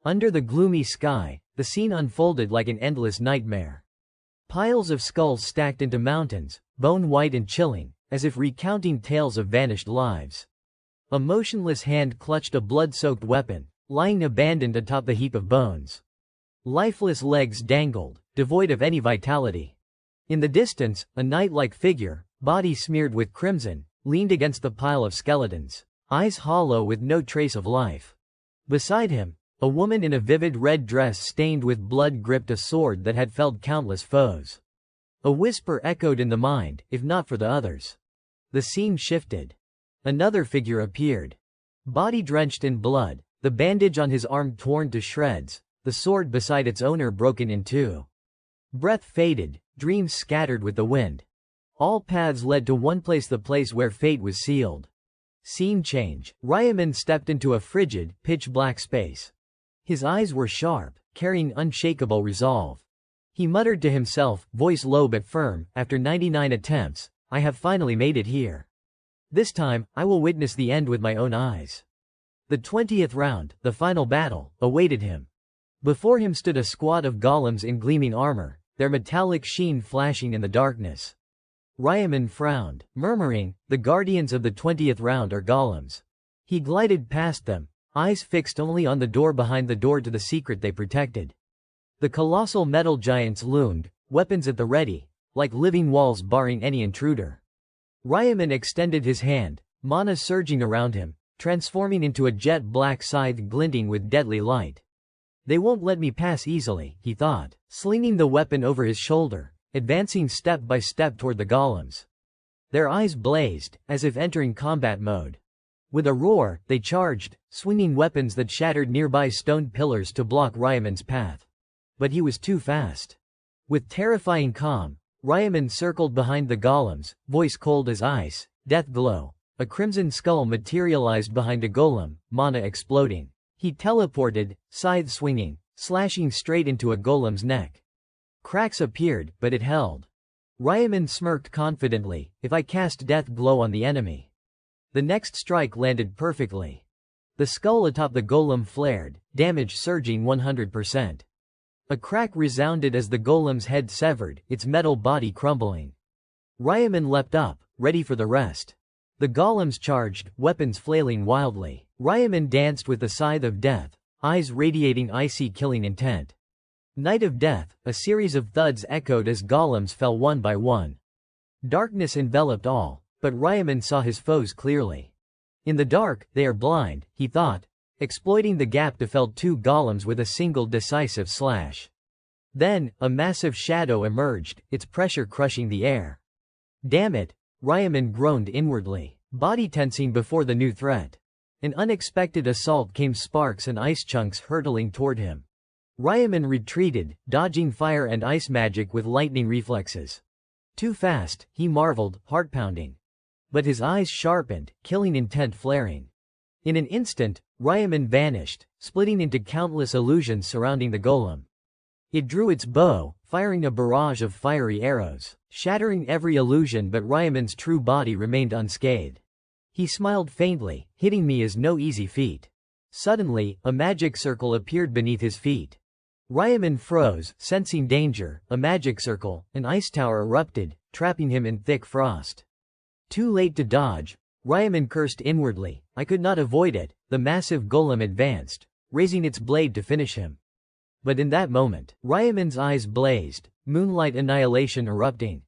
Under the gloomy sky, the scene unfolded like an endless nightmare. Piles of skulls stacked into mountains, bone-white and chilling, as if recounting tales of vanished lives. A motionless hand clutched a blood-soaked weapon, lying abandoned atop the heap of bones. Lifeless legs dangled, devoid of any vitality. In the distance, a knight-like figure, body smeared with crimson, leaned against the pile of skeletons, eyes hollow with no trace of life. Beside him, a woman in a vivid red dress stained with blood gripped a sword that had felled countless foes. A whisper echoed in the mind, if not for the others. The scene shifted. Another figure appeared. Body drenched in blood, the bandage on his arm torn to shreds, the sword beside its owner broken in two. Breath faded, dreams scattered with the wind. All paths led to one place, the place where fate was sealed. Scene change. Ryaman stepped into a frigid, pitch-black space. His eyes were sharp, carrying unshakable resolve. He muttered to himself, voice low but firm, after 99 attempts, I have finally made it here. This time, I will witness the end with my own eyes. The 20th round, the final battle, awaited him. Before him stood a squad of golems in gleaming armor, their metallic sheen flashing in the darkness. Ryaman frowned, murmuring, the guardians of the 20th round are golems. He glided past them, eyes fixed only on the door behind the door to the secret they protected. The colossal metal giants loomed, weapons at the ready, like living walls barring any intruder. Ryaman extended his hand, mana surging around him, transforming into a jet-black scythe glinting with deadly light. They won't let me pass easily, he thought, slinging the weapon over his shoulder, advancing step by step toward the golems. Their eyes blazed, as if entering combat mode. With a roar, they charged, swinging weapons that shattered nearby stone pillars to block Ryaman's path. But he was too fast. With terrifying calm, Ryaman circled behind the golems, voice cold as ice, death glow. A crimson skull materialized behind a golem, mana exploding. He teleported, scythe swinging, slashing straight into a golem's neck. Cracks appeared, but it held. Ryaman smirked confidently, if I cast death glow on the enemy. The next strike landed perfectly. The skull atop the golem flared, damage surging 100%. A crack resounded as the golem's head severed, its metal body crumbling. Ryaman leapt up, ready for the rest. The golems charged, weapons flailing wildly. Ryaman danced with the scythe of death, eyes radiating icy killing intent. Night of death, a series of thuds echoed as golems fell one by one. Darkness enveloped all, but Ryaman saw his foes clearly. In the dark, they are blind, he thought, exploiting the gap to fell two golems with a single decisive slash. Then, a massive shadow emerged, its pressure crushing the air. Damn it, Ryaman groaned inwardly, body tensing before the new threat. An unexpected assault came, sparks and ice chunks hurtling toward him. Ryaman retreated, dodging fire and ice magic with lightning reflexes. Too fast, he marveled, heart-pounding. But his eyes sharpened, killing intent flaring. In an instant, Ryaman vanished, splitting into countless illusions surrounding the golem. It drew its bow, firing a barrage of fiery arrows, shattering every illusion, but Ryaman's true body remained unscathed. He smiled faintly, hitting me is no easy feat. Suddenly, a magic circle appeared beneath his feet. Ryaman froze, sensing danger. A magic circle, an ice tower erupted, trapping him in thick frost. Too late to dodge, Ryaman cursed inwardly, I could not avoid it. The massive golem advanced, raising its blade to finish him. But in that moment, Ryaman's eyes blazed, moonlight annihilation erupting.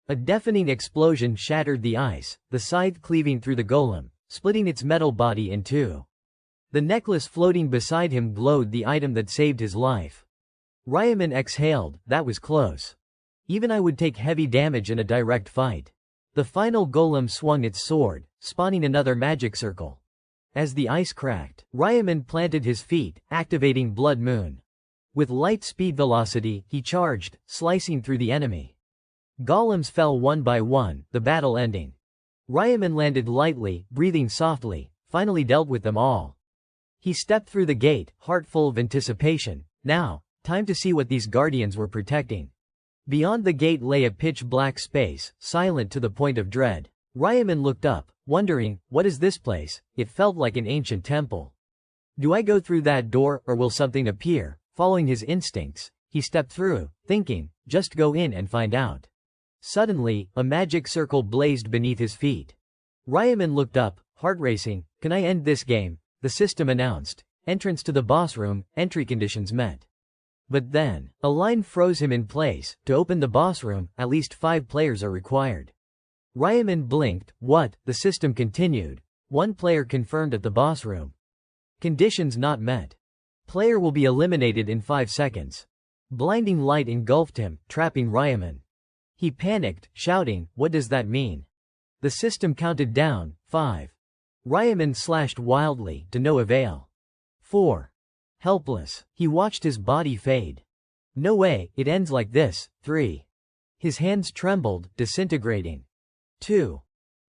A deafening explosion shattered the ice, the scythe cleaving through the golem, splitting its metal body in two. The necklace floating beside him glowed, the item that saved his life. Ryaman exhaled, that was close. Even I would take heavy damage in a direct fight. The final golem swung its sword, spawning another magic circle. As the ice cracked, Ryaman planted his feet, activating Blood Moon. With light speed velocity, he charged, slicing through the enemy. Golems fell one by one, the battle ending. Ryaman landed lightly, breathing softly, finally dealt with them all. He stepped through the gate, heart full of anticipation. Now, time to see what these guardians were protecting. Beyond the gate lay a pitch-black space, silent to the point of dread. Ryaman looked up, wondering, what is this place? It felt like an ancient temple. Do I go through that door or will something appear? Following his instincts, he stepped through, thinking, just go in and find out. Suddenly, a magic circle blazed beneath his feet. Ryaman looked up, heart racing. Can I end this game? The system announced. Entrance to the boss room, entry conditions met. But then, a line froze him in place. To open the boss room, at least 5 players are required. Ryaman blinked. What? The system continued. 1 player confirmed at the boss room. Conditions not met. Player will be eliminated in 5 seconds. Blinding light engulfed him, trapping Ryaman. He panicked, shouting, what does that mean? The system counted down. 5. Ryaman slashed wildly, to no avail. 4. Helpless, he watched his body fade. No way, it ends like this. 3. His hands trembled, disintegrating. 2.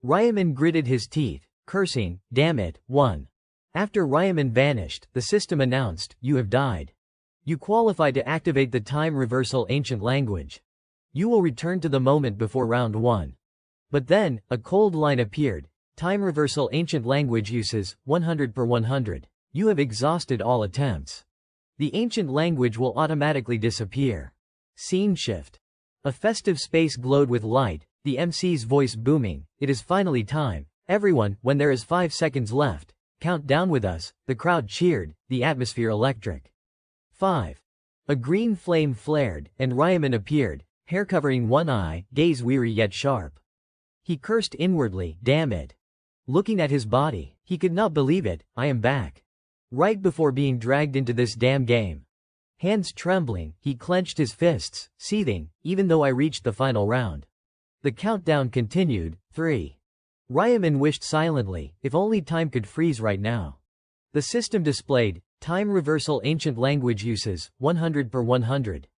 Ryaman gritted his teeth, cursing, damn it. 1. After Ryaman vanished, the system announced, you have died. You qualify to activate the time reversal ancient language. You will return to the moment before round 1. But then, a cold line appeared. Time reversal ancient language uses 100 per 100. You have exhausted all attempts. The ancient language will automatically disappear. Scene shift. A festive space glowed with light, the MC's voice booming. It is finally time. Everyone, when there is 5 seconds left, count down with us. The crowd cheered, the atmosphere electric. 5. A green flame flared, and Ryaman appeared, hair covering one eye, gaze weary yet sharp. He cursed inwardly, damn it. Looking at his body, he could not believe it. I am back. Right before being dragged into this damn game. Hands trembling, he clenched his fists, seething, even though I reached the final round. The countdown continued. 3. Ryaman wished silently, if only time could freeze right now. The system displayed, time reversal ancient language uses, 100 per 100.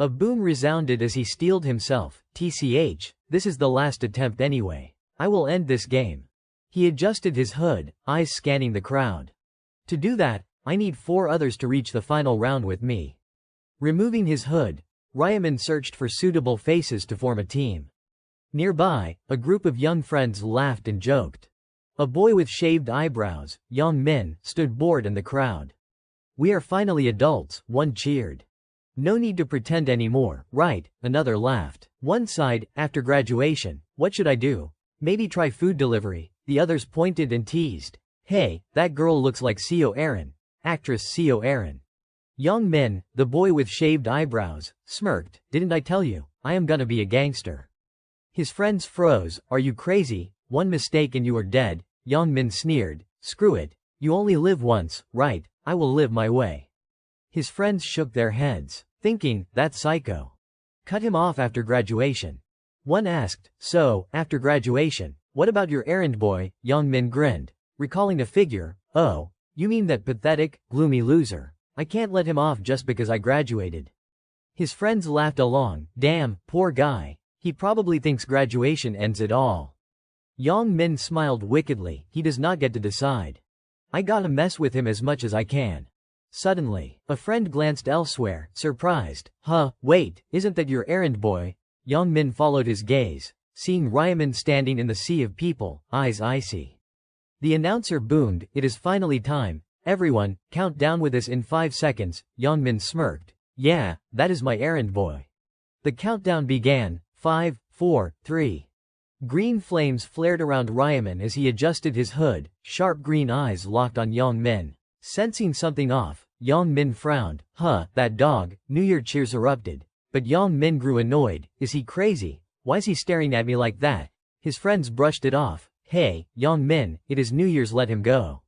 A boom resounded as he steeled himself. TCH, this is the last attempt anyway. I will end this game. He adjusted his hood, eyes scanning the crowd. To do that, I need 4 others to reach the final round with me. Removing his hood, Ryaman searched for suitable faces to form a team. Nearby, a group of young friends laughed and joked. A boy with shaved eyebrows, Young Min, stood bored in the crowd. We are finally adults, one cheered. No need to pretend anymore, right? Another laughed. One sighed, after graduation, what should I do? Maybe try food delivery. The others pointed and teased. Hey, that girl looks like Seo Aaron. Actress Seo Aaron. Young Min, the boy with shaved eyebrows, smirked. Didn't I tell you? I am gonna be a gangster. His friends froze. Are you crazy? One mistake and you are dead. Young Min sneered. Screw it. You only live once, right? I will live my way. His friends shook their heads, thinking, that's psycho. Cut him off after graduation. One asked, so, after graduation, what about your errand boy? Young Min grinned, recalling a figure. Oh, you mean that pathetic, gloomy loser. I can't let him off just because I graduated. His friends laughed along. Damn, poor guy. He probably thinks graduation ends it all. Young Min smiled wickedly. He does not get to decide. I gotta mess with him as much as I can. Suddenly, a friend glanced elsewhere, surprised. Huh, wait, isn't that your errand boy? Young Min followed his gaze, seeing Ryaman standing in the sea of people, eyes icy. The announcer boomed, it is finally time. Everyone, count down with us in 5 seconds. Young Min smirked. Yeah, that is my errand boy. The countdown began. 5, 4, 3. Green flames flared around Ryaman as he adjusted his hood, sharp green eyes locked on Young Min. Sensing something off, Young Min frowned. Huh, that dog. New Year cheers erupted. But Young Min grew annoyed. Is he crazy? Why's he staring at me like that? His friends brushed it off. Hey, Young Min, it is New Year's, let him go.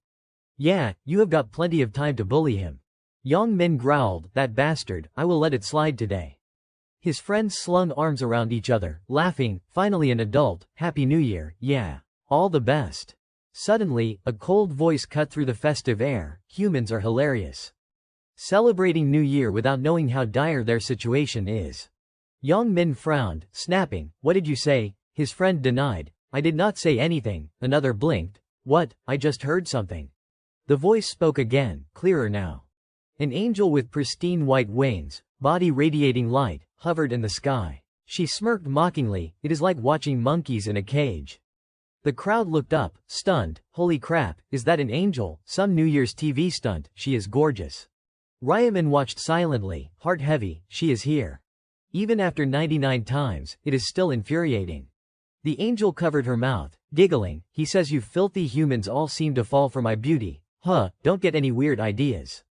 Yeah, you have got plenty of time to bully him. Young Min growled, that bastard, I will let it slide today. His friends slung arms around each other, laughing. Finally an adult. Happy New Year. Yeah. All the best. Suddenly, a cold voice cut through the festive air. Humans are hilarious. Celebrating New Year without knowing how dire their situation is. Young Min frowned, snapping. What did you say? His friend denied. I did not say anything. Another blinked. What? I just heard something. The voice spoke again, clearer now. An angel with pristine white wings, body radiating light, hovered in the sky. She smirked mockingly. It is like watching monkeys in a cage. The crowd looked up, stunned. Holy crap, is that an angel? Some New Year's TV stunt? She is gorgeous. Ryaman watched silently, heart heavy. She is here. Even after 99 times, it is still infuriating. The angel covered her mouth, giggling. He says you filthy humans all seem to fall for my beauty. Huh, don't get any weird ideas.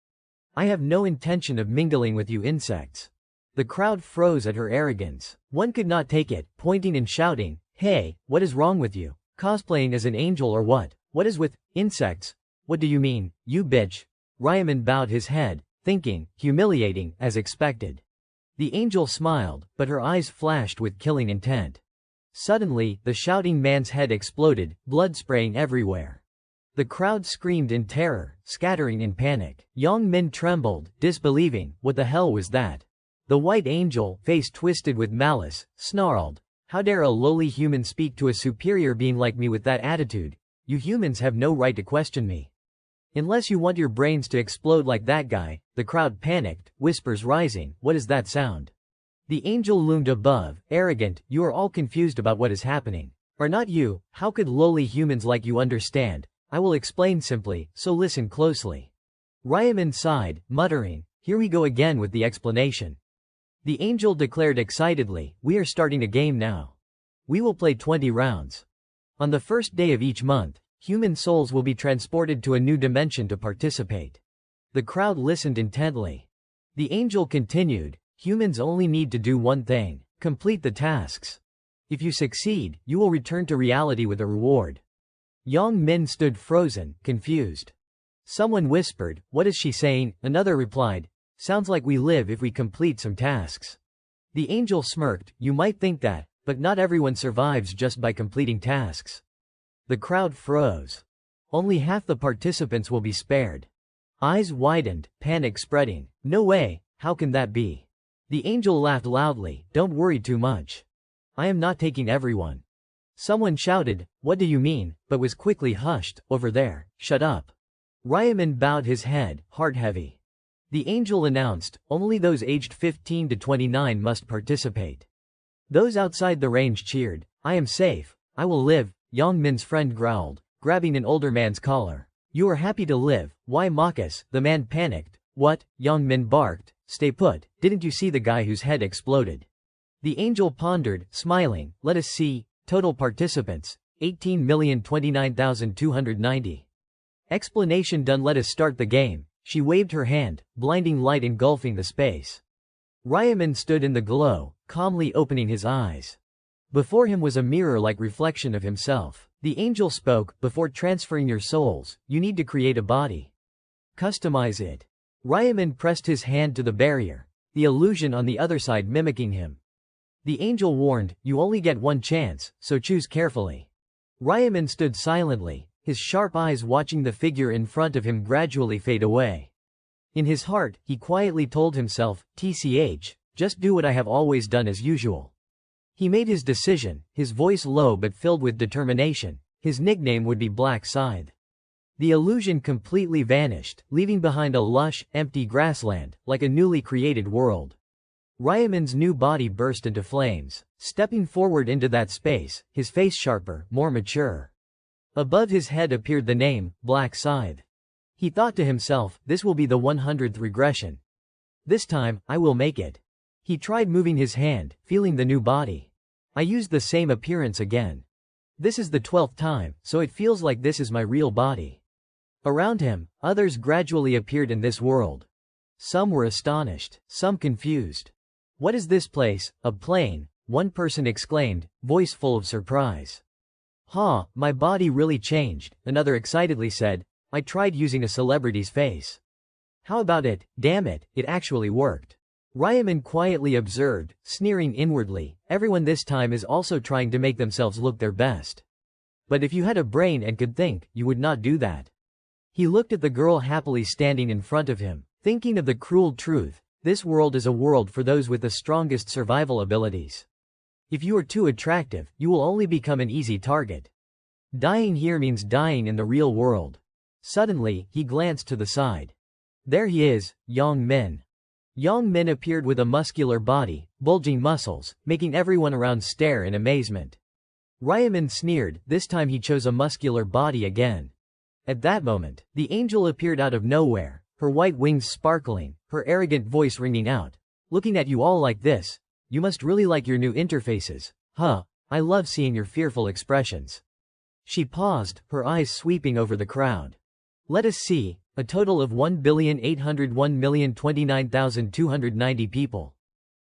I have no intention of mingling with you insects. The crowd froze at her arrogance. One could not take it, pointing and shouting, hey, what is wrong with you? Cosplaying as an angel or what? What is with insects? What do you mean, you bitch? Ryaman bowed his head, thinking, humiliating, as expected. The angel smiled, but her eyes flashed with killing intent. Suddenly, the shouting man's head exploded, blood spraying everywhere. The crowd screamed in terror, scattering in panic. Yang Min trembled, disbelieving. What the hell was that? The white angel, face twisted with malice, snarled. How dare a lowly human speak to a superior being like me with that attitude? You humans have no right to question me. Unless you want your brains to explode like that guy. The crowd panicked, whispers rising. What is that sound? The angel loomed above, arrogant. You are all confused about what is happening. Are not you? How could lowly humans like you understand? I will explain simply, so listen closely. Ryaman sighed, muttering, here we go again with the explanation. The angel declared excitedly, we are starting a game now. We will play 20 rounds. On the first day of each month, human souls will be transported to a new dimension to participate. The crowd listened intently. The angel continued, humans only need to do one thing, complete the tasks. If you succeed, you will return to reality with a reward. Yang Min stood frozen, confused. Someone whispered, what is she saying? Another replied, sounds like we live if we complete some tasks. The angel smirked, you might think that, but not everyone survives just by completing tasks. The crowd froze. Only half the participants will be spared. Eyes widened, panic spreading. No way, how can that be? The angel laughed loudly, don't worry too much. I am not taking everyone. Someone shouted, what do you mean, but was quickly hushed. Over there, shut up. Ryaman bowed his head, heart heavy. The angel announced, only those aged 15 to 29 must participate. Those outside the range cheered, I am safe, I will live. Yang Min's friend growled, grabbing an older man's collar. You are happy to live, why mock us? The man panicked. What? Yang Min barked, stay put, didn't you see the guy whose head exploded? The angel pondered, smiling, let us see. Total participants, 18,029,290. Explanation done. Let us start the game. She waved her hand, blinding light engulfing the space. Ryaman stood in the glow, calmly opening his eyes. Before him was a mirror-like reflection of himself. The angel spoke, before transferring your souls, you need to create a body. Customize it. Ryaman pressed his hand to the barrier, the illusion on the other side mimicking him. The angel warned, you only get one chance, so choose carefully. Ryaman stood silently, his sharp eyes watching the figure in front of him gradually fade away. In his heart, he quietly told himself, TCH, just do what I have always done as usual. He made his decision, his voice low but filled with determination. His nickname would be Black Scythe. The illusion completely vanished, leaving behind a lush, empty grassland, like a newly created world. Ryaman's new body burst into flames, stepping forward into that space, his face sharper, more mature. Above his head appeared the name, Black Scythe. He thought to himself, this will be the 100th regression. This time, I will make it. He tried moving his hand, feeling the new body. I used the same appearance again. This is the 12th time, so it feels like this is my real body. Around him, others gradually appeared in this world. Some were astonished, some confused. What is this place? A plane, one person exclaimed, voice full of surprise. Ha, my body really changed, another excitedly said, I tried using a celebrity's face. How about it? Damn it, it actually worked. Ryaman quietly observed, sneering inwardly, everyone this time is also trying to make themselves look their best. But if you had a brain and could think, you would not do that. He looked at the girl happily standing in front of him, thinking of the cruel truth. This world is a world for those with the strongest survival abilities. If you are too attractive, you will only become an easy target. Dying here means dying in the real world. Suddenly, he glanced to the side. There he is, Yang Min. Yang Min appeared with a muscular body, bulging muscles, making everyone around stare in amazement. Ryaman sneered, this time he chose a muscular body again. At that moment, the angel appeared out of nowhere, her white wings sparkling, her arrogant voice ringing out. Looking at you all like this, you must really like your new interfaces, huh? I love seeing your fearful expressions. She paused, her eyes sweeping over the crowd. Let us see, a total of 1,801,029,290 people.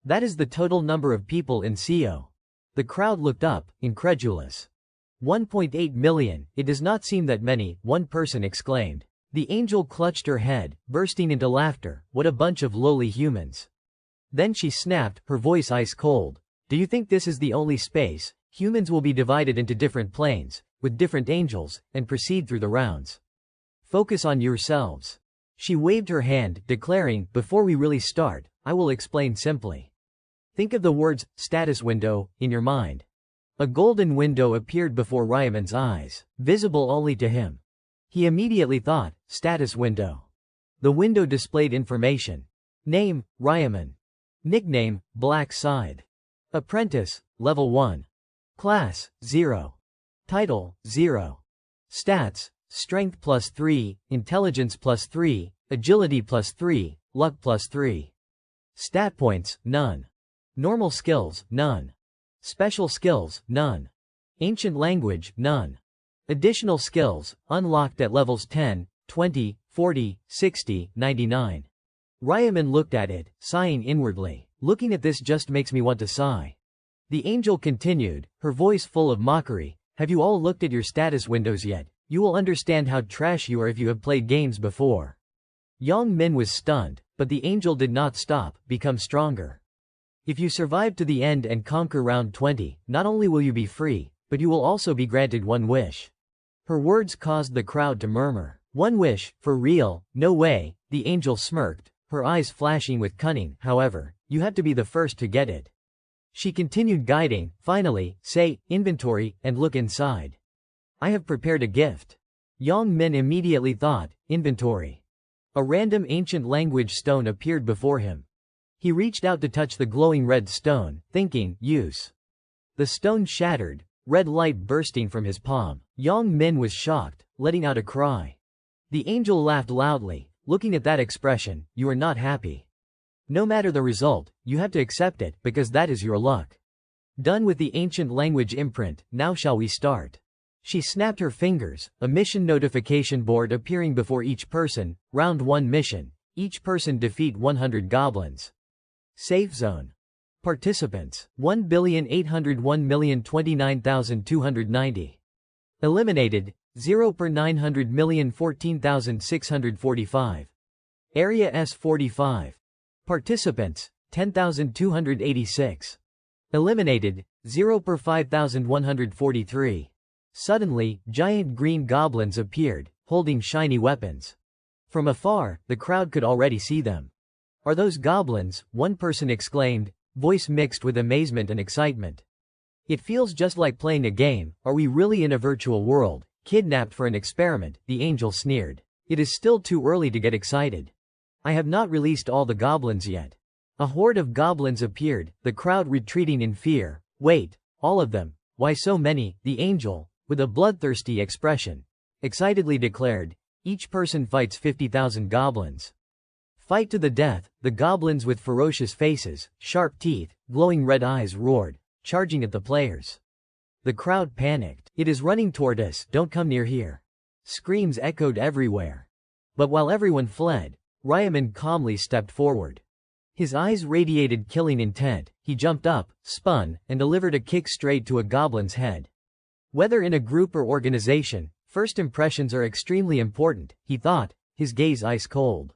That is the total number of people in CO. The crowd looked up, incredulous. 1.8 million, it does not seem that many, one person exclaimed. The angel clutched her head, bursting into laughter, what a bunch of lowly humans. Then she snapped, her voice ice cold. Do you think this is the only space? Humans will be divided into different planes, with different angels, and proceed through the rounds. Focus on yourselves. She waved her hand, declaring, before we really start, I will explain simply. Think of the words, status window, in your mind. A golden window appeared before Ryaman's eyes, visible only to him. He immediately thought, status window. The window displayed information. Name, Ryaman. Nickname, Black Side. Apprentice, Level 1. Class, 0. Title, 0. Stats, Strength +3, Intelligence +3, Agility +3, Luck +3. Stat points, none. Normal skills, none. Special skills, none. Ancient language, none. Additional skills, unlocked at levels 10, 20, 40, 60, 99. Ryaman looked at it, sighing inwardly. Looking at this just makes me want to sigh. The angel continued, her voice full of mockery. Have you all looked at your status windows yet? You will understand how trash you are if you have played games before. Yang Min was stunned, but the angel did not stop, become stronger. If you survive to the end and conquer round 20, not only will you be free, but you will also be granted one wish. Her words caused the crowd to murmur. One wish, for real? No way, the angel smirked, her eyes flashing with cunning. However, you have to be the first to get it. She continued guiding, finally, say, inventory, and look inside. I have prepared a gift. Yang Min immediately thought, inventory. A random ancient language stone appeared before him. He reached out to touch the glowing red stone, thinking, use. The stone shattered, red light bursting from his palm. Yang Min was shocked, letting out a cry. The angel laughed loudly, looking at that expression, you are not happy. No matter the result, you have to accept it, because that is your luck. Done with the ancient language imprint, now shall we start. She snapped her fingers, a mission notification board appearing before each person. Round 1 mission. Each person defeat 100 goblins. Safe zone. Participants, 1,801,029,290. Eliminated, 0 per 900,014,645. Area S45. Participants, 10,286. Eliminated, 0 per 5,143. Suddenly, giant green goblins appeared, holding shiny weapons. From afar, the crowd could already see them. Are those goblins? One person exclaimed, voice mixed with amazement and excitement. It feels just like playing a game. Are we really in a virtual world, kidnapped for an experiment? The angel sneered. It is still too early to get excited. I have not released all the goblins yet. A horde of goblins appeared, the crowd retreating in fear. Wait, all of them? Why so many? The angel, with a bloodthirsty expression, excitedly declared, each person fights 50,000 goblins. Fight to the death. The goblins with ferocious faces, sharp teeth, glowing red eyes roared, charging at the players. The crowd panicked. It is running toward us, don't come near here. Screams echoed everywhere. But while everyone fled, Ryaman calmly stepped forward. His eyes radiated killing intent. He jumped up, spun, and delivered a kick straight to a goblin's head. Whether in a group or organization, first impressions are extremely important, he thought, his gaze ice cold.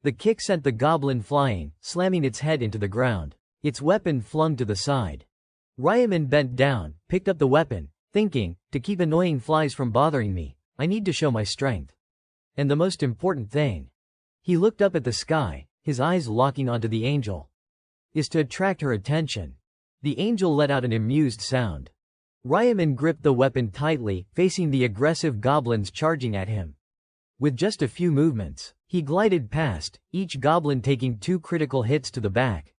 The kick sent the goblin flying, slamming its head into the ground. Its weapon flung to the side. Ryaman bent down, picked up the weapon, thinking, to keep annoying flies from bothering me, I need to show my strength. And the most important thing. He looked up at the sky, his eyes locking onto the angel. Is to attract her attention. The angel let out an amused sound. Ryaman gripped the weapon tightly, facing the aggressive goblins charging at him. With just a few movements, he glided past, each goblin taking 2 critical hits to the back.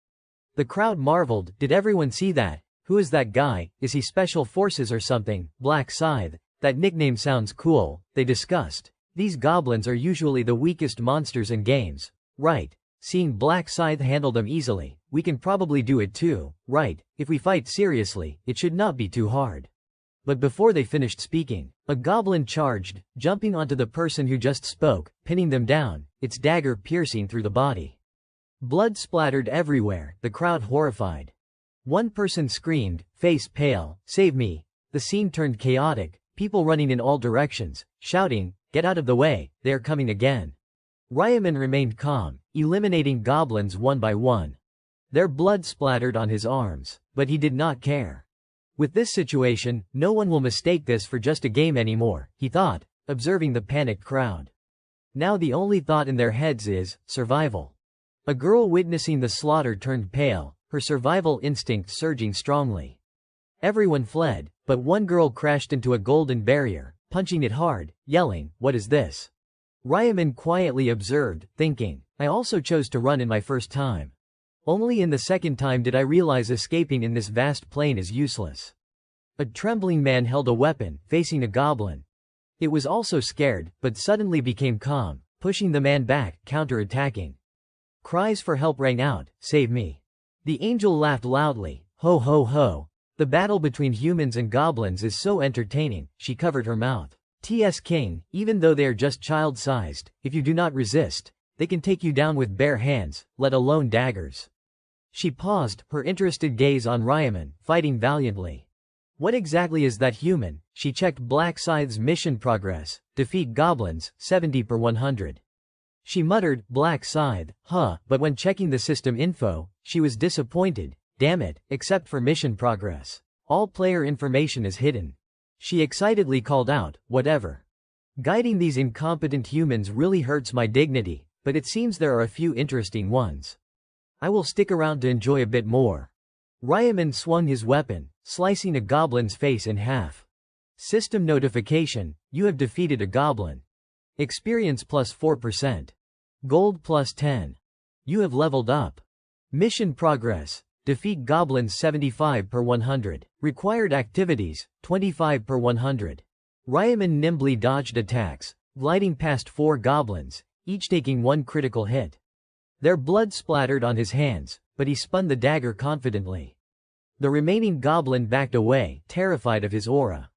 The crowd marveled, did everyone see that? Who is that guy? Is he special forces or something? Black Scythe. That nickname sounds cool, they discussed. These goblins are usually the weakest monsters in games. Right. Seeing Black Scythe handle them easily, we can probably do it too, right? If we fight seriously, it should not be too hard. But before they finished speaking, a goblin charged, jumping onto the person who just spoke, pinning them down, its dagger piercing through the body. Blood splattered everywhere, the crowd horrified. One person screamed, face pale, "Save me!" The scene turned chaotic, people running in all directions, shouting, "Get out of the way, they are coming again." Ryaman remained calm, eliminating goblins one by one. Their blood splattered on his arms, but he did not care. With this situation, no one will mistake this for just a game anymore, he thought, observing the panicked crowd. Now the only thought in their heads is survival. A girl witnessing the slaughter turned pale, her survival instinct surging strongly. Everyone fled, but one girl crashed into a golden barrier, punching it hard, yelling, "What is this?" Ryaman quietly observed, thinking, I also chose to run in my first time. Only in the second time did I realize escaping in this vast plain is useless. A trembling man held a weapon, facing a goblin. It was also scared, but suddenly became calm, pushing the man back, counter-attacking. Cries for help rang out, "Save me." The angel laughed loudly, "Ho ho ho. The battle between humans and goblins is so entertaining," she covered her mouth. "T.S. King, even though they are just child-sized, if you do not resist, they can take you down with bare hands, let alone daggers." She paused, her interested gaze on Ryaman, fighting valiantly. What exactly is that human? She checked Black Scythe's mission progress, defeat goblins, 70 per 100. She muttered, Black Scythe, but when checking the system info, she was disappointed, damn it, except for mission progress. All player information is hidden. She excitedly called out, whatever. Guiding these incompetent humans really hurts my dignity, but it seems there are a few interesting ones. I will stick around to enjoy a bit more. Ryaman swung his weapon, slicing a goblin's face in half. System notification, you have defeated a goblin. Experience plus 4%. Gold plus 10. You have leveled up. Mission progress. Defeat goblins 75 per 100. Required activities, 25 per 100. Ryaman nimbly dodged attacks, gliding past 4 goblins, each taking 1 critical hit. Their blood splattered on his hands, but he spun the dagger confidently. The remaining goblin backed away, terrified of his aura.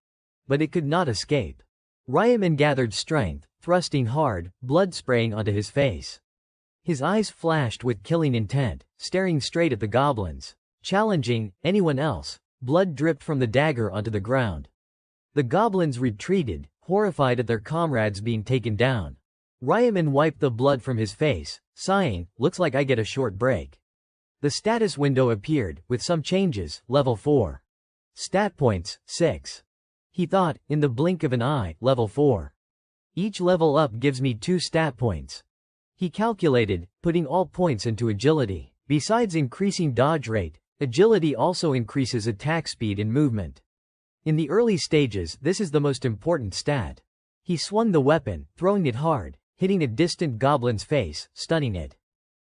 But it could not escape. Ryaman gathered strength, thrusting hard, blood spraying onto his face. His eyes flashed with killing intent, staring straight at the goblins. Challenging anyone else, blood dripped from the dagger onto the ground. The goblins retreated, horrified at their comrades being taken down. Ryaman wiped the blood from his face, sighing, looks like I get a short break. The status window appeared, with some changes, level 4. Stat points, 6. He thought, in the blink of an eye, level 4. Each level up gives me 2 stat points. He calculated, putting all points into agility. Besides increasing dodge rate, agility also increases attack speed and movement. In the early stages, this is the most important stat. He swung the weapon, throwing it hard, hitting a distant goblin's face, stunning it.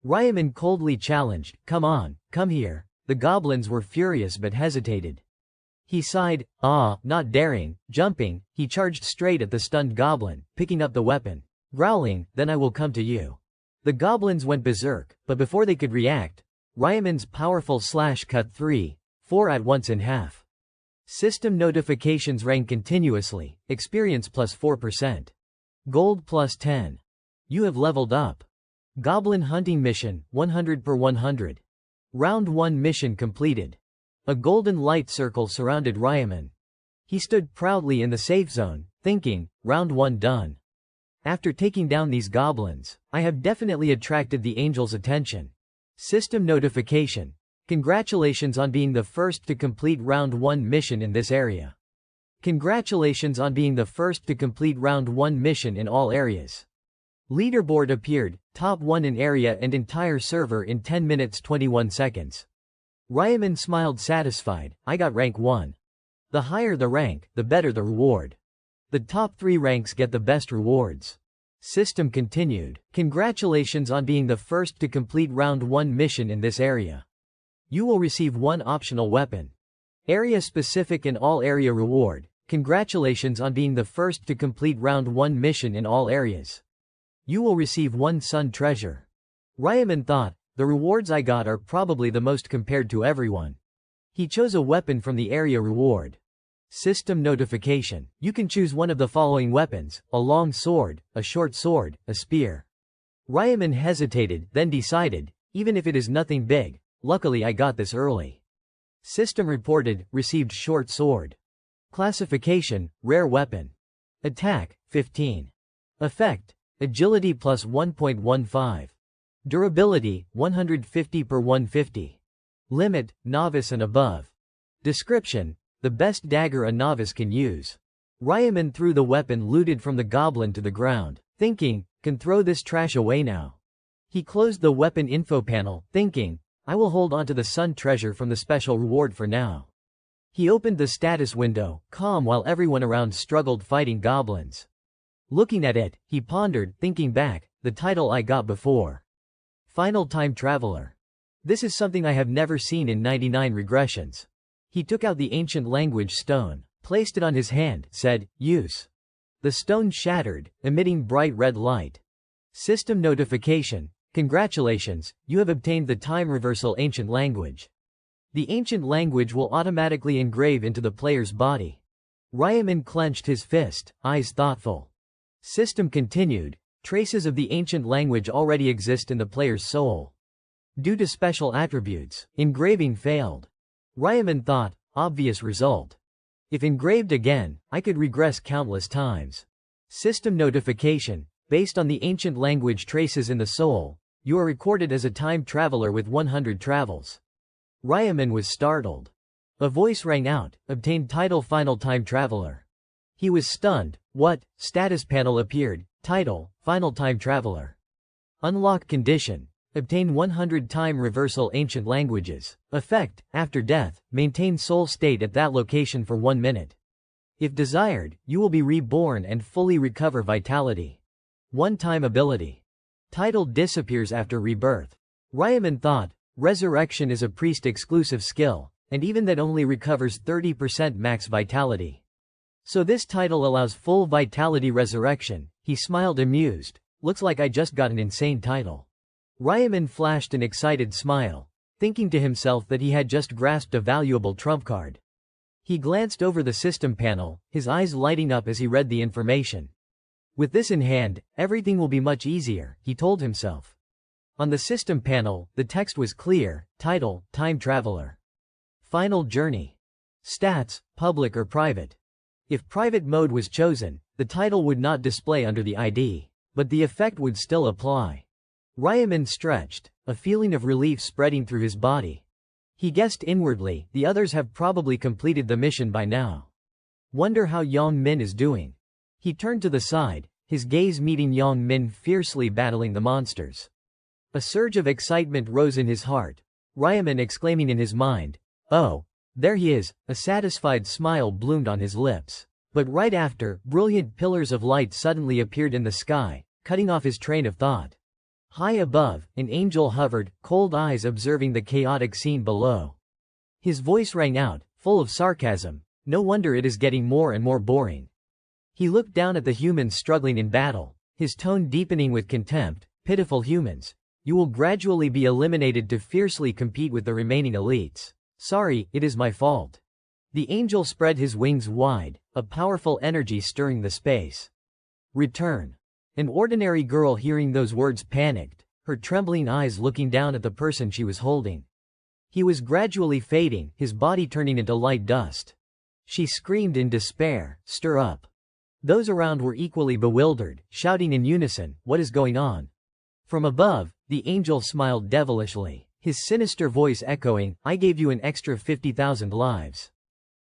Ryaman coldly challenged, come on, come here. The goblins were furious but hesitated. He sighed, not daring, jumping, he charged straight at the stunned goblin, picking up the weapon. Growling, then I will come to you. The goblins went berserk, but before they could react, Ryaman's powerful slash cut 3-4 at once in half. System notifications rang continuously, experience plus 4%. Gold plus 10. You have leveled up. Goblin hunting mission, 100 per 100. Round 1 mission completed. A golden light circle surrounded Ryaman. He stood proudly in the safe zone, thinking, round 1 done. After taking down these goblins, I have definitely attracted the angel's attention. System notification. Congratulations on being the first to complete round 1 mission in this area. Congratulations on being the first to complete round 1 mission in all areas. Leaderboard appeared, top 1 in area and entire server in 10 minutes 21 seconds. Ryaman smiled satisfied, I got rank 1. The higher the rank, the better the reward. The top 3 ranks get the best rewards. System continued. Congratulations on being the first to complete round 1 mission in this area. You will receive 1 optional weapon. Area-specific and all-area reward. Congratulations on being the first to complete Round 1 mission in all areas. You will receive 1 sun treasure. Ryaman thought, the rewards I got are probably the most compared to everyone. He chose a weapon from the area reward. System notification. You can choose one of the following weapons: a long sword, a short sword, a spear. Ryaman hesitated, then decided, even if it is nothing big, luckily I got this early. System reported, received short sword. Classification, rare weapon. Attack, 15. Effect, agility plus 1.15. Durability, 150 per 150. Limit, novice and above. Description, the best dagger a novice can use. Ryaman threw the weapon looted from the goblin to the ground, thinking, can throw this trash away now. He closed the weapon info panel, thinking, I will hold onto the sun treasure from the special reward for now. He opened the status window, calm while everyone around struggled fighting goblins. Looking at it, he pondered, thinking back, the title I got before. Final Time Traveler. This is something I have never seen in 99 Regressions. He took out the ancient language stone, placed it on his hand, said, use. The stone shattered, emitting bright red light. System notification. Congratulations, you have obtained the time reversal ancient language. The ancient language will automatically engrave into the player's body. Ryaman clenched his fist, eyes thoughtful. System continued, traces of the ancient language already exist in the player's soul. Due to special attributes, engraving failed. Ryaman thought, obvious result. If engraved again, I could regress countless times. System notification. Based on the ancient language traces in the soul, you are recorded as a time traveler with 100 travels. Ryaman was startled. A voice rang out, obtained title Final Time Traveler. He was stunned. What? Status panel appeared, title, Final Time Traveler. Unlock condition. Obtain 100 time reversal ancient languages. Effect, after death, maintain soul state at that location for 1 minute. If desired, you will be reborn and fully recover vitality. One-time ability. Title disappears after rebirth. Ryaman thought, resurrection is a priest-exclusive skill, and even that only recovers 30% max vitality. So this title allows full vitality resurrection. He smiled amused. Looks like I just got an insane title. Ryaman flashed an excited smile, thinking to himself that he had just grasped a valuable trump card. He glanced over the system panel, his eyes lighting up as he read the information. With this in hand, everything will be much easier, he told himself. On the system panel, the text was clear, title, Time Traveler. Final Journey. Stats, public or private. If private mode was chosen, the title would not display under the ID, but the effect would still apply. Ryaman stretched, a feeling of relief spreading through his body. He guessed inwardly, the others have probably completed the mission by now. Wonder how Yang Min is doing. He turned to the side, his gaze meeting Yang Min fiercely battling the monsters. A surge of excitement rose in his heart, Ryaman exclaiming in his mind, oh, there he is. A satisfied smile bloomed on his lips. But right after, brilliant pillars of light suddenly appeared in the sky, cutting off his train of thought. High above, an angel hovered, cold eyes observing the chaotic scene below. His voice rang out, full of sarcasm, no wonder it is getting more and more boring. He looked down at the humans struggling in battle, his tone deepening with contempt. Pitiful humans. You will gradually be eliminated to fiercely compete with the remaining elites. Sorry, it is my fault. The angel spread his wings wide, a powerful energy stirring the space. Return. An ordinary girl hearing those words panicked, her trembling eyes looking down at the person she was holding. He was gradually fading, his body turning into light dust. She screamed in despair, stir up. Those around were equally bewildered, shouting in unison, what is going on? From above, the angel smiled devilishly, his sinister voice echoing, I gave you an extra 50,000 lives.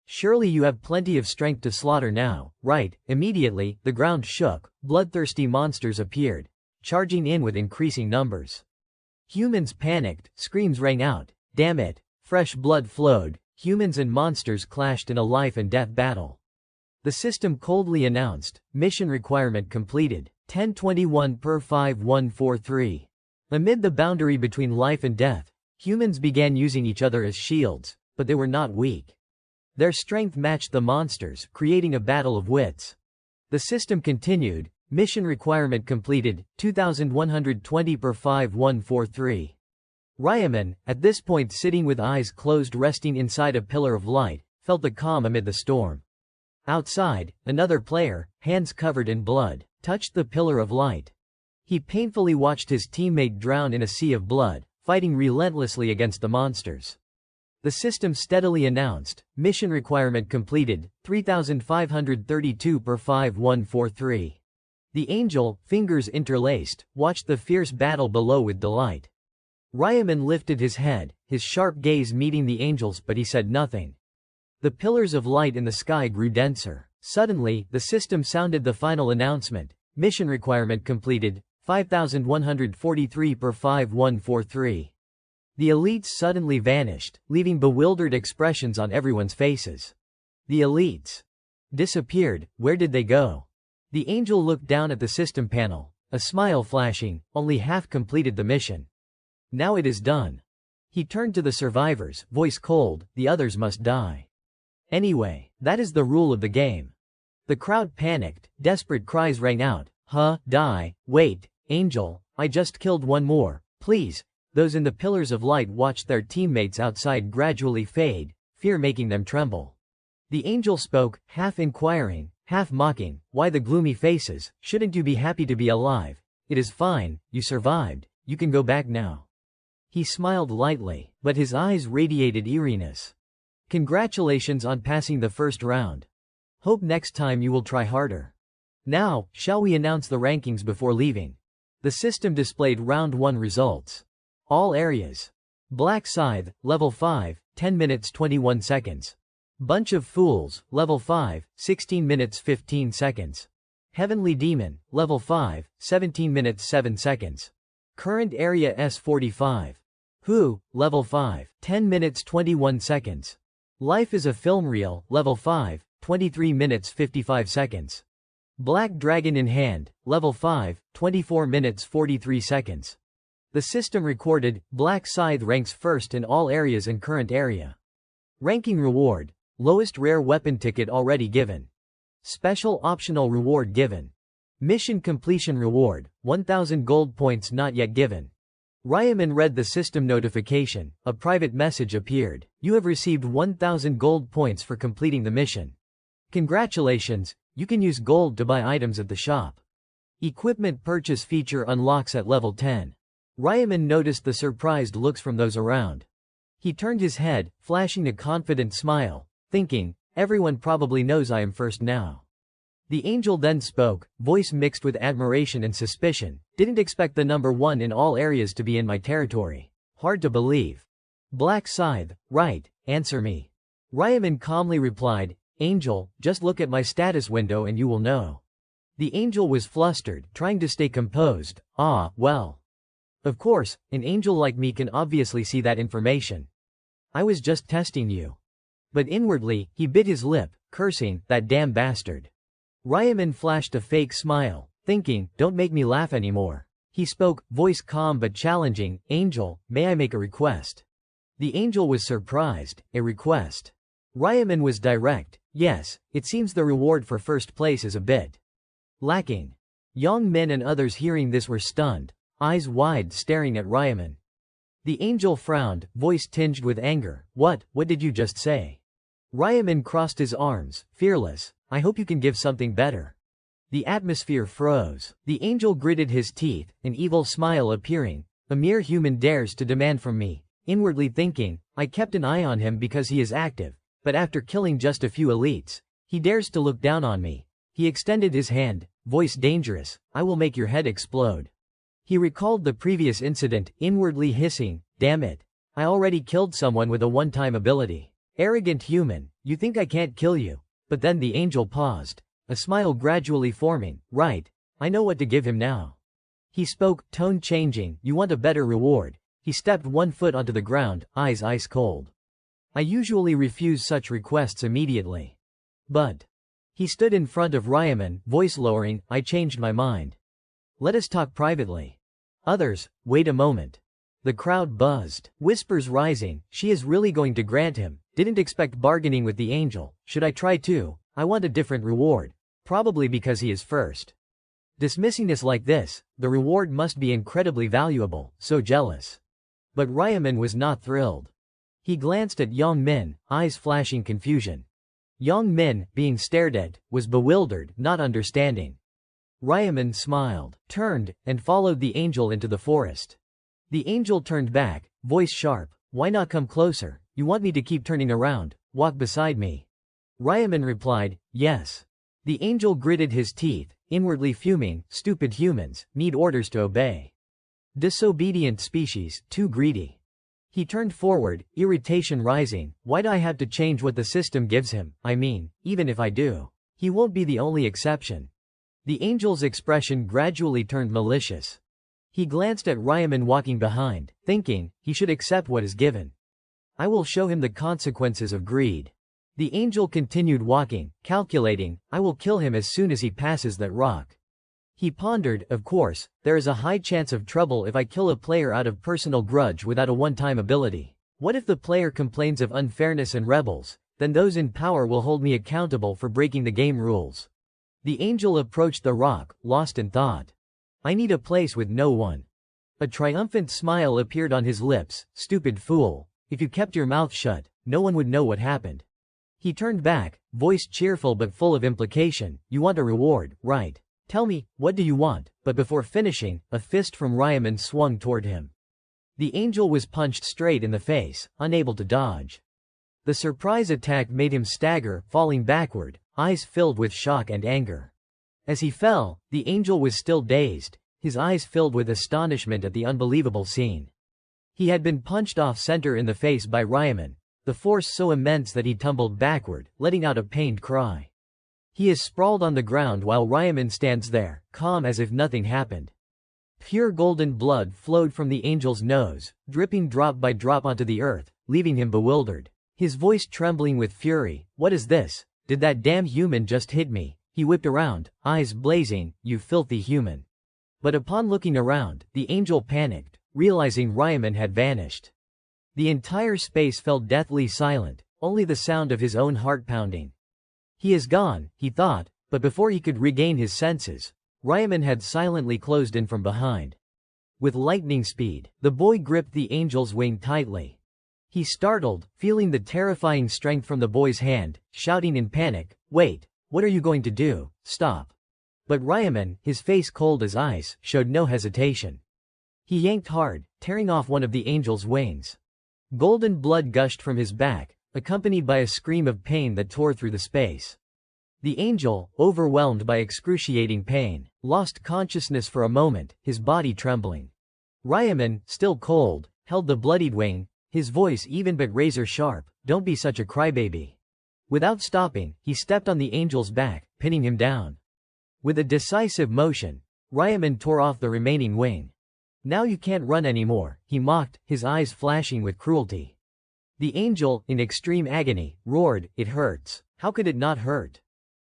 Surely you have plenty of strength to slaughter now, right? Immediately, the ground shook, bloodthirsty monsters appeared, charging in with increasing numbers. Humans panicked, screams rang out, damn it, fresh blood flowed, humans and monsters clashed in a life and death battle. The system coldly announced, mission requirement completed, 1021 per 5143. Amid the boundary between life and death, humans began using each other as shields, but they were not weak. Their strength matched the monsters, creating a battle of wits. The system continued. Mission requirement completed, 2120 per 5143. Ryaman, at this point sitting with eyes closed resting inside a pillar of light, felt the calm amid the storm. Outside, another player, hands covered in blood, touched the pillar of light. He painfully watched his teammate drown in a sea of blood, fighting relentlessly against the monsters. The system steadily announced, mission requirement completed, 3532 per 5143. The angel, fingers interlaced, watched the fierce battle below with delight. Ryaman lifted his head, his sharp gaze meeting the angel's, but he said nothing. The pillars of light in the sky grew denser. Suddenly, the system sounded the final announcement, mission requirement completed, 5143 per 5143. The elites suddenly vanished, leaving bewildered expressions on everyone's faces. The elites disappeared. Where did they go? The angel looked down at the system panel, a smile flashing. Only half completed the mission. Now it is done. He turned to the survivors, voice cold, the others must die. Anyway, that is the rule of the game. The crowd panicked, desperate cries rang out, die, wait, angel, I just killed one more, please. Those in the pillars of light watched their teammates outside gradually fade, fear making them tremble. The angel spoke, half inquiring, half mocking, why the gloomy faces, shouldn't you be happy to be alive? It is fine, you survived, you can go back now. He smiled lightly, but his eyes radiated eeriness. Congratulations on passing the first round. Hope next time you will try harder. Now, shall we announce the rankings before leaving? The system displayed round 1 results. All areas. Black Scythe, level 5, 10 minutes 21 seconds. Bunch of Fools, level 5, 16 minutes 15 seconds. Heavenly Demon, level 5, 17 minutes 7 seconds. Current area S45. Who, level 5, 10 minutes 21 seconds. Life is a Film Reel, level 5, 23 minutes 55 seconds. Black Dragon in Hand, level 5, 24 minutes 43 seconds. The system recorded, Black Scythe ranks first in all areas and current area. Ranking reward, lowest rare weapon ticket already given. Special optional reward given. Mission completion reward, 1000 gold points not yet given. Ryaman read the system notification, a private message appeared. You have received 1000 gold points for completing the mission. Congratulations, you can use gold to buy items at the shop. Equipment purchase feature unlocks at level 10. Ryaman noticed the surprised looks from those around. He turned his head, flashing a confident smile, thinking, everyone probably knows I am first now. The angel then spoke, voice mixed with admiration and suspicion, didn't expect the number 1 in all areas to be in my territory. Hard to believe. Black Scythe, right, answer me. Ryaman calmly replied, Angel, just look at my status window and you will know. The angel was flustered, trying to stay composed. Well. Of course, an angel like me can obviously see that information. I was just testing you. But inwardly, he bit his lip, cursing, that damn bastard. Ryaman flashed a fake smile, thinking, don't make me laugh anymore. He spoke, voice calm but challenging, Angel, may I make a request? The angel was surprised, a request. Ryaman was direct, yes, it seems the reward for first place is a bit lacking. Young men and others hearing this were stunned, eyes wide staring at Ryaman. The angel frowned, voice tinged with anger, what did you just say? Ryaman crossed his arms, fearless, I hope you can give something better. The atmosphere froze. The angel gritted his teeth, an evil smile appearing. A mere human dares to demand from me. Inwardly thinking, I kept an eye on him because he is active, but after killing just a few elites, he dares to look down on me. He extended his hand, voice dangerous, I will make your head explode. He recalled the previous incident, inwardly hissing, damn it. I already killed someone with a one-time ability. Arrogant human, you think I can't kill you? But then the angel paused, a smile gradually forming, right, I know what to give him now. He spoke, tone changing, you want a better reward. He stepped 1 foot onto the ground, eyes ice cold. I usually refuse such requests immediately. But he stood in front of Ryaman, voice lowering, I changed my mind. Let us talk privately. Others, wait a moment. The crowd buzzed. Whispers rising, she is really going to grant him. Didn't expect bargaining with the angel. Should I try too? I want a different reward. Probably because he is first. Dismissingness like this, the reward must be incredibly valuable, so jealous. But Ryaman was not thrilled. He glanced at Yang Min, eyes flashing confusion. Yang Min, being stared at, was bewildered, not understanding. Ryaman smiled, turned, and followed the angel into the forest. The angel turned back, voice sharp. Why not come closer? You want me to keep turning around? Walk beside me. Ryaman replied, yes. The angel gritted his teeth, inwardly fuming. Stupid humans, need orders to obey. Disobedient species, too greedy. He turned forward, irritation rising. Why do I have to change what the system gives him? I mean, even if I do, he won't be the only exception. The angel's expression gradually turned malicious. He glanced at Ryaman walking behind, thinking, he should accept what is given. I will show him the consequences of greed. The angel continued walking, calculating, I will kill him as soon as he passes that rock. He pondered, of course, there is a high chance of trouble if I kill a player out of personal grudge without a one-time ability. What if the player complains of unfairness and rebels? Then those in power will hold me accountable for breaking the game rules. The angel approached the rock, lost in thought. I need a place with no one. A triumphant smile appeared on his lips. Stupid fool. If you kept your mouth shut, no one would know what happened. He turned back, voice cheerful but full of implication. You want a reward, right? Tell me, what do you want? But before finishing, a fist from Ryaman swung toward him. The angel was punched straight in the face, unable to dodge. The surprise attack made him stagger, falling backward, eyes filled with shock and anger. As he fell, the angel was still dazed, his eyes filled with astonishment at the unbelievable scene. He had been punched off-center in the face by Ryaman, the force so immense that he tumbled backward, letting out a pained cry. He is sprawled on the ground while Ryaman stands there, calm as if nothing happened. Pure golden blood flowed from the angel's nose, dripping drop by drop onto the earth, leaving him bewildered. His voice trembling with fury. What is this? Did that damn human just hit me? He whipped around, eyes blazing. You filthy human. But upon looking around, the angel panicked, realizing Ryaman had vanished. The entire space fell deathly silent, only the sound of his own heart pounding. He is gone, he thought, but before he could regain his senses, Ryaman had silently closed in from behind. With lightning speed, the boy gripped the angel's wing tightly. He startled, feeling the terrifying strength from the boy's hand, shouting in panic, wait, what are you going to do? Stop. But Ryaman, his face cold as ice, showed no hesitation. He yanked hard, tearing off one of the angel's wings. Golden blood gushed from his back, accompanied by a scream of pain that tore through the space. The angel, overwhelmed by excruciating pain, lost consciousness for a moment, his body trembling. Ryaman, still cold, held the bloodied wing, his voice even but razor sharp. Don't be such a crybaby. Without stopping, he stepped on the angel's back, pinning him down. With a decisive motion, Ryaman tore off the remaining wing. Now you can't run anymore, he mocked, his eyes flashing with cruelty. The angel, in extreme agony, roared, it hurts. How could it not hurt?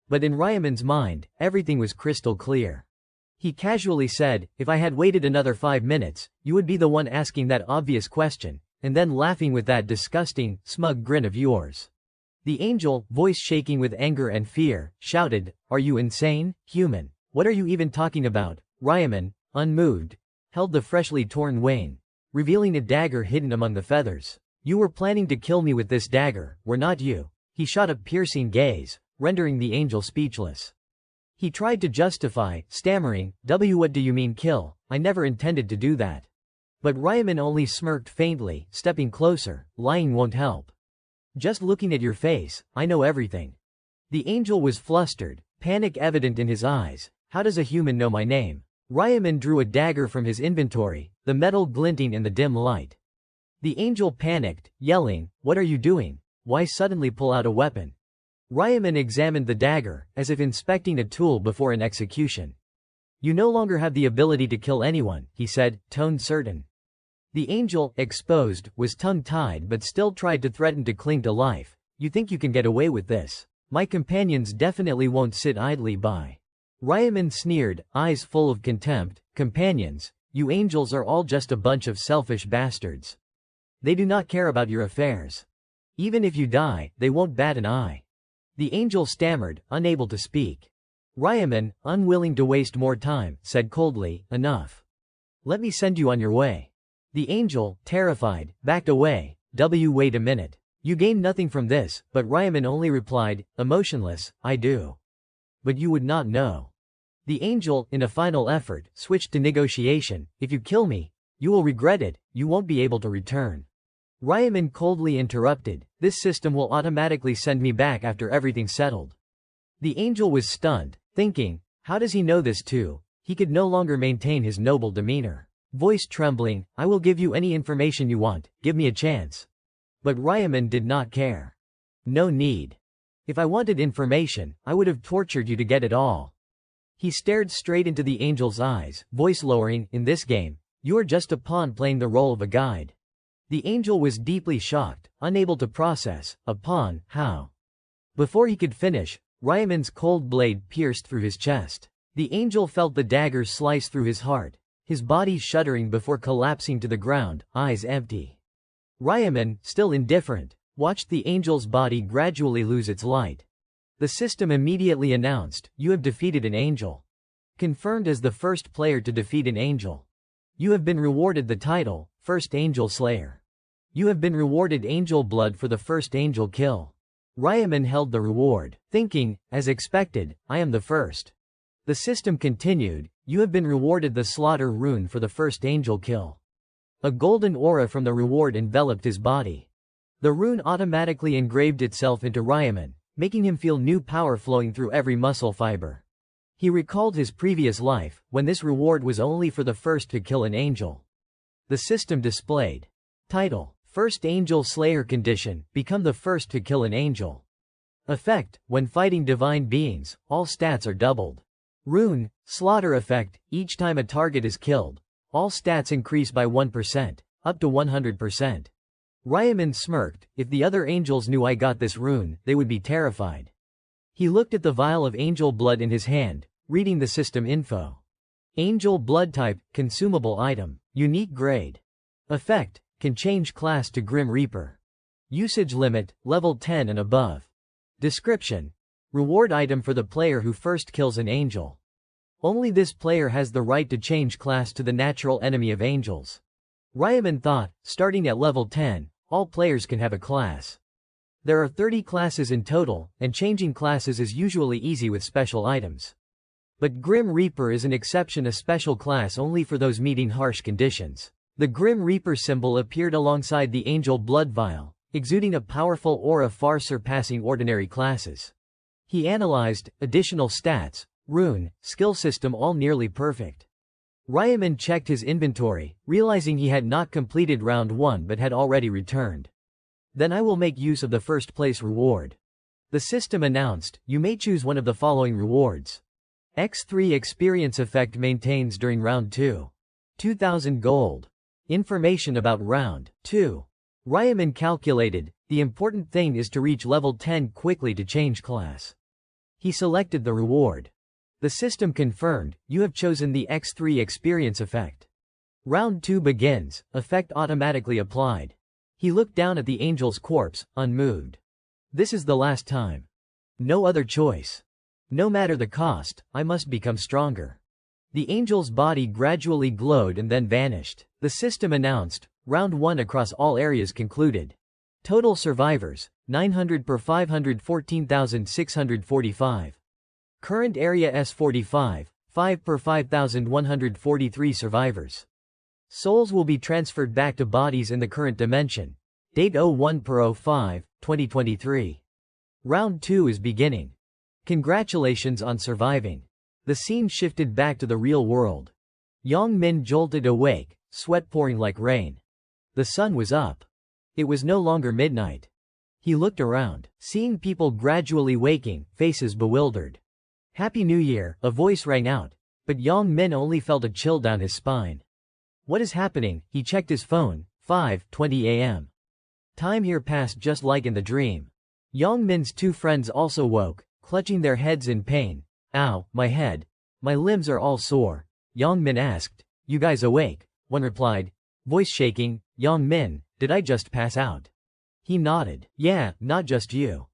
But in Ryaman's mind, everything was crystal clear. He casually said, if I had waited another 5 minutes, you would be the one asking that obvious question, and then laughing with that disgusting, smug grin of yours. The angel, voice shaking with anger and fear, shouted, are you insane, human? What are you even talking about? Ryaman, unmoved, held the freshly torn wing, revealing a dagger hidden among the feathers. You were planning to kill me with this dagger, were not you? He shot a piercing gaze, rendering the angel speechless. He tried to justify, stammering, what do you mean kill? I never intended to do that. But Ryaman only smirked faintly, stepping closer. Lying won't help. Just looking at your face, I know everything. The angel was flustered, panic evident in his eyes. How does a human know my name? Ryaman drew a dagger from his inventory, the metal glinting in the dim light. The angel panicked, yelling, what are you doing? Why suddenly pull out a weapon? Ryaman examined the dagger, as if inspecting a tool before an execution. You no longer have the ability to kill anyone, he said, tone certain. The angel, exposed, was tongue-tied but still tried to threaten to cling to life. You think you can get away with this? My companions definitely won't sit idly by. Ryaman sneered, eyes full of contempt. Companions? You angels are all just a bunch of selfish bastards. They do not care about your affairs. Even if you die, they won't bat an eye." The angel stammered, unable to speak. Ryaman, unwilling to waste more time, said coldly, "Enough. Let me send you on your way." The angel, terrified, backed away. Wait a minute. You gain nothing from this, but Ryaman only replied, emotionless, "I do. But you would not know." The angel, in a final effort, switched to negotiation. "If you kill me, you will regret it, you won't be able to return." Ryaman coldly interrupted, "This system will automatically send me back after everything's settled." The angel was stunned, thinking, how does he know this too? He could no longer maintain his noble demeanor. Voice trembling, "I will give you any information you want, give me a chance." But Ryaman did not care. "No need. If I wanted information, I would have tortured you to get it all." He stared straight into the angel's eyes, voice lowering, "In this game, you are just a pawn playing the role of a guide." The angel was deeply shocked, unable to process, "A pawn, how?" Before he could finish, Ryaman's cold blade pierced through his chest. The angel felt the dagger slice through his heart, his body shuddering before collapsing to the ground, eyes empty. Ryaman, still indifferent, watched the angel's body gradually lose its light. The system immediately announced, "You have defeated an angel. Confirmed as the first player to defeat an angel. You have been rewarded the title, First Angel Slayer. You have been rewarded angel blood for the first angel kill." Ryaman held the reward, thinking, as expected, "I am the first." The system continued, "You have been rewarded the slaughter rune for the first angel kill." A golden aura from the reward enveloped his body. The rune automatically engraved itself into Ryaman, making him feel new power flowing through every muscle fiber. He recalled his previous life, when this reward was only for the first to kill an angel. The system displayed. Title: First Angel Slayer. Condition: become the first to kill an angel. Effect: when fighting divine beings, all stats are doubled. Rune: slaughter effect: each time a target is killed, all stats increase by 1%, up to 100%. Ryaman smirked, "If the other angels knew I got this rune, they would be terrified." He looked at the vial of angel blood in his hand, reading the system info. Angel blood type, consumable item, unique grade. Effect: can change class to Grim Reaper. Usage limit, level 10 and above. Description: reward item for the player who first kills an angel. Only this player has the right to change class to the natural enemy of angels. Ryaman thought, starting at level 10, all players can have a class. There are 30 classes in total, and changing classes is usually easy with special items. But Grim Reaper is an exception, a special class only for those meeting harsh conditions. The Grim Reaper symbol appeared alongside the angel blood vial, exuding a powerful aura far surpassing ordinary classes. He analyzed, additional stats, rune, skill system all nearly perfect. Ryaman checked his inventory, realizing he had not completed round 1 but had already returned. "Then I will make use of the first place reward." The system announced, "You may choose one of the following rewards. X3 experience effect maintains during round 2. 2000 gold. Information about round 2. Ryaman calculated, the important thing is to reach level 10 quickly to change class. He selected the reward. The system confirmed, "You have chosen the X3 experience effect. Round 2 begins, effect automatically applied." He looked down at the angel's corpse, unmoved. "This is the last time. No other choice. No matter the cost, I must become stronger." The angel's body gradually glowed and then vanished. The system announced, round 1 across all areas concluded. Total survivors, 900 per 514,645. Current area S45, 5 per 5,143 survivors. Souls will be transferred back to bodies in the current dimension. Date 01 per 05, 2023. Round 2 is beginning. Congratulations on surviving. The scene shifted back to the real world. Yang Min jolted awake, sweat pouring like rain. The sun was up. It was no longer midnight. He looked around, seeing people gradually waking, faces bewildered. "Happy New Year," a voice rang out, but Yang Min only felt a chill down his spine. What is happening? He checked his phone, 5:20 a.m. Time here passed just like in the dream. Yang Min's two friends also woke, clutching their heads in pain. "Ow, my head. My limbs are all sore." Yang Min asked, You guys awake? One replied, voice shaking. Young Min, did I just pass out? He nodded. Yeah, not just you.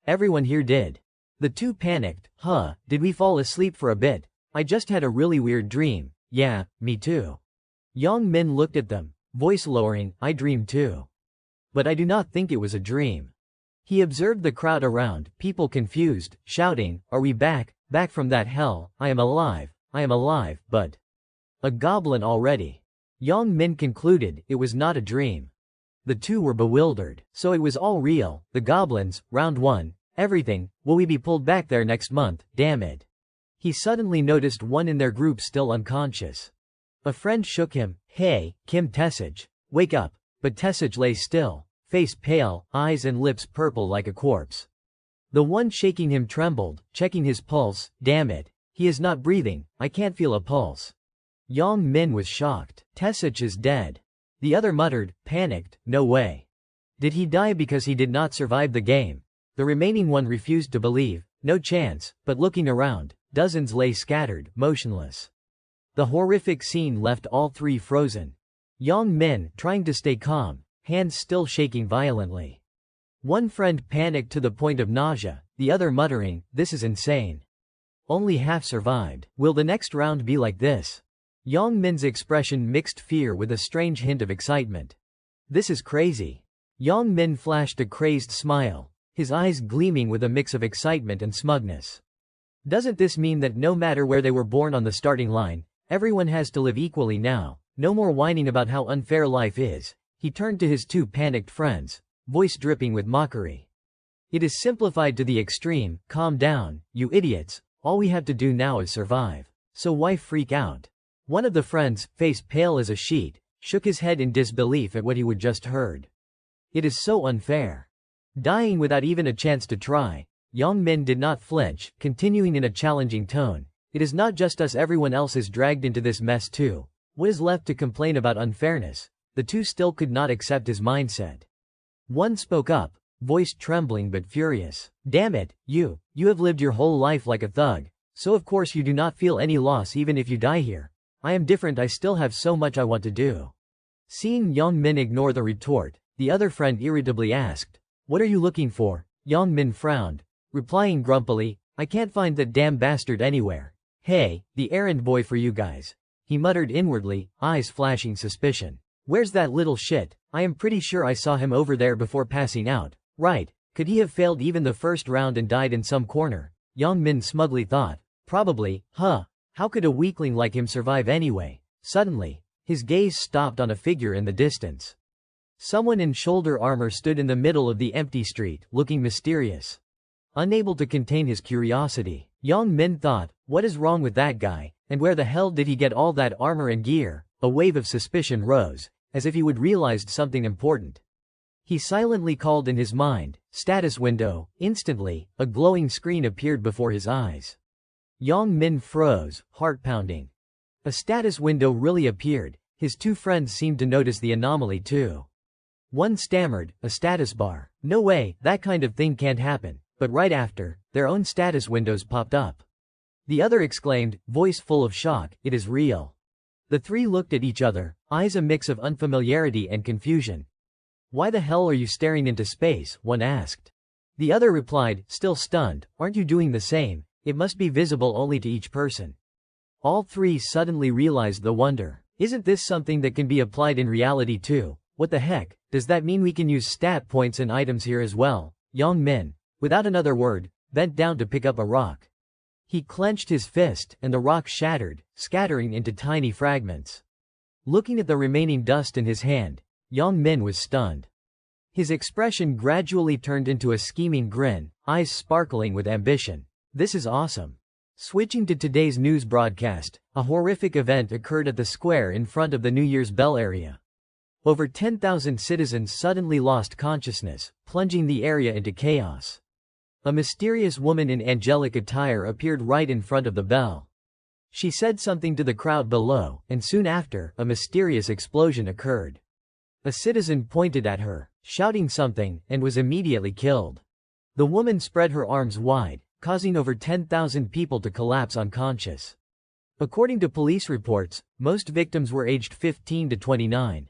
Everyone here did. The two panicked. Huh, did we fall asleep for a bit? I just had a really weird dream. Yeah, me too. Young Min looked at them, voice lowering. I dreamed too. But I do not think it was a dream. He observed the crowd around, people confused, shouting, are we back, back from that hell? I am alive, but a goblin already. Young Min concluded it was not a dream. The two were bewildered. So it was all real, the goblins, round one, everything. Will we be pulled back there next month? Damn it. He suddenly noticed one in their group still unconscious. A friend shook him. Hey, Kim Tessage, wake up. But Tessage lay still, face pale, eyes and lips purple like a corpse. The one shaking him trembled, checking his pulse. Damn it, he is not breathing, I can't feel a pulse. Young Min was shocked. Tessage is dead. The other muttered, panicked, no way. Did he die because he did not survive the game? The remaining one refused to believe, no chance, but looking around, dozens lay scattered, motionless. The horrific scene left all three frozen. Young Min, trying to stay calm, hands still shaking violently. One friend panicked to the point of nausea, the other muttering, this is insane. Only half survived. Will the next round be like this? Young Min's expression mixed fear with a strange hint of excitement. This is crazy. Young Min flashed a crazed smile, his eyes gleaming with a mix of excitement and smugness. Doesn't this mean that no matter where they were born on the starting line, everyone has to live equally now? No more whining about how unfair life is. He turned to his two panicked friends, voice dripping with mockery. It is simplified to the extreme. Calm down, you idiots. All we have to do now is survive. So why freak out? One of the friends, face pale as a sheet, shook his head in disbelief at what he would just heard. It is so unfair. Dying without even a chance to try. Young Min did not flinch, continuing in a challenging tone. It is not just us, everyone else is dragged into this mess too. What is left to complain about unfairness? The two still could not accept his mindset. One spoke up, voice trembling but furious. Damn it, you have lived your whole life like a thug, so of course you do not feel any loss even if you die here. I am different, I still have so much I want to do. Seeing Young Min ignore the retort, the other friend irritably asked, what are you looking for? Young Min frowned, replying grumpily, I can't find that damn bastard anywhere. Hey, the errand boy for you guys. He muttered inwardly, eyes flashing suspicion. Where's that little shit? I am pretty sure I saw him over there before passing out. Right, could he have failed even the first round and died in some corner? Young Min smugly thought. Probably, huh? How could a weakling like him survive anyway? Suddenly, his gaze stopped on a figure in the distance. Someone in shoulder armor stood in the middle of the empty street, looking mysterious. Unable to contain his curiosity, Young Min thought, what is wrong with that guy, and where the hell did he get all that armor and gear? A wave of suspicion rose, as if he would realized something important. He silently called in his mind, status window. Instantly, a glowing screen appeared before his eyes. Young Min froze, heart pounding. A status window really appeared. His two friends seemed to notice the anomaly too. One stammered, a status bar. No way, that kind of thing can't happen. But right after, their own status windows popped up. The other exclaimed, voice full of shock, it is real. The three looked at each other, eyes a mix of unfamiliarity and confusion. Why the hell are you staring into space? One asked. The other replied, still stunned, aren't you doing the same? It must be visible only to each person. All three suddenly realized the wonder. Isn't this something that can be applied in reality too? What the heck, does that mean we can use stat points and items here as well? Young Min, without another word, bent down to pick up a rock. He clenched his fist, and the rock shattered, scattering into tiny fragments. Looking at the remaining dust in his hand, Young Min was stunned. His expression gradually turned into a scheming grin, eyes sparkling with ambition. This is awesome. Switching to today's news broadcast, a horrific event occurred at the square in front of the New Year's Bell area. Over 10,000 citizens suddenly lost consciousness, plunging the area into chaos. A mysterious woman in angelic attire appeared right in front of the bell. She said something to the crowd below, and soon after, a mysterious explosion occurred. A citizen pointed at her, shouting something, and was immediately killed. The woman spread her arms wide, causing over 10,000 people to collapse unconscious. According to police reports, most victims were aged 15 to 29.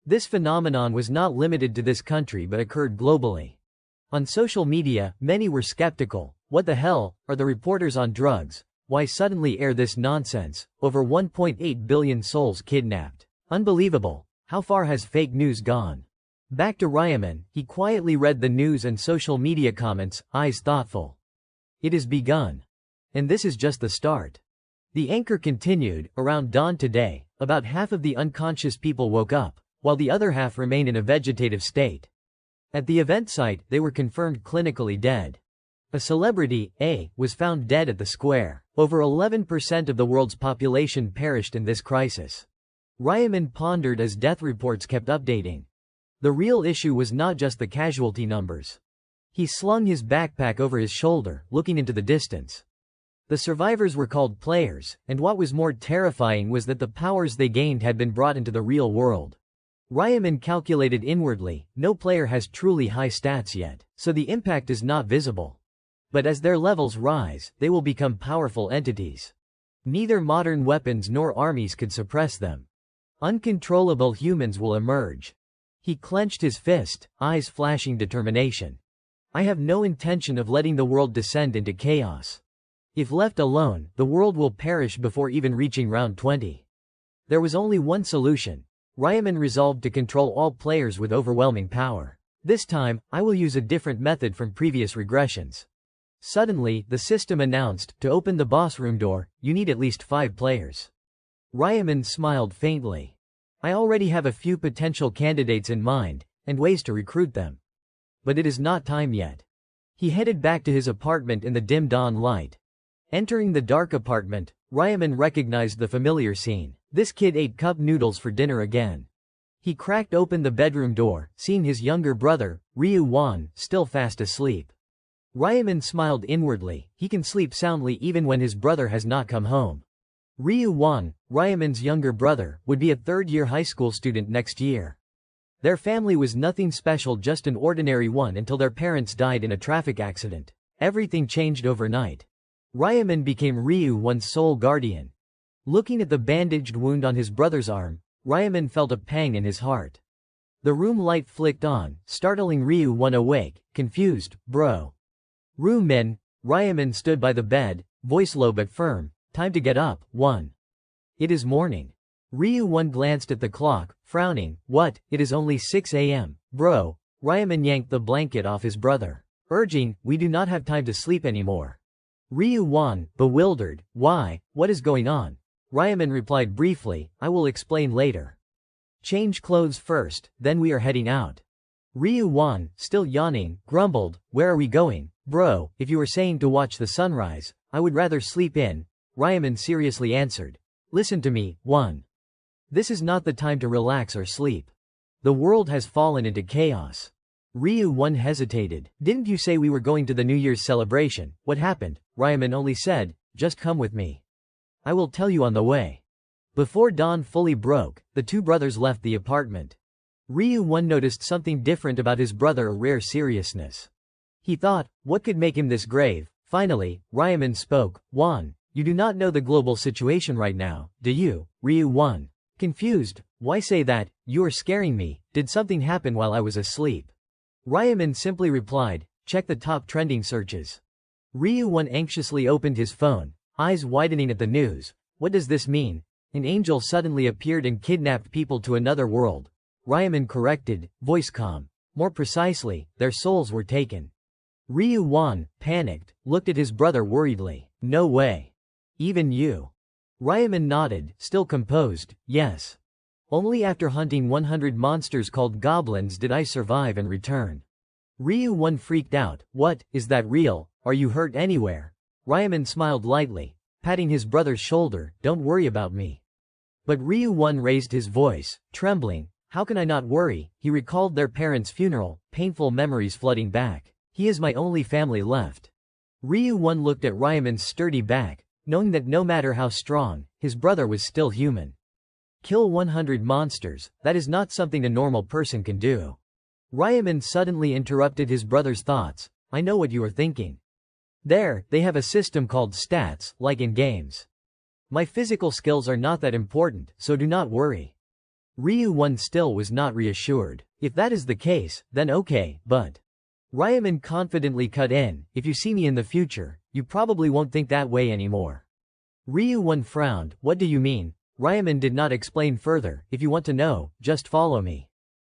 This phenomenon was not limited to this country but occurred globally. On social media, many were skeptical. What the hell, are the reporters on drugs? Why suddenly air this nonsense? Over 1.8 billion souls kidnapped. Unbelievable. How far has fake news gone? Back to Ryaman, he quietly read the news and social media comments, eyes thoughtful. It has begun. And this is just the start. The anchor continued, around dawn today, about half of the unconscious people woke up, while the other half remain in a vegetative state. At the event site, they were confirmed clinically dead. A celebrity, A, was found dead at the square. Over 11% of the world's population perished in this crisis. Ryaman pondered as death reports kept updating. The real issue was not just the casualty numbers. He slung his backpack over his shoulder, looking into the distance. The survivors were called players, and what was more terrifying was that the powers they gained had been brought into the real world. Ryaman calculated inwardly, no player has truly high stats yet, so the impact is not visible. But as their levels rise, they will become powerful entities. Neither modern weapons nor armies could suppress them. Uncontrollable humans will emerge. He clenched his fist, eyes flashing determination. I have no intention of letting the world descend into chaos. If left alone, the world will perish before even reaching round 20. There was only one solution. Ryaman resolved to control all players with overwhelming power. This time, I will use a different method from previous regressions. Suddenly, the system announced, to open the boss room door, you need at least 5 players. Ryaman smiled faintly. I already have a few potential candidates in mind, and ways to recruit them. But it is not time yet. He headed back to his apartment in the dim dawn light. Entering the dark apartment, Ryaman recognized the familiar scene. This kid ate cup noodles for dinner again. He cracked open the bedroom door, seeing his younger brother, Ryu-wan, still fast asleep. Ryaman smiled inwardly. He can sleep soundly even when his brother has not come home. Ryu-wan, Ryaman's younger brother, would be a third-year high school student next year. Their family was nothing special, just an ordinary one until their parents died in a traffic accident. Everything changed overnight. Ryaman became Ryu-wan's sole guardian. Looking at the bandaged wound on his brother's arm, Ryaman felt a pang in his heart. The room light flicked on, startling Ryu-wan awake, confused. Bro. Ryu-min, Ryaman stood by the bed, voice low but firm. Time to get up, 1. It is morning. Ryu-wan glanced at the clock, frowning. What, it is only 6 a.m., bro. Ryaman yanked the blanket off his brother, urging, we do not have time to sleep anymore. Ryu-wan, bewildered, why, what is going on? Ryaman replied briefly, I will explain later. Change clothes first, then we are heading out. Ryu-wan, still yawning, grumbled, where are we going? Bro, if you were saying to watch the sunrise, I would rather sleep in. Ryaman seriously answered. Listen to me, 1. This is not the time to relax or sleep. The world has fallen into chaos. Ryu-wan hesitated. Didn't you say we were going to the New Year's celebration? What happened? Ryaman only said, just come with me. I will tell you on the way. Before dawn fully broke, the two brothers left the apartment. Ryu-wan noticed something different about his brother, a rare seriousness. He thought, what could make him this grave? Finally, Ryaman spoke. Wan, you do not know the global situation right now, do you? Ryu-wan. Confused, why say that? You are scaring me. Did something happen while I was asleep? Ryaman simply replied, check the top trending searches. Ryu-wan anxiously opened his phone, eyes widening at the news. What does this mean? An angel suddenly appeared and kidnapped people to another world. Ryaman corrected, voice calm. More precisely, their souls were taken. Ryu-wan, panicked, looked at his brother worriedly. No way. Even you? Ryaman nodded, still composed, yes. Only after hunting 100 monsters called goblins did I survive and return. Ryu-wan freaked out. What, is that real? Are you hurt anywhere? Ryaman smiled lightly, patting his brother's shoulder. Don't worry about me. But Ryu-wan raised his voice, trembling. How can I not worry? He recalled their parents' funeral, painful memories flooding back. He is my only family left. Ryu-wan looked at Ryaman's sturdy back, knowing that no matter how strong, his brother was still human. Kill 100 monsters, that is not something a normal person can do. Ryaman suddenly interrupted his brother's thoughts. I know what you are thinking. There, they have a system called stats, like in games. My physical skills are not that important, so do not worry. Ryu-1 still was not reassured. If that is the case, then okay, but... Ryaman confidently cut in, if you see me in the future, you probably won't think that way anymore. Ryu-1 frowned, what do you mean? Ryaman did not explain further, if you want to know, just follow me.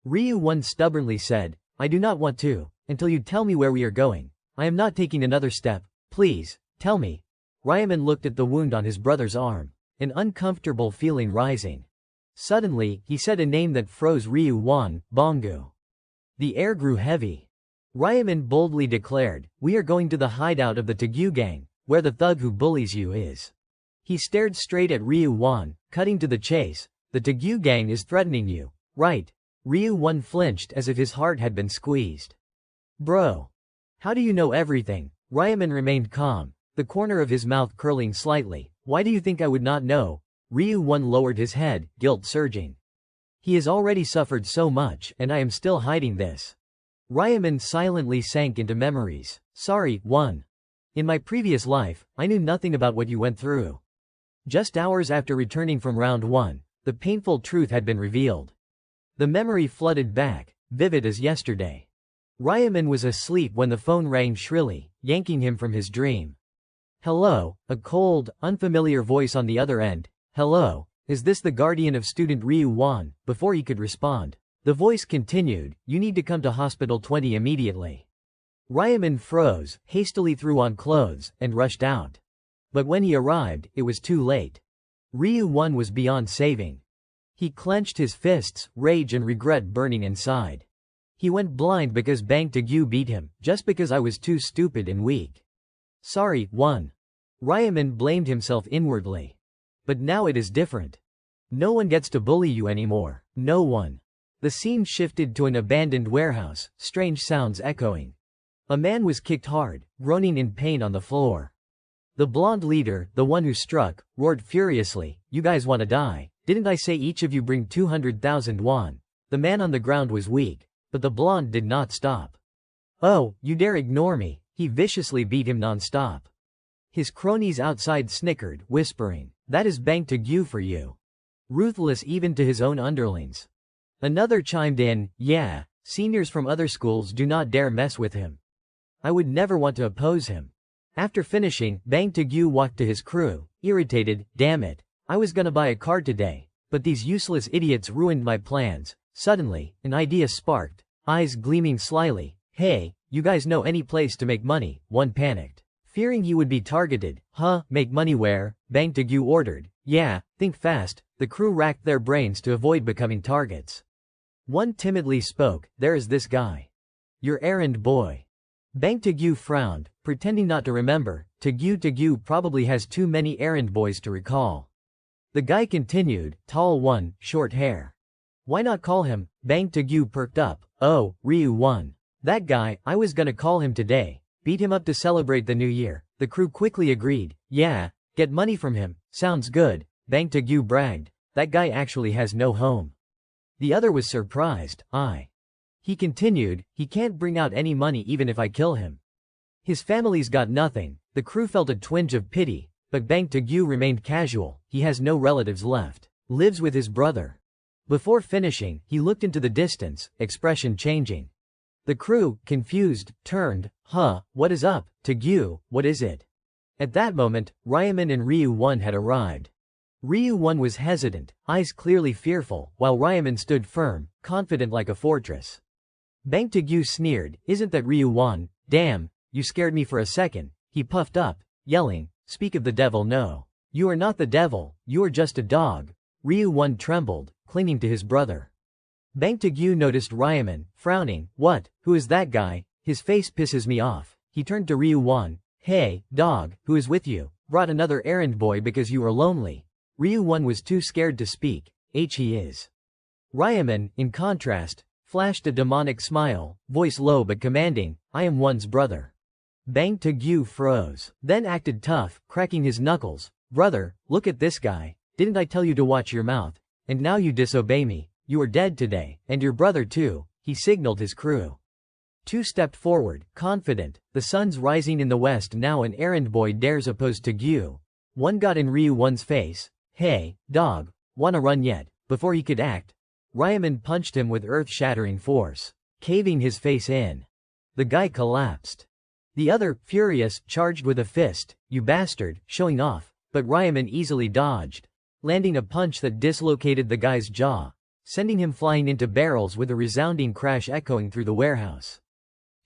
Ryu-1 stubbornly said, I do not want to, until you tell me where we are going. I am not taking another step, please, tell me. Ryaman looked at the wound on his brother's arm, an uncomfortable feeling rising. Suddenly, he said a name that froze Ryu-1, Bongu. The air grew heavy. Ryaman boldly declared, we are going to the hideout of the Tagyu gang, where the thug who bullies you is. He stared straight at Ryu-1, cutting to the chase, the Tagyu gang is threatening you, right? Ryu-1 flinched as if his heart had been squeezed. Bro. How do you know everything? Ryaman remained calm, the corner of his mouth curling slightly. Why do you think I would not know? Ryu-1 lowered his head, guilt surging. He has already suffered so much, and I am still hiding this. Ryaman silently sank into memories. Sorry, 1. In my previous life, I knew nothing about what you went through. Just hours after returning from round 1, the painful truth had been revealed. The memory flooded back, vivid as yesterday. Ryaman was asleep when the phone rang shrilly, yanking him from his dream. Hello, a cold, unfamiliar voice on the other end. Hello, is this the guardian of student Ryu-1? Before he could respond, the voice continued, you need to come to Hospital 20 immediately. Ryaman froze, hastily threw on clothes, and rushed out. But when he arrived, it was too late. Ryu-1 was beyond saving. He clenched his fists, rage and regret burning inside. He went blind because Bang Tagyu beat him, just because I was too stupid and weak. Sorry, 1. Ryaman blamed himself inwardly. But now it is different. No one gets to bully you anymore. No one. The scene shifted to an abandoned warehouse, strange sounds echoing. A man was kicked hard, groaning in pain on the floor. The blonde leader, the one who struck, roared furiously, you guys wanna die? Didn't I say each of you bring 200,000 won? The man on the ground was weak, but the blonde did not stop. Oh, you dare ignore me? He viciously beat him non-stop. His cronies outside snickered, whispering, that is Bang Tagyu for you. Ruthless even to his own underlings. Another chimed in, yeah, seniors from other schools do not dare mess with him. I would never want to oppose him. After finishing, Bang Tagyu walked to his crew, irritated, damn it, I was gonna buy a car today, but these useless idiots ruined my plans. Suddenly, an idea sparked, eyes gleaming slyly, hey, you guys know any place to make money? One panicked. Fearing he would be targeted, make money where? Bang Tagyu ordered, yeah, think fast. The crew racked their brains to avoid becoming targets. One timidly spoke, there is this guy. Your errand boy. Bang Tagyu frowned, pretending not to remember. Tagyu probably has too many errand boys to recall. The guy continued, tall one, short hair. Why not call him? Bang Tagyu perked up, oh, Ryu-1. That guy, I was gonna call him today. Beat him up to celebrate the new year. The crew quickly agreed, yeah, get money from him, sounds good. Bang Tagyu bragged, that guy actually has no home. The other was surprised, He continued, he can't bring out any money even if I kill him. His family's got nothing. The crew felt a twinge of pity, but Bang Tagyu remained casual, he has no relatives left. Lives with his brother. Before finishing, he looked into the distance, expression changing. The crew, confused, turned, what is up, Tagyu, what is it? At that moment, Ryaman and Ryu-1 had arrived. Ryu-1 was hesitant, eyes clearly fearful, while Ryaman stood firm, confident like a fortress. Bang Tagyu sneered, isn't that Ryu-1? Damn, you scared me for a second. He puffed up, yelling, speak of the devil no. You are not the devil, you are just a dog. Ryu-1 trembled, clinging to his brother. Bang Tagyu noticed Ryaman, frowning, what, who is that guy? His face pisses me off. He turned to Ryu-1, hey, dog, who is with you? Brought another errand boy because you are lonely. Ryu-1 was too scared to speak, he is. Ryaman, in contrast, flashed a demonic smile, voice low but commanding, I am one's brother. Bang Tagyu froze, then acted tough, cracking his knuckles, brother, look at this guy, didn't I tell you to watch your mouth? And now you disobey me, you are dead today, and your brother too, he signaled his crew. Two stepped forward, confident, the sun's rising in the west now an errand boy dares oppose Tagyu. One got in Ryu-1's face. "Hey, dog, wanna run yet?" Before he could act, Ryaman punched him with earth-shattering force, caving his face in. The guy collapsed. The other, furious, charged with a fist. "You bastard," showing off, but Ryaman easily dodged, landing a punch that dislocated the guy's jaw, sending him flying into barrels with a resounding crash echoing through the warehouse.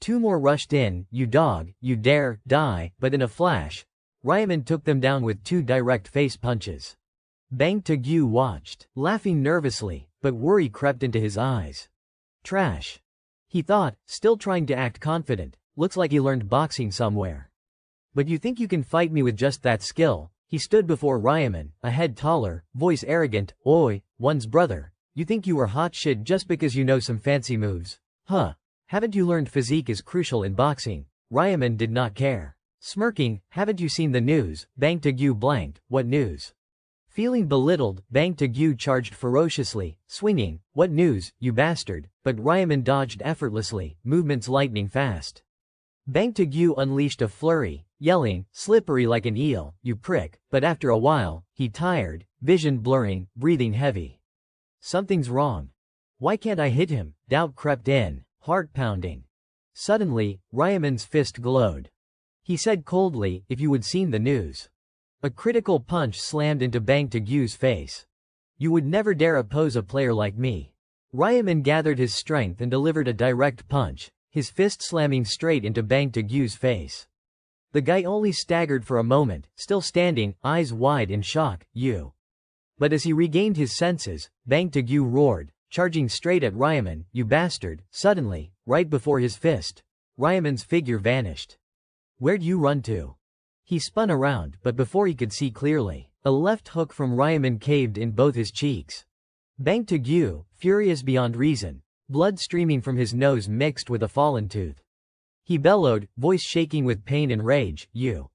Two more rushed in. "You dog, you dare, die," but in a flash, Ryaman took them down with two direct face punches. Bang Taegu watched, laughing nervously, but worry crept into his eyes. "Trash," he thought, still trying to act confident. "Looks like he learned boxing somewhere. But you think you can fight me with just that skill?" He stood before Ryaman, a head taller, voice arrogant. "Oi, one's brother. You think you are hot shit just because you know some fancy moves? Huh? Haven't you learned physique is crucial in boxing?" Ryaman did not care. Smirking, "Haven't you seen the news?" Bang Taegu blanked. "What news?" Feeling belittled, Bang Taegu charged ferociously, swinging. "What news, you bastard?" But Ryaman dodged effortlessly, movements lightning fast. Bang Taegu unleashed a flurry, yelling, slippery like an eel, "You prick," but after a while, he tired, vision blurring, breathing heavy. Something's wrong. Why can't I hit him? Doubt crept in, heart pounding. Suddenly, Ryaman's fist glowed. He said coldly, "If you would seen the news." A critical punch slammed into Bang Taegu's face. "You would never dare oppose a player like me." Ryaman gathered his strength and delivered a direct punch, his fist slamming straight into Bang Taegu's face. The guy only staggered for a moment, still standing, eyes wide in shock. "You." But as he regained his senses, Bang Taegu roared, charging straight at Ryaman, "You bastard." Suddenly, right before his fist, Ryaman's figure vanished. "Where'd you run to?" He spun around, but before he could see clearly, a left hook from Ryaman caved in both his cheeks. Bang Taegu, furious beyond reason, blood streaming from his nose mixed with a fallen tooth. He bellowed, voice shaking with pain and rage, "You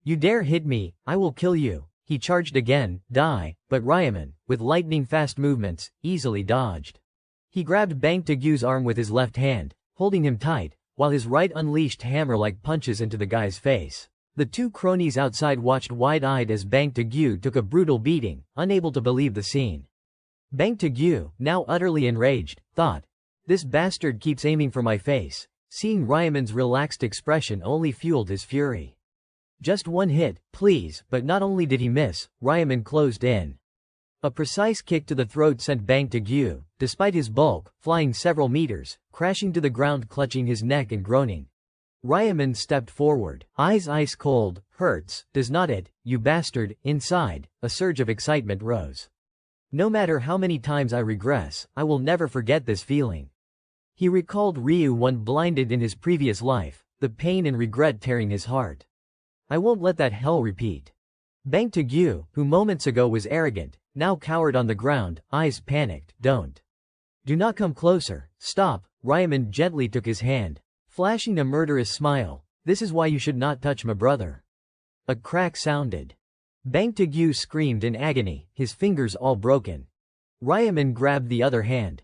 dare hit me, I will kill you." He charged again, "Die," but Ryaman, with lightning-fast movements, easily dodged. He grabbed Bang Taegu's arm with his left hand, holding him tight, while his right unleashed hammer-like punches into the guy's face. The two cronies outside watched wide-eyed as Bang Taegu took a brutal beating, unable to believe the scene. Bang Taegu, now utterly enraged, thought, "This bastard keeps aiming for my face." Seeing Ryaman's relaxed expression only fueled his fury. "Just one hit, please," but not only did he miss, Ryaman closed in. A precise kick to the throat sent Bang Taegu, despite his bulk, flying several meters, crashing to the ground clutching his neck and groaning. Ryaman stepped forward, eyes ice cold. "Hurts, does not it, you bastard?" Inside, a surge of excitement rose. "No matter how many times I regress, I will never forget this feeling." He recalled Ryu-1 blinded in his previous life, the pain and regret tearing his heart. "I won't let that hell repeat." Bang Taegu, who moments ago was arrogant, now cowered on the ground, eyes panicked. Do not come closer, stop." Ryaman gently took his hand, flashing a murderous smile. "This is why you should not touch my brother." A crack sounded. Bang Taegu screamed in agony, his fingers all broken. Ryaman grabbed the other hand.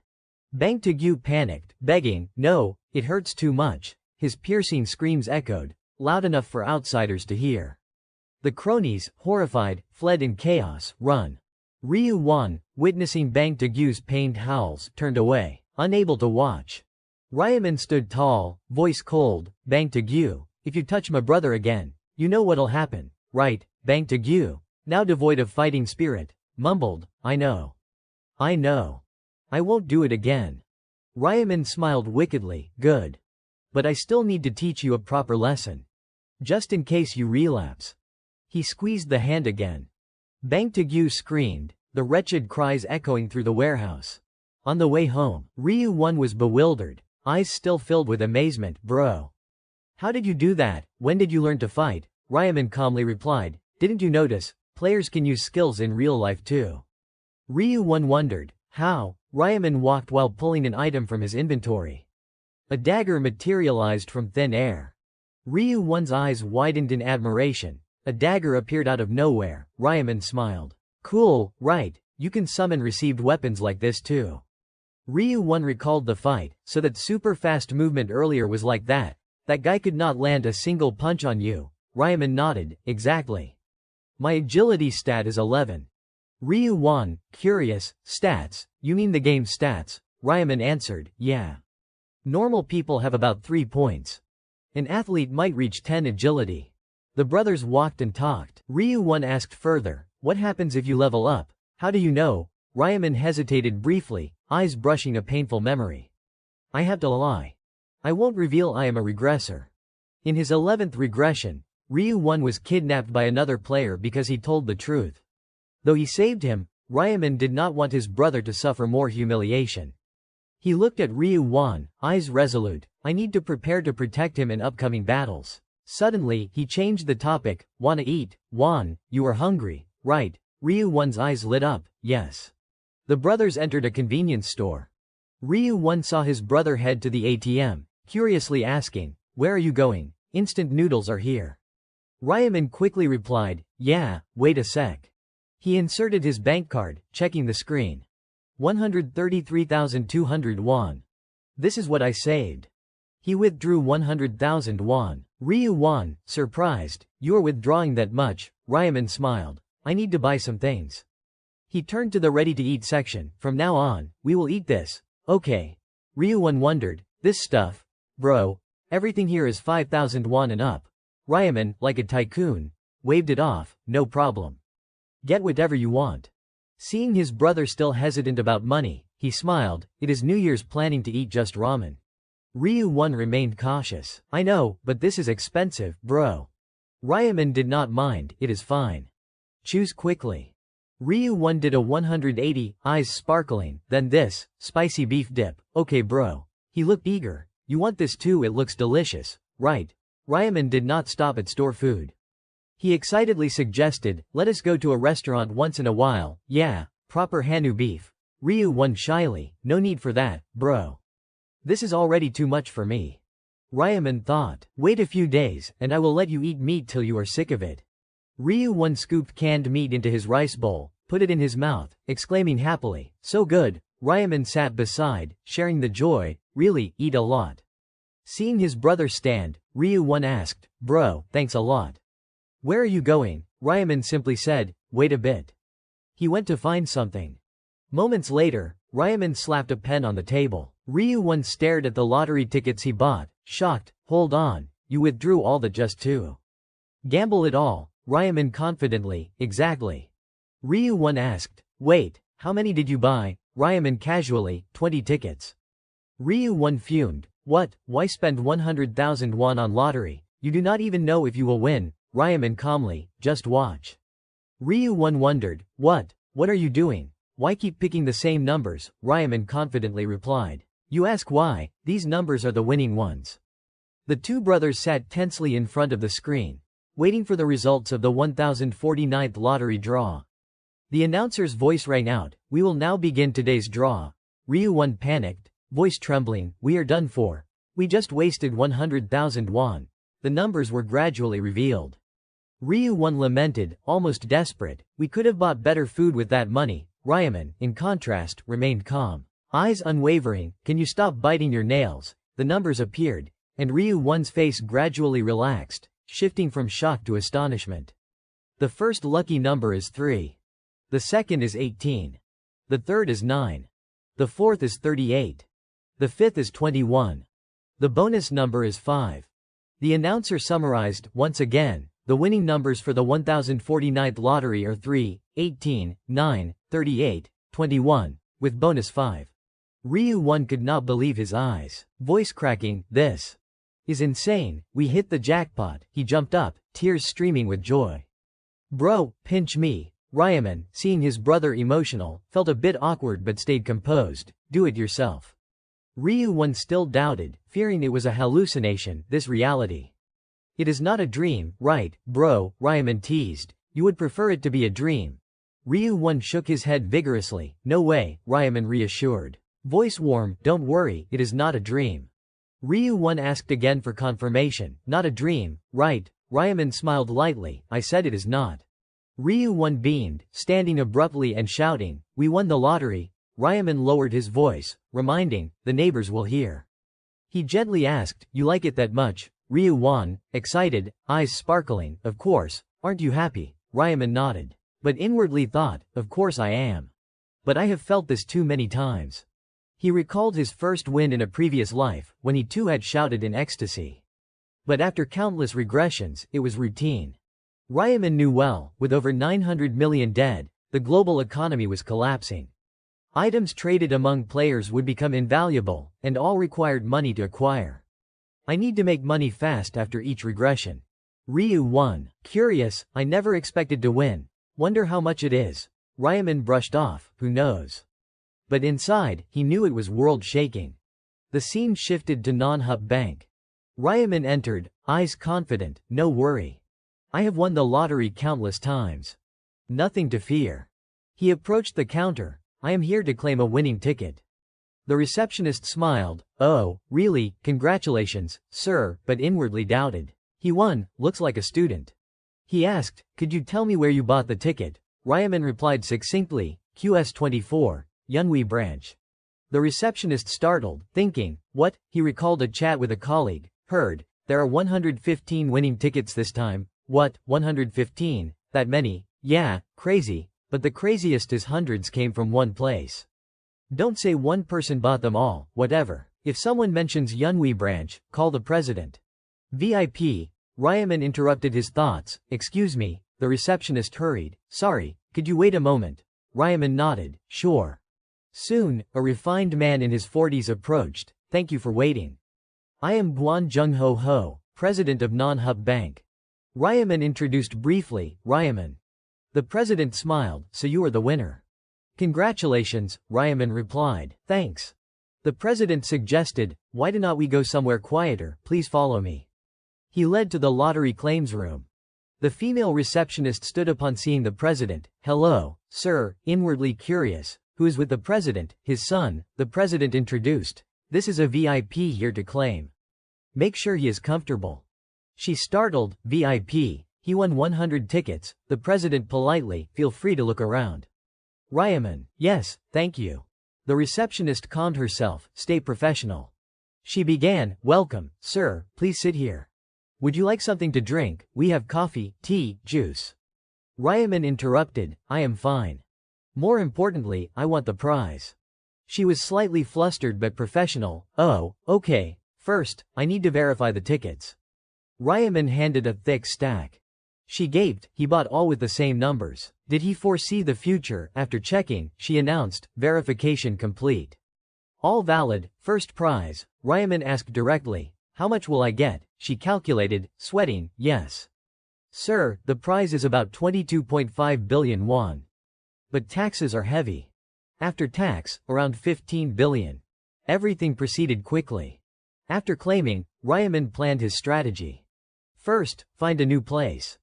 Bang Taegu panicked, begging, "No, it hurts too much." His piercing screams echoed, loud enough for outsiders to hear. The cronies, horrified, fled in chaos. "Run." Ryu-1, witnessing Bang Taegu's pained howls, turned away, unable to watch. Ryaman stood tall, voice cold. "Bang Taegu, if you touch my brother again, you know what'll happen, right?" Bang Taegu, now devoid of fighting spirit, mumbled, "I know. I won't do it again." Ryaman smiled wickedly, "Good. But I still need to teach you a proper lesson. Just in case you relapse." He squeezed the hand again. Bang Taegu screamed, the wretched cries echoing through the warehouse. On the way home, Ryu-1 was bewildered, eyes still filled with amazement. "Bro. How did you do that? When did you learn to fight?" Ryaman calmly replied, "Didn't you notice? Players can use skills in real life too." Ryu-1 wondered, "How?" Ryaman walked while pulling an item from his inventory. A dagger materialized from thin air. Ryu-1's eyes widened in admiration. A dagger appeared out of nowhere. Ryaman smiled. "Cool, right, you can summon received weapons like this too." Ryu-1 recalled the fight, "So that super fast movement earlier was like that? That guy could not land a single punch on you?" Ryaman nodded, "Exactly. My agility stat is 11. Ryu-1, curious, stats, you mean the game's stats? Ryaman answered, yeah. Normal people have about 3 points. An athlete might reach 10 agility. The brothers walked and talked. Ryu-1 asked further, what happens if you level up? How do you know? Ryaman hesitated briefly, eyes brushing a painful memory. I have to lie. I won't reveal I am a regressor. In his 11th regression, Ryu-1 was kidnapped by another player because he told the truth. Though he saved him, Ryaman did not want his brother to suffer more humiliation. He looked at Ryu-1, eyes resolute, I need to prepare to protect him in upcoming battles. Suddenly, he changed the topic, wanna eat, Wan, you are hungry, right? Ryu-1's eyes lit up, yes. The brothers entered a convenience store. Ryu-1 saw his brother head to the ATM, curiously asking, where are you going? Instant noodles are here. Ryaman quickly replied, yeah, wait a sec. He inserted his bank card, checking the screen. 133,200 won. This is what I saved. He withdrew 100,000 won. Ryu-1, surprised, you are withdrawing that much. Ryaman smiled. I need to buy some things. He turned to the ready-to-eat section. From now on, we will eat this. Okay. Ryu-1 wondered, this stuff? Bro, everything here is 5,000 won and up. Ryaman, like a tycoon, waved it off, no problem. Get whatever you want. Seeing his brother still hesitant about money, he smiled, it is New Year's planning to eat just ramen. Ryu-1 remained cautious. I know, but this is expensive, bro. Ryaman did not mind, it is fine. Choose quickly. Ryu-1 did a 180, eyes sparkling, then this, spicy beef dip, okay bro. He looked eager. You want this too, it looks delicious, right? Ryaman did not stop at store food. He excitedly suggested, let us go to a restaurant once in a while, yeah, proper Hanu beef. Ryu-1 shyly, no need for that, bro. This is already too much for me. Ryaman thought, wait a few days, and I will let you eat meat till you are sick of it. Ryu-1 scooped canned meat into his rice bowl, put it in his mouth, exclaiming happily, so good. Ryaman sat beside, sharing the joy, really, eat a lot. Seeing his brother stand, Ryu-1 asked, bro, thanks a lot. Where are you going? Ryaman simply said, wait a bit. He went to find something. Moments later, Ryaman slapped a pen on the table. Ryu-1 stared at the lottery tickets he bought, shocked, hold on, you withdrew all that just to gamble it all. Ryaman confidently, exactly. Ryu-1 asked, wait, how many did you buy? Ryaman casually, 20 tickets. Ryu-1 fumed, what, why spend 100,000 won on lottery? You do not even know if you will win. Ryaman calmly, just watch. Ryu-1 wondered, what are you doing? Why keep picking the same numbers? Ryaman confidently replied. You ask why, these numbers are the winning ones. The two brothers sat tensely in front of the screen, waiting for the results of the 1049th lottery draw. The announcer's voice rang out, we will now begin today's draw. Ryu-1 panicked, voice trembling, we are done for. We just wasted 100,000 won. The numbers were gradually revealed. Ryu-1 lamented, almost desperate, we could have bought better food with that money. Ryaman, in contrast, remained calm. Eyes unwavering, can you stop biting your nails? The numbers appeared, and Ryu-1's face gradually relaxed, shifting from shock to astonishment. The first lucky number is 3. The second is 18. The third is 9. The fourth is 38. The fifth is 21. The bonus number is 5. The announcer summarized, once again, the winning numbers for the 1049th lottery are 3, 18, 9, 38, 21, with bonus 5. Ryu-1 could not believe his eyes. Voice cracking, this is insane, we hit the jackpot. He jumped up, tears streaming with joy. Bro, pinch me. Ryaman, seeing his brother emotional, felt a bit awkward but stayed composed. Do it yourself. Ryu-1 still doubted, fearing it was a hallucination, this reality. It is not a dream, right, bro? Ryaman teased. You would prefer it to be a dream. Ryu-1 shook his head vigorously. No way, Ryaman reassured. Voice warm, don't worry, it is not a dream. Ryu-1 asked again for confirmation. Not a dream, right? Ryaman smiled lightly. I said it is not. Ryu-1 beamed, standing abruptly and shouting, we won the lottery. Ryaman lowered his voice, reminding, the neighbors will hear. He gently asked, you like it that much? Ryu-1, excited, eyes sparkling, of course, aren't you happy? Ryaman nodded. But inwardly thought, of course I am. But I have felt this too many times. He recalled his first win in a previous life, when he too had shouted in ecstasy. But after countless regressions, it was routine. Ryaman knew well, with over 900 million dead, the global economy was collapsing. Items traded among players would become invaluable, and all required money to acquire. I need to make money fast after each regression. Ryu won. Curious, I never expected to win. Wonder how much it is. Ryaman brushed off, who knows. But inside, he knew it was world-shaking. The scene shifted to MANHWA Bank. Ryaman entered, eyes confident, no worry. I have won the lottery countless times. Nothing to fear. He approached the counter. I am here to claim a winning ticket. The receptionist smiled. Oh, really, congratulations, sir, but inwardly doubted. He won, looks like a student. He asked, could you tell me where you bought the ticket? Ryaman replied succinctly, QS24, Yunhui branch. The receptionist startled, thinking, what? He recalled a chat with a colleague. Heard, there are 115 winning tickets this time. What, 115? That many? Yeah, crazy. But the craziest is hundreds came from one place. Don't say one person bought them all, whatever. If someone mentions Yunhui branch, call the president. VIP. Ryaman interrupted his thoughts. Excuse me, the receptionist hurried. Sorry, could you wait a moment? Ryaman nodded. Sure. Soon, a refined man in his 40s approached. Thank you for waiting. I am Guan Jung Ho, president of MANHWA Bank. Ryaman introduced briefly. Ryaman. The president smiled. So you are the winner. Congratulations, Ryaman replied. Thanks. The president suggested, why do not we go somewhere quieter, please follow me. He led to the lottery claims room. The female receptionist stood upon seeing the president. Hello, sir, inwardly curious. Who is with the president? His son, the president introduced. This is a VIP here to claim. Make sure he is comfortable. She startled. VIP. He won 100 tickets. The president politely, feel free to look around. Ryaman. Yes, thank you. The receptionist calmed herself. Stay professional. She began. Welcome, sir, please sit here. Would you like something to drink? We have coffee, tea, juice. Ryaman interrupted. I am fine. More importantly, I want the prize. She was slightly flustered but professional. Oh, okay. First, I need to verify the tickets. Ryaman handed a thick stack. She gaped. He bought all with the same numbers. Did he foresee the future? After checking, she announced, verification complete. All valid. First prize. Ryaman asked directly, how much will I get? She calculated, sweating. Yes. Sir, the prize is about 22.5 billion won. But taxes are heavy. After tax, around 15 billion. Everything proceeded quickly. After claiming, Ryaman planned his strategy. First, find a new place.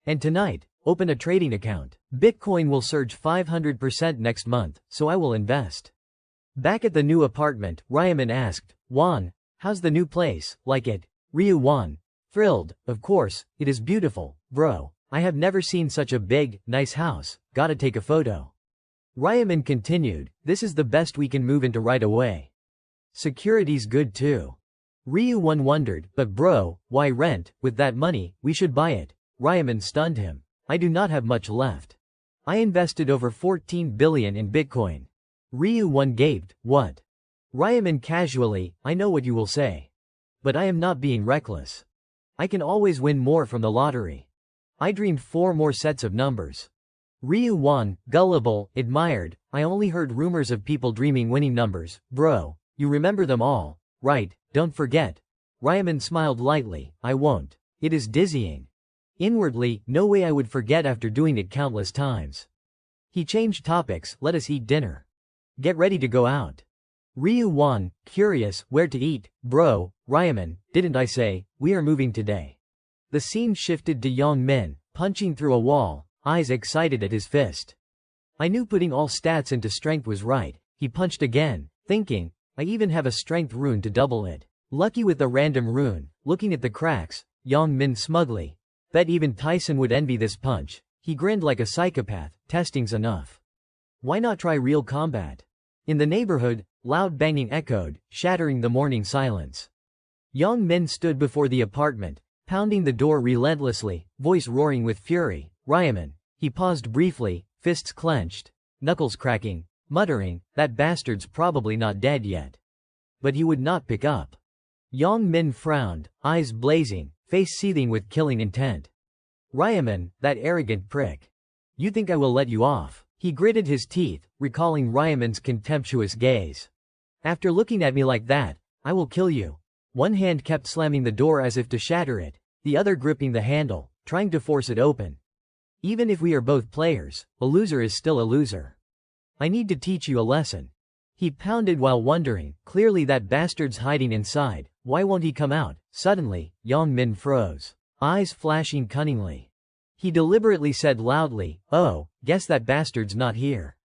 And tonight, open a trading account. Bitcoin will surge 500% next month, so I will invest. Back at the new apartment, Ryaman asked, Juan, how's the new place? Like it? Ryu Juan. Thrilled, of course, it is beautiful, bro. I have never seen such a big, nice house. Gotta take a photo. Ryaman continued, this is the best we can move into right away. Security's good too. Ryu Juan wondered, but bro, why rent? With that money, we should buy it. Ryaman stunned him. I do not have much left. I invested over 14 billion in Bitcoin. Ryu Juan gaped, what? Ryaman casually, I know what you will say. But I am not being reckless. I can always win more from the lottery. I dreamed 4 more sets of numbers. Ryu Juan, gullible, admired, I only heard rumors of people dreaming winning numbers. Bro, you remember them all, right? Don't forget. Ryaman smiled lightly, I won't. It is dizzying. Inwardly, no way I would forget after doing it countless times. He changed topics, let us eat dinner. Get ready to go out. Ryu Juan, curious, where to eat? Bro, Ryaman, didn't I say, we are moving today. The scene shifted to Yang Min, punching through a wall, eyes excited at his fist. I knew putting all stats into strength was right. He punched again, thinking, I even have a strength rune to double it. Lucky with the random rune, looking at the cracks, Yang Min smugly. Bet even Tyson would envy this punch. He grinned like a psychopath, testing's enough. Why not try real combat? In the neighborhood, loud banging echoed, shattering the morning silence. Yang Min stood before the apartment, pounding the door relentlessly, voice roaring with fury. Ryaman, He paused briefly, fists clenched, knuckles cracking, muttering, that bastard's probably not dead yet. But he would not pick up. Yang Min frowned, eyes blazing, face seething with killing intent. Ryaman, that arrogant prick. You think I will let you off? He gritted his teeth, recalling Ryaman's contemptuous gaze. After looking at me like that, I will kill you. One hand kept slamming the door as if to shatter it, the other gripping the handle, trying to force it open. Even if we are both players, a loser is still a loser. I need to teach you a lesson. He pounded while wondering, clearly that bastard's hiding inside, why won't he come out? Suddenly, Yang Min froze, eyes flashing cunningly. He deliberately said loudly, oh, guess that bastard's not here.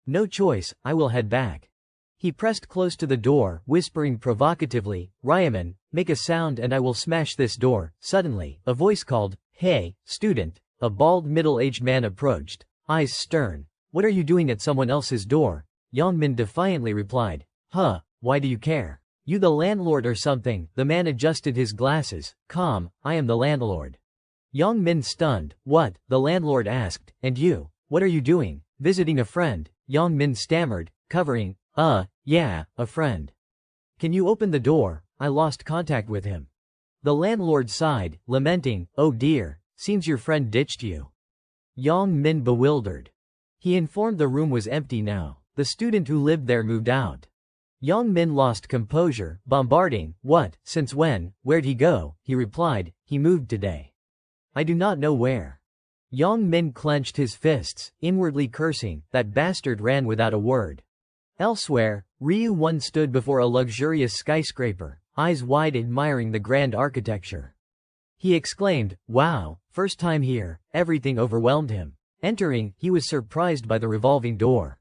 No choice, I will head back. He pressed close to the door, whispering provocatively, Ryaman, make a sound and I will smash this door. Suddenly, a voice called, hey, student. A bald middle-aged man approached, eyes stern. What are you doing at someone else's door? Yang Min defiantly replied, huh, why do you care? You the landlord or something? The man adjusted his glasses, calm, I am the landlord. Yang Min stunned, what? The landlord asked, and you, what are you doing? Visiting a friend, Yang Min stammered, covering, yeah, a friend. Can you open the door? I lost contact with him. The landlord sighed, lamenting, oh dear, seems your friend ditched you. Yang Min bewildered. He informed the room was empty now. The student who lived there moved out. Yang Min lost composure, bombarding, what, since when, where'd he go? He replied, he moved today. I do not know where. Yang Min clenched his fists, inwardly cursing, that bastard ran without a word. Elsewhere, Ryu Won stood before a luxurious skyscraper, eyes wide admiring the grand architecture. He exclaimed, wow, first time here, everything overwhelmed him. Entering, he was surprised by the revolving door.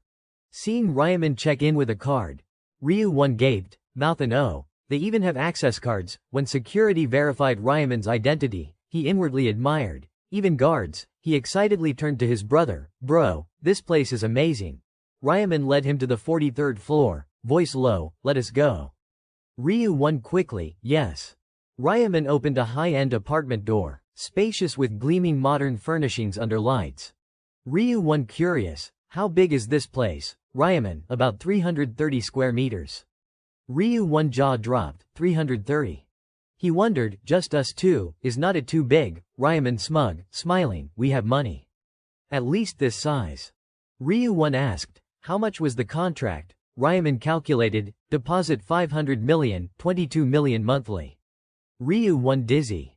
Seeing Ryaman check in with a card, Ryu Won gaped, mouth and oh, they even have access cards. When security verified Ryaman's identity, he inwardly admired. Even guards. He excitedly turned to his brother, bro, this place is amazing. Ryaman led him to the 43rd floor, voice low, let us go. Ryu Won quickly, yes. Ryaman opened a high-end apartment door, spacious with gleaming modern furnishings under lights. Ryu Won curious, how big is this place? Ryaman, about 330 square meters. Ryu Won jaw dropped, 330. He wondered, just us two, is not it too big? Ryaman smug, smiling, we have money. At least this size. Ryu Won asked, how much was the contract? Ryaman calculated, deposit 500 million, 22 million monthly. Ryu Won dizzy.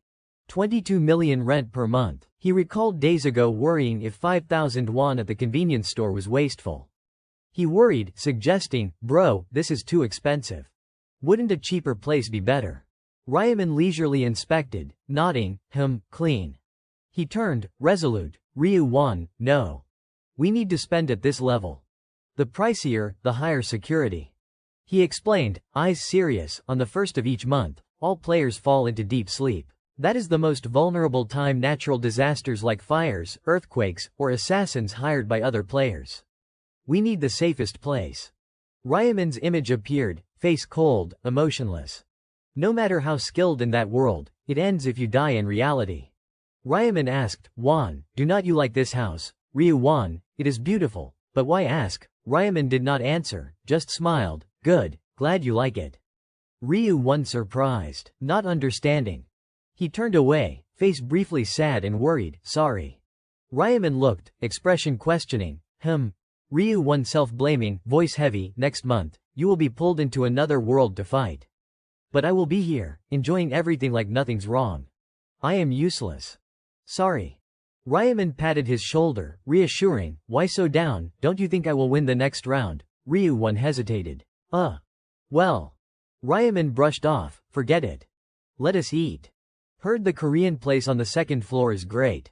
22 million rent per month. He recalled days ago worrying if 5,000 won at the convenience store was wasteful. He worried, suggesting, bro, this is too expensive. Wouldn't a cheaper place be better? Ryaman leisurely inspected, nodding, clean. He turned, resolute, Ryu Won, no. We need to spend at this level. The pricier, the higher security. He explained, eyes serious, on the first of each month, all players fall into deep sleep. That is the most vulnerable time natural disasters like fires, earthquakes, or assassins hired by other players. We need the safest place. Ryaman's image appeared, face cold, emotionless. No matter how skilled in that world, it ends if you die in reality. Ryaman asked, Won, do not you like this house? Ryu Won, it is beautiful, but why ask? Ryaman did not answer, just smiled, good, glad you like it. Ryu Won surprised, not understanding. He turned away, face briefly sad and worried, sorry. Ryaman looked, expression questioning, Ryu Won self-blaming, voice heavy, next month, you will be pulled into another world to fight. But I will be here, enjoying everything like nothing's wrong. I am useless. Sorry. Ryaman patted his shoulder, reassuring, why so down, don't you think I will win the next round? Ryu Won hesitated. Well. Ryaman brushed off, forget it. Let us eat. Heard the Korean place on the second floor is great.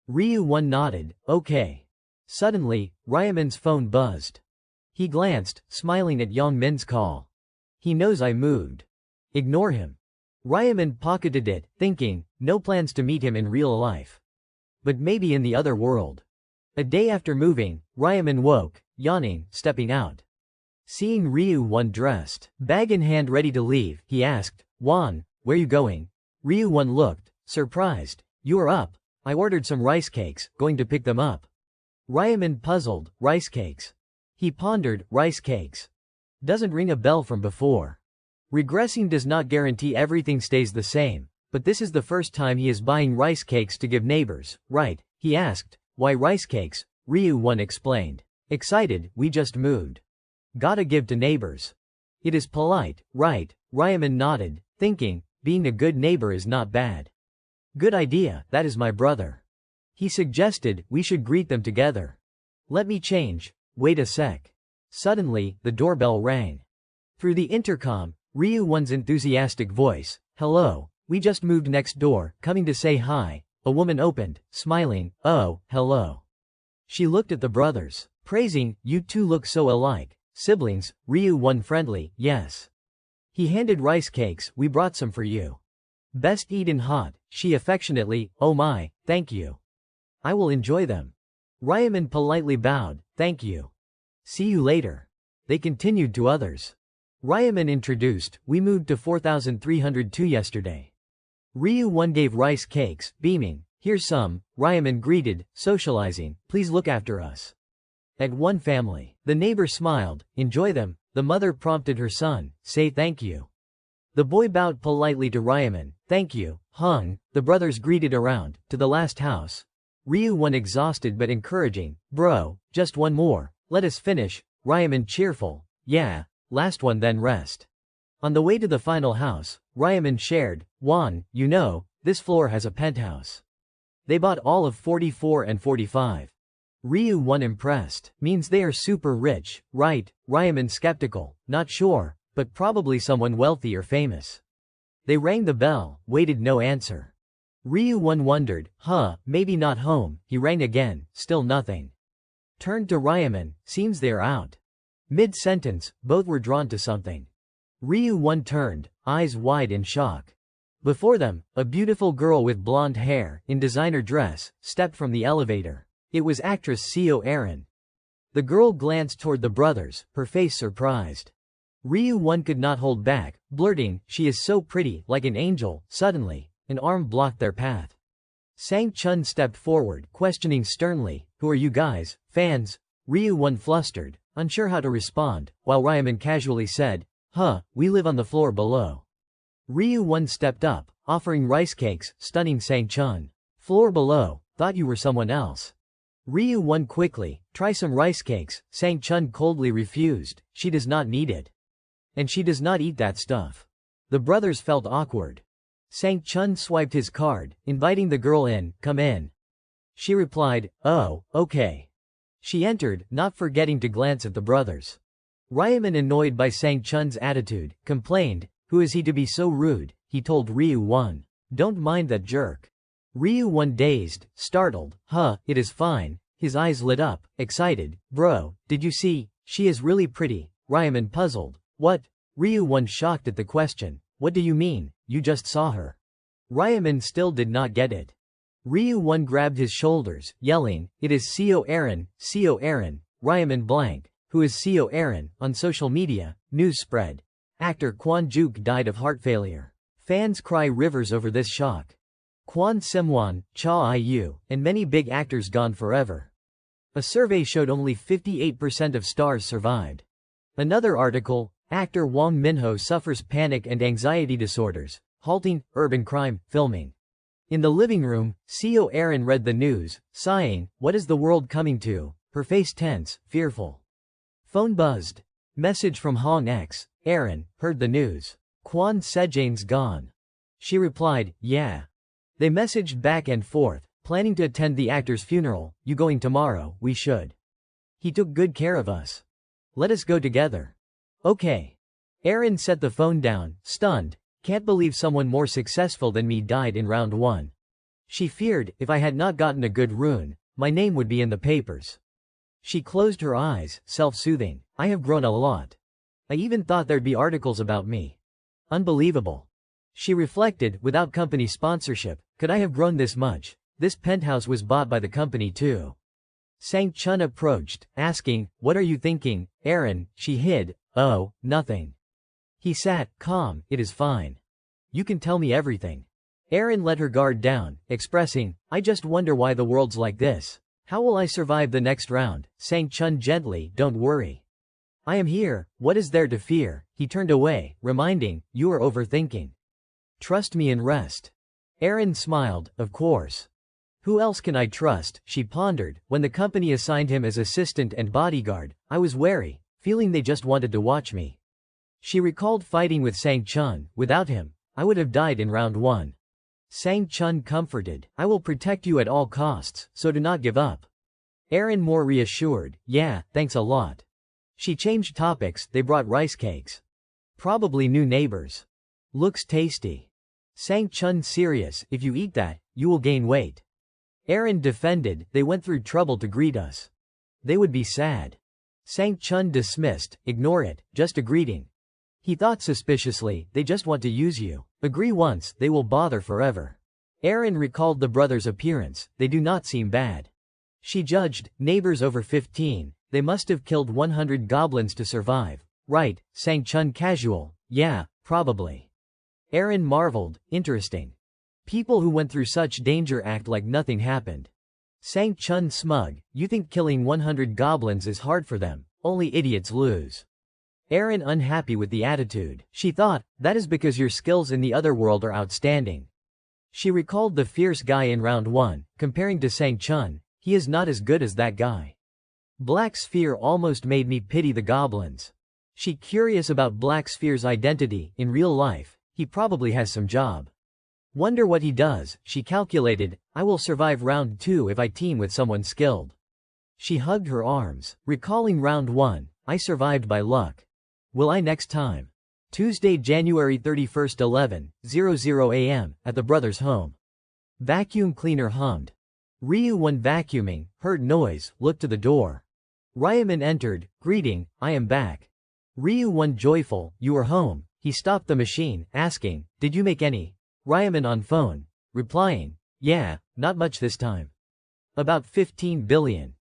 Ryu Won nodded, okay. Suddenly, Ryaman's phone buzzed. He glanced, smiling at Yang Min's call. He knows I moved. Ignore him. Ryaman pocketed it, thinking, no plans to meet him in real life. But maybe in the other world. A day after moving, Ryaman woke, yawning, stepping out. Seeing Ryu Won dressed, bag in hand ready to leave, he asked, Won, where you going? Ryu Won looked, surprised, you are up, I ordered some rice cakes, going to pick them up. Ryaman puzzled, rice cakes. He pondered, rice cakes. Doesn't ring a bell from before. Regressing does not guarantee everything stays the same, but this is the first time he is buying rice cakes to give neighbors, right? He asked. Why rice cakes? Ryu-1 explained. Excited, we just moved. Gotta give to neighbors. It is polite, right? Ryaman nodded, thinking, being a good neighbor is not bad. Good idea, that is my brother. He suggested, we should greet them together. Let me change. Wait a sec. Suddenly, the doorbell rang. Through the intercom, Ryu-1's enthusiastic voice, hello, we just moved next door, coming to say hi. A woman opened, smiling, oh, hello. She looked at the brothers, praising, you two look so alike. Siblings, Ryu-1 friendly, yes. He handed rice cakes, we brought some for you. Best eaten hot, she affectionately, oh my, thank you. I will enjoy them. Ryaman politely bowed, thank you. See you later. They continued to others. Ryaman introduced, we moved to 4302 yesterday. Ryu-1 gave rice cakes, beaming, here's some. Ryaman greeted, socializing, please look after us. At one family. The neighbor smiled, enjoy them. The mother prompted her son, say thank you. The boy bowed politely to Ryaman, thank you, hung. The brothers greeted around, to the last house. Ryu-1 exhausted but encouraging, bro, just one more, let us finish. Ryaman cheerful, yeah, last one then rest. On the way to the final house, Ryaman shared, Juan, you know, this floor has a penthouse. They bought all of 44 and 45. Ryu-1 impressed, means they are super rich, right? Ryaman skeptical, not sure, but probably someone wealthy or famous. They rang the bell, waited no answer. Ryu-1 wondered, maybe not home. He rang again, still nothing. Turned to Ryaman, seems they're out. Mid-sentence, both were drawn to something. Ryu-1 turned, eyes wide in shock. Before them, a beautiful girl with blonde hair, in designer dress, stepped from the elevator. It was actress Seo Erin. The girl glanced toward the brothers, her face surprised. Ryu-1 could not hold back, blurting, she is so pretty, like an angel. Suddenly, an arm blocked their path. Sang-chun stepped forward, questioning sternly, who are you guys, fans? Ryu-1 flustered, unsure how to respond, while Ryaman casually said, we live on the floor below. Ryu-1 stepped up, offering rice cakes, stunning Sang-chun. Floor below, thought you were someone else. Ryu-1 quickly, try some rice cakes. Sang-chun coldly refused, she does not need it. And she does not eat that stuff. The brothers felt awkward. Sang-chun swiped his card, inviting the girl in, come in. She replied, oh, okay. She entered, not forgetting to glance at the brothers. Ryaman, annoyed by Sang-chun's attitude, complained, who is he to be so rude? He told Ryu-1. Don't mind that jerk. Ryu-1 dazed, startled, it is fine. His eyes lit up, excited, bro, did you see? She is really pretty. Ryaman puzzled. What? Ryu-1 shocked at the question. What do you mean? You just saw her. Ryaman still did not get it. Ryu-1 grabbed his shoulders, yelling, it is Seo Erin, Seo Erin. Ryaman blank. Who is Seo Erin? On social media, news spread. Actor Kwon Juk died of heart failure. Fans cry rivers over this shock. Kwon Simwon, Cha I-yu, and many big actors gone forever. A survey showed only 58% of stars survived. Another article, actor Wong Min-ho suffers panic and anxiety disorders, halting urban crime filming. In the living room, Seo Erin read the news, sighing, what is the world coming to? Her face tense, fearful. Phone buzzed. Message from Hong X, Erin, heard the news. Kwon Sejane's gone. She replied, yeah. They messaged back and forth, planning to attend the actor's funeral. You going tomorrow? We should. He took good care of us. Let us go together. Okay. Erin set the phone down, stunned. Can't believe someone more successful than me died in round 1. She feared, if I had not gotten a good rune, my name would be in the papers. She closed her eyes, self-soothing. I have grown a lot. I even thought there'd be articles about me. Unbelievable. She reflected, without company sponsorship, could I have grown this much? This penthouse was bought by the company too. Sang-chun approached, asking, what are you thinking, Erin? She hid, oh, nothing. He sat, calm, it is fine. You can tell me everything. Aaron let her guard down, expressing, I just wonder why the world's like this. How will I survive the next round? Sang Chun gently, don't worry. I am here, what is there to fear? He turned away, reminding, you are overthinking. Trust me and rest. Aaron smiled, of course. Who else can I trust? She pondered. When the company assigned him as assistant and bodyguard, I was wary, feeling they just wanted to watch me. She recalled fighting with Sang Chun. Without him, I would have died in round 1. Sang Chun comforted, I will protect you at all costs, so do not give up. Aaron more reassured, yeah, thanks a lot. She changed topics, they brought rice cakes. Probably new neighbors. Looks tasty. Sang Chun serious, if you eat that, you will gain weight. Aaron defended, they went through trouble to greet us. They would be sad. Sang Chun dismissed, ignore it, just a greeting. He thought suspiciously, they just want to use you. Agree once, they will bother forever. Aaron recalled the brothers' appearance, they do not seem bad. She judged, neighbors over 15, they must have killed 100 goblins to survive. Right, Sang Chun casual, yeah, probably. Aaron marveled, interesting. People who went through such danger act like nothing happened. Sang Chun smug, you think killing 100 goblins is hard for them, only idiots lose. Aaron unhappy with the attitude. She thought, that is because your skills in the other world are outstanding. She recalled the fierce guy in round 1, comparing to Sang Chun, he is not as good as that guy. Black Sphere almost made me pity the goblins. She curious about Black Sphere's identity, in real life, he probably has some job. Wonder what he does, she calculated, I will survive round 2 if I team with someone skilled. She hugged her arms, recalling round 1, I survived by luck. Will I next time? Tuesday, January 31st, 11:00 a.m., at the brothers' home. Vacuum cleaner hummed. Ryu-1 vacuuming, heard noise, looked to the door. Ryaman entered, greeting, I am back. Ryu-1 joyful, you are home. He stopped the machine, asking, did you make any? Ryaman on phone, replying, yeah, not much this time. About 15 billion.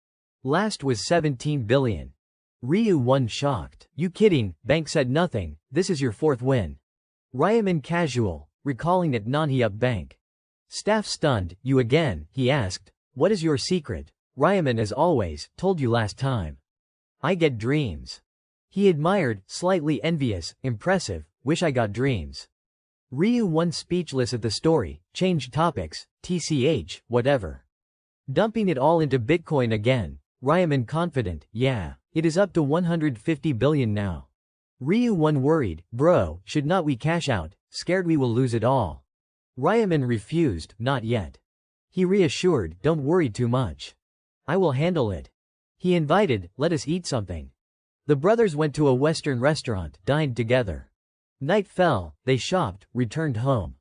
Last was 17 billion. Ryu-1 shocked. You kidding? Bank said nothing, this is your 4th win. Ryaman casual, recalling it non-he-up bank. Staff stunned, you again, he asked, what is your secret? Ryaman as always, told you last time. I get dreams. He admired, slightly envious, impressive, wish I got dreams. Ryu-1 speechless at the story, changed topics, TCH, whatever. Dumping it all into Bitcoin again, Ryaman confident, yeah. It is up to 150 billion now. Ryu-1 worried, bro, should not we cash out, scared we will lose it all. Ryaman refused, not yet. He reassured, don't worry too much. I will handle it. He invited, let us eat something. The brothers went to a Western restaurant, dined together. Night fell, they shopped, returned home.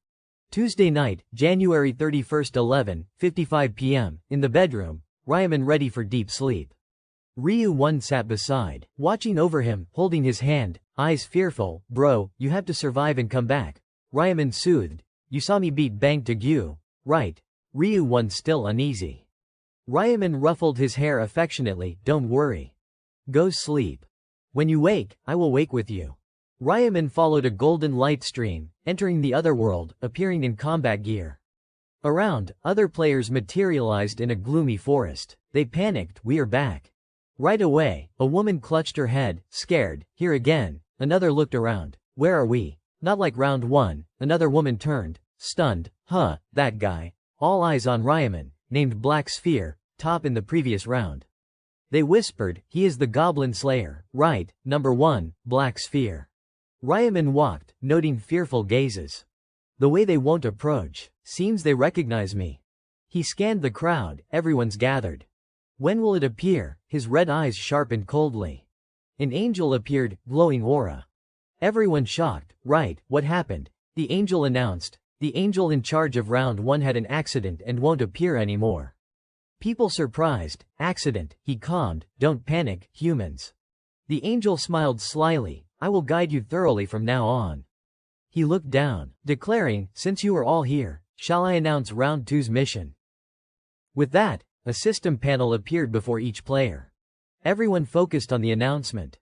Tuesday night, January 31st, 11:55 p.m., in the bedroom, Ryaman ready for deep sleep. Ryu-1 sat beside, watching over him, holding his hand, eyes fearful, bro, you have to survive and come back. Ryaman soothed, you saw me beat Bang Taegu, right? Ryu-1 still uneasy. Ryaman ruffled his hair affectionately, don't worry. Go sleep. When you wake, I will wake with you. Ryaman followed a golden light stream, entering the other world, appearing in combat gear. Around, other players materialized in a gloomy forest. They panicked, we are back. Right away, a woman clutched her head, scared, here again. Another looked around, where are we? Not like round 1, another woman turned, stunned, huh, that guy. All eyes on Ryaman, named Black Sphere, top in the previous round. They whispered, he is the Goblin Slayer, right, number 1, Black Sphere. Ryaman walked, noting fearful gazes. The way they won't approach, seems they recognize me. He scanned the crowd, everyone's gathered. When will it appear? His red eyes sharpened coldly. An angel appeared, glowing aura. Everyone shocked, right, what happened? The angel announced, the angel in charge of round 1 had an accident and won't appear anymore. People surprised, accident, he calmed, don't panic, humans. The angel smiled slyly, I will guide you thoroughly from now on. He looked down, declaring, since you are all here, shall I announce round 2's mission? With that, a system panel appeared before each player. Everyone focused on the announcement.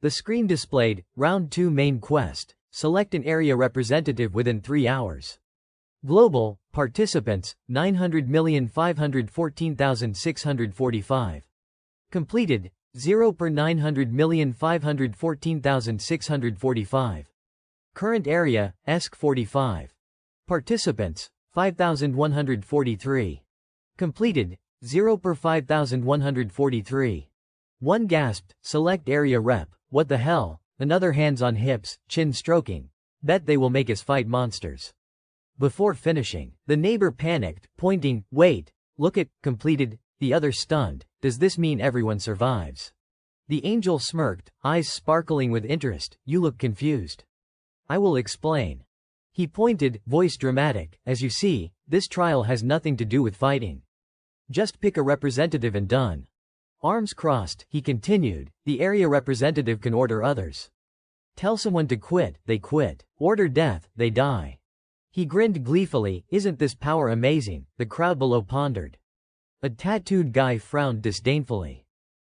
The screen displayed, round 2 main quest, select an area representative within 3 hours. Global participants 900,514,645. Completed 0 per 900,514,645. Current area ESC 45. Participants 5,143. Completed 0 per 5,143. One gasped, select area rep, what the hell? Another hands on hips, chin stroking. Bet they will make us fight monsters. Before finishing, the neighbor panicked, pointing, wait, look at, completed, the other stunned, does this mean everyone survives? The angel smirked, eyes sparkling with interest, you look confused. I will explain. He pointed, voice dramatic, as you see, this trial has nothing to do with fighting. Just pick a representative and done. Arms crossed, he continued, the area representative can order others. Tell someone to quit, they quit. Order death, they die. He grinned gleefully, isn't this power amazing? The crowd below pondered. A tattooed guy frowned disdainfully.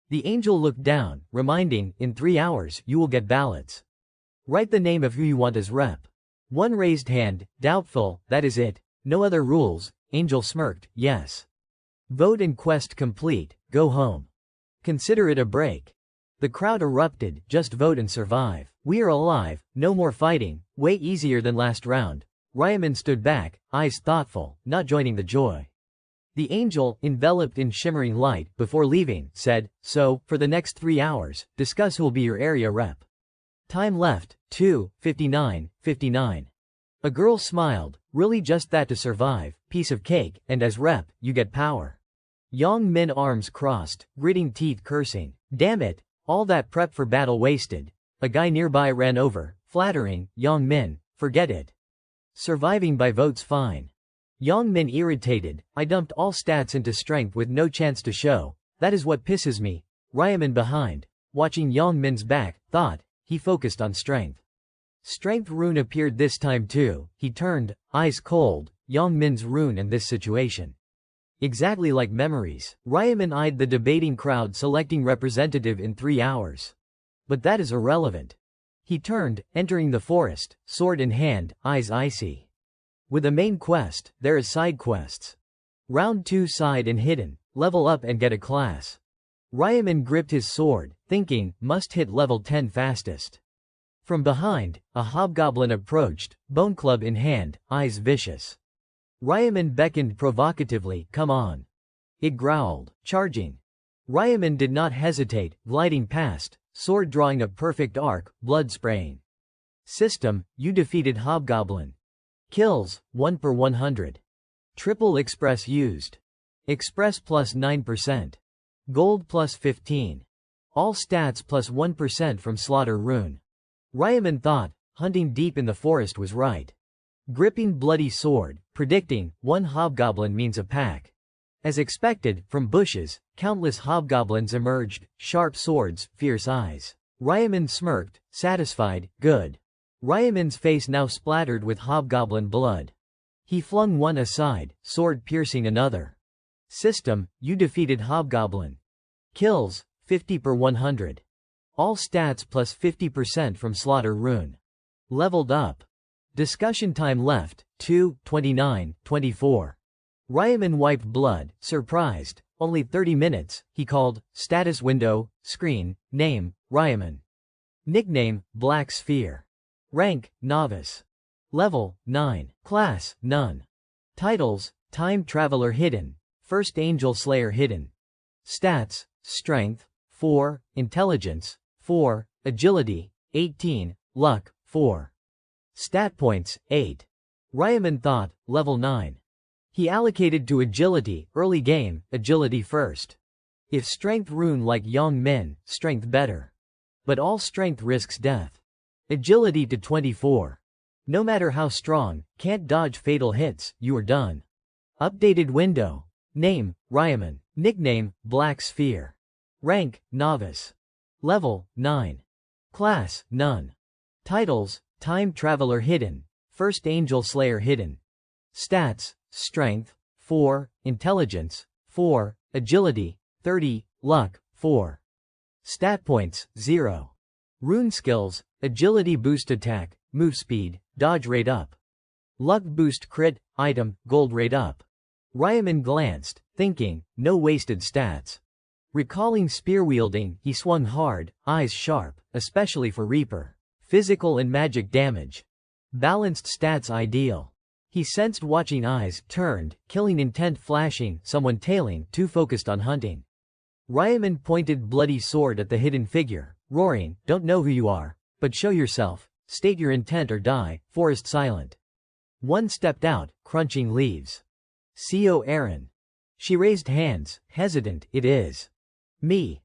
The angel looked down, reminding, in 3 hours, you will get ballots. Write the name of who you want as rep. One raised hand, doubtful, that is it, no other rules. Angel smirked, yes. Vote and quest complete, go home. Consider it a break. The crowd erupted, just vote and survive. We are alive, no more fighting, way easier than last round. Ryaman stood back, eyes thoughtful, not joining the joy. The angel, enveloped in shimmering light, before leaving, said, so, for the next 3 hours, discuss who'll be your area rep. Time left, 2:59:59. A girl smiled, really just that to survive, piece of cake, and as rep, you get power. Yang Min arms crossed, gritting teeth cursing, damn it, all that prep for battle wasted. A guy nearby ran over, flattering, Yang Min, forget it. Surviving by votes fine. Yang Min irritated, I dumped all stats into strength with no chance to show, that is what pisses me. Ryaman behind, watching Yang Min's back, thought, he focused on strength. Strength rune appeared this time too, he turned, eyes cold, Yang Min's rune in this situation. Exactly like memories. Ryaman eyed the debating crowd selecting representative in 3 hours. But that is irrelevant. He turned, entering the forest, sword in hand, eyes icy. With a main quest, there is side quests. Round 2 side and hidden, level up and get a class. Ryaman gripped his sword, thinking, must hit level 10 fastest. From behind, a hobgoblin approached, bone club in hand, eyes vicious. Ryaman beckoned provocatively, come on. It growled, charging. Ryaman did not hesitate, gliding past, sword drawing a perfect arc, blood spraying. System, you defeated hobgoblin. Kills, 1 per 100. Triple express used. Express plus 9%. Gold plus 15. All stats plus 1% from slaughter rune. Ryaman thought, hunting deep in the forest was right. Gripping bloody sword, predicting, 1 hobgoblin means a pack. As expected, from bushes, countless hobgoblins emerged, sharp swords, fierce eyes. Ryaman smirked, satisfied, good. Ryaman's face now splattered with hobgoblin blood. He flung one aside, sword piercing another. System, you defeated hobgoblin. Kills, 50 per 100. All stats plus 50% from slaughter rune. Leveled up. Discussion time left, 2:29:24. Ryaman wiped blood, surprised, only 30 minutes, he called, status window, screen, name, Ryaman. Nickname, Black Sphere. Rank, novice. Level, 9. Class, none. Titles, Time Traveler hidden, First Angel Slayer hidden. Stats, Strength, 4, Intelligence, 4, Agility, 18, Luck, 4. Stat points, 8. Ryaman thought, level 9. He allocated to agility, early game, agility first. If strength rune like Yang Min, strength better. But all strength risks death. Agility to 24. No matter how strong, can't dodge fatal hits, you are done. Updated window. Name, Ryaman. Nickname, Black Sphere. Rank, novice. Level, 9. Class, none. Titles, Time Traveler hidden, First Angel Slayer hidden. Stats, Strength, 4, Intelligence, 4, Agility, 30, Luck, 4. Stat points, 0. Rune skills, Agility boost attack, move speed, dodge rate up. Luck boost crit, item, gold rate up. Ryaman glanced, thinking, no wasted stats. Recalling spear wielding, he swung hard, eyes sharp, especially for Reaper. Physical and magic damage. Balanced stats ideal. He sensed watching eyes, turned, killing intent flashing, someone tailing, too focused on hunting. Ryaman pointed bloody sword at the hidden figure, roaring, don't know who you are, but show yourself, state your intent or die, forest silent. One stepped out, crunching leaves. CO Aaron. She raised hands, hesitant, it is. Me.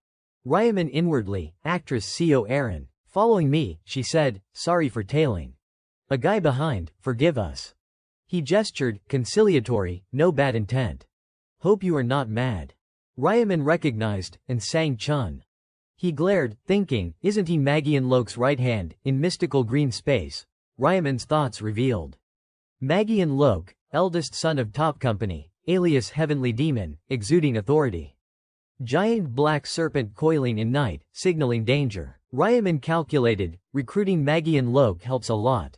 Ryaman inwardly, actress CO Aaron. Following me, she said, sorry for tailing. A guy behind, forgive us. He gestured, conciliatory, no bad intent. Hope you are not mad. Ryaman recognized, and sang Chun. He glared, thinking, isn't he Magian Lok's right hand, in mystical green space? Ryaman's thoughts revealed. Magian Lok, eldest son of Top Company, alias Heavenly Demon, exuding authority. Giant black serpent coiling in night, signaling danger. Ryaman calculated, recruiting Magian Lok helps a lot.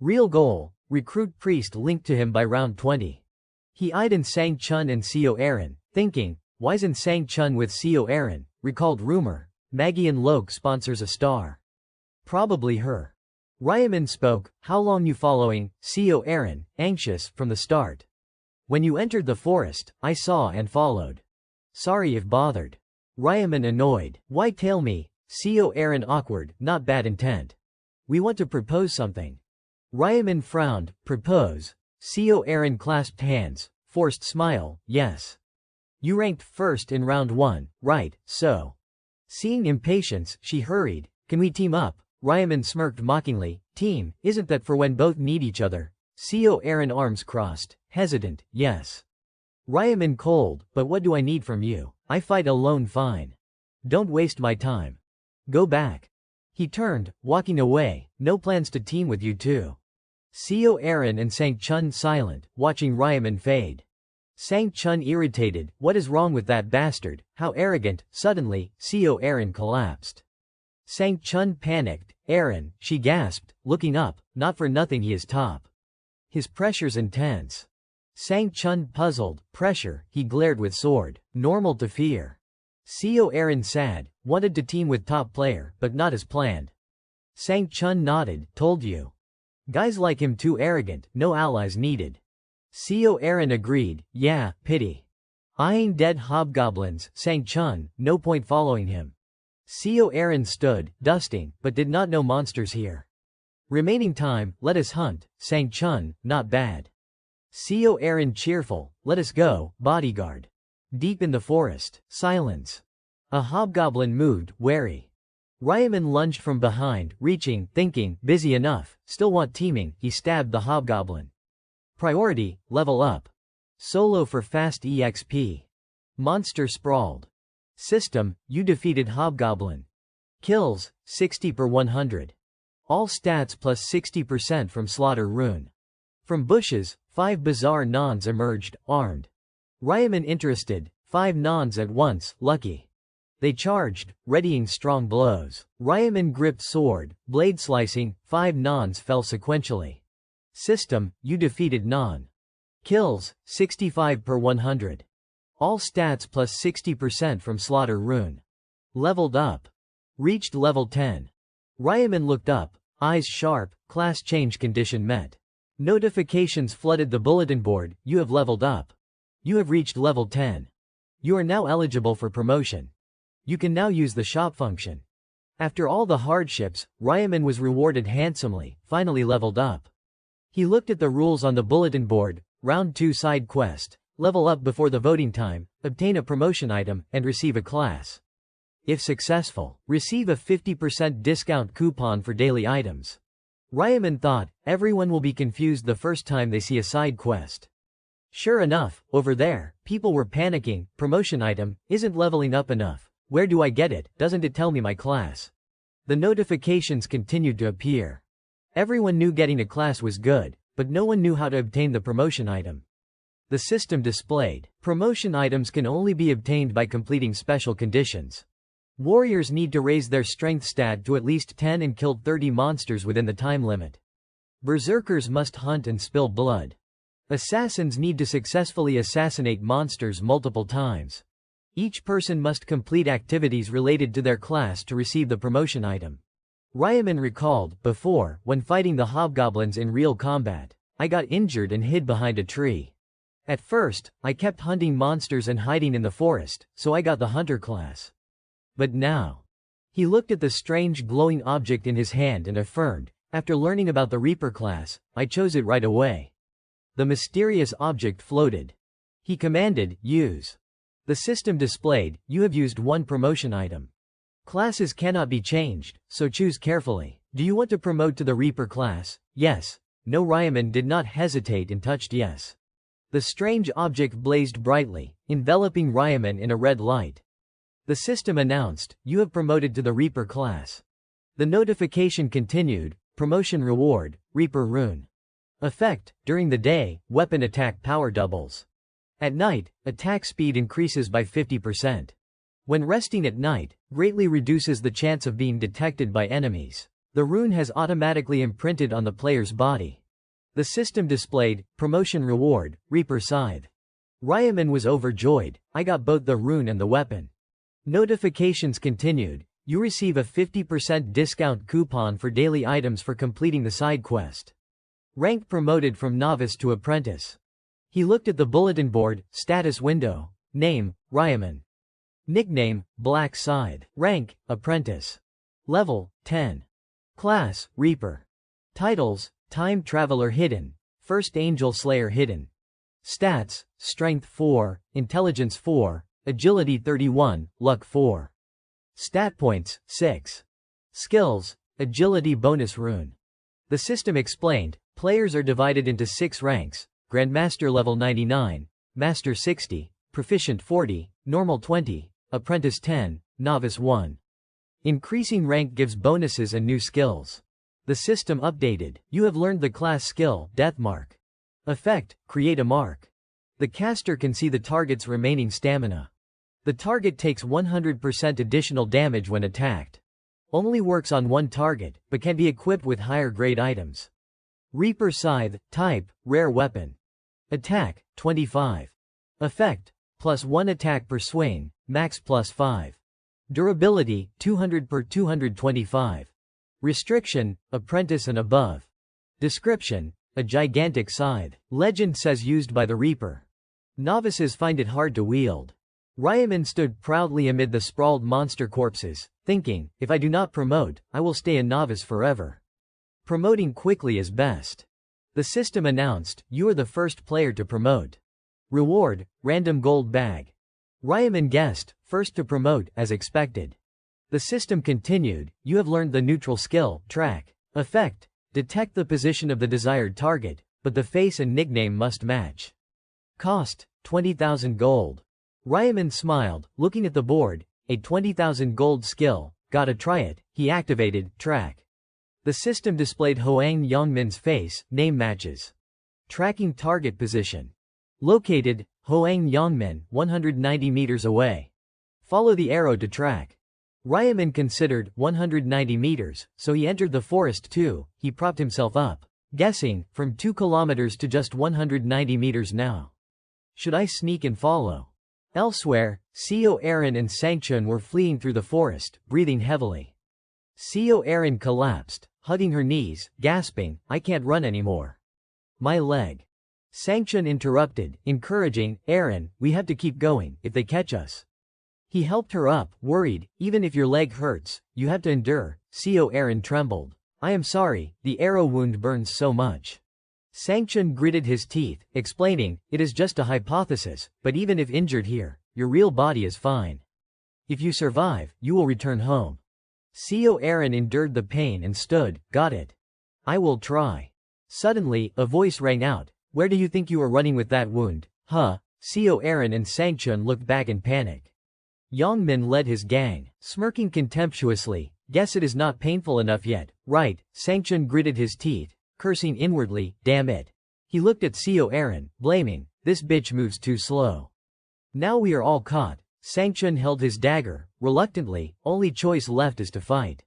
Real goal, recruit priest linked to him by round 20. He eyed Sang Chun and CO Aaron, thinking, why's Sang Chun with CO Aaron? Recalled rumor, Magian Lok sponsors a star. Probably her. Ryaman spoke, how long you following, CO Aaron, anxious, from the start. When you entered the forest, I saw and followed. Sorry if bothered. Ryaman annoyed, why tail me? CO Aaron awkward, not bad intent. We want to propose something. Ryaman frowned, propose. CO Aaron clasped hands, forced smile, yes. You ranked first in round 1, right, so. Seeing impatience, she hurried, can we team up? Ryaman smirked mockingly, team, isn't that for when both need each other? CO Aaron arms crossed, hesitant, yes. Ryaman cold, but what do I need from you? I fight alone fine. Don't waste my time. Go back. He turned, walking away, no plans to team with you too. CO Aaron and Sang Chun silent, watching Ryaman fade. Sang Chun irritated, what is wrong with that bastard, how arrogant, suddenly, CO Aaron collapsed. Sang Chun panicked, Aaron, she gasped, looking up, not for nothing he is top. His pressure's intense. Sang Chun puzzled, pressure, he glared with sword, normal to fear. CO Aaron sad, wanted to team with top player, but not as planned. Sang Chun nodded, told you. Guys like him too arrogant, no allies needed. CO Aaron agreed, yeah, pity. Eyeing dead hobgoblins, Sang Chun, no point following him. CO Aaron stood, dusting, but did not know monsters here. Remaining time, let us hunt, Sang Chun, not bad. CO Aaron cheerful, let us go, bodyguard. Deep in the forest, silence. A hobgoblin moved, wary. Ryaman lunged from behind, reaching, thinking, busy enough, still want teaming, he stabbed the hobgoblin. Priority, level up. Solo for fast EXP. Monster sprawled. System, you defeated hobgoblin. Kills, 60 per 100. All stats plus 60% from slaughter rune. From bushes, 5 bizarre nons emerged, armed. Ryaman interested, 5 nons at once, lucky. They charged, readying strong blows. Ryaman gripped sword, blade slicing, 5 nons fell sequentially. System, you defeated non. Kills, 65 per 100. All stats plus 60% from slaughter rune. Leveled up. Reached level 10. Ryaman looked up, eyes sharp, class change condition met. Notifications flooded the bulletin board, you have leveled up. You have reached level 10. You are now eligible for promotion. You can now use the shop function. After all the hardships, Ryaman was rewarded handsomely, finally leveled up. He looked at the rules on the bulletin board, round 2 side quest, level up before the voting time, obtain a promotion item, and receive a class. If successful, receive a 50% discount coupon for daily items. Ryaman thought, everyone will be confused the first time they see a side quest. Sure enough, over there, people were panicking, promotion item, isn't leveling up enough. Where do I get it, doesn't it tell me my class? The notifications continued to appear. Everyone knew getting a class was good, but no one knew how to obtain the promotion item. The system displayed, promotion items can only be obtained by completing special conditions. Warriors need to raise their strength stat to at least 10 and killed 30 monsters within the time limit. Berserkers must hunt and spill blood. Assassins need to successfully assassinate monsters multiple times. Each person must complete activities related to their class to receive the promotion item. Ryaman recalled, before, when fighting the hobgoblins in real combat, I got injured and hid behind a tree. At first, I kept hunting monsters and hiding in the forest, so I got the hunter class. But now. He looked at the strange glowing object in his hand and affirmed, after learning about the Reaper class, I chose it right away. The mysterious object floated. He commanded, use. The system displayed, you have used one promotion item. Classes cannot be changed, so choose carefully. Do you want to promote to the Reaper class? Yes. No. Ryaman did not hesitate and touched yes. The strange object blazed brightly, enveloping Ryaman in a red light. The system announced, you have promoted to the Reaper class. The notification continued, promotion reward, Reaper rune. Effect, during the day, weapon attack power doubles. At night, attack speed increases by 50%. When resting at night, greatly reduces the chance of being detected by enemies. The rune has automatically imprinted on the player's body. The system displayed, promotion reward, Reaper Scythe. Ryaman was overjoyed, I got both the rune and the weapon. Notifications continued, you receive a 50% discount coupon for daily items for completing the side quest. Rank promoted from novice to apprentice. He looked at the bulletin board, status window. Name, Ryaman. Nickname, Black Scythe. Rank, apprentice. Level, 10. Class, Reaper. Titles, Time Traveler hidden, First Angel Slayer hidden. Stats, Strength 4, Intelligence 4, Agility 31, Luck 4. Stat points, 6. Skills, Agility bonus rune. The system explained, players are divided into 6 ranks, Grandmaster level 99, Master 60, Proficient 40, Normal 20, Apprentice 10, Novice 1. Increasing rank gives bonuses and new skills. The system updated, you have learned the class skill, Death Mark. Effect, create a mark. The caster can see the target's remaining stamina. The target takes 100% additional damage when attacked. Only works on one target, but can be equipped with higher grade items. Reaper Scythe, type, rare weapon. Attack, 25. Effect, +1 attack per swing, max +5. Durability, 200 per 225. Restriction, apprentice and above. Description, a gigantic scythe. Legend says used by the Reaper. Novices find it hard to wield. Ryaman stood proudly amid the sprawled monster corpses, thinking, if I do not promote, I will stay a novice forever. Promoting quickly is best. The system announced, you are the first player to promote. Reward, random gold bag. Ryaman guessed, first to promote, as expected. The system continued, you have learned the neutral skill, track. Effect, detect the position of the desired target, but the face and nickname must match. Cost, 20,000 gold. Ryaman smiled, looking at the board, a 20,000 gold skill, gotta try it, he activated, track. The system displayed Hoang Yongmin's face, name matches. Tracking target position. Located, Hoang Yongmin, 190 meters away. Follow the arrow to track. Ryaman considered 190 meters, so he entered the forest too. He propped himself up, guessing, from 2 kilometers to just 190 meters now. Should I sneak and follow? Elsewhere, Seo Aaron and Sangchun were fleeing through the forest, breathing heavily. Seo Aaron collapsed, hugging her knees, gasping, I can't run anymore. My leg. Sangchun interrupted, encouraging, Aaron, we have to keep going, if they catch us. He helped her up, worried, even if your leg hurts, you have to endure. Seo Aaron trembled. I am sorry, the arrow wound burns so much. Sangchun gritted his teeth, explaining, it is just a hypothesis, but even if injured here, your real body is fine. If you survive, you will return home. Seo Aaron endured the pain and stood, got it. I will try. Suddenly, a voice rang out, where do you think you are running with that wound? Huh? Seo Aaron and Sangchun looked back in panic. Yongmin led his gang, smirking contemptuously, guess it is not painful enough yet, right? Sangchun gritted his teeth, cursing inwardly, damn it. He looked at Seo Aaron, blaming, this bitch moves too slow. Now we are all caught. Sangchun held his dagger, reluctantly, only choice left is to fight.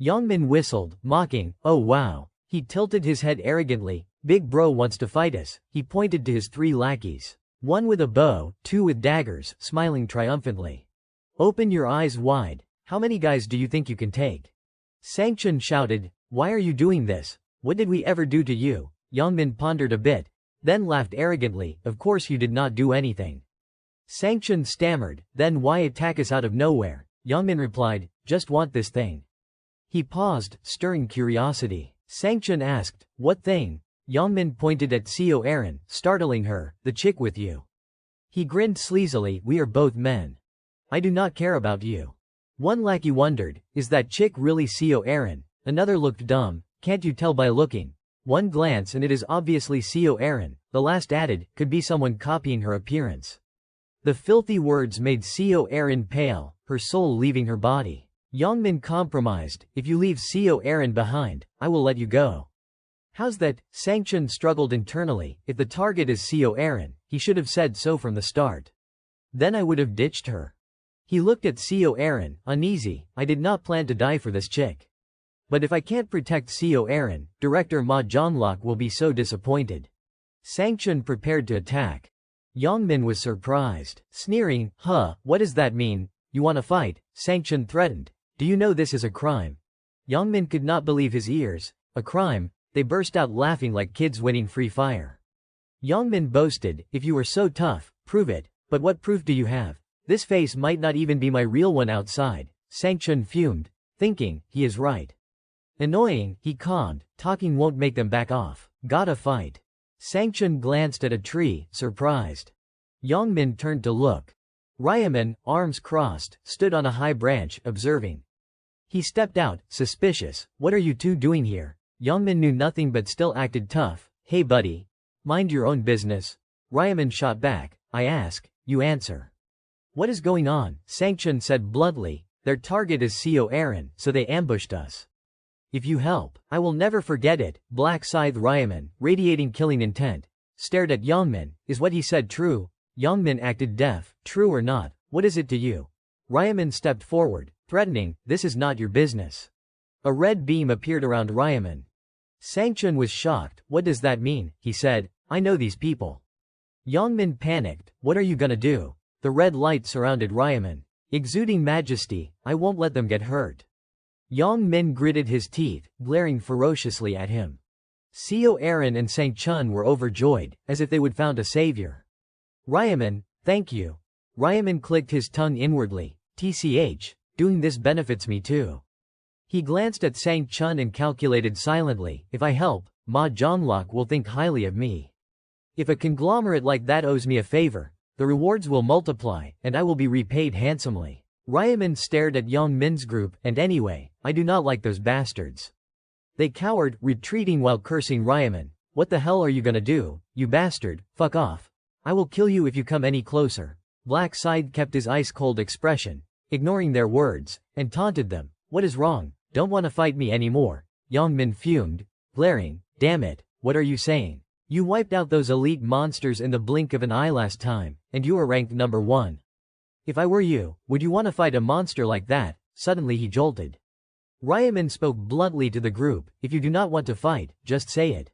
Yongmin whistled, mocking, oh wow, He tilted his head arrogantly. Big bro wants to fight us. He pointed to his 3 lackeys. 1 with a bow, 2 with daggers, smiling triumphantly. Open your eyes wide. How many guys do you think you can take? Sangchun shouted, why are you doing this? What did we ever do to you? Yongmin pondered a bit, then laughed arrogantly, of course you did not do anything. Sangchun stammered, then why attack us out of nowhere? Yongmin replied, just want this thing. He paused, stirring curiosity. Sangchun asked, what thing? Yongmin pointed at Seo Aaron, startling her, the chick with you. He grinned sleazily, we are both men. I do not care about you. One lackey wondered, is that chick really Seo Aaron? Another looked dumb, can't you tell by looking? One glance and it is obviously Seo Aaron. The last added, could be someone copying her appearance. The filthy words made Seo Aaron pale, her soul leaving her body. Yongmin compromised, if you leave Seo Aaron behind, I will let you go. How's that? Sangchun struggled internally, if the target is Seo Aaron, he should have said so from the start. Then I would have ditched her. He looked at Seo Aaron, uneasy, I did not plan to die for this chick. But if I can't protect Seo Aaron, director Ma Zhonglok will be so disappointed. Sangchun prepared to attack. Yongmin was surprised, sneering, what does that mean? You want to fight? Sangchun threatened. Do you know this is a crime? Yongmin could not believe his ears. A crime? They burst out laughing like kids winning free fire. Yongmin boasted, if you are so tough, prove it. But what proof do you have? This face might not even be my real one outside. Sangchun fumed, thinking, he is right. Annoying, he conned, talking won't make them back off. Gotta fight. Sangchun glanced at a tree, surprised. Yongmin turned to look. Ryaman, arms crossed, stood on a high branch, observing. He stepped out, suspicious, what are you two doing here? Yongmin knew nothing but still acted tough. Hey buddy. Mind your own business. Ryaman shot back, I ask, you answer. What is going on? Sangchun said bluntly, their target is Seo Aaron, so they ambushed us. If you help, I will never forget it. Black Scythe Ryaman, radiating killing intent, stared at Yongmin. Is what he said true? Yongmin acted deaf. True or not, what is it to you? Ryaman stepped forward, threatening, this is not your business. A red beam appeared around Ryaman. Sangchun was shocked. What does that mean? He said, I know these people. Yongmin panicked. What are you gonna do? The red light surrounded Ryaman. Exuding majesty, I won't let them get hurt. Yongmin gritted his teeth, glaring ferociously at him. Seo Aaron and Sangchun were overjoyed, as if they would found a savior. Ryaman, thank you. Ryaman clicked his tongue inwardly. TCH, doing this benefits me too. He glanced at Sangchun and calculated silently, if I help, Ma Zhonglok will think highly of me. If a conglomerate like that owes me a favor, the rewards will multiply, and I will be repaid handsomely. Ryaman stared at Yongmin's group, and anyway, I do not like those bastards. They cowered, retreating while cursing Ryaman. What the hell are you gonna do, you bastard? Fuck off. I will kill you if you come any closer. Black Scythe kept his ice-cold expression, ignoring their words, and taunted them. What is wrong? Don't want to fight me anymore. Yongmin fumed, glaring, damn it, what are you saying? You wiped out those elite monsters in the blink of an eye last time, and you are ranked number 1. If I were you, would you want to fight a monster like that? Suddenly he jolted. Ryaman spoke bluntly to the group, if you do not want to fight, just say it.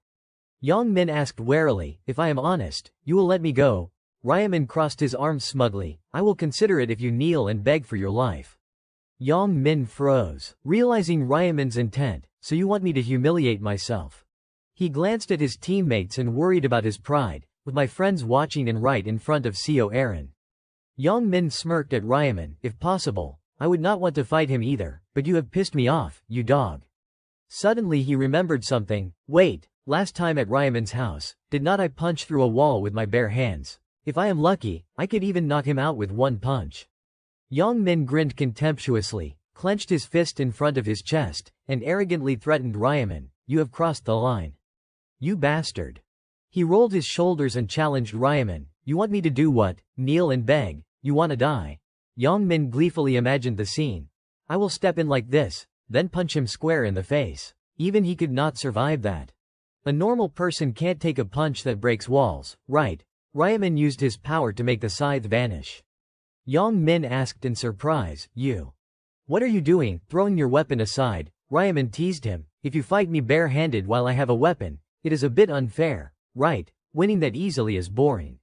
Yongmin asked warily, if I am honest, you will let me go? Ryaman crossed his arms smugly, I will consider it if you kneel and beg for your life. Yongmin froze, realizing Ryaman's intent, so you want me to humiliate myself. He glanced at his teammates and worried about his pride, with my friends watching and right in front of Seo Aaron. Yongmin smirked at Ryaman, if possible, I would not want to fight him either, but you have pissed me off, you dog. Suddenly he remembered something, wait, last time at Ryaman's house, did not I punch through a wall with my bare hands? If I am lucky, I could even knock him out with one punch. Yongmin grinned contemptuously, clenched his fist in front of his chest, and arrogantly threatened Ryaman, you have crossed the line. You bastard. He rolled his shoulders and challenged Ryaman, you want me to do what? Kneel and beg? You wanna die? Yongmin gleefully imagined the scene. I will step in like this, then punch him square in the face. Even he could not survive that. A normal person can't take a punch that breaks walls, right? Ryaman used his power to make the scythe vanish. Yongmin asked in surprise, you. What are you doing, throwing your weapon aside? Ryaman teased him, If you fight me bare-handed while I have a weapon, it is a bit unfair, right? Winning that easily is boring.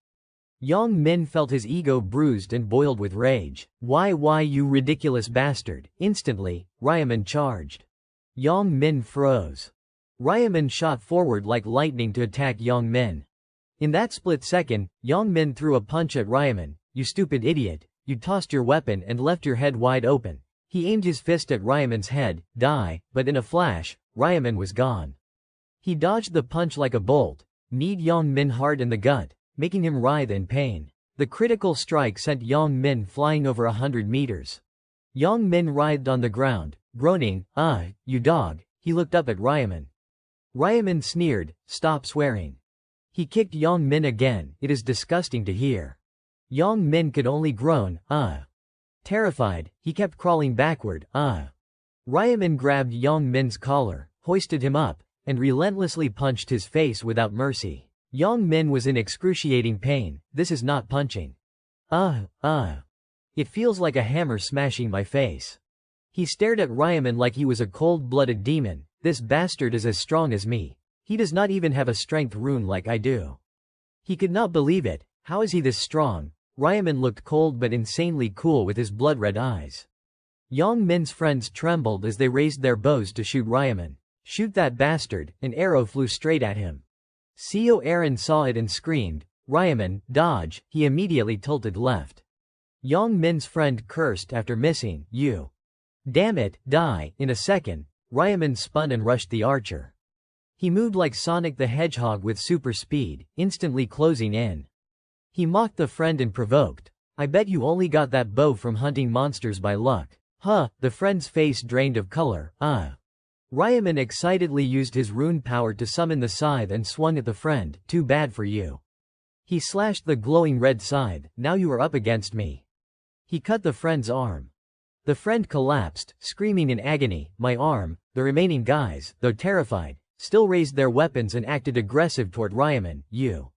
Yang Min felt his ego bruised and boiled with rage. Why you ridiculous bastard. Instantly, Ryaman charged. Yang Min froze. Ryaman shot forward like lightning to attack Yang Min. In that split second, Yang Min threw a punch at Ryaman. You stupid idiot, you tossed your weapon and left your head wide open. He aimed his fist at Ryaman's head, but in a flash, Ryaman was gone. He dodged the punch like a bolt, kneed Yang Min hard in the gut, making him writhe in pain. The critical strike sent Yang Min flying over 100 meters. Yang Min writhed on the ground, groaning, you dog. He looked up at Ryaman. Ryaman sneered, stop swearing. He kicked Yang Min again. It is disgusting to hear. Yang Min could only groan, Terrified, he kept crawling backward, Ryaman grabbed Yang Min's collar, hoisted him up, and relentlessly punched his face without mercy. Yang Min was in excruciating pain. This is not punching. It feels like a hammer smashing my face. He stared at Ryaman like he was a cold-blooded demon. This bastard is as strong as me. He does not even have a strength rune like I do. He could not believe it. How is he this strong? Ryaman looked cold but insanely cool with his blood-red eyes. Yang Min's friends trembled as they raised their bows to shoot Ryaman. Shoot that bastard. An arrow flew straight at him. Seo Aaron saw it and screamed, Ryaman, dodge. He immediately tilted left. Yang Min's friend cursed after missing, you. Damn it, die. In a second, Ryaman spun and rushed the archer. He moved like Sonic the Hedgehog with super speed, instantly closing in. He mocked the friend and provoked, I bet you only got that bow from hunting monsters by luck. The friend's face drained of color, Ryaman excitedly used his rune power to summon the scythe and swung at the friend. Too bad for you. He slashed the glowing red scythe. Now you are up against me. He cut the friend's arm. The friend collapsed, screaming in agony, my arm. The remaining guys, though terrified, still raised their weapons and acted aggressive toward Ryaman. You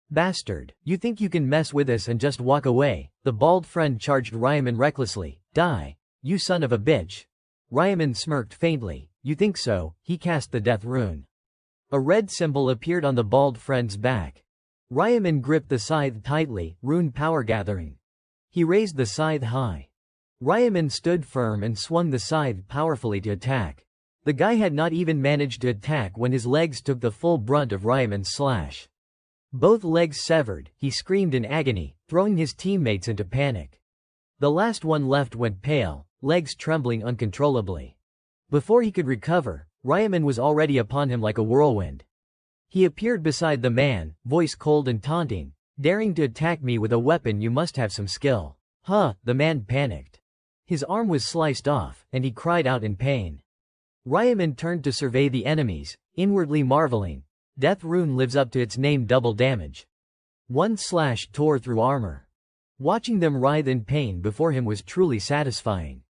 bastard. You think you can mess with us and just walk away? The bald friend charged Ryaman recklessly. Die. You son of a bitch. Ryaman smirked faintly. You think so? He cast the death rune. A red symbol appeared on the bald friend's back. Ryaman gripped the scythe tightly, rune power gathering. He raised the scythe high. Ryaman stood firm and swung the scythe powerfully to attack. The guy had not even managed to attack when his legs took the full brunt of Ryaman's slash. Both legs severed, he screamed in agony, throwing his teammates into panic. The last one left went pale, legs trembling uncontrollably. Before he could recover, Ryaman was already upon him like a whirlwind. He appeared beside the man, voice cold and taunting, daring to attack me with a weapon. You must have some skill. The man panicked. His arm was sliced off, and he cried out in pain. Ryaman turned to survey the enemies, inwardly marveling. Death rune lives up to its name, double damage. One slash tore through armor. Watching them writhe in pain before him was truly satisfying.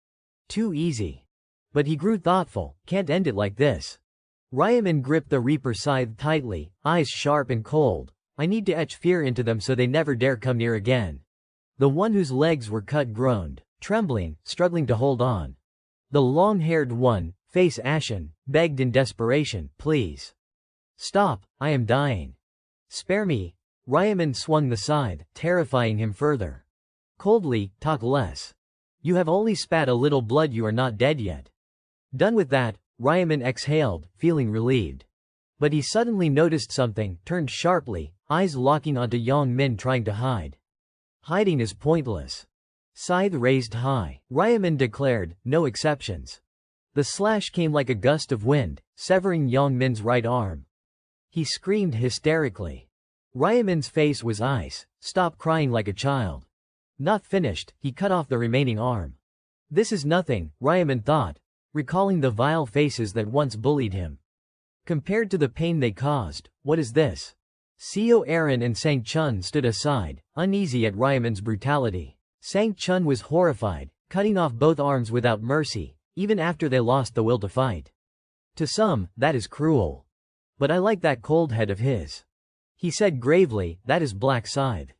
Too easy. But he grew thoughtful. Can't end it like this. Ryaman gripped the Reaper scythe tightly, eyes sharp and cold. I need to etch fear into them so they never dare come near again. The one whose legs were cut groaned, trembling, struggling to hold on. The long-haired one, face ashen, begged in desperation, please. Stop, I am dying. Spare me. Ryaman swung the scythe, terrifying him further. Coldly, talk less. You have only spat a little blood. You are not dead yet. Done with that, Ryaman exhaled, feeling relieved. But he suddenly noticed something, turned sharply, eyes locking onto Yang Min, trying to hide. Hiding is pointless. Scythe raised high. Ryaman declared, no exceptions. The slash came like a gust of wind, severing Yang Min's right arm. He screamed hysterically. Ryaman's face was ice. Stop crying like a child. Not finished, he cut off the remaining arm. This is nothing, Ryaman thought, recalling the vile faces that once bullied him. Compared to the pain they caused, what is this? Seo Aaron and Sang Chun stood aside, uneasy at Ryaman's brutality. Sang Chun was horrified, cutting off both arms without mercy, even after they lost the will to fight. To some, that is cruel. But I like that cold head of his. He said gravely, that is Black Scythe.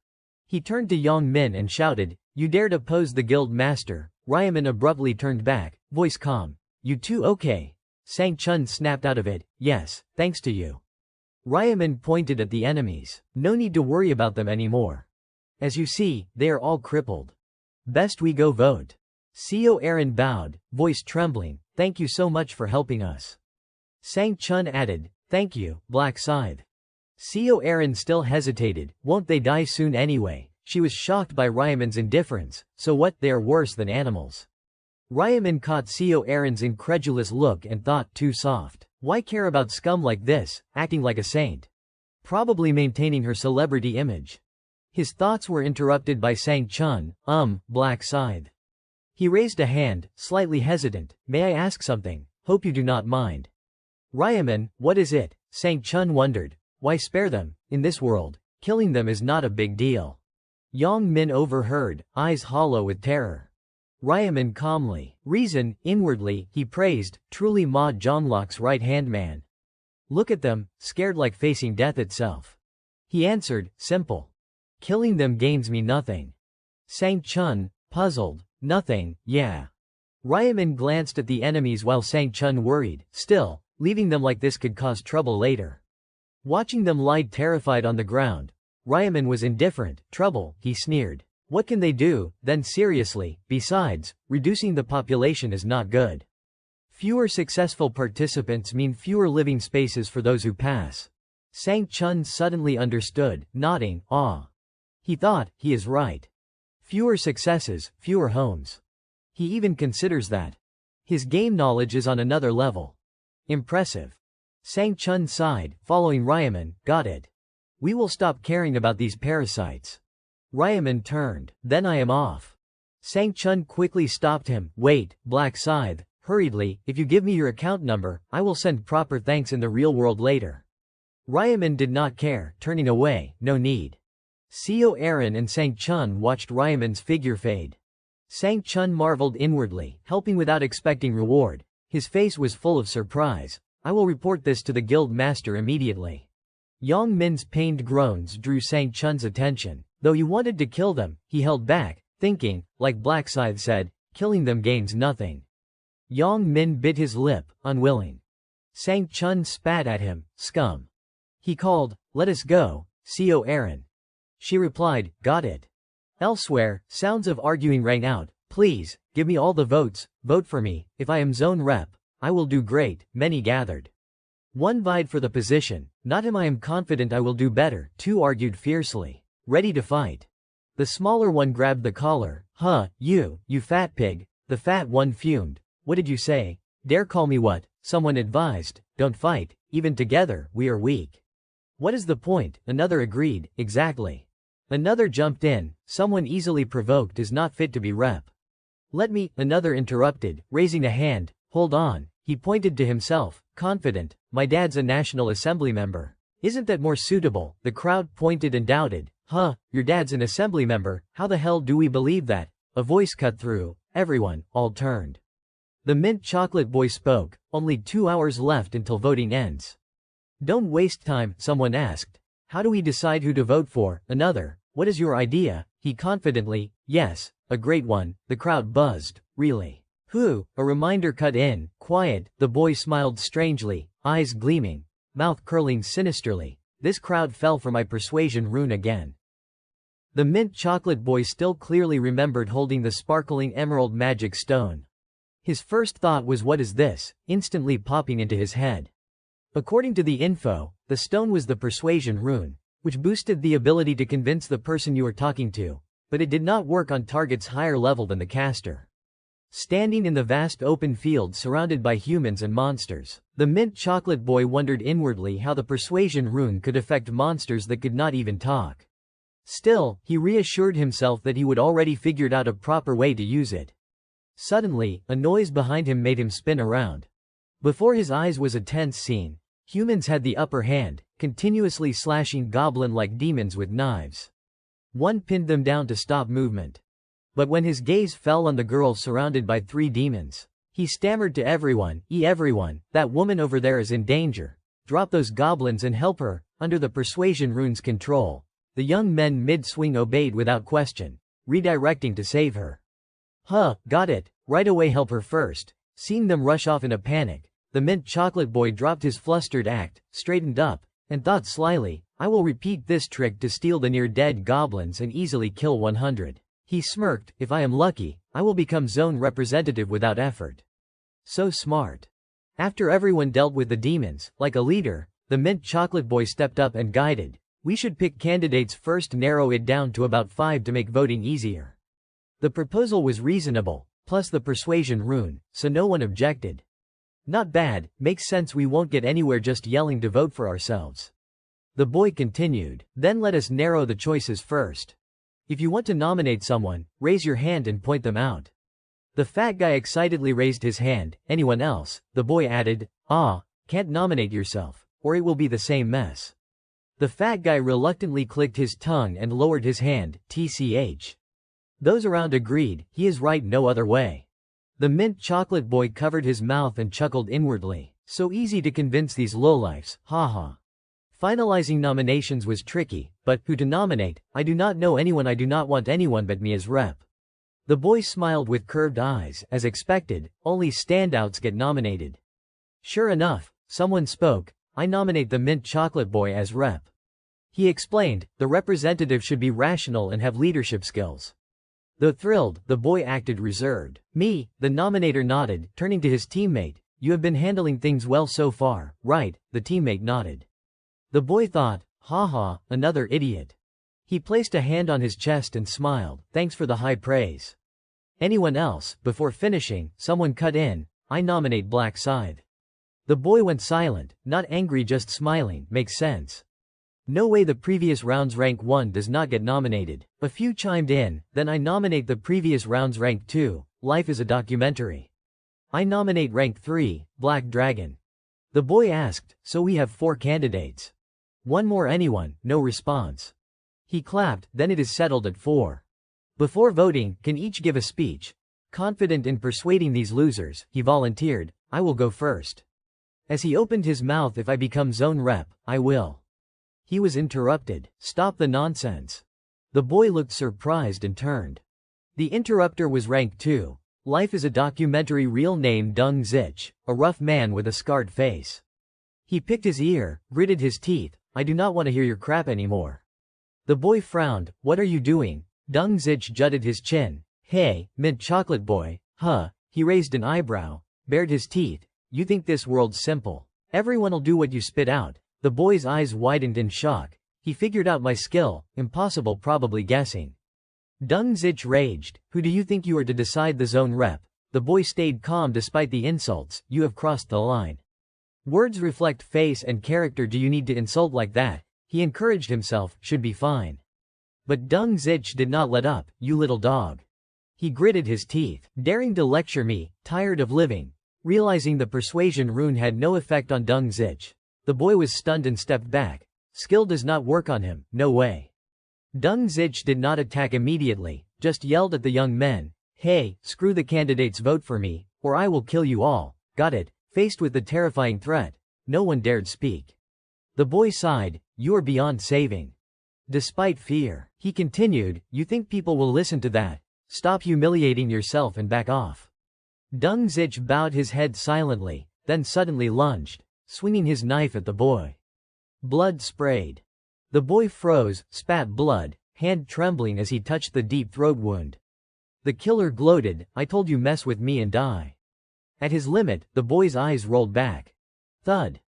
He turned to Yang Min and shouted, you dared oppose the guild master. Ryaman abruptly turned back, voice calm. You too? Okay. Sang Chun snapped out of it, yes, thanks to you. Ryaman pointed at the enemies. No need to worry about them anymore. As you see, they are all crippled. Best we go vote. Co Aaron bowed, voice trembling, thank you so much for helping us. Sang Chun added, thank you, Black Scythe. Co Aaron still hesitated, won't they die soon anyway? She was shocked by Ryaman's indifference, so what, they are worse than animals. Ryaman caught Co Aaron's incredulous look and thought, too soft. Why care about scum like this, acting like a saint? Probably maintaining her celebrity image. His thoughts were interrupted by Sang Chun, Black Scythe. He raised a hand, slightly hesitant, may I ask something? Hope you do not mind. Ryaman, what is it? Sang Chun wondered. Why spare them? In this world, killing them is not a big deal. Yang Min overheard, eyes hollow with terror. Ryaman calmly. Reason, inwardly, he praised, truly Ma Zhonglok's right-hand man. Look at them, scared like facing death itself. He answered, simple. Killing them gains me nothing. Sang Chun, puzzled, nothing, yeah. Ryaman glanced at the enemies while Sang Chun worried, still, leaving them like this could cause trouble later. Watching them lie terrified on the ground, Ryaman was indifferent. Trouble, he sneered. What can they do, then seriously, besides, reducing the population is not good. Fewer successful participants mean fewer living spaces for those who pass. Sang Chun suddenly understood, nodding, He thought, he is right. Fewer successes, fewer homes. He even considers that. His game knowledge is on another level. Impressive. Sang Chun sighed, following Ryaman, got it. We will stop caring about these parasites. Ryaman turned, then I am off. Sang Chun quickly stopped him, wait, Black Scythe, hurriedly, if you give me your account number, I will send proper thanks in the real world later. Ryaman did not care, turning away, no need. Co Aaron and Sang Chun watched Ryaman's figure fade. Sang Chun marveled inwardly, helping without expecting reward. His face was full of surprise. I will report this to the guild master immediately. Yang Min's pained groans drew Sang Chun's attention. Though he wanted to kill them, he held back, thinking, like Black Scythe said, killing them gains nothing. Yang Min bit his lip, unwilling. Sang Chun spat at him, scum. He called, let us go, Co Aaron. She replied, got it. Elsewhere, sounds of arguing rang out, please, give me all the votes, vote for me, if I am zone rep, I will do great, many gathered. One vied for the position, not him I am confident I will do better, two argued fiercely. Ready to fight. The smaller one grabbed the collar, you fat pig, the fat one fumed, what did you say? Dare call me what? Someone advised, don't fight, even together, we are weak. What is the point? Another agreed, exactly. Another jumped in, someone easily provoked is not fit to be rep. Let me, another interrupted, raising a hand, hold on, he pointed to himself, confident, my dad's a National Assembly member. Isn't that more suitable? The crowd pointed and doubted. Your dad's an assembly member, how the hell do we believe that? A voice cut through, everyone, all turned. The mint chocolate boy spoke, only 2 hours left until voting ends. Don't waste time, someone asked. How do we decide who to vote for? Another, what is your idea? He confidently, yes, a great one, the crowd buzzed, really. Who? A reminder cut in, quiet, the boy smiled strangely, eyes gleaming, mouth curling sinisterly. This crowd fell for my persuasion rune again. The mint chocolate boy still clearly remembered holding the sparkling emerald magic stone. His first thought was what is this, instantly popping into his head. According to the info, the stone was the persuasion rune, which boosted the ability to convince the person you were talking to, but it did not work on targets higher level than the caster. Standing in the vast open field surrounded by humans and monsters, the mint chocolate boy wondered inwardly how the persuasion rune could affect monsters that could not even talk. Still, he reassured himself that he would already figured out a proper way to use it. Suddenly, a noise behind him made him spin around. Before his eyes was a tense scene. Humans had the upper hand, continuously slashing goblin-like demons with knives. One pinned them down to stop movement. But when his gaze fell on the girl surrounded by 3 demons, he stammered to everyone, everyone, that woman over there is in danger. Drop those goblins and help her, under the persuasion rune's control. The young men mid-swing obeyed without question, redirecting to save her. Got it, right away help her first. Seeing them rush off in a panic, The mint chocolate boy dropped his flustered act, straightened up, and thought slyly, I will repeat this trick to steal the near-dead goblins and easily kill 100. He smirked, if I am lucky, I will become zone representative without effort. So smart. After everyone dealt with the demons, like a leader, the mint chocolate boy stepped up and guided. We should pick candidates first, narrow it down to about 5 to make voting easier. The proposal was reasonable, plus the persuasion rune, so no one objected. Not bad, makes sense, we won't get anywhere just yelling to vote for ourselves. The boy continued, then let us narrow the choices first. If you want to nominate someone, raise your hand and point them out. The fat guy excitedly raised his hand. Anyone else? The boy added, can't nominate yourself, or it will be the same mess. The fat guy reluctantly clicked his tongue and lowered his hand, TCH. Those around agreed, he is right, no other way. The mint chocolate boy covered his mouth and chuckled inwardly. So easy to convince these lowlifes, haha. Finalizing nominations was tricky, but who to nominate? I do not know anyone, I do not want anyone but me as rep. The boy smiled with curved eyes, as expected, only standouts get nominated. Sure enough, someone spoke, I nominate the mint chocolate boy as rep. He explained, the representative should be rational and have leadership skills. Though thrilled, the boy acted reserved. Me, the nominator nodded, turning to his teammate, you have been handling things well so far, right? The teammate nodded. The boy thought, haha, another idiot. He placed a hand on his chest and smiled, thanks for the high praise. Anyone else? Before finishing, someone cut in, I nominate Black Scythe. The boy went silent, not angry, just smiling, makes sense. No way, the previous round's rank 1 does not get nominated. A few chimed in, then I nominate the previous round's rank 2, Life is a Documentary. I nominate rank 3, Black Dragon. The boy asked, so we have 4 candidates. One more, anyone? No response. He clapped, then it is settled at 4. Before voting, can each give a speech. Confident in persuading these losers, he volunteered, I will go first. As he opened his mouth, if I become zone rep, I will. He was interrupted. Stop the nonsense. The boy looked surprised and turned. The interrupter was rank 2. Life is a Documentary, real name Dung Zich, a rough man with a scarred face. He picked his ear, gritted his teeth, I do not want to hear your crap anymore. The boy frowned, what are you doing? Dung Zich jutted his chin. Hey, mint chocolate boy, huh? He raised an eyebrow, bared his teeth. You think this world's simple? Everyone'll do what you spit out. The boy's eyes widened in shock. He figured out my skill, impossible, probably guessing. Dung Zich raged, who do you think you are to decide the zone rep? The boy stayed calm despite the insults, you have crossed the line. Words reflect face and character, do you need to insult like that? He encouraged himself, should be fine. But Dung Zich did not let up, you little dog. He gritted his teeth, daring to lecture me, tired of living. Realizing the persuasion rune had no effect on Dung Zich, the boy was stunned and stepped back. Skill does not work on him, no way. Dung Zich did not attack immediately, just yelled at the young men, hey, screw the candidates, vote for me, or I will kill you all, got it? Faced with the terrifying threat, no one dared speak. The boy sighed, you are beyond saving. Despite fear, he continued, you think people will listen to that? Stop humiliating yourself and back off. Dung Zich bowed his head silently, then suddenly lunged, swinging his knife at the boy. Blood sprayed. The boy froze, spat blood, hand trembling as he touched the deep throat wound. The killer gloated, I told you, mess with me and die. At his limit, the boy's eyes rolled back. Thud.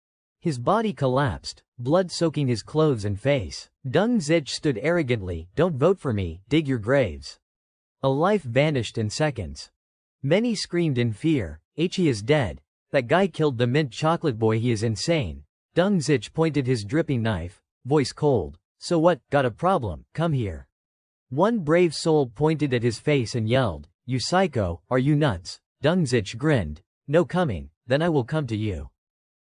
His body collapsed, blood soaking his clothes and face. Dung Zich stood arrogantly, don't vote for me, dig your graves. A life vanished in seconds. Many screamed in fear, he is dead. That guy killed the mint chocolate boy, he is insane. Dung Zich pointed his dripping knife, voice cold. So what, got a problem, come here. One brave soul pointed at his face and yelled, you psycho, are you nuts? Dung Zich grinned, no coming, then I will come to you.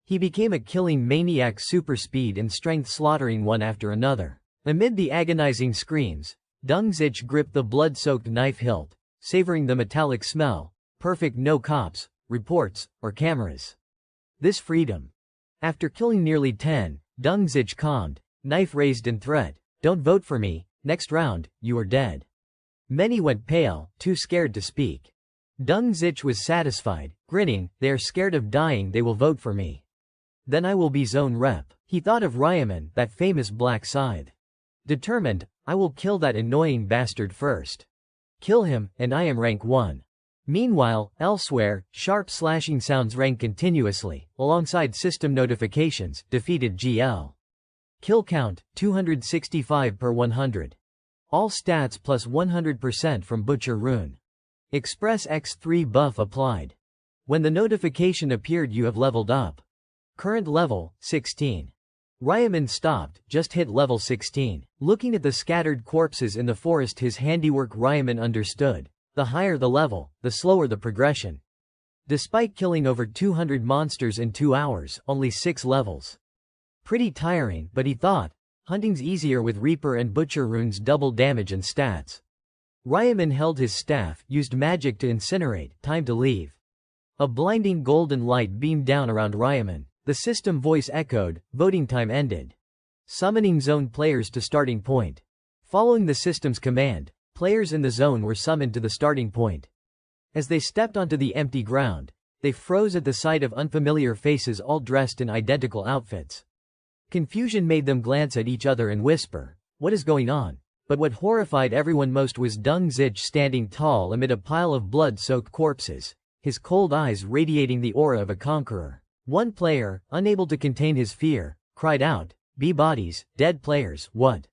He became a killing maniac, super speed and strength, slaughtering one after another. Amid the agonizing screams, Dung Zich gripped the blood-soaked knife hilt, savoring the metallic smell. Perfect, no cops, reports, or cameras. This freedom. After killing nearly 10, Dung Zich calmed, knife raised in threat, don't vote for me, next round, you are dead. Many went pale, too scared to speak. Dung Zich was satisfied, grinning. They are scared of dying, they will vote for me. Then I will be zone rep. He thought of Ryaman, that famous black scythe. Determined, I will kill that annoying bastard first. Kill him, and I am rank 1. Meanwhile, elsewhere, sharp slashing sounds rang continuously, alongside system notifications. Defeated GL. Kill count, 265 per 100. All stats plus 100% from Butcher Rune. Express X3 buff applied. When the notification appeared, you have leveled up. Current level, 16. Ryaman stopped, just hit level 16. Looking at the scattered corpses in the forest, his handiwork, Ryaman understood. The higher the level, the slower the progression. Despite killing over 200 monsters in 2 hours, only 6 levels. Pretty tiring, but he thought, hunting's easier with Reaper and Butcher Runes, double damage and stats. Ryaman held his staff, used magic to incinerate. Time to leave. A blinding golden light beamed down around Ryaman. The system voice echoed, voting time ended. Summoning zone players to starting point. Following the system's command, players in the zone were summoned to the starting point. As they stepped onto the empty ground, they froze at the sight of unfamiliar faces all dressed in identical outfits. Confusion made them glance at each other and whisper, "What is going on?" But what horrified everyone most was Dung Zich standing tall amid a pile of blood-soaked corpses, his cold eyes radiating the aura of a conqueror. One player, unable to contain his fear, cried out, "Be bodies, dead players, what?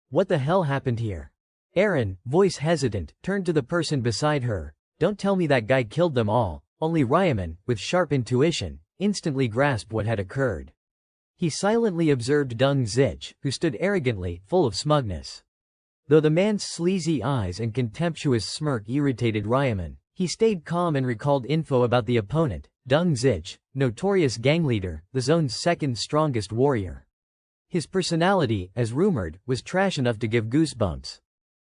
What the hell happened here?" Erin, voice hesitant, turned to the person beside her. "Don't tell me that guy killed them all." Only Ryaman, with sharp intuition, instantly grasped what had occurred. He silently observed Dung Zich, who stood arrogantly, full of smugness. Though the man's sleazy eyes and contemptuous smirk irritated Ryaman, he stayed calm and recalled info about the opponent. Dung Zich, notorious gang leader, the zone's second strongest warrior. His personality, as rumored, was trash enough to give goosebumps.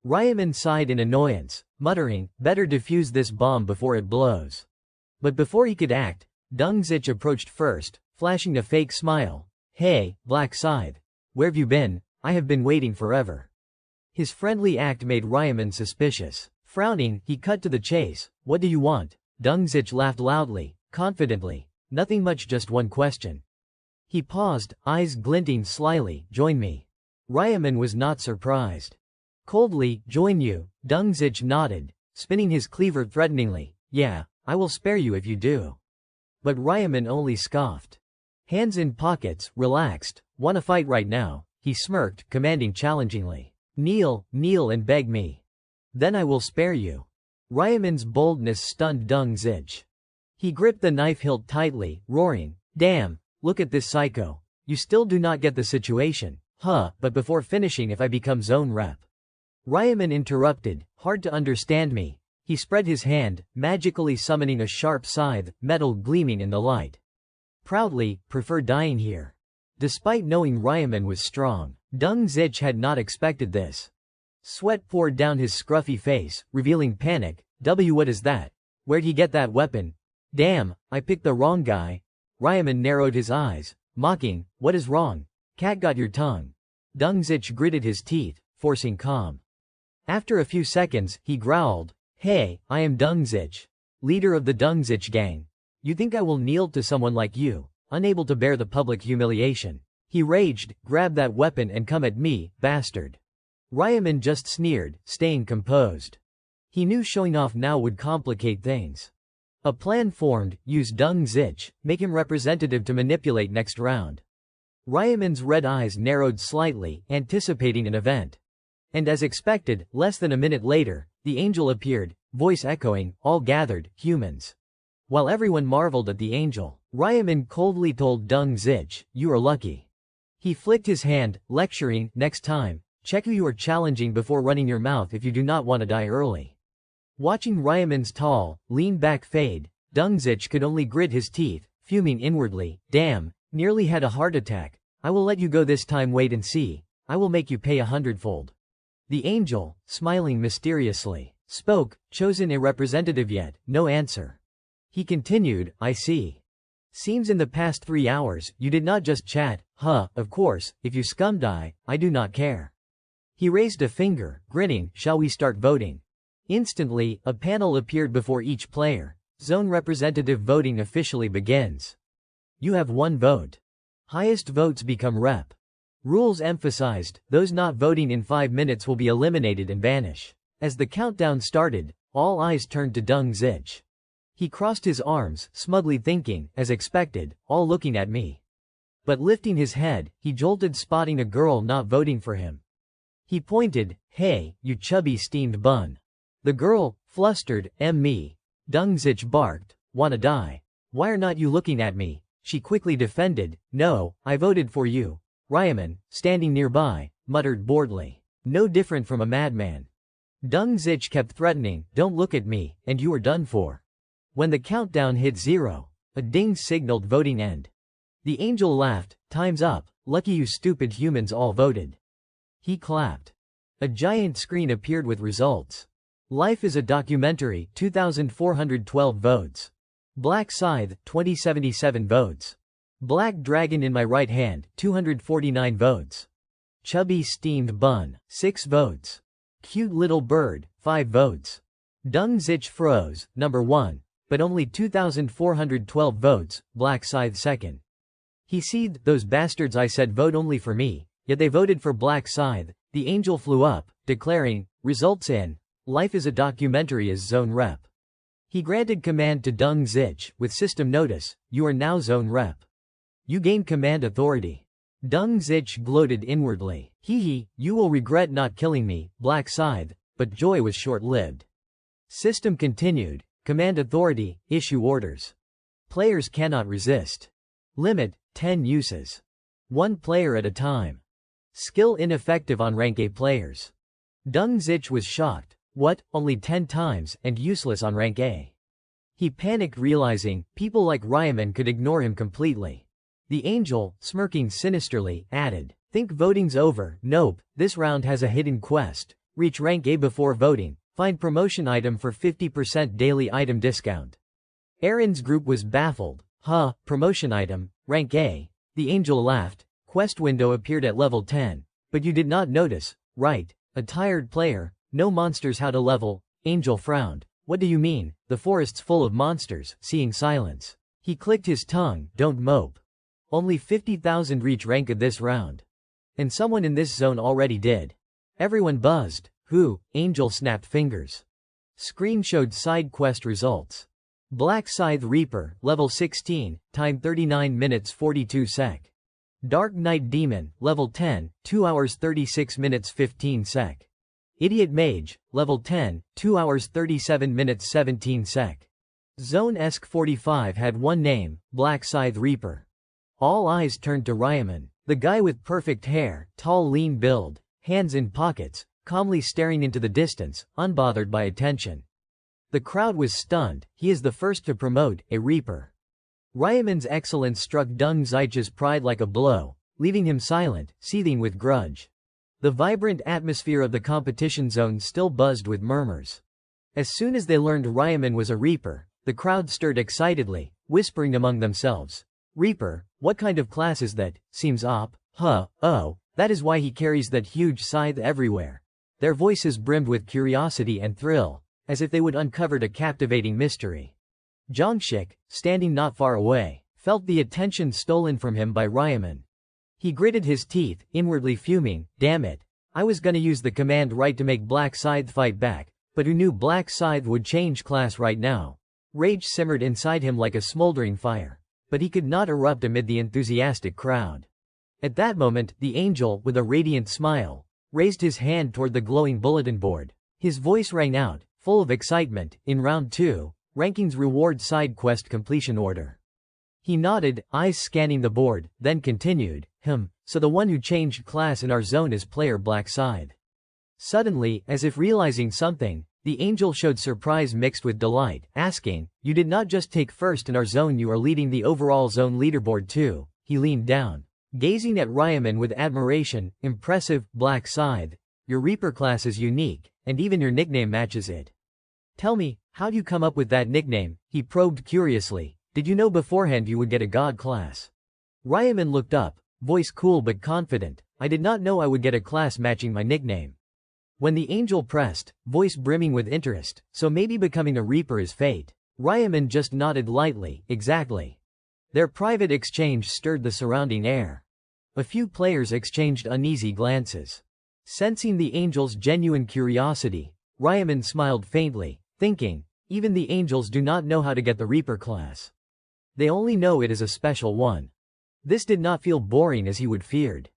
Ryaman sighed in annoyance, muttering, "Better defuse this bomb before it blows." But before he could act, Dung Zich approached first, flashing a fake smile. "Hey, Black Scythe. Where've you been? I have been waiting forever." His friendly act made Ryaman suspicious. Frowning, he cut to the chase. "What do you want?" Dung Zich laughed loudly, confidently. "Nothing much, just one question." He paused, eyes glinting slyly. "Join me." Ryaman was not surprised. Coldly, "Join you?" Dung Zich nodded, spinning his cleaver threateningly. "Yeah, I will spare you if you do." But Ryaman only scoffed. Hands in pockets, relaxed. "Wanna fight right now?" He smirked, commanding challengingly. "Kneel, kneel and beg me. Then I will spare you." Ryaman's boldness stunned Dung Zich. He gripped the knife hilt tightly, roaring, "Damn, look at this psycho. You still do not get the situation, huh? But before finishing, if I become zone rep." Ryaman interrupted, "Hard to understand me." He spread his hand, magically summoning a sharp scythe, metal gleaming in the light. Proudly, "Prefer dying here." Despite knowing Ryaman was strong, Dung Zich had not expected this. Sweat poured down his scruffy face, revealing panic. What is that? Where'd he get that weapon? Damn, I picked the wrong guy." Ryaman narrowed his eyes, mocking, "What is wrong? Cat got your tongue." Dung Zich gritted his teeth, forcing calm. After a few seconds, he growled, "Hey, I am Dung Zich, leader of the Dung Zich gang. You think I will kneel to someone like you, unable to bear the public humiliation?" He raged, "Grab that weapon and come at me, bastard." Ryaman just sneered, staying composed. He knew showing off now would complicate things. A plan formed: use Dung Zich, make him representative to manipulate next round. Ryaman's red eyes narrowed slightly, anticipating an event. And as expected, less than a minute later, the angel appeared, voice echoing, "All gathered, humans." While everyone marveled at the angel, Ryaman coldly told Dung Zich, "You are lucky." He flicked his hand, lecturing, "Next time, check who you are challenging before running your mouth if you do not want to die early." Watching Ryaman's tall, lean-back fade, Dung Zich could only grit his teeth, fuming inwardly, "Damn, nearly had a heart attack. I will let you go this time, wait and see. I will make you pay 100-fold." The angel, smiling mysteriously, spoke, "Chosen a representative yet?" No answer. He continued, "I see. Seems in the past 3 hours, you did not just chat, huh? Of course, if you scum die, I do not care." He raised a finger, grinning, "Shall we start voting?" Instantly, a panel appeared before each player. Zone representative voting officially begins. You have 1 vote. Highest votes become rep. Rules emphasized, those not voting in 5 minutes will be eliminated and vanish. As the countdown started, all eyes turned to Dung Zich. He crossed his arms, smugly thinking, as expected, all looking at me. But lifting his head, he jolted, spotting a girl not voting for him. He pointed, "Hey, you chubby steamed bun." The girl, flustered, me. Dung Zich barked, "Wanna die? Why are not you looking at me?" She quickly defended, "No, I voted for you." Ryaman, standing nearby, muttered boredly, "No different from a madman." Dung Zich kept threatening, "Don't look at me, and you are done for." When the countdown hit 0, a ding signaled voting end. The angel laughed, "Time's up, lucky you stupid humans all voted." He clapped. A giant screen appeared with results. Life is a Documentary, 2,412 votes. Black Scythe, 2077 votes. Black Dragon in My Right Hand, 249 votes. Chubby Steamed Bun, 6 votes. Cute Little Bird, 5 votes. Dung Zich froze, number 1, but only 2,412 votes, Black Scythe second. He seethed, "Those bastards, I said vote only for me, yet they voted for Black Scythe." The angel flew up, declaring, "Results in. Life is a Documentary as Zone Rep." He granted command to Dung Zich, with system notice, "You are now Zone Rep. You gain command authority." Dung Zich gloated inwardly, "Hee, you will regret not killing me, Black Scythe," but joy was short-lived. System continued, "Command authority, issue orders. Players cannot resist. Limit, 10 uses. 1 player at a time. Skill ineffective on rank A players." Dung Zich was shocked. What, only 10 times, and useless on rank A? He panicked, realizing, people like Ryaman could ignore him completely. The angel, smirking sinisterly, added, "Think voting's over? Nope, this round has a hidden quest. Reach rank A before voting, find promotion item for 50% daily item discount." Aaron's group was baffled. Promotion item, rank A. The angel laughed. Quest window appeared at level 10. But you did not notice, right? A tired player. No monsters, how to level. Angel frowned. What do you mean? The forest's full of monsters. Seeing silence. He clicked his tongue. Don't mope. Only 50,000 reach rank A this round. And someone in this zone already did. Everyone buzzed. Who? Angel snapped fingers. Screen showed side quest results. Black Scythe Reaper, level 16, time 39 minutes 42 sec. Dark Knight Demon, level 10, 2 hours 36 minutes 15 sec. Idiot Mage, level 10, 2 hours 37 minutes 17 sec. Zone Esc 45 had one name, Black Scythe Reaper. All eyes turned to Ryaman, the guy with perfect hair, tall lean build, hands in pockets, calmly staring into the distance, unbothered by attention. The crowd was stunned. He is the first to promote a Reaper. Ryaman's excellence struck Dung Zich's pride like a blow, leaving him silent, seething with grudge. The vibrant atmosphere of the competition zone still buzzed with murmurs. As soon as they learned Ryaman was a Reaper, the crowd stirred excitedly, whispering among themselves. Reaper, what kind of class is that? Seems op. Oh, that is why he carries that huge scythe everywhere. Their voices brimmed with curiosity and thrill, as if they would uncover a captivating mystery. Jongshik, standing not far away, felt the attention stolen from him by Ryaman. He gritted his teeth, inwardly fuming, damn it. I was gonna use the command right to make Black Scythe fight back, but who knew Black Scythe would change class right now? Rage simmered inside him like a smoldering fire, but he could not erupt amid the enthusiastic crowd. At that moment, the angel, with a radiant smile, raised his hand toward the glowing bulletin board. His voice rang out, full of excitement, in round 2, rankings reward side quest completion order. He nodded, eyes scanning the board, then continued, so the one who changed class in our zone is player Black Scythe. Suddenly, as if realizing something, the angel showed surprise mixed with delight, asking, you did not just take first in our zone, you are leading the overall zone leaderboard too. He leaned down, gazing at Ryaman with admiration. Impressive, Black Scythe. Your Reaper class is unique, and even your nickname matches it. Tell me, how'd you come up with that nickname? He probed curiously. Did you know beforehand you would get a god class? Ryaman looked up, voice cool but confident. I did not know I would get a class matching my nickname. When the angel pressed, voice brimming with interest, so maybe becoming a reaper is fate. Ryaman just nodded lightly, exactly. Their private exchange stirred the surrounding air. A few players exchanged uneasy glances. Sensing the angel's genuine curiosity, Ryaman smiled faintly, thinking, even the angels do not know how to get the reaper class. They only know it is a special one. This did not feel boring as he would feared.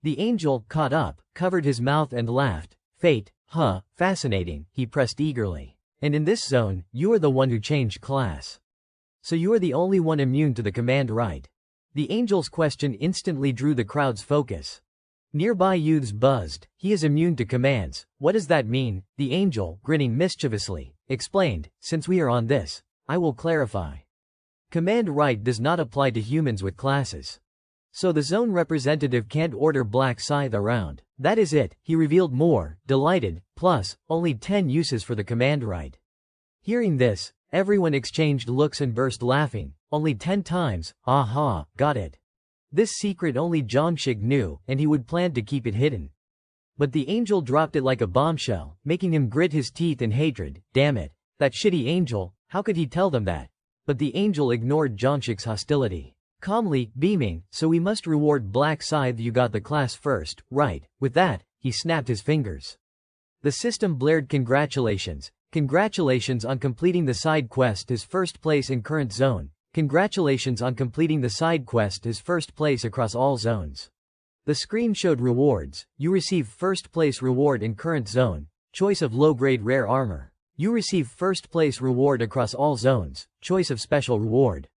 The angel, caught up, covered his mouth and laughed. Fate, huh, fascinating, he pressed eagerly. And in this zone, you are the one who changed class. So you are the only one immune to the command right. The angel's question instantly drew the crowd's focus. Nearby youths buzzed. He is immune to commands. What does that mean? The angel, grinning mischievously, explained, since we are on this, I will clarify. Command right does not apply to humans with classes. So the zone representative can't order Black Scythe around. That is it, he revealed more, delighted, plus, only 10 uses for the command right. Hearing this, everyone exchanged looks and burst laughing. Only 10 times, aha, got it. This secret only Zhongxig knew, and he would plan to keep it hidden. But the angel dropped it like a bombshell, making him grit his teeth in hatred. Damn it, that shitty angel, how could he tell them that? But the angel ignored Zhongxig's hostility. Calmly, beaming, so we must reward Black Scythe, you got the class first, right? With that, he snapped his fingers. The system blared congratulations. Congratulations on completing the side quest as first place in current zone. Congratulations on completing the side quest as first place across all zones. The screen showed rewards. You receive first place reward in current zone. Choice of low-grade rare armor. You receive first place reward across all zones. Choice of special reward.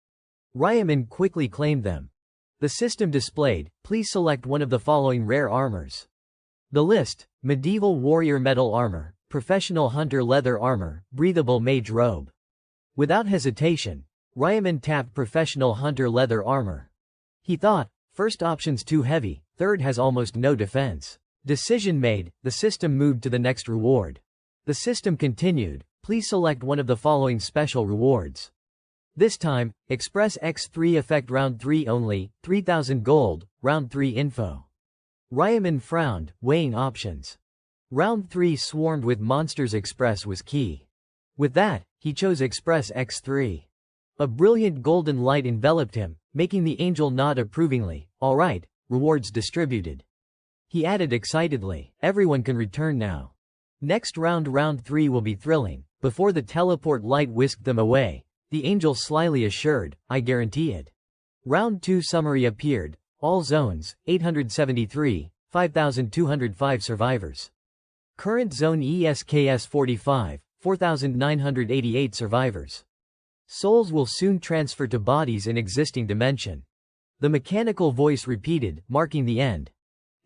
Ryaman quickly claimed them. The system displayed, please select one of the following rare armors. The list: Medieval Warrior Metal Armor, Professional Hunter Leather Armor, Breathable Mage Robe. Without hesitation, Ryaman tapped Professional Hunter Leather Armor. He thought, first option's too heavy, third has almost no defense. Decision made, the system moved to the next reward. The system continued, please select one of the following special rewards. This time, Express X3 effect round 3 only, 3000 gold, round 3 info. Ryaman frowned, weighing options. Round 3 swarmed with monsters. Express was key. With that, he chose Express X3. A brilliant golden light enveloped him, making the angel nod approvingly. Alright, rewards distributed. He added excitedly, everyone can return now. Next round 3 will be thrilling. Before the teleport light whisked them away, the angel slyly assured, I guarantee it. Round 2 summary appeared. All zones, 873, 5205 survivors. Current zone ESKS 45, 4988 survivors. Souls will soon transfer to bodies in existing dimension. The mechanical voice repeated, marking the end.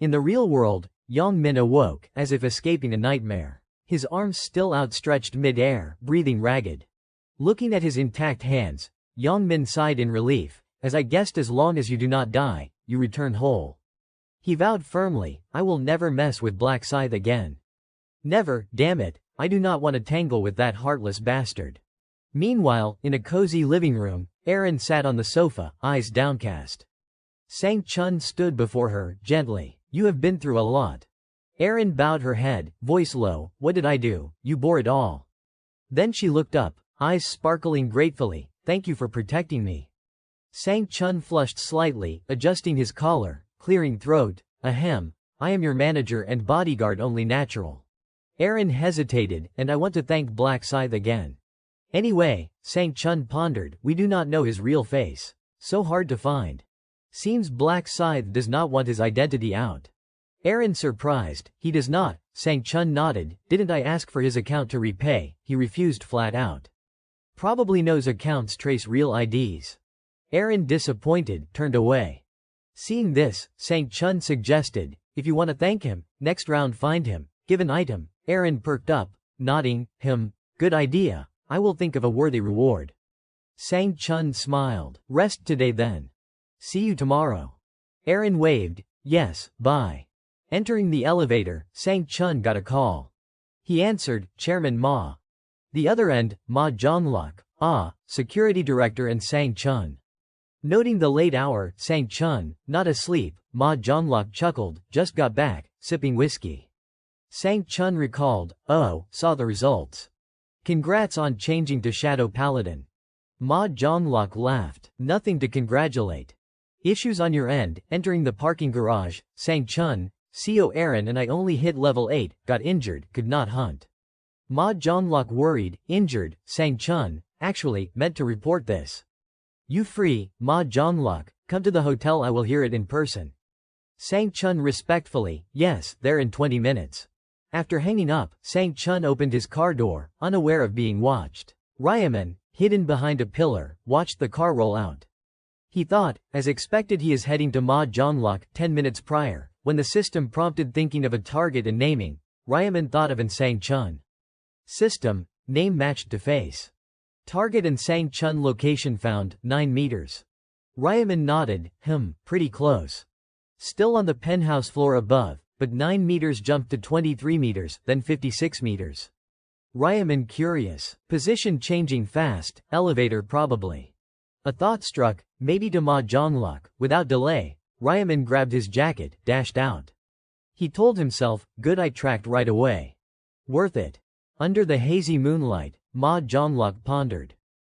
In the real world, Yang Min awoke, as if escaping a nightmare. His arms still outstretched mid-air, breathing ragged. Looking at his intact hands, Yang Min sighed in relief, as I guessed, as long as you do not die, you return whole. He vowed firmly, I will never mess with Black Scythe again. Never, damn it, I do not want to tangle with that heartless bastard. Meanwhile, in a cozy living room, Aaron sat on the sofa, eyes downcast. Sang Chun stood before her, gently, you have been through a lot. Aaron bowed her head, voice low, what did I do? You bore it all. Then she looked up, eyes sparkling gratefully, thank you for protecting me. Sang Chun flushed slightly, adjusting his collar, clearing throat, ahem, I am your manager and bodyguard only natural. Aaron hesitated, and I want to thank Black Scythe again. Anyway, Sang Chun pondered, we do not know his real face. So hard to find. Seems Black Scythe does not want his identity out. Aaron surprised, he does not. Sang Chun nodded, didn't I ask for his account to repay? He refused flat out. Probably knows accounts trace real IDs. Aaron, disappointed, turned away. Seeing this, Sang Chun suggested, if you want to thank him, next round find him, give an item. Aaron perked up, nodding, good idea, I will think of a worthy reward. Sang Chun smiled, rest today then. See you tomorrow. Aaron waved, yes, bye. Entering the elevator, Sang Chun got a call. He answered, Chairman Ma. The other end, Ma Zhonglok, Security Director and Sang Chun. Noting the late hour, Sang Chun, not asleep, Ma Zhonglok chuckled, just got back, sipping whiskey. Sang Chun recalled, "Oh, saw the results. Congrats on changing to Shadow Paladin." Ma Zhonglok laughed. "Nothing to congratulate. Issues on your end, entering the parking garage, Sang Chun, CO Aaron and I only hit level 8, got injured, could not hunt." Ma Zhonglok worried, "Injured, Sang Chun, actually, meant to report this." "You free, Ma Zhonglok, come to the hotel, I will hear it in person." Sang Chun respectfully, "Yes, there in 20 minutes. After hanging up, Sang Chun opened his car door, unaware of being watched. Ryaman, hidden behind a pillar, watched the car roll out. He thought, as expected, he is heading to Ma Zhonglok. 10 minutes prior, when the system prompted thinking of a target and naming, Ryaman thought of an Sang Chun. System, name matched to face. Target and Sang Chun location found, 9 meters. Ryaman nodded, pretty close. Still on the penthouse floor above, but 9 meters jumped to 23 meters, then 56 meters. Ryaman curious. Position changing fast, elevator probably. A thought struck, maybe to Ma Zhonglok. Without delay, Ryaman grabbed his jacket, dashed out. He told himself, good, I tracked right away. Worth it. Under the hazy moonlight, Ma Zhonglok pondered.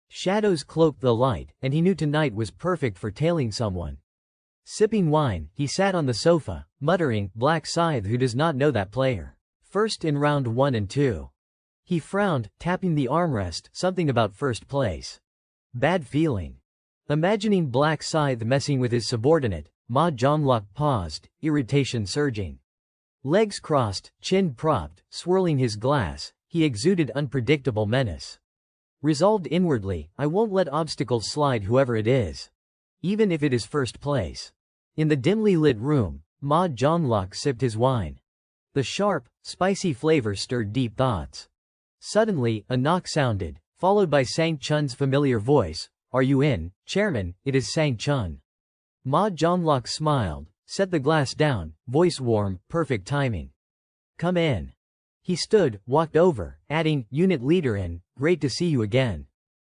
Shadows cloaked the light, and he knew tonight was perfect for tailing someone. Sipping wine, he sat on the sofa, muttering, Black Scythe, who does not know that player. First in round 1 and 2. He frowned, tapping the armrest, something about first place. Bad feeling. Imagining Black Scythe messing with his subordinate, Ma Zhonglok paused, irritation surging. Legs crossed, chin propped, swirling his glass, he exuded unpredictable menace. Resolved inwardly, I won't let obstacles slide, whoever it is. Even if it is first place. In the dimly lit room, Ma Zhonglok sipped his wine. The sharp, spicy flavor stirred deep thoughts. Suddenly, a knock sounded, followed by Sang Chun's familiar voice. Are you in, Chairman? It is Sang Chun. Ma Zhonglok smiled, set the glass down, voice warm, perfect timing. Come in. He stood, walked over, adding, Unit Leader in, great to see you again.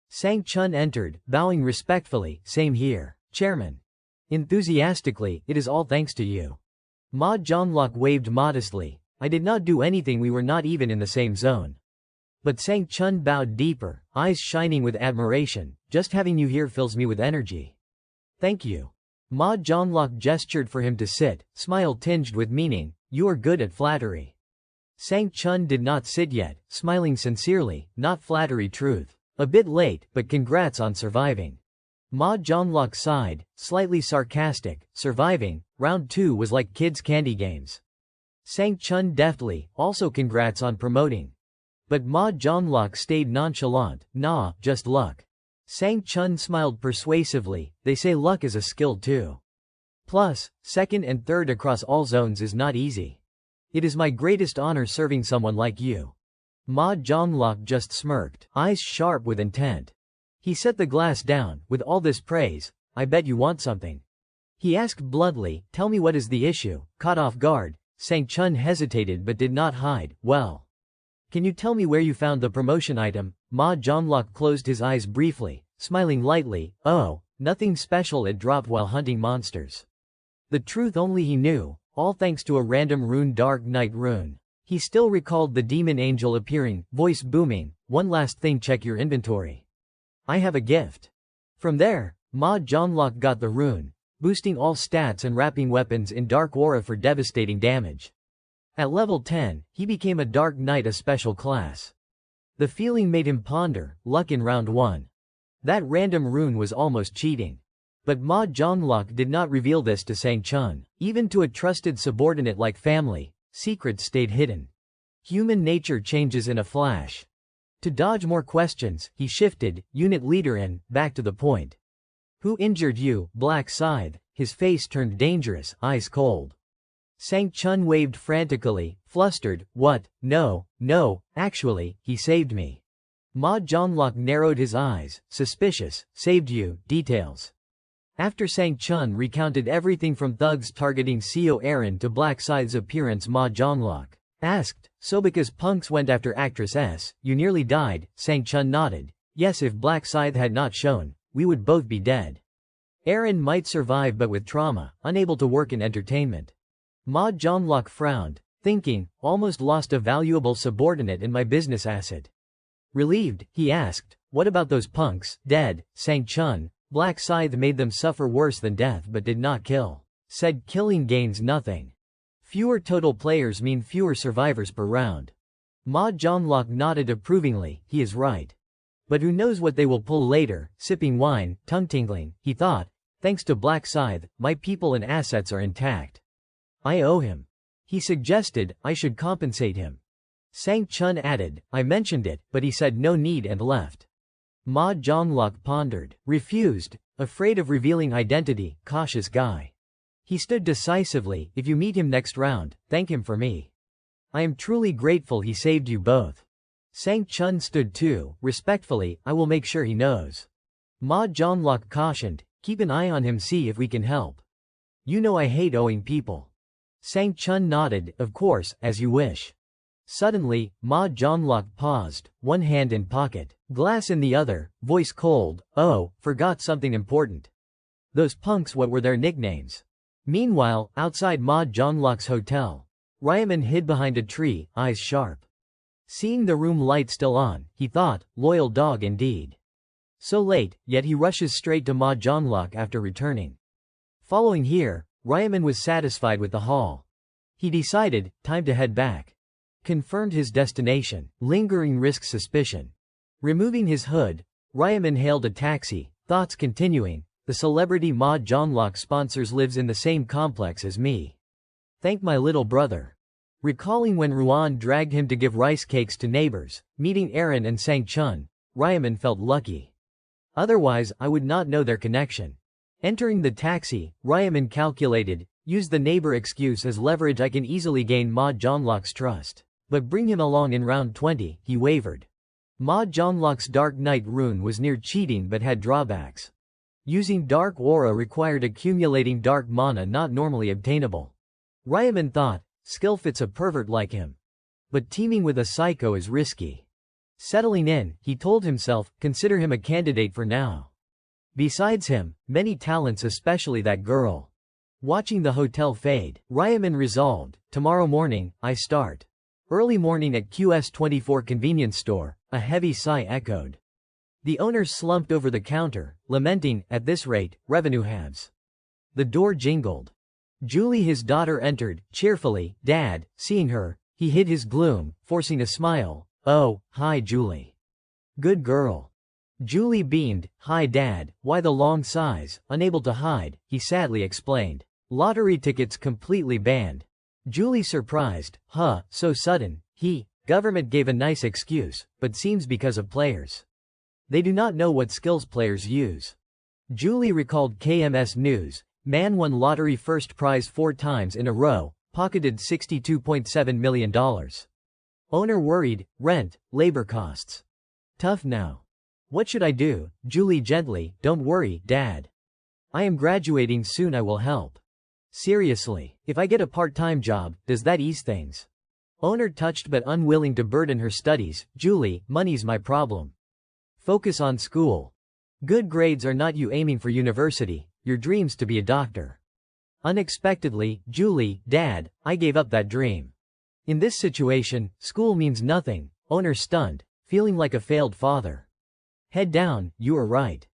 Sang Chun entered, bowing respectfully, same here, Chairman. Enthusiastically, it is all thanks to you. Ma Zhonglok waved modestly, I did not do anything, we were not even in the same zone. But Sang Chun bowed deeper, eyes shining with admiration, just having you here fills me with energy. Thank you. Ma Zhonglok gestured for him to sit, smile tinged with meaning, you are good at flattery. Sang Chun did not sit yet, smiling sincerely, not flattery, truth. A bit late, but congrats on surviving. Ma Zhonglok sighed, slightly sarcastic, surviving, round 2 was like kids' candy games. Sang Chun deftly, also congrats on promoting. But Ma Zhonglok stayed nonchalant, nah, just luck. Sang Chun smiled persuasively, they say luck is a skill too. Plus, 2nd and 3rd across all zones is not easy. It is my greatest honor serving someone like you. Ma Zhonglok just smirked, eyes sharp with intent. He set the glass down, with all this praise, I bet you want something. He asked bluntly, tell me what is the issue. Caught off guard, Sang Chun hesitated but did not hide, well. Can you tell me where you found the promotion item? Ma Zhonglok closed his eyes briefly, smiling lightly, oh, nothing special, it dropped while hunting monsters. The truth only he knew, all thanks to a random rune, Dark Night rune. He still recalled the demon angel appearing, voice booming, one last thing, check your inventory. I have a gift. From there, Ma Zhonglok got the rune, boosting all stats and wrapping weapons in dark aura for devastating damage. At level 10, he became a Dark Knight, a special class. The feeling made him ponder, luck in round 1. That random rune was almost cheating. But Ma Zhonglok did not reveal this to Sang Chun. Even to a trusted subordinate like family, secrets stayed hidden. Human nature changes in a flash. To dodge more questions, he shifted, Unit Leader in, back to the point. Who injured you, Black Scythe? His face turned dangerous, eyes cold. Sang Chun waved frantically, flustered, what? No, actually, he saved me. Ma Zhonglok narrowed his eyes, suspicious, saved you, details. After Sang Chun recounted everything from thugs targeting CO Aaron to Black Scythe's appearance, Ma Zhonglok asked, so because punks went after Actress S, you nearly died? Sang Chun nodded, yes, if Black Scythe had not shown, we would both be dead. Aaron might survive but with trauma, unable to work in entertainment. Ma Zhonglok frowned, Thinking, almost lost a valuable subordinate in my business asset. Relieved, he asked, what about those punks, dead? Sang Chun, Black Scythe made them suffer worse than death but did not kill. Said killing gains nothing. Fewer total players mean fewer survivors per round. Ma Jonglok nodded approvingly, he is right. But who knows what they will pull later, sipping wine, tongue-tingling, he thought, thanks to Black Scythe, my people and assets are intact. I owe him. He suggested, I should compensate him. Sang Chun added, I mentioned it, but he said no need and left. Ma Jonglok pondered, refused, afraid of revealing identity, cautious guy. He stood decisively, if you meet him next round, thank him for me. I am truly grateful he saved you both. Sang Chun stood too, respectfully, I will make sure he knows. Ma Jonglok cautioned, keep an eye on him, see if we can help. You know I hate owing people. Sang Chun nodded, of course, as you wish. Suddenly, Ma Jonglok paused, one hand in pocket, glass in the other, voice cold, oh, forgot something important. Those punks, what were their nicknames? Meanwhile, outside Ma Jonglok's hotel, Ryaman hid behind a tree, eyes sharp. Seeing the room light still on, he thought, loyal dog indeed. So late, yet he rushes straight to Ma Jonglok after returning. Following here, Ryaman was satisfied with the haul. He decided, time to head back. Confirmed his destination, lingering risk suspicion. Removing his hood, Ryaman hailed a taxi, thoughts continuing, the celebrity Ma Jonglok sponsors lives in the same complex as me. Thank my little brother. Recalling when Ruan dragged him to give rice cakes to neighbors, meeting Aaron and Sang Chun, Ryaman felt lucky. Otherwise, I would not know their connection. Entering the taxi, Ryaman calculated, use the neighbor excuse as leverage, I can easily gain Ma Jonglok's trust. But bring him along in round 20, he wavered. Ma Jonglok's Dark Knight rune was near cheating but had drawbacks. Using Dark Aura required accumulating dark mana not normally obtainable. Ryaman thought, skill fits a pervert like him. But teaming with a psycho is risky. Settling in, he told himself, consider him a candidate for now. Besides him, many talents, especially that girl. Watching the hotel fade, Ryaman resolved, tomorrow morning, I start. Early morning at QS24 convenience store, a heavy sigh echoed. The owner slumped over the counter, lamenting, at this rate, revenue halves. The door jingled. Julie, his daughter, entered, cheerfully, Dad. Seeing her, he hid his gloom, forcing a smile. Oh, hi Julie. Good girl. Julie beamed, hi Dad, why the long sighs? Unable to hide, he sadly explained. Lottery tickets completely banned. Julie surprised, huh, so sudden. Government gave a nice excuse, but seems because of players. They do not know what skills players use. Julie recalled KMS News, man won lottery first prize 4 times in a row, pocketed $62.7 million. Owner worried, rent, labor costs. Tough now. What should I do? Julie gently, don't worry, Dad. I am graduating soon, I will help. Seriously, if I get a part-time job, does that ease things? Owner touched but unwilling to burden her studies, Julie, money's my problem. Focus on school. Good grades are not you aiming for university, your dream's to be a doctor. Unexpectedly, Julie, Dad, I gave up that dream. In this situation, school means nothing, owner stunned, feeling like a failed father. Head down, you are right.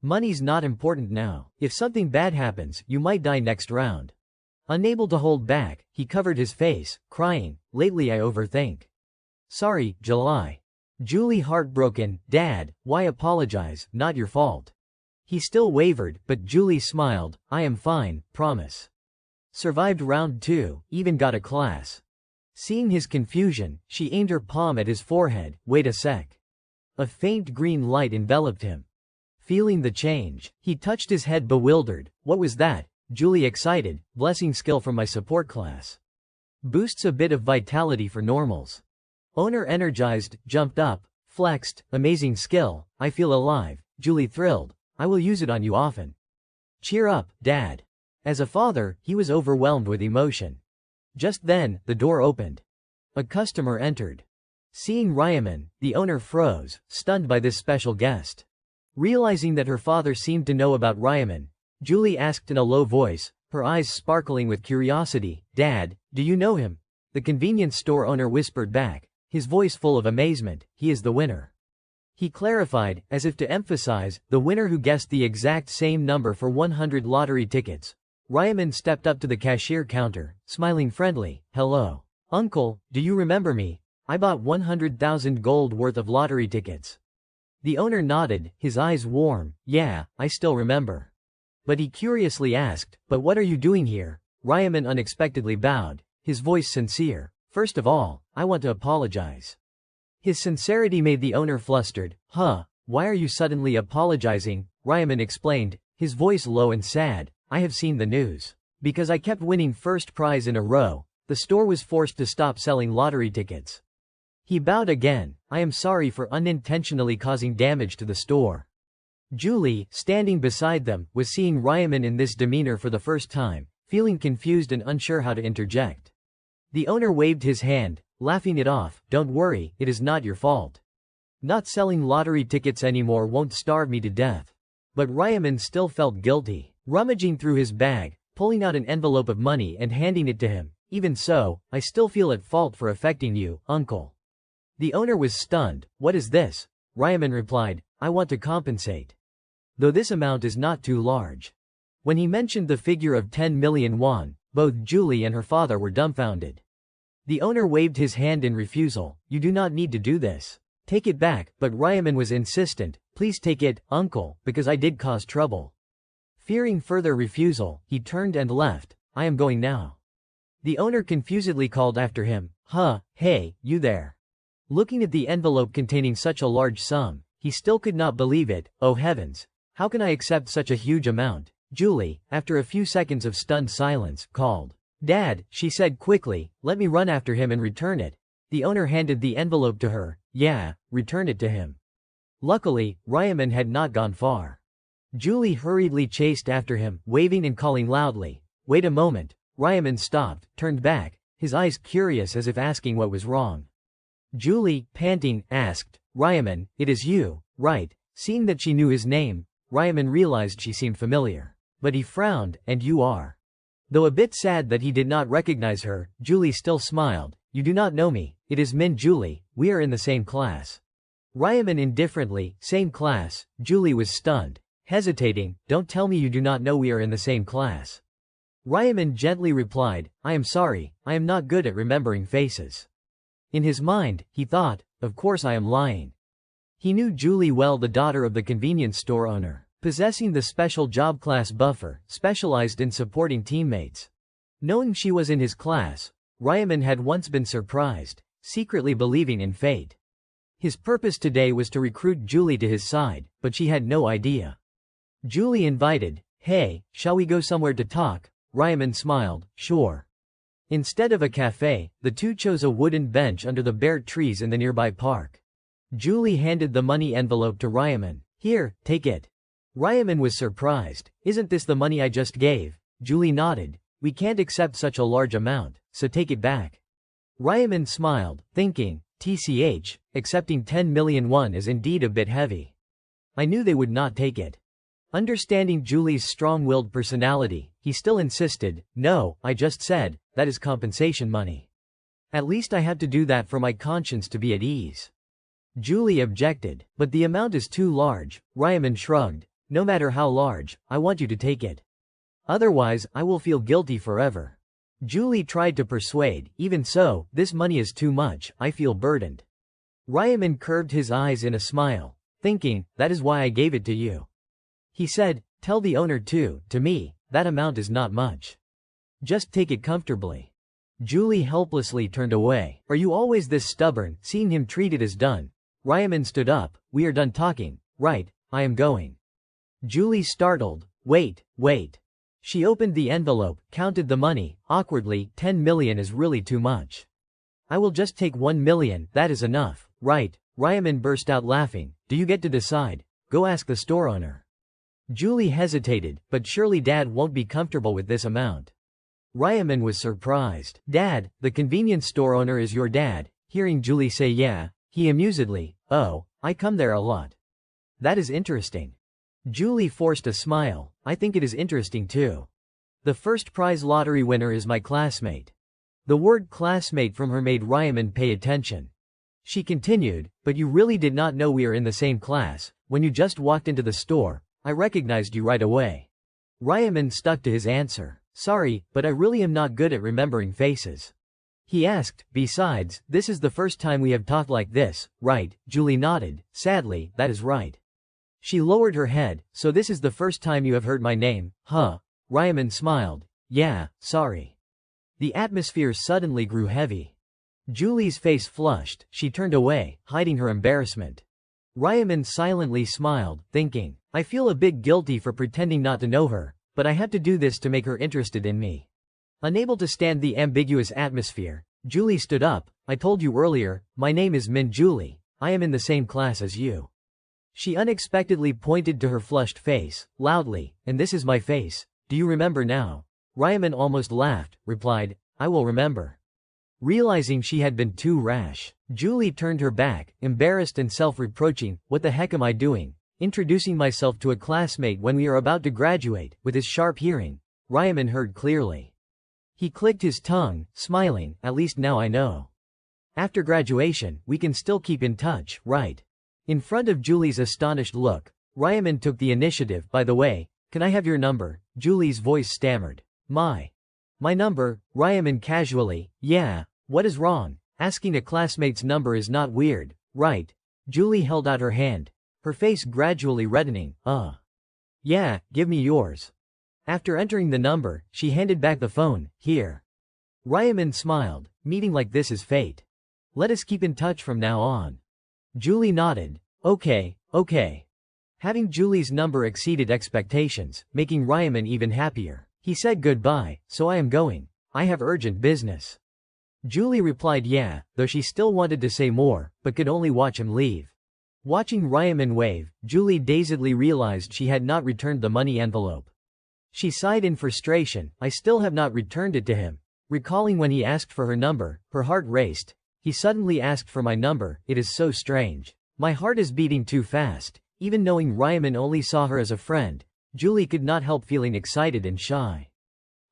Money's not important now. If something bad happens, you might die next round. Unable to hold back, he covered his face, crying, lately I overthink. Sorry, July. Julie heartbroken, Dad, why apologize, not your fault. He still wavered, but Julie smiled, I am fine, promise. Survived round 2, even got a class. Seeing his confusion, she aimed her palm at his forehead, wait a sec. A faint green light enveloped him. Feeling the change, he touched his head bewildered, what was that? Julie excited, blessing skill from my support class. Boosts a bit of vitality for normals. Owner energized, jumped up, flexed, amazing skill, I feel alive. Julie thrilled, I will use it on you often. Cheer up, Dad. As a father, he was overwhelmed with emotion. Just then, the door opened. A customer entered. Seeing Ryaman, the owner froze, stunned by this special guest. Realizing that her father seemed to know about Ryaman, Julie asked in a low voice, her eyes sparkling with curiosity, Dad, do you know him? the convenience store owner whispered back, his voice full of amazement. He is the winner. He clarified, as if to emphasize, the winner who guessed the exact same number for 100 lottery tickets. Ryaman stepped up to the cashier counter, smiling friendly. Hello. Uncle, do you remember me? I bought 100,000 gold worth of lottery tickets. The owner nodded, his eyes warm. Yeah, I still remember. But he curiously asked, but what are you doing here? Ryaman unexpectedly bowed, his voice sincere. First of all, I want to apologize. His sincerity made the owner flustered. Why are you suddenly apologizing? Ryaman explained, his voice low and sad. I have seen the news. Because I kept winning first prize in a row, the store was forced to stop selling lottery tickets. He bowed again. I am sorry for unintentionally causing damage to the store. Julie, standing beside them, was seeing Ryaman in this demeanor for the first time, feeling confused and unsure how to interject. The owner waved his hand, laughing it off. Don't worry, it is not your fault. Not selling lottery tickets anymore won't starve me to death. But Ryaman still felt guilty, rummaging through his bag, pulling out an envelope of money and handing it to him. Even so, I still feel at fault for affecting you, uncle. The owner was stunned. What is this? Ryaman replied, I want to compensate. Though this amount is not too large. When he mentioned the figure of 10 million won, both Julie and her father were dumbfounded. The owner waved his hand in refusal. You do not need to do this. Take it back, but Ryaman was insistent. Please take it, uncle, because I did cause trouble. Fearing further refusal, he turned and left. I am going now. The owner confusedly called after him. Hey, you there. Looking at the envelope containing such a large sum, he still could not believe it. Oh heavens. How can I accept such a huge amount? Julie, after a few seconds of stunned silence, called. Dad, she said quickly, let me run after him and return it. The owner handed the envelope to her. Yeah, return it to him. Luckily, Ryaman had not gone far. Julie hurriedly chased after him, waving and calling loudly. Wait a moment. Ryaman stopped, turned back, his eyes curious as if asking what was wrong. Julie, panting, asked, Ryaman, it is you, right? Seeing that she knew his name, Ryaman realized she seemed familiar. But he frowned, and you are. Though a bit sad that he did not recognize her, Julie still smiled. You do not know me, it is Min Julie, we are in the same class. Ryaman indifferently, same class. Julie was stunned, hesitating. Don't tell me you do not know we are in the same class. Ryaman gently replied, I am sorry, I am not good at remembering faces. In his mind, he thought, of course I am lying. He knew Julie well, the daughter of the convenience store owner, possessing the special job class buffer, specialized in supporting teammates. Knowing she was in his class, Ryaman had once been surprised, secretly believing in fate. His purpose today was to recruit Julie to his side, but she had no idea. Julie invited, hey, shall we go somewhere to talk? Ryaman smiled, sure. Instead of a cafe, the two chose a wooden bench under the bare trees in the nearby park. Julie handed the money envelope to Ryaman. Here, take it. Ryaman was surprised. Isn't this the money I just gave? Julie nodded. We can't accept such a large amount, so take it back. Ryaman smiled, thinking, TCH, accepting 10 million won is indeed a bit heavy. I knew they would not take it. Understanding Julie's strong-willed personality, he still insisted, no, I just said, that is compensation money. At least I had to do that for my conscience to be at ease. Julie objected, but the amount is too large. Ryaman shrugged. No matter how large, I want you to take it. Otherwise, I will feel guilty forever. Julie tried to persuade, even so, this money is too much, I feel burdened. Ryaman curved his eyes in a smile, thinking, that is why I gave it to you. He said, tell the owner too, to me, that amount is not much. Just take it comfortably. Julie helplessly turned away. Are you always this stubborn? Seeing him treat it as done, Ryaman stood up. We are done talking, right? I am going. Julie startled. Wait. She opened the envelope, counted the money, awkwardly. 10 million is really too much. I will just take 1 million, that is enough, right? Ryaman burst out laughing. Do you get to decide? Go ask the store owner. Julie hesitated, but surely Dad won't be comfortable with this amount. Ryaman was surprised. Dad, the convenience store owner is your dad? Hearing Julie say yeah, he amusedly, oh, I come there a lot. That is interesting. Julie forced a smile. I think it is interesting too. The first prize lottery winner is my classmate. The word classmate from her made Ryaman pay attention. She continued, but you really did not know we are in the same class. When you just walked into the store, I recognized you right away. Ryaman stuck to his answer. Sorry, but I really am not good at remembering faces. He asked, besides, this is the first time we have talked like this, right? Julie nodded. Sadly, that is right. She lowered her head. So this is the first time you have heard my name, huh? Ryaman smiled. Yeah, sorry. The atmosphere suddenly grew heavy. Julie's face flushed. She turned away, hiding her embarrassment. Ryaman silently smiled, thinking, I feel a bit guilty for pretending not to know her, but I had to do this to make her interested in me. Unable to stand the ambiguous atmosphere, Julie stood up. I told you earlier, my name is Min Julie. I am in the same class as you. She unexpectedly pointed to her flushed face, loudly, and this is my face. Do you remember now? Ryaman almost laughed, replied, I will remember. Realizing she had been too rash, Julie turned her back, embarrassed and self-reproaching. What the heck am I doing? Introducing myself to a classmate when we are about to graduate. With his sharp hearing, Ryaman heard clearly. He clicked his tongue, smiling, at least now I know. After graduation, we can still keep in touch, right? In front of Julie's astonished look, Ryaman took the initiative. By the way, can I have your number? Julie's voice stammered. My number? Ryaman casually. Yeah, what is wrong? Asking a classmate's number is not weird, right? Julie held out her hand, her face gradually reddening. Yeah, give me yours. After entering the number, she handed back the phone. Here. Ryaman smiled. Meeting like this is fate. Let us keep in touch from now on. Julie nodded. Okay. Having Julie's number exceeded expectations, making Ryaman even happier. He said goodbye, so I am going. I have urgent business. Julie replied yeah, though she still wanted to say more, but could only watch him leave. Watching Ryaman wave, Julie dazedly realized she had not returned the money envelope. She sighed in frustration. I still have not returned it to him. Recalling when he asked for her number, her heart raced. He suddenly asked for my number. It is so strange. My heart is beating too fast. Even knowing Ryaman only saw her as a friend, Julie could not help feeling excited and shy.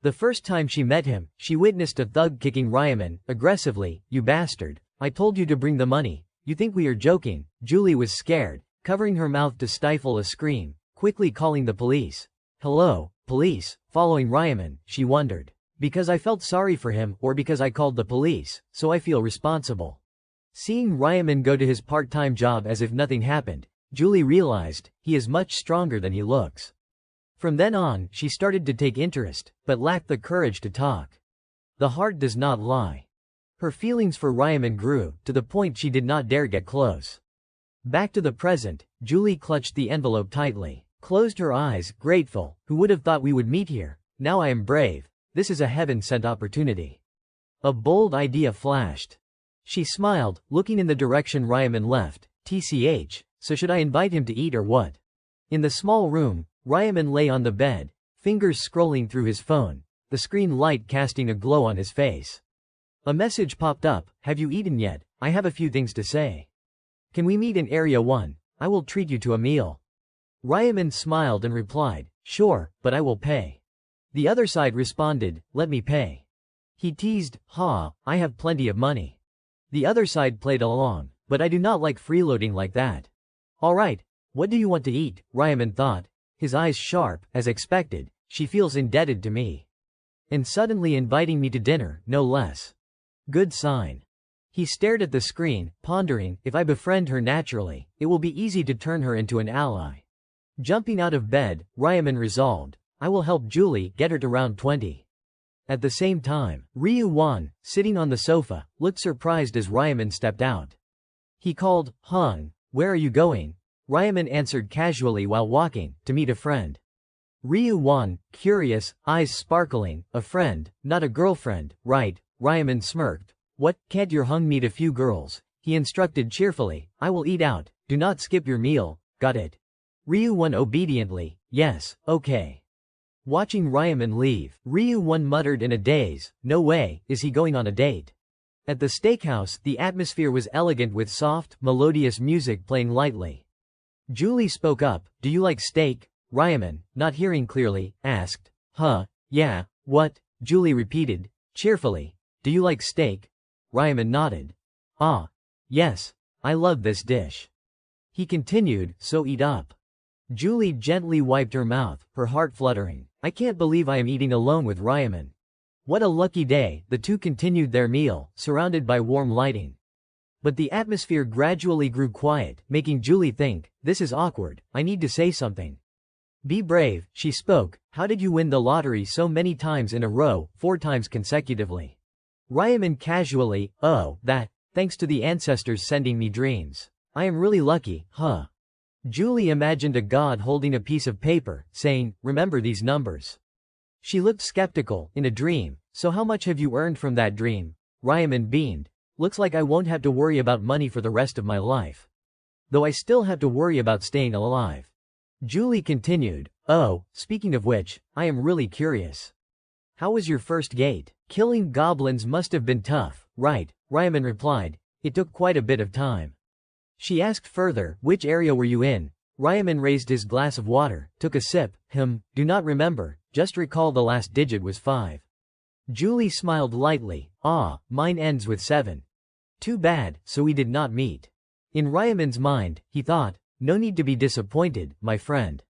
The first time she met him, she witnessed a thug kicking Ryaman aggressively. You bastard. I told you to bring the money. You think we are joking? Julie was scared, covering her mouth to stifle a scream, quickly calling the police. Hello, police. Following Ryaman, she wondered. Because I felt sorry for him or because I called the police, so I feel responsible. Seeing Ryaman go to his part-time job as if nothing happened, Julie realized, he is much stronger than he looks. From then on, she started to take interest, but lacked the courage to talk. The heart does not lie. Her feelings for Ryaman grew, to the point she did not dare get close. Back to the present, Julie clutched the envelope tightly, closed her eyes, grateful. Who would have thought we would meet here? Now I am brave. This is a heaven-sent opportunity. A bold idea flashed. She smiled, looking in the direction Ryaman left. TCH, so should I invite him to eat or what? In the small room, Ryaman lay on the bed, fingers scrolling through his phone, the screen light casting a glow on his face. A message popped up. Have you eaten yet? I have a few things to say. Can we meet in Area 1? I will treat you to a meal. Ryaman smiled and replied, sure, but I will pay. The other side responded, let me pay. He teased, I have plenty of money. The other side played along, but I do not like freeloading like that. Alright, what do you want to eat? Ryaman thought, his eyes sharp. As expected, she feels indebted to me. And suddenly inviting me to dinner, no less. Good sign. He stared at the screen, pondering, if I befriend her naturally, it will be easy to turn her into an ally. Jumping out of bed, Ryaman resolved, I will help Julie get her to round 20. At the same time, Ryu Wan, sitting on the sofa, looked surprised as Ryaman stepped out. He called, Hung, where are you going? Ryaman answered casually while walking, to meet a friend. Ryu Wan, curious, eyes sparkling, a friend, not a girlfriend, right? Ryaman smirked. What, can't your Hung meet a few girls? He instructed cheerfully, I will eat out, do not skip your meal, got it? Ryu Wan obediently, yes, okay. Watching Ryaman leave, Ryu Wan muttered in a daze, no way, is he going on a date? At the steakhouse, the atmosphere was elegant with soft, melodious music playing lightly. Julie spoke up, do you like steak? Ryaman, not hearing clearly, asked, yeah, what? Julie repeated, cheerfully, Do you like steak? Ryaman nodded. Ah. Yes. I love this dish. He continued, so eat up. Julie gently wiped her mouth, her heart fluttering. I can't believe I am eating alone with Ryaman. What a lucky day. The two continued their meal, surrounded by warm lighting. But the atmosphere gradually grew quiet, making Julie think, this is awkward, I need to say something. Be brave, she spoke. How did you win the lottery so many times in a row, 4 times consecutively? Ryaman casually, oh, that, thanks to the ancestors sending me dreams. I am really lucky, huh? Julie imagined a god holding a piece of paper, saying, remember these numbers. She looked skeptical. In a dream, so how much have you earned from that dream? Ryaman beamed. Looks like I won't have to worry about money for the rest of my life. Though I still have to worry about staying alive. Julie continued, oh, speaking of which, I am really curious. How was your first gate? Killing goblins must have been tough, right? Ryaman replied, it took quite a bit of time. She asked further, which area were you in? Ryaman raised his glass of water, took a sip, do not remember, just recall the last digit was 5. Julie smiled lightly, ah, mine ends with 7. Too bad, so we did not meet. In Ryaman's mind, he thought, no need to be disappointed, my friend.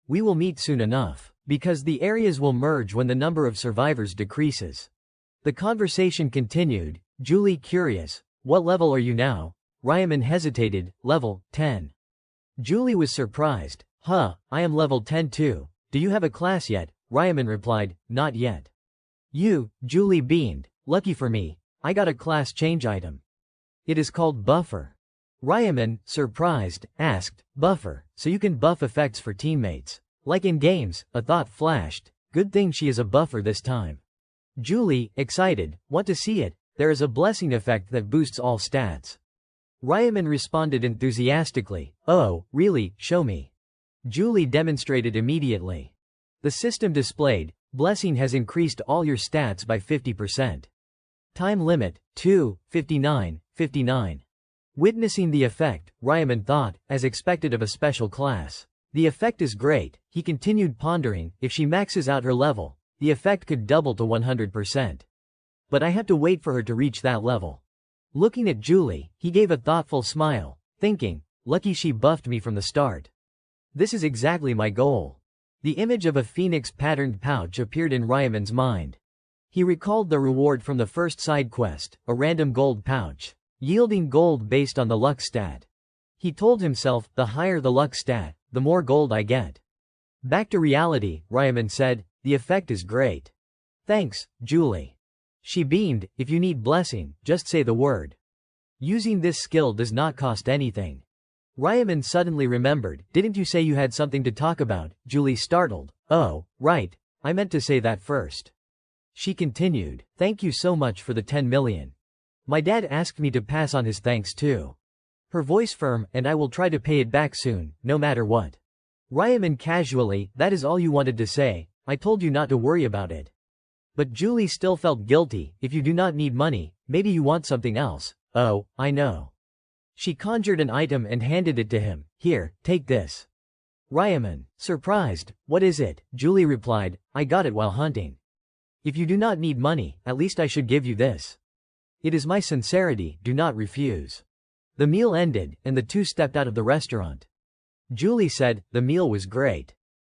We will meet soon enough, because the areas will merge when the number of survivors decreases. The conversation continued, Julie curious, what level are you now? Ryaman hesitated, level 10. Julie was surprised, I am level 10 too. Do you have a class yet? Ryaman replied, not yet. Julie beamed, lucky for me, I got a class change item. It is called Buffer. Ryaman, surprised, asked, Buffer, so you can buff effects for teammates. Like in games, a thought flashed, good thing she is a buffer this time. Julie, excited, want to see it, there is a blessing effect that boosts all stats. Ryaman responded enthusiastically, oh, really, show me. Julie demonstrated immediately. The system displayed, blessing has increased all your stats by 50%. Time limit, 2:59:59. Witnessing the effect, Ryaman thought, as expected of a special class. The effect is great, he continued pondering, if she maxes out her level, the effect could double to 100%. But I have to wait for her to reach that level. Looking at Julie, he gave a thoughtful smile, thinking, lucky she buffed me from the start. This is exactly my goal. The image of a phoenix-patterned pouch appeared in Ryaman's mind. He recalled the reward from the first side quest, a random gold pouch, yielding gold based on the luck stat. He told himself, the higher the luck stat, the more gold I get. Back to reality, Ryaman said, the effect is great. Thanks, Julie. She beamed, if you need blessing, just say the word. Using this skill does not cost anything. Ryaman suddenly remembered, didn't you say you had something to talk about? Julie startled, oh, right, I meant to say that first. She continued, thank you so much for the 10 million. My dad asked me to pass on his thanks too. Her voice firm, and I will try to pay it back soon, no matter what. Ryaman casually, that is all you wanted to say, I told you not to worry about it. But Julie still felt guilty, if you do not need money, maybe you want something else. Oh, I know. She conjured an item and handed it to him, here, take this. Ryaman, surprised, what is it? Julie replied, I got it while hunting. If you do not need money, at least I should give you this. It is my sincerity, do not refuse. The meal ended, and the two stepped out of the restaurant. Julie said, the meal was great.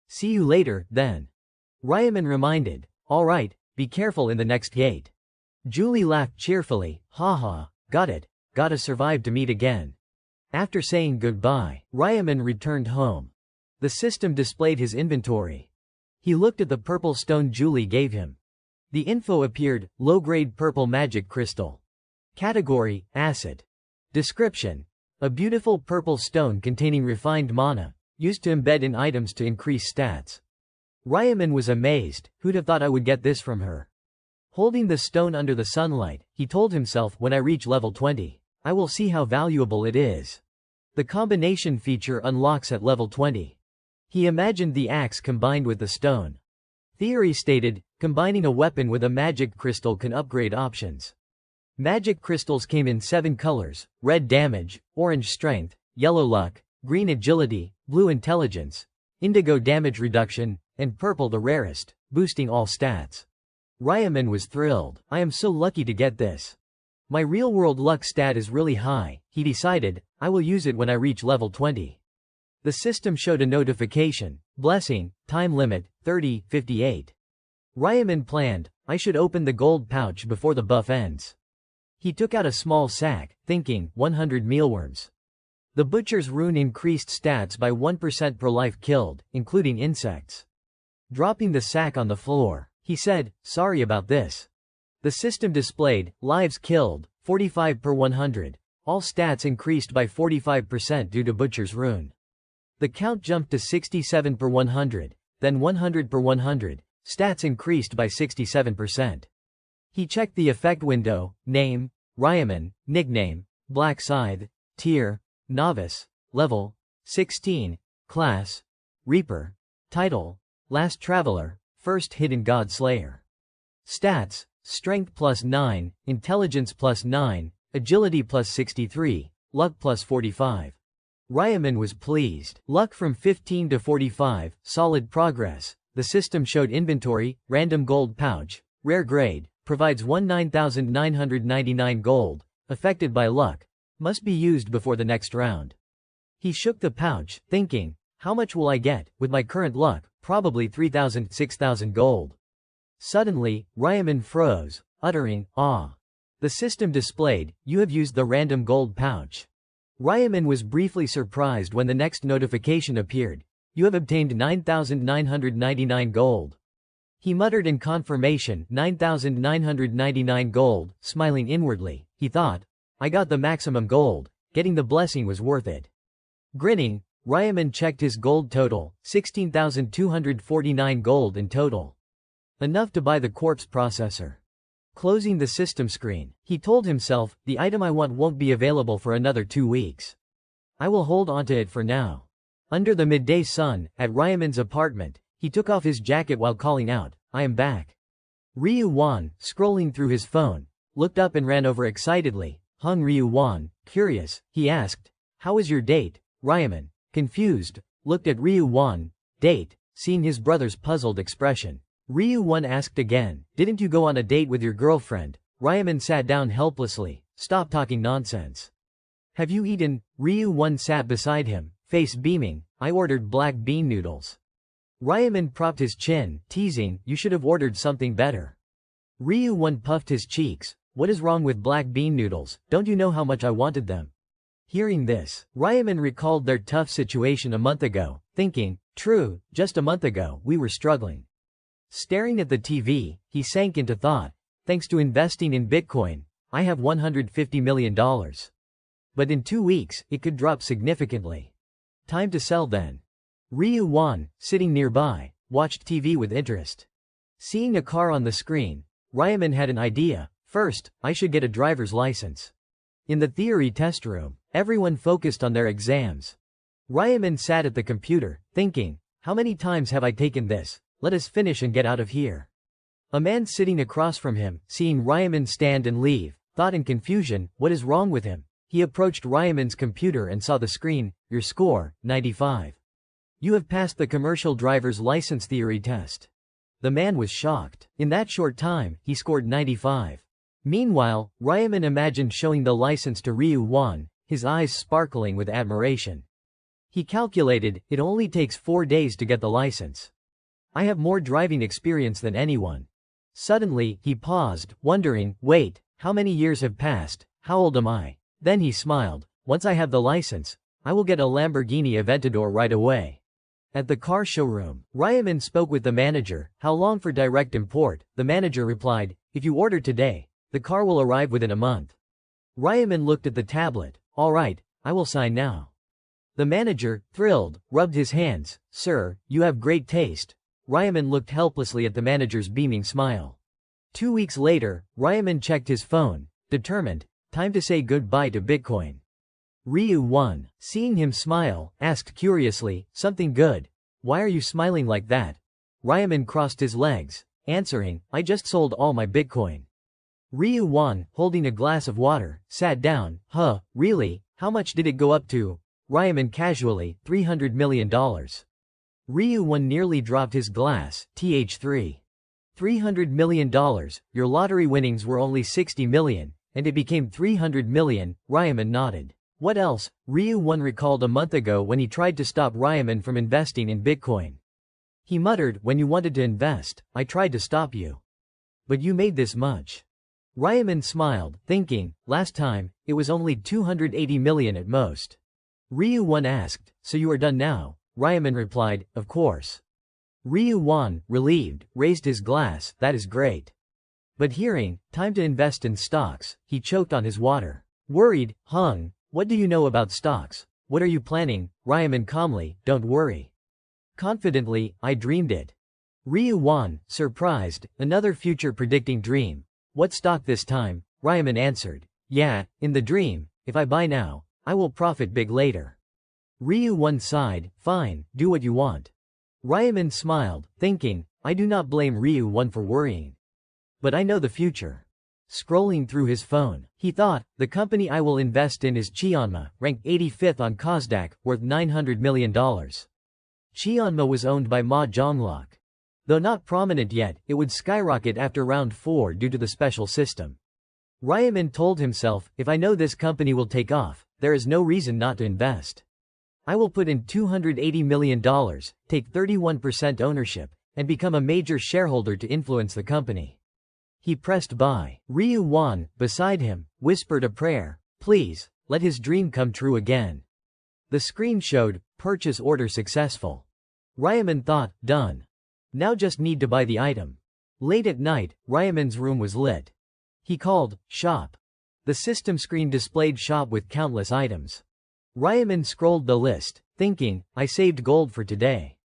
See you later, then. Ryaman reminded, all right, be careful in the next gate. Julie laughed cheerfully, haha, got it, gotta survive to meet again. After saying goodbye, Ryaman returned home. The system displayed his inventory. He looked at the purple stone Julie gave him. The info appeared, low-grade purple magic crystal. Category, acid. Description. A beautiful purple stone containing refined mana, used to embed in items to increase stats. Ryaman was amazed, who'd have thought I would get this from her? Holding the stone under the sunlight, he told himself, when I reach level 20, I will see how valuable it is. The combination feature unlocks at level 20. He imagined the axe combined with the stone. Theory stated, combining a weapon with a magic crystal can upgrade options. Magic crystals came in 7 colors, red damage, orange strength, yellow luck, green agility, blue intelligence, indigo damage reduction, and purple the rarest, boosting all stats. Ryaman was thrilled. I am so lucky to get this. My real-world luck stat is really high, he decided. I will use it when I reach level 20. The system showed a notification. Blessing, time limit, 30:58. Ryaman planned, I should open the gold pouch before the buff ends. He took out a small sack, thinking, 100 mealworms. The butcher's rune increased stats by 1% per life killed, including insects. Dropping the sack on the floor, he said, sorry about this. The system displayed, lives killed, 45 per 100. All stats increased by 45% due to butcher's rune. The count jumped to 67 per 100, then 100 per 100. Stats increased by 67%. He checked the effect window. Name, Ryaman, nickname, Black Scythe, tier, novice, level, 16, class, Reaper, title, Last Traveler, First Hidden God Slayer. Stats, Strength +9, Intelligence +9, Agility +63, Luck +45. Ryaman was pleased. Luck from 15 to 45, solid progress. The system showed inventory, random gold pouch, rare grade, provides 19,999 gold, affected by luck, must be used before the next round. He shook the pouch, thinking, how much will I get, with my current luck, probably 3,000, 6,000 gold. Suddenly, Ryaman froze, uttering, ah. The system displayed, you have used the random gold pouch. Ryaman was briefly surprised when the next notification appeared. You have obtained 9,999 gold. He muttered in confirmation, 9,999 gold, smiling inwardly. He thought, I got the maximum gold, getting the blessing was worth it. Grinning, Ryaman checked his gold total, 16,249 gold in total. Enough to buy the corpse processor. Closing the system screen, he told himself, the item I want won't be available for another 2 weeks. I will hold onto it for now. Under the midday sun, at Ryaman's apartment, he took off his jacket while calling out, I am back. Ryu Wan, scrolling through his phone, looked up and ran over excitedly. Hung Ryu Wan, curious, he asked, how is your date? Ryaman, confused, looked at Ryu Wan. Date, seeing his brother's puzzled expression. Ryu Wan asked again, didn't you go on a date with your girlfriend? Ryaman sat down helplessly. Stop talking nonsense. Have you eaten? Ryu Wan sat beside him, face beaming. I ordered black bean noodles. Ryaman propped his chin, teasing, you should have ordered something better. Ryu Wan puffed his cheeks. What is wrong with black bean noodles? Don't you know how much I wanted them? Hearing this, Ryaman recalled their tough situation a month ago, thinking, true, just a month ago, we were struggling. Staring at the TV, he sank into thought. Thanks to investing in Bitcoin, I have $150 million. But in 2 weeks, it could drop significantly. Time to sell then. Ryu Wan, sitting nearby, watched TV with interest. Seeing a car on the screen, Ryaman had an idea. First, I should get a driver's license. In the theory test room, everyone focused on their exams. Ryaman sat at the computer, thinking, how many times have I taken this? Let us finish and get out of here. A man sitting across from him, seeing Ryaman stand and leave, thought in confusion, what is wrong with him? He approached Ryaman's computer and saw the screen, your score, 95. You have passed the commercial driver's license theory test. The man was shocked. In that short time, he scored 95. Meanwhile, Ryaman imagined showing the license to Ryu Wan, his eyes sparkling with admiration. He calculated, it only takes 4 days to get the license. I have more driving experience than anyone. Suddenly, he paused, wondering, wait, how many years have passed? How old am I? Then he smiled. Once I have the license, I will get a Lamborghini Aventador right away. At the car showroom, Ryaman spoke with the manager. How long for direct import? The manager replied, if you order today, the car will arrive within a month. Ryaman looked at the tablet. All right, I will sign now. The manager, thrilled, rubbed his hands. Sir, you have great taste. Ryaman looked helplessly at the manager's beaming smile. 2 weeks later, Ryaman checked his phone, determined, time to say goodbye to Bitcoin. Ryu Wan, seeing him smile, asked curiously, something good? Why are you smiling like that? Ryaman crossed his legs, answering, I just sold all my Bitcoin. Ryu Wan, holding a glass of water, sat down. Huh, really? How much did it go up to? Ryaman casually, $300 million. Ryu Wan nearly dropped his glass. Th3. $300 million, your lottery winnings were only 60 million, and it became 300 million, Ryaman nodded. What else? Ryu-1 recalled a month ago when he tried to stop Ryaman from investing in Bitcoin. He muttered, when you wanted to invest, I tried to stop you. But you made this much. Ryaman smiled, thinking, last time, it was only 280 million at most. Ryu-1 asked, so you are done now? Ryaman replied, of course. Ryu-1, relieved, raised his glass, that is great. But hearing, time to invest in stocks, he choked on his water. Worried, hung, what do you know about stocks? What are you planning? Ryaman calmly, don't worry. Confidently, I dreamed it. Ryu-1, surprised, another future-predicting dream. What stock this time? Ryaman answered. Yeah, in the dream, if I buy now, I will profit big later. Ryu-1 sighed, fine, do what you want. Ryaman smiled, thinking, I do not blame Ryu-1 for worrying. But I know the future. Scrolling through his phone, he thought, the company I will invest in is Cheonma, ranked 85th on Kosdaq, worth $900 million. Cheonma was owned by Ma Zhonglok. Though not prominent yet, it would skyrocket after round 4 due to the special system. Ryaman told himself, if I know this company will take off, there is no reason not to invest. I will put in $280 million, take 31% ownership, and become a major shareholder to influence the company. He pressed buy. Ryu-1, beside him, whispered a prayer, please, let his dream come true again. The screen showed, purchase order successful. Ryaman thought, done. Now just need to buy the item. Late at night, Ryaman's room was lit. He called, shop. The system screen displayed shop with countless items. Ryaman scrolled the list, thinking, I saved gold for today.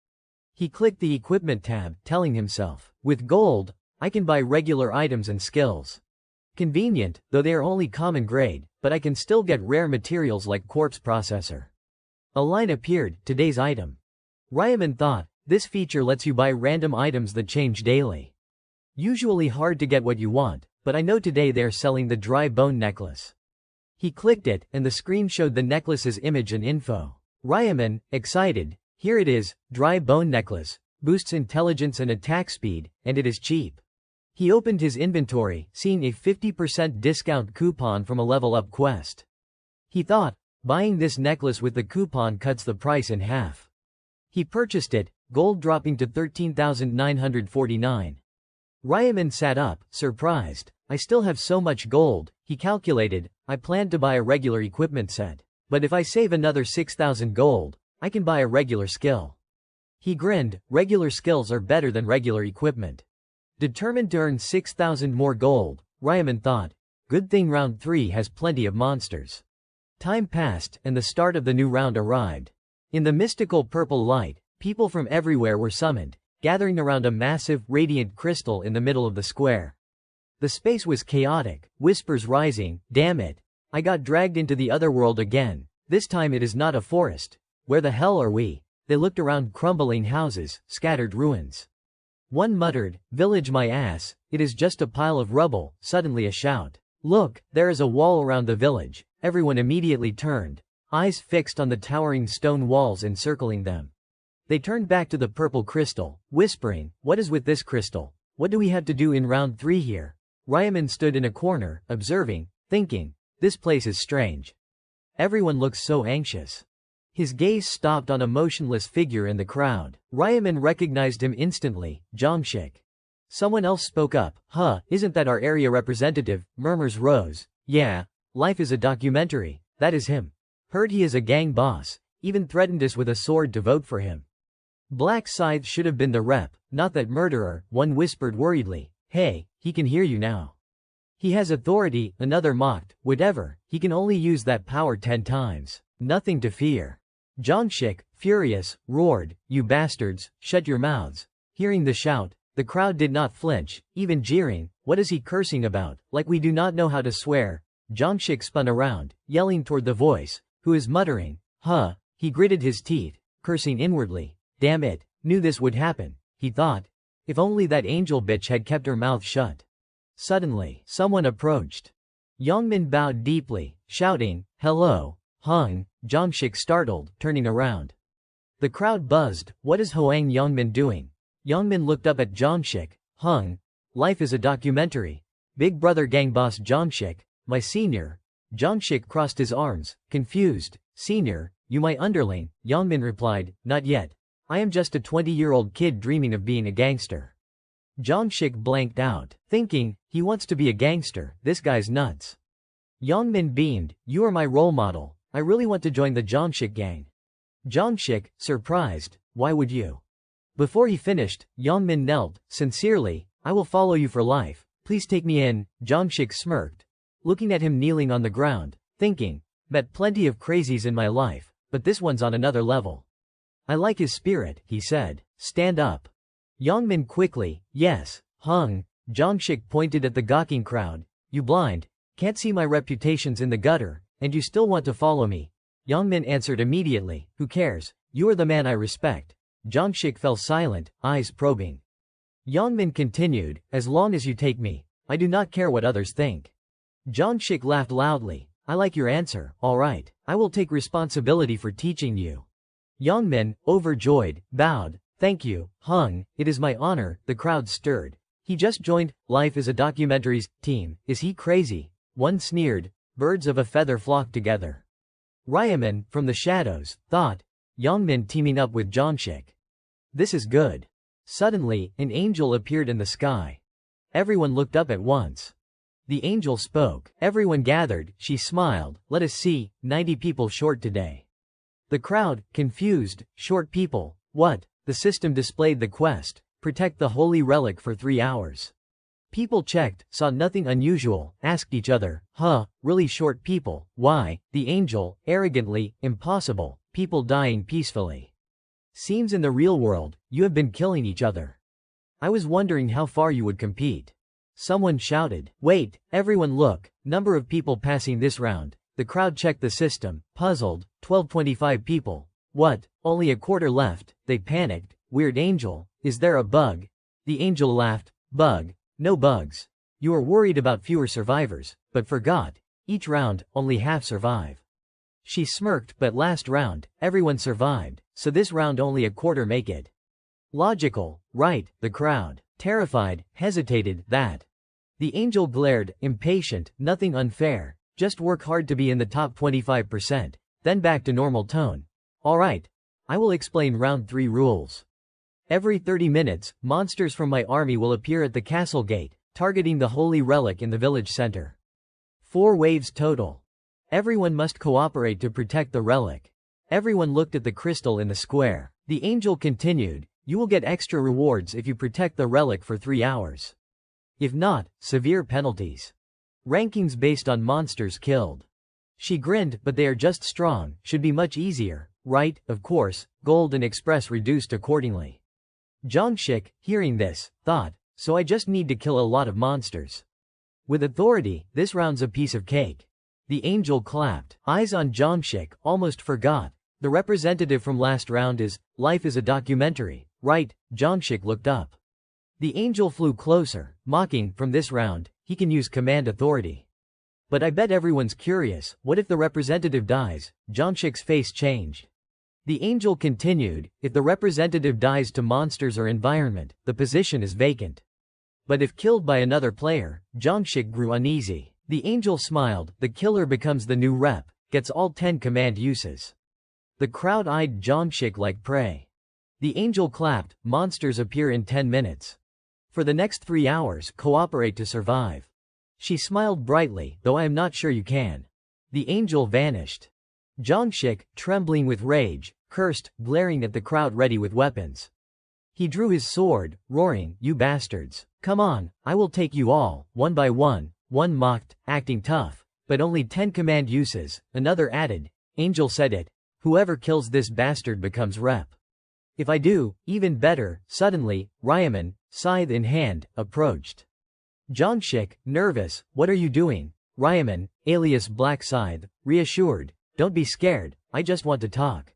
He clicked the equipment tab, telling himself, with gold, I can buy regular items and skills. Convenient, though they are only common grade, but I can still get rare materials like quartz processor. A line appeared, today's item. Ryaman thought, this feature lets you buy random items that change daily. Usually hard to get what you want, but I know today they are selling the dry bone necklace. He clicked it, and the screen showed the necklace's image and info. Ryaman, excited, here it is, dry bone necklace, boosts intelligence and attack speed, and it is cheap. He opened his inventory, seeing a 50% discount coupon from a level up quest. He thought, buying this necklace with the coupon cuts the price in half. He purchased it, gold dropping to 13,949. Ryaman sat up, surprised. I still have so much gold, he calculated. I planned to buy a regular equipment set. But if I save another 6,000 gold, I can buy a regular skill. He grinned, regular skills are better than regular equipment. Determined to earn 6,000 more gold, Ryaman thought, good thing round 3 has plenty of monsters. Time passed, and the start of the new round arrived. In the mystical purple light, people from everywhere were summoned, gathering around a massive, radiant crystal in the middle of the square. The space was chaotic, whispers rising, damn it. I got dragged into the other world again. This time it is not a forest. Where the hell are we? They looked around crumbling houses, scattered ruins. One muttered, village my ass, it is just a pile of rubble. Suddenly a shout. Look, there is a wall around the village. Everyone immediately turned, eyes fixed on the towering stone walls encircling them. They turned back to the purple crystal, whispering, what is with this crystal? What do we have to do in round 3 here? Ryaman stood in a corner, observing, thinking, this place is strange. Everyone looks so anxious. His gaze stopped on a motionless figure in the crowd. Ryaman recognized him instantly, Zhongshik. Someone else spoke up, isn't that our area representative? Murmurs rose. Yeah, life is a documentary, that is him. Heard he is a gang boss, even threatened us with a sword to vote for him. Black Scythe should have been the rep, not that murderer, one whispered worriedly. Hey, he can hear you now. He has authority, another mocked, whatever, he can only use that power 10 times. Nothing to fear. Zhongshik, furious, roared, you bastards, shut your mouths. Hearing the shout, the crowd did not flinch, even jeering, what is he cursing about, like we do not know how to swear. Zhongshik spun around, yelling toward the voice, who is muttering, he gritted his teeth, cursing inwardly. Damn it, knew this would happen, he thought. If only that angel bitch had kept her mouth shut. Suddenly, someone approached. Yongmin bowed deeply, shouting, hello, Hung, Zhongshik startled, turning around. The crowd buzzed, what is Hoang Yongmin doing? Yongmin looked up at Zhongshik, Hung. Life is a documentary. Big brother gang boss Jongshik, my senior. Jongshik crossed his arms, confused. Senior, you my underling, Yongmin replied, not yet. I am just a 20-year-old kid dreaming of being a gangster. Jongshik blanked out, thinking, he wants to be a gangster, this guy's nuts. Yongmin beamed, you are my role model, I really want to join the Jongshik gang. Jongshik, surprised, why would you? Before he finished, Yongmin knelt, sincerely, I will follow you for life, please take me in. Jongshik smirked, looking at him kneeling on the ground, thinking, met plenty of crazies in my life, but this one's on another level. I like his spirit, he said, stand up. Yongmin quickly, yes, Hung. Jongshik pointed at the gawking crowd, you blind, can't see my reputation's in the gutter, and you still want to follow me. Yongmin answered immediately, who cares, you are the man I respect. Jongshik fell silent, eyes probing. Yongmin continued, as long as you take me, I do not care what others think. Jongshik laughed loudly, I like your answer, alright, I will take responsibility for teaching you. Yongmin, overjoyed, bowed, thank you, Hung, it is my honor. The crowd stirred. He just joined Life is a Documentary's team, is he crazy? One sneered, birds of a feather flock together. Ryaman, from the shadows, thought, Yongmin teaming up with Jongshik. This is good. Suddenly, an angel appeared in the sky. Everyone looked up at once. The angel spoke. Everyone gathered, she smiled, let us see, 90 people short today. The crowd, confused, short people, what? The system displayed the quest, protect the holy relic for 3 hours. People checked, saw nothing unusual, asked each other, really short people, why? The angel, arrogantly, impossible, people dying peacefully. Seems in the real world, you have been killing each other. I was wondering how far you would compete. Someone shouted, wait, everyone look, number of people passing this round. The crowd checked the system, puzzled, 1225 people. What, only a quarter left, they panicked, weird angel, is there a bug? The angel laughed, bug, no bugs. You are worried about fewer survivors, but forgot, each round, only half survive. She smirked, but last round, everyone survived, so this round only a quarter make it. Logical, right? The crowd, terrified, hesitated, that. The angel glared, impatient, nothing unfair, just work hard to be in the top 25%, then back to normal tone. Alright. I will explain round 3 rules. Every 30 minutes, monsters from my army will appear at the castle gate, targeting the holy relic in the village center. 4 waves total. Everyone must cooperate to protect the relic. Everyone looked at the crystal in the square. The angel continued, you will get extra rewards if you protect the relic for 3 hours. If not, severe penalties. Rankings based on monsters killed. She grinned, but they are just strong, should be much easier, right? Of course, gold and express reduced accordingly. Jongshik, hearing this, thought, so I just need to kill a lot of monsters. With authority, this round's a piece of cake. The angel clapped, eyes on Jongshik, almost forgot. The representative from last round is, Life is a Documentary, right? Jongshik looked up. The angel flew closer, mocking, from this round, he can use command authority. But I bet everyone's curious, what if the representative dies? Jongshik's face changed. The angel continued, if the representative dies to monsters or environment, the position is vacant. But if killed by another player, Jongshik grew uneasy. The angel smiled, the killer becomes the new rep, gets all 10 command uses. The crowd eyed Jongshik like prey. The angel clapped, monsters appear in 10 minutes. For the next 3 hours, cooperate to survive. She smiled brightly, though I am not sure you can. The angel vanished. Jongshik, trembling with rage, cursed, glaring at the crowd ready with weapons. He drew his sword, roaring, you bastards. Come on, I will take you all, one by one. One mocked, acting tough, but only 10 command uses. Another added, angel said it. Whoever kills this bastard becomes rep. If I do, even better. Suddenly, Ryaman, scythe in hand, approached. Jongshik, nervous, what are you doing? Ryaman, alias Black Scythe, reassured, don't be scared, I just want to talk.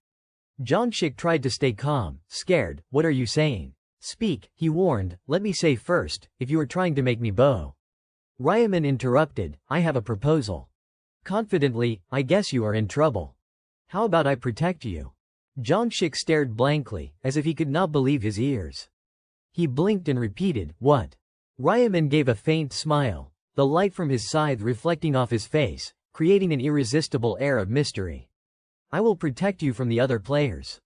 Jongshik tried to stay calm, scared, what are you saying? Speak, he warned, let me say first, if you are trying to make me bow. Ryaman interrupted, I have a proposal. Confidently, I guess you are in trouble. How about I protect you? Jongshik stared blankly, as if he could not believe his ears. He blinked and repeated, "What?" Ryaman gave a faint smile, the light from his scythe reflecting off his face, creating an irresistible air of mystery. "I will protect you from the other players.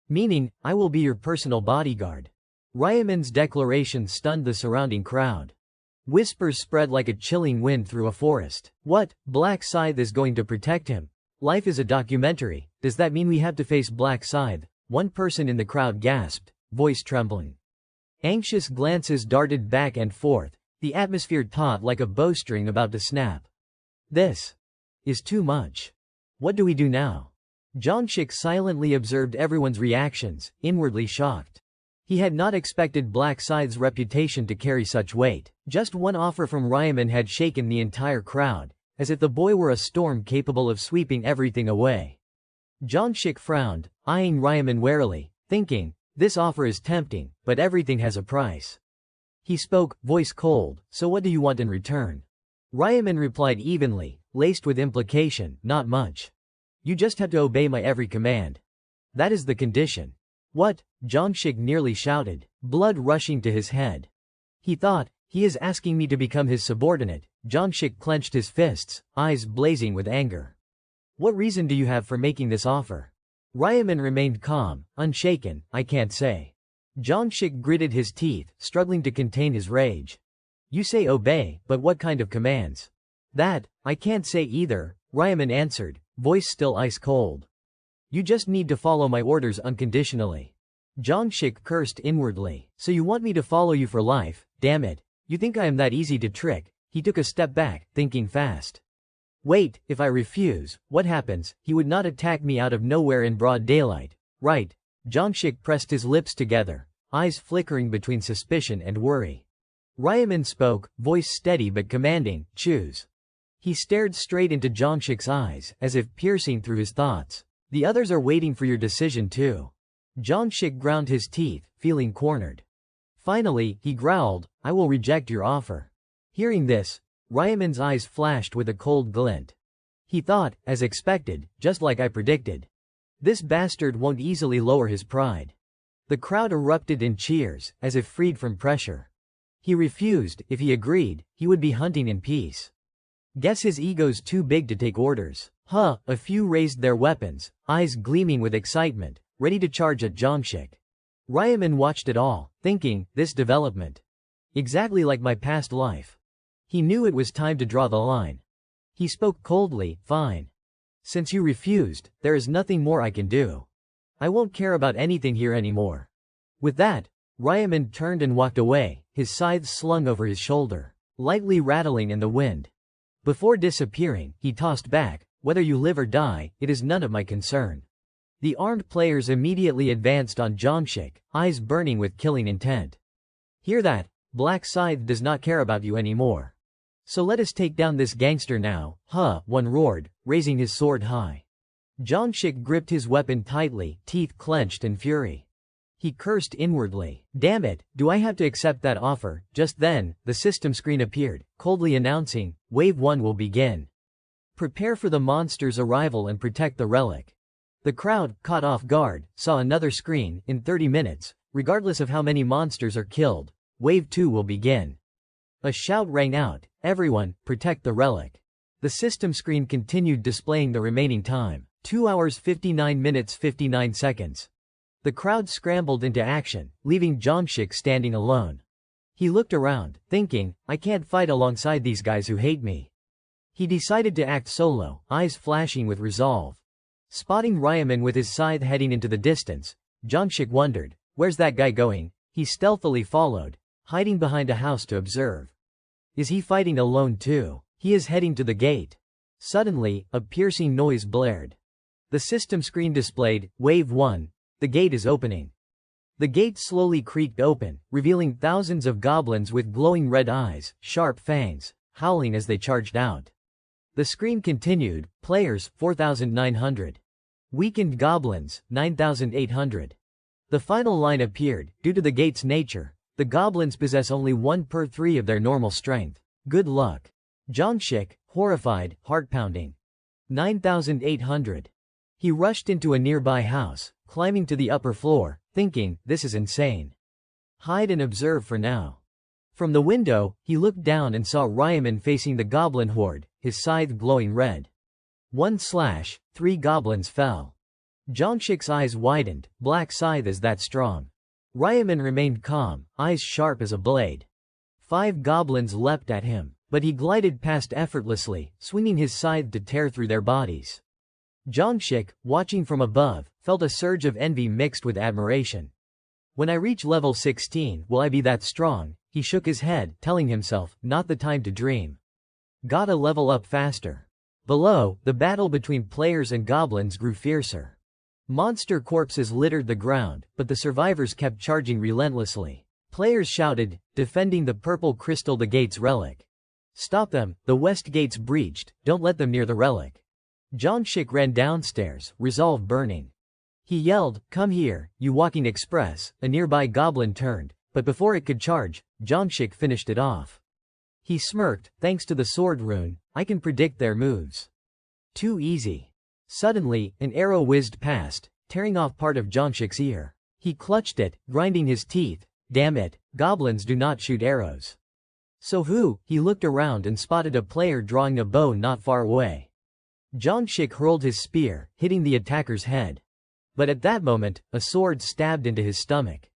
Meaning, I will be your personal bodyguard." Ryaman's declaration stunned the surrounding crowd. Whispers spread like a chilling wind through a forest. What? Black Scythe is going to protect him? Life is a documentary. Does that mean we have to face Black Scythe? One person in the crowd gasped, voice trembling. Anxious glances darted back and forth, the atmosphere taut like a bowstring about to snap. This is too much. What do we do now? Jonshik silently observed everyone's reactions, inwardly shocked. He had not expected Black Scythe's reputation to carry such weight. Just one offer from Ryaman had shaken the entire crowd, as if the boy were a storm capable of sweeping everything away. Jonshik frowned, eyeing Ryaman warily, thinking, this offer is tempting, but everything has a price. He spoke, voice cold, "So what do you want in return?" Ryaman replied evenly, laced with implication, "Not much. You just have to obey my every command. That is the condition." "What?" Jonshik nearly shouted, blood rushing to his head. He thought, he is asking me to become his subordinate. Jonshik clenched his fists, eyes blazing with anger. "What reason do you have for making this offer?" Ryaman remained calm, unshaken. "I can't say." Jonshik gritted his teeth, struggling to contain his rage. "You say obey, but what kind of commands?" "That, I can't say either," Ryaman answered, voice still ice cold. "You just need to follow my orders unconditionally." Jonshik cursed inwardly. "So you want me to follow you for life? Damn it. You think I am that easy to trick?" He took a step back, thinking fast. "Wait, if I refuse, what happens?" He would not attack me out of nowhere in broad daylight, right? Jonshik pressed his lips together, eyes flickering between suspicion and worry. Ryaman spoke, voice steady but commanding, "Choose." He stared straight into Jonshik's eyes, as if piercing through his thoughts. "The others are waiting for your decision too." Jonshik ground his teeth, feeling cornered. Finally, he growled, "I will reject your offer." Hearing this, Ryaman's eyes flashed with a cold glint. He thought, as expected, just like I predicted. This bastard won't easily lower his pride. The crowd erupted in cheers, as if freed from pressure. He refused. If he agreed, he would be hunting in peace. Guess his ego's too big to take orders. Huh, a few raised their weapons, eyes gleaming with excitement, ready to charge at Jonshik. Ryaman watched it all, thinking, this development. Exactly like my past life. He knew it was time to draw the line. He spoke coldly, "Fine. Since you refused, there is nothing more I can do. I won't care about anything here anymore." With that, Ryaman turned and walked away, his scythe slung over his shoulder, lightly rattling in the wind. Before disappearing, he tossed back, "Whether you live or die, it is none of my concern." The armed players immediately advanced on Jonshik, eyes burning with killing intent. "Hear that? Black Scythe does not care about you anymore. So let us take down this gangster now." "Huh," one roared, raising his sword high. Jonshik gripped his weapon tightly, teeth clenched in fury. He cursed inwardly. "Damn it, do I have to accept that offer?" Just then, the system screen appeared, coldly announcing, "Wave 1 will begin. Prepare for the monster's arrival and protect the relic." The crowd, caught off guard, saw another screen. "In 30 minutes, regardless of how many monsters are killed, Wave 2 will begin." A shout rang out, "Everyone, protect the relic." The system screen continued displaying the remaining time. 2 hours 59 minutes 59 seconds. The crowd scrambled into action, leaving Jonshik standing alone. He looked around, thinking, I can't fight alongside these guys who hate me. He decided to act solo, eyes flashing with resolve. Spotting Ryaman with his scythe heading into the distance, Jonshik wondered, where's that guy going? He stealthily followed, hiding behind a house to observe. Is he fighting alone too? He is heading to the gate. Suddenly, a piercing noise blared. The system screen displayed, Wave 1, the gate is opening. The gate slowly creaked open, revealing thousands of goblins with glowing red eyes, sharp fangs, howling as they charged out. The screen continued, players, 4,900. Weakened goblins, 9,800. The final line appeared, due to the gate's nature, the goblins possess only 1 per 3 of their normal strength. Good luck. Jonshik, horrified, heart pounding. 9,800. He rushed into a nearby house, climbing to the upper floor, thinking, this is insane. Hide and observe for now. From the window, he looked down and saw Ryaman facing the goblin horde, his scythe glowing red. One slash, 3 goblins fell. Jongshik's eyes widened, black scythe is that strong. Ryaman remained calm, eyes sharp as a blade. 5 goblins leapt at him, but he glided past effortlessly, swinging his scythe to tear through their bodies. Jongshik, watching from above, felt a surge of envy mixed with admiration. When I reach level 16, will I be that strong? He shook his head, telling himself, not the time to dream. Gotta level up faster. Below, the battle between players and goblins grew fiercer. Monster corpses littered the ground, but the survivors kept charging relentlessly. Players shouted, defending the purple crystal, the gate's relic. Stop them, the west gate's breached, don't let them near the relic. Jongshik ran downstairs, resolve burning. He yelled, come here, you walking express. A nearby goblin turned, but before it could charge, Jongshik finished it off. He smirked, thanks to the sword rune, I can predict their moves. Too easy. Suddenly, an arrow whizzed past, tearing off part of Jongshik's ear. He clutched it, grinding his teeth. Damn it, goblins do not shoot arrows. So who? He looked around and spotted a player drawing a bow not far away. Jongshik hurled his spear, hitting the attacker's head. But at that moment, a sword stabbed into his stomach.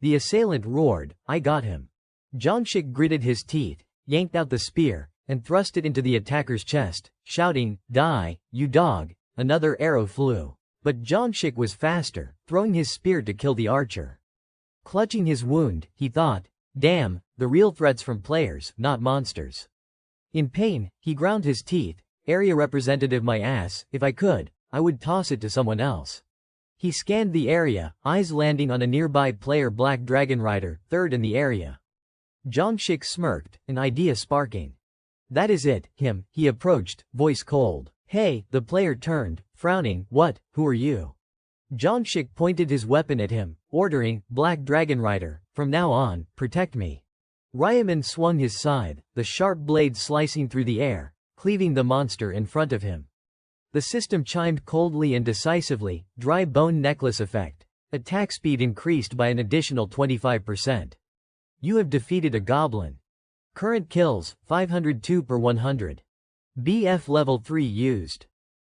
The assailant roared, I got him. Jongshik gritted his teeth, yanked out the spear, and thrust it into the attacker's chest, shouting, die, you dog. Another arrow flew. But Jongshik was faster, throwing his spear to kill the archer. Clutching his wound, he thought, damn, the real threat's from players, not monsters. In pain, he ground his teeth, area representative my ass, if I could, I would toss it to someone else. He scanned the area, eyes landing on a nearby player, Black Dragon Rider, third in the area. Jongshik smirked, an idea sparking. That is it, him, he approached, voice cold. Hey, the player turned, frowning, what, who are you? Jongshik pointed his weapon at him, ordering, Black Dragon Rider, from now on, protect me. Ryaman swung his scythe, the sharp blade slicing through the air, cleaving the monster in front of him. The system chimed coldly and decisively, dry bone necklace effect. Attack speed increased by an additional 25%. You have defeated a goblin. Current kills, 502 per 100. BF level 3 used.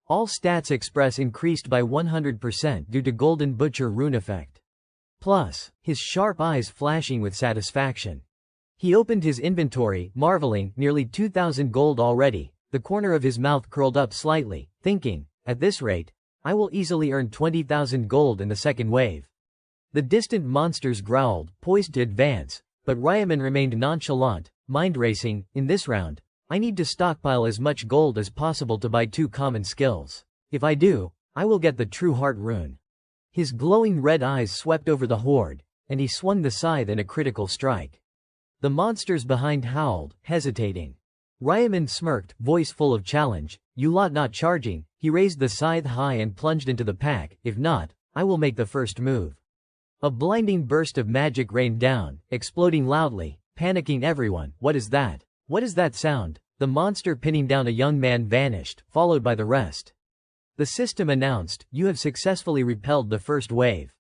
All stats express increased by 100% due to Golden Butcher rune effect. Plus, his sharp eyes flashing with satisfaction. He opened his inventory, marveling, nearly 2,000 gold already. The corner of his mouth curled up slightly, thinking, at this rate, I will easily earn 20,000 gold in the second wave. The distant monsters growled, poised to advance, but Ryaman remained nonchalant, mind racing. In this round, I need to stockpile as much gold as possible to buy 2 common skills. If I do, I will get the True Heart rune. His glowing red eyes swept over the horde, and he swung the scythe in a critical strike. The monsters behind howled, hesitating. Ryaman smirked, voice full of challenge, you lot not charging. He raised the scythe high and plunged into the pack, if not, I will make the first move. A blinding burst of magic rained down, exploding loudly, panicking everyone. What is that? What is that sound? The monster pinning down a young man vanished, followed by the rest. The system announced, you have successfully repelled the first wave.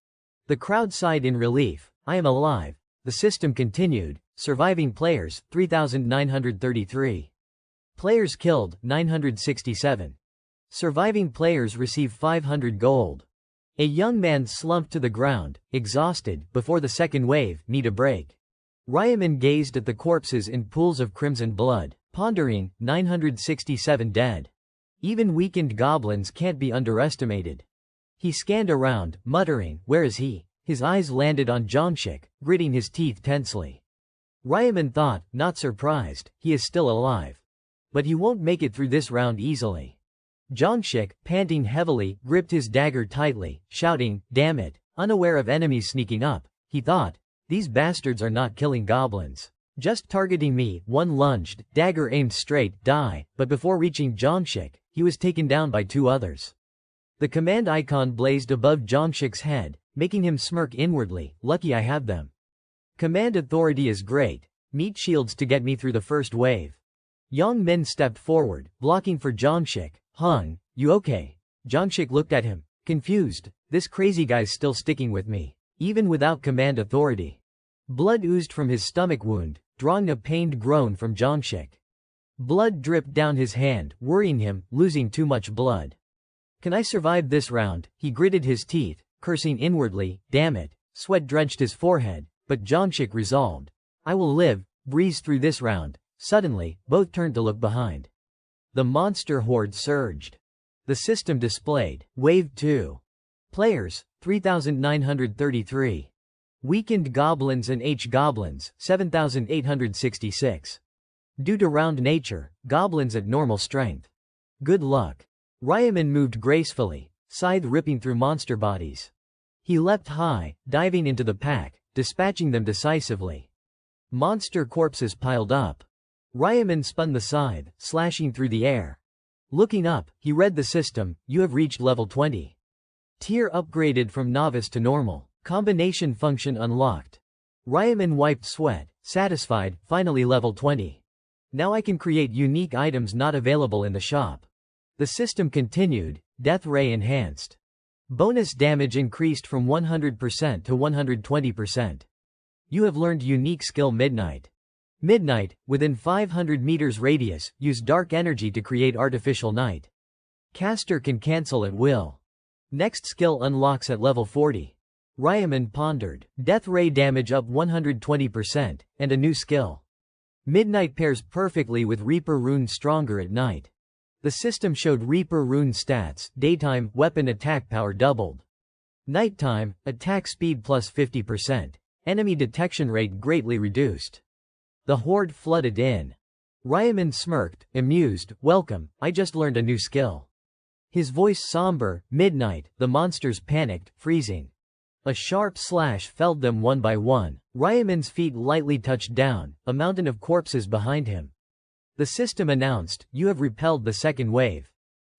The crowd sighed in relief, I am alive. The system continued, surviving players, 3,933. Players killed, 967. Surviving players receive 500 gold. A young man slumped to the ground, exhausted, before the second wave, need a break. Ryaman gazed at the corpses in pools of crimson blood, pondering, 967 dead. Even weakened goblins can't be underestimated. He scanned around, muttering, where is he? His eyes landed on Jongshik, gritting his teeth tensely. Ryaman thought, not surprised, he is still alive. But he won't make it through this round easily. Jongshik, panting heavily, gripped his dagger tightly, shouting, damn it, unaware of enemies sneaking up, he thought, these bastards are not killing goblins. Just targeting me. One lunged, dagger aimed straight, die, but before reaching Jongshik, he was taken down by 2 others. The command icon blazed above Jongshik's head, making him smirk inwardly, lucky I have them. Command authority is great. Meat shields to get me through the first wave. Young men stepped forward, blocking for Jongshik. Hung, you okay? Jongshik looked at him, confused. This crazy guy's still sticking with me, even without command authority. Blood oozed from his stomach wound, drawing a pained groan from Zhangshik. Blood dripped down his hand, worrying him, losing too much blood. Can I survive this round? He gritted his teeth, cursing inwardly, damn it. Sweat drenched his forehead, but Zhangshik resolved. I will live, breeze through this round. Suddenly, both turned to look behind. The monster horde surged. The system displayed. Wave 2. Players, 3,933. Weakened goblins and H-goblins, 7,866. Due to round nature, goblins at normal strength. Good luck. Ryaman moved gracefully, scythe ripping through monster bodies. He leapt high, diving into the pack, dispatching them decisively. Monster corpses piled up. Ryaman spun the scythe, slashing through the air. Looking up, he read the system, you have reached level 20. Tier upgraded from novice to normal. Combination function unlocked. Ryaman wiped sweat, satisfied, finally level 20. Now I can create unique items not available in the shop. The system continued, Death Ray enhanced. Bonus damage increased from 100% to 120%. You have learned unique skill Midnight. Midnight, within 500 meters radius, use dark energy to create artificial night. Caster can cancel at will. Next skill unlocks at level 40. Ryaman pondered. Death Ray damage up 120%, and a new skill. Midnight pairs perfectly with Reaper Rune stronger at night. The system showed Reaper Rune stats, daytime, weapon attack power doubled. Nighttime, attack speed plus 50%. Enemy detection rate greatly reduced. The horde flooded in. Ryaman smirked, amused, welcome, I just learned a new skill. His voice somber, Midnight, the monsters panicked, freezing. A sharp slash felled them one by one. Ryaman's feet lightly touched down, a mountain of corpses behind him. The system announced, you have repelled the second wave.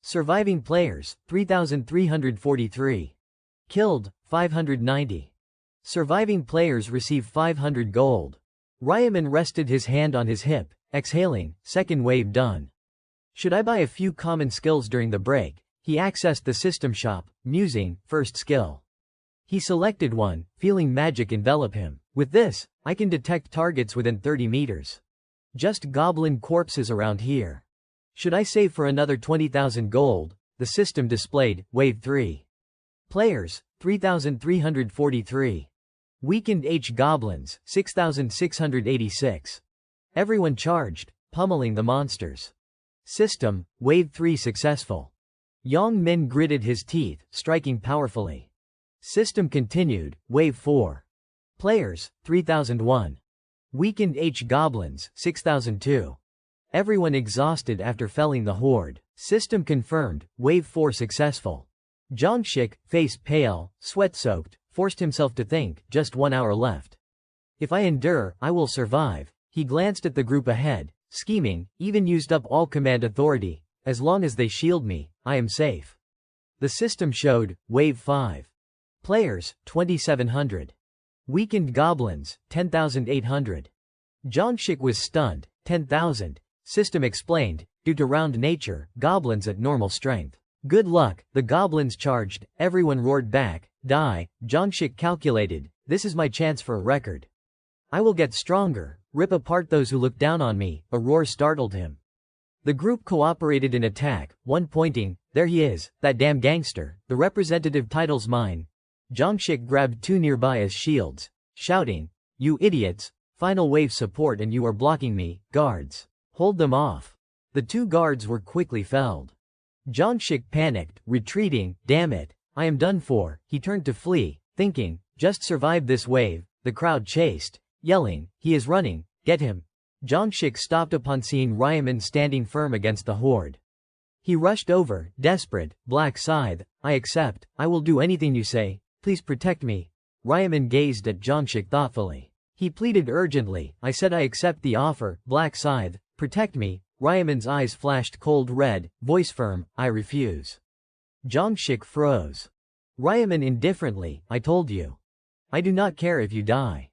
Surviving players, 3,343. Killed, 590. Surviving players receive 500 gold. Ryaman rested his hand on his hip, exhaling, second wave done. Should I buy a few common skills during the break? He accessed the system shop, musing, first skill. He selected one, feeling magic envelop him. With this, I can detect targets within 30 meters. Just goblin corpses around here. Should I save for another 20,000 gold? The system displayed, Wave 3. Players, 3,343. Weakened H-goblins, 6,686. Everyone charged, pummeling the monsters. System, Wave 3 successful. Yang Min gritted his teeth, striking powerfully. System continued, Wave 4. Players, 3,001. Weakened H-goblins, 6,002. Everyone exhausted after felling the horde. System confirmed, Wave 4 successful. Zhangshik, face pale, sweat-soaked, forced himself to think, just 1 hour left. If I endure, I will survive. He glanced at the group ahead, scheming, even used up all command authority. As long as they shield me, I am safe. The system showed, Wave 5. Players, 2,700. Weakened goblins, 10,800. Zhangshik was stunned, 10,000. System explained, due to round nature, goblins at normal strength. Good luck, the goblins charged, everyone roared back, die. Zhangshik calculated, this is my chance for a record. I will get stronger, rip apart those who look down on me. A roar startled him. The group cooperated in attack, one pointing, there he is, that damn gangster, the representative title's mine. Zhangshik grabbed two nearby as shields, shouting, you idiots, final wave support and you are blocking me, guards. Hold them off. The two guards were quickly felled. Zhangshik panicked, retreating, damn it, I am done for. He turned to flee, thinking, just survive this wave. The crowd chased, yelling, he is running, get him. Zhangshik stopped upon seeing Ryaman standing firm against the horde. He rushed over, desperate, black scythe, I accept, I will do anything you say, please protect me. Ryaman gazed at Zhangshik thoughtfully. He pleaded urgently, I said I accept the offer, black scythe, protect me. Ryaman's eyes flashed cold red, voice firm, I refuse. Zhangshik froze. Ryaman indifferently, I told you. I do not care if you die.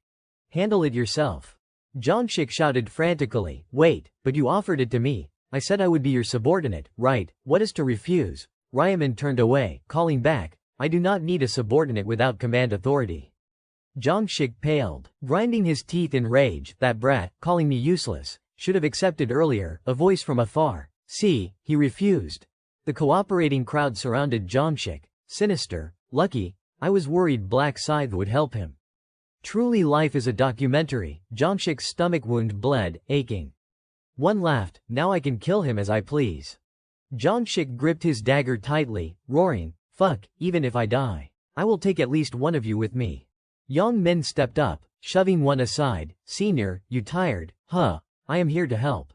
Handle it yourself. Zhangshik shouted frantically, wait, but you offered it to me. I said I would be your subordinate, right? What is to refuse? Ryaman turned away, calling back, I do not need a subordinate without command authority. Zhangxik paled, grinding his teeth in rage. That brat, calling me useless, should have accepted earlier. A voice from afar. See, he refused. The cooperating crowd surrounded Zhangxik. Sinister. Lucky. I was worried Black Scythe would help him. Truly life is a documentary. Zhangxik's stomach wound bled, aching. One laughed. Now I can kill him as I please. Zhangxik gripped his dagger tightly, roaring, fuck, even if I die, I will take at least one of you with me. Yang Min stepped up, shoving one aside. Senior, you tired? Huh, I am here to help.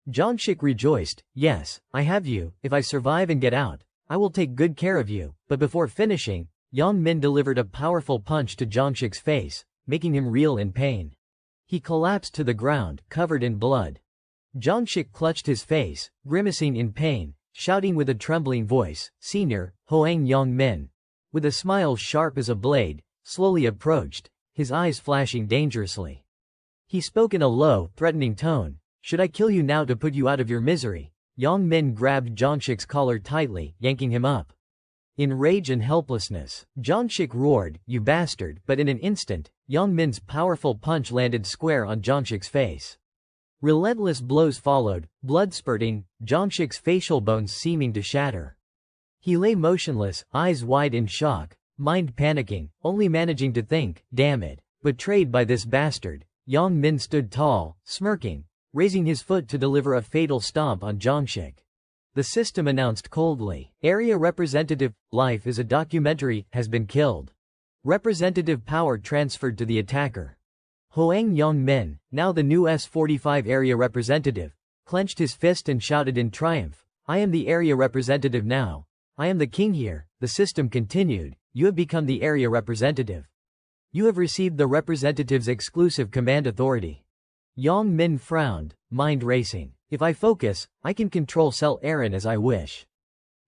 Zhangxik rejoiced. Yes, I have you. If I survive and get out, I will take good care of you. But before finishing, Yang Min delivered a powerful punch to Zhangxik's face, making him reel in pain. He collapsed to the ground, covered in blood. Zhangxik clutched his face, grimacing in pain, shouting with a trembling voice, Senior, Hoang Yang Min. With a smile sharp as a blade, slowly approached, his eyes flashing dangerously. He spoke in a low, threatening tone. Should I kill you now to put you out of your misery? Yang Min grabbed Zhangxik's collar tightly, yanking him up. In rage and helplessness, Zhangxik roared, you bastard, but in an instant, Yang Min's powerful punch landed square on Zhangxik's face. Relentless blows followed, blood spurting, Zhangxik's facial bones seeming to shatter. He lay motionless, eyes wide in shock, mind panicking, only managing to think, damn it, betrayed by this bastard. Yang Min stood tall, smirking, raising his foot to deliver a fatal stomp on Zhangxik. The system announced coldly. Area Representative, life is a documentary, has been killed. Representative power transferred to the attacker. Hoang Yang Min, now the new S-45 area representative, clenched his fist and shouted in triumph, I am the area representative now. I am the king here. The system continued. You have become the area representative. You have received the representative's exclusive command authority. Yang Min frowned, mind racing. If I focus, I can control Cell Aaron as I wish.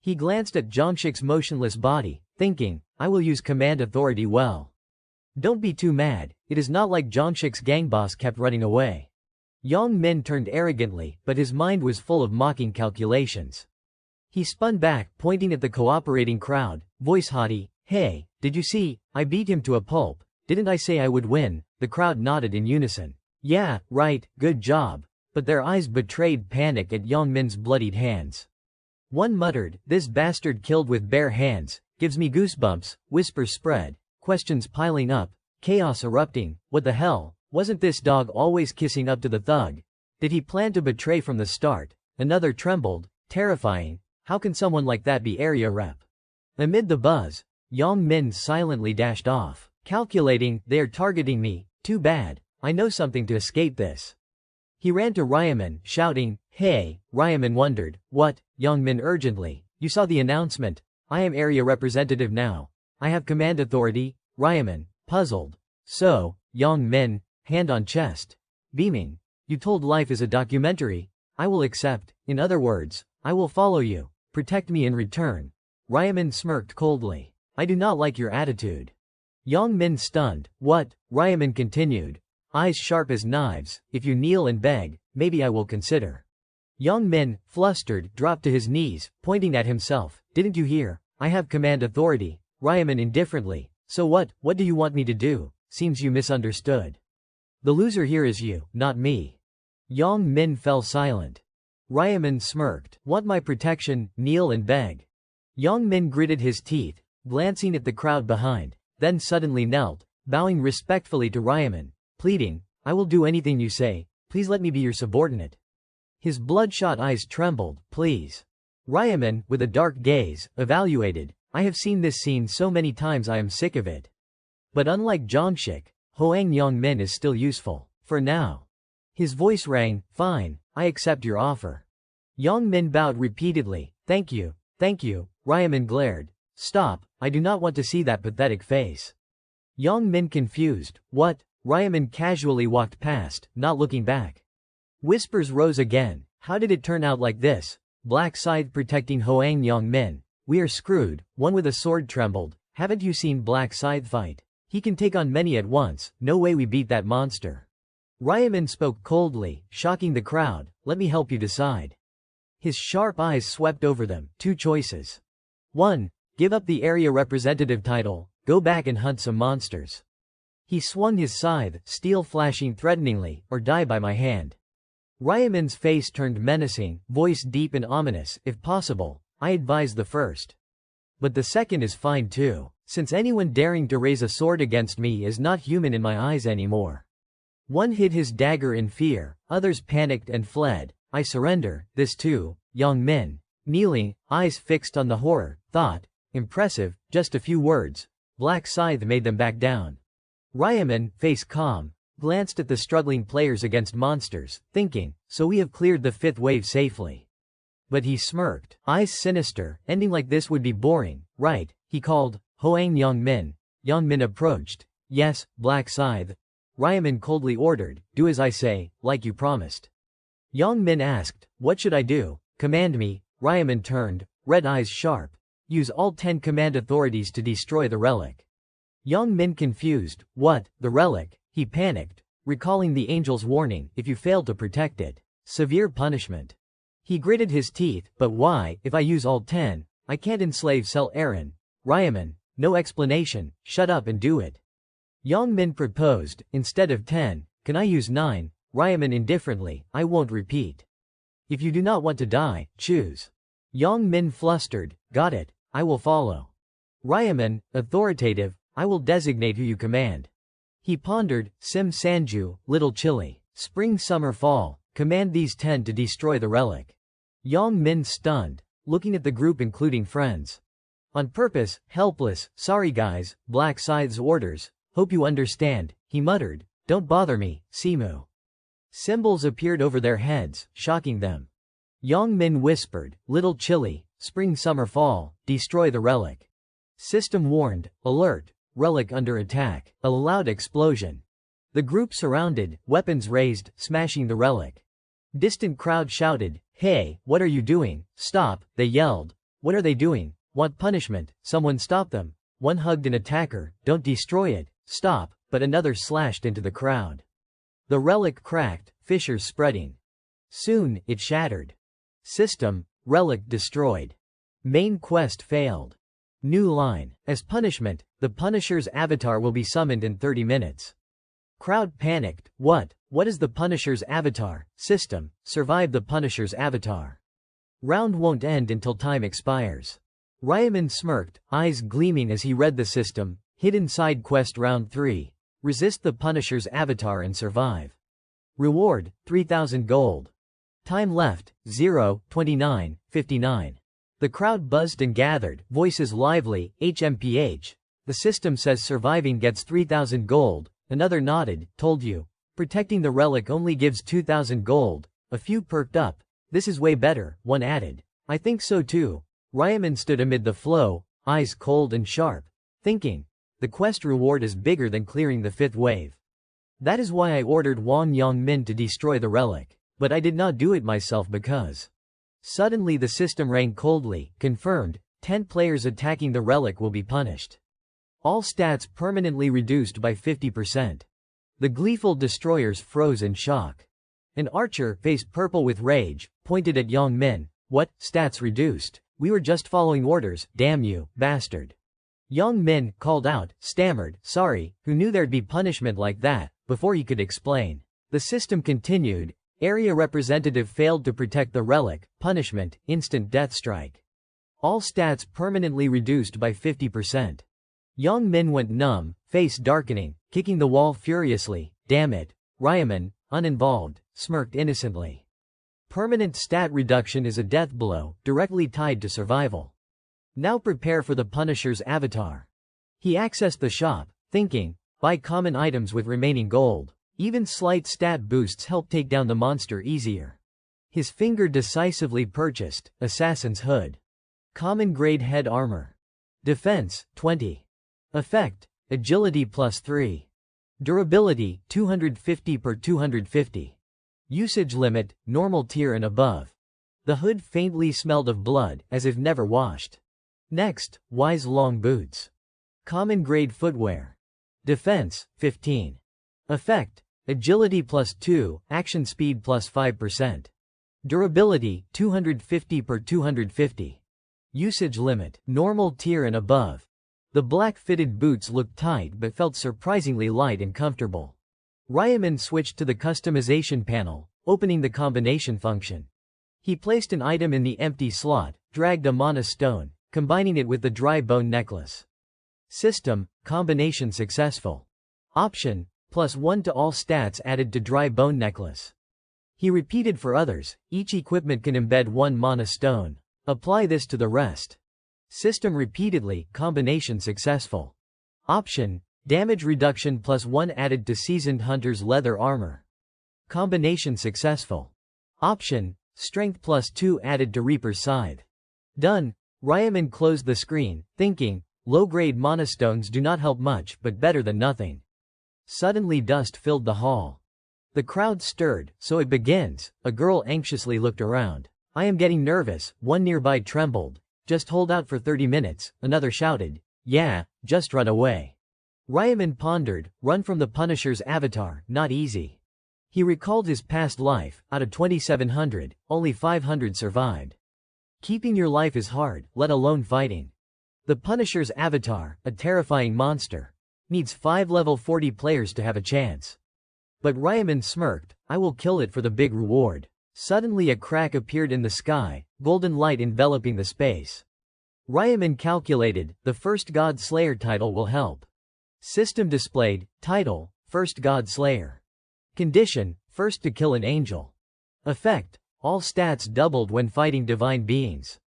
He glanced at Zhangxik's motionless body, thinking, I will use command authority well. Don't be too mad, it is not like Zhangxik's gang boss kept running away. Yang Min turned arrogantly, but his mind was full of mocking calculations. He spun back, pointing at the cooperating crowd, voice haughty, hey, did you see, I beat him to a pulp, didn't I say I would win? The crowd nodded in unison. Yeah, right, good job. But their eyes betrayed panic at Yang Min's bloodied hands. One muttered, this bastard killed with bare hands, gives me goosebumps, whispers spread, questions piling up, chaos erupting, what the hell, wasn't this dog always kissing up to the thug? Did he plan to betray from the start? Another trembled, terrifying, how can someone like that be area rep? Amid the buzz, Yang Min silently dashed off, calculating, they are targeting me, too bad, I know something to escape this. He ran to Ryaman, shouting, hey, Ryaman wondered, what? Yang Min urgently, you saw the announcement, I am area representative now. I have command authority. Ryaman, puzzled. So, Yang Min, hand on chest. Beaming, you told life is a documentary. I will accept, in other words, I will follow you, protect me in return. Ryaman smirked coldly. I do not like your attitude. Yang Min stunned, what? Ryaman continued, eyes sharp as knives, if you kneel and beg, maybe I will consider. Yang Min, flustered, dropped to his knees, pointing at himself, didn't you hear? I have command authority. Ryaman indifferently, so what do you want me to do? Seems you misunderstood. The loser here is you, not me. Yang Min fell silent. Ryaman smirked, want my protection, kneel and beg. Yang Min gritted his teeth, glancing at the crowd behind, then suddenly knelt, bowing respectfully to Ryaman, pleading, I will do anything you say, please let me be your subordinate. His bloodshot eyes trembled, please. Ryaman, with a dark gaze, evaluated, I have seen this scene so many times I am sick of it. But unlike Zhangxik, Hoang Yang Min is still useful, for now. His voice rang, fine, I accept your offer. Yang Min bowed repeatedly, thank you, Ryaman glared, stop, I do not want to see that pathetic face. Yang Min confused, what? Ryaman casually walked past, not looking back. Whispers rose again, how did it turn out like this? Black Scythe protecting Hoang Yang Min. We are screwed, one with a sword trembled, haven't you seen Black Scythe fight? He can take on many at once, no way we beat that monster. Ryaman spoke coldly, shocking the crowd, let me help you decide. His sharp eyes swept over them, two choices. 1. Give up the area representative title, go back and hunt some monsters. He swung his scythe, steel flashing threateningly, or die by my hand. Ryaman's face turned menacing, voice deep and ominous. If possible, I advise the first. But the second is fine too, since anyone daring to raise a sword against me is not human in my eyes anymore. One hid his dagger in fear, others panicked and fled. I surrender, this too. Young Min, kneeling, eyes fixed on the horror, thought, impressive, just a few words. Black scythe made them back down. Ryaman, face calm, glanced at the struggling players against monsters, thinking, so we have cleared the fifth wave safely. But he smirked, eyes sinister. Ending like this would be boring, right? He called, Hoang Young Min. Young Min approached. Yes, Black Scythe. Ryaman coldly ordered, do as I say, like you promised. Young Min asked, what should I do? Command me. Ryaman turned, red eyes sharp. Use all 10 command authorities to destroy the relic. Young Min confused, what, the relic? He panicked, recalling the angel's warning, if you fail to protect it, severe punishment. He gritted his teeth, but why? If I use all 10, I can't enslave Sel Aaron. Ryaman, no explanation, shut up and do it. Young Min proposed, instead of 10, can I use 9? Ryaman indifferently, I won't repeat. If you do not want to die, choose. Young Min flustered, got it, I will follow. Ryaman, authoritative, I will designate who you command. He pondered, Sim Sanju, Little Chili, Spring Summer Fall, command these 10 to destroy the relic. Young Min stunned, looking at the group including friends. On purpose, helpless, sorry guys, Black Scythe's orders, hope you understand, he muttered, don't bother me, Simu. Symbols appeared over their heads, shocking them. Young Min whispered, Little Chili, Spring Summer Fall, destroy the relic. System warned, alert, relic under attack, a loud explosion. The group surrounded, weapons raised, smashing the relic. Distant crowd shouted, hey, what are you doing? Stop, they yelled. What are they doing? Want punishment? Someone stop them. One hugged an attacker, don't destroy it, stop, but another slashed into the crowd. The relic cracked, fissures spreading. Soon, it shattered. System, relic destroyed. Main quest failed. New line, as punishment, the Punisher's avatar will be summoned in 30 minutes. Crowd panicked, what is the Punisher's avatar? System, survive the Punisher's avatar. Round won't end until time expires. Ryaman smirked, eyes gleaming as he read the system, hidden side quest round 3. Resist the Punisher's avatar and survive. Reward, 3,000 gold. Time left, 0:29:59. The crowd buzzed and gathered, voices lively, HMPH. The system says surviving gets 3,000 gold, another nodded, told you. Protecting the relic only gives 2,000 gold, a few perked up. This is way better, one added. I think so too. Ryaman stood amid the flow, eyes cold and sharp, thinking, the quest reward is bigger than clearing the 5th wave. That is why I ordered Wang Yongmin to destroy the relic, but I did not do it myself because. Suddenly the system rang coldly, confirmed, 10 players attacking the relic will be punished. All stats permanently reduced by 50%. The gleeful destroyers froze in shock. An archer, face purple with rage, pointed at Yongmin. What, stats reduced? We were just following orders, damn you, bastard. Yongmin called out, stammered, sorry, who knew there'd be punishment like that, before he could explain. The system continued. Area representative failed to protect the relic, punishment, instant death strike. All stats permanently reduced by 50%. Yongmin went numb, face darkening, kicking the wall furiously, damn it. Ryaman, uninvolved, smirked innocently. Permanent stat reduction is a death blow, directly tied to survival. Now prepare for the Punisher's avatar. He accessed the shop, thinking, buy common items with remaining gold. Even slight stat boosts help take down the monster easier. His finger decisively purchased, Assassin's Hood. Common grade head armor. Defense, 20. Effect, agility +3. Durability, 250/250. Usage limit, normal tier and above. The hood faintly smelled of blood, as if never washed. Next, Wise long boots. Common grade footwear. Defense, 15. Effect, agility +2, action speed +5%. Durability, 250/250. Usage limit, normal tier and above. The black-fitted boots looked tight but felt surprisingly light and comfortable. Ryaman switched to the customization panel, opening the combination function. He placed an item in the empty slot, dragged a mana stone, combining it with the dry bone necklace. System, combination successful. Option, +1 to all stats added to dry bone necklace. He repeated for others, each equipment can embed 1 mana stone. Apply this to the rest. System repeatedly, combination successful. Option, damage reduction +1 added to seasoned hunter's leather armor. Combination successful. Option, strength +2 added to reaper's scythe. Done. Ryaman closed the screen, thinking, low-grade mana stones do not help much but better than nothing. Suddenly dust filled the hall. The crowd stirred, so it begins. A girl anxiously looked around. I am getting nervous, one nearby trembled. Just hold out for 30 minutes, another shouted. Yeah, just run away. Ryaman pondered, run from the Punisher's avatar, not easy. He recalled his past life, out of 2,700, only 500 survived. Keeping your life is hard, let alone fighting. The Punisher's avatar, a terrifying monster, needs 5 level 40 players to have a chance. But Ryaman smirked, I will kill it for the big reward. Suddenly a crack appeared in the sky, golden light enveloping the space. Ryaman calculated, the first God Slayer title will help. System displayed, title, First God Slayer. Condition, first to kill an angel. Effect, all stats doubled when fighting divine beings.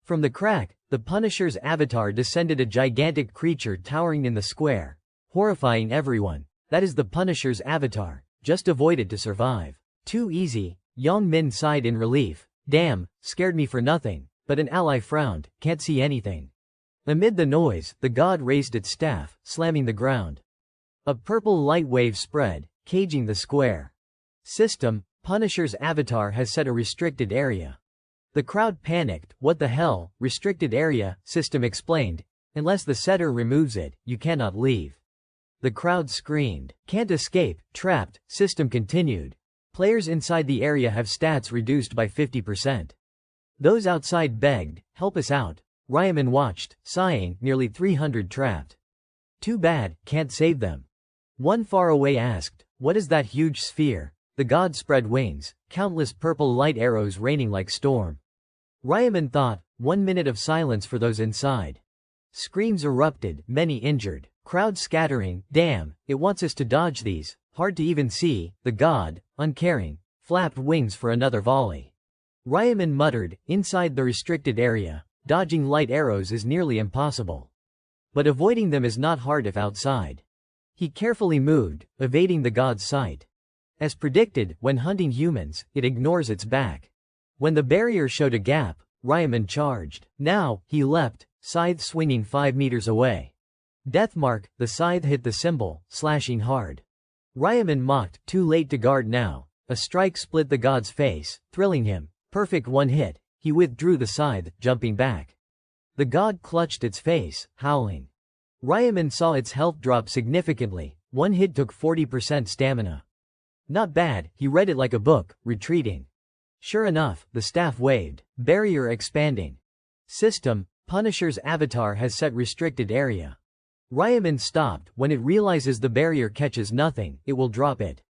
From the crack, the Punisher's avatar descended, a gigantic creature towering in the square, horrifying everyone. That is the Punisher's avatar, just avoid it to survive. Too easy. Yang Min sighed in relief. Damn, scared me for nothing, but an ally frowned, can't see anything. Amid the noise, the god raised its staff, slamming the ground. A purple light wave spread, caging the square. System, Punisher's avatar has set a restricted area. The crowd panicked, what the hell, restricted area, System explained. Unless the setter removes it, you cannot leave. The crowd screamed, can't escape, trapped, System continued. Players inside the area have stats reduced by 50%. Those outside begged, help us out. Ryaman watched, sighing, nearly 300 trapped. Too bad, can't save them. One far away asked, what is that huge sphere? The god spread wings, countless purple light arrows raining like storm. Ryaman thought, 1 minute of silence for those inside. Screams erupted, many injured. Crowd scattering, damn, it wants us to dodge these. Hard to even see. The god, uncaring, flapped wings for another volley. Ryaman muttered, inside the restricted area, dodging light arrows is nearly impossible. But avoiding them is not hard if outside. He carefully moved, evading the god's sight. As predicted, when hunting humans, it ignores its back. When the barrier showed a gap, Ryaman charged. Now, he leapt, scythe swinging 5 meters away. Deathmark, the scythe hit the symbol, slashing hard. Ryaman mocked, too late to guard now. A strike split the god's face, thrilling him. Perfect one hit. He withdrew the scythe, jumping back. The god clutched its face, howling. Ryaman saw its health drop significantly. One hit took 40% stamina. Not bad, he read it like a book, retreating. Sure enough, the staff waved. Barrier expanding. System, Punisher's avatar has set restricted area. Ryaman stopped. When it realizes the barrier catches nothing, it will drop it.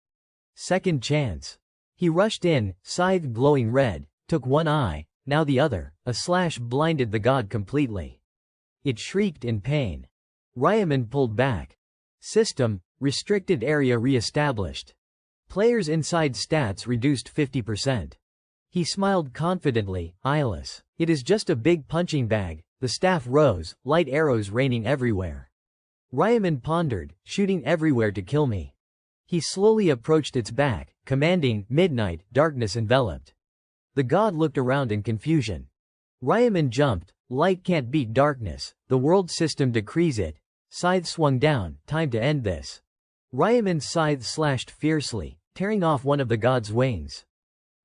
Second chance. He rushed in, scythe glowing red, took one eye, now the other. A slash blinded the god completely. It shrieked in pain. Ryaman pulled back. System, restricted area re-established. Players inside stats reduced 50%. He smiled confidently, eyeless. It is just a big punching bag. The staff rose, light arrows raining everywhere. Ryaman pondered, shooting everywhere to kill me. He slowly approached its back, commanding, midnight, darkness enveloped. The god looked around in confusion. Ryaman jumped, light can't beat darkness, the world system decrees it. Scythe swung down, time to end this. Ryaman's scythe slashed fiercely, tearing off one of the god's wings.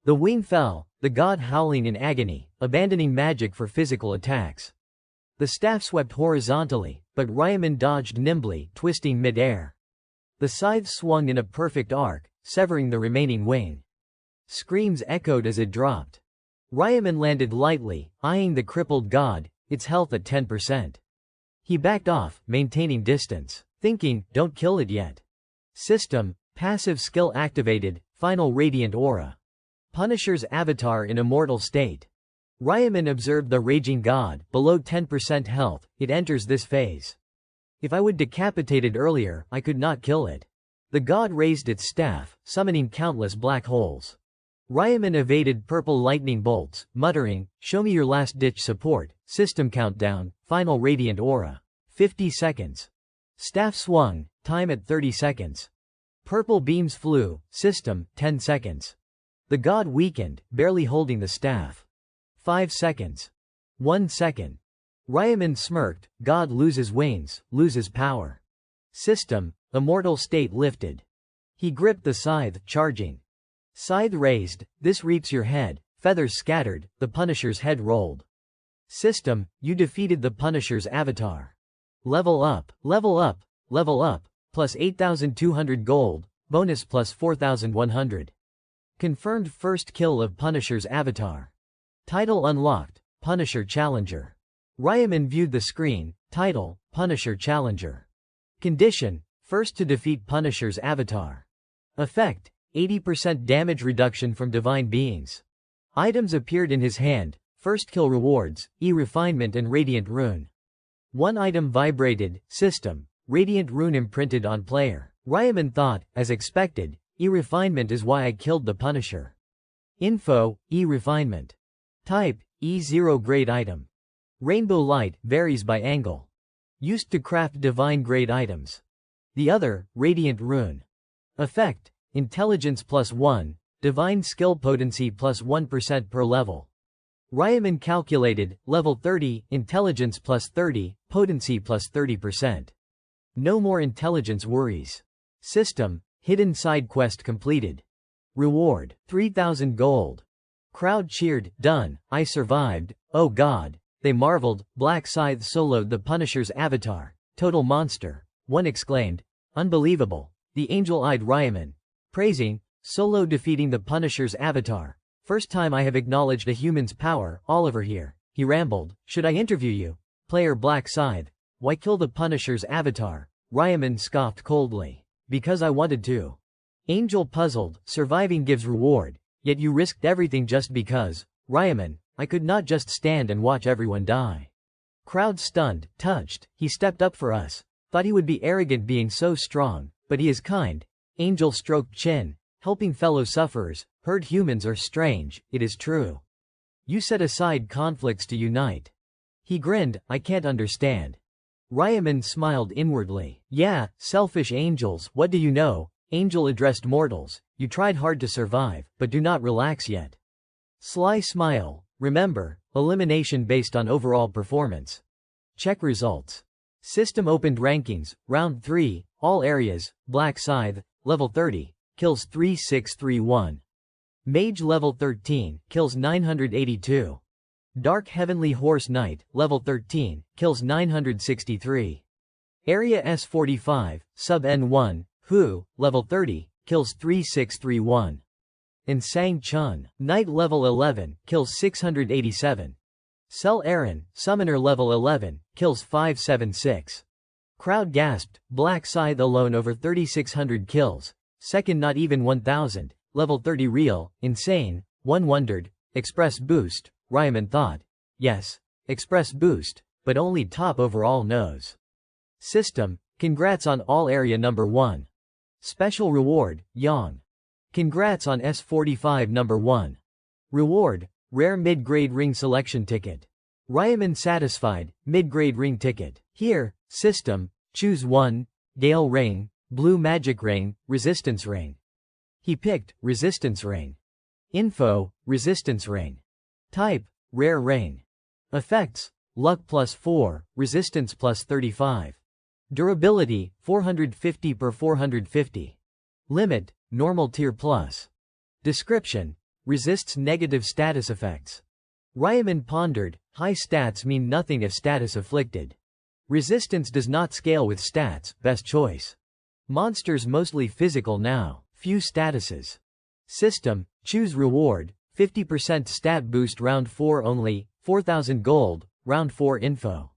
The wing fell, the god howling in agony, abandoning magic for physical attacks. The staff swept horizontally, but Ryaman dodged nimbly, twisting mid-air. The scythe swung in a perfect arc, severing the remaining wing. Screams echoed as it dropped. Ryaman landed lightly, eyeing the crippled god, its health at 10%. He backed off, maintaining distance. Thinking, don't kill it yet. System, passive skill activated, final radiant aura. Punisher's avatar in immortal state. Ryaman observed the raging god, below 10% health, it enters this phase. If I would decapitate it earlier, I could not kill it. The god raised its staff, summoning countless black holes. Ryaman evaded purple lightning bolts, muttering, show me your last-ditch support. System countdown, final radiant aura. 50 seconds. Staff swung, time at 30 seconds. Purple beams flew, system, 10 seconds. The god weakened, barely holding the staff. 5 seconds. 1 second. Ryaman smirked, god loses wings, loses power. System, immortal state lifted. He gripped the scythe, charging. Scythe raised, this reaps your head, feathers scattered, the Punisher's head rolled. System, you defeated the Punisher's avatar. Level up, level up, level up, plus 8,200 gold, bonus plus 4,100. Confirmed first kill of Punisher's avatar. Title unlocked, Punisher Challenger. Ryaman viewed the screen, title, Punisher Challenger. Condition, first to defeat Punisher's avatar. Effect, 80% damage reduction from divine beings. Items appeared in his hand, first kill rewards, E-refinement and radiant rune. One item vibrated, system, radiant rune imprinted on player. Ryaman thought, as expected, E-refinement is why I killed the Punisher. Info, E-refinement. Type, E0 grade item. Rainbow light, varies by angle. Used to craft divine grade items. The other, radiant rune. Effect, intelligence +1, divine skill potency +1% per level. Ryaman calculated, level 30, intelligence +30, potency +30%. No more intelligence worries. System, hidden side quest completed. Reward, 3,000 gold. Crowd cheered, done, I survived, oh god. They marveled, Black Scythe soloed the Punisher's avatar. Total monster. One exclaimed, unbelievable. The angel-eyed Ryaman. Praising, solo defeating the Punisher's avatar. First time I have acknowledged a human's power, Oliver here. He rambled, should I interview you? Player Black Scythe. Why kill the Punisher's avatar? Ryaman scoffed coldly. Because I wanted to. Angel puzzled, surviving gives reward, yet you risked everything just because. Ryaman, I could not just stand and watch everyone die. Crowd stunned, touched, he stepped up for us. Thought he would be arrogant being so strong, but he is kind. Angel stroked chin, helping fellow sufferers, heard humans are strange, it is true. You set aside conflicts to unite. He grinned, I can't understand. Ryaman smiled inwardly. Yeah, selfish angels, what do you know? Angel addressed mortals, you tried hard to survive, but do not relax yet. Sly smile, remember, elimination based on overall performance. Check results. System opened rankings, round 3, all areas, Black Scythe, level 30, kills 3631. Mage level 13, kills 982. Dark Heavenly Horse Knight, level 13, kills 963. Area S45, sub N1, Hu, level 30, kills 3631. And Sang Chun, Knight level 11, kills 687. Cell Aaron, Summoner level 11, kills 576. Crowd gasped, Black Scythe alone over 3600 kills. Second not even 1000, level 30 real, insane. One wondered, Express Boost, Ryaman thought. Yes, Express Boost, but only top overall knows. System, congrats on all area number 1. Special reward, Yang. Congrats on S45 number 1. Reward, rare mid-grade ring selection ticket. Ryaman satisfied, mid-grade ring ticket. Here, system, choose 1, Gale ring, blue magic ring, resistance ring. He picked, resistance ring. Info, resistance ring. Type, rare ring. Effects, luck +4, resistance +35. Durability, 450 per 450. Limit, normal tier plus. Description, resists negative status effects. Ryaman pondered, high stats mean nothing if status afflicted. Resistance does not scale with stats, best choice. Monsters mostly physical now, few statuses. System, choose reward, 50% stat boost round 4 only, 4000 gold, round 4 info.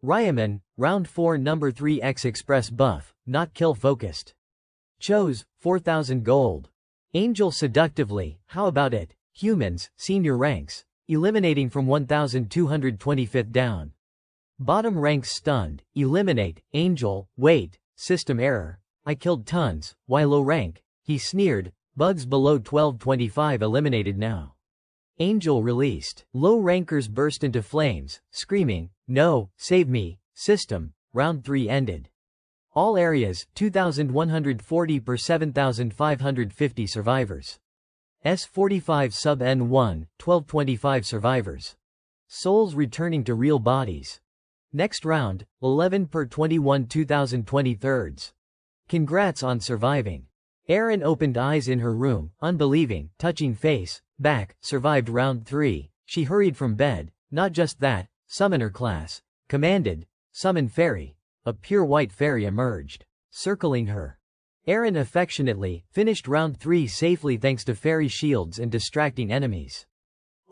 Ryaman, round 4 number 3x express buff, not kill focused. Chose, 4000 gold. Angel seductively, how about it? Humans, senior ranks. Eliminating from 1225th down. Bottom ranks stunned, eliminate, Angel, wait, system error. I killed tons, why low rank? He sneered, bugs below 1225 eliminated now. Angel released. Low rankers burst into flames, screaming, no, save me, system, round 3 ended. All areas, 2140 per 7550 survivors. S45 sub N1, 1225 survivors. Souls returning to real bodies. Next round, 11 per 21 2023. Congrats on surviving. Erin opened eyes in her room, unbelieving, touching face, back, survived round 3. She hurried from bed, not just that, summoner class. Commanded, summon fairy. A pure white fairy emerged, circling her. Erin affectionately finished round 3 safely thanks to fairy shields and distracting enemies.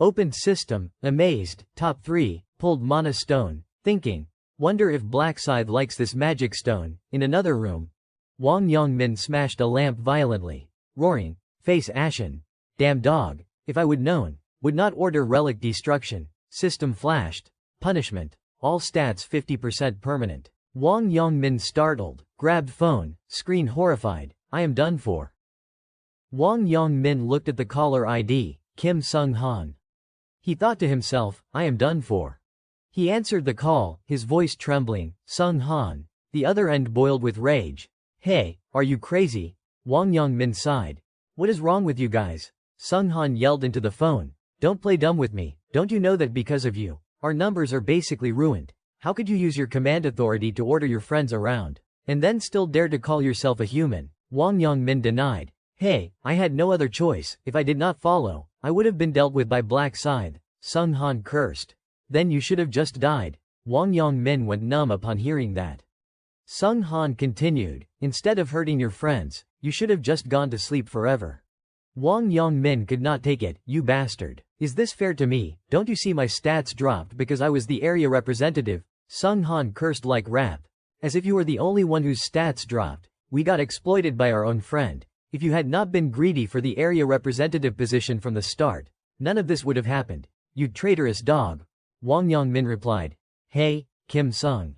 Opened system, amazed, top 3, pulled mana stone, thinking, wonder if Black Scythe likes this magic stone. In another room, Wang Yongmin smashed a lamp violently, roaring, face ashen. Damn dog, if I would known, would not order relic destruction. System flashed, punishment, all stats 50% permanent. Wang Yongmin startled, grabbed phone, screen horrified, I am done for. Wang Yongmin looked at the caller ID, Kim Sung Han. He thought to himself, I am done for. He answered the call, his voice trembling, Sung Han. The other end boiled with rage. Hey, are you crazy? Wang Yongmin sighed. What is wrong with you guys? Sung Han yelled into the phone. Don't play dumb with me, don't you know that because of you, our numbers are basically ruined? How could you use your command authority to order your friends around, and then still dare to call yourself a human? Wang Yongmin denied. Hey, I had no other choice, if I did not follow, I would have been dealt with by Black Scythe. Sung Han cursed. Then you should have just died. Wang Yongmin went numb upon hearing that. Sung Han continued, instead of hurting your friends, you should have just gone to sleep forever. Wang Yongmin could not take it. You bastard. Is this fair to me? Don't you see my stats dropped because I was the area representative? Sung Han cursed like rap. As if you were the only one whose stats dropped. We got exploited by our own friend. If you had not been greedy for the area representative position from the start, none of this would have happened. You traitorous dog. Wang Yongmin replied. Hey, Kim Sung.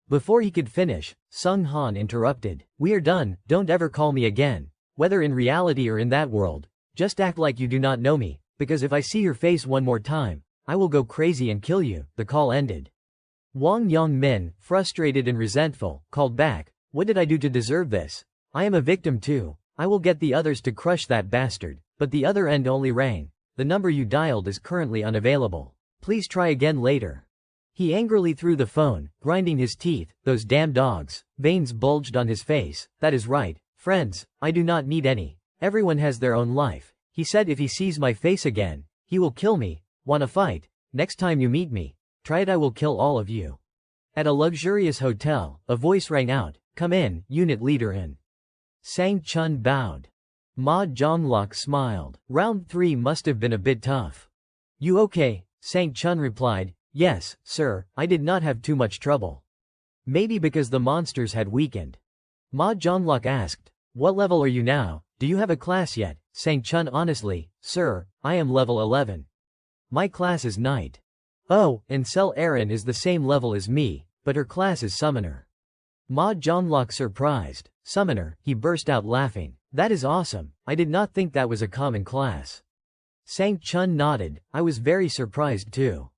Before he could finish, Sung Han interrupted. We are done, don't ever call me again. Whether in reality or in that world, just act like you do not know me, because if I see your face one more time, I will go crazy and kill you. The call ended. Wang Yongmin, frustrated and resentful, called back. What did I do to deserve this? I am a victim too. I will get the others to crush that bastard. But the other end only rang. The number you dialed is currently unavailable. Please try again later. He angrily threw the phone, grinding his teeth. Those damn dogs. Veins bulged on his face. That is right. Friends, I do not need any. Everyone has their own life. He said if he sees my face again, he will kill me. Wanna fight? Next time you meet me, try it, I will kill all of you. At a luxurious hotel, a voice rang out. Come in, unit leader in. Sang Chun bowed. Ma Zhonglok smiled. Round 3 must have been a bit tough. You okay? Sang Chun replied. Yes, sir, I did not have too much trouble. Maybe because the monsters had weakened. Ma Zhonglok asked. What level are you now? Do you have a class yet? Sang Chun honestly. Sir, I am level 11. My class is Knight. Oh, and Cell Erin is the same level as me, but her class is Summoner. Ma Zhonglok surprised. Summoner, he burst out laughing. That is awesome, I did not think that was a common class. Sang Chun nodded. I was very surprised too.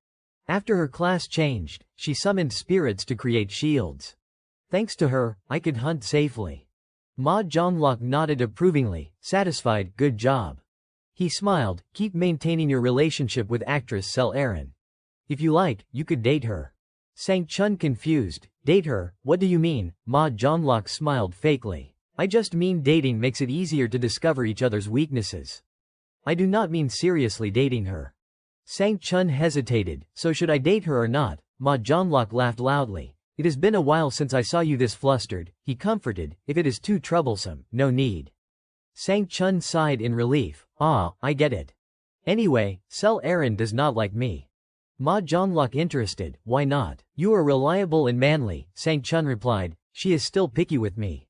After her class changed, she summoned spirits to create shields. Thanks to her, I could hunt safely. Ma Zhonglok nodded approvingly, satisfied. Good job. He smiled. Keep maintaining your relationship with actress Cell Erin. If you like, you could date her. Sang Chun confused. Date her? What do you mean? Ma Zhonglok smiled fakely. I just mean dating makes it easier to discover each other's weaknesses. I do not mean seriously dating her. Sang Chun hesitated. So should I date her or not? Ma Zhonglok laughed loudly. It has been a while since I saw you this flustered. He comforted. If it is too troublesome, no need. Sang Chun sighed in relief. Ah, I get it. Anyway, Cell Erin does not like me. Ma Zhonglok interested, why not? You are reliable and manly, Sang Chun replied. She is still picky with me.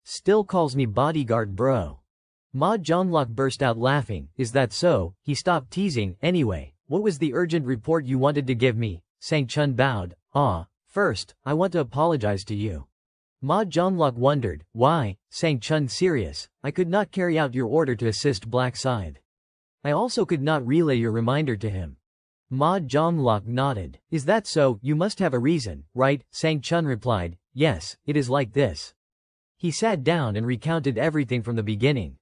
Still calls me bodyguard bro. Ma Zhonglok burst out laughing. Is that so? He stopped teasing. Anyway, what was the urgent report you wanted to give me? Sang Chun bowed. First, I want to apologize to you. Ma Zhonglok wondered. Why? Sang Chun serious. I could not carry out your order to assist Black Scythe. I also could not relay your reminder to him. Ma Zhonglok nodded. Is that so? You must have a reason, right? Sang Chun replied. Yes, it is like this. He sat down and recounted everything from the beginning.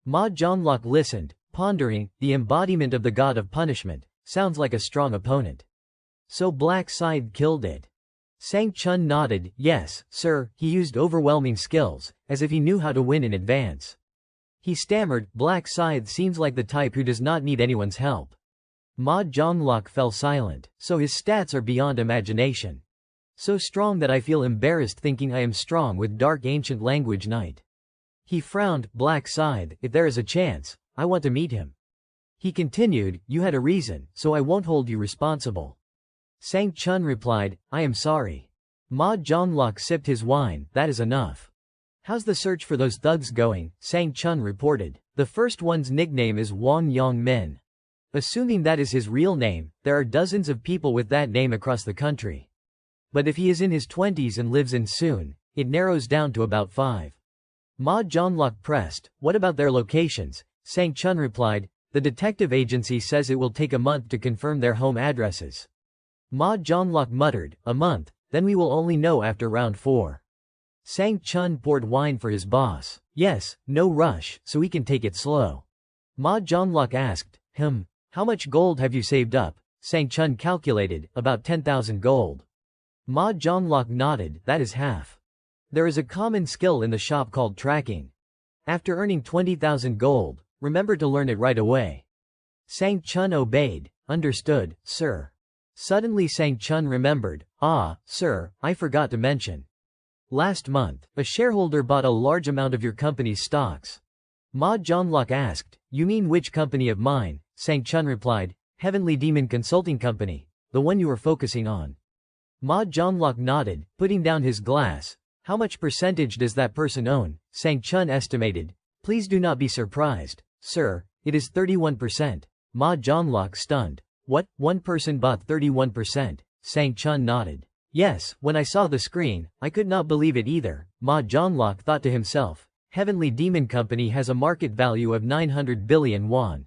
Ma Zhonglok listened, pondering. The embodiment of the god of punishment. Sounds like a strong opponent. So Black Scythe killed it. Sang Chun nodded. Yes, sir, he used overwhelming skills, as if he knew how to win in advance. He stammered. Black Scythe seems like the type who does not need anyone's help. Ma Zhonglok fell silent. So his stats are beyond imagination. So strong that I feel embarrassed thinking I am strong with dark ancient language knight. He frowned. Black Scythe, if there is a chance, I want to meet him. He continued, you had a reason, so I won't hold you responsible. Sang Chun replied, I am sorry. Ma Zhonglok sipped his wine. That is enough. How's the search for those thugs going? Sang Chun reported. The first one's nickname is Wang Yongmin. Assuming that is his real name, there are dozens of people with that name across the country. But if he is in his 20s and lives in Soon, it narrows down to about 5. Ma Zhonglok pressed, what about their locations? Sang Chun replied, the detective agency says it will take a month to confirm their home addresses. Ma Zhonglok muttered, a month, then we will only know after round 4. Sang Chun poured wine for his boss. Yes, no rush, so we can take it slow. Ma Zhonglok asked, how much gold have you saved up? Sang Chun calculated, about 10,000 gold. Ma Zhonglok nodded, that is half. There is a common skill in the shop called tracking. After earning 20,000 gold, remember to learn it right away. Sang Chun obeyed. Understood, sir. Suddenly Sang Chun remembered. Sir, I forgot to mention. Last month, a shareholder bought a large amount of your company's stocks. Ma Zhonglok asked, you mean which company of mine? Sang Chun replied, Heavenly Demon Consulting Company, the one you were focusing on. Ma Zhonglok nodded, putting down his glass. How much percentage does that person own? Sang Chun estimated. Please do not be surprised, sir, it is 31%. Ma Zhonglok stunned. What, one person bought 31%? Sang Chun nodded. Yes, when I saw the screen, I could not believe it either. Ma Zhonglok thought to himself, Heavenly Demon Company has a market value of 900 billion won.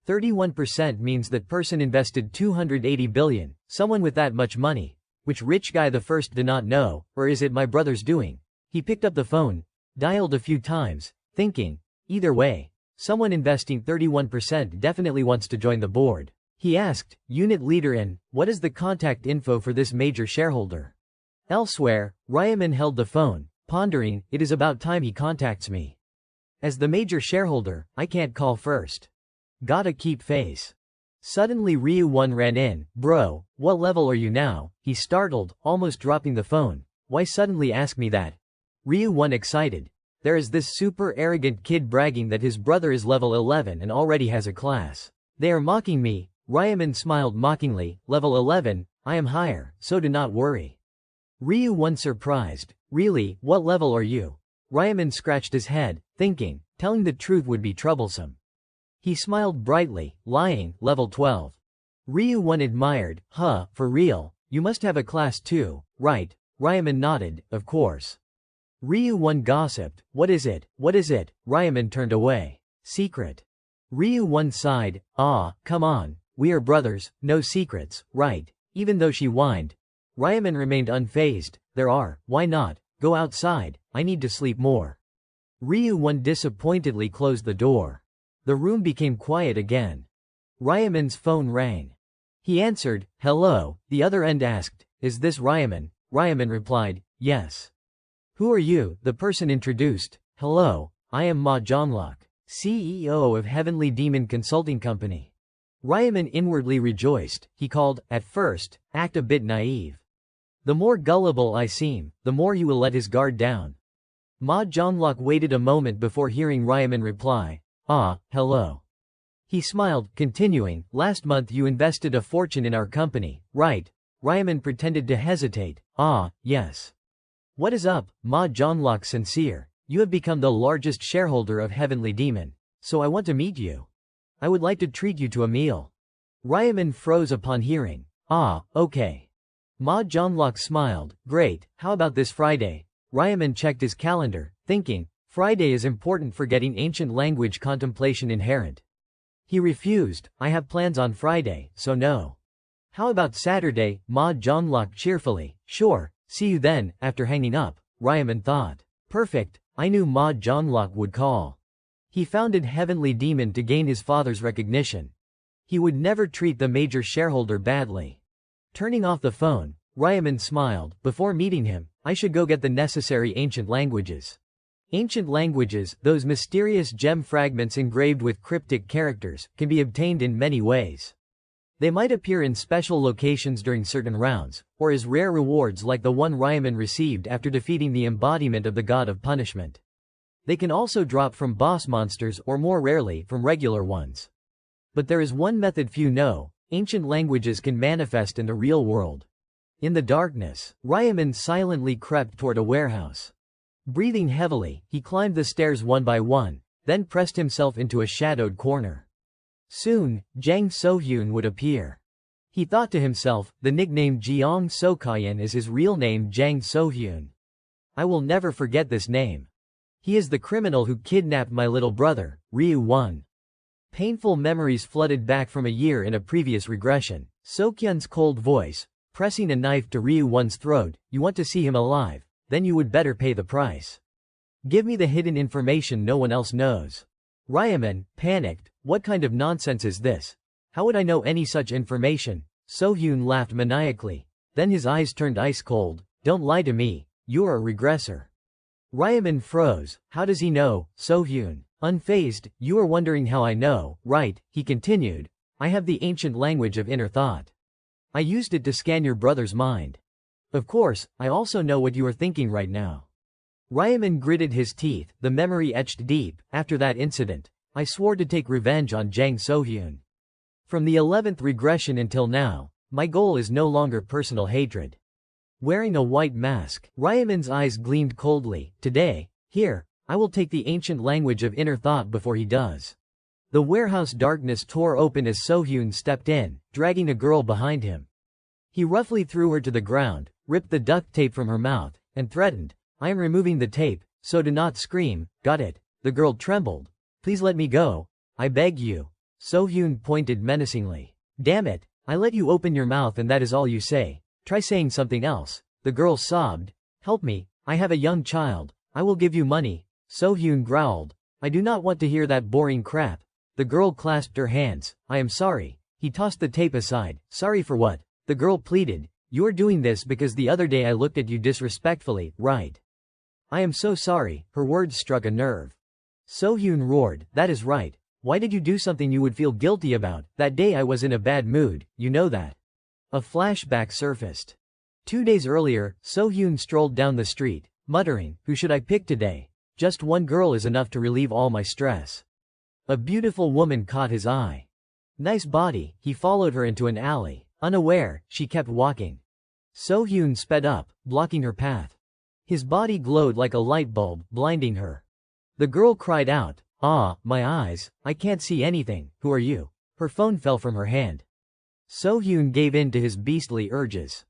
31% means that person invested 280 billion, someone with that much money. Which rich guy the first did not know, or is it my brother's doing? He picked up the phone, dialed a few times, thinking, either way, someone investing 31% definitely wants to join the board. He asked, unit leader in, what is the contact info for this major shareholder? Elsewhere, Ryaman held the phone, pondering, it is about time he contacts me. As the major shareholder, I can't call first. Gotta keep face. Suddenly Ryu-Won ran in. Bro, what level are you now? He startled, almost dropping the phone. Why suddenly ask me that? Ryu-Won excited. There is this super arrogant kid bragging that his brother is level 11 and already has a class. They are mocking me. Ryaman smiled mockingly. Level 11, I am higher, so do not worry. Ryu-Won surprised. Really, what level are you? Ryaman scratched his head, thinking, telling the truth would be troublesome. He smiled brightly, lying, level 12. Ryu-Won admired, for real, you must have a class too, right? Ryaman nodded, of course. Ryu-Won gossiped, what is it? What is it? Ryaman turned away. Secret. Ryu-Won sighed, come on, we are brothers, no secrets, right? Even though she whined. Ryaman remained unfazed, there are, why not? Go outside, I need to sleep more. Ryu-Won disappointedly closed the door. The room became quiet again. Ryaman's phone rang. He answered, hello, the other end asked, is this Ryaman? Ryaman replied, yes. Who are you? The person introduced, hello, I am Ma Zhonglok, CEO of Heavenly Demon Consulting Company. Ryaman inwardly rejoiced. He called, at first, act a bit naive. The more gullible I seem, the more you will let his guard down. Ma Zhonglok waited a moment before hearing Ryaman reply, hello. He smiled, continuing, "Last month you invested a fortune in our company, right?" Ryaman pretended to hesitate. "Ah, yes. What is up, Ma Johnlock Sincere? You have become the largest shareholder of Heavenly Demon. So I want to meet you. I would like to treat you to a meal." Ryaman froze upon hearing. "Ah, okay." Ma Johnlock smiled. "Great, how about this Friday?" Ryaman checked his calendar, thinking, Friday is important for getting ancient language contemplation inherent. He refused. "I have plans on Friday, so no." "How about Saturday?" Ma Johnlock cheerfully. "Sure, see you then." After hanging up, Ryaman thought, "Perfect, I knew Ma Johnlock would call." He founded Heavenly Demon to gain his father's recognition. He would never treat the major shareholder badly. Turning off the phone, Ryaman smiled. Before meeting him, I should go get the necessary ancient languages. Ancient languages, those mysterious gem fragments engraved with cryptic characters, can be obtained in many ways. They might appear in special locations during certain rounds, or as rare rewards like the one Ryaman received after defeating the embodiment of the god of punishment. They can also drop from boss monsters or more rarely from regular ones. But there is one method few know: ancient languages can manifest in the real world. In the darkness, Ryaman silently crept toward a warehouse. Breathing heavily, he climbed the stairs one by one, then pressed himself into a shadowed corner. Soon, Jang Sohyun would appear. He thought to himself, the nickname Jeong Sokayan is his real name, Jang Sohyun. I will never forget this name. He is the criminal who kidnapped my little brother, Ryu-won. Painful memories flooded back from a year in a previous regression. Sokyun's cold voice, pressing a knife to Ryu-won's throat. "You want to see him alive? Then you would better pay the price. Give me the hidden information no one else knows." Ryaman, panicked, "What kind of nonsense is this? How would I know any such information?" Sohyun laughed maniacally. Then his eyes turned ice cold. "Don't lie to me, you're a regressor." Ryaman froze. "How does he know?" Sohyun, unfazed, "You are wondering how I know, right?" He continued, "I have the ancient language of inner thought. I used it to scan your brother's mind. Of course, I also know what you are thinking right now." Ryaman gritted his teeth, the memory etched deep. "After that incident, I swore to take revenge on Jang Sohyun. From the 11th regression until now, my goal is no longer personal hatred." Wearing a white mask, Ryaman's eyes gleamed coldly. "Today, here, I will take the ancient language of inner thought before he does." The warehouse darkness tore open as Sohyun stepped in, dragging a girl behind him. He roughly threw her to the ground, ripped the duct tape from her mouth, and threatened, "I am removing the tape, so do not scream, got it?" The girl trembled. "Please let me go, I beg you." Sohyun pointed menacingly. "Damn it, I let you open your mouth and that is all you say. Try saying something else." The girl sobbed. "Help me, I have a young child, I will give you money." Sohyun growled. "I do not want to hear that boring crap." The girl clasped her hands. "I am sorry." He tossed the tape aside. "Sorry for what?" The girl pleaded. "You are doing this because the other day I looked at you disrespectfully, right?" "I am so sorry." Her words struck a nerve. Sohyun roared. "That is right. Why did you do something you would feel guilty about? That day I was in a bad mood, you know that." A flashback surfaced. 2 days earlier, Sohyun strolled down the street, muttering, "Who should I pick today? Just one girl is enough to relieve all my stress." A beautiful woman caught his eye. Nice body. He followed her into an alley. Unaware, she kept walking. Sohyun sped up, blocking her path. His body glowed like a light bulb, blinding her. The girl cried out, "Ah, my eyes, I can't see anything. Who are you?" Her phone fell from her hand. Sohyun gave in to his beastly urges.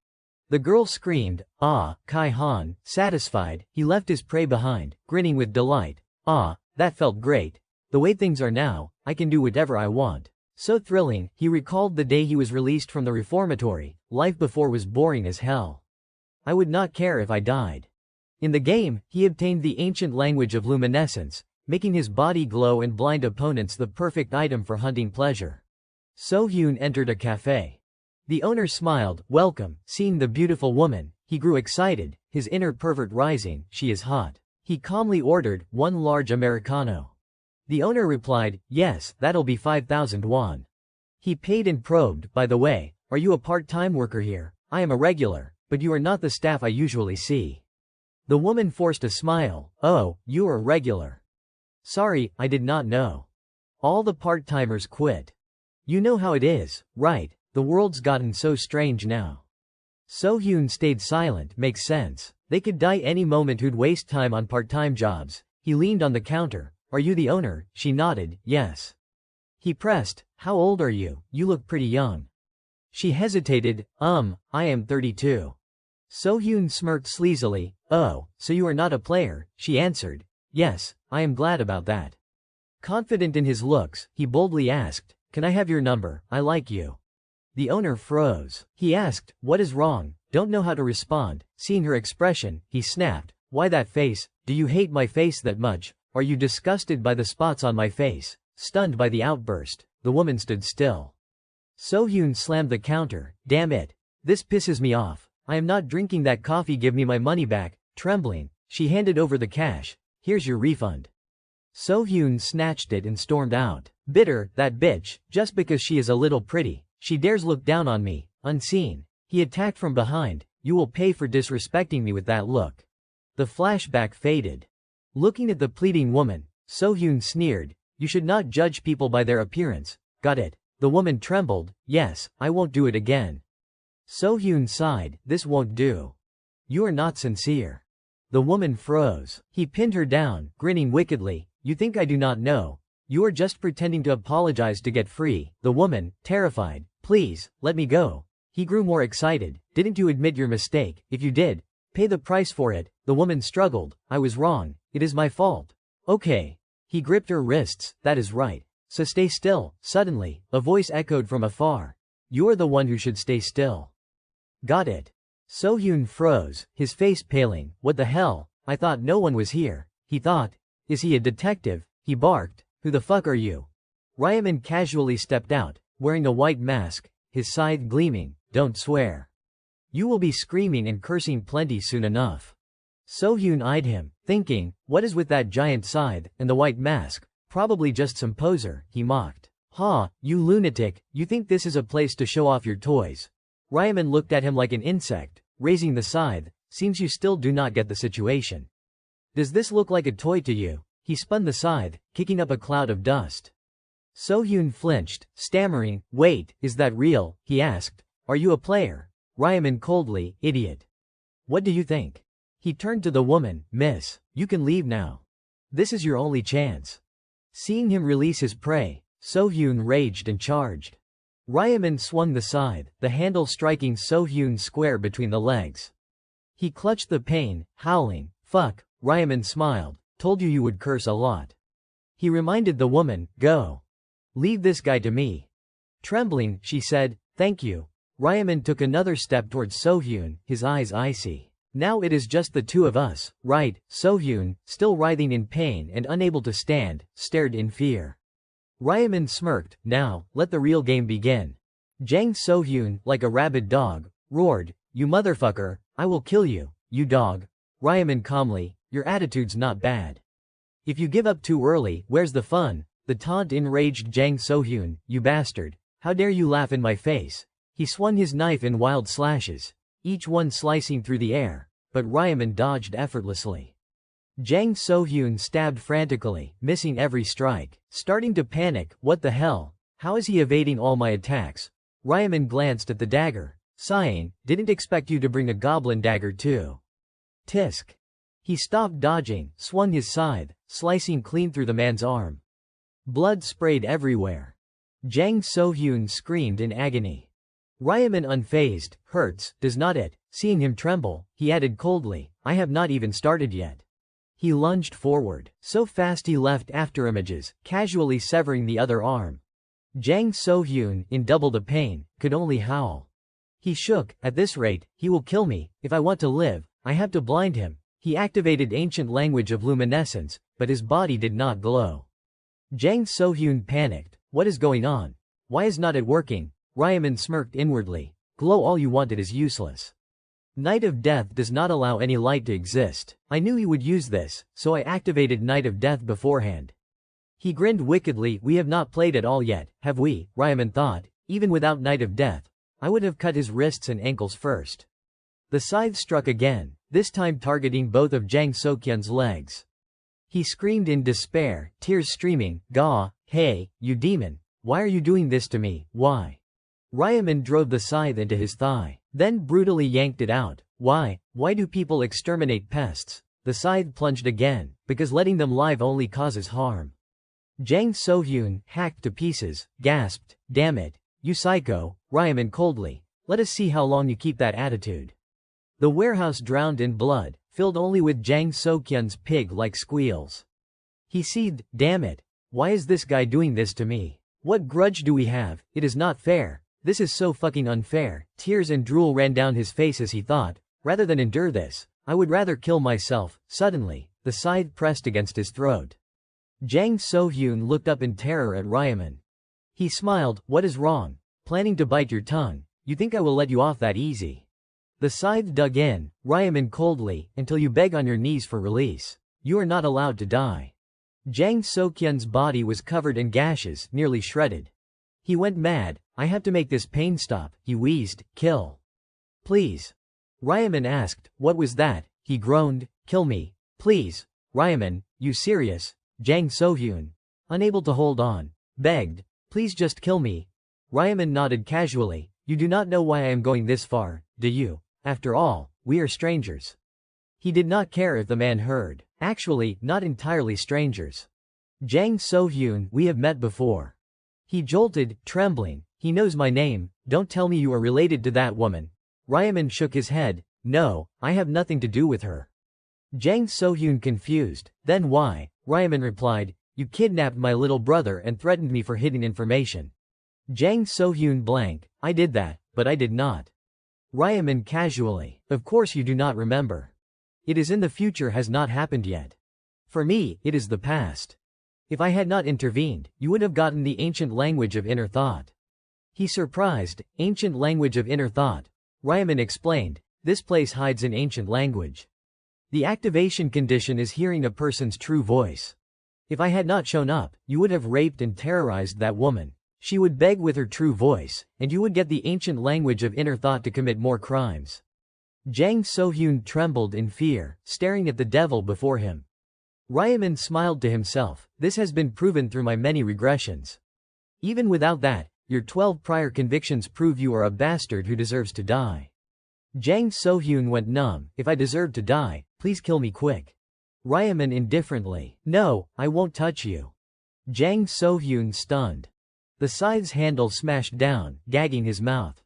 The girl screamed, "Ah!" Kai Han, satisfied, he left his prey behind, grinning with delight. "Ah, that felt great. The way things are now, I can do whatever I want." So thrilling, he recalled the day he was released from the reformatory. Life before was boring as hell. "I would not care if I died." In the game, he obtained the ancient language of luminescence, making his body glow and blind opponents the perfect item for hunting pleasure. Sohyun entered a cafe. The owner smiled, "Welcome." Seeing the beautiful woman, he grew excited, his inner pervert rising. "She is hot." He calmly ordered, "1 large Americano." The owner replied, "Yes, that'll be 5,000 won." He paid and probed, "By the way, are you a part-time worker here?" "I am a regular, but you are not the staff I usually see." The woman forced a smile. "Oh, you are a regular. Sorry, I did not know." All the part-timers quit. You know how it is, right? The world's gotten so strange now. So-hyun stayed silent. Makes sense. They could die any moment. Who'd waste time on part-time jobs? He leaned on the counter. Are you the owner? She nodded. Yes. He pressed. How old are you? You look pretty young. She hesitated. I am 32. So-hyun smirked sleazily. Oh, so you are not a player, she answered. Yes, I am glad about that. Confident in his looks, he boldly asked, can I have your number? I like you. The owner froze. He asked, what is wrong? Don't know how to respond. Seeing her expression, he snapped, why that face? Do you hate my face that much? Are you disgusted by the spots on my face? Stunned by the outburst, the woman stood still. So-hyun slammed the counter. Damn it. This pisses me off. I am not drinking that coffee. Give me my money back. Trembling, she handed over the cash. Here's your refund. So-hyun snatched it and stormed out. Bitter, that bitch, just because she is a little pretty, she dares look down on me, unseen. He attacked from behind. You will pay for disrespecting me with that look. The flashback faded. Looking at the pleading woman, So-hyun sneered. You should not judge people by their appearance. Got it? The woman trembled. Yes, I won't do it again. So-hyun sighed. This won't do. You are not sincere. The woman froze. He pinned her down, grinning wickedly. You think I do not know? You are just pretending to apologize to get free. The woman, terrified. Please, let me go. He grew more excited. Didn't you admit your mistake? If you did, pay the price for it. The woman struggled. I was wrong. It is my fault. Okay. He gripped her wrists. That is right. So stay still. Suddenly, a voice echoed from afar. You're the one who should stay still. Got it. So-hyun froze, his face paling. What the hell? I thought no one was here. He thought. Is he a detective? He barked. Who the fuck are you? Ryaman casually stepped out, wearing a white mask, his scythe gleaming. Don't swear. You will be screaming and cursing plenty soon enough. So-hyun eyed him, thinking, what is with that giant scythe and the white mask? Probably just some poser, he mocked. Ha, you lunatic, you think this is a place to show off your toys? Ryaman looked at him like an insect, raising the scythe. Seems you still do not get the situation. Does this look like a toy to you? He spun the scythe, kicking up a cloud of dust. So-hyun flinched, stammering. Wait, is that real? He asked. Are you a player? Ryaman coldly. Idiot. What do you think? He turned to the woman. Miss, you can leave now. This is your only chance. Seeing him release his prey, So-hyun raged and charged. Ryaman swung the scythe, the handle striking So-hyun square between the legs. He clutched the pain, howling. Fuck, Ryaman smiled. Told you would curse a lot. He reminded the woman, go. Leave this guy to me. Trembling, she said, thank you. Ryaman took another step towards So-hyun, his eyes icy. Now it is just the two of us, right? So-hyun, still writhing in pain and unable to stand, stared in fear. Ryaman smirked. Now, let the real game begin. Jang So-hyun, like a rabid dog, roared, you motherfucker, I will kill you, you dog. Ryaman calmly, your attitude's not bad. If you give up too early, where's the fun? The taunt enraged Jang So-hyun, you bastard. How dare you laugh in my face? He swung his knife in wild slashes, each one slicing through the air, but Ryaman dodged effortlessly. Jang So-hyun stabbed frantically, missing every strike. Starting to panic, what the hell? How is he evading all my attacks? Ryaman glanced at the dagger, sighing, didn't expect you to bring a goblin dagger too. Tisk. He stopped dodging, swung his scythe, slicing clean through the man's arm. Blood sprayed everywhere. Jang So-hyun screamed in agony. Ryaman unfazed. Hurts, does not it? Seeing him tremble, he added coldly, I have not even started yet. He lunged forward, so fast he left afterimages, casually severing the other arm. Jang So-hyun, in double the pain, could only howl. He shook. At this rate, he will kill me. If I want to live, I have to blind him. He activated ancient language of luminescence, but his body did not glow. Jang So-hyun panicked. What is going on? Why is not it working? Ryaman smirked inwardly. Glow all you want, it is useless. Night of Death does not allow any light to exist. I knew he would use this, so I activated Night of Death beforehand. He grinned wickedly. We have not played at all yet, have we? Ryaman thought. Even without Night of Death, I would have cut his wrists and ankles first. The scythe struck again, this time targeting both of Jang So-hyun's legs. He screamed in despair, tears streaming, "Gah, hey, you demon! Why are you doing this to me, why?" Ryaman drove the scythe into his thigh, then brutally yanked it out. Why do people exterminate pests? The scythe plunged again, because letting them live only causes harm. Jang So-hyun, hacked to pieces, gasped, "Damn it, you psycho." Ryaman coldly, "Let us see how long you keep that attitude." The warehouse drowned in blood, filled only with Jang So-kyun's pig-like squeals. He seethed, "Damn it. Why is this guy doing this to me? What grudge do we have? It is not fair. This is so fucking unfair." Tears and drool ran down his face as he thought, "Rather than endure this, I would rather kill myself." Suddenly, the scythe pressed against his throat. Jang So-hyun looked up in terror at Ryaman. He smiled, "What is wrong? Planning to bite your tongue? You think I will let you off that easy?" The scythe dug in, Ryaman coldly, "Until you beg on your knees for release. You are not allowed to die." Jang So-kyun's body was covered in gashes, nearly shredded. He went mad. "I have to make this pain stop," he wheezed. "Kill. Please." Ryaman asked, "What was that?" He groaned, "Kill me, please." "Ryaman, you serious?" Jang So-hyun, unable to hold on, begged, "Please just kill me." Ryaman nodded casually, "You do not know why I am going this far, do you? After all, we are strangers." He did not care if the man heard. Actually, not entirely strangers. "Jang So-hyun, we have met before." He jolted, trembling. "He knows my name. Don't tell me you are related to that woman." Ryaman shook his head, "No, I have nothing to do with her." Jang So-hyun confused, "Then why?" Ryaman replied, "You kidnapped my little brother and threatened me for hidden information." Jang So-hyun blanked, "I did that, but I did not." Ryaman casually, "Of course you do not remember. It is in the future, has not happened yet. For me, it is the past. If I had not intervened, you would have gotten the ancient language of inner thought." He surprised, "Ancient language of inner thought?" Ryaman explained, "This place hides an ancient language. The activation condition is hearing a person's true voice. If I had not shown up, you would have raped and terrorized that woman. She would beg with her true voice, and you would get the ancient language of inner thought to commit more crimes." Jang So-hyun trembled in fear, staring at the devil before him. Ryaman smiled to himself, "This has been proven through my many regressions. Even without that, your 12 prior convictions prove you are a bastard who deserves to die." Jang So-hyun went numb, "If I deserve to die, please kill me quick." Ryaman indifferently, "No, I won't touch you." Jang So-hyun stunned. The scythe's handle smashed down, gagging his mouth.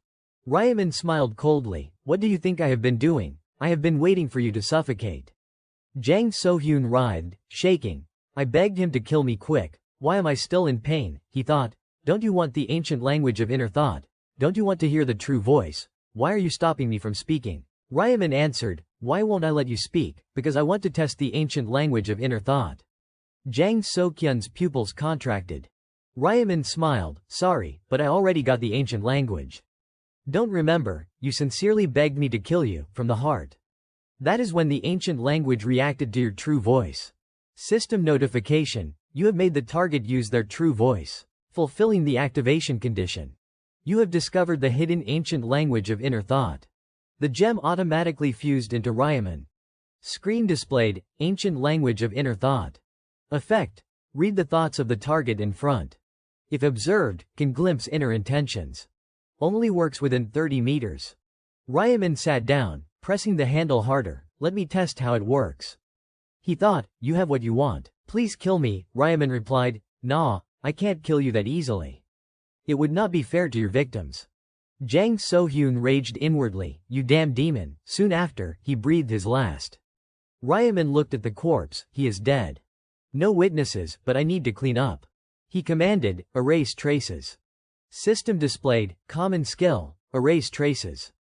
Ryaman smiled coldly, "What do you think I have been doing? I have been waiting for you to suffocate." Jang So-hyun writhed, shaking. "I begged him to kill me quick. Why am I still in pain?" he thought. "Don't you want the ancient language of inner thought? Don't you want to hear the true voice? Why are you stopping me from speaking?" Ryaman answered, "Why won't I let you speak? Because I want to test the ancient language of inner thought." Jang So-kyun's pupils contracted. Ryaman smiled, "Sorry, but I already got the ancient language. Don't remember, you sincerely begged me to kill you, from the heart. That is when the ancient language reacted to your true voice. System notification, you have made the target use their true voice, fulfilling the activation condition. You have discovered the hidden ancient language of inner thought." The gem automatically fused into Ryaman. Screen displayed, "Ancient language of inner thought." Effect: read the thoughts of the target in front. If observed, can glimpse inner intentions. Only works within 30 meters. Ryaman sat down, pressing the handle harder. "Let me test how it works." He thought, "You have what you want. Please kill me." Ryaman replied, "Nah, I can't kill you that easily. It would not be fair to your victims." Jang So-hyun raged inwardly, "You damn demon." Soon after, he breathed his last. Ryaman looked at the corpse, "He is dead. No witnesses, but I need to clean up." He commanded, "Erase traces." System displayed, "Common skill, erase traces."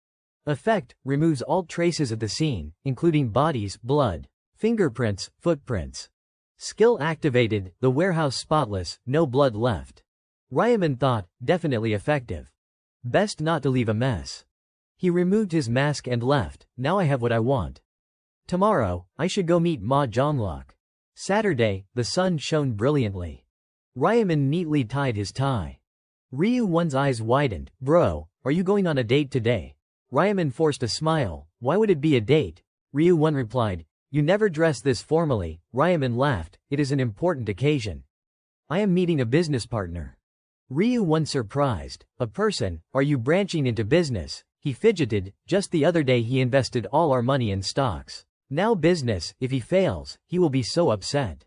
Effect: removes all traces at the scene, including bodies, blood, fingerprints, footprints. Skill activated, the warehouse spotless, no blood left. Ryaman thought, definitely effective. Best not to leave a mess. He removed his mask and left. Now I have what I want. Tomorrow, I should go meet Ma Jonglok. Saturday, the sun shone brilliantly. Ryaman neatly tied his tie. Ryu Won's eyes widened. "Bro, are you going on a date today?" Ryaman forced a smile. "Why would it be a date?" Ryu Won replied, You never dress this formally, Ryaman laughed, it is an important occasion. I am meeting a business partner. Ryu-1 surprised, a person, are you branching into business? He fidgeted, just the other day he invested all our money in stocks. Now business, if he fails, he will be so upset.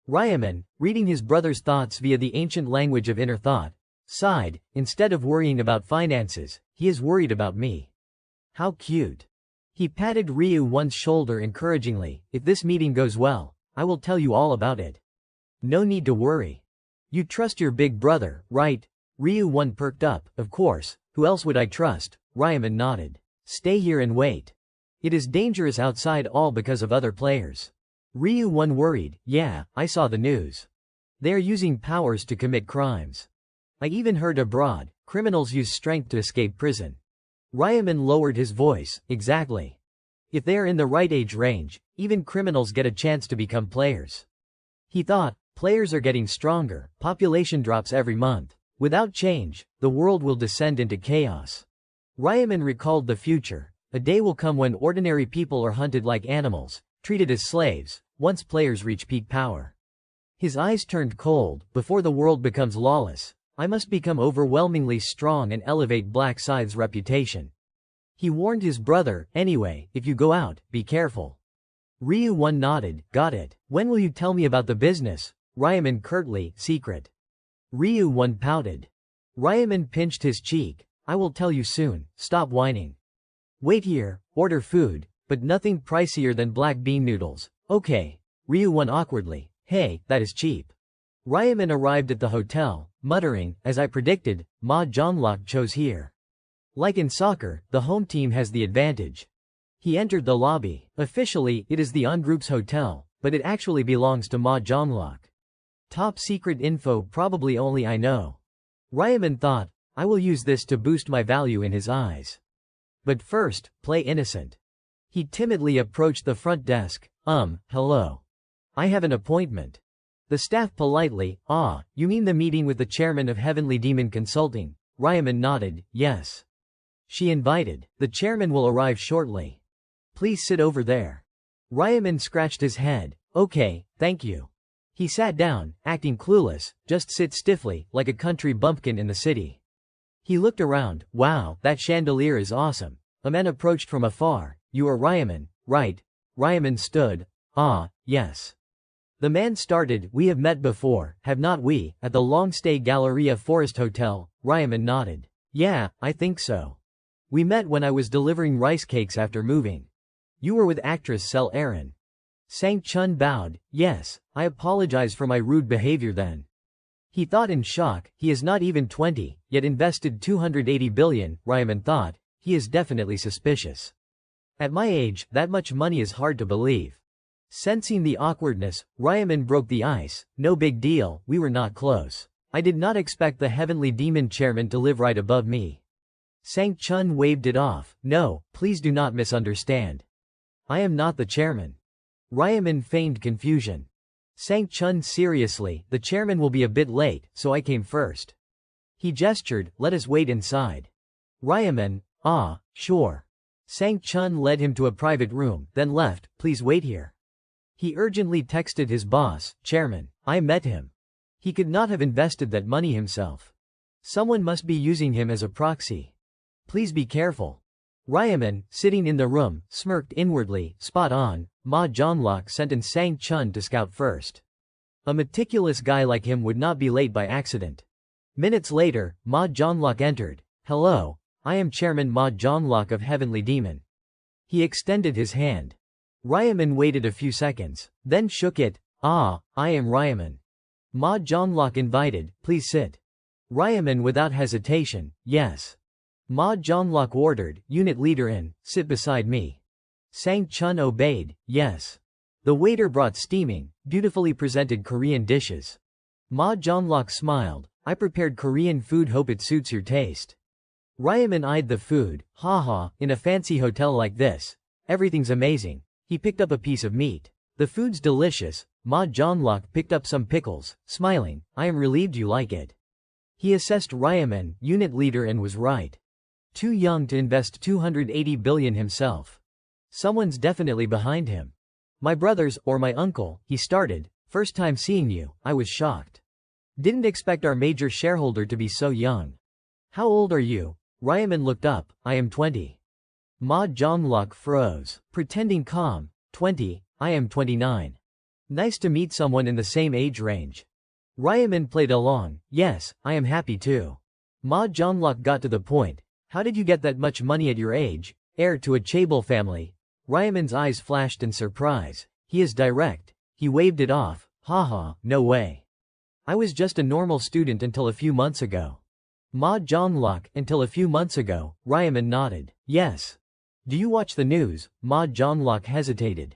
Ryaman, reading his brother's thoughts via the ancient language of inner thought, sighed, instead of worrying about finances, he is worried about me. How cute. He patted Ryu-1's shoulder encouragingly, if this meeting goes well, I will tell you all about it. No need to worry. You trust your big brother, right? Ryu-1 perked up, of course, who else would I trust? Ryaman nodded. Stay here and wait. It is dangerous outside all because of other players. Ryu-1 worried, yeah, I saw the news. They are using powers to commit crimes. I even heard abroad, criminals use strength to escape prison. Ryaman lowered his voice, exactly. If they are in the right age range, even criminals get a chance to become players. He thought, players are getting stronger, population drops every month. Without change, the world will descend into chaos. Ryaman recalled the future. A day will come when ordinary people are hunted like animals, treated as slaves, once players reach peak power. His eyes turned cold, before the world becomes lawless. I must become overwhelmingly strong and elevate Black Scythe's reputation. He warned his brother, anyway, if you go out, be careful. Ryu-1 nodded, got it. When will you tell me about the business? Ryaman curtly, secret. Ryu-1 pouted. Ryaman pinched his cheek. I will tell you soon, stop whining. Wait here, order food, but nothing pricier than black bean noodles. Okay. Ryu-1 awkwardly, hey, that is cheap. Ryaman arrived at the hotel, muttering, as I predicted, Ma Zhonglok chose here. Like in soccer, the home team has the advantage. He entered the lobby. Officially, it is the On Group's hotel, but it actually belongs to Ma Zhonglok. Top secret info probably only I know. Ryaman thought, I will use this to boost my value in his eyes. But first, play innocent. He timidly approached the front desk, hello. I have an appointment. The staff politely, you mean the meeting with the chairman of Heavenly Demon Consulting? Ryaman nodded, yes. She invited, the chairman will arrive shortly. Please sit over there. Ryaman scratched his head, okay, thank you. He sat down, acting clueless, just sit stiffly, like a country bumpkin in the city. He looked around, wow, that chandelier is awesome. A man approached from afar, you are Ryaman, right? Ryaman stood, yes. The man started, we have met before, have not we, at the long-stay Galleria Forest Hotel? Ryaman nodded. Yeah, I think so. We met when I was delivering rice cakes after moving. You were with actress Sel Erin. Sang Chun bowed, yes, I apologize for my rude behavior then. He thought in shock, he is not even 20, yet invested 280 billion, Ryaman thought, he is definitely suspicious. At my age, that much money is hard to believe. Sensing the awkwardness, Ryaman broke the ice, no big deal, we were not close. I did not expect the Heavenly Demon Chairman to live right above me. Sang Chun waved it off, no, please do not misunderstand. I am not the chairman. Ryaman feigned confusion. Sang Chun seriously, the chairman will be a bit late, so I came first. He gestured, let us wait inside. Ryaman, sure. Sang Chun led him to a private room, then left, please wait here. He urgently texted his boss, Chairman, I met him. He could not have invested that money himself. Someone must be using him as a proxy. Please be careful. Ryaman, sitting in the room, smirked inwardly, spot on, Ma Zhonglok sent Sang Chun to scout first. A meticulous guy like him would not be late by accident. Minutes later, Ma Zhonglok entered. Hello, I am Chairman Ma Zhonglok of Heavenly Demon. He extended his hand. Ryaman waited a few seconds, then shook it. I am Ryaman. Ma Zhonglok invited, please sit. Ryaman without hesitation, yes. Ma Zhonglok ordered, unit leader in, sit beside me. Sang Chun obeyed, yes. The waiter brought steaming, beautifully presented Korean dishes. Ma Zhonglok smiled, I prepared Korean food, hope it suits your taste. Ryaman eyed the food, haha, in a fancy hotel like this, everything's amazing. He picked up a piece of meat. The food's delicious. Ma Zhonglok picked up some pickles, smiling, I am relieved you like it. He assessed Ryaman, unit leader, and was right. Too young to invest 280 billion himself. Someone's definitely behind him. My brothers, or my uncle, he started. First time seeing you, I was shocked. Didn't expect our major shareholder to be so young. How old are you? Ryaman looked up. I am 20. Ma Jonglok froze, pretending calm. 20, I am 29. Nice to meet someone in the same age range. Ryaman played along. Yes, I am happy too. Ma Jonglok got to the point. How did you get that much money at your age? Heir to a chaebol family. Ryaman's eyes flashed in surprise. He is direct. He waved it off. Haha, no way. I was just a normal student until a few months ago. Ma Jonglok, until a few months ago. Ryaman nodded. Yes. Do you watch the news? Ma Jonglok hesitated.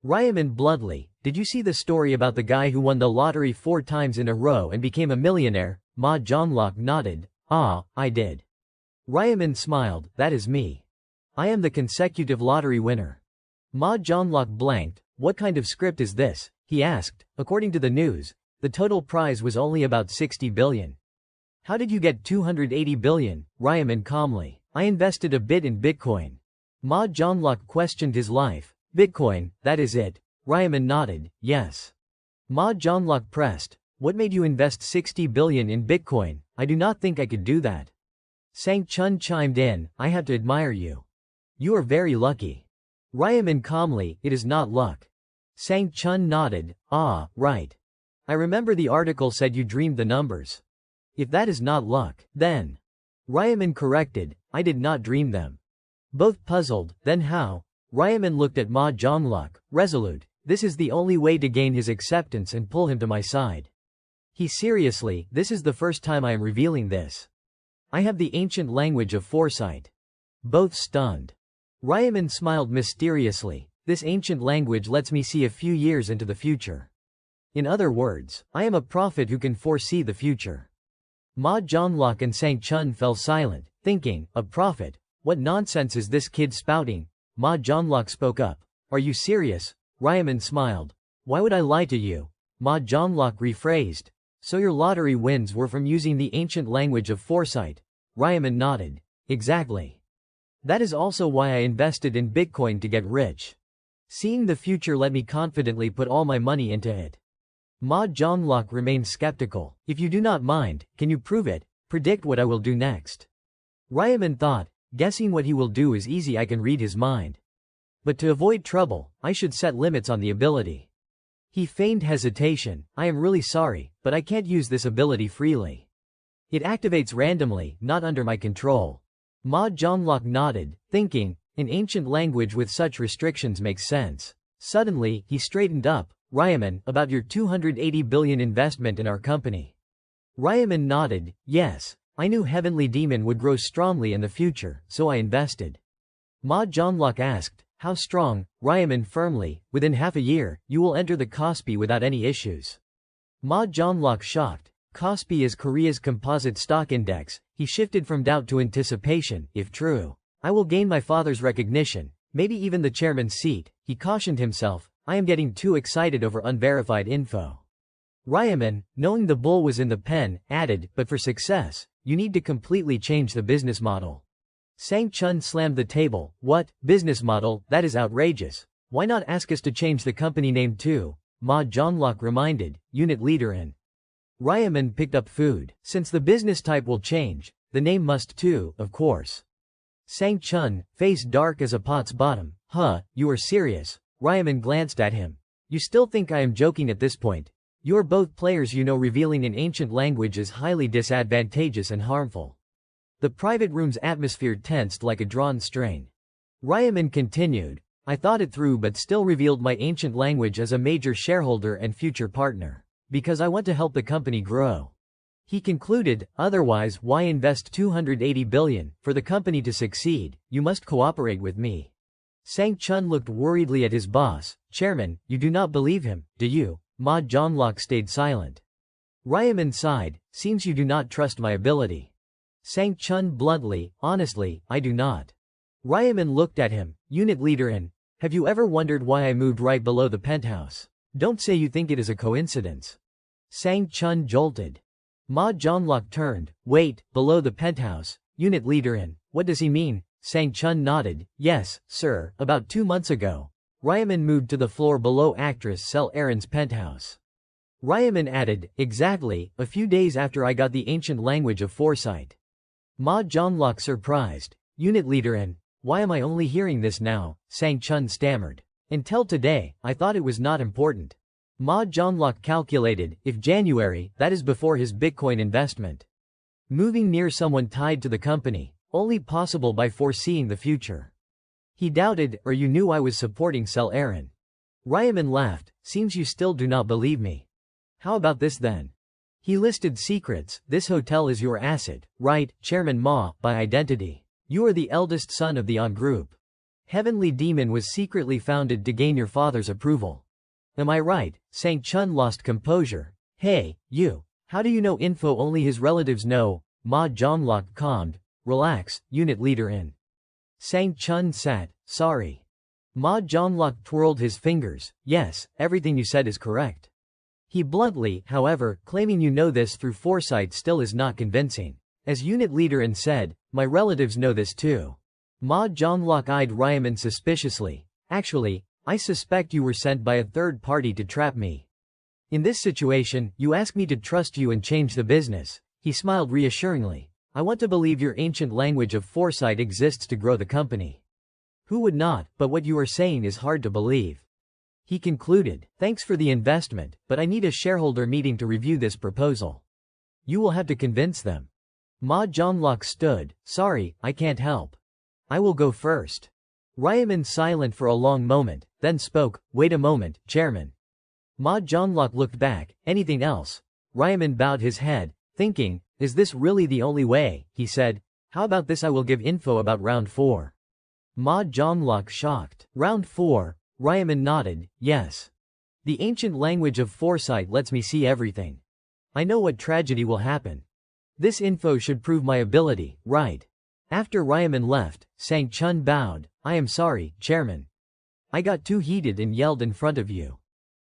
Ryaman bluntly, did you see the story about the guy who won the lottery 4 times in a row and became a millionaire? Ma Jonglok nodded. Ah, I did. Ryaman smiled, that is me. I am the consecutive lottery winner. Ma Jonglok blanked. What kind of script is this? He asked. According to the news, the total prize was only about 60 billion. How did you get 280 billion? Ryaman calmly. I invested a bit in Bitcoin. Ma Jonglok questioned his life. Bitcoin, that is it. Ryaman nodded. Yes. Ma Jonglok pressed. What made you invest 60 billion in Bitcoin? I do not think I could do that. Sang Chun chimed in. I have to admire you. You are very lucky. Ryaman calmly, it is not luck. Sang Chun nodded. Ah, right. I remember the article said you dreamed the numbers. If that is not luck, then. Ryaman corrected, I did not dream them. Both puzzled, then how? Ryaman looked at Ma Jonglok, resolute. This is the only way to gain his acceptance and pull him to my side. He seriously, this is the first time I am revealing this. I have the ancient language of foresight. Both stunned. Ryaman smiled mysteriously. This ancient language lets me see a few years into the future. In other words, I am a prophet who can foresee the future. Ma Jonglok and Sang Chun fell silent, thinking, a prophet? What nonsense is this kid spouting? Ma Jonglok spoke up. Are you serious? Ryaman smiled. Why would I lie to you? Ma Jonglok rephrased. So your lottery wins were from using the ancient language of foresight? Ryaman nodded. Exactly. That is also why I invested in Bitcoin to get rich. Seeing the future let me confidently put all my money into it. Ma Jonglok remained skeptical. If you do not mind, can you prove it? Predict what I will do next. Ryaman thought, guessing what he will do is easy, I can read his mind. But to avoid trouble, I should set limits on the ability. He feigned hesitation. I am really sorry, but I can't use this ability freely. It activates randomly, not under my control. Ma Jonglok nodded, thinking, an ancient language with such restrictions makes sense. Suddenly, he straightened up. Ryaman, about your 280 billion investment in our company. Ryaman nodded, yes. I knew Heavenly Demon would grow strongly in the future, so I invested. Ma Jonglok asked, how strong? Ryaman firmly, within half a year, you will enter the Kospi without any issues. Ma Jonglok shocked. Kospi is Korea's composite stock index. He shifted from doubt to anticipation. If true, I will gain my father's recognition, maybe even the chairman's seat. He cautioned himself, I am getting too excited over unverified info. Ryaman, knowing the bull was in the pen, added, but for success, you need to completely change the business model. Sang Chun slammed the table. What? Business model? That is outrageous. Why not ask us to change the company name too? Ma Jonglok reminded, unit leader in. Ryaman picked up food. Since the business type will change, the name must too, of course. Sang Chun, face dark as a pot's bottom. Huh, you are serious? Ryaman glanced at him. You still think I am joking at this point? You are both players, you know revealing in ancient language is highly disadvantageous and harmful. The private room's atmosphere tensed like a drawn strain. Ryaman continued, I thought it through but still revealed my ancient language as a major shareholder and future partner. Because I want to help the company grow. He concluded, otherwise why invest 280 billion? For the company to succeed, you must cooperate with me. Sang Chun looked worriedly at his boss. Chairman, you do not believe him, do you? Ma Jonglok stayed silent. Ryaman sighed, seems you do not trust my ability. Sang Chun bluntly, honestly, I do not. Ryaman looked at him, unit leader in. Have you ever wondered why I moved right below the penthouse? Don't say you think it is a coincidence. Sang Chun jolted. Ma Jonglok turned, wait, below the penthouse, unit leader in. What does he mean? Sang Chun nodded, yes, sir, about 2 months ago. Ryaman moved to the floor below actress Sel Aaron's penthouse. Ryaman added, exactly, a few days after I got the ancient language of foresight. Ma Jonglok surprised. Unit leader and, why am I only hearing this now? Sang Chun stammered. Until today, I thought it was not important. Ma Jonglok calculated, if January, that is before his Bitcoin investment. Moving near someone tied to the company, only possible by foreseeing the future. He doubted, or you knew I was supporting Sel Aaron. Ryaman laughed, seems you still do not believe me. How about this then? He listed secrets, this hotel is your asset, right, Chairman Ma, by identity. You are the eldest son of the On Group. Heavenly Demon was secretly founded to gain your father's approval. Am I right? Sang Chun lost composure. Hey, you. How do you know info only his relatives know? Ma Jonglok calmed. Relax, unit leader in. Sang Chun sat. Sorry. Ma Jonglok twirled his fingers. Yes, everything you said is correct. He bluntly, however, claiming you know this through foresight still is not convincing. As unit leader and said, my relatives know this too. Ma Jonglok eyed Ryaman suspiciously. Actually, I suspect you were sent by a third party to trap me. In this situation, you ask me to trust you and change the business. He smiled reassuringly. I want to believe your ancient language of foresight exists to grow the company. Who would not, but what you are saying is hard to believe. He concluded, thanks for the investment, but I need a shareholder meeting to review this proposal. You will have to convince them. Ma Jonglok stood. Sorry, I can't help. I will go first. Ryaman silent for a long moment, then spoke, wait a moment, Chairman. Ma Jonglok looked back, anything else? Ryaman bowed his head, thinking, is this really the only way? He said, how about this, I will give info about round 4. Ma Jonglok shocked. Round 4? Ryaman nodded, yes. The ancient language of foresight lets me see everything. I know what tragedy will happen. This info should prove my ability, right? After Ryaman left, Sang Chun bowed, I am sorry, Chairman. I got too heated and yelled in front of you.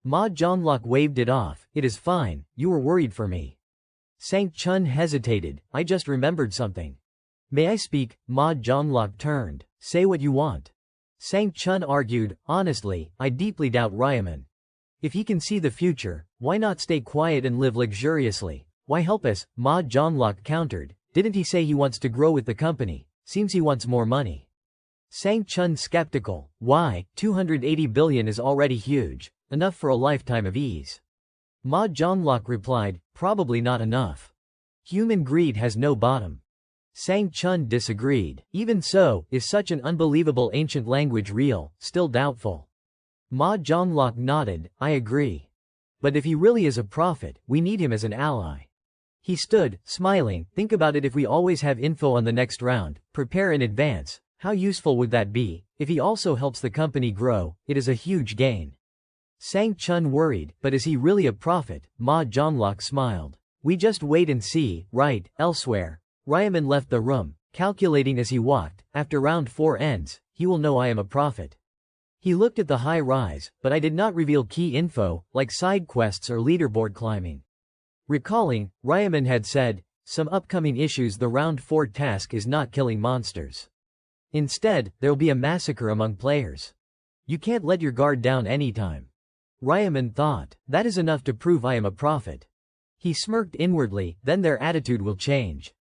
Ma Jonglok waved it off, it is fine, you were worried for me. Sang Chun hesitated, I just remembered something. May I speak? Ma Jonglok turned, say what you want. Sang Chun argued, honestly, I deeply doubt Ryaman. If he can see the future, why not stay quiet and live luxuriously? Why help us? Ma Jonglok countered, didn't he say he wants to grow with the company? Seems he wants more money. Sang Chun skeptical, why, 280 billion is already huge, enough for a lifetime of ease. Ma Jonglok replied, probably not enough. Human greed has no bottom. Sang Chun disagreed. Even so, is such an unbelievable ancient language real? Still doubtful. Ma Jonglok nodded, I agree. But if he really is a prophet, we need him as an ally. He stood, smiling, think about it, if we always have info on the next round, prepare in advance, how useful would that be? If he also helps the company grow, it is a huge gain. Sang Chun worried, but is he really a prophet? Ma Jonglok smiled. We just wait and see, right? Elsewhere. Ryaman left the room, calculating as he walked, after round 4 ends, he will know I am a prophet. He looked at the high rise, but I did not reveal key info, like side quests or leaderboard climbing. Recalling, Ryaman had said, some upcoming issues, the round 4 task is not killing monsters. Instead, there'll be a massacre among players. You can't let your guard down anytime. Ryaman thought, that is enough to prove I am a prophet. He smirked inwardly, then their attitude will change.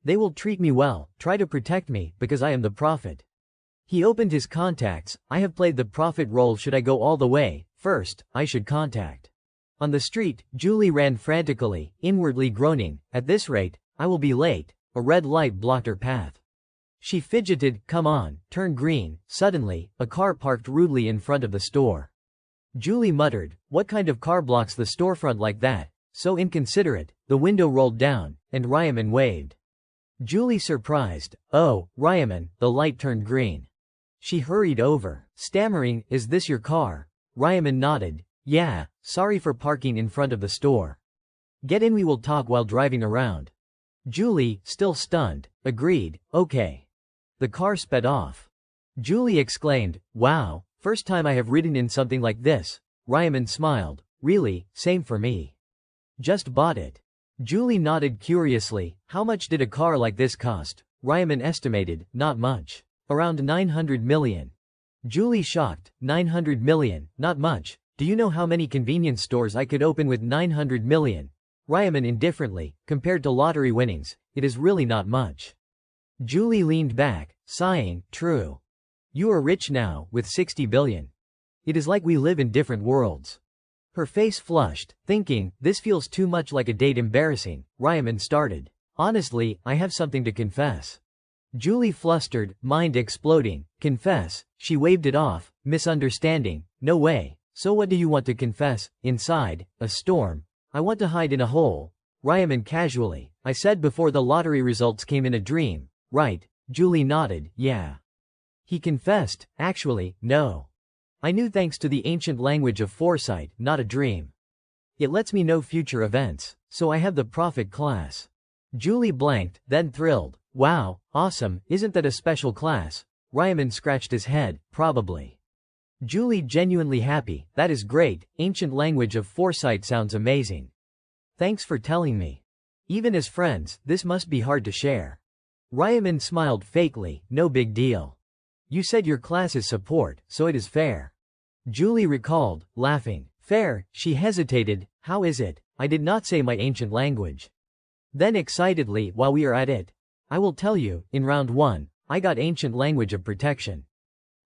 They will treat me well, try to protect me, because I am the prophet. He opened his contacts, I have played the prophet role, should I go all the way? First, I should contact. On the street, Julie ran frantically, inwardly groaning, at this rate, I will be late. A red light blocked her path. She fidgeted, come on, turn green. Suddenly, a car parked rudely in front of the store. Julie muttered, what kind of car blocks the storefront like that? So inconsiderate. The window rolled down, and Ryaman waved. Julie surprised, oh, Ryaman, the light turned green. She hurried over, stammering, is this your car? Ryaman nodded, yeah, sorry for parking in front of the store. Get in, we will talk while driving around. Julie, still stunned, agreed, okay. The car sped off. Julie exclaimed, wow, first time I have ridden in something like this. Ryaman smiled, really, same for me. Just bought it. Julie nodded curiously, how much did a car like this cost? Ryaman estimated, not much. Around 900 million. Julie shocked. 900 million, not much. Do you know how many convenience stores I could open with 900 million? Ryaman indifferently, compared to lottery winnings, it is really not much. Julie leaned back, sighing, true. You are rich now, with 60 billion. It is like we live in different worlds. Her face flushed, thinking, this feels too much like a date. Embarrassing. Ryaman started. Honestly, I have something to confess. Julie flustered, mind exploding. Confess. She waved it off, misunderstanding. No way. So what do you want to confess? Inside, a storm. I want to hide in a hole. Ryaman casually. I said before the lottery results came in a dream. Right. Julie nodded, yeah. He confessed, actually, no. I knew thanks to the ancient language of foresight, not a dream. It lets me know future events, so I have the prophet class. Julie blanked, then thrilled. Wow, awesome, isn't that a special class? Ryaman scratched his head, probably. Julie genuinely happy, that is great, ancient language of foresight sounds amazing. Thanks for telling me. Even as friends, this must be hard to share. Ryaman smiled fakely, no big deal. You said your class is support, so it is fair. Julie recalled, laughing. Fair, she hesitated, how is it? I did not say my ancient language. Then excitedly, while we are at it, I will tell you, in round 1, I got ancient language of protection.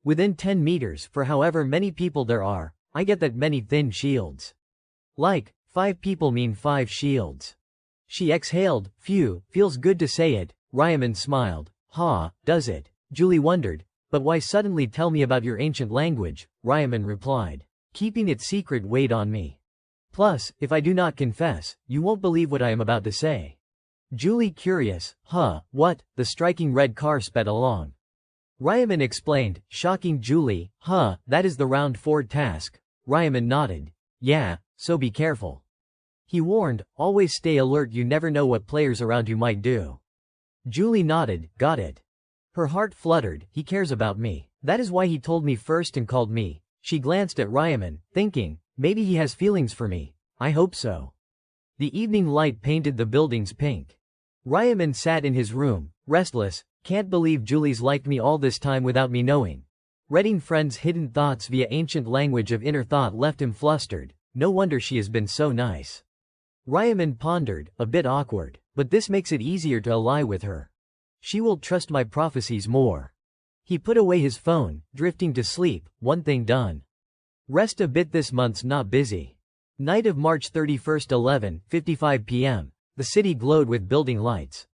Within 10 meters, for however many people there are, I get that many thin shields. Like, 5 people mean 5 shields. She exhaled, phew, feels good to say it. Ryaman smiled. Ha, does it? Julie wondered. But why suddenly tell me about your ancient language? Ryaman replied. Keeping it secret weighed on me. Plus, if I do not confess, you won't believe what I am about to say. Julie curious. Huh, what? The striking red car sped along. Ryaman explained, shocking Julie. Huh, that is the round 4 task. Ryaman nodded. Yeah, so be careful. He warned, always stay alert, you never know what players around you might do. Julie nodded, got it. Her heart fluttered, he cares about me. That is why he told me first and called me. She glanced at Ryaman, thinking, maybe he has feelings for me. I hope so. The evening light painted the buildings pink. Ryaman sat in his room, restless, can't believe Julie's liked me all this time without me knowing. Reading friends' hidden thoughts via ancient language of inner thought left him flustered. No wonder she has been so nice. Ryaman pondered, a bit awkward, but this makes it easier to ally with her. She will trust my prophecies more. He put away his phone, drifting to sleep, one thing done. Rest a bit, this month's not busy. Night of March 31st, 11:55 p.m. The city glowed with building lights.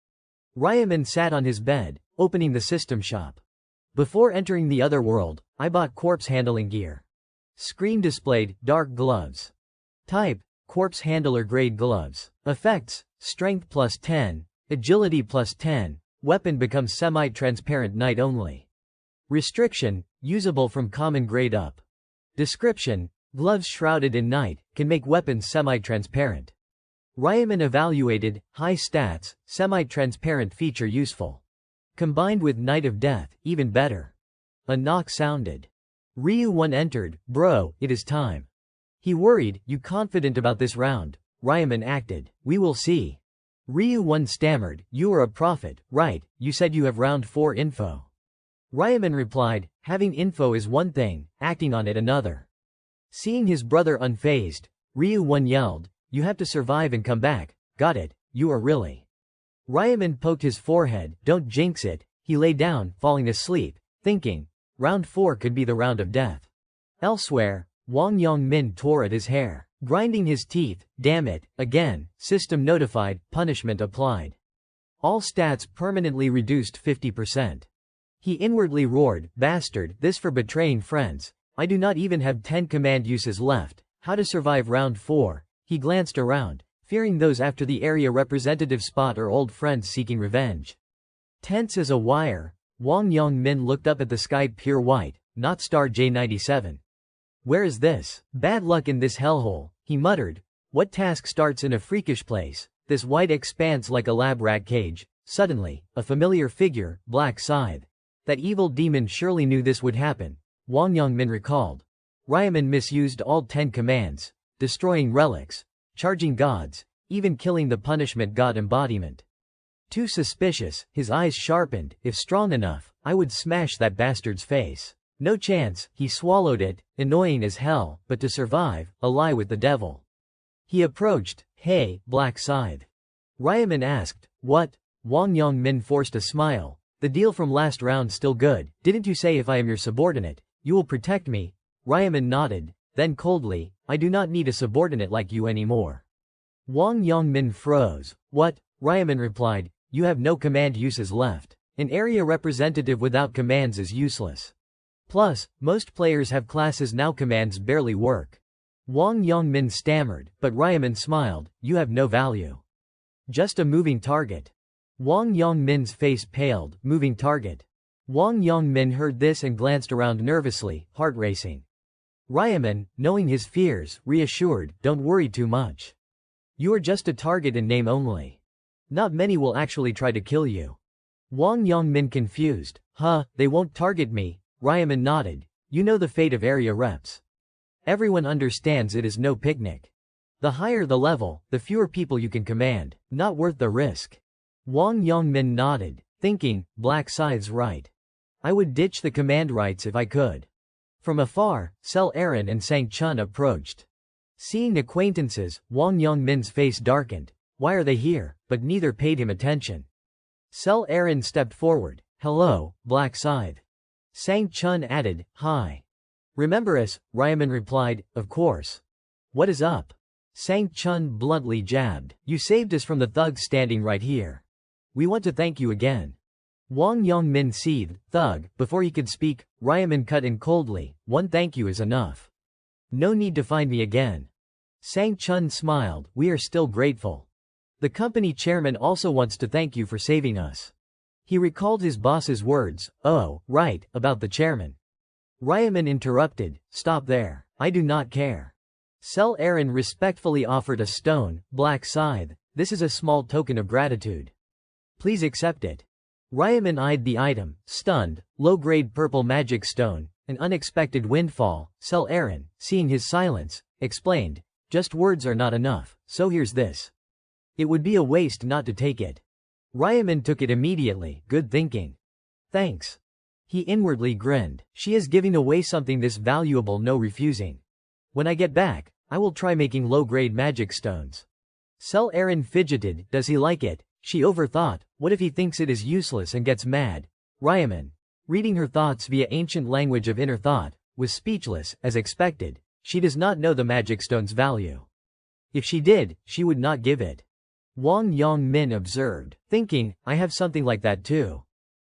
Ryaman sat on his bed, opening the system shop. Before entering the other world, I bought corpse handling gear. Screen displayed, dark gloves. Type, corpse handler grade gloves. Effects, strength plus 10, agility plus 10, weapon becomes semi-transparent night only. Restriction, usable from common grade up. Description, gloves shrouded in night, can make weapons semi-transparent. Ryaman evaluated, high stats, semi-transparent feature useful. Combined with Night of Death, even better. A knock sounded. Ryu-1 entered, bro, it is time. He worried, you confident about this round? Ryaman acted, we will see. Ryu-1 stammered, you are a prophet, right? You said you have round 4 info. Ryaman replied, having info is one thing, acting on it another. Seeing his brother unfazed, Ryu-1 yelled, you have to survive and come back, got it, you are really. Ryaman poked his forehead, don't jinx it. He lay down, falling asleep, thinking, round 4 could be the round of death. Elsewhere, Wang Yongmin tore at his hair, grinding his teeth, damn it, again, system notified, punishment applied. All stats permanently reduced 50%. He inwardly roared, bastard, this for betraying friends. I do not even have 10 command uses left. How to survive round 4? He glanced around, fearing those after the area representative spot or old friends seeking revenge. Tense as a wire, Wang Yongmin looked up at the sky, pure white, not star J97. Where is this? Bad luck in this hellhole, he muttered. What task starts in a freakish place? This white expanse like a lab rat cage. Suddenly, a familiar figure, Black Scythe. That evil demon surely knew this would happen, Wang Yongmin recalled. Ryaman misused all 10 commands. Destroying relics, charging gods, even killing the punishment god embodiment. Too suspicious, his eyes sharpened, if strong enough, I would smash that bastard's face. No chance, he swallowed it, annoying as hell, but to survive, a lie with the devil. He approached. Hey, Black Scythe. Ryaman asked. What? Wang Yongmin forced a smile. The deal from last round still good, didn't you say if I am your subordinate, you will protect me? Ryaman nodded, then coldly, I do not need a subordinate like you anymore. Wang Yongmin froze. What? Ryaman replied, you have no command uses left. An area representative without commands is useless. Plus, most players have classes now commands barely work. Wang Yongmin stammered, but Ryaman smiled, you have no value. Just a moving target. Wang Yongmin's face paled, moving target. Wang Yongmin heard this and glanced around nervously, heart racing. Ryaman, knowing his fears, reassured, don't worry too much. You are just a target in name only. Not many will actually try to kill you. Wang Yongmin confused, they won't target me. Ryaman nodded, you know the fate of area reps. Everyone understands it is no picnic. The higher the level, the fewer people you can command, not worth the risk. Wang Yongmin nodded, thinking, Black Scythe's right. I would ditch the command rights if I could. From afar, Sel Aaron and Sang Chun approached. Seeing acquaintances, Wang Yongmin's face darkened. Why are they here? But neither paid him attention. Sel Aaron stepped forward. Hello, Black Scythe. Sang Chun added, Hi. Remember us? Ryaman replied, Of course. What is up? Sang Chun bluntly jabbed. You saved us from the thugs standing right here. We want to thank you again. Wang Yongmin seethed, thug. Before he could speak, Ryaman cut in coldly, one thank you is enough. No need to find me again. Sang Chun smiled, we are still grateful. The company chairman also wants to thank you for saving us. He recalled his boss's words, oh, right, about the chairman. Ryaman interrupted, stop there, I do not care. Sel Aaron respectfully offered a stone, Black Scythe, this is a small token of gratitude. Please accept it. Ryaman eyed the item, stunned, low-grade purple magic stone, an unexpected windfall. Sel Aaron, seeing his silence, explained, just words are not enough, so here's this. It would be a waste not to take it. Ryaman took it immediately, good thinking. Thanks. He inwardly grinned, she is giving away something this valuable, no refusing. When I get back, I will try making low-grade magic stones. Sel Aaron fidgeted, does he like it? She overthought, what if he thinks it is useless and gets mad? Ryaman, reading her thoughts via ancient language of inner thought, was speechless, as expected. She does not know the magic stone's value. If she did, she would not give it. Wang Yongmin observed, thinking, I have something like that too.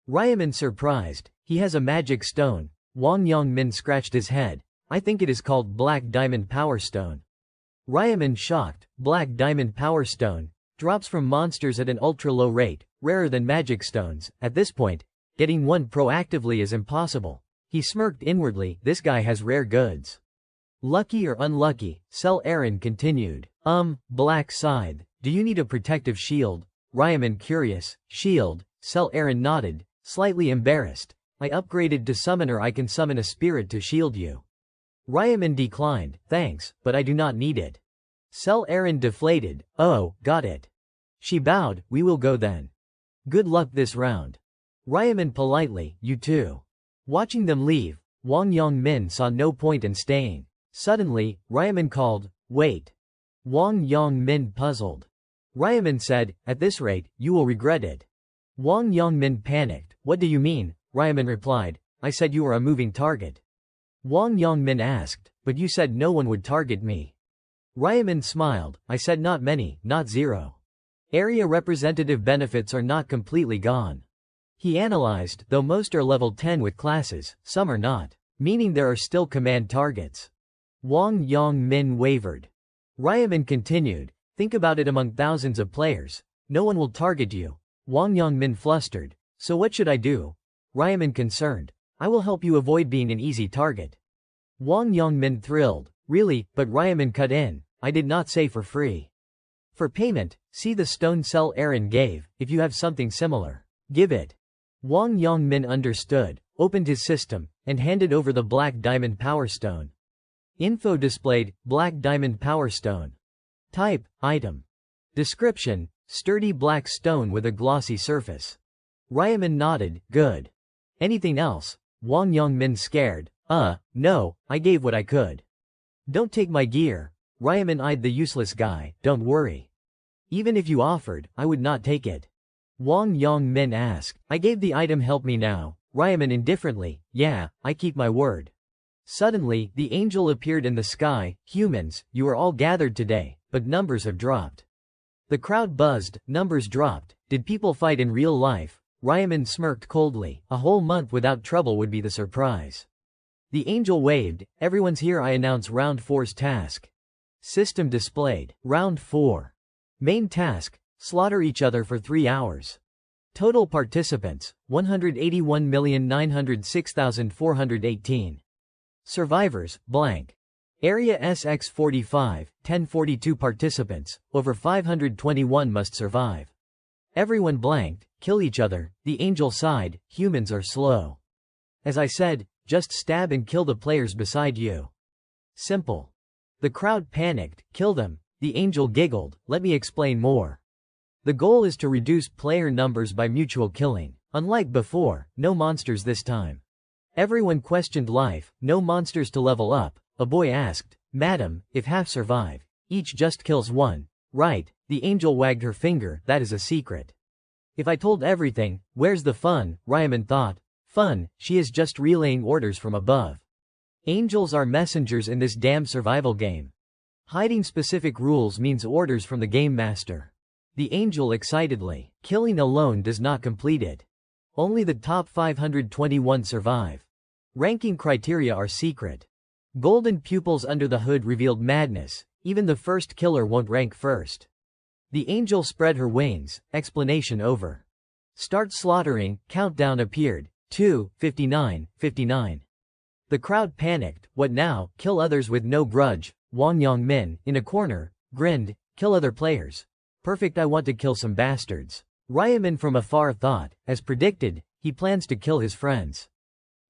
Ryaman surprised, he has a magic stone. Wang Yongmin scratched his head, I think it is called Black Diamond Power Stone. Ryaman shocked, Black Diamond Power Stone, drops from monsters at an ultra-low rate, rarer than magic stones. At this point, getting one proactively is impossible. He smirked inwardly, this guy has rare goods. Lucky or unlucky, Sel Aaron continued. Black Scythe, do you need a protective shield? Ryaman curious, shield, Sel Aaron nodded, slightly embarrassed. I upgraded to summoner, I can summon a spirit to shield you. Ryaman declined, thanks, but I do not need it. Sel Aaron deflated, oh, got it. She bowed, we will go then. Good luck this round. Ryaman politely, you too. Watching them leave, Wang Yongmin saw no point in staying. Suddenly, Ryaman called, wait. Wang Yongmin puzzled. Ryaman said, at this rate, you will regret it. Wang Yongmin panicked, what do you mean? Ryaman replied, I said you are a moving target. Wang Yongmin asked, but you said no one would target me. Ryaman smiled, I said not many, not zero. Area representative benefits are not completely gone. He analyzed, though most are level 10 with classes, some are not, meaning there are still command targets. Wang Yongmin wavered. Ryaman continued, think about it, among thousands of players, no one will target you. Wang Yongmin flustered, so what should I do? Ryaman concerned, I will help you avoid being an easy target. Wang Yongmin thrilled, really, but Ryaman cut in, I did not say for free. For payment, see the stone Sel Aaron gave, if you have something similar, give it. Wang Yongmin understood, opened his system, and handed over the Black Diamond Power Stone. Info displayed, Black Diamond Power Stone. Type, item. Description, sturdy black stone with a glossy surface. Ryaman nodded, good. Anything else? Wang Yongmin scared. No, I gave what I could. Don't take my gear. Ryaman eyed the useless guy. Don't worry. Even if you offered, I would not take it. Wang Yongmin asked. I gave the item, help me now. Ryaman indifferently. Yeah, I keep my word. Suddenly, the angel appeared in the sky. Humans, you are all gathered today, but numbers have dropped. The crowd buzzed. Numbers dropped. Did people fight in real life? Ryaman smirked coldly. A whole month without trouble would be the surprise. The angel waved. Everyone's here. I announce round 4's task. System displayed. Round 4. Main task. Slaughter each other for 3 hours. Total participants, 181,906,418. Survivors, blank. Area SX45, 1042 participants, over 521 must survive. Everyone blanked. Kill each other. The angel sighed. Humans are slow. As I said, just stab and kill the players beside you. Simple. The crowd panicked. Kill them. The angel giggled. Let me explain more. The goal is to reduce player numbers by mutual killing. Unlike before, no monsters this time. Everyone questioned life. No monsters to level up. A boy asked, Madam, if half survive, each just kills one. Right, the angel wagged her finger. That is a secret. If I told everything, where's the fun? Ryaman thought. Fun, she is just relaying orders from above. Angels are messengers in this damn survival game. Hiding specific rules means orders from the game master. The angel excitedly. Killing alone does not complete it. Only the top 521 survive. Ranking criteria are secret. Golden pupils under the hood revealed madness. Even the first killer won't rank first. The angel spread her wings. Explanation over. Start slaughtering. Countdown appeared. 2, 59, 59. The crowd panicked. What now? Kill others with no grudge. Wang Yongmin, in a corner, grinned. Kill other players. Perfect, I want to kill some bastards. Ryaman from afar thought, as predicted, he plans to kill his friends.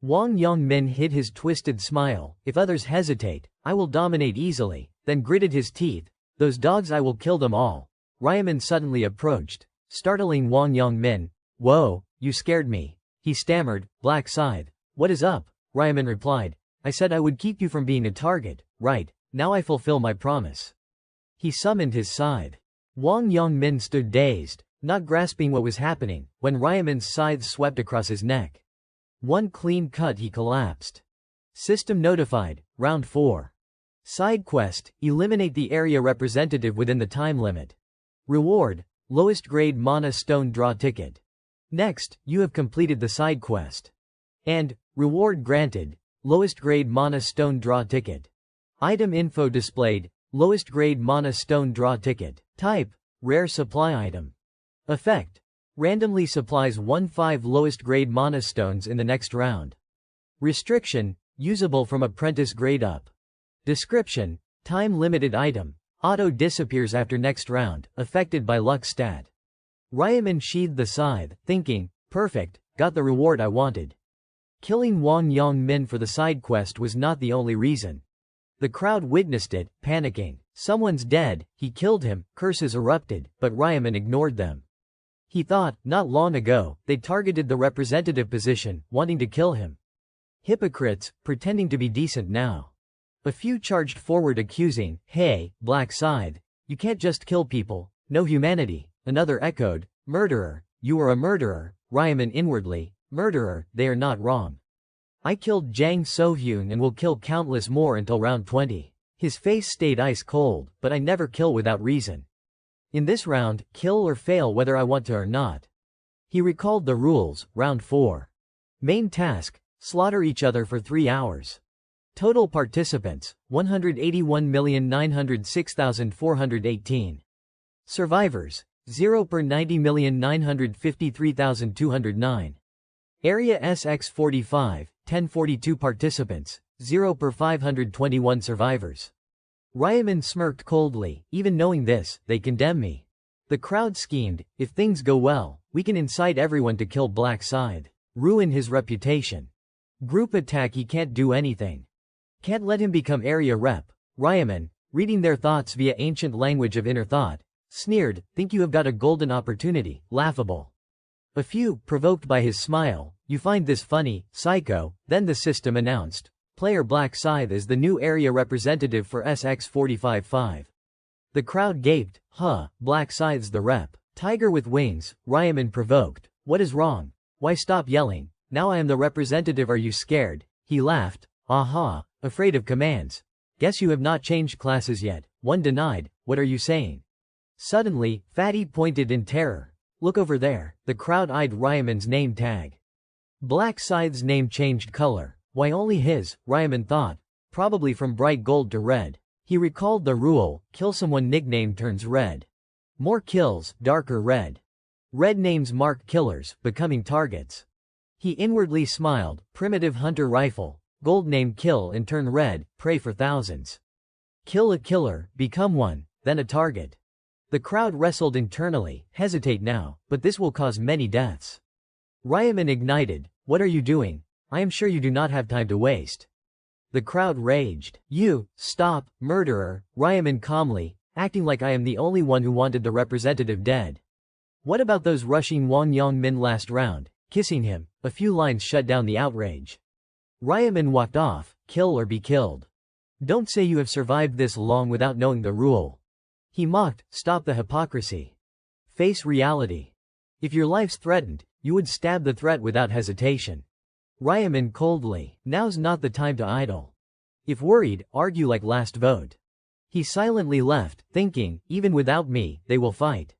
Wang Yongmin hid his twisted smile. If others hesitate, I will dominate easily, then gritted his teeth. Those dogs, I will kill them all. Ryaman suddenly approached, startling Wang Yongmin. Whoa, you scared me. He stammered. Black scythe. What is up? Ryaman replied. I said I would keep you from being a target. Right, now I fulfill my promise. He summoned his scythe. Wang Yongmin stood dazed, not grasping what was happening, when Ryaman's scythe swept across his neck. One clean cut, he collapsed. System notified. Round 4. Side quest, eliminate the area representative within the time limit. Reward, lowest grade mana stone draw ticket. Next, you have completed the side quest. And, reward granted, lowest grade mana stone draw ticket. Item info displayed, lowest grade mana stone draw ticket. Type, rare supply item. Effect, randomly supplies 1/5 lowest grade mana stones in the next round. Restriction, usable from apprentice grade up. Description, time limited item, auto disappears after next round, affected by luck stat. Ryaman sheathed the scythe, thinking, perfect, got the reward I wanted. Killing Wang Yongmin for the side quest was not the only reason. The crowd witnessed it, panicking. Someone's dead, he killed him, curses erupted, but Ryaman ignored them. He thought, not long ago, they targeted the representative position, wanting to kill him. Hypocrites, pretending to be decent now. A few charged forward accusing, hey, Black Scythe, you can't just kill people, no humanity. Another echoed, murderer, you are a murderer. Ryaman inwardly, murderer, they are not wrong. I killed Jang Sohyun and will kill countless more until round 20. His face stayed ice cold, but I never kill without reason. In this round, kill or fail whether I want to or not. He recalled the rules. Round 4. Main task, slaughter each other for 3 hours. Total participants, 181,906,418. Survivors, 0 per 90,953,209. Area SX45, 1042 participants, 0 per 521 survivors. Ryaman smirked coldly. Even knowing this, they condemn me. The crowd schemed, if things go well, we can incite everyone to kill Black Scythe. Ruin his reputation. Group attack, he can't do anything. Can't let him become area rep. Ryaman, reading their thoughts via ancient language of inner thought, sneered, think you have got a golden opportunity, laughable. A few, provoked by his smile, "You find this funny, psycho?" Then the system announced, "Player Black Scythe is the new area representative for SX-45-5. The crowd gaped. "Huh, Black Scythe's the rep. Tiger with wings," Ryaman provoked. "What is wrong? Why stop yelling? Now I am the representative, are you scared?" He laughed. "Aha, afraid of commands. Guess you have not changed classes yet." One denied. "What are you saying?" Suddenly, Fatty pointed in terror. "Look over there." The crowd eyed Ryaman's name tag. Black Scythe's name changed color. Why only his, Ryaman thought. Probably from bright gold to red. He recalled the rule, kill someone nickname turns red. More kills, darker red. Red names mark killers, becoming targets. He inwardly smiled, primitive hunter rifle, gold name kill and turn red, prey for thousands. Kill a killer, become one, then a target. The crowd wrestled internally, hesitate now, but this will cause many deaths. Ryaman ignited. "What are you doing? I am sure you do not have time to waste." The crowd raged. "You, stop, murderer," Ryaman calmly, acting like I am the only one who wanted the representative dead. "What about those rushing Wang Yongmin last round, kissing him?" A few lines shut down the outrage. Ryaman walked off, "Kill or be killed. Don't say you have survived this long without knowing the rule." He mocked, "Stop the hypocrisy. Face reality. If your life's threatened, you would stab the threat without hesitation." Ryaman coldly, "Now's not the time to idle. If worried, argue like last vote." He silently left, thinking, even without me, they will fight.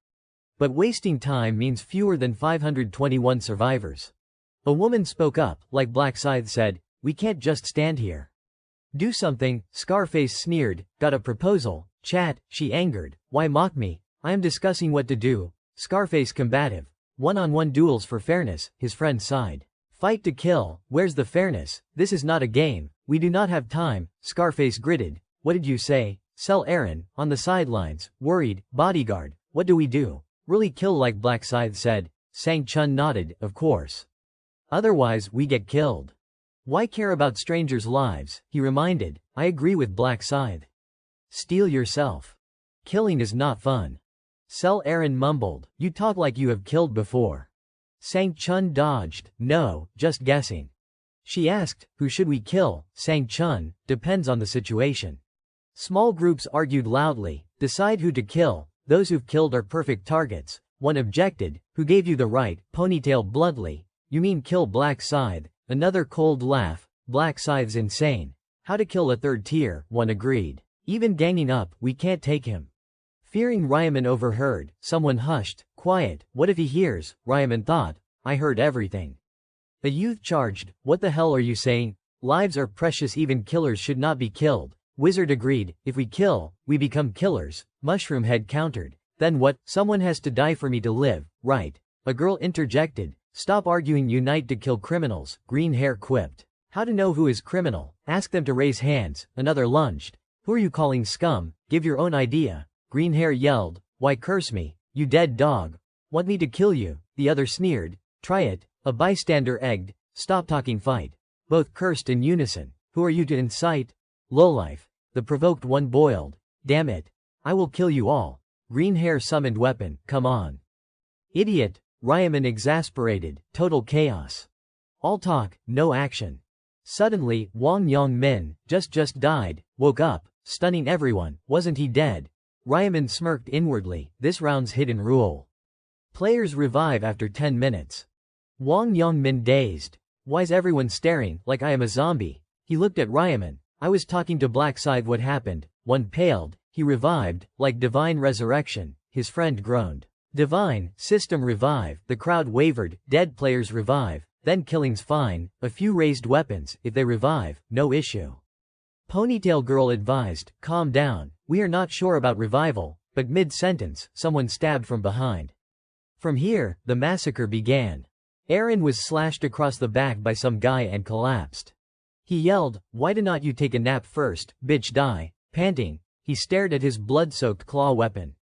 But wasting time means fewer than 521 survivors. A woman spoke up, like Black Scythe said, "We can't just stand here. Do something." Scarface sneered, "Got a proposal? Chat." She angered, "Why mock me? I am discussing what to do." Scarface combative, "One-on-one duels for fairness," his friend sighed. "Fight to kill, where's the fairness? This is not a game, we do not have time." Scarface gritted, "What did you say?" Sell Aaron, on the sidelines, worried, "Bodyguard, what do we do? Really kill like Black Scythe said." Sang Chun nodded, "Of course. Otherwise, we get killed. Why care about strangers' lives?" He reminded, "I agree with Black Scythe. Steel yourself. Killing is not fun." Sell Aaron mumbled, "You talk like you have killed before." Sang Chun dodged, "No, just guessing." She asked, "Who should we kill?" Sang Chun, "Depends on the situation." Small groups argued loudly, "Decide who to kill. Those who've killed are perfect targets." One objected, "Who gave you the right?" Ponytail bluntly, "You mean kill Black Scythe?" Another cold laugh, "Black Scythe's insane. How to kill a third tier?" One agreed. "Even ganging up, we can't take him." Fearing Ryaman overheard, someone hushed, "Quiet, what if he hears?" Ryaman thought, "I heard everything." A youth charged, "What the hell are you saying? Lives are precious, even killers should not be killed." Wizard agreed, "If we kill, we become killers." Mushroomhead countered, "Then what? Someone has to die for me to live, right?" A girl interjected, "Stop arguing, unite to kill criminals." Green hair quipped, "How to know who is criminal? Ask them to raise hands." Another lunged, "Who are you calling scum? Give your own idea." Green hair yelled, "Why curse me, you dead dog? Want me to kill you?" The other sneered, "Try it." A bystander egged, "Stop talking, fight." Both cursed in unison, "Who are you to incite? Lowlife." The provoked one boiled, "Damn it. I will kill you all." Green hair summoned weapon, "Come on." "Idiot." Ryaman exasperated, total chaos. All talk, no action. Suddenly, Wang Yongmin, just died, woke up, stunning everyone. Wasn't he dead? Ryaman smirked inwardly, this round's hidden rule. Players revive after 10 minutes. Wang Yongmin dazed. Why's everyone staring, like I am a zombie? He looked at Ryaman. "I was talking to Black Scythe, what happened?" One paled. "He revived, like divine resurrection." His friend groaned. "Divine, system revive." The crowd wavered, "Dead players revive, then killing's fine. A few raised weapons, if they revive, no issue." Ponytail girl advised, "Calm down, we are not sure about revival." But mid-sentence, someone stabbed from behind. From here, the massacre began. Aaron was slashed across the back by some guy and collapsed. He yelled, "Why did not you take a nap first, bitch?" Die. Panting, he stared at his blood-soaked claw weapon.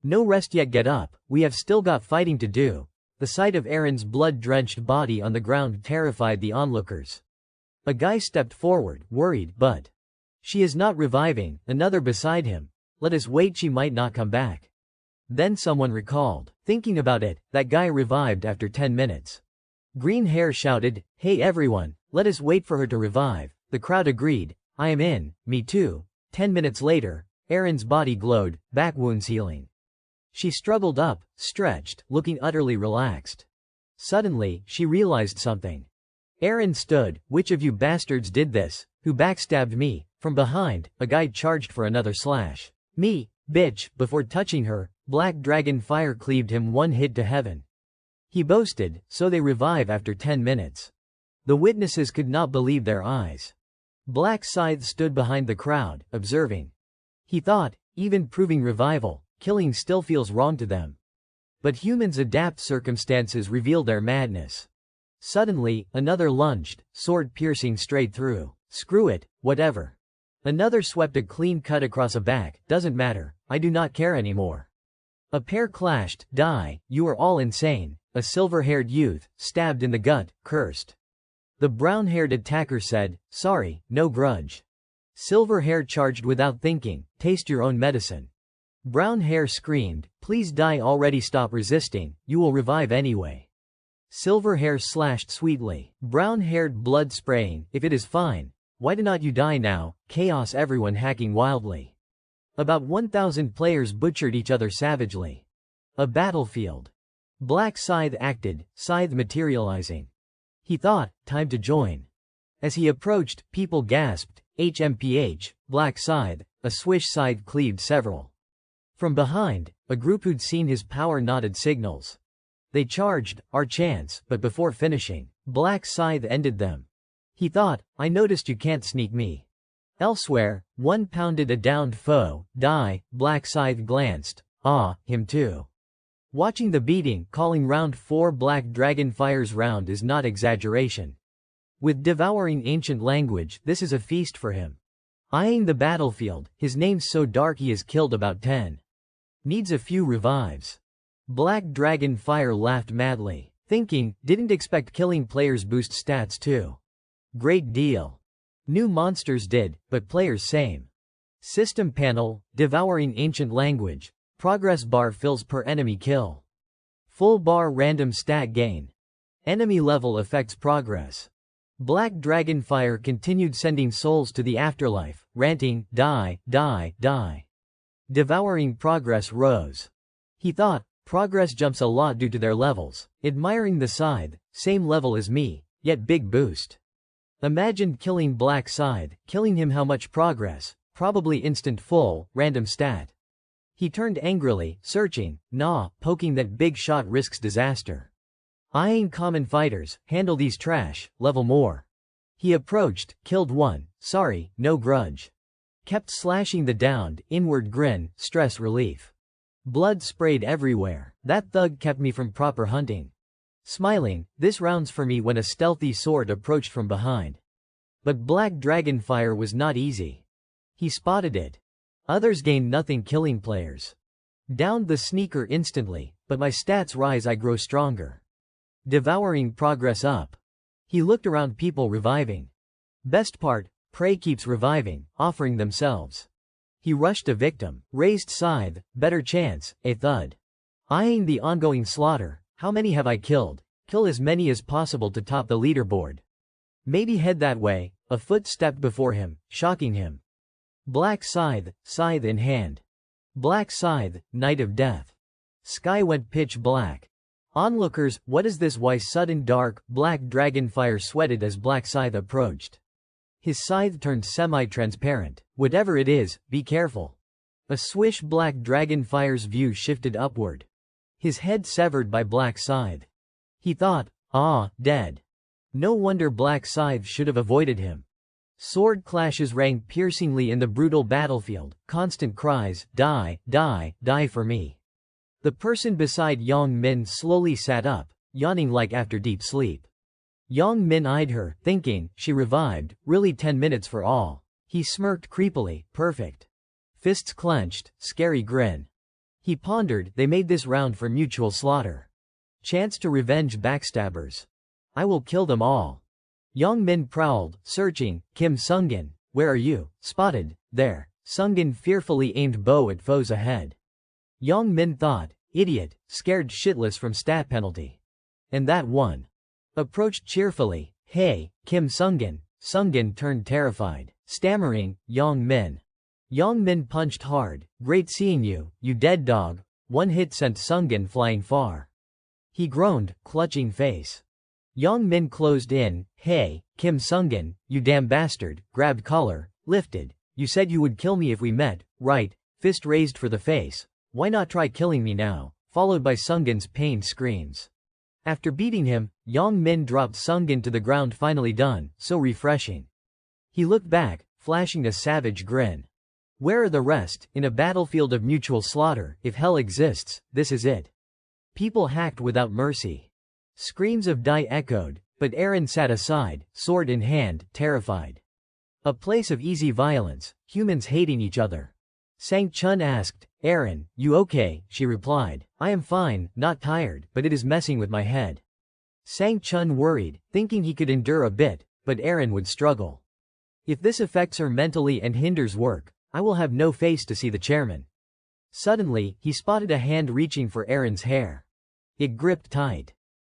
"No rest yet, get up, we have still got fighting to do." The sight of Aaron's blood-drenched body on the ground terrified the onlookers. A guy stepped forward, worried, "But she is not reviving." Another beside him, "Let us wait, she might not come back." Then someone recalled. Thinking about it, that guy revived after 10 minutes. Green hair shouted, "Hey everyone, let us wait for her to revive." The crowd agreed. I am in, me too. 10 minutes later, Erin's body glowed, back wounds healing. She struggled up, stretched, looking utterly relaxed. Suddenly, she realized something. Erin stood. "Which of you bastards did this? Who backstabbed me?" From behind, a guy charged for another slash. "Me, bitch." Before touching her, black dragon fire cleaved him one hit to heaven. He boasted, "So they revive after 10 minutes." The witnesses could not believe their eyes. Black Scythe stood behind the crowd, observing. He thought, even proving revival, killing still feels wrong to them. But humans adapt. Circumstances reveal their madness. Suddenly, another lunged, sword piercing straight through. "Screw it, whatever." Another swept a clean cut across a back. "Doesn't matter, I do not care anymore." A pair clashed. "Die, you are all insane." A silver-haired youth, stabbed in the gut, cursed. The brown-haired attacker said, "Sorry, no grudge." Silver hair charged without thinking, "Taste your own medicine." Brown hair screamed, "Please die already, stop resisting, you will revive anyway." Silver hair slashed sweetly. Brown-haired blood spraying, "If it is fine, why do not you die now?" Chaos, everyone hacking wildly. About 1,000 players butchered each other savagely. A battlefield. Black Scythe acted, scythe materializing. He thought, time to join. As he approached, people gasped, "HMPH, Black Scythe." A swish scythe cleaved several. From behind, a group who'd seen his power nodded signals. They charged, "Our chance," but before finishing, Black Scythe ended them. He thought, "I noticed you can't sneak me." Elsewhere, one pounded a downed foe. "Die." Black Scythe glanced, "Ah, him too." Watching the beating, calling round 4 Black Dragon Fire's round is not exaggeration. With devouring ancient language, this is a feast for him. Eyeing the battlefield, his name's so dark he has killed about 10. Needs a few revives. Black Dragon Fire laughed madly, thinking, didn't expect killing players boost stats too. Great deal. New monsters did, but players same. System panel, devouring ancient language. Progress bar fills per enemy kill. Full bar random stat gain. Enemy level affects progress. Black Dragon Fire continued sending souls to the afterlife, ranting, "Die, die, die." Devouring progress rose. He thought, progress jumps a lot due to their levels. Admiring the scythe, same level as me, yet big boost. Imagined killing Black Scythe, killing him, how much progress, probably instant full, random stat. He turned angrily, searching, nah, poking that big shot risks disaster. Eyeing common fighters, handle these trash, level more. He approached, killed one, sorry, no grudge. Kept slashing the downed, inward grin, stress relief. Blood sprayed everywhere. That thug kept me from proper hunting. Smiling, this round's for me when a stealthy sword approached from behind. But Black Dragon Fire was not easy. He spotted it. Others gained nothing, killing players. Downed the sneaker instantly, but my stats rise, I grow stronger. Devouring progress up. He looked around, people reviving. Best part, prey keeps reviving, offering themselves. He rushed a victim, raised scythe, better chance, a thud. Eyeing the ongoing slaughter, how many have I killed? Kill as many as possible to top the leaderboard. Maybe head that way. A foot stepped before him, shocking him. Black Scythe, scythe in hand. Black Scythe, Knight of Death. Sky went pitch black. Onlookers, what is this? Why sudden dark? Black Dragon Fire sweated as Black Scythe approached. His scythe turned semi-transparent. Whatever it is, be careful. A swish, Black Dragon Fire's view shifted upward. His head severed by Black Scythe. He thought, ah, dead. No wonder Black Scythe should have avoided him. Sword clashes rang piercingly in the brutal battlefield, constant cries, die, die, die for me. The person beside Yang Min slowly sat up, yawning like after deep sleep. Yang Min eyed her, thinking, she revived, really 10 minutes for all. He smirked creepily, perfect. Fists clenched, scary grin. He pondered, they made this round for mutual slaughter. Chance to revenge backstabbers. I will kill them all. Yang Min prowled, searching, Kim Sungin, where are you? Spotted, there. Sungin fearfully aimed bow at foes ahead. Yang Min thought, idiot, scared shitless from stat penalty. And that one approached cheerfully. Hey, Kim Sungin. Sungin turned terrified, stammering, Yang Min. Yang Min punched hard. Great seeing you, you dead dog. One hit sent Sungin flying far. He groaned, clutching face. Yang Min closed in. Hey, Kim Sungin, you damn bastard, grabbed collar, lifted. You said you would kill me if we met, right? Fist raised for the face. Why not try killing me now? Followed by Sungin's pained screams. After beating him, Yang Min dropped Sungin to the ground. Finally done, so refreshing. He looked back, flashing a savage grin. Where are the rest? In a battlefield of mutual slaughter, if hell exists, this is it. People hacked without mercy. Screams of die echoed, but Aaron sat aside, sword in hand, terrified. A place of easy violence, humans hating each other. Sang Chun asked, Aaron, you okay? She replied, I am fine, not tired, but it is messing with my head. Sang Chun worried, thinking he could endure a bit, but Aaron would struggle. If this affects her mentally and hinders work, I will have no face to see the chairman. Suddenly, he spotted a hand reaching for Aaron's hair. It gripped tight.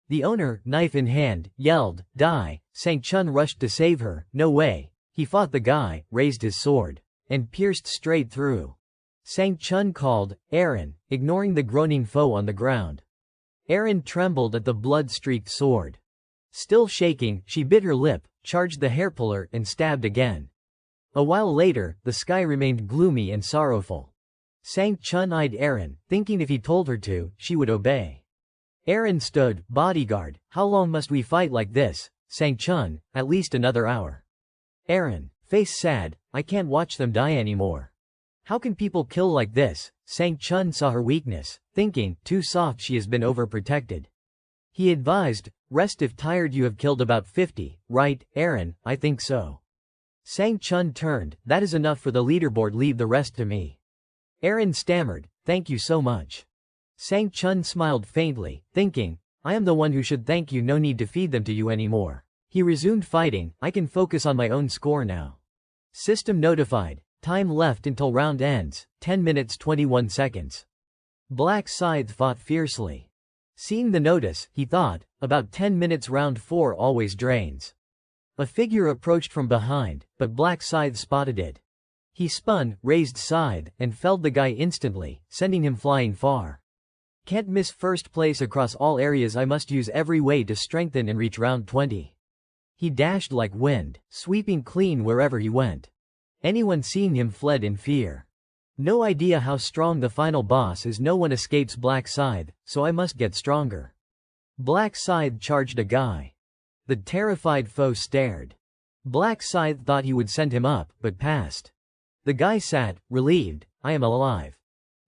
The owner, knife in hand, yelled, die. Sang Chun rushed to save her. No way. He fought the guy, raised his sword, and pierced straight through. Sang Chun called, Aaron, ignoring the groaning foe on the ground. Aaron trembled at the blood-streaked sword. Still shaking, she bit her lip, charged the hairpuller, and stabbed again. A while later, the sky remained gloomy and sorrowful. Sang Chun eyed Aaron, thinking if he told her to, she would obey. Aaron stood, bodyguard, how long must we fight like this? Sang Chun, at least another hour. Aaron, face sad, I can't watch them die anymore. How can people kill like this? Sang Chun saw her weakness, thinking, too soft she has been overprotected. He advised, rest if tired. You have killed about 50, right, Aaron? I think so. Sang Chun turned, that is enough for the leaderboard, leave the rest to me. Aaron stammered, thank you so much. Sang Chun smiled faintly, thinking, I am the one who should thank you, no need to feed them to you anymore. He resumed fighting, I can focus on my own score now. System notified, time left until round ends, 10 minutes 21 seconds. Black Scythe fought fiercely. Seeing the notice, he thought, about 10 minutes, round 4 always drains. A figure approached from behind, but Black Scythe spotted it. He spun, raised scythe, and felled the guy instantly, sending him flying far. Can't miss first place across all areas, I must use every way to strengthen and reach round 20. He dashed like wind, sweeping clean wherever he went. Anyone seeing him fled in fear. No idea how strong the final boss is, no one escapes Black Scythe, so I must get stronger. Black Scythe charged a guy. The terrified foe stared. Black Scythe thought he would send him up, but passed. The guy sat, relieved, I am alive.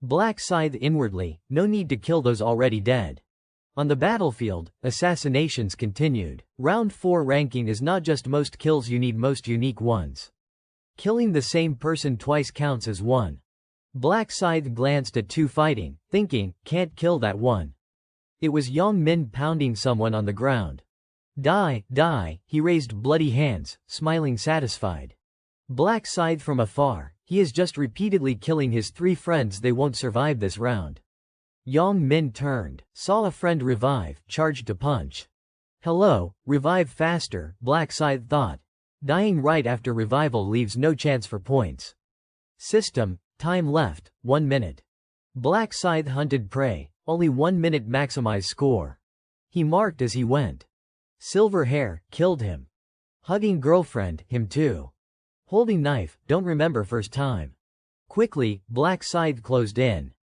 Black Scythe inwardly, no need to kill those already dead. On the battlefield, assassinations continued. Round 4 ranking is not just most kills, you need most unique ones. Killing the same person twice counts as one. Black Scythe glanced at 2 fighting, thinking, can't kill that one. It was Yang Min pounding someone on the ground. Die, die, he raised bloody hands, smiling satisfied. Black Scythe from afar, he is just repeatedly killing his 3 friends, they won't survive this round. Yang Min turned, saw a friend revive, charged to punch. Hello, revive faster, Black Scythe thought. Dying right after revival leaves no chance for points. System, time left, 1 minute. Black Scythe hunted prey, only 1 minute maximize score. He marked as he went. Silver hair, killed him. Hugging girlfriend, him too. Holding knife, don't remember first time. Quickly, Black Scythe closed in.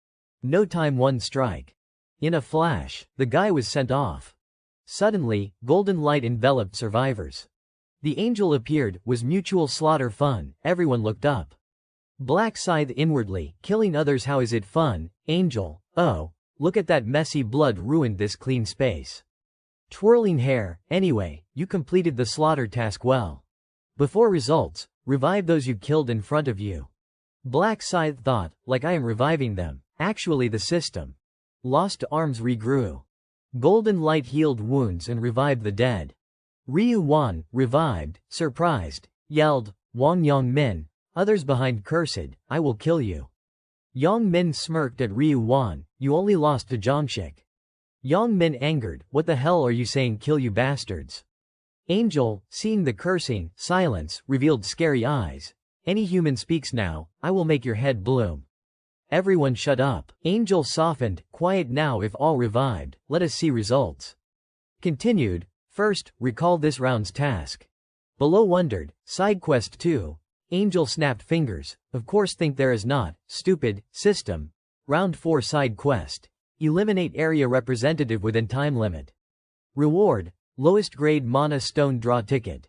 No time, 1 strike. In a flash, the guy was sent off. Suddenly, golden light enveloped survivors. The angel appeared, was mutual slaughter fun, everyone looked up. Black Scythe inwardly, killing others, how is it fun, angel, oh, look at that messy blood ruined this clean space. Twirling hair, anyway, you completed the slaughter task well. Before results, revive those you killed in front of you. Black Scythe thought, like I am reviving them, actually the system. Lost arms regrew. Golden light healed wounds and revived the dead. Ryu Wan, revived, surprised, yelled, Wang Yang Min, others behind cursed, I will kill you. Yang Min smirked at Ryu Wan, you only lost to Zhangshik. Yang Min angered, what the hell are you saying, kill you bastards. Angel, seeing the cursing, silence, revealed scary eyes. Any human speaks now, I will make your head bloom. Everyone shut up. Angel softened, quiet now if all revived, let us see results. Continued, first, recall this round's task. Below wondered, side quest 2. Angel snapped fingers, of course think there is not, stupid, system. Round 4 side quest. Eliminate area representative within time limit. Reward, lowest grade mana stone draw ticket.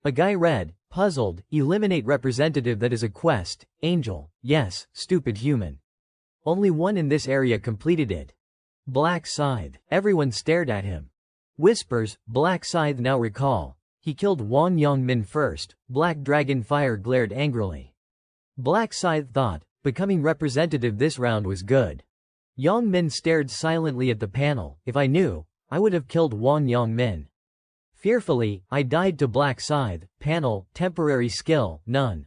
A guy read, puzzled, eliminate representative that is a quest, Angel, yes, stupid human. Only one in this area completed it. Black Scythe, everyone stared at him. Whispers, Black Scythe now recall. He killed Wang Yongmin first, Black Dragon Fire glared angrily. Black Scythe thought, becoming representative this round was good. Yongmin stared silently at the panel, if I knew, I would have killed Wang Yongmin. Fearfully, I died to Black Scythe, panel, temporary skill, none.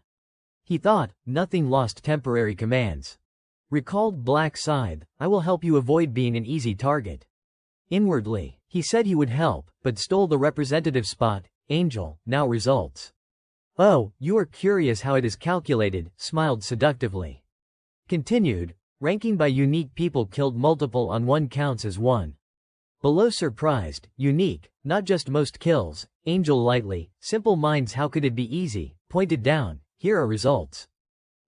He thought, nothing lost temporary commands. Recalled Black Scythe, I will help you avoid being an easy target. Inwardly, he said he would help, but stole the representative spot, Angel, now results. Oh, you are curious how it is calculated, smiled seductively. Continued, ranking by unique people killed multiple on one counts as one. Below surprised, unique, not just most kills, Angel lightly, simple minds how could it be easy, pointed down, here are results.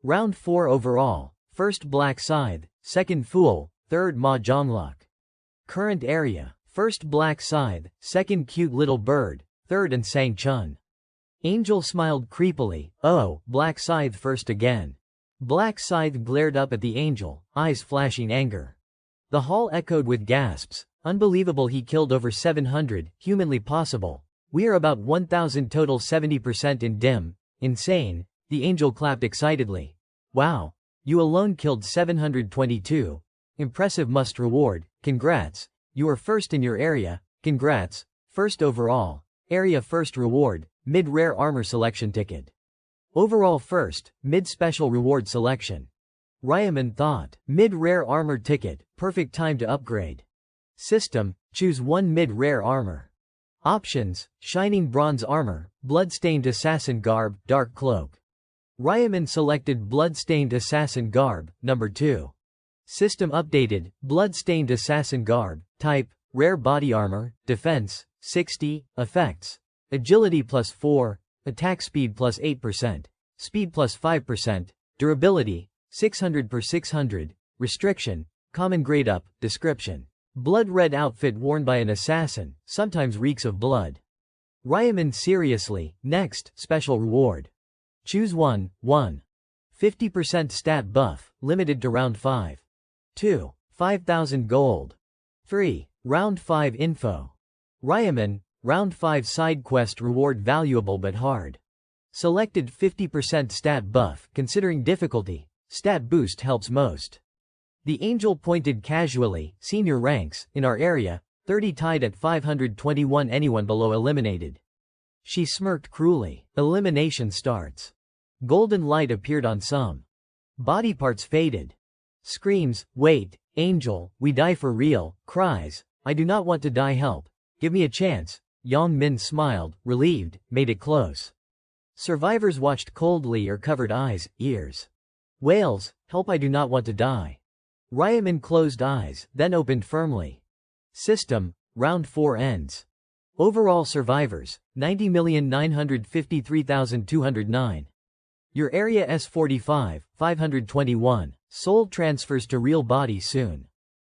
Round 4 overall, first Black Scythe, second Fool, third Ma Zhonglok. Current area, first Black Scythe, second Cute Little Bird, third and Sang Chun. Angel smiled creepily, oh, Black Scythe first again. Black Scythe glared up at the Angel, eyes flashing anger. The hall echoed with gasps, unbelievable he killed over 700, humanly possible. We are about 1000 total 70% in dim, insane, the Angel clapped excitedly. Wow. You alone killed 722. Impressive must reward, congrats. You are first in your area, congrats, first overall. Area first reward, mid-rare armor selection ticket. Overall first, mid-special reward selection. Ryaman thought, mid-rare armor ticket, perfect time to upgrade. System, choose one mid-rare armor. Options, shining bronze armor, blood-stained assassin garb, dark cloak. Ryaman selected blood-stained assassin garb, number 2. System updated, blood-stained assassin garb, type, rare body armor, defense, 60, effects. Agility +4, attack speed +8%, speed +5%, durability, 600/600, restriction, common grade up, description. Blood red outfit worn by an assassin, sometimes reeks of blood. Ryaman seriously, next, special reward. Choose 1, 1. 50% stat buff, limited to round 5. 2. 5000 gold. 3. Round 5 info. Ryaman, round 5 side quest reward valuable but hard. Selected 50% stat buff, considering difficulty, stat boost helps most. The Angel pointed casually, senior ranks, in our area, 30 tied at 521 anyone below eliminated. She smirked cruelly. Elimination starts. Golden light appeared on some. Body parts faded. Screams, wait, Angel, we die for real, cries, I do not want to die help, give me a chance. Yang Min smiled, relieved, made it close. Survivors watched coldly or covered eyes, ears. Wails, help I do not want to die. Ryaman closed eyes, then opened firmly. System, round 4 ends. Overall survivors, 90,953,209. Your area S45, 521. Soul transfers to real body soon.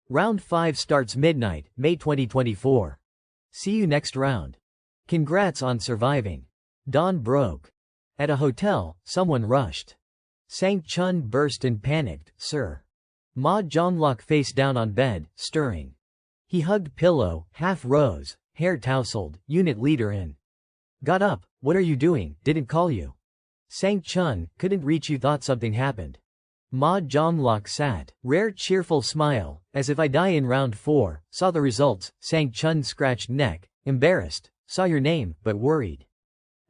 Round 5 starts midnight, May 2024. See you next round. Congrats on surviving. Dawn broke. At a hotel, someone rushed. Sang Chun burst and panicked, sir. Ma Zhonglok face down on bed, stirring. He hugged pillow, half rose, hair tousled, unit leader in. Got up, what are you doing, didn't call you. Sang Chun, couldn't reach you, thought something happened. Ma Zhonglok sat, rare cheerful smile, as if I die in round 4, saw the results, Sang Chun scratched neck, embarrassed, saw your name, but worried.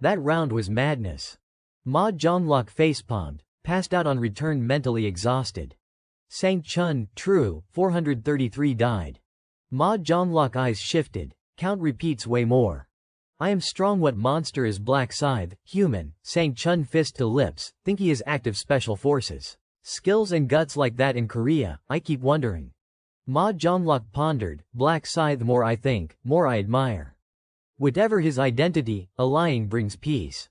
That round was madness. Ma Zhonglok facepalmed, passed out on return mentally exhausted. Sang Chun, true, 433 died. Ma Jonglok eyes shifted. Count repeats way more. I am strong. What monster is Black Scythe? Human. Sang Chun fist to lips. Think he is active special forces. Skills and guts like that in Korea, I keep wondering. Ma Jonglok pondered. Black Scythe more I think, more I admire. Whatever his identity, a lying brings peace.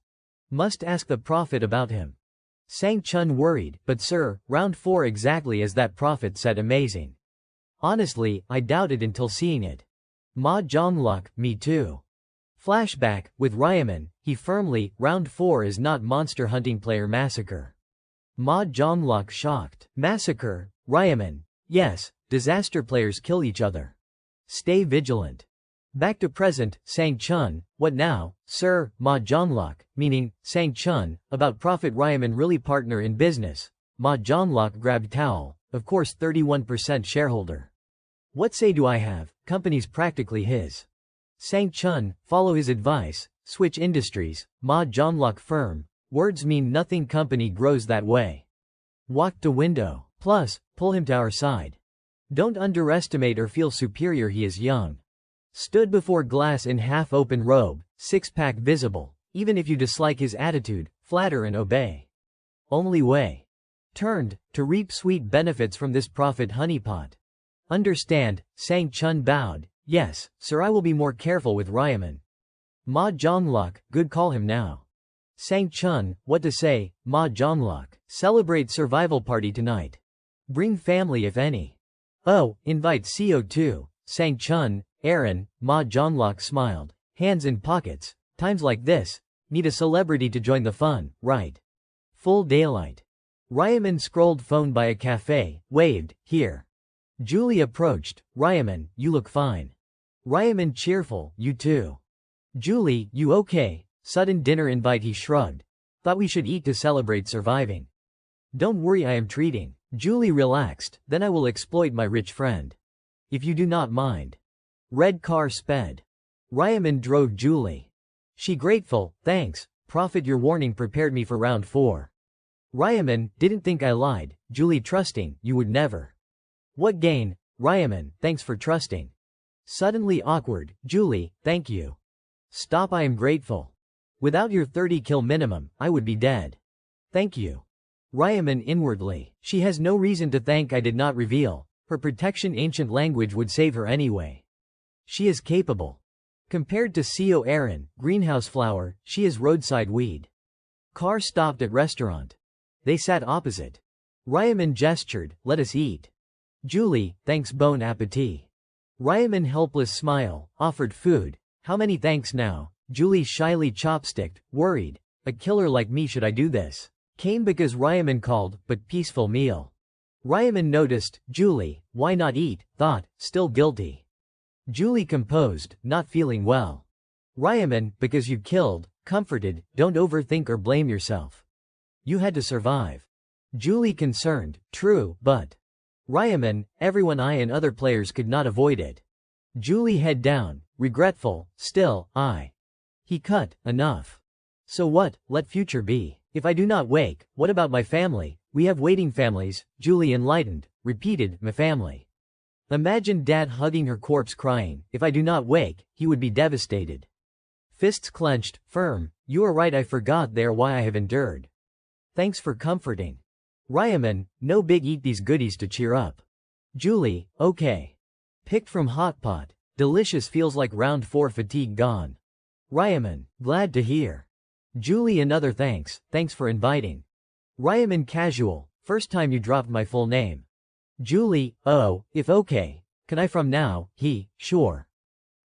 Must ask the prophet about him. Sang Chun worried, but sir, round 4 exactly as that prophet said. Amazing. Honestly, I doubted until seeing it. Ma Jonglok, me too. Flashback, with Ryaman, he firmly, round 4 is not monster hunting player massacre. Ma Jonglok shocked. Massacre, Ryaman. Yes, disaster players kill each other. Stay vigilant. Back to present, Sang Chun, what now, sir? Ma Jonglok, meaning, Sang Chun, about Prophet Ryaman really partner in business. Ma Jonglok grabbed towel, of course 31% shareholder. What say do I have, company's practically his. Sang Chun, follow his advice, switch industries, Ma Jonglok firm, words mean nothing company grows that way. Walk to window, plus, pull him to our side. Don't underestimate or feel superior he is young. Stood before glass in half-open robe, six-pack visible, even if you dislike his attitude, flatter and obey. Only way. Turned, to reap sweet benefits from this prophet honeypot. Understand, Sang Chun bowed, yes, sir I will be more careful with Ryaman. Ma Jonglok, good call him now. Sang Chun, what to say, Ma Jonglok, celebrate survival party tonight. Bring family if any. Oh, invite CO too, Sang Chun, Aaron, Ma Jonglok smiled, hands in pockets, times like this, need a celebrity to join the fun, right? Full daylight. Ryaman scrolled phone by a cafe, waved, here. Julie approached, Ryaman, you look fine. Ryaman cheerful, you too. Julie, you okay? Sudden dinner invite he shrugged. Thought we should eat to celebrate surviving. Don't worry I am treating. Julie relaxed, then I will exploit my rich friend. If you do not mind. Red car sped. Ryaman drove Julie. She grateful, thanks, prophet your warning prepared me for round 4. Ryaman, didn't think I lied, Julie trusting, you would never. What gain? Ryaman, thanks for trusting. Suddenly awkward, Julie, thank you. Stop I am grateful. Without your 30 kill minimum, I would be dead. Thank you. Ryaman inwardly, she has no reason to thank I did not reveal, her protection ancient language would save her anyway. She is capable. Compared to CO Aaron, greenhouse flower, she is roadside weed. Car stopped at restaurant. They sat opposite. Ryaman gestured, let us eat. Julie, thanks bon appetit. Ryaman helpless smile, offered food. How many thanks now? Julie shyly chopsticked, worried. A killer like me should I do this? Came because Ryaman called, but peaceful meal. Ryaman noticed, Julie, why not eat, thought, still guilty. Julie composed, not feeling well. Ryaman, because you killed, comforted, don't overthink or blame yourself. You had to survive. Julie concerned, true, but. Ryaman, everyone I and other players could not avoid it. Julie head down, regretful, still, I. He cut, enough. So what, let future be. If I do not wake, what about my family? We have waiting families, Julie enlightened, repeated, my family. Imagine dad hugging her corpse crying, if I do not wake, he would be devastated. Fists clenched, firm, you are right I forgot they are why I have endured. Thanks for comforting. Ryaman, no big eat these goodies to cheer up. Julie, okay. Picked from hot pot, delicious feels like round 4 fatigue gone. Ryaman, glad to hear. Julie another thanks for inviting. Ryaman casual, first time you dropped my full name. Julie, oh, if okay, can I from now, he, sure.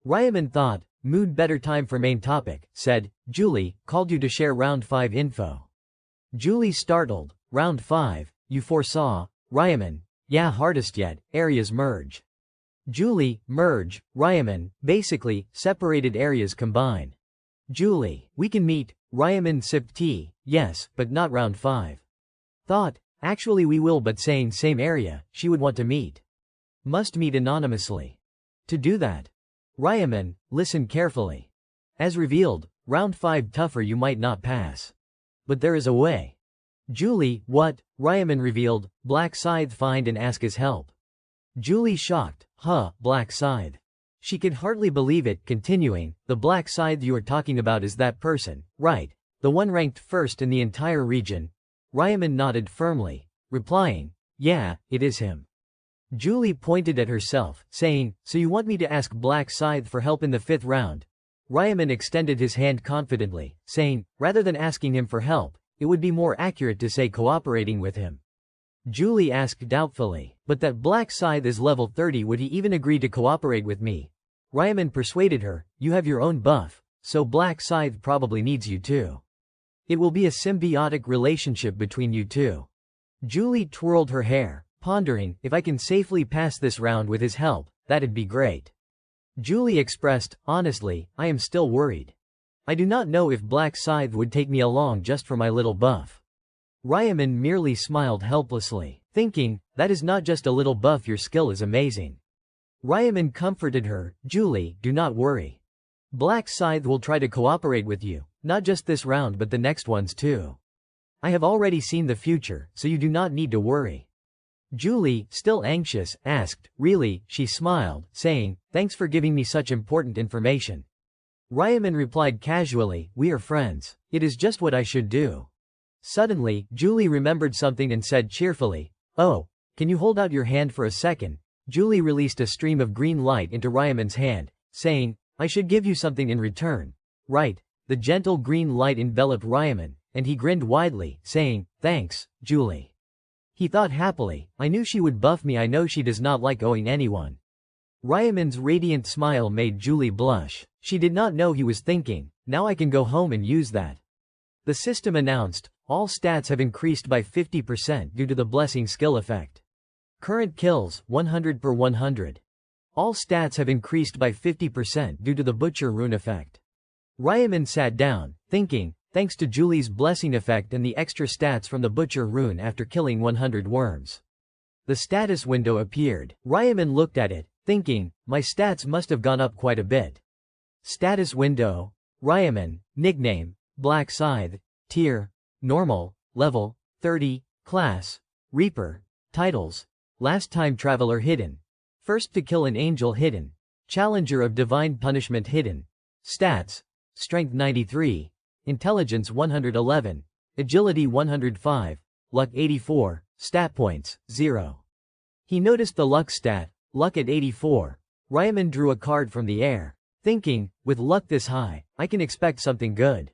Ryaman thought, mood better time for main topic, said, Julie, called you to share round 5 info. Julie startled, round 5, you foresaw, Ryaman, yeah hardest yet, areas merge. Julie, merge, Ryaman, basically, separated areas combine. Julie, we can meet, Ryaman sip tea, yes, but not round 5. Thought, actually we will but saying same area, she would want to meet. Must meet anonymously. To do that. Ryaman, listen carefully. As revealed, round 5 tougher you might not pass. But there is a way. Julie, what? Ryaman revealed, Black Scythe find and ask his help. Julie shocked, Black Scythe. She could hardly believe it, continuing, the Black Scythe you are talking about is that person, right? The one ranked first in the entire region? Ryaman nodded firmly, replying, yeah, it is him. Julie pointed at herself, saying, so you want me to ask Black Scythe for help in the 5th round? Ryaman extended his hand confidently, saying, rather than asking him for help, it would be more accurate to say cooperating with him. Julie asked doubtfully, but that Black Scythe is level 30, would he even agree to cooperate with me? Ryaman persuaded her, you have your own buff, so Black Scythe probably needs you too. It will be a symbiotic relationship between you two. Julie twirled her hair, pondering, if I can safely pass this round with his help, that'd be great. Julie expressed, honestly, I am still worried. I do not know if Black Scythe would take me along just for my little buff. Ryaman merely smiled helplessly, thinking, that is not just a little buff, your skill is amazing. Ryaman comforted her, Julie, do not worry. Black Scythe will try to cooperate with you, not just this round but the next ones too. I have already seen the future, so you do not need to worry. Julie, still anxious, asked, really? She smiled, saying, thanks for giving me such important information. Ryaman replied casually, we are friends. It is just what I should do. Suddenly, Julie remembered something and said cheerfully, oh, can you hold out your hand for a second? Julie released a stream of green light into Ryaman's hand, saying, I should give you something in return. Right? The gentle green light enveloped Ryaman, and he grinned widely, saying, thanks, Julie. He thought happily, I knew she would buff me, I know she does not like owing anyone. Ryaman's radiant smile made Julie blush. She did not know he was thinking, now I can go home and use that. The system announced, all stats have increased by 50% due to the blessing skill effect. Current kills, 100 per 100. All stats have increased by 50% due to the butcher rune effect. Ryaman sat down, thinking, thanks to Julie's blessing effect and the extra stats from the butcher rune after killing 100 worms. The status window appeared. Ryaman looked at it, thinking, my stats must have gone up quite a bit. Status window. Ryaman, nickname, Black Scythe, tier, normal, level, 30, class, Reaper, titles, last time traveler hidden, first to kill an angel hidden, challenger of divine punishment hidden, stats, strength 93, intelligence 111, agility 105, luck 84, stat points, 0. He noticed the luck stat, luck at 84. Ryaman drew a card from the air, thinking, with luck this high, I can expect something good.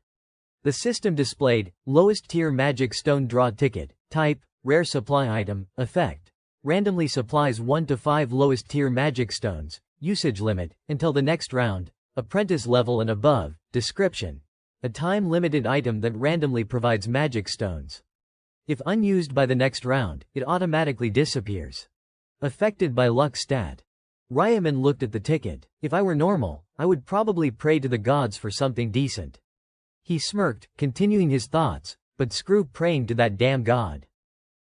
The system displayed, lowest tier magic stone draw ticket, type, rare supply item, effect. Randomly supplies 1 to 5 lowest tier magic stones, usage limit, until the next round, apprentice level and above, description. A time-limited item that randomly provides magic stones. If unused by the next round, it automatically disappears. Affected by luck stat. Ryaman looked at the ticket. If I were normal, I would probably pray to the gods for something decent. He smirked, continuing his thoughts, but screw praying to that damn god.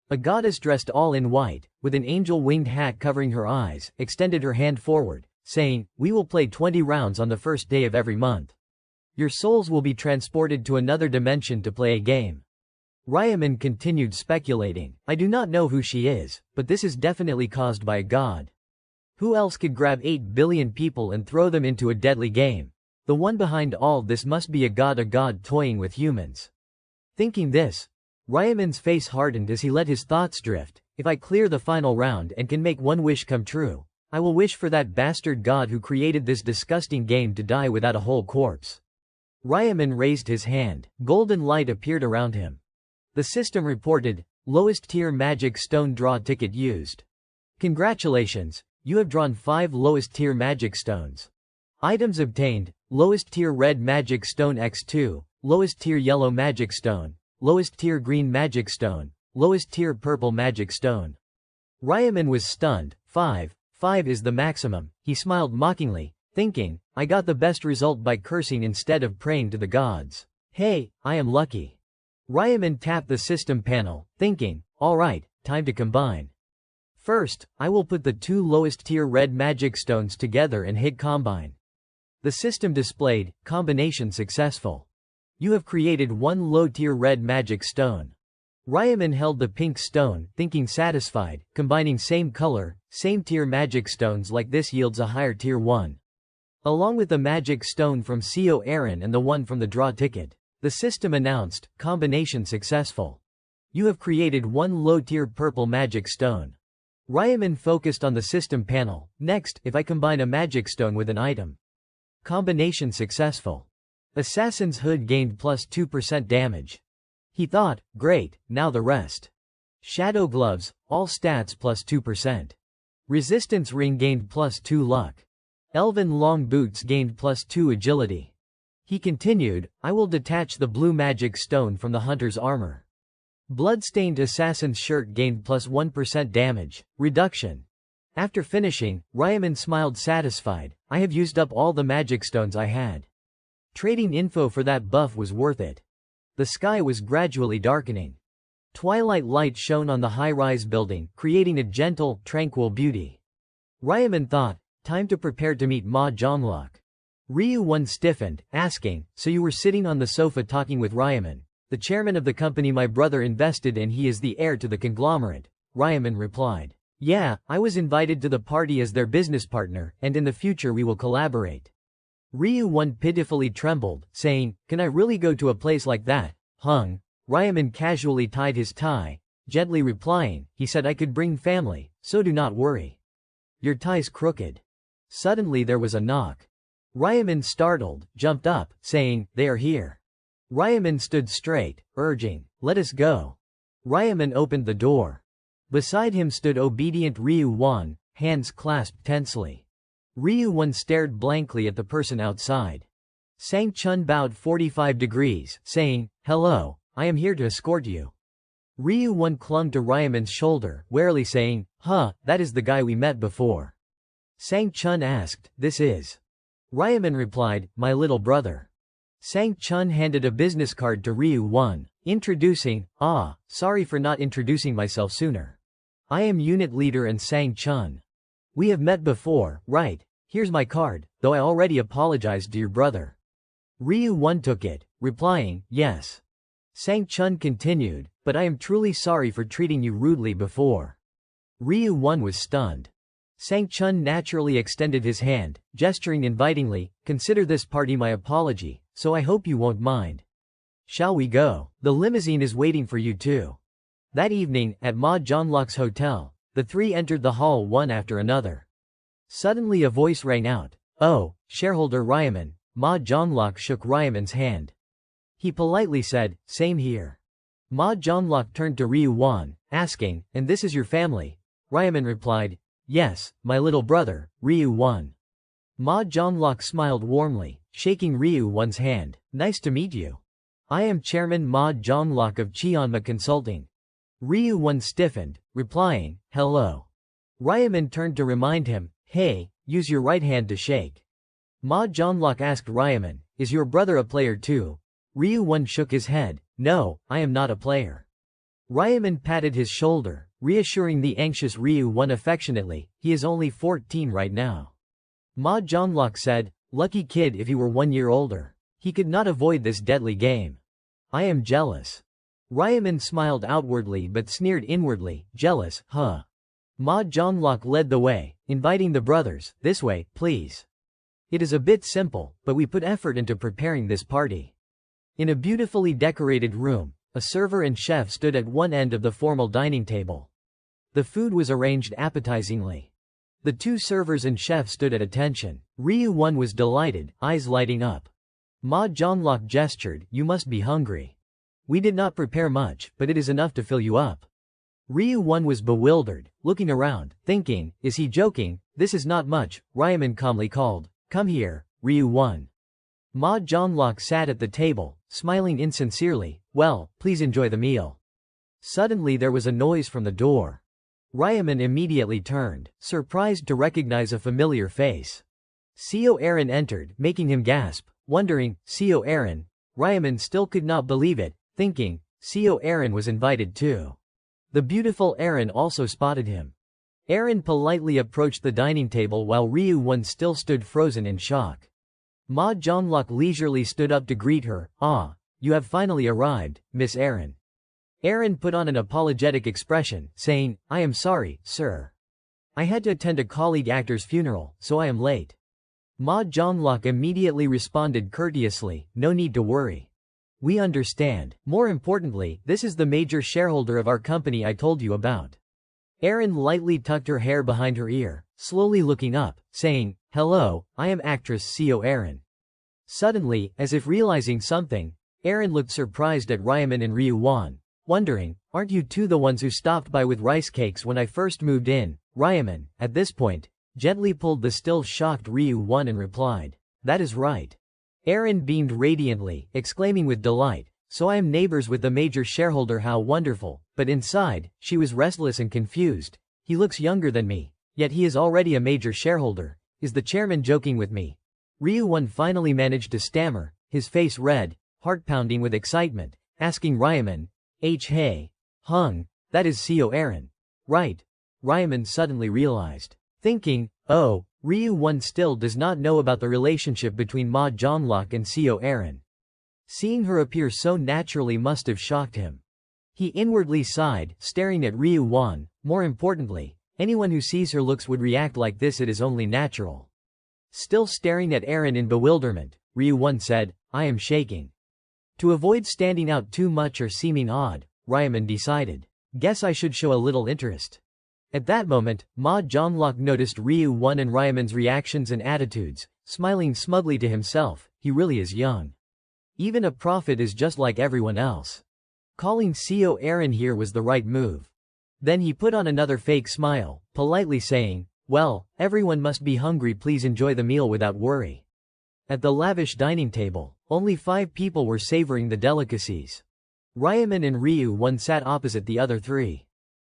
A goddess dressed all in white, with an angel-winged hat covering her eyes, extended her hand forward, saying, we will play 20 rounds on the first day of every month. Your souls will be transported to another dimension to play a game. Ryaman continued speculating, I do not know who she is, but this is definitely caused by a god. Who else could grab 8 billion people and throw them into a deadly game? The one behind all this must be a god toying with humans. Thinking this, Ryaman's face hardened as he let his thoughts drift. If I clear the final round and can make one wish come true, I will wish for that bastard god who created this disgusting game to die without a whole corpse. Ryaman raised his hand. Golden light appeared around him. The system reported, lowest tier magic stone draw ticket used. Congratulations, you have drawn 5 lowest tier magic stones. Items obtained, lowest tier red magic stone x2, lowest tier yellow magic stone, lowest tier green magic stone, lowest tier purple magic stone. Ryaman was stunned. 5 is the maximum. He smiled mockingly, thinking, I got the best result by cursing instead of praying to the gods. Hey, I am lucky. Ryaman tapped the system panel, thinking, alright, time to combine. First, I will put the 2 lowest tier red magic stones together and hit combine. The system displayed, combination successful. You have created 1 low tier red magic stone. Ryaman held the pink stone, thinking satisfied. Combining same color, same tier magic stones like this yields a higher tier 1. Along with the magic stone from CO Aaron and the one from the draw ticket. The system announced, combination successful. You have created one low-tier purple magic stone. Ryaman focused on the system panel. Next, if I combine a magic stone with an item. Combination successful. Assassin's Hood gained plus 2% damage. He thought, great, now the rest. Shadow Gloves, all stats plus 2%. Resistance Ring gained plus 2 luck. Elven Long Boots gained plus 2 agility. He continued, I will detach the blue magic stone from the hunter's armor. Bloodstained Assassin's Shirt gained plus 1% damage reduction. After finishing, Ryaman smiled satisfied. I have used up all the magic stones I had. Trading info for that buff was worth it. The sky was gradually darkening. Twilight light shone on the high-rise building, creating a gentle, tranquil beauty. Ryaman thought, time to prepare to meet Ma Jonglok. Ryu-1 stiffened, asking, so you were sitting on the sofa talking with Ryaman, the chairman of the company my brother invested in, he is the heir to the conglomerate. Ryaman replied. Yeah, I was invited to the party as their business partner, and in the future we will collaborate. Ryu-1 pitifully trembled, saying, can I really go to a place like that? Ryaman casually tied his tie, gently replying, he said I could bring family, so do not worry. Your tie's crooked. Suddenly there was a knock. Ryaman, startled, jumped up, saying, they are here. Ryaman stood straight, urging, let us go. Ryaman opened the door. Beside him stood obedient Ryu-1, hands clasped tensely. Ryu-1 stared blankly at the person outside. Sang-chun bowed 45 degrees, saying, hello, I am here to escort you. Ryu-1 clung to Ryaman's shoulder, warily saying, that is the guy we met before. Sang-chun asked, this is? Ryaman replied, my little brother. Sang-chun handed a business card to Ryu-1, introducing, sorry for not introducing myself sooner. I am unit leader and Sang-chun. We have met before, right? Here's my card, though I already apologized to your brother. Ryu-1 took it, replying, yes. Sang-chun continued, but I am truly sorry for treating you rudely before. Ryu-1 was stunned. Sang-chun naturally extended his hand, gesturing invitingly, consider this party my apology, so I hope you won't mind. Shall we go? The limousine is waiting for you too. That evening, at Ma Jonglok's hotel, the three entered the hall one after another. Suddenly a voice rang out, oh, shareholder Ryaman. Ma Jonglok shook Ryaman's hand. He politely said, same here. Ma Jonglok turned to Ryu-1, asking, and this is your family? Ryaman replied, yes, my little brother, Ryu-1. Ma Jonglok smiled warmly, shaking Ryu-1's hand. Nice to meet you. I am Chairman Ma Jonglok of Cheonma Consulting. Ryu-1 stiffened, replying, hello. Ryaman turned to remind him, hey, use your right hand to shake. Ma Jonglok asked Ryaman, is your brother a player too? Ryu-1 shook his head, no, I am not a player. Ryaman patted his shoulder, reassuring the anxious Ryu-1 affectionately, he is only 14 right now. Ma Jonglok said, lucky kid if he were 1 year older. He could not avoid this deadly game. I am jealous. Ryaman smiled outwardly but sneered inwardly, jealous, huh? Ma Jonglok led the way, inviting the brothers, this way, please. It is a bit simple, but we put effort into preparing this party. In a beautifully decorated room, a server and chef stood at one end of the formal dining table. The food was arranged appetizingly. The two servers and chef stood at attention. Ryu-1 was delighted, eyes lighting up. Ma Jonglok gestured, you must be hungry. We did not prepare much, but it is enough to fill you up. Ryu-1 was bewildered, looking around, thinking, is he joking? This is not much. Ryaman calmly called, come here, Ryu-1. Ma Jonglok sat at the table, smiling insincerely, well, please enjoy the meal. Suddenly there was a noise from the door. Ryaman immediately turned, surprised to recognize a familiar face. CO Aaron entered, making him gasp, wondering, CO Aaron? Ryaman still could not believe it, thinking, CO Aaron was invited too. The beautiful Aaron also spotted him. Aaron politely approached the dining table while Ryu-1 still stood frozen in shock. Ma Jonglok leisurely stood up to greet her, you have finally arrived, Miss Aaron. Aaron put on an apologetic expression, saying, I am sorry, sir. I had to attend a colleague actor's funeral, so I am late. Ma Jonglok immediately responded courteously, no need to worry. We understand. More importantly, this is the major shareholder of our company I told you about. Aaron lightly tucked her hair behind her ear, slowly looking up, saying, Hello, I am actress CO Aaron. Suddenly, as if realizing something, Aaron looked surprised at Ryaman and Ryu Wan, wondering, aren't you two the ones who stopped by with rice cakes when I first moved in? Ryaman, at this point, gently pulled the still shocked Ryu Wan and replied, That is right. Aaron beamed radiantly, exclaiming with delight, So I am neighbors with the major shareholder, how wonderful. But inside, she was restless and confused. He looks younger than me, yet he is already a major shareholder. Is the chairman joking with me? Ryu Wan finally managed to stammer, his face red, heart pounding with excitement, asking Ryaman, Hey, Hung, that is CO Aaron. Right. Ryaman suddenly realized, thinking, oh, Ryu Wan still does not know about the relationship between Ma Jonglok and CO Aaron. Seeing her appear so naturally must have shocked him. He inwardly sighed, staring at Ryu Wan. More importantly, anyone who sees her looks would react like this, it is only natural. Still staring at Aaron in bewilderment, Ryu Wan said, I am shaking. To avoid standing out too much or seeming odd, Ryaman decided, guess I should show a little interest. At that moment, Ma Jonglok noticed Ryu Wan and Ryaman's reactions and attitudes, smiling smugly to himself, he really is young. Even a prophet is just like everyone else. Calling CO Aaron here was the right move. Then he put on another fake smile, politely saying, well, everyone must be hungry, please enjoy the meal without worry. At the lavish dining table, only 5 people were savoring the delicacies. Ryaman and Ryu Wan sat opposite the other 3.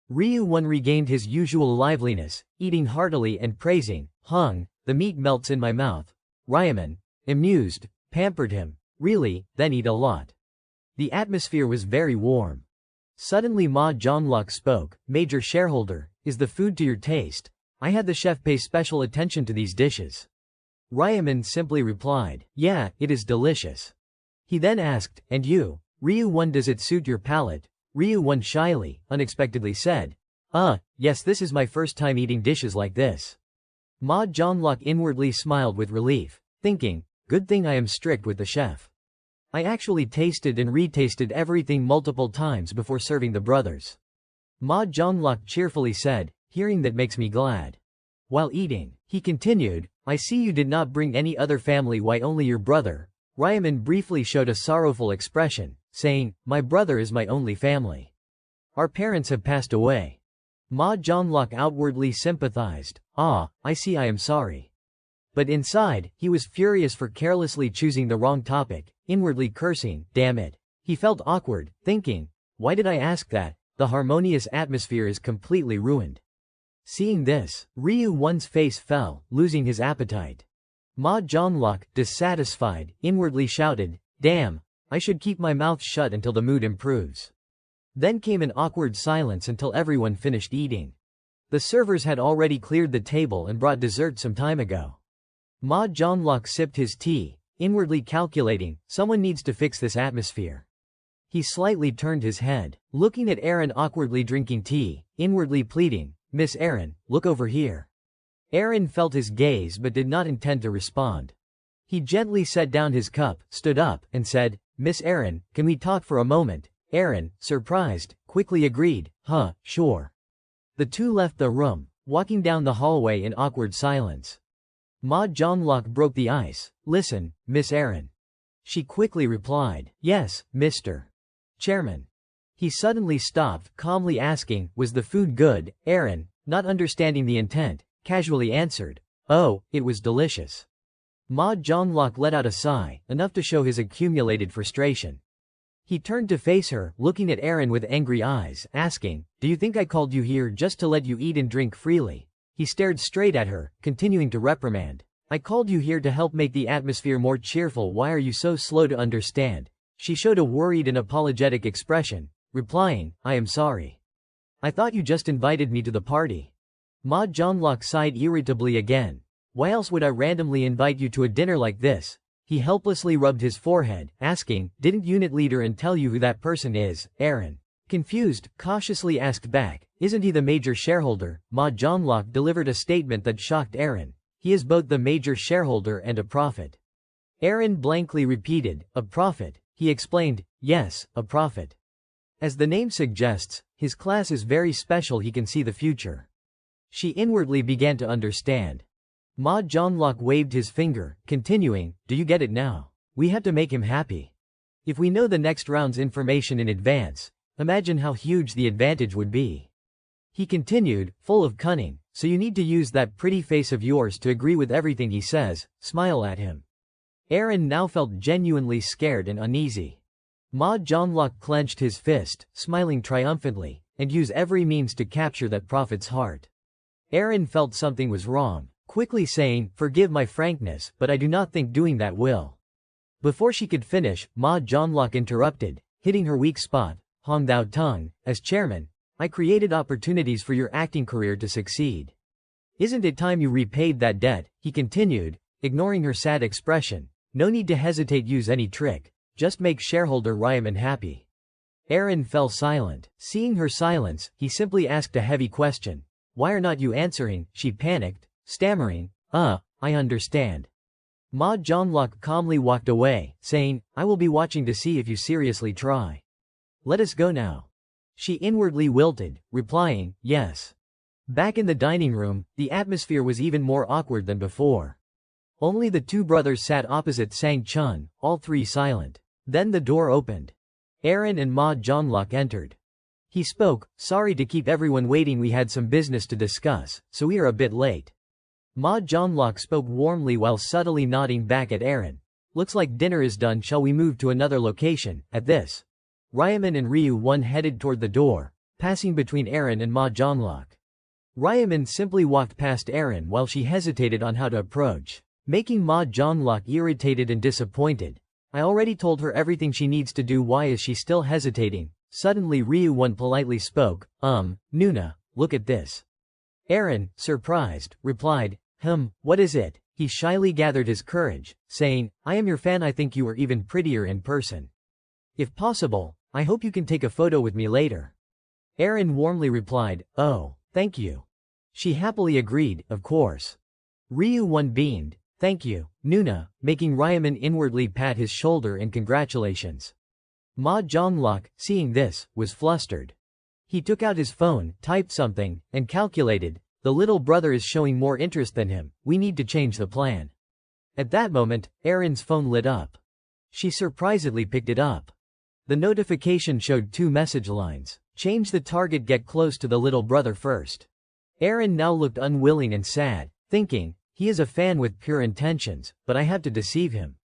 Ryu Wan regained his usual liveliness, eating heartily and praising, Hung, the meat melts in my mouth. Ryaman, amused, pampered him, really, then eat a lot. The atmosphere was very warm. Suddenly Ma Jonglok spoke, major shareholder, is the food to your taste? I had the chef pay special attention to these dishes. Ryaman simply replied, yeah, it is delicious. He then asked, and you, Ryu Wan, does it suit your palate? Ryu Wan shyly, unexpectedly said, yes, this is my first time eating dishes like this. Ma Jonglok inwardly smiled with relief, thinking, good thing I am strict with the chef. I actually tasted and retasted everything multiple times before serving the brothers. Ma Jonglok cheerfully said, hearing that makes me glad. While eating, he continued, I see you did not bring any other family, why only your brother? Ryaman briefly showed a sorrowful expression, saying, my brother is my only family. Our parents have passed away. Ma Jonglok outwardly sympathized, I see, I am sorry. But inside, he was furious for carelessly choosing the wrong topic, inwardly cursing, damn it. He felt awkward, thinking, why did I ask that? The harmonious atmosphere is completely ruined. Seeing this, Ryu Wan's face fell, losing his appetite. Ma Jonglok, dissatisfied, inwardly shouted, damn, I should keep my mouth shut until the mood improves. Then came an awkward silence until everyone finished eating. The servers had already cleared the table and brought dessert some time ago. Ma Jonglok sipped his tea, inwardly calculating, someone needs to fix this atmosphere. He slightly turned his head, looking at Aaron awkwardly drinking tea, inwardly pleading, Miss Aaron, look over here. Aaron felt his gaze but did not intend to respond. He gently set down his cup, stood up, and said, Miss Aaron, can we talk for a moment? Aaron, surprised, quickly agreed, sure. The two left the room, walking down the hallway in awkward silence. Ma Jonglok broke the ice. Listen, Miss Aaron. She quickly replied, yes, Mr. Chairman. He suddenly stopped, calmly asking, was the food good? Aaron, not understanding the intent, casually answered, oh, it was delicious. Ma Jonglok let out a sigh, enough to show his accumulated frustration. He turned to face her, looking at Aaron with angry eyes, asking, do you think I called you here just to let you eat and drink freely? He stared straight at her, continuing to reprimand. I called you here to help make the atmosphere more cheerful. Why are you so slow to understand? She showed a worried and apologetic expression, replying, I am sorry. I thought you just invited me to the party. Ma Jonglok sighed irritably again. Why else would I randomly invite you to a dinner like this? He helplessly rubbed his forehead, asking, didn't unit leader and tell you who that person is, Aaron? Confused, cautiously asked back, "Isn't he the major shareholder?" Ma Jonglok delivered a statement that shocked Aaron. "He is both the major shareholder and a prophet." Aaron blankly repeated, "A prophet?" He explained, "Yes, a prophet. As the name suggests, his class is very special, he can see the future." She inwardly began to understand. Ma Jonglok waved his finger, continuing, "Do you get it now? We have to make him happy. If we know the next round's information in advance, imagine how huge the advantage would be." He continued, full of cunning, "So you need to use that pretty face of yours to agree with everything he says, smile at him." Aaron now felt genuinely scared and uneasy. Ma Jonglok clenched his fist, smiling triumphantly, and used every means to capture that prophet's heart. Aaron felt something was wrong, quickly saying, "Forgive my frankness, but I do not think doing that will." Before she could finish, Ma Jonglok interrupted, hitting her weak spot. "Hong Thao Tung, as chairman, I created opportunities for your acting career to succeed. Isn't it time you repaid that debt?" he continued, ignoring her sad expression. "No need to hesitate, use any trick. Just make shareholder Ryaman happy." Aaron fell silent. Seeing her silence, he simply asked a heavy question. "Why are not you answering?" She panicked, stammering, I understand." Ma Jonglok calmly walked away, saying, "I will be watching to see if you seriously try. Let us go now." She inwardly wilted, replying, "Yes." Back in the dining room, the atmosphere was even more awkward than before. Only the two brothers sat opposite Sang Chun, all three silent. Then the door opened. Aaron and Ma Jonglok entered. He spoke, "Sorry to keep everyone waiting, we had some business to discuss, so we are a bit late." Ma Jonglok spoke warmly while subtly nodding back at Aaron. "Looks like dinner is done, shall we move to another location?" At this, Ryaman and Ryu Won headed toward the door, passing between Aaron and Ma Jonglok. Ryaman simply walked past Aaron while she hesitated on how to approach, making Ma Jonglok irritated and disappointed. "I already told her everything she needs to do, why is she still hesitating?" Suddenly Ryu Won politely spoke, Nuna, look at this." Aaron, surprised, replied, What is it?" He shyly gathered his courage, saying, "I am your fan, I think you are even prettier in person. If possible, I hope you can take a photo with me later." Aaron warmly replied, "Oh, thank you." She happily agreed, "Of course." Ryu Won beamed, "Thank you, Nuna," making Ryaman inwardly pat his shoulder in congratulations. Ma Jonglok, seeing this, was flustered. He took out his phone, typed something, and calculated, "The little brother is showing more interest than him, we need to change the plan." At that moment, Aaron's phone lit up. She surprisedly picked it up. The notification showed two message lines. "Change the target, get close to the little brother first." Aaron now looked unwilling and sad, thinking, "He is a fan with pure intentions, but I have to deceive him."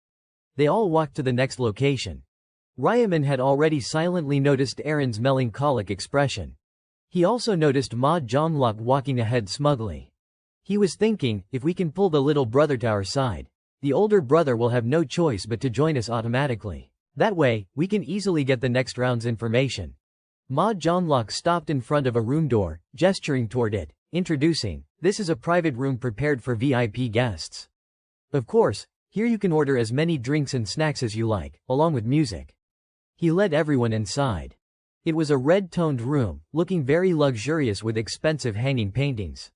They all walked to the next location. Ryaman had already silently noticed Aaron's melancholic expression. He also noticed Ma Jonglok walking ahead smugly. He was thinking, if we can pull the little brother to our side, the older brother will have no choice but to join us automatically. That way, we can easily get the next round's information. Ma Jonglok stopped in front of a room door, gesturing toward it, introducing, "This is a private room prepared for VIP guests. Of course, here you can order as many drinks and snacks as you like, along with music." He led everyone inside. It was a red-toned room, looking very luxurious with expensive hanging paintings.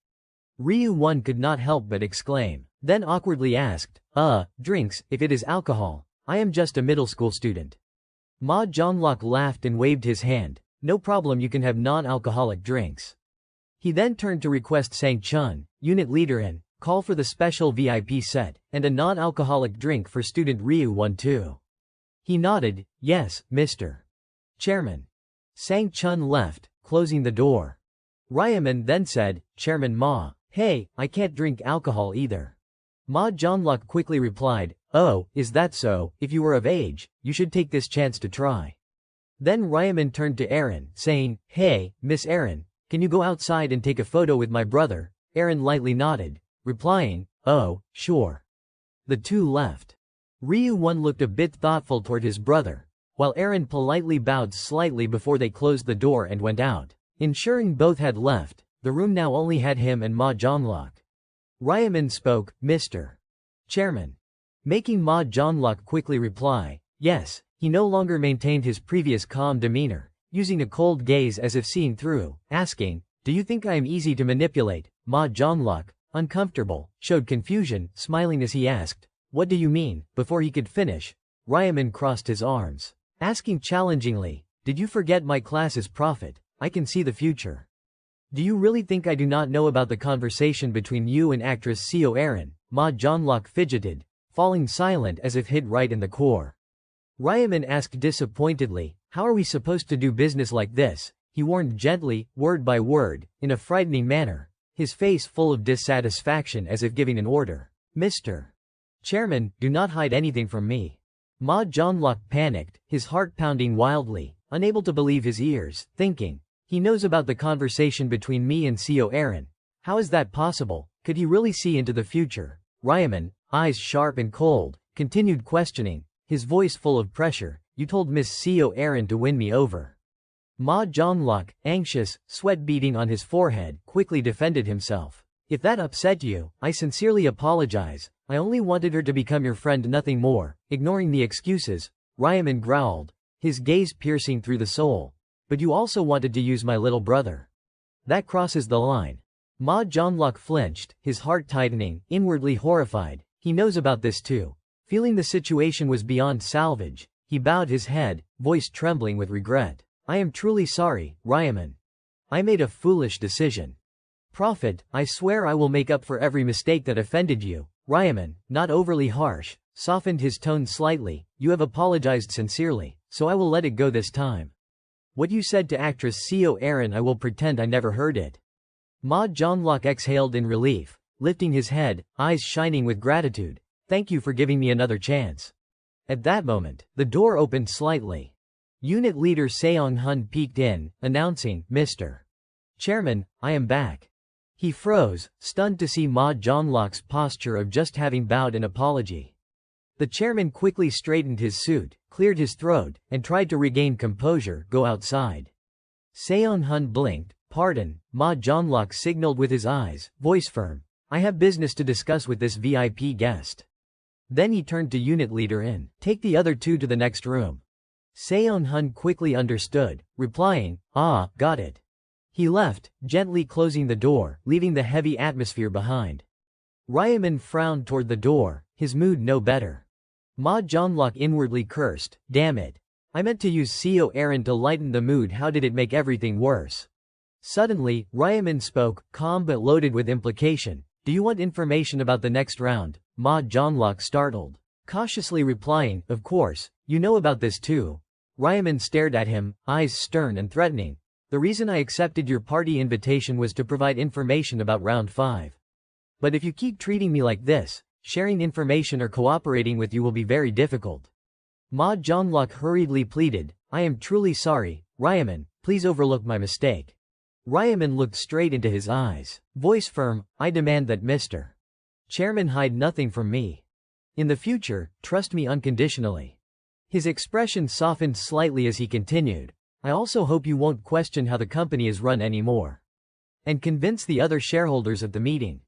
Ryu Won could not help but exclaim, then awkwardly asked, Drinks, if it is alcohol, I am just a middle school student." Ma Jonglok laughed and waved his hand, "No problem, you can have non-alcoholic drinks." He then turned to request Sang Chun, unit leader, and call for the special VIP set, and a non-alcoholic drink for student Ryu Won too. He nodded, "Yes, Mr. Chairman." Sang Chun left, closing the door. Ryaman then said, "Chairman Ma, hey, I can't drink alcohol either." Ma Jonglok quickly replied, "Oh, is that so? If you were of age, you should take this chance to try." Then Ryaman turned to Aaron, saying, "Hey, Miss Aaron, can you go outside and take a photo with my brother?" Aaron lightly nodded, replying, "Oh, sure." The two left. Ryu Won looked a bit thoughtful toward his brother, while Aaron politely bowed slightly before they closed the door and went out. Ensuring both had left, the room now only had him and Ma Jonglok. Ryaman spoke, "Mr. Chairman." Making Ma Jonglok quickly reply, "Yes." He no longer maintained his previous calm demeanor. using a cold gaze as if seeing through, asking, "Do you think I am easy to manipulate?" Ma Jonglok, uncomfortable, showed confusion, smiling as he asked, "What do you mean?" Before he could finish, Ryaman crossed his arms, asking challengingly, "Did you forget my class is prophet? I can see the future. Do you really think I do not know about the conversation between you and actress Seo Erin?" Ma Jonglok fidgeted, falling silent as if hit right in the core. Ryaman asked disappointedly, "How are we supposed to do business like this?" He warned gently, word by word, in a frightening manner, his face full of dissatisfaction as if giving an order. "Mr. Chairman, do not hide anything from me." Ma Jonglok panicked, his heart pounding wildly, unable to believe his ears, thinking, "He knows about the conversation between me and Seo Erin. How is that possible? Could he really see into the future?" Ryaman, eyes sharp and cold, continued questioning, his voice full of pressure, "You told Miss Seo Erin to win me over." Ma Jonglok, anxious, sweat beading on his forehead, quickly defended himself. "If that upset you, I sincerely apologize. I only wanted her to become your friend, nothing more." Ignoring the excuses, Ryaman growled, his gaze piercing through the soul. "But you also wanted to use my little brother. That crosses the line." Ma Jonglok flinched, his heart tightening, inwardly horrified. He knows about this too. Feeling the situation was beyond salvage, he bowed his head, voice trembling with regret. "I am truly sorry, Ryaman. I made a foolish decision. Prophet, I swear I will make up for every mistake that offended you." Ryaman, not overly harsh, softened his tone slightly. "You have apologized sincerely, so I will let it go this time. What you said to actress Seo Erin, I will pretend I never heard it." Ma Jonglok exhaled in relief, lifting his head, eyes shining with gratitude. "Thank you for giving me another chance." At that moment, the door opened slightly. Unit leader Seong Hun peeked in, announcing, "Mr. Chairman, I am back." He froze, stunned to see Ma Jonglok's posture of just having bowed in apology. The chairman quickly straightened his suit, cleared his throat, and tried to regain composure. "Go outside." Seong Hun blinked. "Pardon," Ma Jonglok signaled with his eyes, voice firm. "I have business to discuss with this VIP guest." Then he turned to unit leader In. "Take the other two to the next room." Seong Hun quickly understood, replying, "Ah, got it." He left, gently closing the door, leaving the heavy atmosphere behind. Ryaman frowned toward the door, his mood no better. Ma Jonglok inwardly cursed, "Damn it. I meant to use Seo Erin to lighten the mood. How did it make everything worse?" Suddenly, Ryaman spoke, calm but loaded with implication. "Do you want information about the next round?" Ma Jonglok startled, cautiously replying, "Of course, you know about this too." Ryaman stared at him, eyes stern and threatening. "The reason I accepted your party invitation was to provide information about round 5. But if you keep treating me like this, sharing information or cooperating with you will be very difficult." Ma Jonglok hurriedly pleaded, "I am truly sorry, Ryaman, please overlook my mistake." Ryaman looked straight into his eyes, voice firm, "I demand that Mr. Chairman hide nothing from me. In the future, trust me unconditionally." His expression softened slightly as he continued, "I also hope you won't question how the company is run anymore. And convince the other shareholders at the meeting."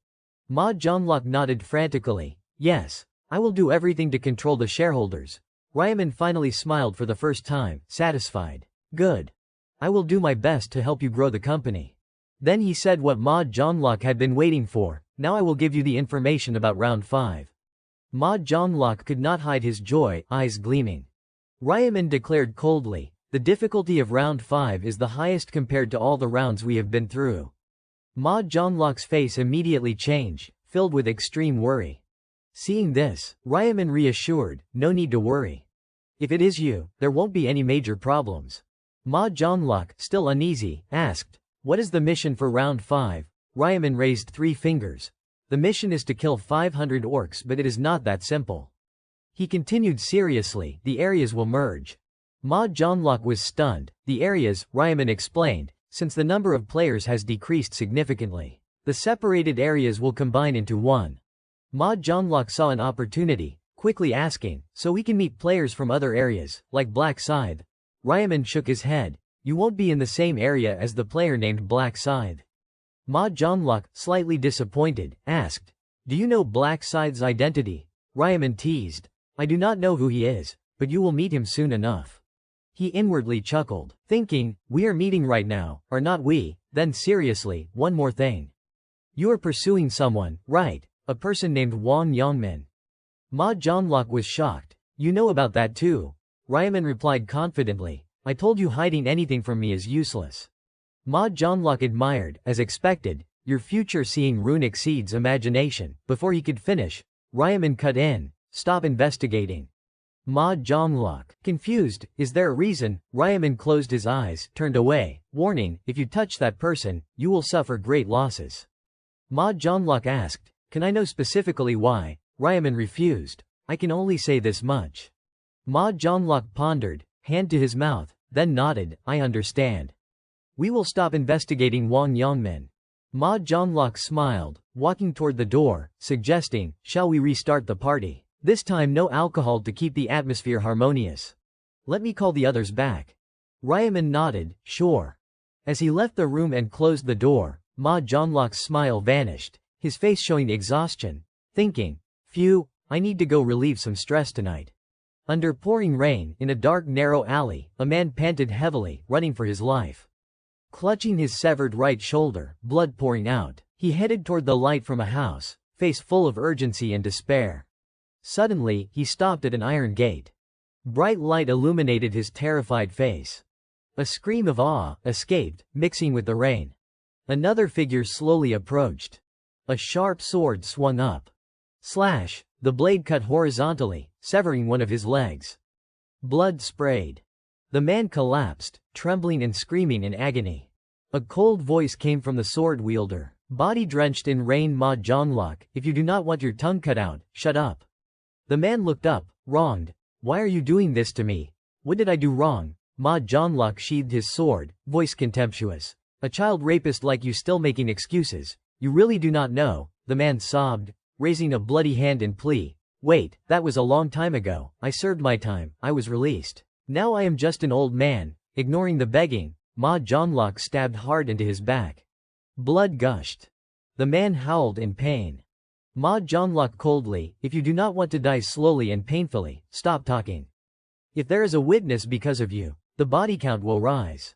Ma Jonglok nodded frantically, "Yes, I will do everything to control the shareholders." Ryaman finally smiled for the first time, satisfied. "Good. I will do my best to help you grow the company." Then he said what Ma Jonglok had been waiting for, "Now I will give you the information about round 5. Ma Jonglok could not hide his joy, eyes gleaming. Ryaman declared coldly, "The difficulty of round 5 is the highest compared to all the rounds we have been through." Ma Jonglok's face immediately changed, filled with extreme worry. Seeing this, Ryaman reassured, "No need to worry. If it is you, there won't be any major problems." Ma Jonglok, still uneasy, asked, "What is the mission for round 5? Ryaman raised 3 fingers. "The mission is to kill 500 orcs, but it is not that simple." He continued seriously, "The areas will merge." Ma Jonglok was stunned. "The areas," Ryaman explained, "since the number of players has decreased significantly. The separated areas will combine into one." Ma Jonglok saw an opportunity, quickly asking, "So we can meet players from other areas, like Black Scythe?" Ryaman shook his head. "You won't be in the same area as the player named Black Scythe." Ma Jonglok, slightly disappointed, asked, "Do you know Black Scythe's identity?" Ryaman teased, "I do not know who he is, but you will meet him soon enough." He inwardly chuckled, thinking, we are meeting right now, are not we? Then seriously, one more thing. You are pursuing someone, right? A person named Wang Yongmin. Ma Zhonglok was shocked. You know about that too. Ryaman replied confidently, I told you hiding anything from me is useless. Ma Zhonglok admired, as expected, your future seeing rune exceeds imagination. Before he could finish, Ryaman cut in, stop investigating. Ma Zhonglok, confused, is there a reason? Ryaman closed his eyes, turned away, warning, if you touch that person, you will suffer great losses. Ma Zhonglok asked, can I know specifically why? Ryaman refused. I can only say this much. Ma Zhonglok pondered, hand to his mouth, then nodded, I understand. We will stop investigating Wang Yongmin. Ma Zhonglok smiled, walking toward the door, suggesting, shall we restart the party? This time no alcohol to keep the atmosphere harmonious. Let me call the others back. Ryaman nodded, sure. As he left the room and closed the door, Ma Zhonglok's smile vanished, his face showing exhaustion, thinking, phew, I need to go relieve some stress tonight. Under pouring rain, in a dark narrow alley, a man panted heavily, running for his life. Clutching his severed right shoulder, blood pouring out, he headed toward the light from a house, face full of urgency and despair. Suddenly, he stopped at an iron gate. Bright light illuminated his terrified face. A scream of awe escaped, mixing with the rain. Another figure slowly approached. A sharp sword swung up. Slash! The blade cut horizontally, severing one of his legs. Blood sprayed. The man collapsed, trembling and screaming in agony. A cold voice came from the sword wielder. Body drenched in rain, Ma Zhonglok, if you do not want your tongue cut out, shut up. The man looked up, wronged. Why are you doing this to me? What did I do wrong? Ma Zhonglok sheathed his sword, voice contemptuous. A child rapist like you still making excuses. You really do not know, the man sobbed, raising a bloody hand in plea. Wait, that was a long time ago. I served my time, I was released. Now I am just an old man. Ignoring the begging, Ma Zhonglok stabbed hard into his back. Blood gushed. The man howled in pain. Ma Zhonglok coldly, if you do not want to die slowly and painfully, stop talking. If there is a witness because of you, the body count will rise.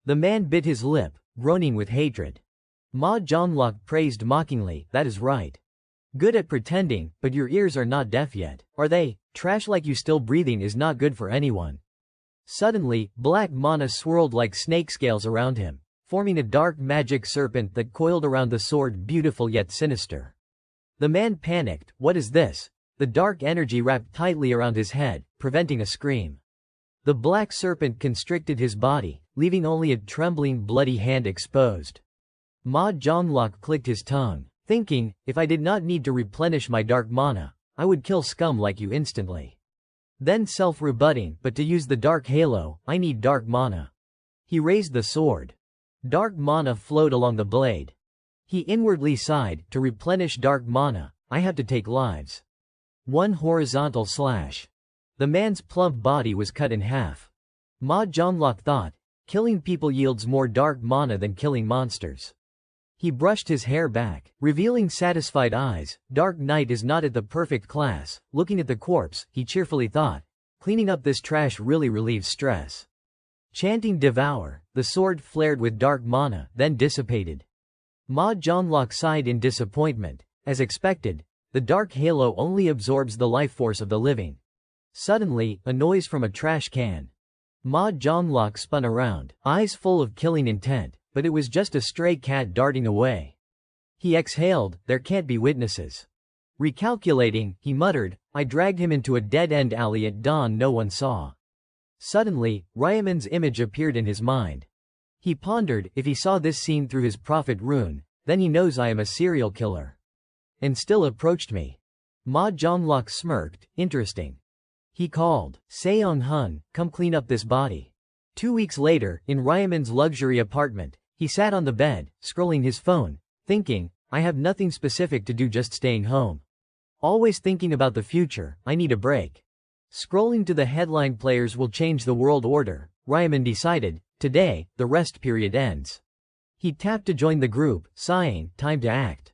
The man bit his lip, groaning with hatred. Ma Zhonglok praised mockingly, that is right. Good at pretending, but your ears are not deaf yet, are they? Trash like you still breathing is not good for anyone. Suddenly, black mana swirled like snake scales around him, forming a dark magic serpent that coiled around the sword, beautiful yet sinister. The man panicked, what is this? The dark energy wrapped tightly around his head, preventing a scream. The black serpent constricted his body, leaving only a trembling, bloody hand exposed. Ma Zhonglok clicked his tongue, thinking, if I did not need to replenish my dark mana, I would kill scum like you instantly. Then self-rebutting, but to use the dark halo, I need dark mana. He raised the sword. Dark mana flowed along the blade. He inwardly sighed, to replenish dark mana, I have to take lives. One horizontal slash. The man's plump body was cut in half. Ma Zhonglok thought, killing people yields more dark mana than killing monsters. He brushed his hair back, revealing satisfied eyes. Dark Knight is not at the perfect class. Looking at the corpse, he cheerfully thought, cleaning up this trash really relieves stress. Chanting devour, the sword flared with dark mana, then dissipated. Ma Zhonglok sighed in disappointment. As expected, the dark halo only absorbs the life force of the living. Suddenly, a noise from a trash can. Ma Zhonglok spun around, eyes full of killing intent, but it was just a stray cat darting away. He exhaled, there can't be witnesses. Recalculating, he muttered, I dragged him into a dead-end alley at dawn no one saw. Suddenly, Ryaman's image appeared in his mind. He pondered, if he saw this scene through his prophet rune, then he knows I am a serial killer. And still approached me. Ma Zhonglok smirked, interesting. He called, Seong-hun, come clean up this body. 2 weeks later, in Ryaman's luxury apartment, he sat on the bed, scrolling his phone, thinking, I have nothing specific to do, just staying home. Always thinking about the future, I need a break. Scrolling to the headline, players will change the world order, Ryaman decided, today, the rest period ends. He tapped to join the group, sighing, time to act.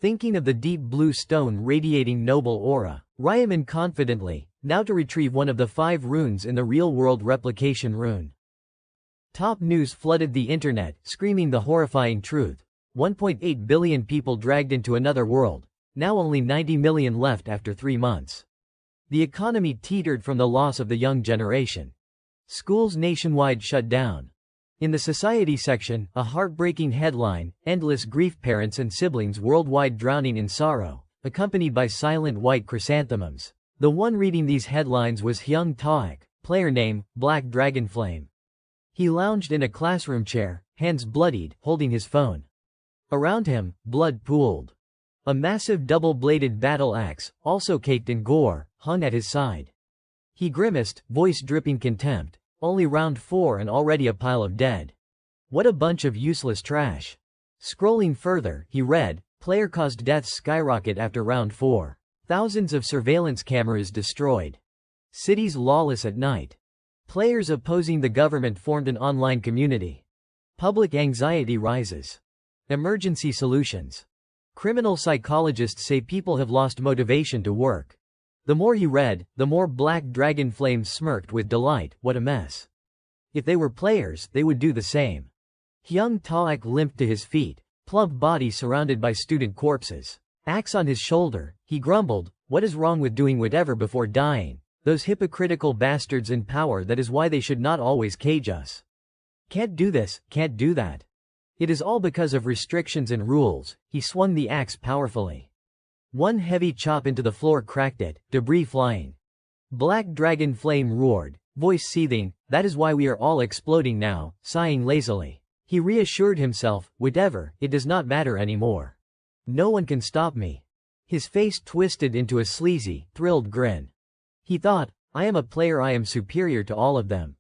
thinking of the deep blue stone radiating noble aura. Ryaman confidently, now to retrieve one of the 5 runes in the real-world replication rune. Top news flooded the internet, screaming the horrifying truth. 1.8 billion people dragged into another world, now only 90 million left after 3 months. The economy teetered from the loss of the young generation. Schools nationwide shut down. In the society section, a heartbreaking headline, endless grief, parents and siblings worldwide drowning in sorrow, accompanied by silent white chrysanthemums. The one reading these headlines was Hyung Taek, player name, Black Dragonflame. He lounged in a classroom chair, hands bloodied, holding his phone. Around him, blood pooled. A massive double-bladed battle axe, also caked in gore, hung at his side. He grimaced, voice dripping contempt. Only round 4 and already a pile of dead. What a bunch of useless trash. Scrolling further, he read, player caused deaths skyrocket after round 4. Thousands of surveillance cameras destroyed. Cities lawless at night. Players opposing the government formed an online community. Public anxiety rises. Emergency solutions. Criminal psychologists say people have lost motivation to work. The more he read, the more Black Dragonflame smirked with delight. What a mess. If they were players, they would do the same. Hyung Taek limped to his feet, plump body surrounded by student corpses. Axe on his shoulder, he grumbled, what is wrong with doing whatever before dying? Those hypocritical bastards in power, that is why they should not always cage us. Can't do this, can't do that. It is all because of restrictions and rules. He swung the axe powerfully. One heavy chop into the floor cracked it, debris flying. Black Dragonflame roared, voice seething, that is why we are all exploding now, sighing lazily. He reassured himself, whatever, it does not matter anymore. No one can stop me. His face twisted into a sleazy, thrilled grin. He thought, I am a player, I am superior to all of them.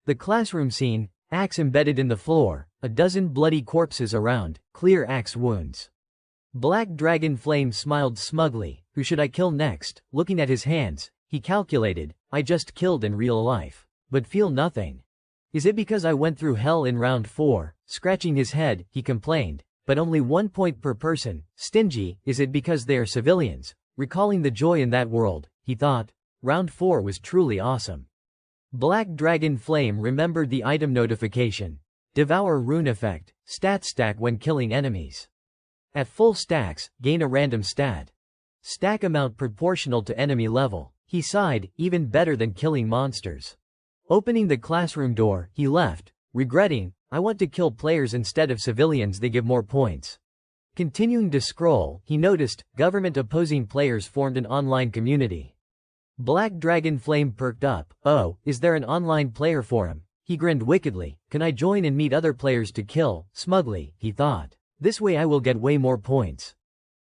The classroom scene, axe embedded in the floor, a dozen bloody corpses around, clear axe wounds. Black Dragonflame smiled smugly, who should I kill next? Looking at his hands, he calculated, I just killed in real life, but feel nothing. Is it because I went through hell in round 4? Scratching his head, he complained, but only 1 point per person, stingy. Is it because they are civilians? Recalling the joy in that world, he thought, round 4 was truly awesome. Black Dragonflame remembered the item notification. Devour rune effect, stat stack when killing enemies. At full stacks, gain a random stat. Stack amount proportional to enemy level. He sighed, even better than killing monsters. Opening the classroom door, he left, regretting, I want to kill players instead of civilians, they give more points. Continuing to scroll, he noticed, government opposing players formed an online community. Black Dragonflame perked up, oh, is there an online player forum? He grinned wickedly, can I join and meet other players to kill? Smugly, he thought. This way I will get way more points.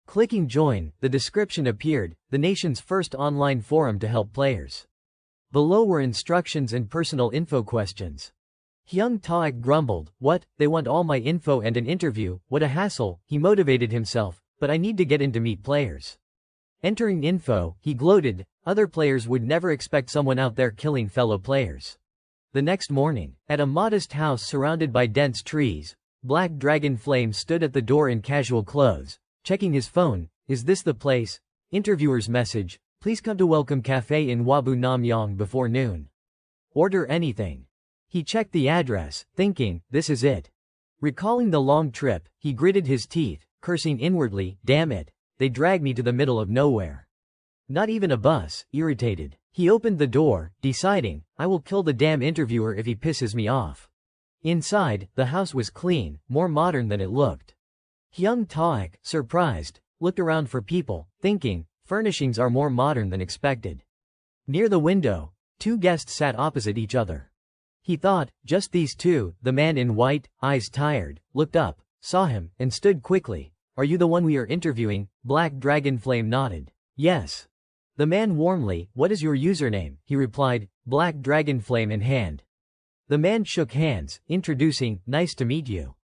Clicking join, the description appeared, the nation's first online forum to help players. Below were instructions and personal info questions. Hyung Taek grumbled, what, they want all my info and an interview, what a hassle. He motivated himself, but I need to get in to meet players. Entering info, he gloated, other players would never expect someone out there killing fellow players. The next morning, at a modest house surrounded by dense trees, Black Dragonflame stood at the door in casual clothes, checking his phone. Is this the place? Interviewer's message, please come to Welcome Cafe in Wabu Namyang before noon. Order anything. He checked the address, thinking, this is it. Recalling the long trip, he gritted his teeth, cursing inwardly, damn it, they dragged me to the middle of nowhere. Not even a bus, irritated. He opened the door, deciding, I will kill the damn interviewer if he pisses me off. Inside, the house was clean, more modern than it looked. Hyung Taek, surprised, looked around for people, thinking, furnishings are more modern than expected. Near the window, 2 guests sat opposite each other. He thought, just these 2, the man in white, eyes tired, looked up, saw him, and stood quickly. Are you the one we are interviewing? Black Dragonflame nodded. Yes. The man warmly, what is your username? He replied, Black Dragonflame in hand. The man shook hands, introducing, nice to meet you.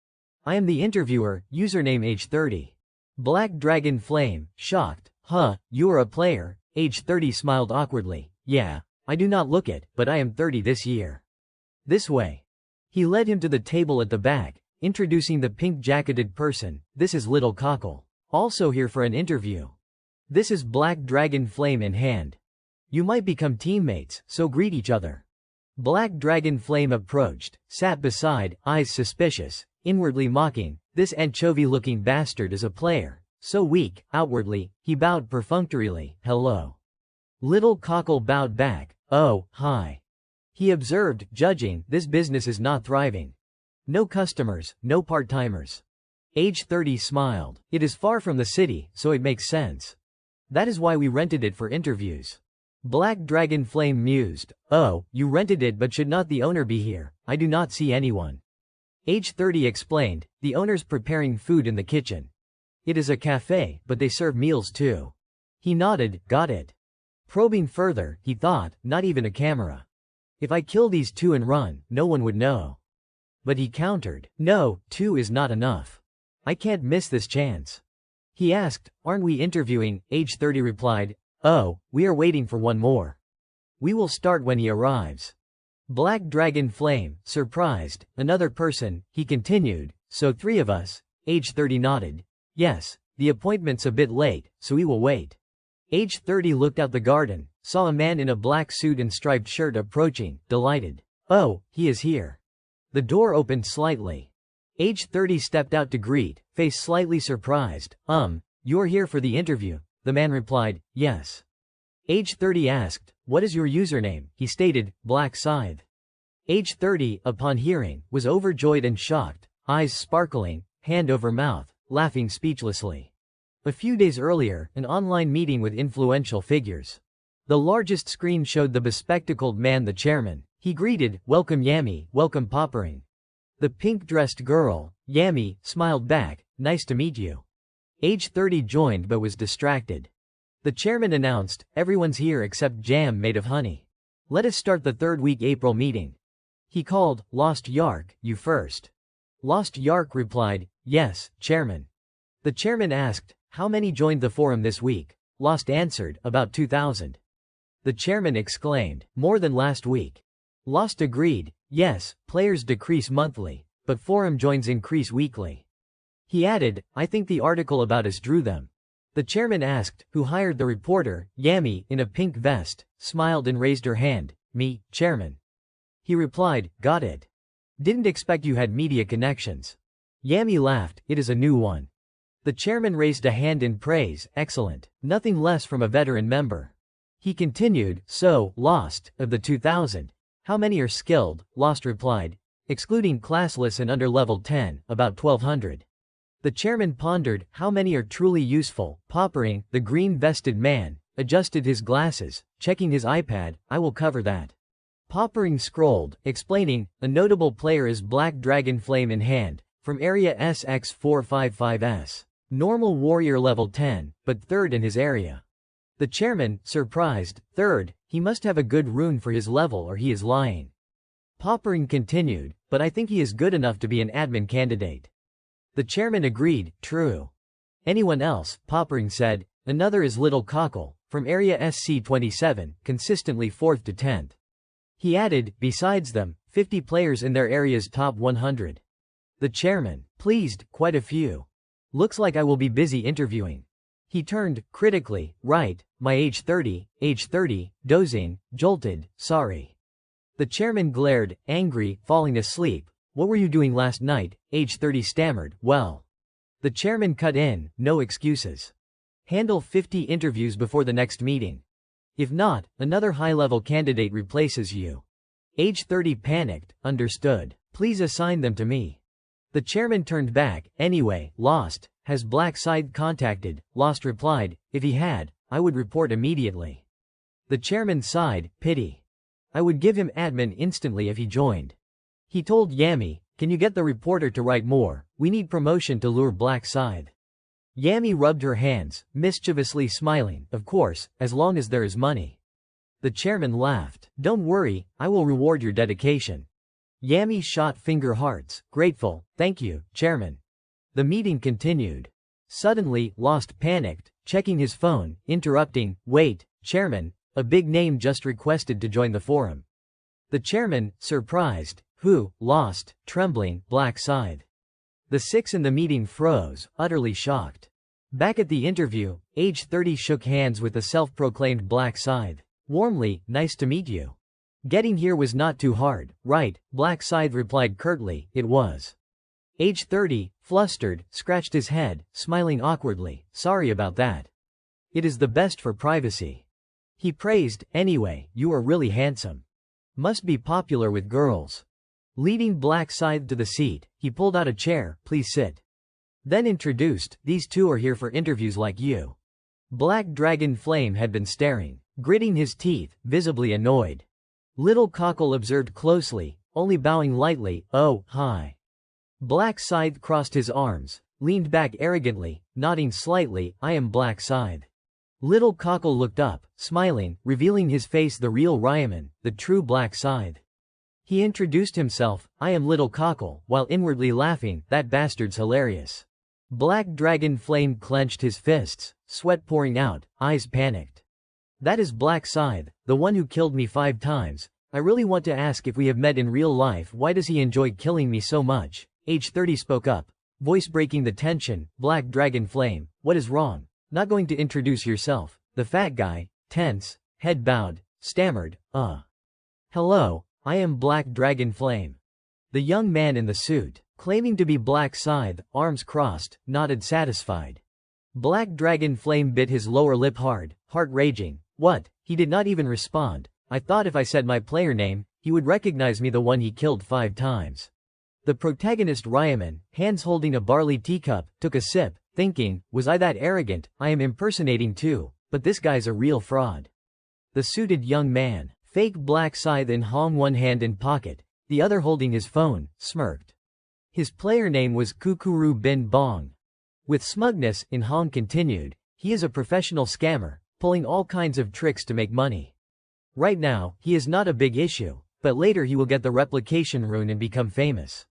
I am the interviewer, username age 30. Black Dragonflame, shocked, huh, you are a player? Age 30 smiled awkwardly, yeah, I do not look it, but I am 30 this year. This way. He led him to the table at the back, introducing the pink-jacketed person, this is Little Cockle. Also here for an interview. This is Black Dragon Flame in hand. You might become teammates, so greet each other. Black Dragon Flame approached, sat beside, eyes suspicious, inwardly mocking, this anchovy-looking bastard is a player. So weak, outwardly, he bowed perfunctorily, hello. Little Cockle bowed back, oh, hi. He observed, judging, this business is not thriving. No customers, no part-timers. Age 30 smiled, it is far from the city, so it makes sense. That is why we rented it for interviews. Black Dragon Flame mused, oh, you rented it but should not the owner be here? I do not see anyone. Age 30 explained, the owner's preparing food in the kitchen. It is a cafe, but they serve meals too. He nodded, got it. Probing further, he thought, not even a camera. If I kill these two and run, no one would know. But he countered, no, 2 is not enough. I can't miss this chance. He asked, aren't we interviewing? Age 30 replied, oh, we are waiting for one more. We will start when he arrives. Black Dragon Flame, surprised, another person, he continued, so 3 of us. Age 30 nodded. Yes, the appointment's a bit late, so we will wait. Age 30 looked out the garden, saw a man in a black suit and striped shirt approaching, delighted. Oh, he is here. The door opened slightly. Age 30 stepped out to greet, face slightly surprised. You're here for the interview? The man replied, yes. Age 30 asked, what is your username? He stated, Black Scythe. Age 30, upon hearing, was overjoyed and shocked, eyes sparkling, hand over mouth, laughing speechlessly. A few days earlier, an online meeting with influential figures. The largest screen showed the bespectacled man, the chairman. He greeted, welcome Yami, welcome Poppering. The pink-dressed girl, Yami, smiled back, nice to meet you. Age 30 joined but was distracted. The chairman announced, everyone's here except jam made of honey. Let us start the 3rd week April meeting. He called, Lost Yark, you first. Lost Yark replied, yes, chairman. The chairman asked, how many joined the forum this week? Lost answered, about 2,000. The chairman exclaimed, more than last week. Lost agreed, yes, players decrease monthly, but forum joins increase weekly. He added, I think the article about us drew them. The chairman asked, who hired the reporter? Yami, in a pink vest, smiled and raised her hand. Me, chairman. He replied, got it. Didn't expect you had media connections. Yami laughed, it is a new one. The chairman raised a hand in praise, excellent, nothing less from a veteran member. He continued, so, Lost, of the 2,000, how many are skilled? Lost replied, excluding classless and under level 10, about 1,200. The chairman pondered, how many are truly useful? Poppering, the green-vested man, adjusted his glasses, checking his iPad, I will cover that. Poppering scrolled, explaining, a notable player is Black Dragon Flame in hand, from area SX455S. Normal warrior level 10, but 3rd in his area. The chairman, surprised, 3rd, he must have a good rune for his level or he is lying. Poppering continued, but I think he is good enough to be an admin candidate. The chairman agreed, true. Anyone else? Poppering said, another is Little Cockle, from area SC27, consistently 4th to 10th. He added, besides them, 50 players in their area's top 100. The chairman, pleased, quite a few. Looks like I will be busy interviewing. He turned, critically, right, my age 30, dozing, jolted, sorry. The chairman glared, angry, falling asleep. What were you doing last night? Age 30 stammered, well. The chairman cut in, no excuses. Handle 50 interviews before the next meeting. If not, another high-level candidate replaces you. Age 30 panicked, understood. Please assign them to me. The chairman turned back, anyway, Lost, has Black Scythe contacted? Lost replied, if he had, I would report immediately. The chairman sighed, pity. I would give him admin instantly if he joined. He told Yami, can you get the reporter to write more? We need promotion to lure Black Scythe. Yami rubbed her hands, mischievously smiling, of course, as long as there is money. The chairman laughed. Don't worry, I will reward your dedication. Yami shot finger hearts, grateful, thank you, chairman. The meeting continued. Suddenly, Lost panicked, checking his phone, interrupting, wait, chairman, a big name just requested to join the forum. The chairman, surprised, who? Lost, trembling, Black Scythe. The 6 in the meeting froze, utterly shocked. Back at the interview, age 30 shook hands with the self-proclaimed Black Scythe. Warmly, nice to meet you. Getting here was not too hard, right? Black Scythe replied curtly, it was. Age 30, flustered, scratched his head, smiling awkwardly, sorry about that. It is the best for privacy. He praised, anyway, you are really handsome. Must be popular with girls. Leading Black Scythe to the seat, he pulled out a chair, please sit. Then introduced, these two are here for interviews like you. Black Dragon Flame had been staring, gritting his teeth, visibly annoyed. Little Cockle observed closely, only bowing lightly, oh, hi. Black Scythe crossed his arms, leaned back arrogantly, nodding slightly, I am Black Scythe. Little Cockle looked up, smiling, revealing his face the real Ryaman, the true Black Scythe. He introduced himself, I am Little Cockle, while inwardly laughing, that bastard's hilarious. Black Dragon Flame clenched his fists, sweat pouring out, eyes panicked. That is Black Scythe, the one who killed me 5 times. I really want to ask if we have met in real life. Why does he enjoy killing me so much? Age 30 spoke up, voice breaking the tension, Black Dragon Flame, what is wrong? Not going to introduce yourself. The fat guy, tense, head bowed, stammered, Hello, I am Black Dragon Flame. The young man in the suit, claiming to be Black Scythe, arms crossed, nodded satisfied. Black Dragon Flame bit his lower lip hard, heart raging. What? He did not even respond. I thought if I said my player name, he would recognize me, the one he killed 5 times. The protagonist Ryaman, hands holding a barley teacup, took a sip, thinking, was I that arrogant? I am impersonating too, but this guy's a real fraud. The suited young man, fake Black Scythe in Hong, one hand in pocket, the other holding his phone, smirked. His player name was Kukuru Bin Bong. With smugness, In Hong continued, he is a professional scammer, pulling all kinds of tricks to make money. Right now, he is not a big issue, but later he will get the replication rune and become famous.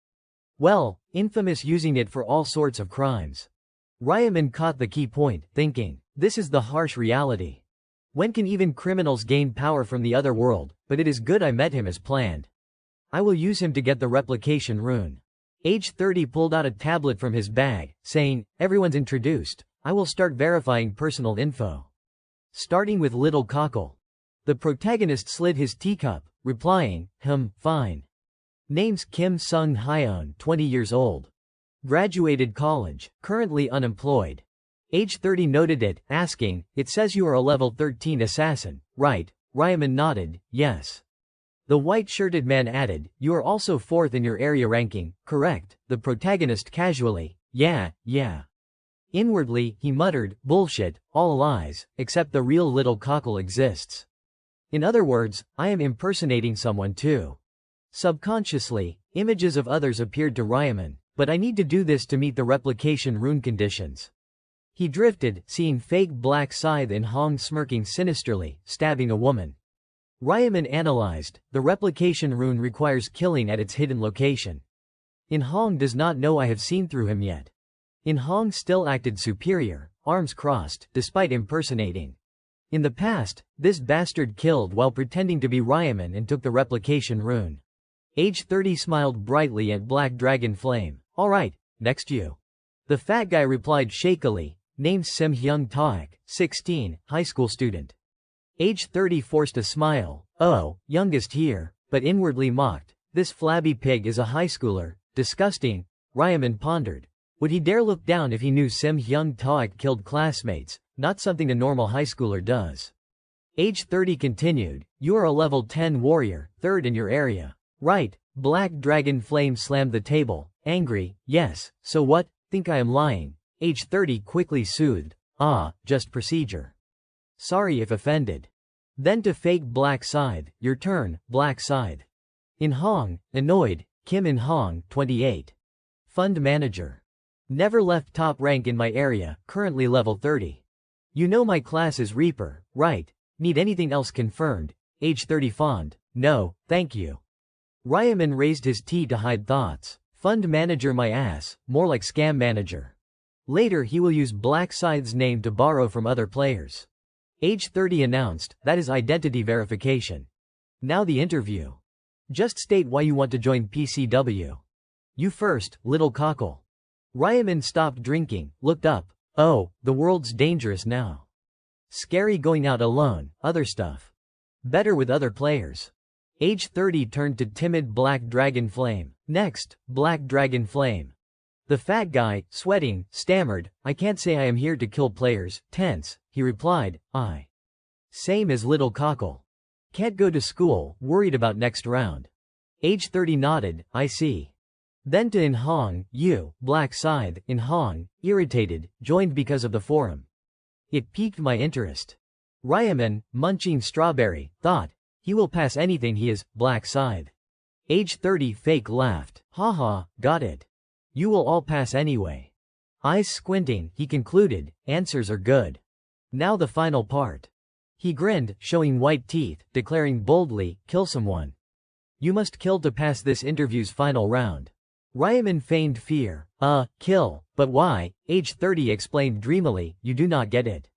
Well, infamous, using it for all sorts of crimes. Ryaman caught the key point, thinking, this is the harsh reality. When can even criminals gain power from the other world? But it is good I met him as planned. I will use him to get the replication rune. Age 30 pulled out a tablet from his bag, saying, everyone's introduced, I will start verifying personal info. Starting with Little Cockle. The protagonist slid his teacup, replying, fine. Name's Kim Sung Hyeon, 20 years old. Graduated college, currently unemployed. Age 30 noted it, asking, it says you are a level 13 assassin, right? Ryaman nodded, yes. The white-shirted man added, you are also 4th in your area ranking, correct? The protagonist casually, yeah. Inwardly, he muttered, bullshit, all lies, except the real Little Cockle exists. In other words, I am impersonating someone too. Subconsciously, images of others appeared to Ryaman, but I need to do this to meet the replication rune conditions. He drifted, seeing fake Black Scythe in Hong smirking sinisterly, stabbing a woman. Ryaman analyzed, the replication rune requires killing at its hidden location. In Hong does not know I have seen through him yet. In Hong still acted superior, arms crossed, despite impersonating. In the past, this bastard killed while pretending to be Ryaman and took the replication rune. Age 30 smiled brightly at Black Dragon Flame. Alright, next you. The fat guy replied shakily, named Sim Hyung Taek, 16, high school student. Age 30 forced a smile, oh, youngest here, but inwardly mocked, this flabby pig is a high schooler, disgusting. Ryaman pondered. Would he dare look down if he knew Sim Hyung Taek killed classmates, not something a normal high schooler does. Age 30 continued, you are a level 10 warrior, 3rd in your area. Right, Black Dragon Flame slammed the table, angry, yes, so what, think I am lying? Age 30 quickly soothed, just procedure. Sorry if offended. Then to fake Black Scythe, your turn, Black Scythe. In Hong, annoyed, Kim In Hong, 28. Fund manager. Never left top rank in my area, currently level 30. You know my class is Reaper, right? Need anything else confirmed? Age 30 fond, no, thank you. Ryaman raised his tea to hide thoughts. Fund manager my ass, more like scam manager. Later he will use Black Scythe's name to borrow from other players. Age 30 announced, that is identity verification. Now the interview. Just state why you want to join PCW. You first, Little Cockle. Ryaman stopped drinking, looked up, Oh, the world's dangerous now. Scary going out alone, other stuff. Better with other players. Age 30 turned to timid Black Dragon Flame. Next, Black Dragon Flame. The fat guy, sweating, stammered, I can't say I am here to kill players. Tense, he replied, I. Same as Little Cockle. Can't go to school, worried about next round. Age 30 nodded, I see. Then to In Hong, you, Black Scythe, In Hong, irritated, joined because of the forum. It piqued my interest. Ryaman, munching strawberry, thought, he will pass anything he is, Black Scythe. Age 30 fake laughed, haha, got it. You will all pass anyway. Eyes squinting, he concluded, answers are good. Now the final part. He grinned, showing white teeth, declaring boldly, kill someone. You must kill to pass this interview's final round. Ryaman feigned fear. Kill, but why? Age 30 explained dreamily, you do not get it.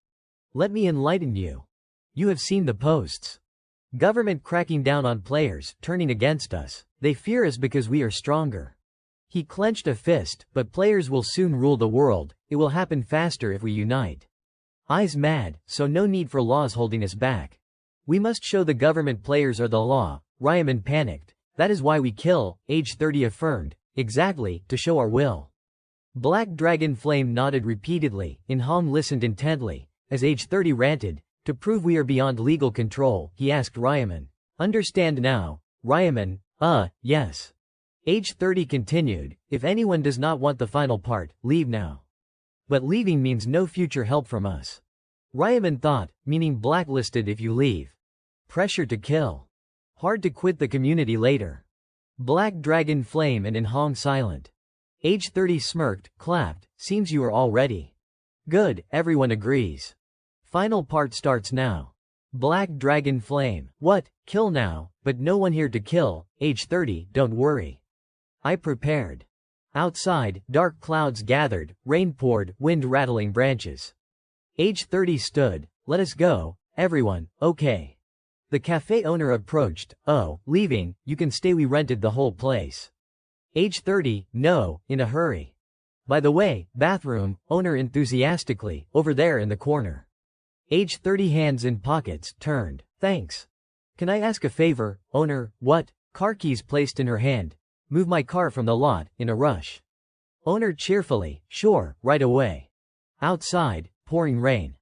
Let me enlighten you. You have seen the posts. Government cracking down on players, turning against us. They fear us because we are stronger. He clenched a fist, but players will soon rule the world, it will happen faster if we unite. Eyes mad, so no need for laws holding us back. We must show the government players are the law. Ryaman panicked. That is why we kill, Age 30 affirmed. Exactly, to show our will. Black Dragon Flame nodded repeatedly. In Hong listened intently. As Age 30 ranted, to prove we are beyond legal control, he asked Ryaman. Understand now? Ryaman, yes. Age 30 continued, if anyone does not want the final part, leave now. But leaving means no future help from us. Ryaman thought, meaning blacklisted if you leave. Pressure to kill. Hard to quit the community later. Black Dragon Flame and In Hong silent. Age 30 smirked, clapped, seems you are all ready. Good, everyone agrees. Final part starts now. Black Dragon Flame, what, kill now, but no one here to kill, Age 30, don't worry. I prepared. Outside, dark clouds gathered, rain poured, wind rattling branches. Age 30 stood, let us go, everyone, okay. The cafe owner approached, oh, leaving, you can stay, we rented the whole place. Age 30, no, in a hurry. By the way, bathroom, owner enthusiastically, over there in the corner. Age 30 hands in pockets, turned, thanks. Can I ask a favor, owner, what? Car keys placed in her hand. Move my car from the lot, in a rush. Owner cheerfully, sure, right away. Outside, pouring rain.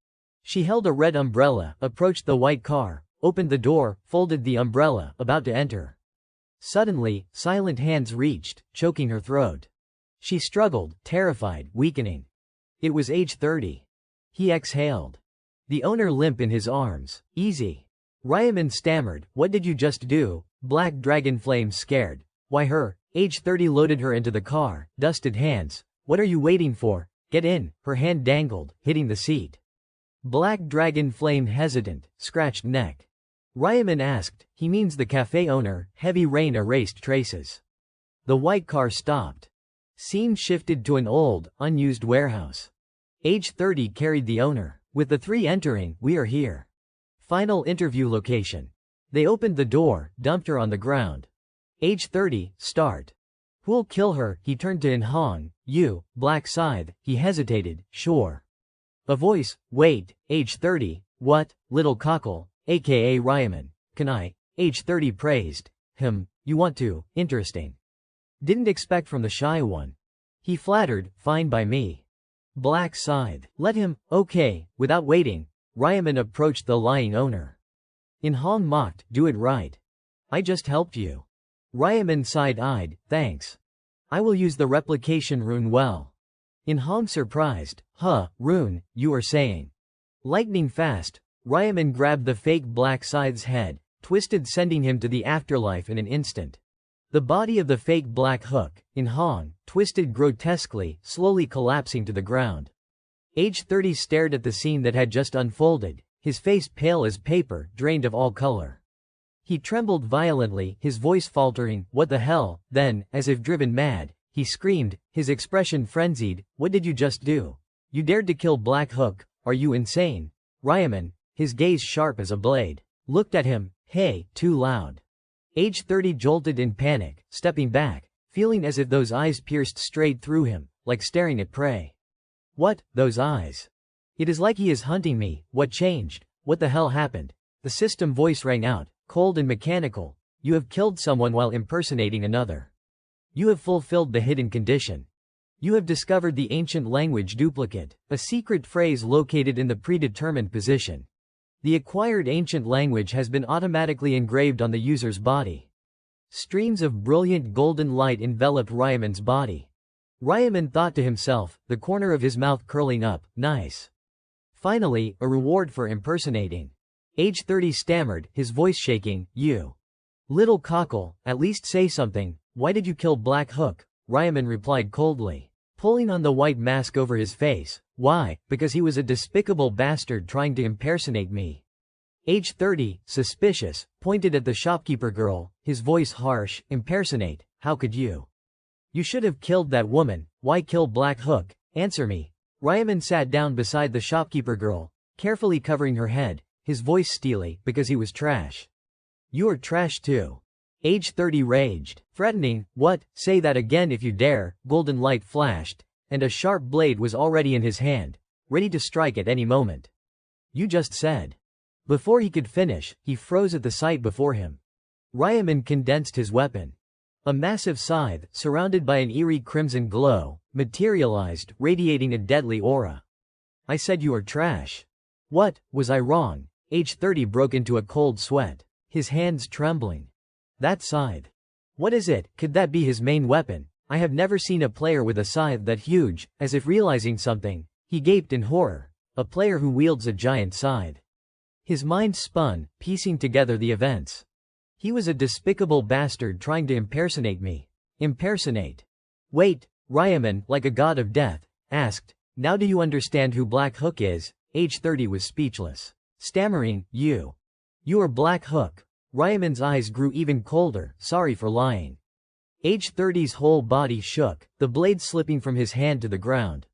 She held a red umbrella, approached the white car, opened the door, folded the umbrella, about to enter. Suddenly, silent hands reached, choking her throat. She struggled, terrified, weakening. It was Age 30. He exhaled. The owner limp in his arms. Easy. Ryaman stammered, what did you just do? Black Dragon Flame scared. Why her? Age 30 loaded her into the car, dusted hands. What are you waiting for? Get in. Her hand dangled, hitting the seat. Black Dragon Flame hesitant, scratched neck. Ryaman asked, he means the cafe owner. Heavy rain erased traces. The white car stopped. Scene shifted to an old, unused warehouse. Age 30 carried the owner. With the three entering, we are here. Final interview location. They opened the door, dumped her on the ground. Age 30, start. Who'll kill her? He turned to In Hong. You, Black Scythe. He hesitated, sure. A voice, wait, Age 30, what? Little Cockle, aka Ryaman. Can I? Age 30 praised. You want to, interesting. Didn't expect from the shy one. He flattered, fine by me. Black Scythe, let him, okay. Without waiting, Ryaman approached the lying owner. In Hong mocked, do it right. I just helped you. Ryaman side-eyed, thanks. I will use the replication rune well. In Hong surprised, rune, you are saying. Lightning fast, Ryaman grabbed the fake Black Scythe's head, twisted sending him to the afterlife in an instant. The body of the fake Black Hook, In Hong, twisted grotesquely, slowly collapsing to the ground. Age 30 stared at the scene that had just unfolded, his face pale as paper, drained of all color. He trembled violently, his voice faltering, what the hell? Then, as if driven mad, he screamed, his expression frenzied, what did you just do? You dared to kill Black Hook, are you insane? Ryaman, his gaze sharp as a blade, looked at him, hey, too loud. Age 30 jolted in panic, stepping back, feeling as if those eyes pierced straight through him, like staring at prey. What, those eyes? It is like he is hunting me. What changed? What the hell happened? The system voice rang out, cold and mechanical. You have killed someone while impersonating another. You have fulfilled the hidden condition. You have discovered the ancient language duplicate, a secret phrase located in the predetermined position. The acquired ancient language has been automatically engraved on the user's body. Streams of brilliant golden light enveloped Ryaman's body. Ryaman thought to himself, the corner of his mouth curling up, nice. Finally, a reward for impersonating. Age 30 stammered, his voice shaking, you little cockle, at least say something. Why did you kill Black Hook? Ryaman replied coldly, pulling on the white mask over his face. Why? Because he was a despicable bastard trying to impersonate me. Age 30, suspicious, pointed at the shopkeeper girl, his voice harsh. Impersonate? How could you? You should have killed that woman. Why kill Black Hook? Answer me. Ryaman sat down beside the shopkeeper girl, carefully covering her head, his voice steely, because he was trash. You're trash too. Age 30 raged, threatening. What? Say that again if you dare. Golden light flashed, and a sharp blade was already in his hand, ready to strike at any moment. You just said. Before he could finish, he froze at the sight before him. Ryaman condensed his weapon. A massive scythe, surrounded by an eerie crimson glow, materialized, radiating a deadly aura. I said you are trash. What, was I wrong? Age 30 broke into a cold sweat, his hands trembling. That scythe. What is it? Could that be his main weapon? I have never seen a player with a scythe that huge. As if realizing something, he gaped in horror. A player who wields a giant scythe. His mind spun, piecing together the events. He was a despicable bastard trying to impersonate me. Impersonate. Wait, Ryaman, like a god of death, asked, now do you understand who Black Hook is? Age 30 was speechless. Stammering, you are Black Hook. Ryaman's eyes grew even colder. Sorry for lying. Age 30's whole body shook, the blade slipping from his hand to the ground.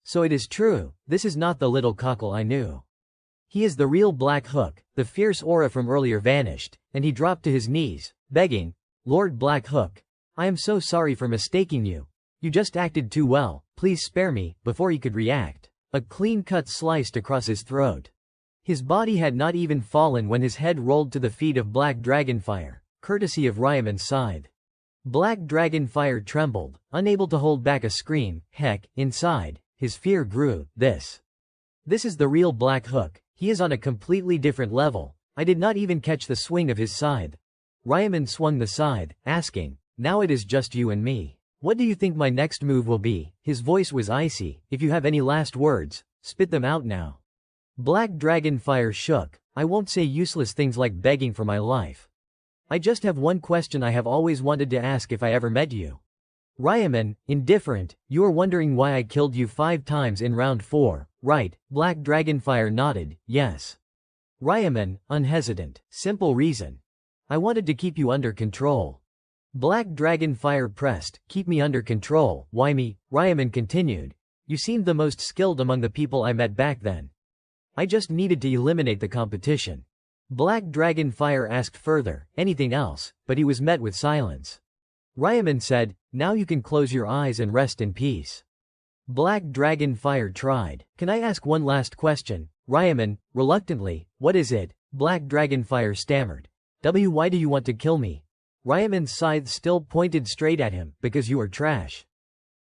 So it is true, this is not the little cockle I knew. He is the real Black Hook. The fierce aura from earlier vanished, and he dropped to his knees, begging, Lord Black Hook, I am so sorry for mistaking you. You just acted too well, please spare me. Before he could react, a clean cut sliced across his throat. His body had not even fallen when his head rolled to the feet of Black Dragonfire, courtesy of Ryaman's side. Black Dragonfire trembled, unable to hold back a scream. Heck, inside, his fear grew. This is the real Black Hook. He is on a completely different level. I did not even catch the swing of his scythe. Ryaman swung the scythe, asking, now it is just you and me. What do you think my next move will be? His voice was icy. If you have any last words, spit them out now. Black Dragonfire shook. I won't say useless things like begging for my life. I just have one question I have always wanted to ask if I ever met you. Ryaman, indifferent, you are wondering why I killed you 5 times in round 4, right? Black Dragonfire nodded, yes. Ryaman, unhesitant, simple reason. I wanted to keep you under control. Black Dragonfire pressed, keep me under control. Why me? Ryaman continued. You seemed the most skilled among the people I met back then. I just needed to eliminate the competition. Black Dragonfire asked further, anything else, but he was met with silence. Ryaman said, now you can close your eyes and rest in peace. Black Dragonfire tried. Can I ask one last question? Ryaman, reluctantly, what is it? Black Dragonfire stammered. Why do you want to kill me? Ryaman's scythe still pointed straight at him, because you are trash.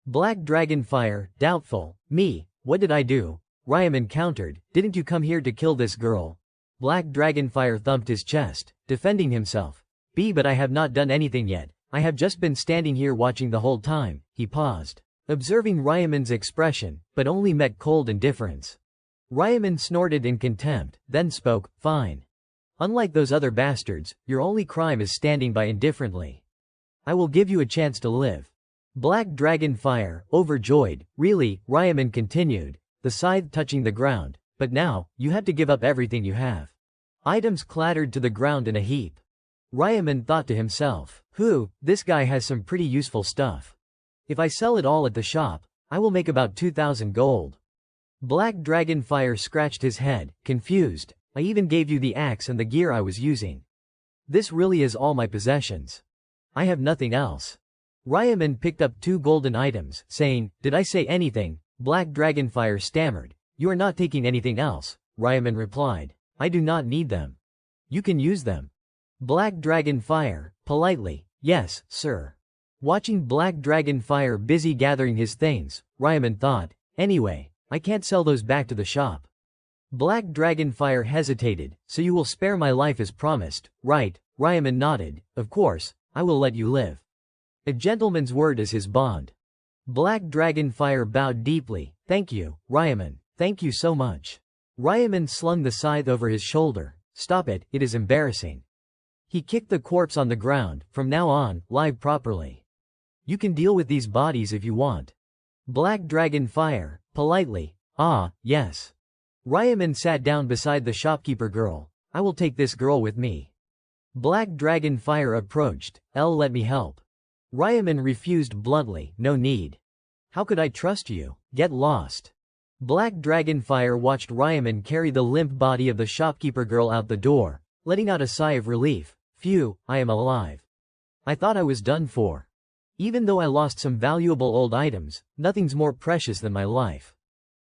Black Dragonfire, doubtful, me, what did I do? Ryaman countered, didn't you come here to kill this girl? Black Dragonfire thumped his chest, defending himself. But I have not done anything yet. I have just been standing here watching the whole time. He paused, observing Ryaman's expression, but only met cold indifference. Ryaman snorted in contempt, then spoke, fine. Unlike those other bastards, your only crime is standing by indifferently. I will give you a chance to live. Black Dragonfire, overjoyed, really, Ryaman continued, the scythe touching the ground, but now, you have to give up everything you have. Items clattered to the ground in a heap. Ryaman thought to himself, this guy has some pretty useful stuff. If I sell it all at the shop, I will make about 2,000 gold. Black Dragonfire scratched his head, confused. I even gave you the axe and the gear I was using. This really is all my possessions. I have nothing else. Ryaman picked up 2 golden items, saying, did I say anything? Black Dragonfire stammered. You are not taking anything else, Ryaman replied. I do not need them. You can use them. Black Dragonfire, politely, yes, sir. Watching Black Dragonfire busy gathering his things, Ryaman thought, anyway, I can't sell those back to the shop. Black Dragonfire hesitated, so you will spare my life as promised, right? Ryaman nodded, of course, I will let you live. A gentleman's word is his bond. Black Dragonfire bowed deeply, thank you, Ryaman, thank you so much. Ryaman slung the scythe over his shoulder, stop it, it is embarrassing. He kicked the corpse on the ground, from now on, live properly. You can deal with these bodies if you want. Black Dragonfire, politely, ah, yes. Ryaman sat down beside the shopkeeper girl, I will take this girl with me. Black Dragonfire approached, let me help. Ryaman refused bluntly, no need. How could I trust you? Get lost. Black Dragonfire watched Ryaman carry the limp body of the shopkeeper girl out the door, letting out a sigh of relief. Phew, I am alive. I thought I was done for. Even though I lost some valuable old items, nothing's more precious than my life.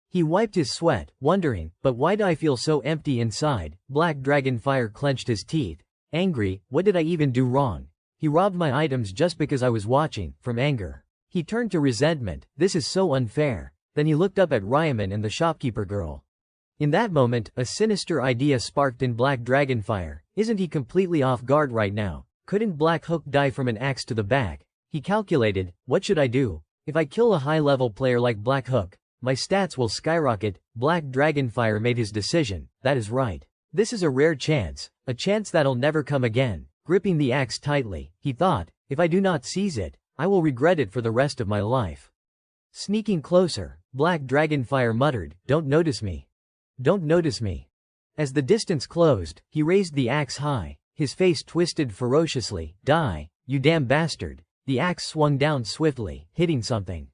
He wiped his sweat, wondering, but why do I feel so empty inside? Black Dragonfire clenched his teeth. Angry, what did I even do wrong? He robbed my items just because I was watching, from anger. He turned to resentment, this is so unfair. Then he looked up at Ryaman and the shopkeeper girl. In that moment, a sinister idea sparked in Black Dragonfire. Isn't he completely off guard right now? Couldn't Black Hook die from an axe to the back? He calculated, what should I do? If I kill a high-level player like Black Hook, my stats will skyrocket. Black Dragonfire made his decision, that is right. This is a rare chance, a chance that'll never come again. Gripping the axe tightly, he thought, if I do not seize it, I will regret it for the rest of my life. Sneaking closer, Black Dragonfire muttered, don't notice me. Don't notice me. As the distance closed, he raised the axe high, his face twisted ferociously, die, you damn bastard. The axe swung down swiftly, hitting something.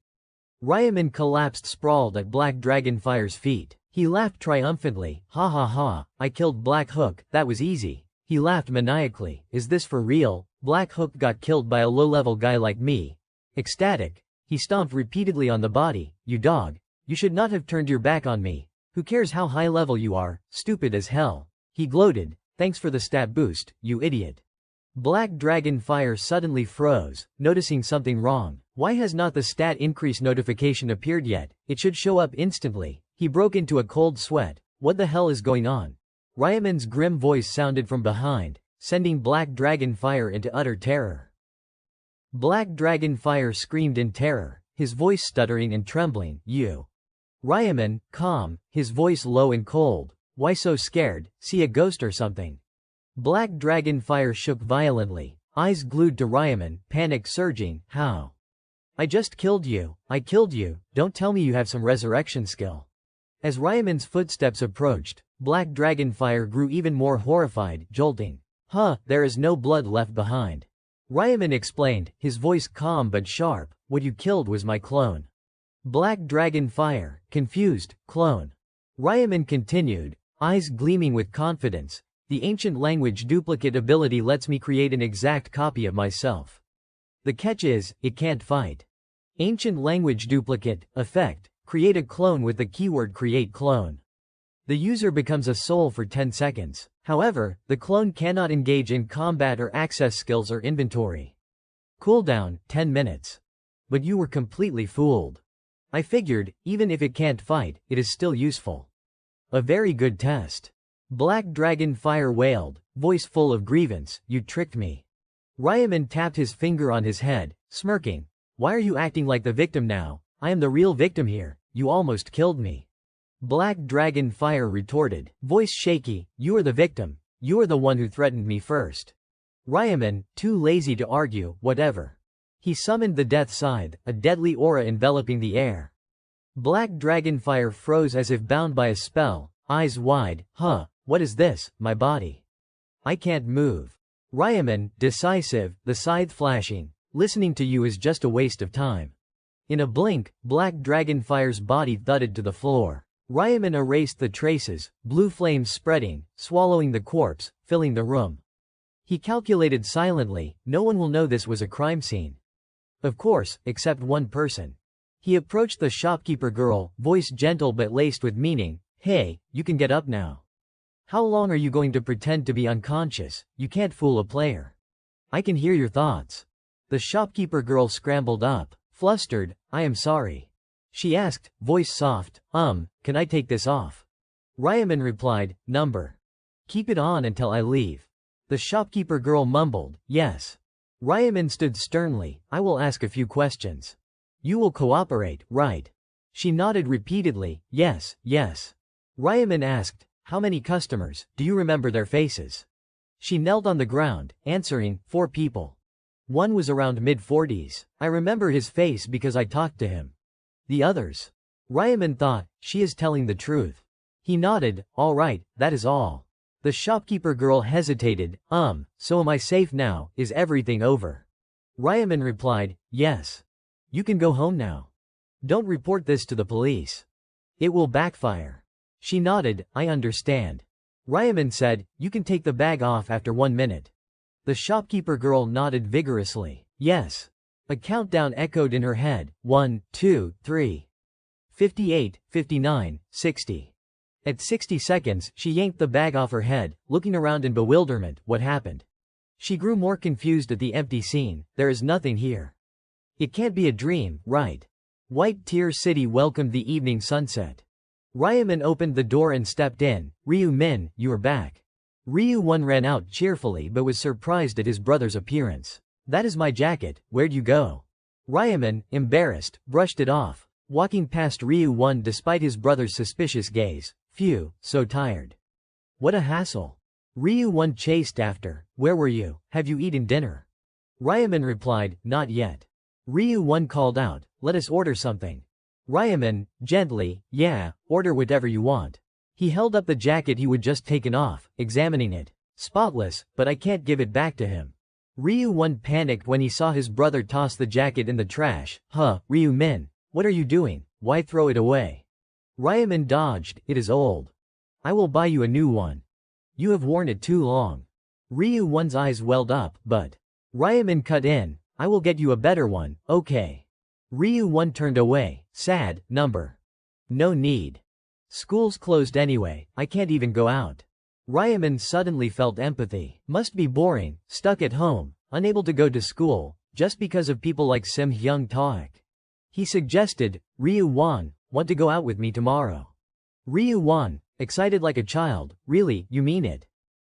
Ryaman collapsed sprawled at Black Dragonfire's feet. He laughed triumphantly, ha ha ha, I killed Black Hook, that was easy. He laughed maniacally, is this for real? Black Hook got killed by a low-level guy like me. Ecstatic, he stomped repeatedly on the body, you dog. You should not have turned your back on me. Who cares how high level you are, stupid as hell. He gloated, thanks for the stat boost, you idiot. Black Dragonfire suddenly froze, noticing something wrong. Why has not the stat increase notification appeared yet? It should show up instantly. He broke into a cold sweat. What the hell is going on? Ryaman's grim voice sounded from behind, sending Black Dragonfire into utter terror. Black Dragonfire screamed in terror, his voice stuttering and trembling, you. Ryaman, calm, his voice low and cold. Why so scared? See a ghost or something? Black Dragonfire shook violently, eyes glued to Ryaman, panic surging, how? I just killed you, I killed you, don't tell me you have some resurrection skill. As Ryaman's footsteps approached, Black Dragonfire grew even more horrified, jolting. Huh, there is no blood left behind. Ryaman explained, his voice calm but sharp, what you killed was my clone. Black Dragonfire, confused, clone. Ryaman continued, eyes gleaming with confidence, the ancient language duplicate ability lets me create an exact copy of myself. The catch is, it can't fight. Ancient language duplicate, effect, create a clone with the keyword create clone. The user becomes a soul for 10 seconds. However, the clone cannot engage in combat or access skills or inventory. Cooldown, 10 minutes. But you were completely fooled. I figured, even if it can't fight, it is still useful. A very good test. Black Dragonfire wailed, voice full of grievance, you tricked me. Ryaman tapped his finger on his head, smirking. Why are you acting like the victim now? I am the real victim here, you almost killed me. Black Dragonfire retorted, voice shaky, you are the victim, you are the one who threatened me first. Ryaman, too lazy to argue, whatever. He summoned the Death Scythe, a deadly aura enveloping the air. Black Dragonfire froze as if bound by a spell, eyes wide, huh, what is this, my body? I can't move. Ryaman, decisive, the scythe flashing, listening to you is just a waste of time. In a blink, Black Dragonfire's body thudded to the floor. Ryaman erased the traces, blue flames spreading, swallowing the corpse, filling the room. He calculated silently, no one will know this was a crime scene. Of course, except one person. He approached the shopkeeper girl, voice gentle but laced with meaning. Hey, you can get up now. How long are you going to pretend to be unconscious? You can't fool a player. I can hear your thoughts. The shopkeeper girl scrambled up. Flustered, I am sorry. She asked, voice soft, can I take this off? Ryaman replied, number. Keep it on until I leave. The shopkeeper girl mumbled, yes. Ryaman stood sternly, I will ask a few questions. You will cooperate, right? She nodded repeatedly, yes, yes. Ryaman asked, how many customers, do you remember their faces? She knelt on the ground, answering, 4 people. One was around mid-40s. I remember his face because I talked to him. The others? Ryaman thought, she is telling the truth. He nodded, all right, that is all. The shopkeeper girl hesitated, so am I safe now, is everything over? Ryaman replied, yes. You can go home now. Don't report this to the police. It will backfire. She nodded, I understand. Ryaman said, you can take the bag off after 1 minute. The shopkeeper girl nodded vigorously, yes. A countdown echoed in her head, 1, 2, 3. 58, 59, 60. At 60 seconds, she yanked the bag off her head, looking around in bewilderment, what happened? She grew more confused at the empty scene, there is nothing here. It can't be a dream, right? White Tear City welcomed the evening sunset. Ryaman opened the door and stepped in, Ryu Min, you are back. Ryu Won ran out cheerfully but was surprised at his brother's appearance. That is my jacket, where'd you go? Ryaman, embarrassed, brushed it off, walking past Ryu Won despite his brother's suspicious gaze. Phew, so tired. What a hassle. Ryu Won chased after, where were you, have you eaten dinner? Ryaman replied, not yet. Ryu Won called out, let us order something. Ryaman, gently, yeah, order whatever you want. He held up the jacket he would just taken off, examining it. Spotless, but I can't give it back to him. Ryu Won panicked when he saw his brother toss the jacket in the trash. Ryu Min, what are you doing? Why throw it away? Ryaman dodged, it is old. I will buy you a new one. You have worn it too long. Ryu Won's eyes welled up, but Ryaman cut in, I will get you a better one, okay. Ryu Won turned away, sad, number. No need. School's closed anyway, I can't even go out. Ryaman suddenly felt empathy. Must be boring, stuck at home, unable to go to school, just because of people like Sim Hyung Taek. He suggested, Ryu Won, want to go out with me tomorrow? Ryu Won, excited like a child, really, you mean it?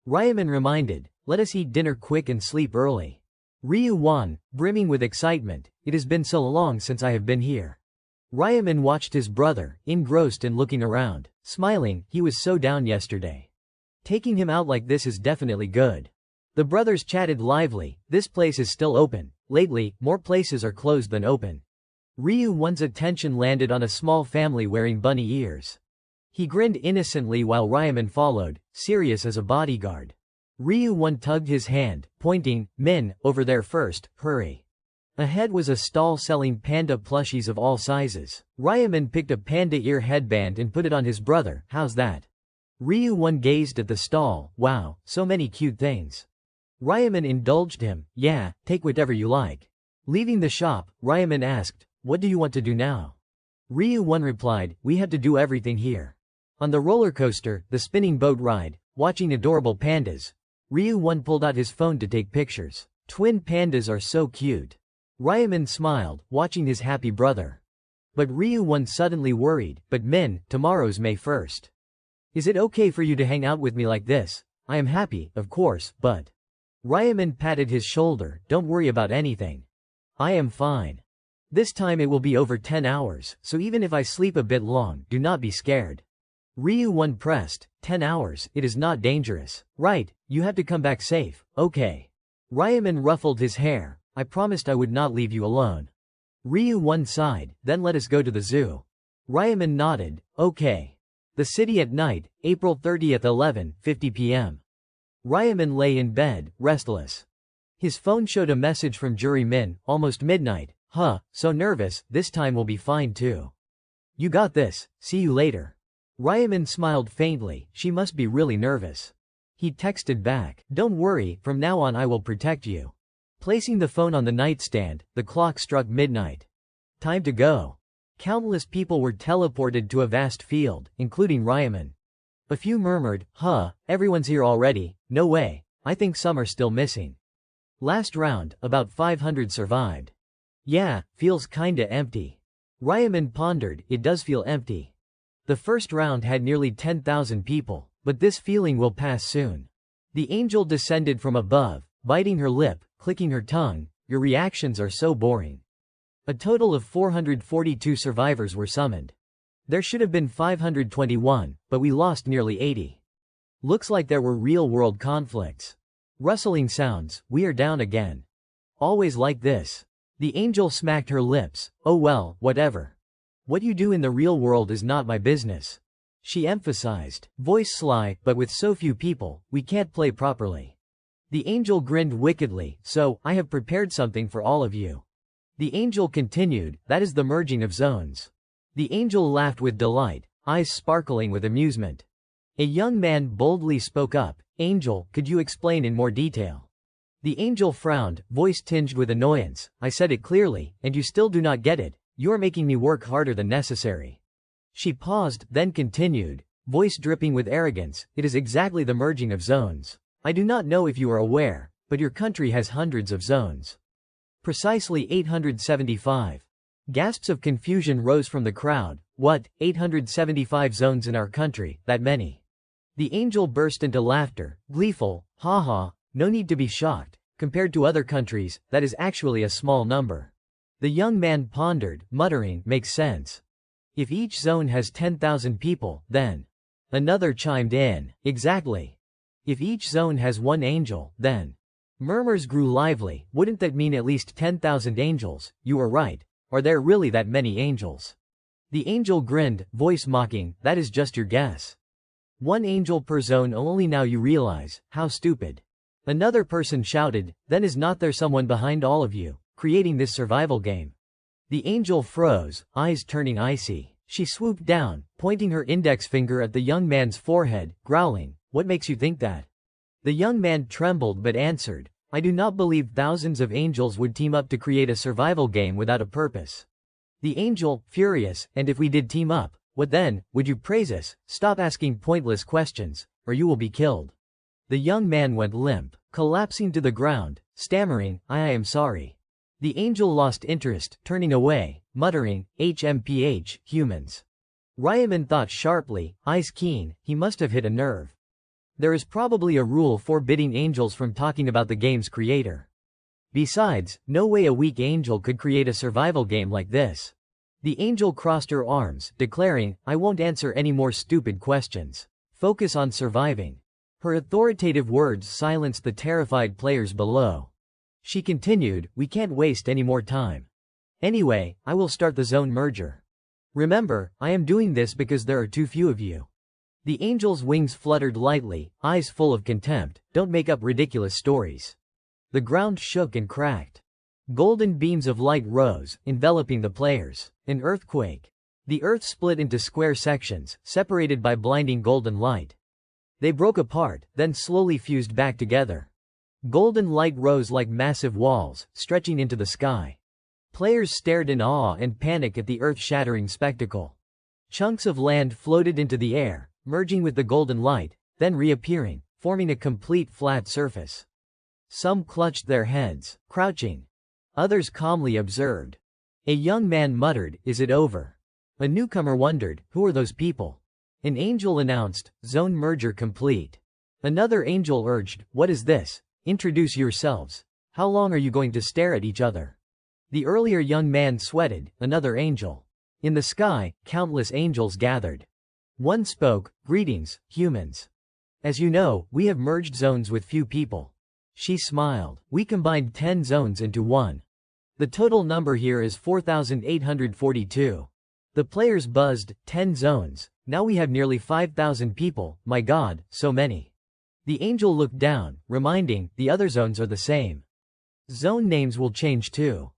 Ryaman reminded, let us eat dinner quick and sleep early. Ryu Won, brimming with excitement, it has been so long since I have been here. Ryaman watched his brother, engrossed and looking around, smiling, he was so down yesterday. Taking him out like this is definitely good. The brothers chatted lively, this place is still open, lately, more places are closed than open. Ryu Won's attention landed on a small family wearing bunny ears. He grinned innocently while Ryaman followed, serious as a bodyguard. Ryu Won tugged his hand, pointing, Min, over there first, hurry. Ahead was a stall selling panda plushies of all sizes. Ryaman picked a panda ear headband and put it on his brother, how's that? Ryu Won gazed at the stall, wow, so many cute things. Ryaman indulged him, yeah, take whatever you like. Leaving the shop, Ryaman asked, what do you want to do now? Ryu Won replied, we have to do everything here. On the roller coaster, the spinning boat ride, watching adorable pandas. Ryu Won pulled out his phone to take pictures. Twin pandas are so cute. Ryaman smiled, watching his happy brother. But Ryu Won suddenly worried, but Min, tomorrow's May 1st. Is it okay for you to hang out with me like this? I am happy, of course, but... Ryaman patted his shoulder, don't worry about anything. I am fine. This time it will be over 10 hours, so even if I sleep a bit long, do not be scared. Ryu Won pressed, 10 hours, it is not dangerous. Right, you have to come back safe, okay. Ryaman ruffled his hair, I promised I would not leave you alone. Ryu Won sighed, then let us go to the zoo. Ryaman nodded, okay. The city at night, April 30th 11:50 p.m. Ryaman lay in bed, restless. His phone showed a message from Jury Min, almost midnight. So nervous, this time will be fine too. You got this, see you later. Ryaman smiled faintly, she must be really nervous. He texted back, don't worry, from now on I will protect you. Placing the phone on the nightstand, the clock struck midnight. Time to go. Countless people were teleported to a vast field, including Ryaman. A few murmured, "Huh, everyone's here already, no way, I think some are still missing." Last round, about 500 survived. Yeah, feels kinda empty. Ryaman pondered, it does feel empty. The first round had nearly 10,000 people, but this feeling will pass soon. The angel descended from above, biting her lip, clicking her tongue. Your reactions are so boring. A total of 442 survivors were summoned. There should have been 521, but we lost nearly 80. Looks like there were real-world conflicts. Rustling sounds, we are down again. Always like this. The angel smacked her lips. Oh well, whatever. What you do in the real world is not my business. She emphasized, voice sly, but with so few people, we can't play properly. The angel grinned wickedly, so, I have prepared something for all of you. The angel continued, that is the merging of zones. The angel laughed with delight, eyes sparkling with amusement. A young man boldly spoke up, Angel, could you explain in more detail? The angel frowned, voice tinged with annoyance, I said it clearly, and you still do not get it, you are making me work harder than necessary. She paused, then continued, voice dripping with arrogance, it is exactly the merging of zones. I do not know if you are aware, but your country has hundreds of zones. Precisely 875. Gasps of confusion rose from the crowd. What, 875 zones in our country, that many? The angel burst into laughter, gleeful, haha, no need to be shocked. Compared to other countries, that is actually a small number. The young man pondered, muttering, makes sense. If each zone has 10,000 people, then. Another chimed in, exactly. If each zone has one angel, then. Murmurs grew lively, wouldn't that mean at least 10,000 angels? You are right. Are there really that many angels? The angel grinned, voice mocking, that is just your guess. One angel per zone only, now you realize, how stupid. Another person shouted, then is not there someone behind all of you, creating this survival game? The angel froze, eyes turning icy. She swooped down, pointing her index finger at the young man's forehead, growling, what makes you think that? The young man trembled but answered, I do not believe thousands of angels would team up to create a survival game without a purpose. The angel, furious, and if we did team up, what then? Would you praise us? Stop asking pointless questions, or you will be killed. The young man went limp, collapsing to the ground, stammering, I am sorry. The angel lost interest, turning away, muttering, HMPH, humans. Ryaman thought sharply, eyes keen, he must have hit a nerve. There is probably a rule forbidding angels from talking about the game's creator. Besides, no way a weak angel could create a survival game like this. The angel crossed her arms, declaring, I won't answer any more stupid questions. Focus on surviving. Her authoritative words silenced the terrified players below. She continued, we can't waste any more time. Anyway, I will start the zone merger. Remember, I am doing this because there are too few of you. The angel's wings fluttered lightly, eyes full of contempt, don't make up ridiculous stories. The ground shook and cracked. Golden beams of light rose, enveloping the players. An earthquake. The earth split into square sections, separated by blinding golden light. They broke apart, then slowly fused back together. Golden light rose like massive walls, stretching into the sky. Players stared in awe and panic at the earth-shattering spectacle. Chunks of land floated into the air, merging with the golden light, then reappearing, forming a complete flat surface. Some clutched their heads, crouching. Others calmly observed. A young man muttered, is it over? A newcomer wondered, who are those people? An angel announced, zone merger complete. Another angel urged, what is this? Introduce yourselves. How long are you going to stare at each other? The earlier young man sweated, another angel. In the sky, countless angels gathered. One spoke, greetings, humans. As you know, we have merged zones with few people. She smiled. We combined 10 zones into one. The total number here is 4,842. The players buzzed, 10 zones. Now we have nearly 5,000 people, my god, so many. The angel looked down, reminding, the other zones are the same. Zone names will change too.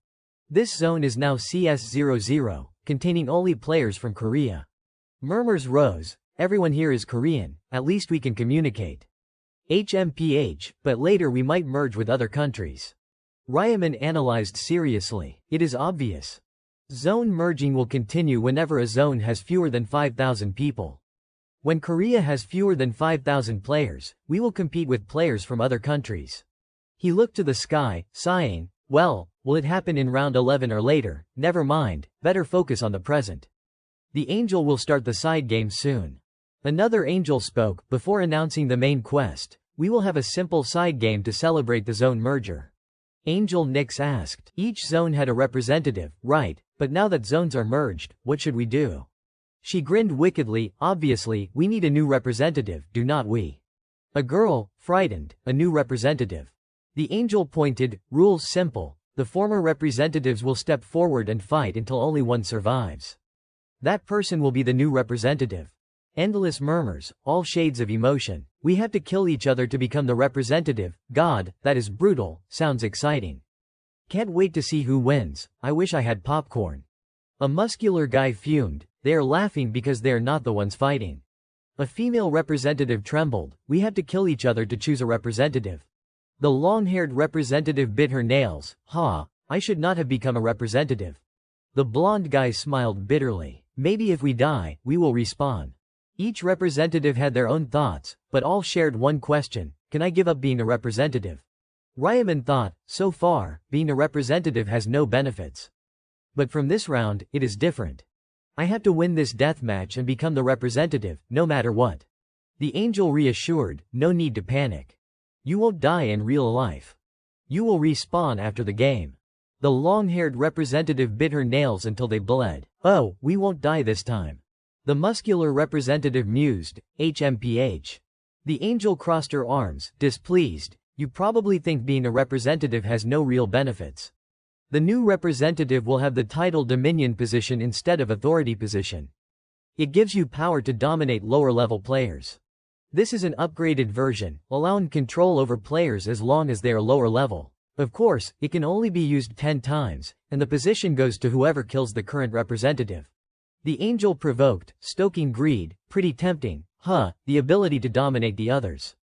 This zone is now CS00, containing only players from Korea. Murmurs rose, everyone here is Korean, at least we can communicate. HMPH, but later we might merge with other countries. Ryaman analyzed seriously, it is obvious. Zone merging will continue whenever a zone has fewer than 5,000 people. When Korea has fewer than 5,000 players, we will compete with players from other countries. He looked to the sky, sighing, well, will it happen in round 11 or later? Never mind, better focus on the present. The angel will start the side game soon. Another angel spoke, before announcing the main quest. We will have a simple side game to celebrate the zone merger. Angel Nix asked. Each zone had a representative, right, but now that zones are merged, what should we do? She grinned wickedly. Obviously, we need a new representative, do not we? A girl, frightened, a new representative. The angel pointed, rules simple, the former representatives will step forward and fight until only one survives. That person will be the new representative. Endless murmurs, all shades of emotion. We have to kill each other to become the representative. God, that is brutal, sounds exciting. Can't wait to see who wins, I wish I had popcorn. A muscular guy fumed, they are laughing because they are not the ones fighting. A female representative trembled, we have to kill each other to choose a representative. The long-haired representative bit her nails, I should not have become a representative. The blonde guy smiled bitterly, maybe if we die, we will respawn. Each representative had their own thoughts, but all shared one question, can I give up being a representative? Ryaman thought, so far, being a representative has no benefits. But from this round, it is different. I have to win this deathmatch and become the representative, no matter what. The angel reassured, no need to panic. You won't die in real life. You will respawn after the game. The long-haired representative bit her nails until they bled. Oh, we won't die this time. The muscular representative mused, HMPH. The angel crossed her arms, displeased. You probably think being a representative has no real benefits. The new representative will have the title Dominion position instead of authority position. It gives you power to dominate lower-level players. This is an upgraded version, allowing control over players as long as they are lower level. Of course, it can only be used 10 times, and the position goes to whoever kills the current representative. The angel provoked, stoking greed, pretty tempting, the ability to dominate the others.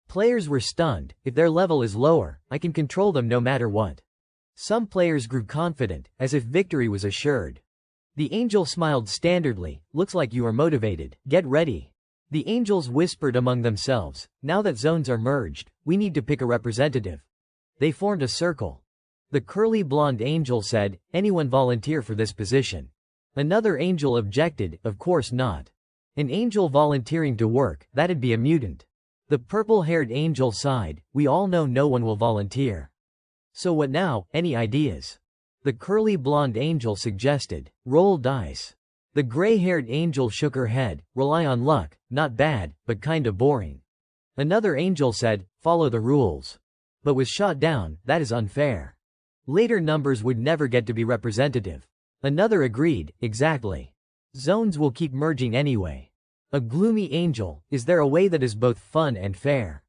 Players were stunned, if their level is lower, I can control them no matter what. Some players grew confident, as if victory was assured. The angel smiled standardly, looks like you are motivated, get ready. The angels whispered among themselves, now that zones are merged, we need to pick a representative. They formed a circle. The curly blonde angel said, anyone volunteer for this position. Another angel objected, of course not. An angel volunteering to work, that'd be a mutant. The purple-haired angel sighed, we all know no one will volunteer. So what now, any ideas? The curly blonde angel suggested, roll dice. The gray-haired angel shook her head, rely on luck, not bad, but kinda boring. Another angel said, follow the rules. But was shot down, that is unfair. Later numbers would never get to be representative. Another agreed, exactly. Zones will keep merging anyway. A gloomy angel, is there a way that is both fun and fair?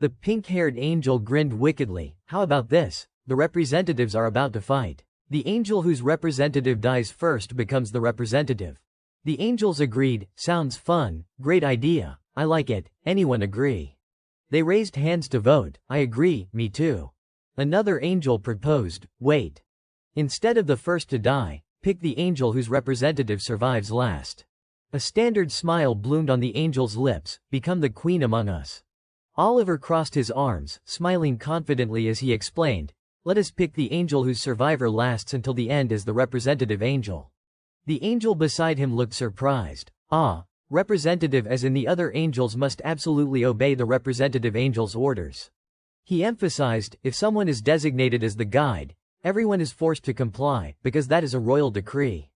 The pink-haired angel grinned wickedly, how about this, the representatives are about to fight. The angel whose representative dies first becomes the representative. The angels agreed, sounds fun, great idea, I like it, anyone agree? They raised hands to vote, I agree, me too. Another angel proposed, wait. Instead of the first to die, pick the angel whose representative survives last. A standard smile bloomed on the angel's lips, become the queen among us. Oliver crossed his arms, smiling confidently as he explained, let us pick the angel whose survivor lasts until the end as the representative angel. The angel beside him looked surprised. Representative as in the other angels must absolutely obey the representative angel's orders. He emphasized, if someone is designated as the guide, everyone is forced to comply, because that is a royal decree.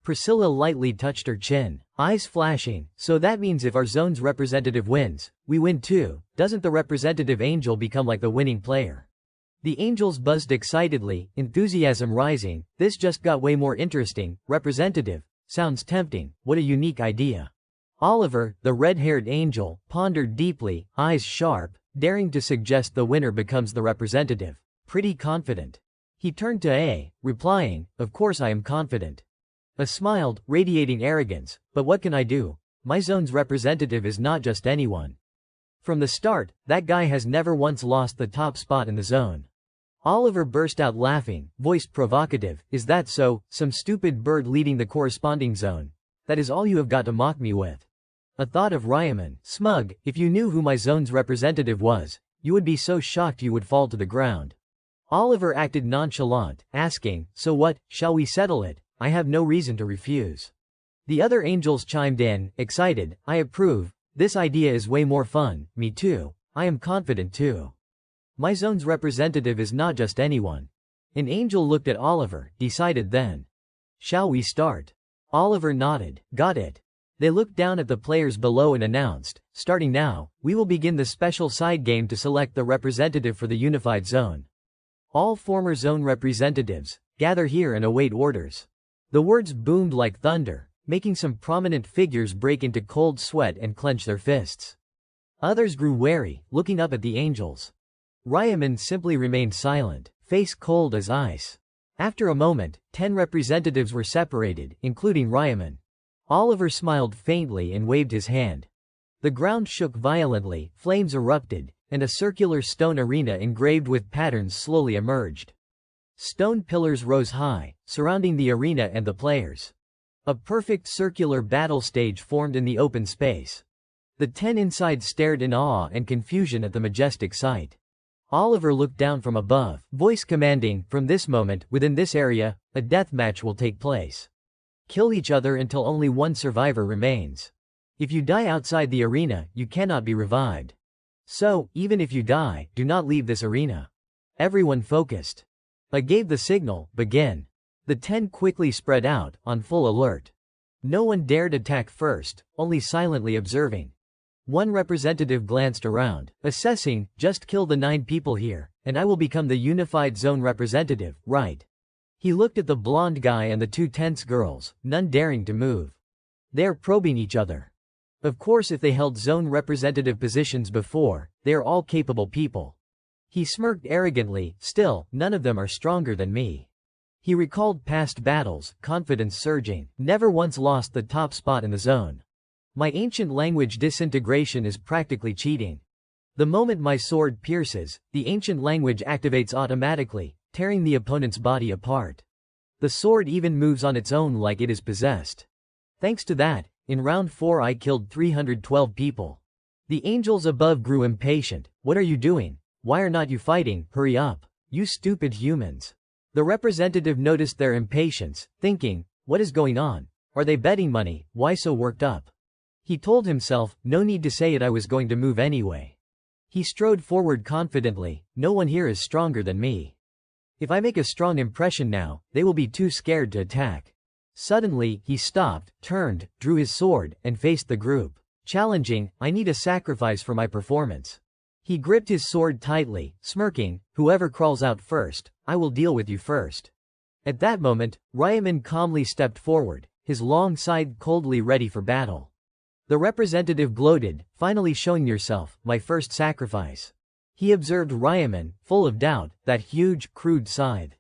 Priscilla lightly touched her chin, eyes flashing, so that means if our zone's representative wins, we win too, doesn't the representative angel become like the winning player? The angels buzzed excitedly, enthusiasm rising, this just got way more interesting, representative, sounds tempting, what a unique idea. Oliver, the red-haired angel, pondered deeply, eyes sharp, daring to suggest the winner becomes the representative. Pretty confident. He turned to A, replying, of course I am confident. A smiled, radiating arrogance, but what can I do? My zone's representative is not just anyone. From the start, that guy has never once lost the top spot in the zone. Oliver burst out laughing, voice provocative. Is that so, some stupid bird leading the corresponding zone? That is all you have got to mock me with? A thought of Ryaman, smug. If you knew who my zone's representative was, you would be so shocked you would fall to the ground. Oliver acted nonchalant, asking, so what, shall we settle it? I have no reason to refuse. The other angels chimed in, excited. I approve. This idea is way more fun. Me too. I am confident too. My zone's representative is not just anyone. An angel looked at Oliver, decided then. Shall we start? Oliver nodded. Got it. They looked down at the players below and announced, starting now, we will begin the special side game to select the representative for the unified zone. All former zone representatives, gather here and await orders. The words boomed like thunder, making some prominent figures break into cold sweat and clench their fists. Others grew wary, looking up at the angels. Ryaman simply remained silent, face cold as ice. After a moment, 10 representatives were separated, including Ryaman. Oliver smiled faintly and waved his hand. The ground shook violently, flames erupted, and a circular stone arena engraved with patterns slowly emerged. Stone pillars rose high, surrounding the arena and the players. A perfect circular battle stage formed in the open space. The 10 inside stared in awe and confusion at the majestic sight. Oliver looked down from above, voice commanding, from this moment, within this area, a death match will take place. Kill each other until only one survivor remains. If you die outside the arena, you cannot be revived. So, even if you die, do not leave this arena. Everyone focused. I gave the signal, begin. The 10 quickly spread out, on full alert. No one dared attack first, only silently observing. One representative glanced around, assessing, just kill the 9 people here, and I will become the unified zone representative, right? He looked at the blonde guy and the 2 tense girls, none daring to move. They are probing each other. Of course, if they held zone representative positions before, they are all capable people. He smirked arrogantly, still, none of them are stronger than me. He recalled past battles, confidence surging, never once lost the top spot in the zone. My ancient language disintegration is practically cheating. The moment my sword pierces, the ancient language activates automatically, tearing the opponent's body apart. The sword even moves on its own like it is possessed. Thanks to that, in round 4 I killed 312 people. The angels above grew impatient. What are you doing? Why are not you fighting? Hurry up. You stupid humans. The representative noticed their impatience, thinking, what is going on? Are they betting money? Why so worked up? He told himself, no need to say it, I was going to move anyway. He strode forward confidently, no one here is stronger than me. If I make a strong impression now, they will be too scared to attack. Suddenly, he stopped, turned, drew his sword, and faced the group. Challenging, I need a sacrifice for my performance. He gripped his sword tightly, smirking, whoever crawls out first, I will deal with you first. At that moment, Ryaman calmly stepped forward, his long scythe coldly ready for battle. The representative gloated, finally showing yourself, my first sacrifice. He observed Ryaman, full of doubt, that huge, crude scythe.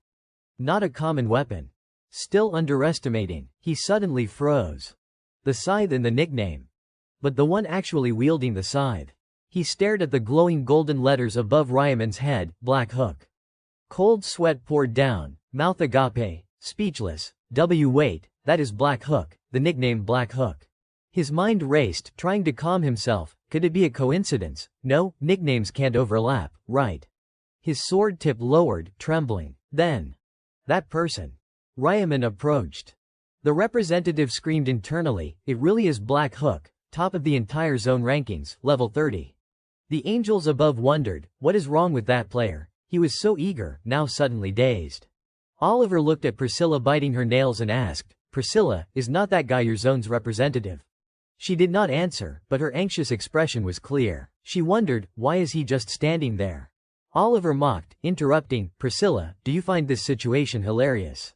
Not a common weapon. Still underestimating, he suddenly froze. The scythe in the nickname. But the one actually wielding the scythe. He stared at the glowing golden letters above Ryaman's head, Black Hook. Cold sweat poured down, mouth agape, speechless. Wait, that is Black Hook, the nickname Black Hook. His mind raced, trying to calm himself. Could it be a coincidence? No, nicknames can't overlap, right? His sword tip lowered, trembling. Then, that person. Ryaman approached. The representative screamed internally, it really is Black Hook, top of the entire zone rankings, level 30. The angels above wondered, what is wrong with that player? He was so eager, now suddenly dazed. Oliver looked at Priscilla biting her nails and asked, Priscilla, is not that guy your zone's representative? She did not answer, but her anxious expression was clear. She wondered, why is he just standing there? Oliver mocked, interrupting, Priscilla, do you find this situation hilarious?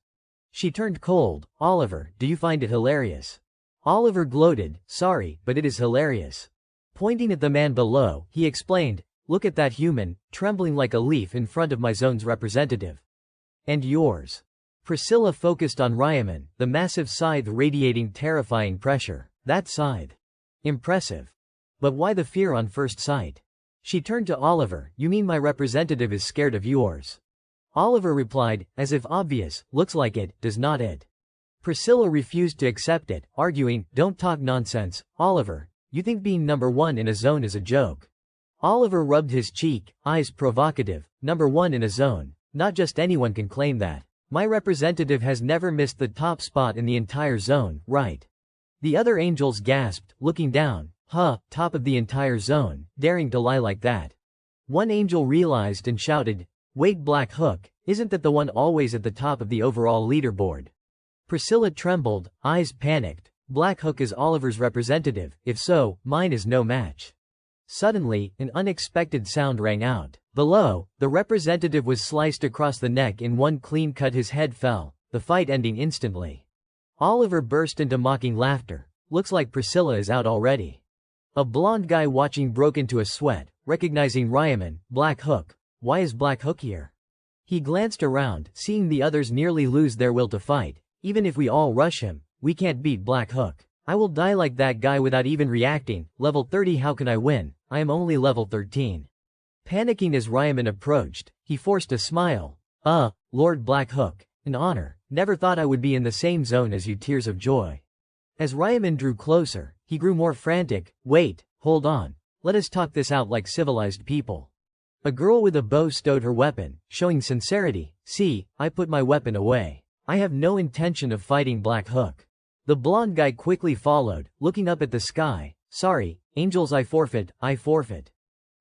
She turned cold. Oliver, do you find it hilarious? Oliver gloated, sorry, but it is hilarious. Pointing at the man below, he explained, look at that human, trembling like a leaf in front of my zone's representative. And yours. Priscilla focused on Ryaman, the massive scythe radiating terrifying pressure. That scythe. Impressive. But why the fear on first sight? She turned to Oliver, you mean my representative is scared of yours? Oliver replied, as if obvious, looks like it, does not it? Priscilla refused to accept it, arguing, don't talk nonsense, Oliver. You think being number one in a zone is a joke. Oliver rubbed his cheek, eyes provocative. Number one in a zone. Not just anyone can claim that. My representative has never missed the top spot in the entire zone, right? The other angels gasped, looking down. Top of the entire zone, daring to lie like that. One angel realized and shouted, wait, Black Hook, isn't that the one always at the top of the overall leaderboard? Priscilla trembled, eyes panicked. Black Hook is Oliver's representative, if so, mine is no match. Suddenly, an unexpected sound rang out. Below, the representative was sliced across the neck in one clean cut. His head fell, the fight ending instantly. Oliver burst into mocking laughter. Looks like Priscilla is out already. A blonde guy watching broke into a sweat, recognizing Ryaman. Black Hook. Why is Black Hook here? He glanced around, seeing the others nearly lose their will to fight. Even if we all rush him, we can't beat Black Hook. I will die like that guy without even reacting. Level 30, how can I win? I am only level 13. Panicking as Ryaman approached, he forced a smile. Lord Black Hook, an honor. Never thought I would be in the same zone as you. Tears of joy. As Ryaman drew closer, he grew more frantic. Wait, hold on. Let us talk this out like civilized people. A girl with a bow stowed her weapon, showing sincerity. See, I put my weapon away. I have no intention of fighting Black Hook. The blonde guy quickly followed, looking up at the sky. Sorry, angels, I forfeit, I forfeit.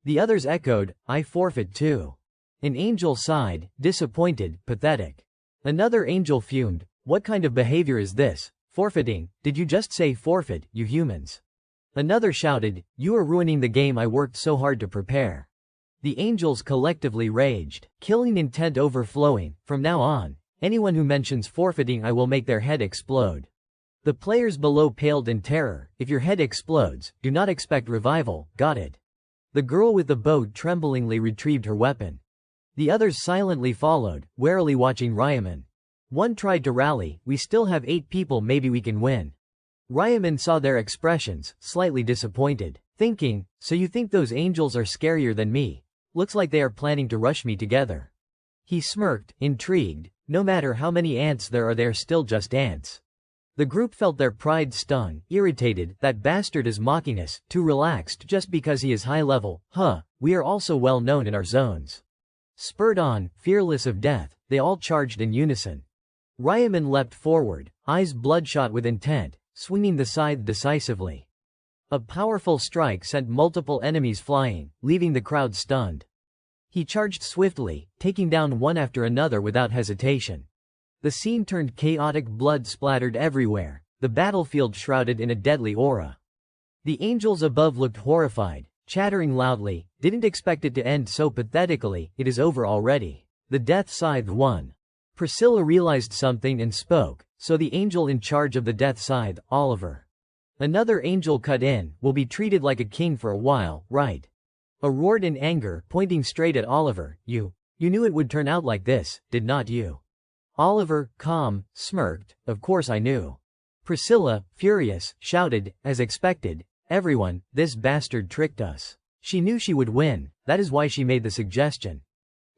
The others echoed, I forfeit too. An angel sighed, disappointed, pathetic. Another angel fumed, what kind of behavior is this? Forfeiting, did you just say forfeit, you humans? Another shouted, you are ruining the game I worked so hard to prepare. The angels collectively raged, killing intent overflowing. From now on, anyone who mentions forfeiting, I will make their head explode. The players below paled in terror. If your head explodes, do not expect revival, got it? The girl with the bow tremblingly retrieved her weapon. The others silently followed, warily watching Ryaman. One tried to rally, we still have 8 people, maybe we can win. Ryaman saw their expressions, slightly disappointed, thinking, so you think those angels are scarier than me? Looks like they are planning to rush me together. He smirked, intrigued. No matter how many ants there are, they're still just ants. The group felt their pride stung, irritated. That bastard is mocking us, too relaxed just because he is high level. We are also well known in our zones. Spurred on, fearless of death, they all charged in unison. Ryaman leapt forward, eyes bloodshot with intent, swinging the scythe decisively. A powerful strike sent multiple enemies flying, leaving the crowd stunned. He charged swiftly, taking down one after another without hesitation. The scene turned chaotic, blood splattered everywhere, the battlefield shrouded in a deadly aura. The angels above looked horrified, chattering loudly, didn't expect it to end so pathetically. It is over already. The death scythe won. Priscilla realized something and spoke, so the angel in charge of the death scythe, Oliver. Another angel cut in, will be treated like a king for a while, right? A roared in anger, pointing straight at Oliver. You knew it would turn out like this, did not you? Oliver, calm, smirked, of course I knew. Priscilla, furious, shouted, as expected, everyone, this bastard tricked us. She knew she would win, that is why she made the suggestion.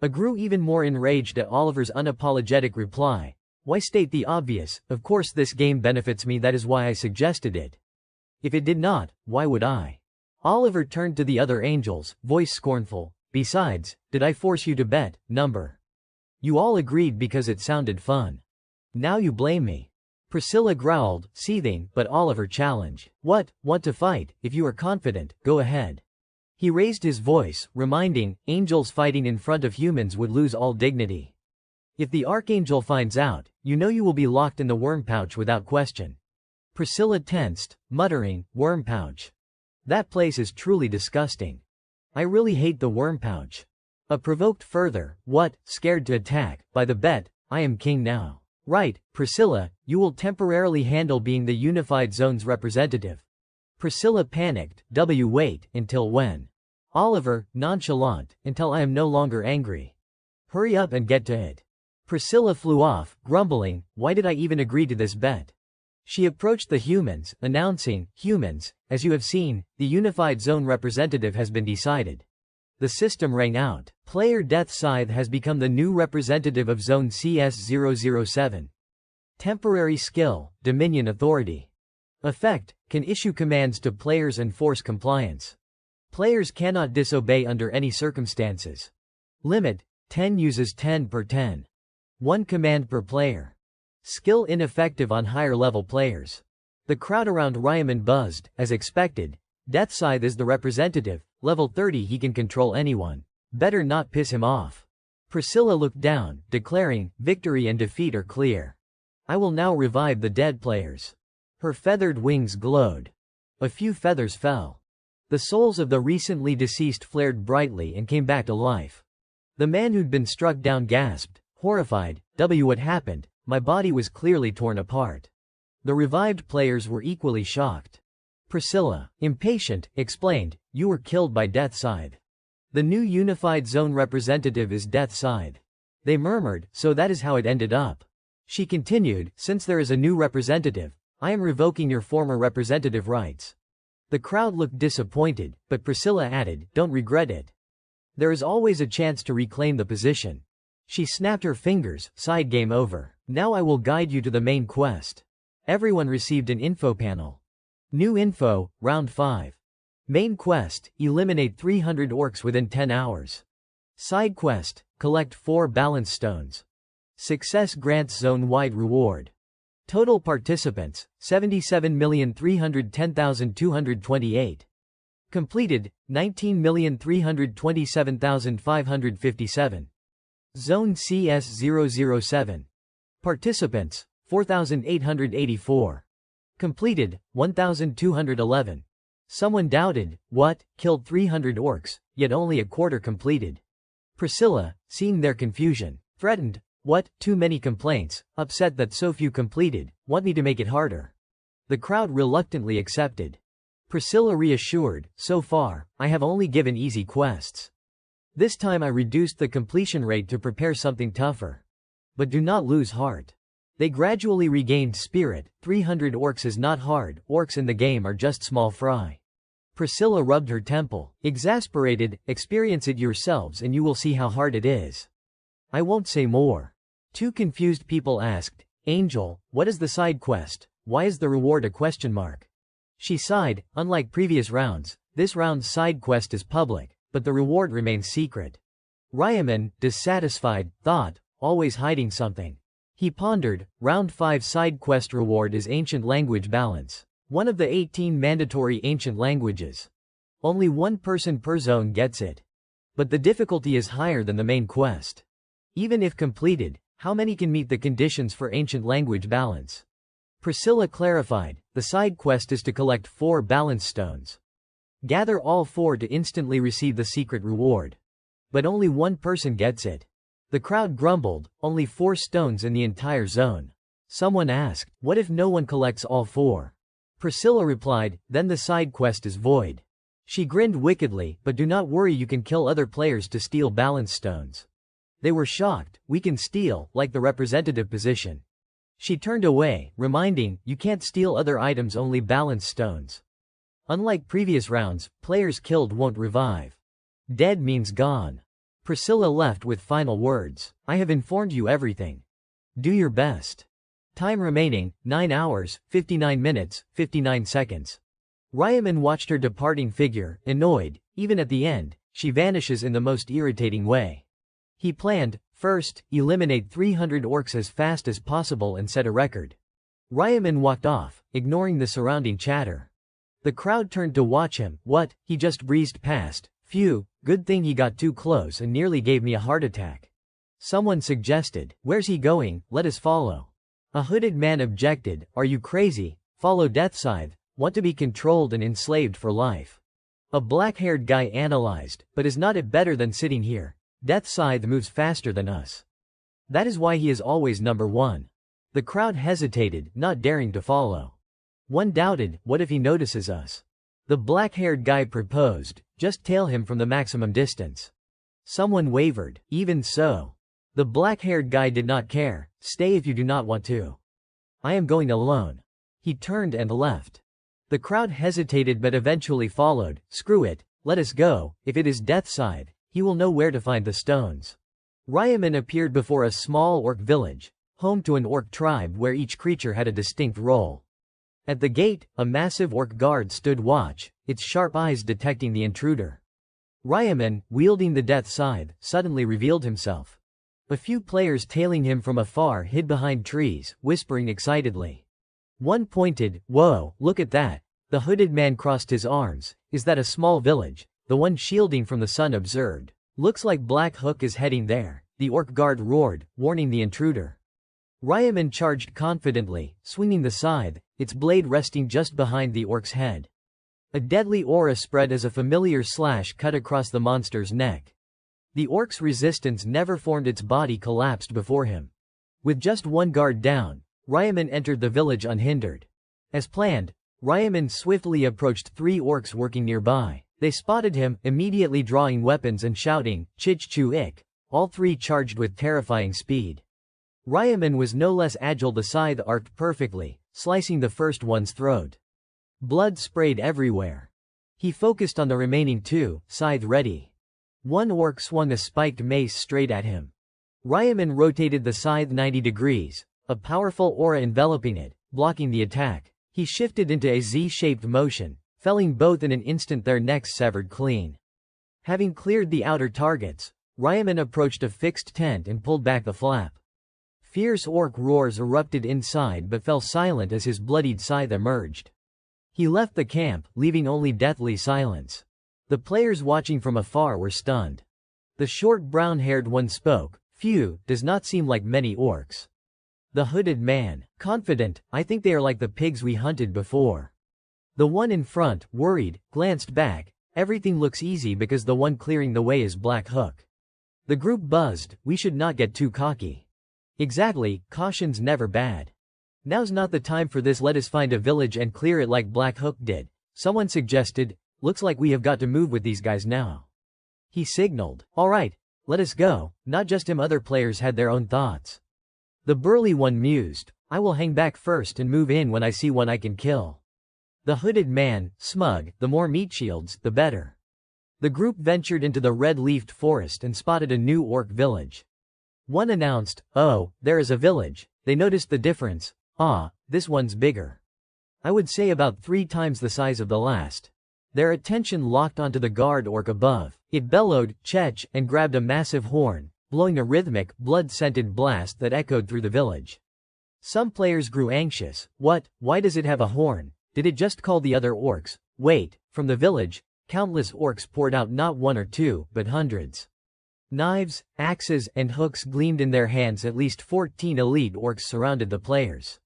I grew even more enraged at Oliver's unapologetic reply. Why state the obvious? Of course this game benefits me, that is why I suggested it. If it did not, why would I? Oliver turned to the other angels, voice scornful. Besides, did I force you to bet, number? You all agreed because it sounded fun. Now you blame me. Priscilla growled, seething, but Oliver challenged. What, want to fight? If you are confident, go ahead. He raised his voice, reminding, angels fighting in front of humans would lose all dignity. If the Archangel finds out, you know you will be locked in the worm pouch without question. Priscilla tensed, muttering, worm pouch. That place is truly disgusting. I really hate the worm pouch. Provoked further, what, scared to attack, by the bet, I am king now. Right, Priscilla, you will temporarily handle being the unified zone's representative. Priscilla panicked, wait, until when? Oliver, nonchalant, until I am no longer angry. Hurry up and get to it. Priscilla flew off, grumbling, why did I even agree to this bet? She approached the humans, announcing, humans, as you have seen, the unified zone representative has been decided. The system rang out. Player Death Scythe has become the new representative of Zone CS-007. Temporary skill, Dominion Authority. Effect, can issue commands to players and force compliance. Players cannot disobey under any circumstances. Limit, 10 uses 10 per 10. 1 command per player. Skill ineffective on higher level players. The crowd around Ryaman buzzed. As expected, Death Scythe is the representative, level 30 he can control anyone. Better not piss him off. Priscilla looked down, declaring, victory and defeat are clear. I will now revive the dead players. Her feathered wings glowed. A few feathers fell. The souls of the recently deceased flared brightly and came back to life. The man who'd been struck down gasped, horrified, what happened? My body was clearly torn apart. The revived players were equally shocked. Priscilla, impatient, explained, you were killed by Death Scythe. The new unified zone representative is Death Scythe. They murmured, so that is how it ended up. She continued, since there is a new representative, I am revoking your former representative rights. The crowd looked disappointed, but Priscilla added, don't regret it. There is always a chance to reclaim the position. She snapped her fingers, side game over. Now I will guide you to the main quest. Everyone received an info panel. New info, round 5. Main quest, eliminate 300 orcs within 10 hours. Side quest, collect 4 balance stones. Success grants zone-wide reward. Total participants, 77,310,228. Completed, 19,327,557. Zone CS-007. Participants, 4,884. Completed, 1,211. Someone doubted, what, killed 300 orcs, yet only a quarter completed. Priscilla, seeing their confusion, threatened, what, too many complaints, upset that so few completed, want me to make it harder. The crowd reluctantly accepted. Priscilla reassured, so far, I have only given easy quests. This time I reduced the completion rate to prepare something tougher. But do not lose heart. They gradually regained spirit, 300 orcs is not hard, orcs in the game are just small fry. Priscilla rubbed her temple, exasperated, experience it yourselves and you will see how hard it is. I won't say more. 2 confused people asked, Angel, what is the side quest? Why is the reward a question mark? She sighed, unlike previous rounds, this round's side quest is public, but the reward remains secret. Ryaman, dissatisfied, thought, always hiding something. He pondered, round 5 side quest reward is ancient language balance. One of the 18 mandatory ancient languages. Only 1 person per zone gets it. But the difficulty is higher than the main quest. Even if completed, how many can meet the conditions for ancient language balance? Priscilla clarified, the side quest is to collect 4 balance stones. Gather all 4 to instantly receive the secret reward. But only 1 person gets it. The crowd grumbled, only 4 stones in the entire zone. Someone asked, what if no one collects all 4? Priscilla replied, then the side quest is void. She grinned wickedly, but do not worry, you can kill other players to steal balance stones. They were shocked, we can steal, like the representative position. She turned away, reminding, you can't steal other items, only balance stones. Unlike previous rounds, players killed won't revive. Dead means gone. Priscilla left with final words, I have informed you everything. Do your best. Time remaining, 9 hours, 59 minutes, 59 seconds. Ryaman watched her departing figure, annoyed, even at the end, she vanishes in the most irritating way. He planned, first, eliminate 300 orcs as fast as possible and set a record. Ryaman walked off, ignoring the surrounding chatter. The crowd turned to watch him, what, he just breezed past, phew, good thing he got too close and nearly gave me a heart attack. Someone suggested, where's he going, let us follow. A hooded man objected, are you crazy, follow Death Scythe, want to be controlled and enslaved for life. A black-haired guy analyzed, but is not it better than sitting here? Death Scythe moves faster than us. That is why he is always number 1. The crowd hesitated, not daring to follow. One doubted, what if he notices us? The black-haired guy proposed, just tail him from the maximum distance. Someone wavered, even so. The black-haired guy did not care, stay if you do not want to. I am going alone. He turned and left. The crowd hesitated but eventually followed, screw it, Let us go. If it is Deathside, he will know where to find the stones. Ryaman appeared before a small orc village, home to an orc tribe where each creature had a distinct role. At the gate, a massive orc guard stood watch, its sharp eyes detecting the intruder. Ryaman, wielding the death scythe, suddenly revealed himself. A few players tailing him from afar hid behind trees, whispering excitedly. One pointed, "Whoa, look at that." The hooded man crossed his arms. "Is that a small village?" The one shielding from the sun observed. "Looks like Black Hook is heading there," the orc guard roared, warning the intruder. Ryaman charged confidently, swinging the scythe, its blade resting just behind the orc's head. A deadly aura spread as a familiar slash cut across the monster's neck. The orc's resistance never formed, its body collapsed before him. With just one guard down, Ryaman entered the village unhindered. As planned, Ryaman swiftly approached 3 orcs working nearby. They spotted him, immediately drawing weapons and shouting, "Chich-chu-ik," all 3 charged with terrifying speed. Ryaman was no less agile, the scythe arced perfectly, slicing the first one's throat. Blood sprayed everywhere. He focused on the remaining 2, scythe ready. One orc swung a spiked mace straight at him. Ryaman rotated the scythe 90 degrees, a powerful aura enveloping it, blocking the attack. He shifted into a Z-shaped motion, felling both in an instant, their necks severed clean. Having cleared the outer targets, Ryaman approached a fixed tent and pulled back the flap. Fierce orc roars erupted inside but fell silent as his bloodied scythe emerged. He left the camp, leaving only deathly silence. The players watching from afar were stunned. The short brown-haired one spoke. "Phew, does not seem like many orcs." The hooded man, confident, "I think they are like the pigs we hunted before." The one in front, worried, glanced back. "Everything looks easy because the one clearing the way is Black Hook." The group buzzed. "We should not get too cocky." "Exactly, caution's never bad. Now's not the time for this, let us find a village and clear it like Black Hook did," someone suggested. "Looks like we have got to move with these guys now." He signaled. "All right, let us go." Not just him, other players had their own thoughts. The burly one mused, "I will hang back first and move in when I see one I can kill." The hooded man, smug, "The more meat shields, the better." The group ventured into the red-leafed forest and spotted a new orc village. One announced, "Oh, there is a village." They noticed the difference. "Ah, this one's bigger. I would say about 3 times the size of the last." Their attention locked onto the guard orc above. It bellowed, "Chech," and grabbed a massive horn, blowing a rhythmic, blood-scented blast that echoed through the village. Some players grew anxious. "What? Why does it have a horn? Did it just call the other orcs?" Wait, from the village, countless orcs poured out, not 1 or 2, but hundreds. Knives, axes, and hooks gleamed in their hands. At least 14 elite orcs surrounded the players.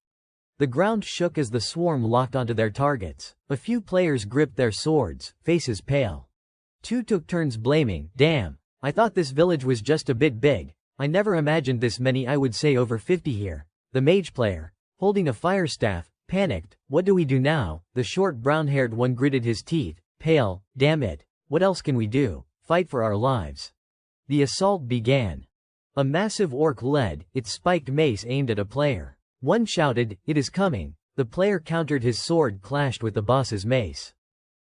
The ground shook as the swarm locked onto their targets. A few players gripped their swords, faces pale. 2 took turns blaming, "Damn, I thought this village was just a bit big. I never imagined this many, I would say over 50 here." The mage player, holding a fire staff, panicked. "What do we do now?" The short brown-haired one gritted his teeth. "Pale, damn it. What else can we do? Fight for our lives." The assault began. A massive orc led, its spiked mace aimed at a player. One shouted, "It is coming." The player countered, his sword clashed with the boss's mace.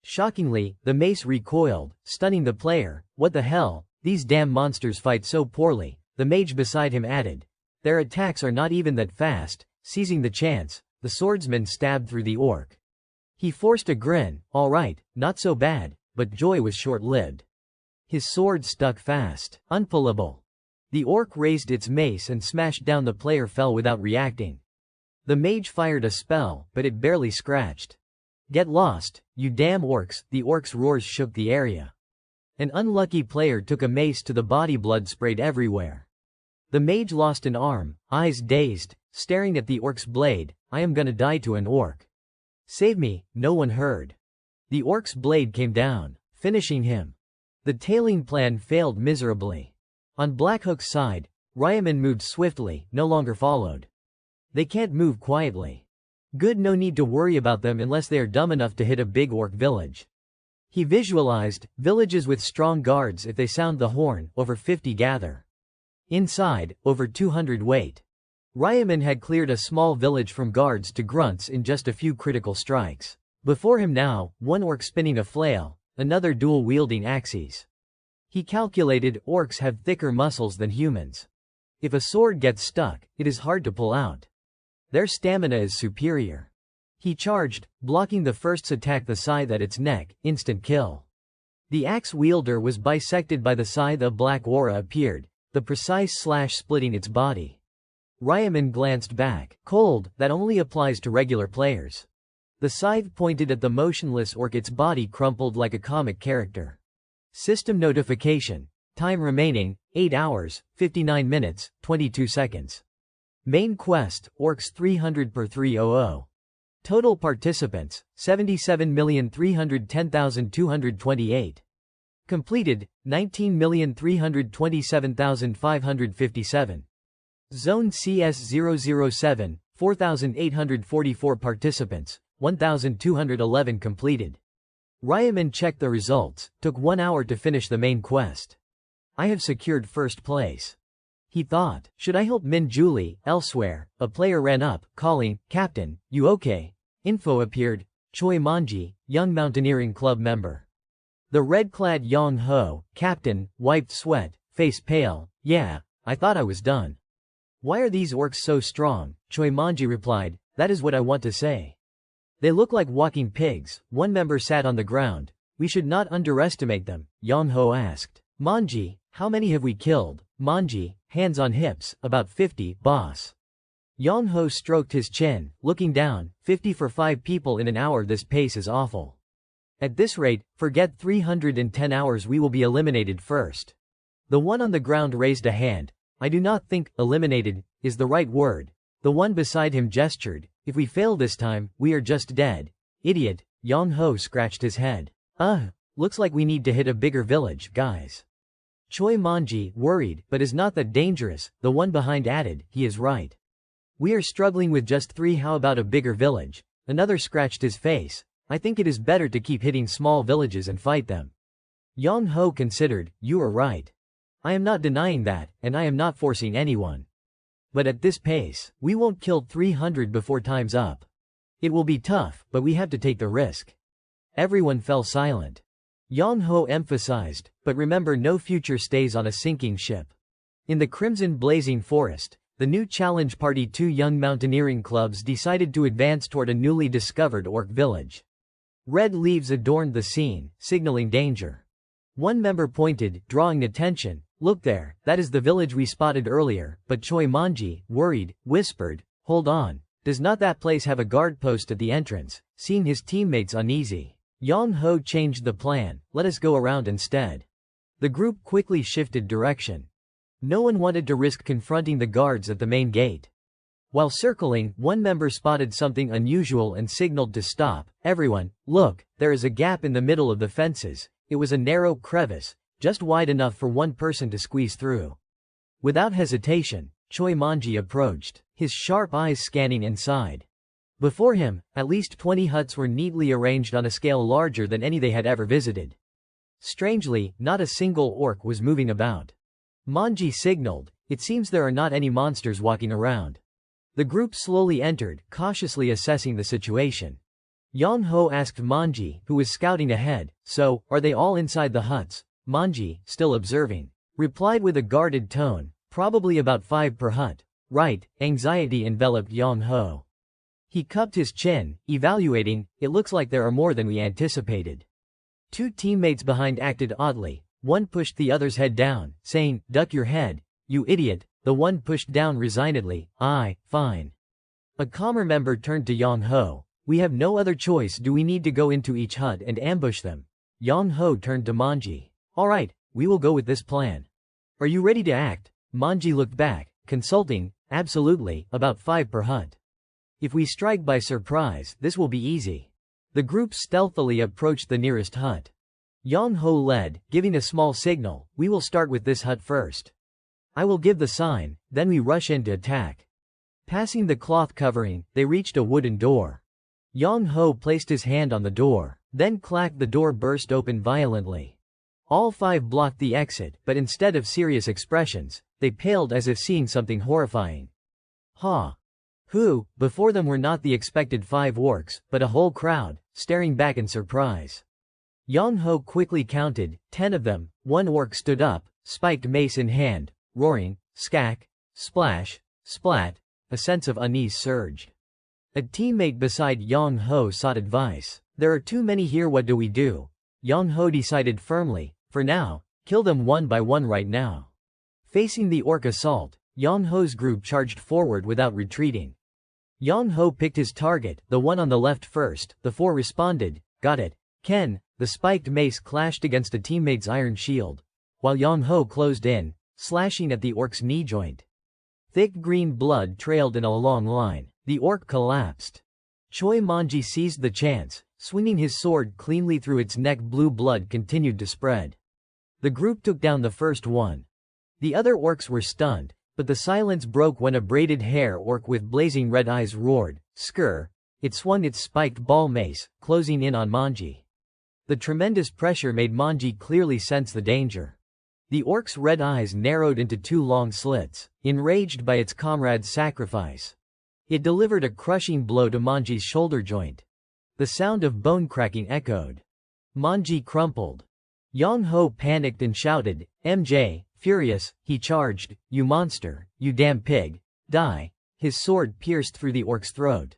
Shockingly, the mace recoiled, stunning the player. "What the hell? These damn monsters fight so poorly." The mage beside him added, "Their attacks are not even that fast." Seizing the chance, the swordsman stabbed through the orc. He forced a grin. "All right, not so bad," but joy was short-lived. His sword stuck fast, unpullable. The orc raised its mace and smashed down. The player fell without reacting. The mage fired a spell, but it barely scratched. "Get lost, you damn orcs!" The orc's roars shook the area. An unlucky player took a mace to the body, blood sprayed everywhere. The mage lost an arm, eyes dazed, staring at the orc's blade. "I am gonna die to an orc. Save me." No one heard. The orc's blade came down, finishing him. The tailing plan failed miserably. On Black Hook's side, Ryaman moved swiftly, no longer followed. They can't move quietly. Good, no need to worry about them unless they are dumb enough to hit a big orc village. He visualized villages with strong guards. If they sound the horn, over 50 gather. Inside, over 200 wait. Ryaman had cleared a small village from guards to grunts in just a few critical strikes. Before him now, one orc spinning a flail, another dual-wielding axes. He calculated orcs have thicker muscles than humans. If a sword gets stuck, it is hard to pull out. Their stamina is superior. He charged, blocking the first's attack the scythe at its neck, instant kill. The axe wielder was bisected by the scythe. A black aura appeared, the precise slash splitting its body. Ryaman glanced back. Cold, that only applies to regular players. The scythe pointed at the motionless orc, its body crumpled like a comic character. System notification. Time remaining, 8 hours, 59 minutes, 22 seconds. Main quest, orcs 300 per 300. Total participants, 77,310,228. Completed, 19,327,557. Zone CS007, 4,844 participants, 1,211 completed. Ryaman checked the results. Took 1 hour to finish the main quest. I have secured first place. He thought, should I help Min Julie? Elsewhere, a player ran up, calling, Captain, you okay? Info appeared, Choi Manji, young mountaineering club member. The red-clad Yang Ho, Captain, wiped sweat, face pale, yeah, I thought I was done. Why are these orcs so strong? Choi Manji replied, that is what I want to say. They look like walking pigs. One member sat on the ground. We should not underestimate them, Yang Ho asked. Manji, how many have we killed? Manji, hands on hips, about 50, boss. Yang Ho stroked his chin, looking down, 50 for 5 people in an hour. This pace is awful. At this rate, forget 310 hours, we will be eliminated first. The one on the ground raised a hand. I do not think eliminated is the right word. The one beside him gestured. If we fail this time, we are just dead. Idiot. Yang Ho scratched his head. Looks like we need to hit a bigger village, guys. Choi Manji, worried, but is not that dangerous, the one behind added, he is right. We are struggling with just 3, how about a bigger village? Another scratched his face. I think it is better to keep hitting small villages and fight them. Yang Ho considered, you are right. I am not denying that, and I am not forcing anyone. But at this pace, we won't kill 300 before time's up. It will be tough, but we have to take the risk. Everyone fell silent. Yang Ho emphasized, but remember, no future stays on a sinking ship. In the crimson blazing forest, the new challenge party, 2 young mountaineering clubs, decided to advance toward a newly discovered orc village. Red leaves adorned the scene, signaling danger. One member pointed, drawing attention, look there, that is the village we spotted earlier, but Choi Manji, worried, whispered, hold on, does not that place have a guard post at the entrance? Seeing his teammates uneasy, Yang Ho changed the plan, let us go around instead. The group quickly shifted direction. No one wanted to risk confronting the guards at the main gate. While circling, one member spotted something unusual and signaled to stop. Everyone, look, there is a gap in the middle of the fences. It was a narrow crevice, just wide enough for one person to squeeze through. Without hesitation, Choi Manji approached, his sharp eyes scanning inside. Before him, at least 20 huts were neatly arranged on a scale larger than any they had ever visited. Strangely, not a single orc was moving about. Manji signaled, it seems there are not any monsters walking around. The group slowly entered, cautiously assessing the situation. Yang Ho asked Manji, who was scouting ahead, so, are they all inside the huts? Manji, still observing, replied with a guarded tone, probably about 5 per hut. Right, anxiety enveloped Yang Ho. He cupped his chin, evaluating, it looks like there are more than we anticipated. 2 teammates behind acted oddly. One pushed the other's head down, saying, duck your head, you idiot. The one pushed down resignedly, fine. A calmer member turned to Yang Ho. We have no other choice, do we need to go into each hut and ambush them? Yang Ho turned to Manji. Alright, we will go with this plan. Are you ready to act? Manji looked back, consulting, absolutely, about 5 per hut. If we strike by surprise, this will be easy. The group stealthily approached the nearest hut. Yang Ho led, giving a small signal, we will start with this hut first. I will give the sign, then we rush in to attack. Passing the cloth covering, they reached a wooden door. Yang Ho placed his hand on the door, then clack, the door burst open violently. All 5 blocked the exit, but instead of serious expressions, they paled as if seeing something horrifying. Who, before them were not the expected 5 orcs, but a whole crowd, staring back in surprise. Yang Ho quickly counted, 10 of them. One orc stood up, spiked mace in hand, roaring, "Skak! Splash! Splat!" A sense of unease surged. A teammate beside Yang Ho sought advice. "There are too many here, what do we do?" Yang Ho decided firmly, "For now, kill them one by one right now." Facing the orc assault, Yang Ho's group charged forward without retreating. Yang Ho picked his target, the one on the left first. The 4 responded, "Got it, Ken." The spiked mace clashed against a teammate's iron shield, while Yang Ho closed in, slashing at the orc's knee joint. Thick green blood trailed in a long line. The orc collapsed. Choi Manji seized the chance, swinging his sword cleanly through its neck. Blue blood continued to spread. The group took down the first one. The other orcs were stunned, but the silence broke when a braided hair orc with blazing red eyes roared, "Skur!" It swung its spiked ball mace, closing in on Manji. The tremendous pressure made Manji clearly sense the danger. The orc's red eyes narrowed into 2 long slits, enraged by its comrade's sacrifice. It delivered a crushing blow to Manji's shoulder joint. The sound of bone cracking echoed. Manji crumpled. Yang Ho panicked and shouted, "MJ!" Furious, he charged, "You monster, you damn pig, die!" His sword pierced through the orc's throat.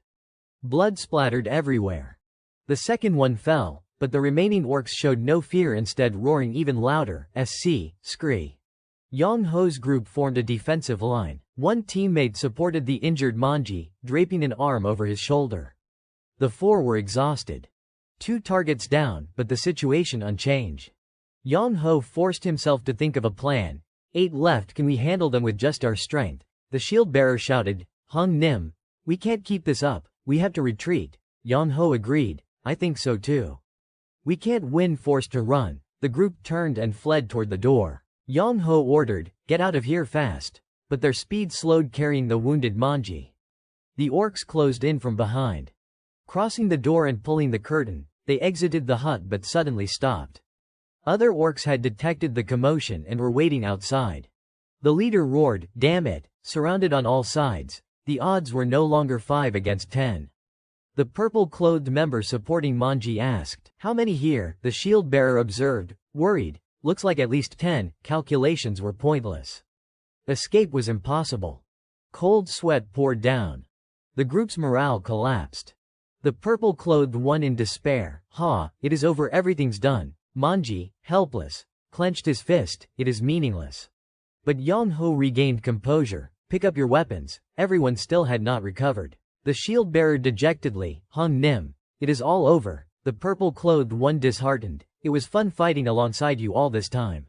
Blood splattered everywhere. The second one fell, but the remaining orcs showed no fear, instead roaring even louder, Scree. Yang Ho's group formed a defensive line. One teammate supported the injured Manji, draping an arm over his shoulder. The 4 were exhausted. 2 targets down, but the situation unchanged. Yang Ho forced himself to think of a plan. 8 left, can we handle them with just our strength? The shield bearer shouted, "Hung Nim, we can't keep this up, we have to retreat." Yang Ho agreed, "I think so too. We can't win forced to run." The group turned and fled toward the door. Yang Ho ordered, "Get out of here fast." But their speed slowed, carrying the wounded Manji. The orcs closed in from behind. Crossing the door and pulling the curtain, they exited the hut but suddenly stopped. Other orcs had detected the commotion and were waiting outside. The leader roared, "Damn it!" Surrounded on all sides, the odds were no longer 5 against 10. The purple-clothed member supporting Manji asked, "How many here?" The shield-bearer observed, worried, "Looks like at least 10, calculations were pointless." Escape was impossible. Cold sweat poured down. The group's morale collapsed. The purple-clothed one in despair, "It is over, everything's done." Manji, helpless, clenched his fist, "It is meaningless." But Yang Ho regained composure, "Pick up your weapons." Everyone still had not recovered. The shield-bearer dejectedly, "Hung Nim, it is all over." The purple-clothed one disheartened, "It was fun fighting alongside you all this time."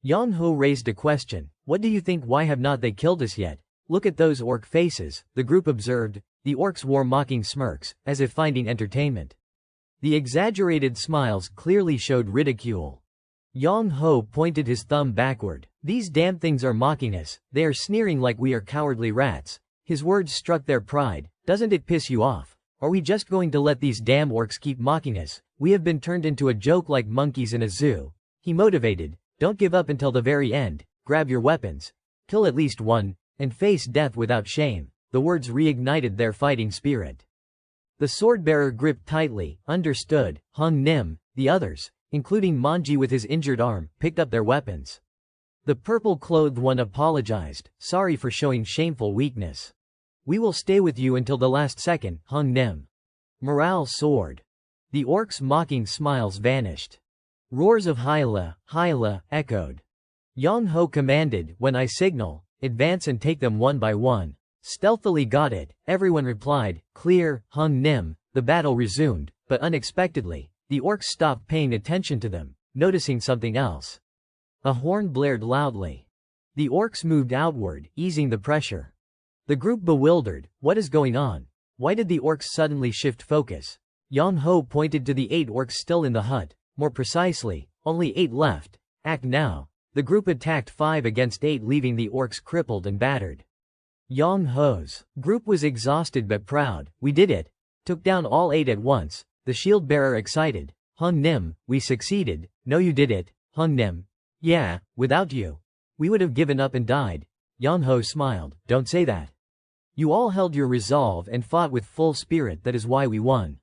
Yang Ho raised a question, "What do you think? Why have not they killed us yet? Look at those orc faces." The group observed. The orcs wore mocking smirks, as if finding entertainment. The exaggerated smiles clearly showed ridicule. Yang Ho pointed his thumb backward. "These damn things are mocking us, they are sneering like we are cowardly rats." His words struck their pride. "Doesn't it piss you off? Are we just going to let these damn orcs keep mocking us? We have been turned into a joke like monkeys in a zoo." He motivated, "Don't give up until the very end, grab your weapons, kill at least one, and face death without shame." The words reignited their fighting spirit. The sword-bearer gripped tightly, "Understood, Hung Nim." The others, including Manji with his injured arm, picked up their weapons. The purple-clothed one apologized, "Sorry for showing shameful weakness. We will stay with you until the last second, Hung Nim." Morale soared. The orcs' mocking smiles vanished. Roars of Hyla, Hyla, echoed. Yang Ho commanded, "When I signal, advance and take them one by one." Stealthily, "Got it," everyone replied, "Clear, Hung Nim." The battle resumed, but unexpectedly, the orcs stopped paying attention to them, noticing something else. A horn blared loudly. The orcs moved outward, easing the pressure. The group bewildered, "What is going on? Why did the orcs suddenly shift focus?" Yang Ho pointed to the 8 orcs still in the hut. More precisely, only 8 left. "Act now." The group attacked 5 against 8, leaving the orcs crippled and battered. Yang Ho's group was exhausted but proud. "We did it. Took down all 8 at once." The shield-bearer excited, "Hung Nim, we succeeded." "No, you did it, Hung Nim." "Yeah, without you, we would have given up and died." Yang Ho smiled, "Don't say that. You all held your resolve and fought with full spirit, that is why we won.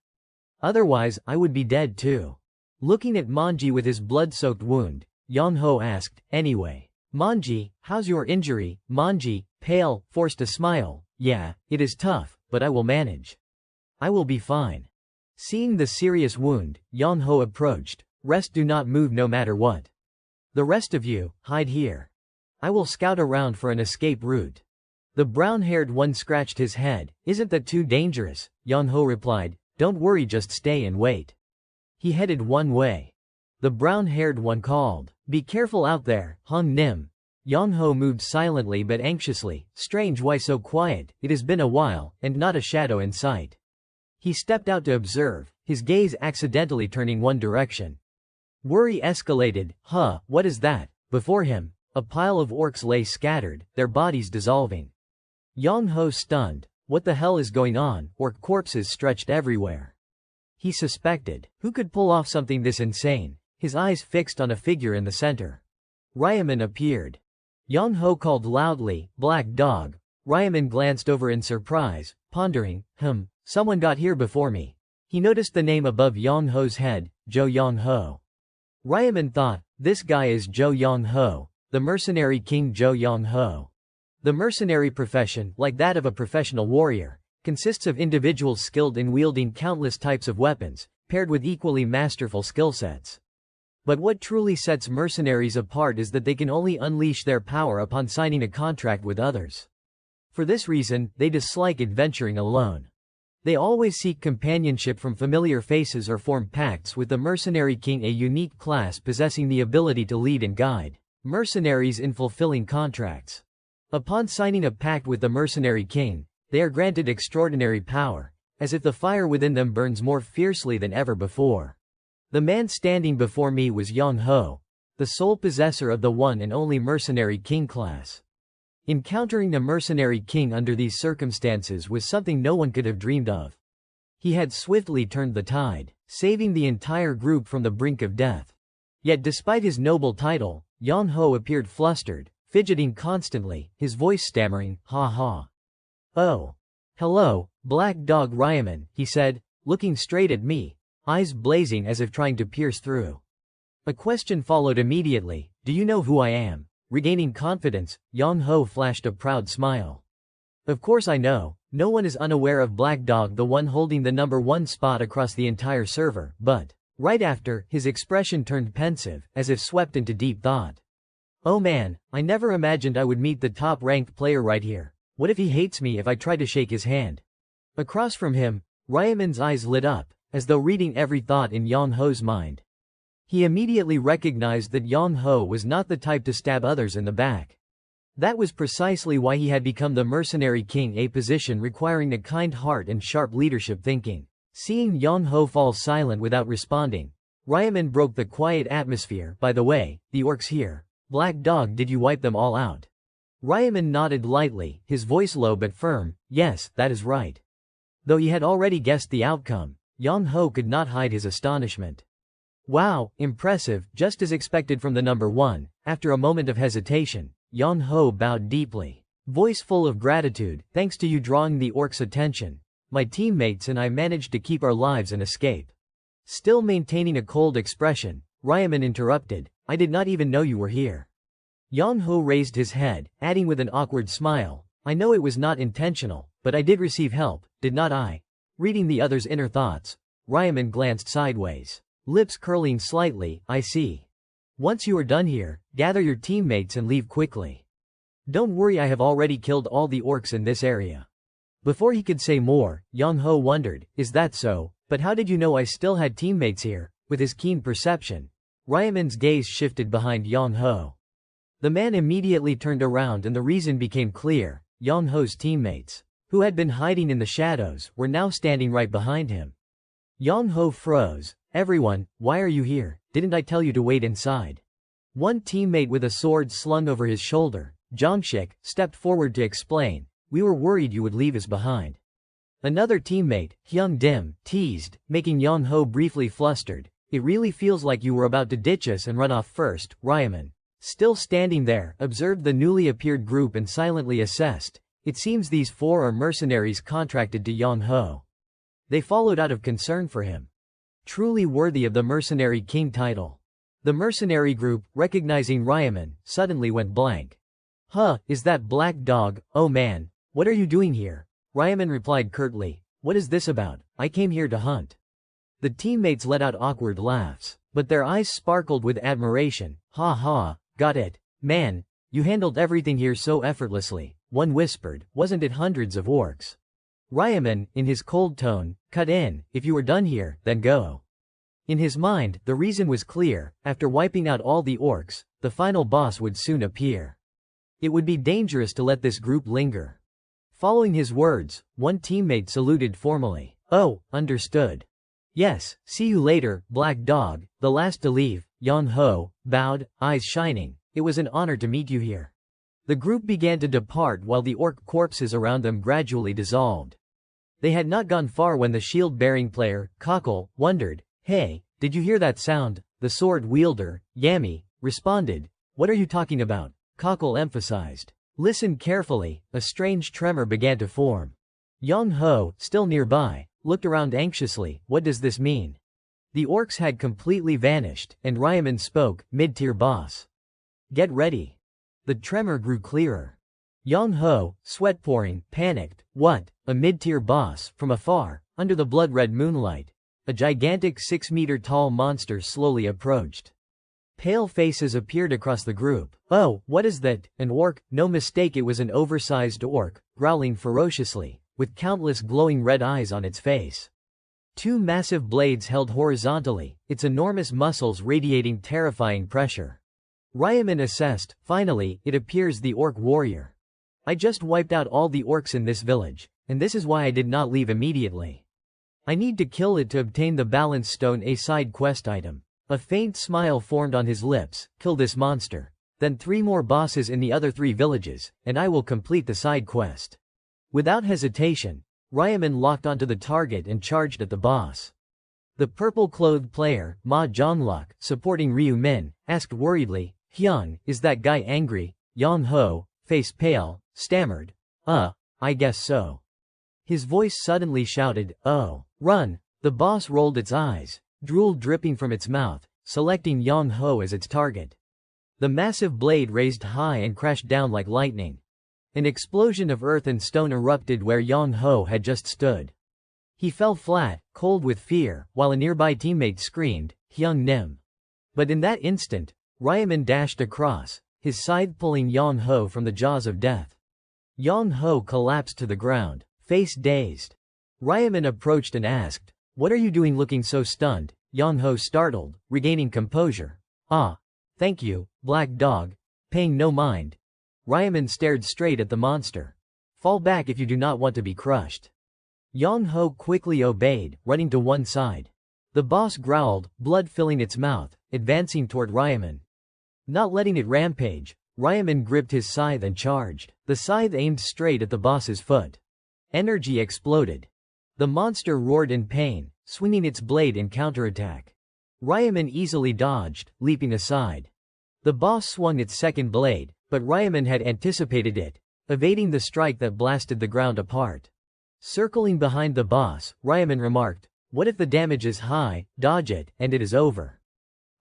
Otherwise, I would be dead too." Looking at Manji with his blood-soaked wound, Yang Ho asked, "Anyway, Manji, how's your injury?" Manji, pale, forced a smile. "Yeah, it is tough, but I will manage. I will be fine." Seeing the serious wound, Yang Ho approached. "Rest, do not move no matter what. The rest of you, hide here. I will scout around for an escape route." The brown-haired one scratched his head. "Isn't that too dangerous?" Yang Ho replied, "Don't worry, just stay and wait." He headed one way. The brown-haired one called, "Be careful out there, Hong Nim." Yang Ho moved silently but anxiously. "Strange, why so quiet? It has been a while, and not a shadow in sight." He stepped out to observe, his gaze accidentally turning one direction. Worry escalated. What is that?" Before him, a pile of orcs lay scattered, their bodies dissolving. Yang Ho stunned. What the hell is going on? Orc corpses stretched everywhere. He suspected, who could pull off something this insane? His eyes fixed on a figure in the center. Ryaman appeared. Yang Ho called loudly, "Black dog." Ryaman glanced over in surprise, pondering, someone got here before me. He noticed the name above Yang Ho's head, Zhou Yang Ho. Ryaman thought, this guy is Zhou Yang Ho, the mercenary king Zhou Yang Ho. The mercenary profession, like that of a professional warrior, consists of individuals skilled in wielding countless types of weapons, paired with equally masterful skill sets. But what truly sets mercenaries apart is that they can only unleash their power upon signing a contract with others. For this reason, they dislike adventuring alone. They always seek companionship from familiar faces or form pacts with the mercenary king, a unique class possessing the ability to lead and guide mercenaries in fulfilling contracts. Upon signing a pact with the mercenary king, they are granted extraordinary power, as if the fire within them burns more fiercely than ever before. The man standing before me was Yang Ho, the sole possessor of the one and only mercenary king class. Encountering the mercenary king under these circumstances was something no one could have dreamed of. He had swiftly turned the tide, saving the entire group from the brink of death. Yet despite his noble title, Yang Ho appeared flustered, fidgeting constantly, his voice stammering, "Ha. Oh. Hello, Black Dog Ryaman," he said, looking straight at me, eyes blazing as if trying to pierce through. A question followed immediately, "Do you know who I am?" Regaining confidence, Yang Ho flashed a proud smile. "Of course I know. No one is unaware of Black Dog, the one holding the #1 spot across the entire server, but..." Right after, his expression turned pensive, as if swept into deep thought. "Oh man, I never imagined I would meet the top-ranked player right here. What if he hates me if I try to shake his hand?" Across from him, Ryaman's eyes lit up, as though reading every thought in Yang Ho's mind. He immediately recognized that Yang Ho was not the type to stab others in the back. That was precisely why he had become the mercenary king, a position requiring a kind heart and sharp leadership thinking. Seeing Yang Ho fall silent without responding, Ryaman broke the quiet atmosphere. "By the way, the orcs here. Black Dog, did you wipe them all out?" Ryaman nodded lightly, his voice low but firm. "Yes, that is right." Though he had already guessed the outcome, Yang Ho could not hide his astonishment. "Wow, impressive," just as expected from the #1. After a moment of hesitation, Yang Ho bowed deeply. Voice full of gratitude, "Thanks to you drawing the orcs' attention, my teammates and I managed to keep our lives and escape." Still maintaining a cold expression, Ryaman interrupted, "I did not even know you were here." Yang Ho raised his head, adding with an awkward smile, "I know it was not intentional, but I did receive help, did not I?" Reading the other's inner thoughts, Ryaman glanced sideways. Lips curling slightly, "I see. Once you are done here, gather your teammates and leave quickly. Don't worry, I have already killed all the orcs in this area." Before he could say more, Yang Ho wondered, "Is that so? But how did you know I still had teammates here?" With his keen perception, Ryaman's gaze shifted behind Yang Ho. The man immediately turned around and the reason became clear. Yang Ho's teammates, who had been hiding in the shadows, were now standing right behind him. Yang Ho froze. "Everyone, why are you here? Didn't I tell you to wait inside?" One teammate with a sword slung over his shoulder, Zhangshik, stepped forward to explain, "We were worried you would leave us behind." Another teammate, Hyung Dim, teased, making Yang Ho briefly flustered, "It really feels like you were about to ditch us and run off first." Ryaman, still standing there, observed the newly appeared group and silently assessed, "It seems these 4 are mercenaries contracted to Yang Ho. They followed out of concern for him." truly worthy of the Mercenary King title. The mercenary group, recognizing Ryaman, suddenly went blank. Huh, is that Black Dog? Oh man, what are you doing here? Ryaman replied curtly, what is this about? I came here to hunt. The teammates let out awkward laughs, but their eyes sparkled with admiration. Ha ha, got it. Man, you handled everything here so effortlessly, one whispered, wasn't it hundreds of orcs? Ryaman, in his cold tone, cut in, if you were done here, then go. In his mind, the reason was clear, after wiping out all the orcs, the final boss would soon appear. It would be dangerous to let this group linger. Following his words, one teammate saluted formally. Oh, understood. Yes, see you later, Black Dog. The last to leave, Yang Ho, bowed, eyes shining. It was an honor to meet you here. The group began to depart while the orc corpses around them gradually dissolved. They had not gone far when the shield-bearing player, Cockle, wondered, hey, did you hear that sound? The sword wielder, Yami, responded, what are you talking about? Cockle emphasized. Listen carefully, a strange tremor began to form. Yang Ho, still nearby, looked around anxiously, what does this mean? The orcs had completely vanished, and Ryaman spoke, mid-tier boss. Get ready. The tremor grew clearer. Yang Ho, sweat pouring, panicked, what? A mid-tier boss, from afar, under the blood-red moonlight. A gigantic 6-meter-tall monster slowly approached. Pale faces appeared across the group. Oh, what is that? An orc? No mistake, it was an oversized orc, growling ferociously, with countless glowing red eyes on its face. Two massive blades held horizontally, its enormous muscles radiating terrifying pressure. Ryaman assessed, finally, it appears the orc warrior. I just wiped out all the orcs in this village, and this is why I did not leave immediately. I need to kill it to obtain the balance stone, a side quest item. A faint smile formed on his lips, kill this monster. Then 3 more bosses in the other 3 villages, and I will complete the side quest. Without hesitation, Ryaman locked onto the target and charged at the boss. The purple-clothed player, Ma Zhonglok, supporting Ryu Min, asked worriedly, Hyun, is that guy angry? Yang Ho, face pale, stammered, I guess so. His voice suddenly shouted, oh, run! The boss rolled its eyes, drool dripping from its mouth, selecting Yang Ho as its target. The massive blade raised high and crashed down like lightning. An explosion of earth and stone erupted where Yang Ho had just stood. He fell flat, cold with fear, while a nearby teammate screamed, Hyung Nim. But in that instant, Ryaman dashed across, his scythe pulling Yang Ho from the jaws of death. Yang Ho collapsed to the ground, face dazed. Ryaman approached and asked, what are you doing looking so stunned? Yang Ho startled, regaining composure. Ah, thank you, Black Dog. Paying no mind. Ryaman stared straight at the monster. Fall back if you do not want to be crushed. Yang Ho quickly obeyed, running to one side. The boss growled, blood filling its mouth, advancing toward Ryaman. Not letting it rampage, Ryaman gripped his scythe and charged. The scythe aimed straight at the boss's foot. Energy exploded. The monster roared in pain, swinging its blade in counterattack. Ryaman easily dodged, leaping aside. The boss swung its second blade, but Ryaman had anticipated it, evading the strike that blasted the ground apart. Circling behind the boss, Ryaman remarked, what if the damage is high? Dodge it, and it is over.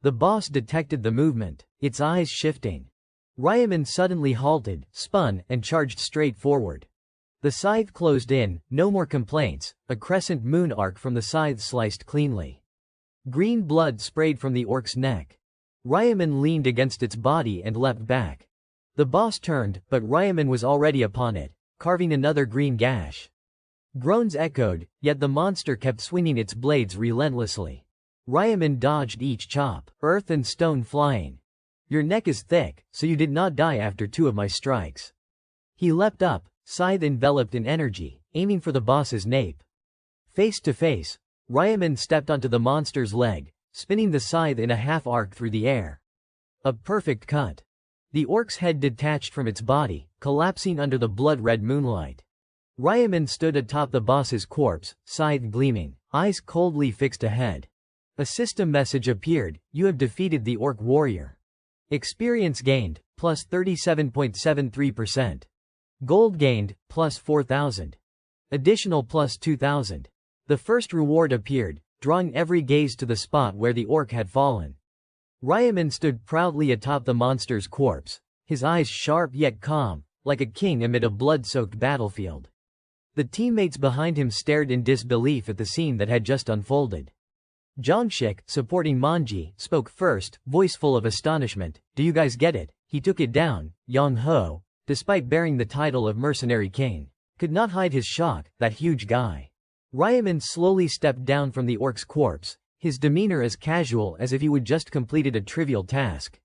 The boss detected the movement, its eyes shifting. Ryaman suddenly halted, spun, and charged straight forward. The scythe closed in, no more complaints, a crescent moon arc from the scythe sliced cleanly. Green blood sprayed from the orc's neck. Ryaman leaned against its body and leapt back. The boss turned, but Ryaman was already upon it, carving another green gash. Groans echoed, yet the monster kept swinging its blades relentlessly. Ryaman dodged each chop, earth and stone flying. Your neck is thick, so you did not die after 2 of my strikes. He leapt up, scythe enveloped in energy, aiming for the boss's nape. Face to face, Ryaman stepped onto the monster's leg, spinning the scythe in a half-arc through the air. A perfect cut. The orc's head detached from its body, collapsing under the blood-red moonlight. Ryaman stood atop the boss's corpse, scythe gleaming, eyes coldly fixed ahead. A system message appeared, you have defeated the orc warrior. Experience gained, plus 37.73%. Gold gained, plus 4,000. Additional plus 2,000. The first reward appeared, drawing every gaze to the spot where the orc had fallen. Ryaman stood proudly atop the monster's corpse, his eyes sharp yet calm, like a king amid a blood-soaked battlefield. The teammates behind him stared in disbelief at the scene that had just unfolded. Jongshik, supporting Manji, spoke first, voice full of astonishment. "Do you guys get it? He took it down." Yang Ho, despite bearing the title of Mercenary King, could not hide his shock. That huge guy. Ryaman slowly stepped down from the orc's corpse, his demeanor as casual as if he would just completed a trivial task.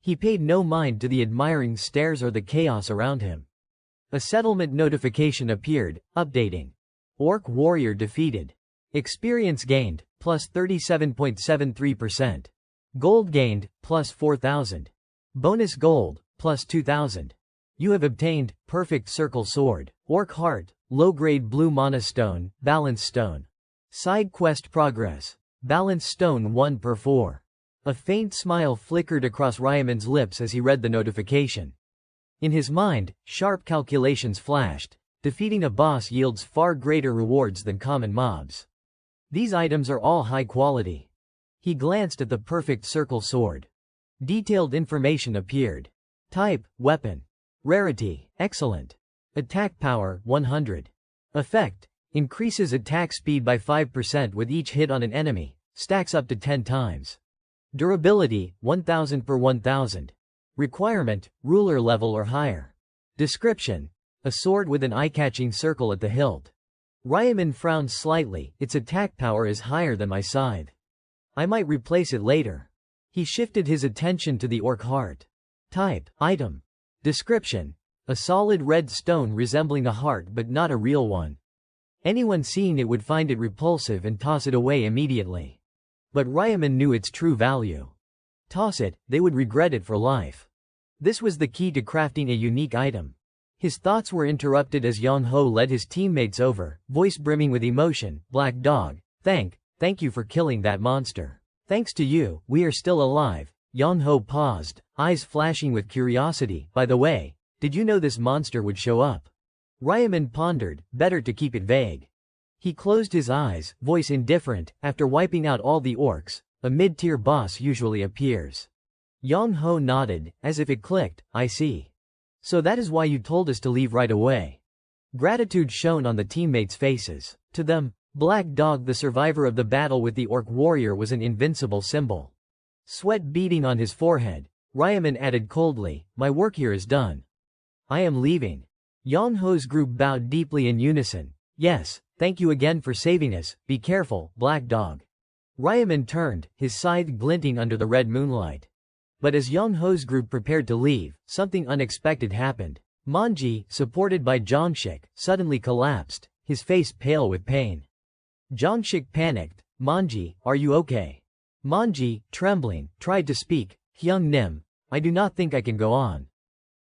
He paid no mind to the admiring stares or the chaos around him. A settlement notification appeared, updating. Orc warrior defeated. Experience gained, plus 37.73%. Gold gained, plus 4,000. Bonus gold, plus 2,000. You have obtained, Perfect Circle Sword, Orc Heart, Low-grade Blue Mana Stone, Balance Stone. Side Quest Progress. Balance Stone 1/4. A faint smile flickered across Ryaman's lips as he read the notification. In his mind, sharp calculations flashed. Defeating a boss yields far greater rewards than common mobs. These items are all high quality. He glanced at the Perfect Circle Sword. Detailed information appeared. Type, weapon. Rarity, excellent. Attack power, 100. Effect, increases attack speed by 5% with each hit on an enemy, stacks up to 10 times. Durability, 1000 per 1000. Requirement, ruler level or higher. Description, a sword with an eye-catching circle at the hilt. Ryaman frowned slightly. Its attack power is higher than my scythe. I might replace it later. He shifted his attention to the orc heart. Type, item. Description, a solid red stone resembling a heart but not a real one. Anyone seeing it would find it repulsive and toss it away immediately. But Ryaman knew its true value. Toss it, they would regret it for life. This was the key to crafting a unique item. His thoughts were interrupted as Yang Ho led his teammates over, voice brimming with emotion. "Black Dog, thank you for killing that monster. Thanks to you, we are still alive." Yang Ho paused, eyes flashing with curiosity. "By the way, did you know this monster would show up?" Ryaman pondered, better to keep it vague. He closed his eyes, voice indifferent. "After wiping out all the orcs, a mid-tier boss usually appears." Yang Ho nodded, as if it clicked. "I see. So that is why you told us to leave right away." Gratitude shone on the teammates' faces. To them, Black Dog, the survivor of the battle with the orc warrior, was an invincible symbol. Sweat beading on his forehead, Ryaman added coldly, "My work here is done. I am leaving." Yang Ho's group bowed deeply in unison. "Yes, thank you again for saving us. Be careful, Black Dog." Ryaman turned, his scythe glinting under the red moonlight. But as Yang Ho's group prepared to leave, something unexpected happened. Manji, supported by Jongshik, suddenly collapsed, his face pale with pain. Jongshik panicked. "Manji, are you okay?" Manji, trembling, tried to speak. "Hyung Nim, I do not think I can go on.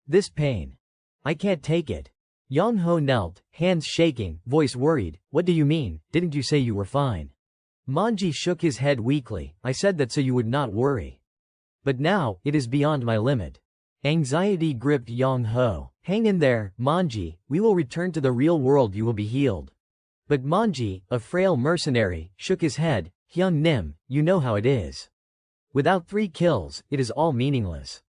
This pain. I can't take it." Yang Ho knelt, hands shaking, voice worried. "What do you mean? Didn't you say you were fine?" Manji shook his head weakly. "I said that so you would not worry. But now, it is beyond my limit." Anxiety gripped Yang Ho. "Hang in there, Manji, we will return to the real world, you will be healed." But Manji, a frail mercenary, shook his head. "Hyung Nim, you know how it is. Without 3 kills, it is all meaningless.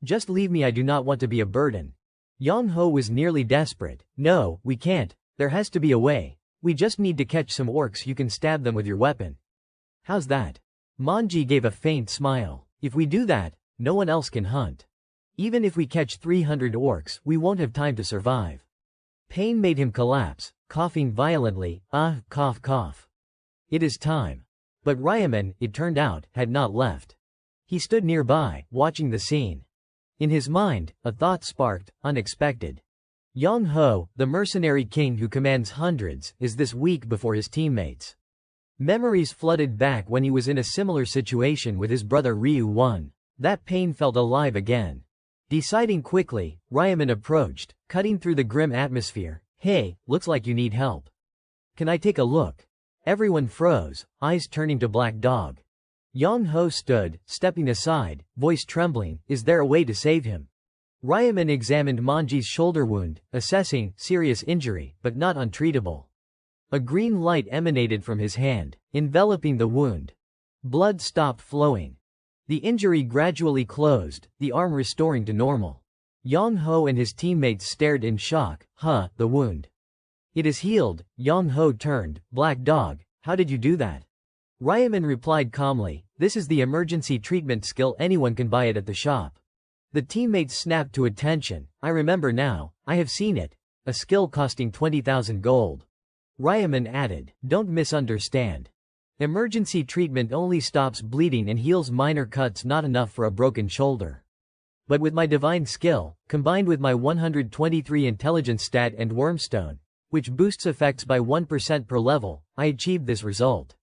Just leave me, I do not want to be a burden." Yang Ho was nearly desperate. "No, we can't. There has to be a way. We just need to catch some orcs, you can stab them with your weapon." "How's that?" Manji gave a faint smile. "If we do that, no one else can hunt. Even if we catch 300 orcs, we won't have time to survive." Pain made him collapse, coughing violently. Cough cough. "It is time." But Ryaman, it turned out, had not left. He stood nearby, watching the scene. In his mind, a thought sparked, unexpected. Yang Ho, the mercenary king who commands hundreds, is this weak before his teammates. Memories flooded back when he was in a similar situation with his brother Ryu Won. That pain felt alive again. Deciding quickly, Ryaman approached, cutting through the grim atmosphere. "Hey, looks like you need help. Can I take a look?" Everyone froze, eyes turning to Black Dog. Yang Ho stood, stepping aside, voice trembling. "Is there a way to save him?" Ryaman examined Manji's shoulder wound, assessing serious injury, but not untreatable. A green light emanated from his hand, enveloping the wound. Blood stopped flowing. The injury gradually closed, the arm restoring to normal. Yang Ho and his teammates stared in shock. The wound. It is healed. Yang Ho turned. Black Dog, how did you do that? Ryaman replied calmly, this is the emergency treatment skill, anyone can buy it at the shop. The teammates snapped to attention. I remember now, I have seen it. A skill costing 20,000 gold. Ryaman added, don't misunderstand. Emergency treatment only stops bleeding and heals minor cuts, not enough for a broken shoulder. But with my divine skill, combined with my 123 intelligence stat and wormstone, which boosts effects by 1% per level, I achieved this result.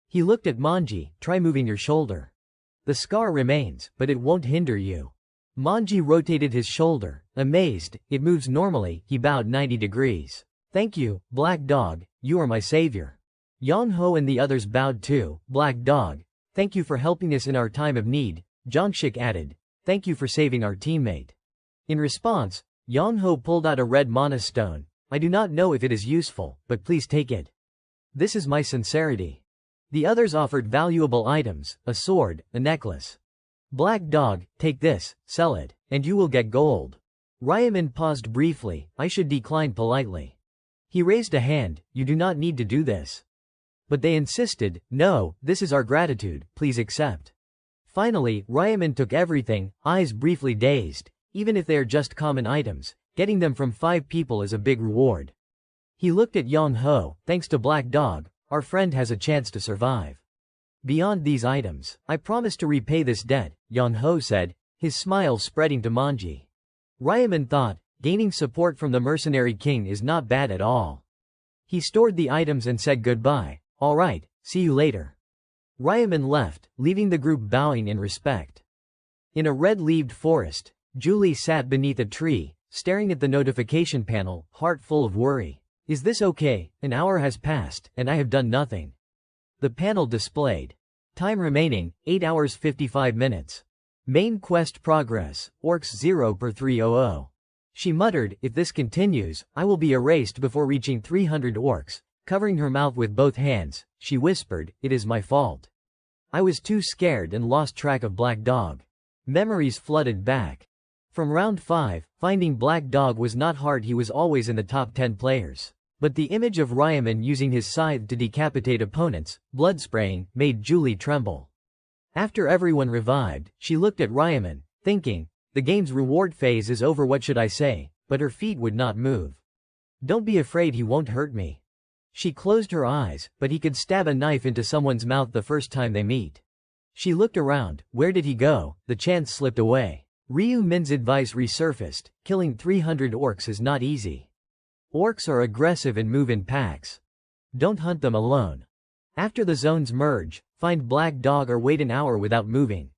He looked at Manji, try moving your shoulder. The scar remains, but it won't hinder you. Manji rotated his shoulder, amazed, it moves normally, he bowed 90 degrees. Thank you, Black Dog, you are my savior. Yang Ho and the others bowed too. Black Dog, thank you for helping us in our time of need. Zhangshik added, thank you for saving our teammate. In response, Yang Ho pulled out a red mana stone. I do not know if it is useful, but please take it. This is my sincerity. The others offered valuable items, a sword, a necklace. Black Dog, take this, sell it, and you will get gold. Ryaman paused briefly. I should decline politely. He raised a hand, you do not need to do this. But they insisted, no, this is our gratitude, please accept. Finally, Ryaman took everything, eyes briefly dazed. Even if they are just common items, getting them from 5 people is a big reward. He looked at Yang Ho, thanks to Black Dog, our friend has a chance to survive. Beyond these items, I promise to repay this debt, Yang Ho said, his smile spreading to Manji. Ryaman thought, gaining support from the mercenary king is not bad at all. He stored the items and said goodbye. All right, see you later. Ryaman left, leaving the group bowing in respect. In a red-leaved forest, Julie sat beneath a tree, staring at the notification panel, heart full of worry. Is this okay? An hour has passed, and I have done nothing. The panel displayed. Time remaining, 8 hours 55 minutes. Main quest progress, Orcs 0/300. She muttered, if this continues, I will be erased before reaching 300 orcs. Covering her mouth with both hands, she whispered, it is my fault. I was too scared and lost track of Black Dog. Memories flooded back. From round 5, finding Black Dog was not hard, he was always in the top 10 players. But the image of Ryaman using his scythe to decapitate opponents, blood spraying, made Julie tremble. After everyone revived, she looked at Ryaman, thinking, the game's reward phase is over, what should I say? But her feet would not move. Don't be afraid, he won't hurt me. She closed her eyes, but he could stab a knife into someone's mouth the first time they meet. She looked around, where did he go? The chance slipped away. Ryu Min's advice resurfaced, killing 300 orcs is not easy. Orcs are aggressive and move in packs. Don't hunt them alone. After the zones merge, find Black Dog or wait an hour without moving.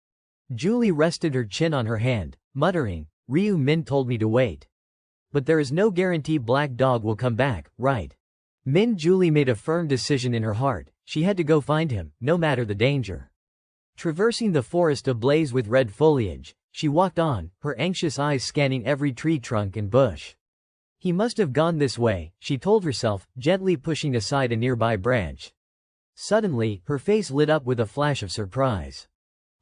Julie rested her chin on her hand, muttering, Ryu Min told me to wait. But there is no guarantee Black Dog will come back, right? Julie made a firm decision in her heart, she had to go find him, no matter the danger. Traversing the forest ablaze with red foliage, she walked on, her anxious eyes scanning every tree trunk and bush. He must have gone this way, she told herself, gently pushing aside a nearby branch. Suddenly, her face lit up with a flash of surprise.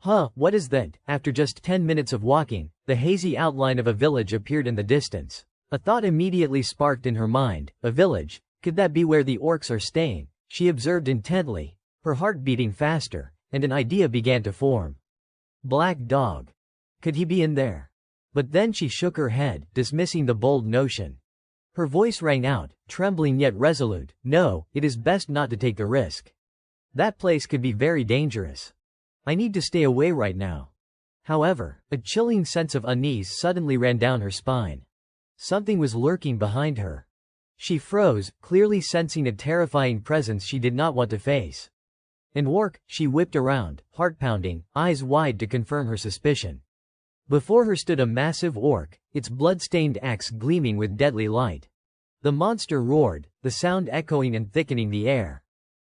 What is that? After just 10 minutes of walking, the hazy outline of a village appeared in the distance. A thought immediately sparked in her mind, a village. Could that be where the orcs are staying? She observed intently, her heart beating faster, and an idea began to form. Black Dog. Could he be in there? But then she shook her head, dismissing the bold notion. Her voice rang out, trembling yet resolute, no, it is best not to take the risk. That place could be very dangerous. I need to stay away right now. However, a chilling sense of unease suddenly ran down her spine. Something was lurking behind her. She froze, clearly sensing a terrifying presence she did not want to face. An orc, she whipped around, heart pounding, eyes wide to confirm her suspicion. Before her stood a massive orc, its blood-stained axe gleaming with deadly light. The monster roared, the sound echoing and thickening the air.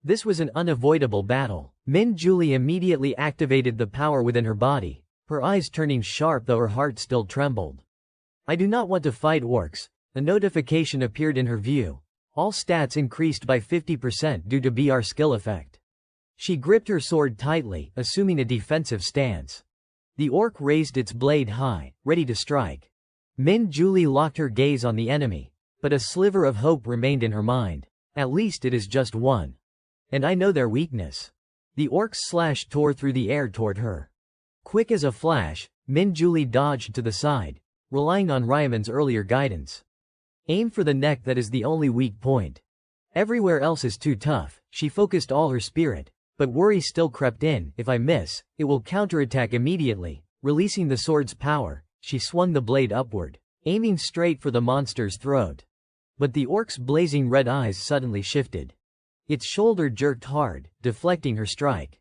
This was an unavoidable battle. Julie immediately activated the power within her body, her eyes turning sharp though her heart still trembled. I do not want to fight orcs. A notification appeared in her view. All stats increased by 50% due to BR skill effect. She gripped her sword tightly, assuming a defensive stance. The orc raised its blade high, ready to strike. Min Julie locked her gaze on the enemy, but a sliver of hope remained in her mind. At least it is just one. And I know their weakness. The orc's slash tore through the air toward her. Quick as a flash, Min Julie dodged to the side, relying on Ryaman's earlier guidance. Aim for the neck, that is the only weak point. Everywhere else is too tough. She focused all her spirit, but worry still crept in. If I miss, it will counterattack immediately. Releasing the sword's power, she swung the blade upward, aiming straight for the monster's throat. But the orc's blazing red eyes suddenly shifted. Its shoulder jerked hard, deflecting her strike.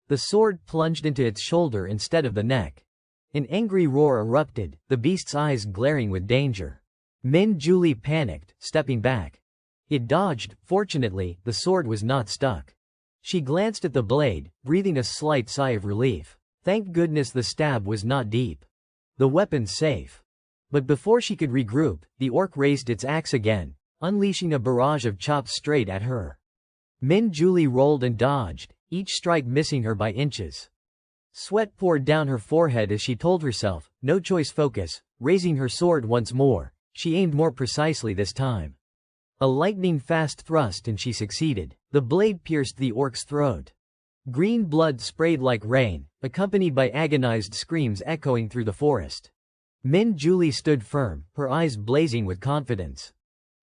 The sword plunged into its shoulder instead of the neck. An angry roar erupted, the beast's eyes glaring with danger. Min Julie panicked, stepping back. It dodged. Fortunately, the sword was not stuck. She glanced at the blade, breathing a slight sigh of relief. Thank goodness the stab was not deep. The weapon's safe. But before she could regroup, the orc raised its axe again, unleashing a barrage of chops straight at her. Min Julie rolled and dodged, each strike missing her by inches. Sweat poured down her forehead as she told herself, no choice, focus. Raising her sword once more, she aimed more precisely this time. A lightning-fast thrust and she succeeded. The blade pierced the orc's throat. Green blood sprayed like rain, accompanied by agonized screams echoing through the forest. Min Julie stood firm, her eyes blazing with confidence.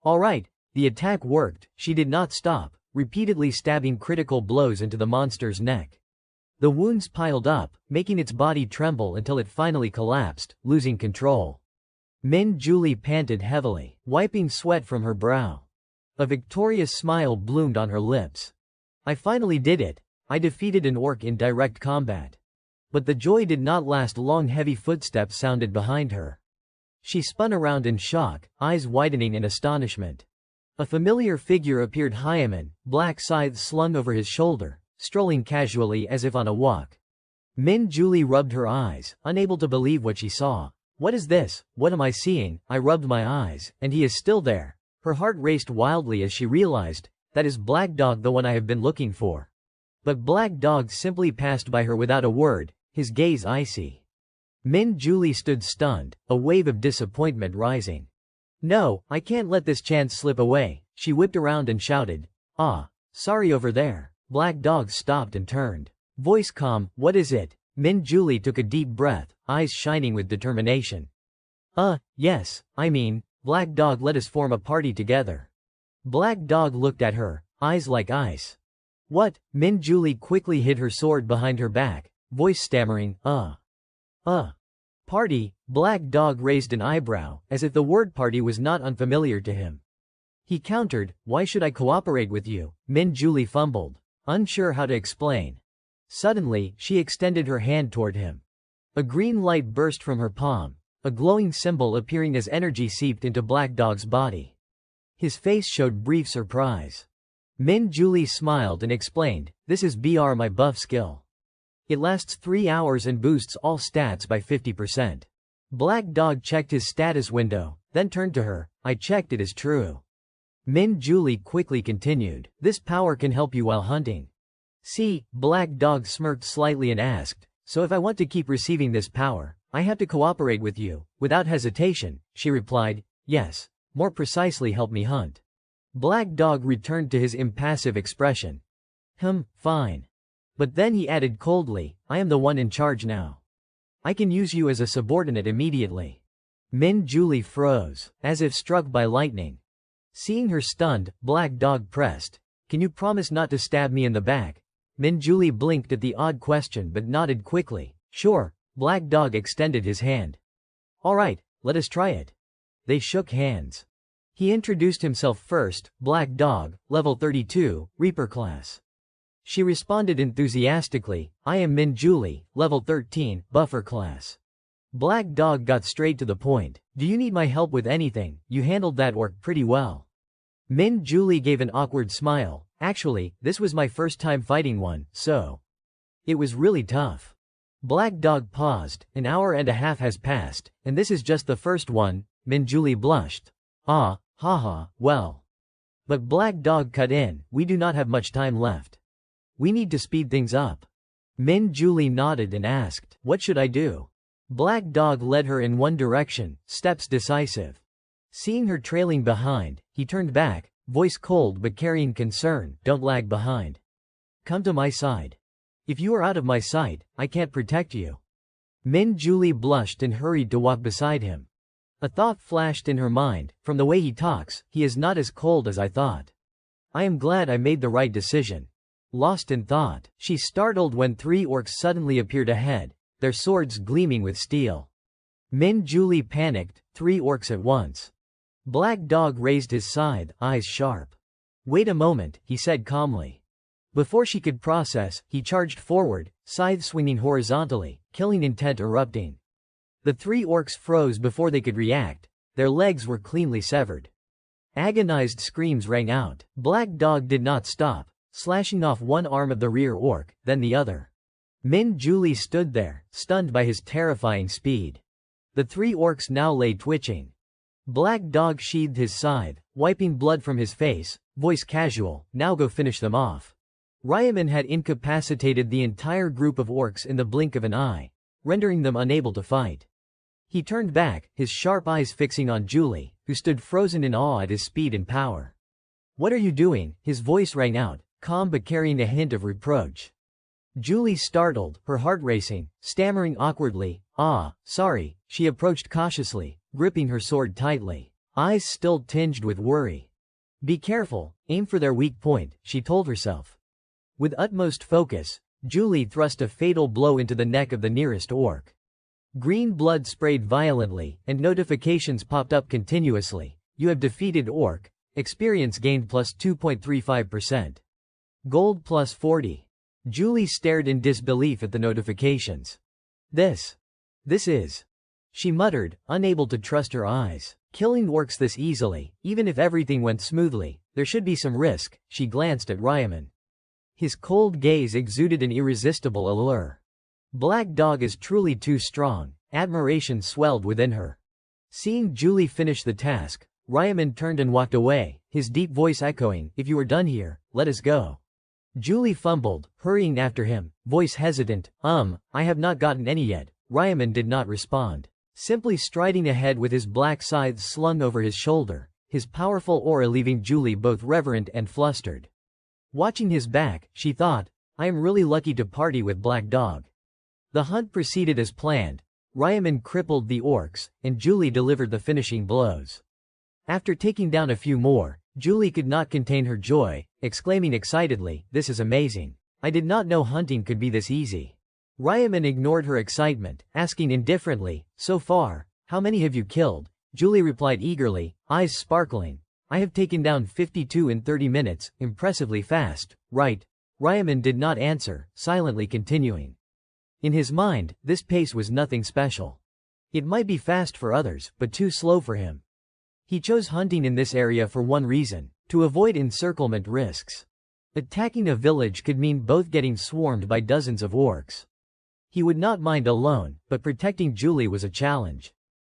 All right, the attack worked. She did not stop, repeatedly stabbing critical blows into the monster's neck. The wounds piled up, making its body tremble until it finally collapsed, losing control. Min Julie panted heavily, wiping sweat from her brow. A victorious smile bloomed on her lips. I finally did it. I defeated an orc in direct combat. But the joy did not last long. Heavy footsteps sounded behind her. She spun around in shock, eyes widening in astonishment. A familiar figure appeared. Ryaman, black scythe slung over his shoulder, strolling casually as if on a walk. Min Julie rubbed her eyes, unable to believe what she saw. What is this? What am I seeing? I rubbed my eyes, and he is still there. Her heart raced wildly as she realized, that is Black Dog, the one I have been looking for. But Black Dog simply passed by her without a word, his gaze icy. Min Julie stood stunned, a wave of disappointment rising. No, I can't let this chance slip away. She whipped around and shouted, "Ah, sorry over there." Black Dog stopped and turned. Voice calm, what is it? Min Julie took a deep breath, eyes shining with determination. Yes, I mean, Black Dog, let us form a party together. Black Dog looked at her, eyes like ice. What? Min Julie quickly hid her sword behind her back, voice stammering, Party? Black Dog raised an eyebrow, as if the word party was not unfamiliar to him. He countered, why should I cooperate with you? Min Julie fumbled, unsure how to explain. Suddenly, she extended her hand toward him. A green light burst from her palm, a glowing symbol appearing as energy seeped into Black Dog's body. His face showed brief surprise. Min Julie smiled and explained, this is BR, my buff skill. It lasts 3 hours and boosts all stats by 50%. Black Dog checked his status window, then turned to her, I checked, it is true. Min Julie quickly continued, this power can help you while hunting. See, Black Dog smirked slightly and asked, so if I want to keep receiving this power, I have to cooperate with you? Without hesitation, she replied, yes, more precisely help me hunt. Black Dog returned to his impassive expression. Fine. But then he added coldly, I am the one in charge now. I can use you as a subordinate immediately. Min Julie froze, as if struck by lightning. Seeing her stunned, Black Dog pressed, can you promise not to stab me in the back? Min Julie blinked at the odd question but nodded quickly. Sure. Black Dog extended his hand. All right, let us try it. They shook hands. He introduced himself first, Black Dog, level 32, Reaper class. She responded enthusiastically, I am Min Julie, level 13, Buffer class. Black Dog got straight to the point. Do you need my help with anything? You handled that orc pretty well. Min Julie gave an awkward smile. Actually, this was my first time fighting one, so. It was really tough. Black Dog paused. An hour and a half has passed, and this is just the first one. Min Julie blushed. Haha, well. But Black Dog cut in, we do not have much time left. We need to speed things up. Min Julie nodded and asked, what should I do? Black Dog led her in one direction, steps decisive. Seeing her trailing behind, he turned back, voice cold but carrying concern, don't lag behind. Come to my side. If you are out of my sight, I can't protect you. Min Julie blushed and hurried to walk beside him. A thought flashed in her mind, from the way he talks, he is not as cold as I thought. I am glad I made the right decision. Lost in thought, she startled when 3 orcs suddenly appeared ahead, their swords gleaming with steel. Min Julie panicked, 3 orcs at once. Black Dog raised his scythe, eyes sharp. Wait a moment, he said calmly. Before she could process, he charged forward, scythe swinging horizontally, killing intent erupting. The 3 orcs froze before they could react, their legs were cleanly severed. Agonized screams rang out. Black Dog did not stop, slashing off one arm of the rear orc, then the other. Min Julie stood there, stunned by his terrifying speed. The 3 orcs now lay twitching. Black Dog sheathed his scythe, wiping blood from his face, voice casual, now go finish them off. Ryaman had incapacitated the entire group of orcs in the blink of an eye, rendering them unable to fight. He turned back, his sharp eyes fixing on Julie, who stood frozen in awe at his speed and power. What are you doing? His voice rang out, calm but carrying a hint of reproach. Julie startled, her heart racing, stammering awkwardly, sorry, she approached cautiously, gripping her sword tightly, eyes still tinged with worry. Be careful, aim for their weak point, she told herself. With utmost focus, Julie thrust a fatal blow into the neck of the nearest orc. Green blood sprayed violently, and notifications popped up continuously. You have defeated orc, experience gained plus 2.35%. Gold plus 40. Julie stared in disbelief at the notifications. This is. She muttered, unable to trust her eyes. Killing orcs this easily, even if everything went smoothly, there should be some risk. She glanced at Ryaman. His cold gaze exuded an irresistible allure. Black Dog is truly too strong, admiration swelled within her. Seeing Julie finish the task, Ryaman turned and walked away, his deep voice echoing, if you are done here, let us go. Julie fumbled, hurrying after him, voice hesitant, I have not gotten any yet. Ryaman did not respond, simply striding ahead with his black scythe slung over his shoulder, his powerful aura leaving Julie both reverent and flustered. Watching his back, she thought, I am really lucky to party with Black Dog. The hunt proceeded as planned. Ryaman crippled the orcs, and Julie delivered the finishing blows. After taking down a few more, Julie could not contain her joy, exclaiming excitedly, this is amazing. I did not know hunting could be this easy. Ryaman ignored her excitement, asking indifferently, so far, how many have you killed? Julie replied eagerly, eyes sparkling, I have taken down 52 in 30 minutes, impressively fast, right? Ryaman did not answer, silently continuing. In his mind, this pace was nothing special. It might be fast for others, but too slow for him. He chose hunting in this area for one reason, to avoid encirclement risks. Attacking a village could mean both getting swarmed by dozens of orcs. He would not mind alone, but protecting Julie was a challenge.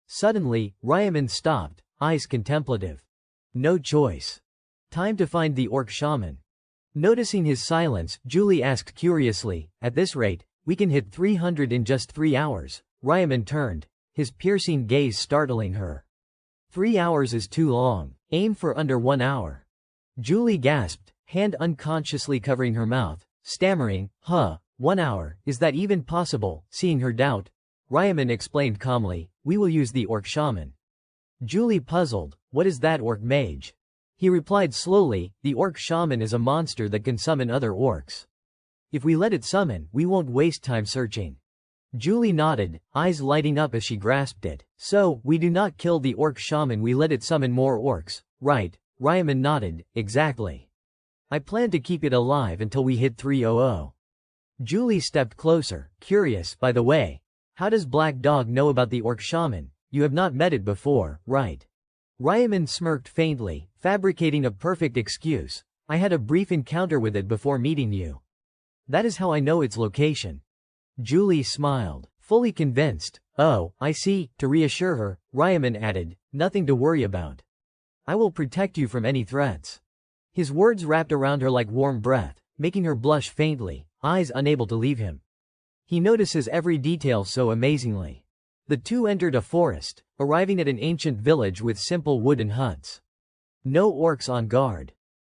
Suddenly, Ryaman stopped, eyes contemplative. No choice. Time to find the orc shaman. Noticing his silence, Julie asked curiously, at this rate, we can hit 300 in just 3 hours. Ryaman turned, his piercing gaze startling her. 3 hours is too long. Aim for under 1 hour. Julie gasped, hand unconsciously covering her mouth, stammering, 1 hour, is that even possible? Seeing her doubt, Ryaman explained calmly, we will use the orc shaman. Julie puzzled, what is that orc mage? He replied slowly, the orc shaman is a monster that can summon other orcs. If we let it summon, we won't waste time searching. Julie nodded, eyes lighting up as she grasped it. So, we do not kill the orc shaman, we let it summon more orcs, right? Ryaman nodded, exactly. I plan to keep it alive until we hit 300. Julie stepped closer, curious, by the way. How does Black Dog know about the orc shaman? You have not met it before, right? Ryaman smirked faintly, fabricating a perfect excuse. I had a brief encounter with it before meeting you. That is how I know its location. Julie smiled, fully convinced. Oh, I see. To reassure her, Ryaman added, nothing to worry about. I will protect you from any threats. His words wrapped around her like warm breath, making her blush faintly, eyes unable to leave him. He notices every detail so amazingly. The two entered a forest, arriving at an ancient village with simple wooden huts. No orcs on guard.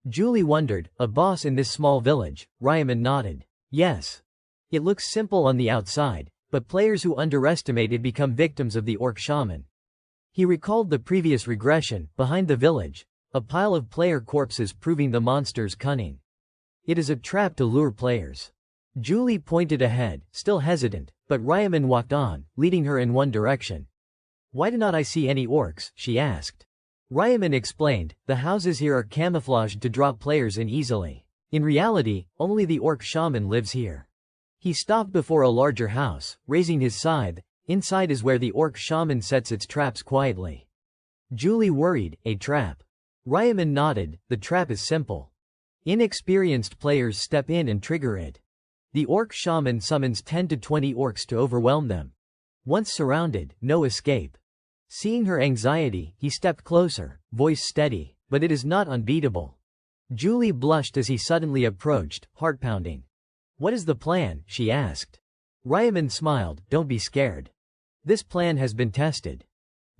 Julie wondered, a boss in this small village? Ryaman nodded. Yes. It looks simple on the outside, but players who underestimate it become victims of the orc shaman. He recalled the previous regression, behind the village, a pile of player corpses proving the monster's cunning. It is a trap to lure players. Julie pointed ahead, still hesitant, but Ryaman walked on, leading her in one direction. Why do not I see any orcs? She asked. Ryaman explained, the houses here are camouflaged to draw players in easily. In reality, only the orc shaman lives here. He stopped before a larger house, raising his scythe. Inside is where the orc shaman sets its traps quietly. Julie worried, a trap? Ryaman nodded, the trap is simple. Inexperienced players step in and trigger it. The orc shaman summons 10 to 20 orcs to overwhelm them. Once surrounded, no escape. Seeing her anxiety, he stepped closer, voice steady, but it is not unbeatable. Julie blushed as he suddenly approached, heart pounding. What is the plan? She asked. Ryaman smiled, don't be scared. This plan has been tested.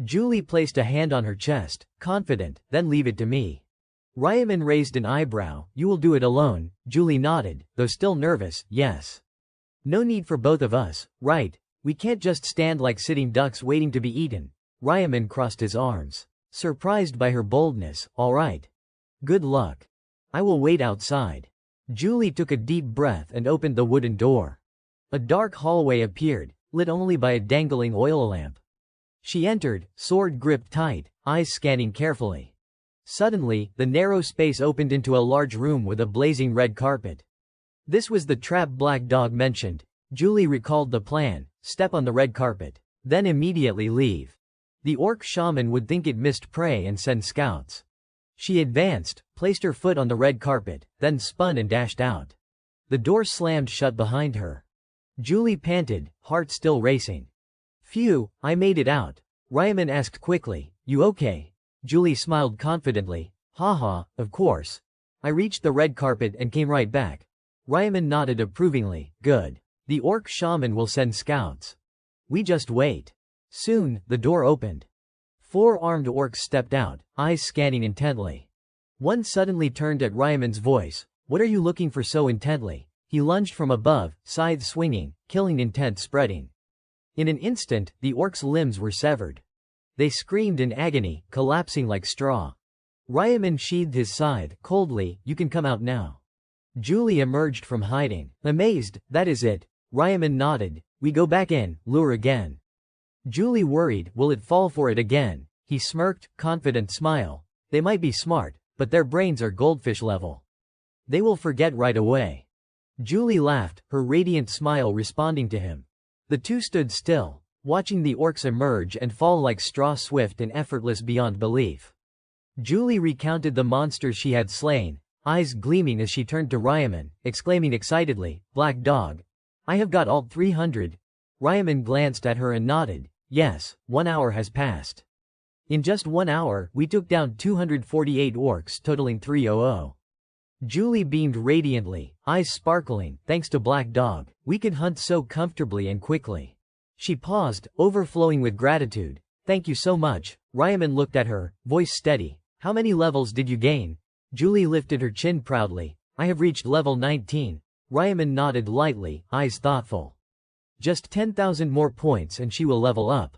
Julie placed a hand on her chest, confident, then leave it to me. Ryaman raised an eyebrow, you will do it alone. Julie nodded, though still nervous, yes. No need for both of us, right? We can't just stand like sitting ducks waiting to be eaten. Ryaman crossed his arms. Surprised by her boldness, all right. Good luck. I will wait outside. Julie took a deep breath and opened the wooden door. A dark hallway appeared, lit only by a dangling oil lamp. She entered, sword gripped tight, eyes scanning carefully. Suddenly, the narrow space opened into a large room with a blazing red carpet. This was the trap Black Dog mentioned. Julie recalled the plan, step on the red carpet, then immediately leave. The orc shaman would think it missed prey and send scouts. She advanced, placed her foot on the red carpet, then spun and dashed out. The door slammed shut behind her. Julie panted, heart still racing. Phew, I made it out. Ryaman asked quickly, you okay? Julie smiled confidently, haha, of course. I reached the red carpet and came right back. Ryaman nodded approvingly, good. The orc shaman will send scouts. We just wait. Soon, the door opened. 4 armed orcs stepped out, eyes scanning intently. One suddenly turned at Ryaman's voice, what are you looking for so intently? He lunged from above, scythe swinging, killing intent spreading. In an instant, the orcs' limbs were severed. They screamed in agony, collapsing like straw. Ryaman sheathed his scythe, coldly, you can come out now. Julie emerged from hiding, amazed, that is it. Ryaman nodded, we go back in, lure again. Julie worried, will it fall for it again? He smirked, confident smile. They might be smart, but their brains are goldfish level. They will forget right away. Julie laughed, her radiant smile responding to him. The two stood still, watching the orcs emerge and fall like straw, swift and effortless beyond belief. Julie recounted the monsters she had slain, eyes gleaming as she turned to Ryaman, exclaiming excitedly, Black Dog. I have got all 300. Ryaman glanced at her and nodded. Yes, 1 hour has passed. In just 1 hour, we took down 248 orcs totaling 300. Julie beamed radiantly, eyes sparkling, thanks to Black Dog, we could hunt so comfortably and quickly. She paused, overflowing with gratitude. Thank you so much. Ryaman looked at her, voice steady. How many levels did you gain? Julie lifted her chin proudly. I have reached level 19. Ryaman nodded lightly, eyes thoughtful. Just 10,000 more points and she will level up.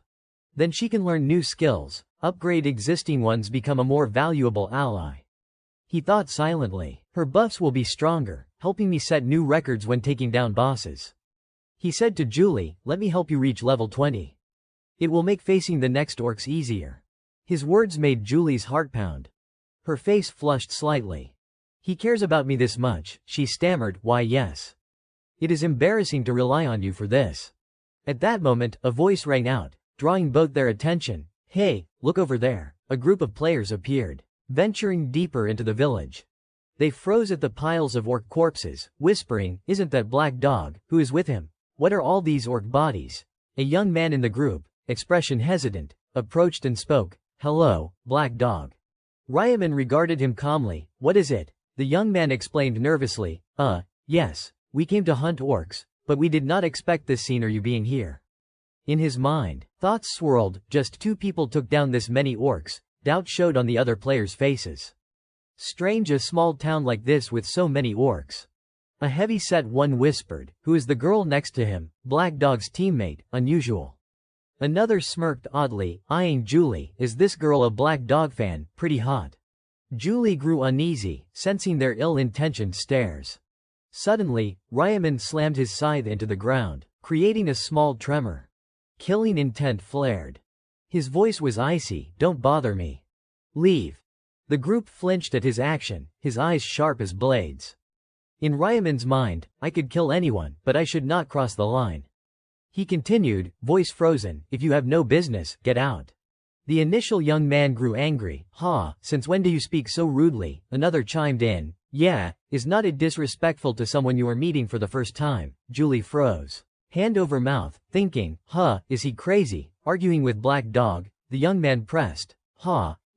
Then she can learn new skills, upgrade existing ones, become a more valuable ally. He thought silently. Her buffs will be stronger, helping me set new records when taking down bosses. He said to Julie, let me help you reach level 20. It will make facing the next orcs easier. His words made Julie's heart pound. Her face flushed slightly. He cares about me this much, she stammered, why yes. It is embarrassing to rely on you for this. At that moment, a voice rang out, drawing both their attention. Hey, look over there. A group of players appeared, venturing deeper into the village. They froze at the piles of orc corpses, whispering, isn't that Black Dog? Who is with him? What are all these orc bodies? A young man in the group, expression hesitant, approached and spoke, hello, Black Dog. Ryaman regarded him calmly. What is it? The young man explained nervously. Yes, we came to hunt orcs, but we did not expect this scene or you being here. In his mind, thoughts swirled. Just 2 people took down this many orcs. Doubt showed on the other players' faces. Strange, a small town like this with so many orcs. A heavy-set one whispered. Who is the girl next to him? Black Dog's teammate. Unusual. Another smirked oddly, eyeing Julie. Is this girl a Black Dog fan? Pretty hot. Julie grew uneasy, sensing their ill-intentioned stares. Suddenly, Ryaman slammed his scythe into the ground, creating a small tremor. Killing intent flared. His voice was icy. Don't bother me. Leave. The group flinched at his action, his eyes sharp as blades. In Ryaman's mind, I could kill anyone, but I should not cross the line. He continued, voice frozen. If you have no business, get out. The initial young man grew angry. Since when do you speak so rudely? Another chimed in. Yeah, is not it disrespectful to someone you are meeting for the first time? Julie froze. Hand over mouth, thinking, is he crazy? Arguing with Black Dog, the young man pressed.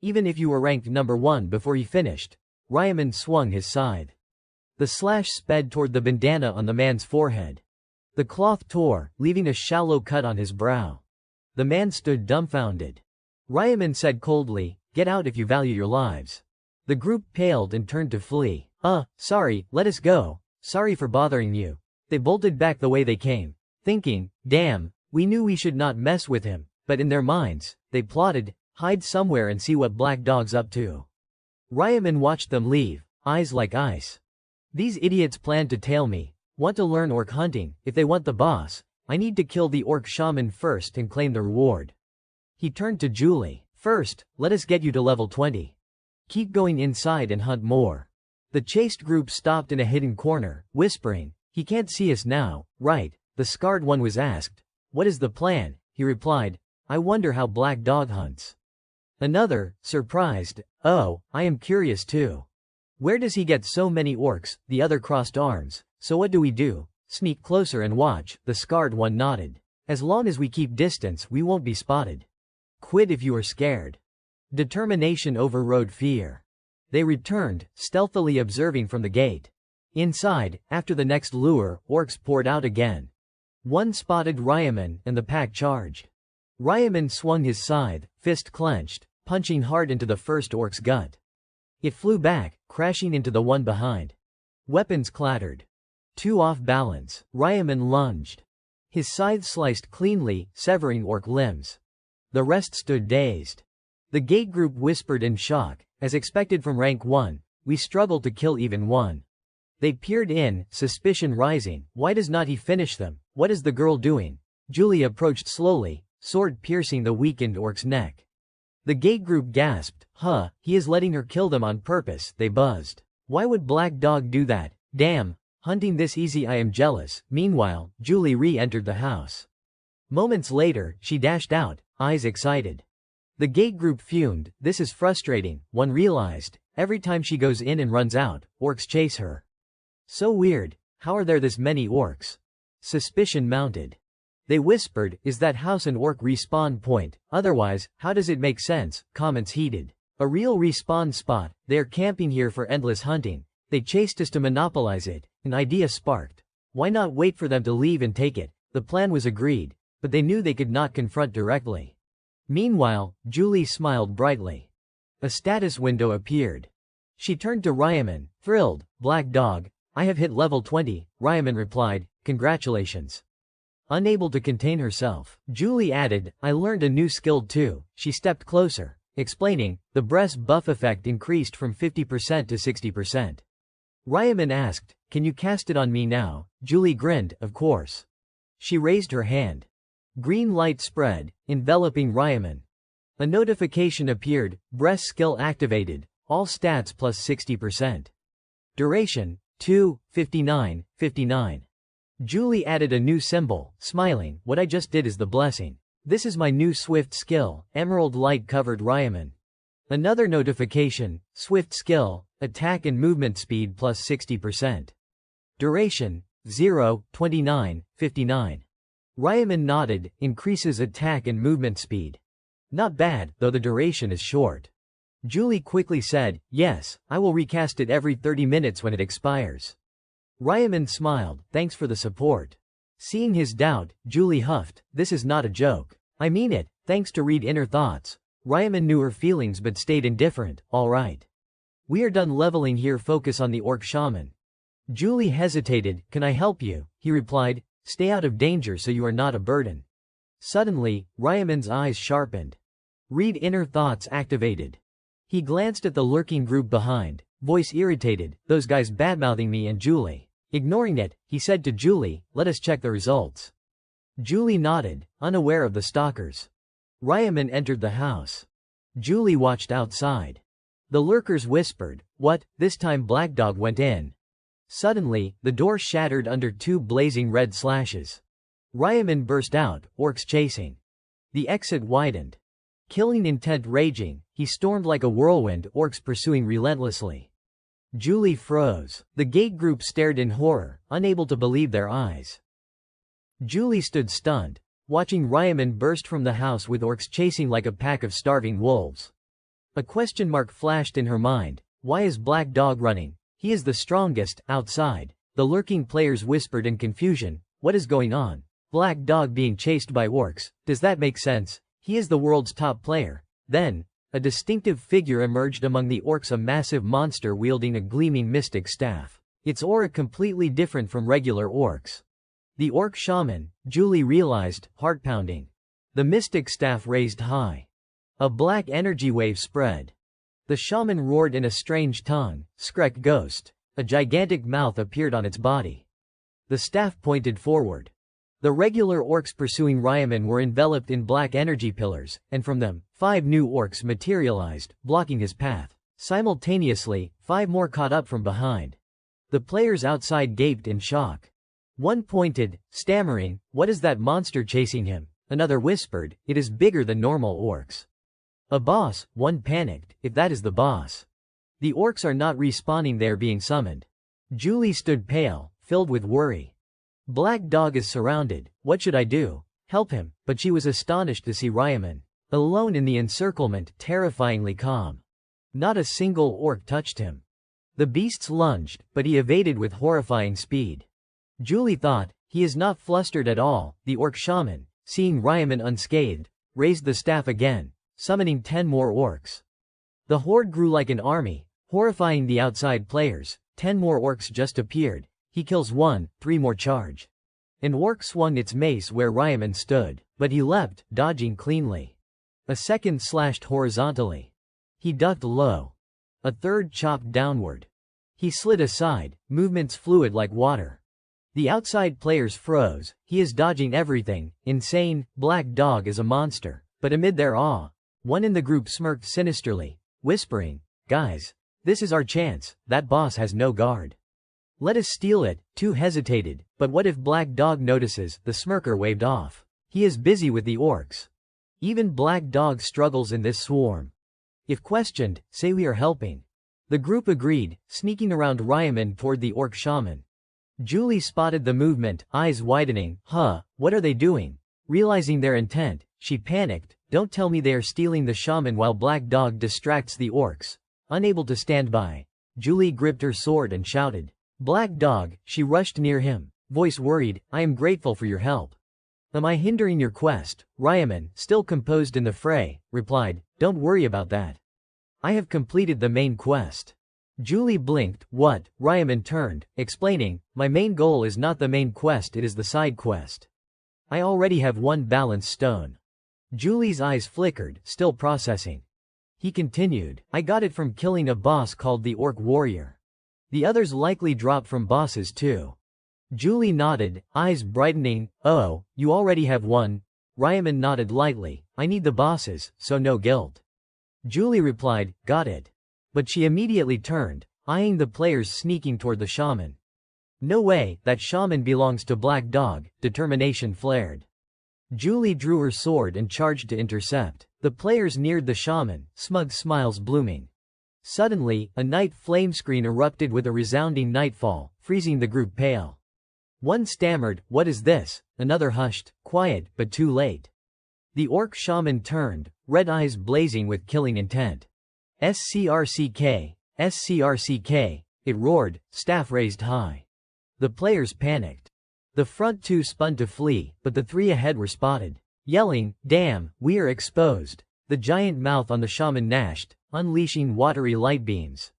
Even if you were ranked number 1 before he finished. Ryaman swung his scythe. The slash sped toward the bandana on the man's forehead. The cloth tore, leaving a shallow cut on his brow. The man stood dumbfounded. Ryaman said coldly, get out if you value your lives. The group paled and turned to flee. Sorry, let us go. Sorry for bothering you. They bolted back the way they came, thinking, damn, we knew we should not mess with him, but in their minds, they plotted, hide somewhere and see what Black Dog's up to. Ryaman watched them leave, eyes like ice. These idiots planned to tail me. Want to learn orc hunting? If they want the boss, I need to kill the orc shaman first and claim the reward. He turned to Julie. First, let us get you to level 20. Keep going inside and hunt more. The chased group stopped in a hidden corner, whispering, he can't see us now, right? The scarred one was asked. What is the plan? He replied, I wonder how Black Dog hunts. Another, surprised, oh, I am curious too. Where does he get so many orcs? The other crossed arms. So what do we do? Sneak closer and watch. The scarred one nodded. As long as we keep distance, we won't be spotted. Quit if you are scared. Determination overrode fear. They returned, stealthily observing from the gate. Inside, after the next lure, orcs poured out again. One spotted Ryaman, and the pack charged. Ryaman swung his scythe, fist clenched, punching hard into the first orc's gut. It flew back, crashing into the one behind. Weapons clattered. 2 off balance. Ryaman lunged. His scythe sliced cleanly, severing orc limbs. The rest stood dazed. The gate group whispered in shock. As expected from rank 1, we struggled to kill even one. They peered in, suspicion rising. Why does not he finish them? What is the girl doing? Julie approached slowly, sword piercing the weakened orc's neck. The gate group gasped. He is letting her kill them on purpose, they buzzed. Why would Black Dog do that? Damn, hunting this easy, I am jealous. Meanwhile, Julie re-entered the house. Moments later, she dashed out, eyes excited. The gate group fumed. This is frustrating, one realized. Every time she goes in and runs out, orcs chase her. So weird, how are there this many orcs? Suspicion mounted. They whispered, is that house an orc respawn point? Otherwise, how does it make sense? Comments heated. A real respawn spot. They are camping here for endless hunting. They chased us to monopolize it. An idea sparked. Why not wait for them to leave and take it? The plan was agreed, but they knew they could not confront directly. Meanwhile, Julie smiled brightly. A status window appeared. She turned to Ryaman, thrilled. Black Dog, I have hit level 20, Ryaman replied, congratulations. Unable to contain herself, Julie added, I learned a new skill too. She stepped closer, explaining, the breast buff effect increased from 50% to 60%. Ryaman asked, can you cast it on me now? Julie grinned, of course. She raised her hand. Green light spread, enveloping Ryaman. A notification appeared, breast skill activated, all stats plus 60%. Duration, 2:59:59. Julie added a new symbol, smiling, what I just did is the blessing. This is my new swift skill, emerald light covered Ryaman. Another notification, swift skill, attack and movement speed plus 60%. Duration, 0:29:59. Ryaman nodded, increases attack and movement speed. Not bad, though the duration is short. Julie quickly said, yes, I will recast it every 30 minutes when it expires. Ryaman smiled, thanks for the support. Seeing his doubt, Julie huffed, this is not a joke. I mean it, thanks to read inner thoughts. Ryaman knew her feelings but stayed indifferent, alright. We are done leveling here, focus on the orc shaman. Julie hesitated, can I help you? He replied, stay out of danger so you are not a burden. Suddenly, Ryaman's eyes sharpened. Read inner thoughts activated. He glanced at the lurking group behind, voice irritated, those guys badmouthing me and Julie. Ignoring it, he said to Julie, let us check the results. Julie nodded, unaware of the stalkers. Ryaman entered the house. Julie watched outside. The lurkers whispered, what? This time Black Dog went in. Suddenly, the door shattered under 2 blazing red slashes. Ryaman burst out, orcs chasing. The exit widened. Killing intent raging, he stormed like a whirlwind, orcs pursuing relentlessly. Julie froze. The gate group stared in horror, unable to believe their eyes. Julie stood stunned, watching Ryaman burst from the house with orcs chasing like a pack of starving wolves. A question mark flashed in her mind. Why is Black Dog running? He is the strongest. Outside, the lurking players whispered in confusion, what is going on? Black Dog being chased by orcs, does that make sense? He is the world's top player. Then, a distinctive figure emerged among the orcs, a massive monster wielding a gleaming mystic staff. Its aura completely different from regular orcs. The orc shaman, Julie realized, heart-pounding. The mystic staff raised high. A black energy wave spread. The shaman roared in a strange tongue, Skrek ghost. A gigantic mouth appeared on its body. The staff pointed forward. The regular orcs pursuing Ryaman were enveloped in black energy pillars, and from them, 5 new orcs materialized, blocking his path. Simultaneously, 5 more caught up from behind. The players outside gaped in shock. One pointed, stammering, what is that monster chasing him? Another whispered, it is bigger than normal orcs. A boss, one panicked, if that is the boss. The orcs are not respawning, they are being summoned. Julie stood pale, filled with worry. Black Dog is surrounded, what should I do? Help him, but she was astonished to see Ryaman, alone in the encirclement, terrifyingly calm. Not a single orc touched him. The beasts lunged, but he evaded with horrifying speed. Julie thought, he is not flustered at all. The orc shaman, seeing Ryaman unscathed, raised the staff again, summoning 10 more orcs. The horde grew like an army, horrifying the outside players. 10 more orcs just appeared. He kills 1, 3 more charge. An orc swung its mace where Ryaman stood, but he leapt, dodging cleanly. A second slashed horizontally. He ducked low. A third chopped downward. He slid aside, movements fluid like water. The outside players froze. He is dodging everything, insane. Black Dog is a monster. But amid their awe, one in the group smirked sinisterly, whispering, guys, this is our chance, that boss has no guard. Let us steal it. 2 hesitated, but what if Black Dog notices? The smirker waved off. He is busy with the orcs. Even Black Dog struggles in this swarm. If questioned, say we are helping. The group agreed, sneaking around Ryaman toward the orc shaman. Julie spotted the movement, eyes widening. What are they doing? Realizing their intent, she panicked. Don't tell me they are stealing the shaman while Black Dog distracts the orcs. Unable to stand by, Julie gripped her sword and shouted, Black Dog. She rushed near him, voice worried, I am grateful for your help. Am I hindering your quest? Ryaman, still composed in the fray, replied, don't worry about that. I have completed the main quest. Julie blinked. What? Ryaman turned, explaining, my main goal is not the main quest, it is the side quest. I already have 1 balance stone. Julie's eyes flickered, still processing. He continued, I got it from killing a boss called the Orc Warrior. The others likely dropped from bosses too. Julie nodded, eyes brightening. Oh, you already have 1? Ryaman nodded lightly, I need the bosses, so no guilt. Julie replied, got it. But she immediately turned, eyeing the players sneaking toward the shaman. No way, that shaman belongs to Black Dog, determination flared. Julie drew her sword and charged to intercept. The players neared the shaman, smug smiles blooming. Suddenly, a night flame screen erupted with a resounding nightfall, freezing the group pale. One stammered, what is this? Another hushed, quiet, but too late. The orc shaman turned, red eyes blazing with killing intent. SCRCK, SCRCK, it roared, staff raised high. The players panicked. The front two spun to flee, but the three ahead were spotted. Yelling, "Damn, we are exposed." The giant mouth on the shaman gnashed, unleashing watery light beams.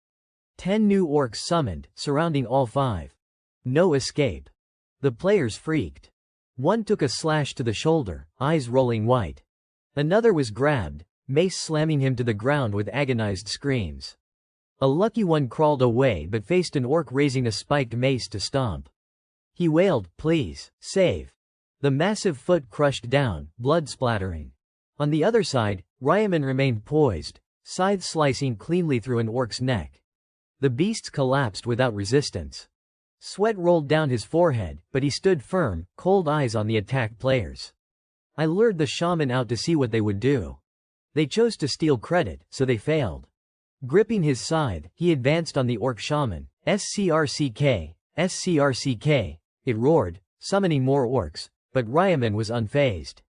10 new orcs summoned, surrounding all 5. No escape. The players freaked. One took a slash to the shoulder, eyes rolling white. Another was grabbed, mace slamming him to the ground with agonized screams. A lucky one crawled away but faced an orc raising a spiked mace to stomp. He wailed, "Please, save." The massive foot crushed down, blood splattering. On the other side, Ryaman remained poised, scythe slicing cleanly through an orc's neck. The beasts collapsed without resistance. Sweat rolled down his forehead, but he stood firm, cold eyes on the attacked players. I lured the shaman out to see what they would do. They chose to steal credit, so they failed. Gripping his scythe, he advanced on the orc shaman. SCRCK, SCRCK, it roared, summoning more orcs, but Ryaman was unfazed.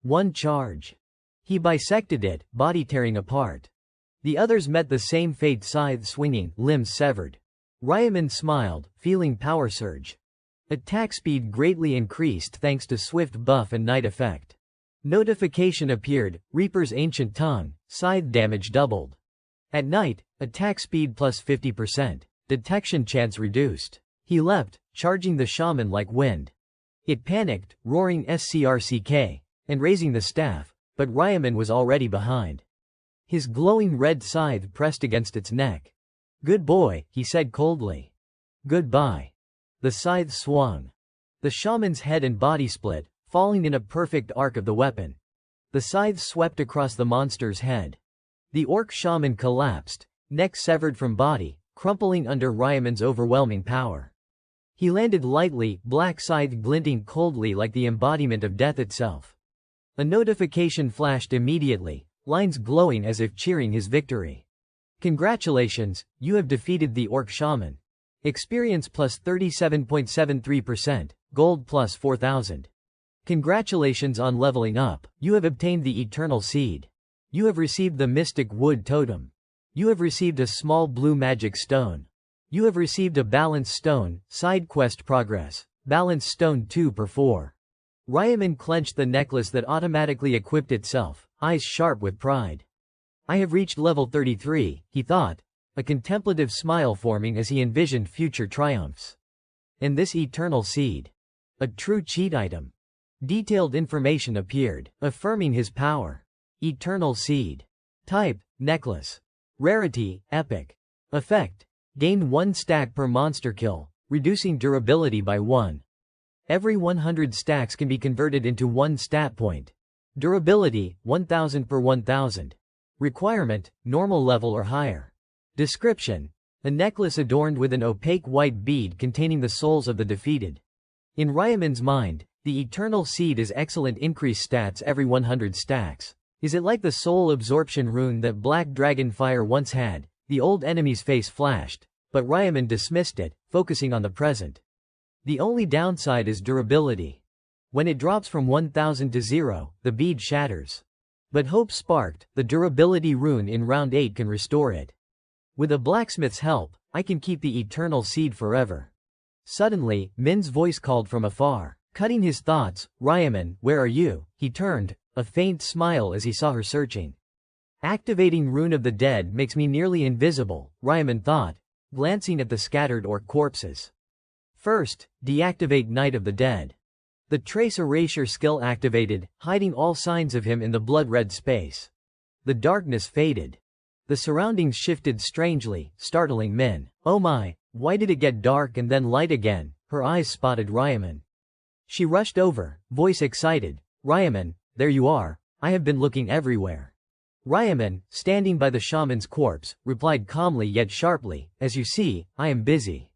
One charge. He bisected it, body tearing apart. The others met the same fate, scythe swinging, limbs severed. Ryaman smiled, feeling power surge. Attack speed greatly increased thanks to swift buff and night effect. Notification appeared, Reaper's ancient tongue, scythe damage doubled. At night, attack speed plus 50%, detection chance reduced. He leapt, charging the shaman like wind. It panicked, roaring SCRCK, and raising the staff, but Ryaman was already behind. His glowing red scythe pressed against its neck. "Good boy," he said coldly. "Goodbye." The scythe swung. The shaman's head and body split, falling in a perfect arc of the weapon. The scythe swept across the monster's head. The orc shaman collapsed, neck severed from body, crumpling under Ryaman's overwhelming power. He landed lightly, black scythe glinting coldly like the embodiment of death itself. A notification flashed immediately, lines glowing as if cheering his victory. "Congratulations, you have defeated the orc shaman. Experience plus 37.73%, gold plus 4,000. Congratulations on leveling up, you have obtained the eternal seed. You have received the mystic wood totem. You have received a small blue magic stone. You have received a balance stone, side quest progress, balance stone 2/4. Ryaman clenched the necklace that automatically equipped itself, eyes sharp with pride. "I have reached level 33, he thought, a contemplative smile forming as he envisioned future triumphs. And this eternal seed. A true cheat item. Detailed information appeared, affirming his power. Eternal seed. Type, necklace. Rarity, epic. Effect, gain 1 stack per monster kill, reducing durability by 1. Every 100 stacks can be converted into 1 stat point. Durability, 1000 per 1000. Requirement, normal level or higher. Description, a necklace adorned with an opaque white bead containing the souls of the defeated. In Ryaman's mind, the eternal seed is excellent, increase stats every 100 stacks. Is it like the soul absorption rune that Black Dragonfire once had? The old enemy's face flashed, but Ryaman dismissed it, focusing on the present. The only downside is durability. When it drops from 1000 to 0, the bead shatters. But hope sparked, the durability rune in round 8 can restore it. With a blacksmith's help, I can keep the eternal seed forever. Suddenly, Min's voice called from afar. Cutting his thoughts, "Ryaman, where are you?" He turned, a faint smile as he saw her searching. Activating Rune of the Dead makes me nearly invisible, Ryaman thought, glancing at the scattered orc corpses. First, deactivate Night of the Dead. The trace erasure skill activated, hiding all signs of him in the blood-red space. The darkness faded. The surroundings shifted strangely, startling Min. "Oh my, why did it get dark and then light again?" Her eyes spotted Ryaman. She rushed over, voice excited. "Ryaman, there you are, I have been looking everywhere." Ryaman, standing by the shaman's corpse, replied calmly yet sharply, "As you see, I am busy."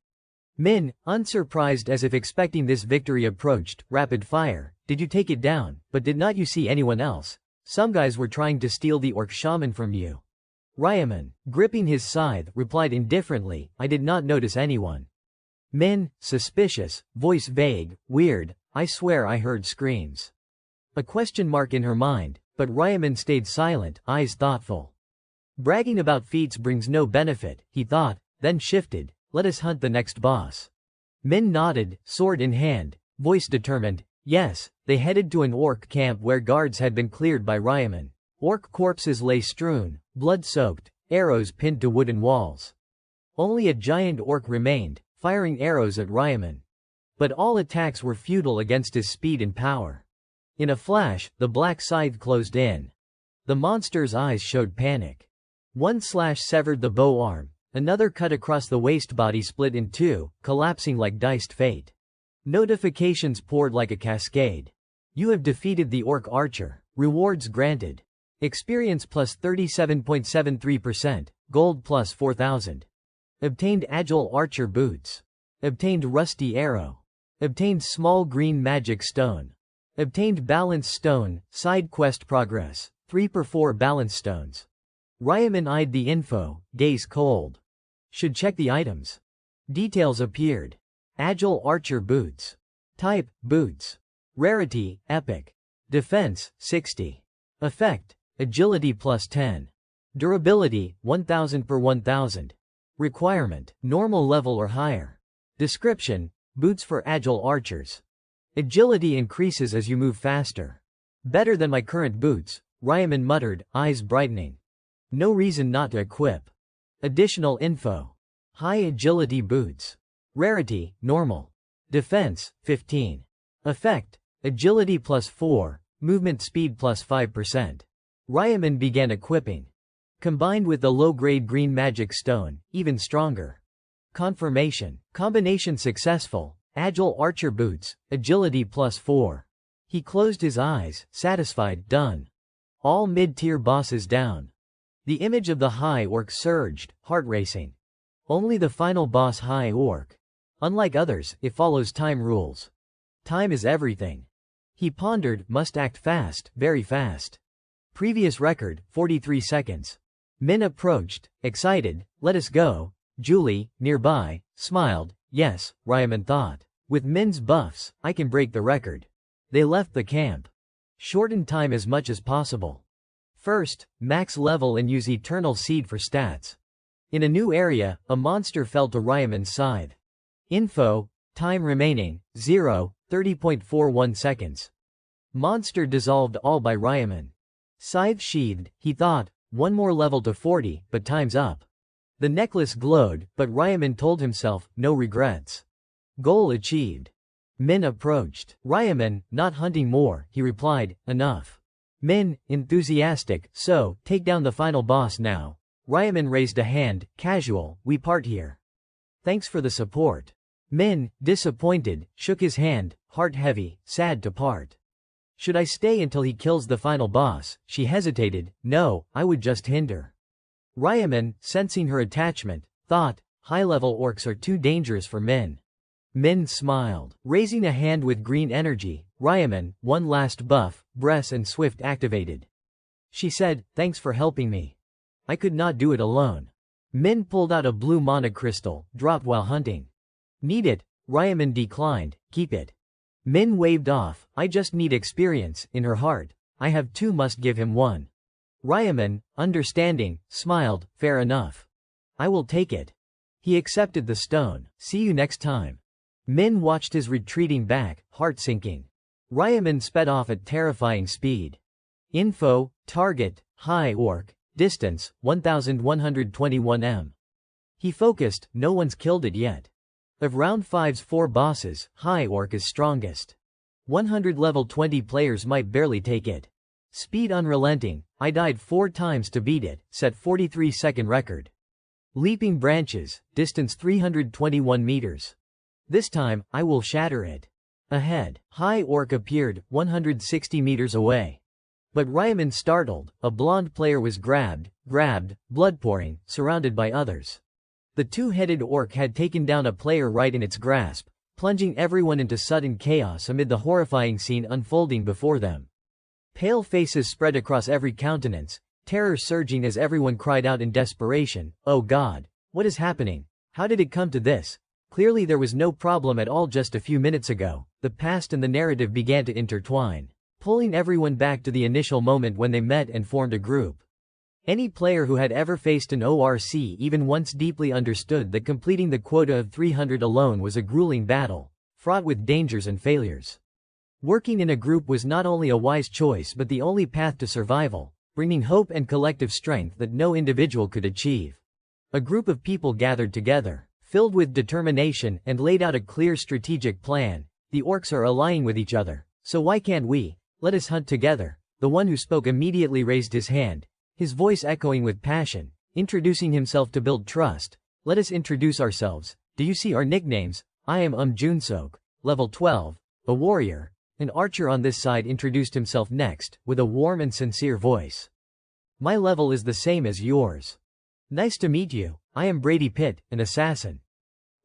Min, unsurprised as if expecting this victory, approached, rapid fire. "Did you take it down, but did not you see anyone else? Some guys were trying to steal the orc shaman from you." Ryaman, gripping his scythe, replied indifferently, "I did not notice anyone." Min, suspicious, voice vague, "Weird, I swear I heard screams." A question mark in her mind, but Ryaman stayed silent, eyes thoughtful. Bragging about feats brings no benefit, he thought, then shifted. Let us hunt the next boss. Min nodded, sword in hand, voice determined. Yes, they headed to an orc camp where guards had been cleared by Ryaman. Orc corpses lay strewn, blood-soaked, arrows pinned to wooden walls. Only a giant orc remained, firing arrows at Ryaman. But all attacks were futile against his speed and power. In a flash, the black scythe closed in. The monster's eyes showed panic. One slash severed the bow arm, another cut across the waist, body split in two, collapsing like diced fate. Notifications poured like a cascade. You have defeated the orc archer. Rewards granted. Experience plus 37.73%, gold plus 4,000. Obtained agile archer boots. Obtained rusty arrow. Obtained small green magic stone. Obtained balance stone, side quest progress, 3/4 balance stones. Ryaman eyed the info, gaze cold. Should check the items. Details appeared. Agile archer boots. Type, boots. Rarity, epic. Defense, 60. Effect, agility plus 10. Durability, 1000 per 1000. Requirement, normal level or higher. Description, boots for agile archers. Agility increases as you move faster. Better than my current boots, Ryaman muttered, eyes brightening. No reason not to equip. Additional info. High agility boots. Rarity, normal. Defense, 15. Effect, agility plus 4, movement speed plus 5%. Ryaman began equipping. Combined with the low-grade green magic stone, even stronger. Confirmation. Combination successful. Agile archer boots, agility plus 4. He closed his eyes, satisfied, done. All mid-tier bosses down. The image of the high orc surged, heart racing. Only the final boss, high orc. Unlike others, it follows time rules. Time is everything. He pondered, must act fast, very fast. Previous record, 43 seconds. Min approached, excited, let us go. Julie, nearby, smiled, yes, Ryaman thought. With Min's buffs, I can break the record. They left the camp. Shorten time as much as possible. First, max level and use Eternal Seed for stats. In a new area, a monster fell to Ryaman's side. Info, time remaining, 0, 30.41 seconds. Monster dissolved all by Ryaman. Scythe sheathed, he thought, one more level to 40, but time's up. The necklace glowed, but Ryaman told himself, no regrets. Goal achieved. Min approached. Ryaman, not hunting more, he replied, enough. Min, enthusiastic, so, take down the final boss now. Ryaman raised a hand, casual, we part here. Thanks for the support. Min, disappointed, shook his hand, heart heavy, sad to part. Should I stay until he kills the final boss? She hesitated, no, I would just hinder. Ryaman, sensing her attachment, thought, high-level orcs are too dangerous for Min. Min smiled. Raising a hand with green energy, Ryaman, one last buff, Bress and Swift activated. She said, thanks for helping me. I could not do it alone. Min pulled out a blue mana crystal, dropped while hunting. Need it? Ryaman declined, keep it. Min waved off, I just need experience, in her heart. I have two, must give him one. Ryaman, understanding, smiled, fair enough. I will take it. He accepted the stone. See you next time. Min watched his retreating back, heart sinking. Ryaman sped off at terrifying speed. Info, target, high orc, distance, 1121 m. He focused, no one's killed it yet. Of round 5's 4 bosses, high orc is strongest. 100 level 20 players might barely take it. Speed unrelenting, I died 4 times to beat it, set 43-second record. Leaping branches, distance 321 meters. This time, I will shatter it. Ahead, high orc appeared, 160 meters away. But Ryaman startled, a blonde player was grabbed, blood pouring, surrounded by others. The two-headed orc had taken down a player right in its grasp, plunging everyone into sudden chaos amid the horrifying scene unfolding before them. Pale faces spread across every countenance, terror surging as everyone cried out in desperation, oh God, what is happening? How did it come to this? Clearly there was no problem at all just a few minutes ago. The past and the narrative began to intertwine, pulling everyone back to the initial moment when they met and formed a group. Any player who had ever faced an ORC even once deeply understood that completing the quota of 300 alone was a grueling battle, fraught with dangers and failures. Working in a group was not only a wise choice but the only path to survival, bringing hope and collective strength that no individual could achieve. A group of people gathered together, filled with determination, and laid out a clear strategic plan. The orcs are allying with each other, so why can't we? Let us hunt together. The one who spoke immediately raised his hand, his voice echoing with passion, introducing himself to build trust. Let us introduce ourselves. Do you see our nicknames? I am Junsok, level 12, a warrior. An archer on this side introduced himself next, with a warm and sincere voice. My level is the same as yours. Nice to meet you. I am Brady Pitt, an assassin.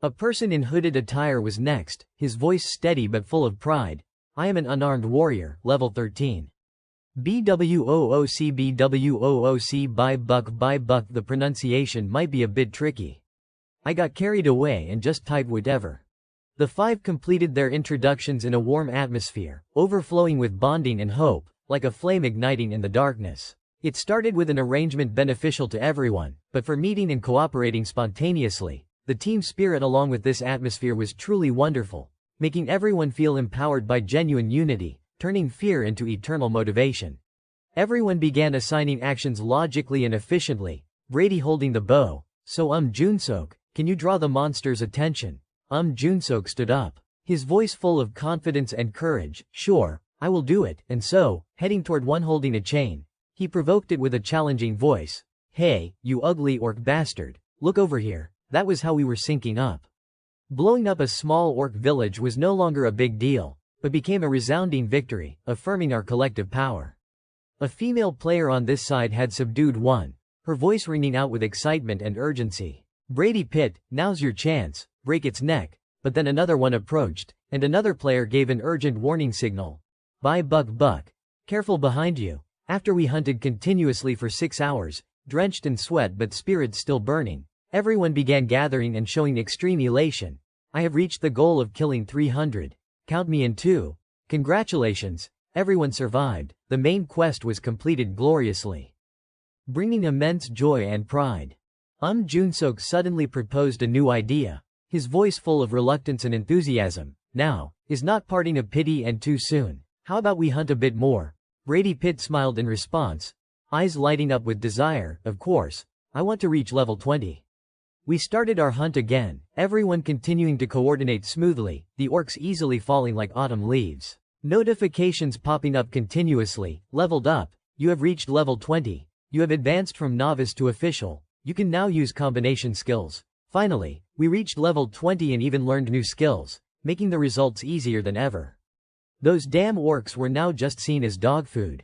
A person in hooded attire was next, his voice steady but full of pride. I am an unarmed warrior, level 13. BWOOC by Buck. The pronunciation might be a bit tricky. I got carried away and just typed whatever. The five completed their introductions in a warm atmosphere, overflowing with bonding and hope, like a flame igniting in the darkness. It started with an arrangement beneficial to everyone, but for meeting and cooperating spontaneously, the team spirit along with this atmosphere was truly wonderful, making everyone feel empowered by genuine unity, turning fear into eternal motivation. Everyone began assigning actions logically and efficiently, Brady holding the bow. So Junsok, can you draw the monster's attention? Junsok stood up, his voice full of confidence and courage. Sure, I will do it. And so, heading toward one holding a chain, he provoked it with a challenging voice. Hey, you ugly orc bastard, look over here. That was how we were syncing up. Blowing up a small orc village was no longer a big deal, but became a resounding victory, affirming our collective power. A female player on this side had subdued one, her voice ringing out with excitement and urgency. Brady Pitt, now's your chance, break its neck. But then another one approached, and another player gave an urgent warning signal. By Buck, careful behind you. After we hunted continuously for 6 hours, drenched in sweat but spirits still burning, everyone began gathering and showing extreme elation. I have reached the goal of killing 300. Count me in too. Congratulations, everyone survived. The main quest was completed gloriously, bringing immense joy and pride. Junsok suddenly proposed a new idea, his voice full of reluctance and enthusiasm. Now, is not parting a pity and too soon? How about we hunt a bit more? Brady Pitt smiled in response, eyes lighting up with desire. Of course, I want to reach level 20. We started our hunt again, everyone continuing to coordinate smoothly, the orcs easily falling like autumn leaves. Notifications popping up continuously. Leveled up. You have reached level 20. You have advanced from novice to official. You can now use combination skills. Finally, we reached level 20 and even learned new skills, making the results easier than ever. Those damn orcs were now just seen as dog food.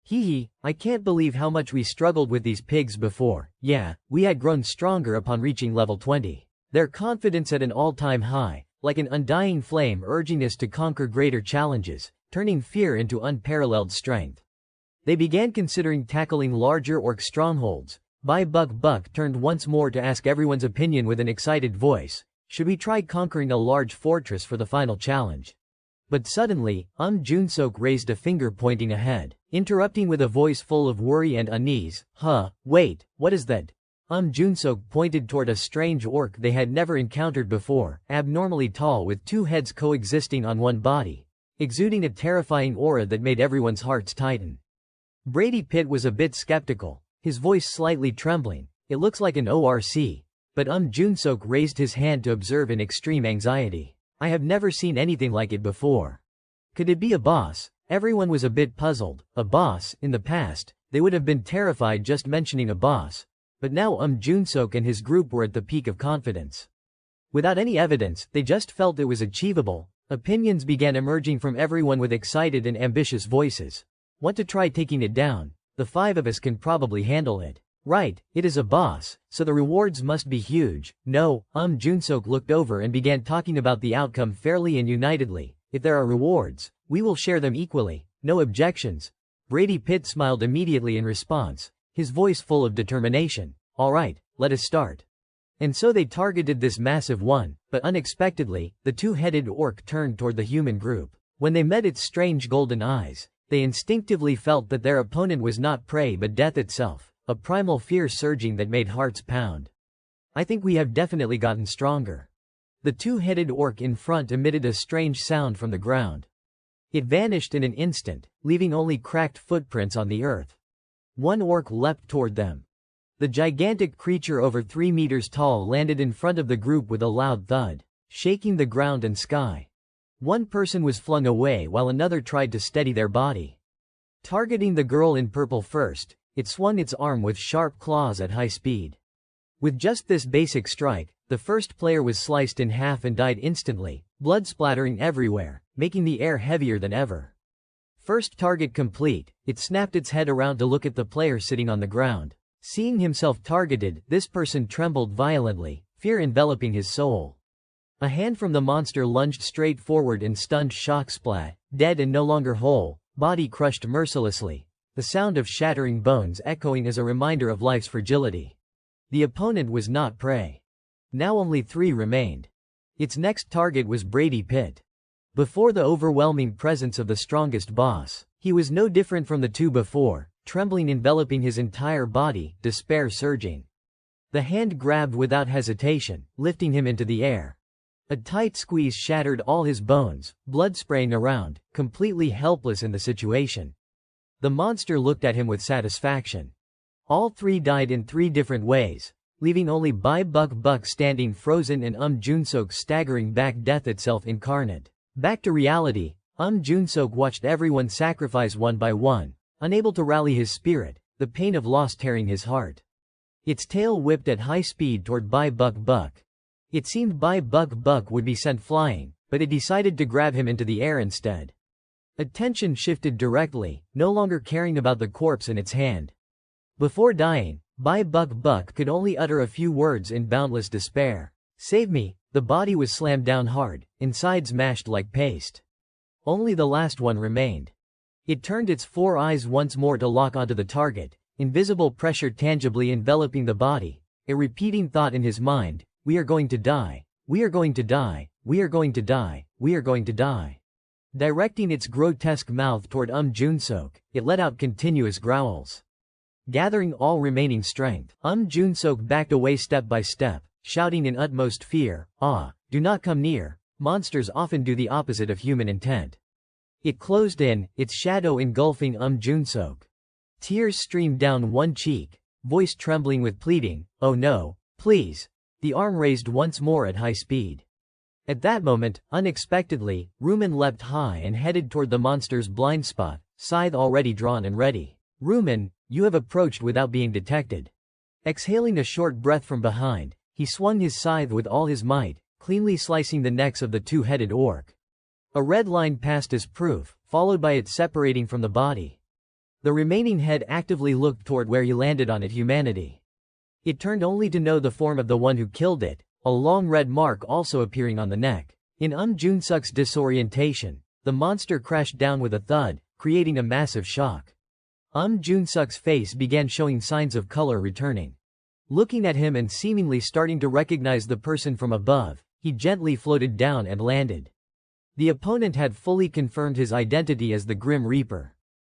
Hee, I can't believe how much we struggled with these pigs before. Yeah, we had grown stronger upon reaching level 20. Their confidence at an all-time high, like an undying flame urging us to conquer greater challenges, turning fear into unparalleled strength. They began considering tackling larger orc strongholds. Buck turned once more to ask everyone's opinion with an excited voice. Should we try conquering a large fortress for the final challenge? But suddenly, Junsok raised a finger pointing ahead, interrupting with a voice full of worry and unease. Wait, what is that? Junsok pointed toward a strange orc they had never encountered before, abnormally tall with two heads coexisting on one body, exuding a terrifying aura that made everyone's hearts tighten. Brady Pitt was a bit skeptical, his voice slightly trembling. It looks like an ORC. But Junsok raised his hand to observe in extreme anxiety. I have never seen anything like it before. Could it be a boss? Everyone was a bit puzzled. A boss? In the past, they would have been terrified just mentioning a boss. But now Junsok and his group were at the peak of confidence. Without any evidence, they just felt it was achievable. Opinions began emerging from everyone with excited and ambitious voices. Want to try taking it down? The 5 of us can probably handle it. Right, it is a boss, so the rewards must be huge. No, Junsok looked over and began talking about the outcome fairly and unitedly. If there are rewards, we will share them equally. No objections. Brady Pitt smiled immediately in response, his voice full of determination. Alright, let us start. And so they targeted this massive one, but unexpectedly, the two-headed orc turned toward the human group. When they met its strange golden eyes, they instinctively felt that their opponent was not prey but death itself. a primal fear surging that made hearts pound. I think we have definitely gotten stronger. The two-headed orc in front emitted a strange sound from the ground. It vanished in an instant, leaving only cracked footprints on the earth. One orc leapt toward them. The gigantic creature over 3 meters tall landed in front of the group with a loud thud, shaking the ground and sky. One person was flung away while another tried to steady their body. Targeting the girl in purple first, it swung its arm with sharp claws at high speed. With just this basic strike, the first player was sliced in half and died instantly, blood splattering everywhere, making the air heavier than ever. First target complete, it snapped its head around to look at the player sitting on the ground. Seeing himself targeted, this person trembled violently, fear enveloping his soul. A hand from the monster lunged straight forward in stunned shock. Splat, dead and no longer whole, body crushed mercilessly, the sound of shattering bones echoing as a reminder of life's fragility. The opponent was not prey. Now only 3 remained. Its next target was Brady Pitt. Before the overwhelming presence of the strongest boss, he was no different from the 2 before, trembling enveloping his entire body, despair surging. The hand grabbed without hesitation, lifting him into the air. A tight squeeze shattered all his bones, blood spraying around, completely helpless in the situation. The monster looked at him with satisfaction. All 3 died in 3 different ways, leaving only Bai Buck standing frozen and Junsok staggering back, death itself incarnate. Back to reality, Junsok watched everyone sacrifice one by one, unable to rally his spirit, the pain of loss tearing his heart. Its tail whipped at high speed toward Bai Buck. It seemed Bai Buck would be sent flying, but it decided to grab him into the air instead. Attention shifted directly, no longer caring about the corpse in its hand. Before dying, Bai Buck could only utter a few words in boundless despair. Save me. The body was slammed down hard, insides mashed like paste. Only the last one remained. It turned its 4 eyes once more to lock onto the target, invisible pressure tangibly enveloping the body, a repeating thought in his mind: we are going to die, we are going to die, we are going to die, we are going to die. Directing its grotesque mouth toward Junsok, it let out continuous growls. Gathering all remaining strength, Junsok backed away step by step, shouting in utmost fear, do not come near. Monsters often do the opposite of human intent. It closed in, its shadow engulfing Junsok. Tears streamed down one cheek, voice trembling with pleading, oh no, please. The arm raised once more at high speed. At that moment, unexpectedly, Rumen leapt high and headed toward the monster's blind spot, scythe already drawn and ready. Rumen, you have approached without being detected. Exhaling a short breath from behind, he swung his scythe with all his might, cleanly slicing the necks of the 2-headed orc. A red line passed as proof, followed by it separating from the body. The remaining head actively looked toward where he landed on it. Humanity. It turned only to know the form of the one who killed it, a long red mark also appearing on the neck. In Junsok's disorientation, the monster crashed down with a thud, creating a massive shock. Junsok's face began showing signs of color returning. Looking at him and seemingly starting to recognize the person from above, he gently floated down and landed. The opponent had fully confirmed his identity as the Grim Reaper.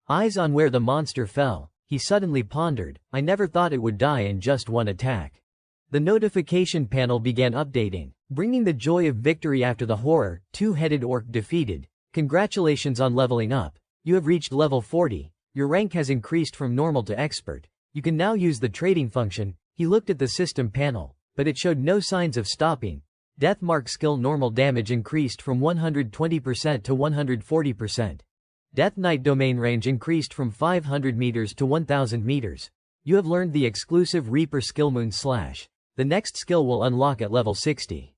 Eyes on where the monster fell, he suddenly pondered, I never thought it would die in just one attack. The notification panel began updating, bringing the joy of victory after the horror. 2-headed orc defeated. Congratulations on leveling up. You have reached level 40. Your rank has increased from normal to expert. You can now use the trading function. He looked at the system panel, but it showed no signs of stopping. Deathmark skill normal damage increased from 120% to 140%. Death Knight domain range increased from 500 meters to 1000 meters. You have learned the exclusive Reaper skill Moon Slash. The next skill will unlock at level 60.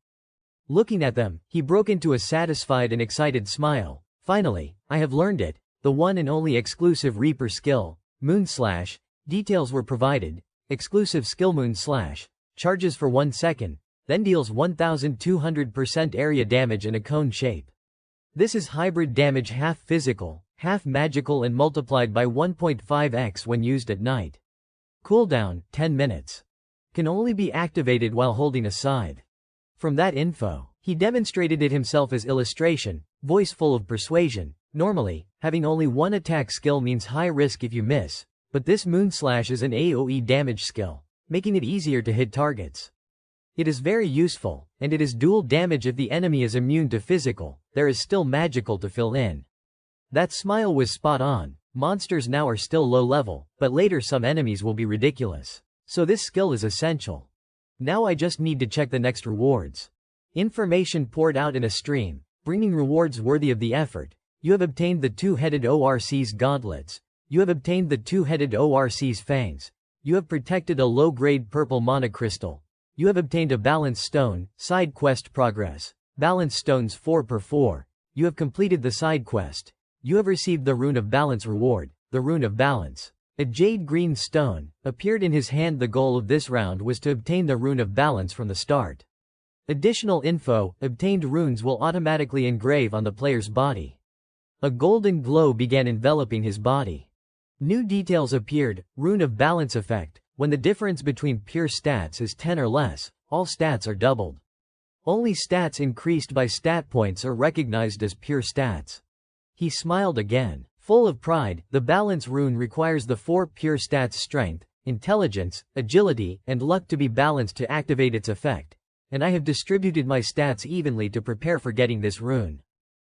Looking at them, he broke into a satisfied and excited smile. Finally, I have learned it, the one and only exclusive Reaper skill, Moon Slash. Details were provided. Exclusive skill Moon Slash. Charges for 1 second, then deals 1200% area damage in a cone shape. This is hybrid damage, half physical, half magical, and multiplied by 1.5x when used at night. Cooldown, 10 minutes. Can only be activated while holding a scythe. From that info, he demonstrated it himself as illustration, voice full of persuasion. Normally, having only one attack skill means high risk if you miss, But this Moonslash is an AoE damage skill, making it easier to hit targets. It is very useful, and it is dual damage if the enemy is immune to physical. There is still magical to fill in. That smile was spot on. Monsters now are still low level, but later some enemies will be ridiculous. So this skill is essential. Now I just need to check the next rewards. Information poured out in a stream, bringing rewards worthy of the effort. You have obtained the two-headed ORC's gauntlets. You have obtained the two-headed ORC's fangs. You have protected a low-grade purple monocrystal. You have obtained a balance stone. Side quest progress. Balance stones 4/4. You have completed the side quest. You have received the Rune of Balance reward, the Rune of Balance. A jade green stone appeared in his hand. The goal of this round was to obtain the Rune of Balance from the start. Additional info: obtained runes will automatically engrave on the player's body. A golden glow began enveloping his body. New details appeared. Rune of Balance effect: when the difference between pure stats is 10 or less, all stats are doubled. Only stats increased by stat points are recognized as pure stats. He smiled again. Full of pride, the Balance rune requires the 4 pure stats: strength, intelligence, agility, and luck to be balanced to activate its effect, and I have distributed my stats evenly to prepare for getting this rune.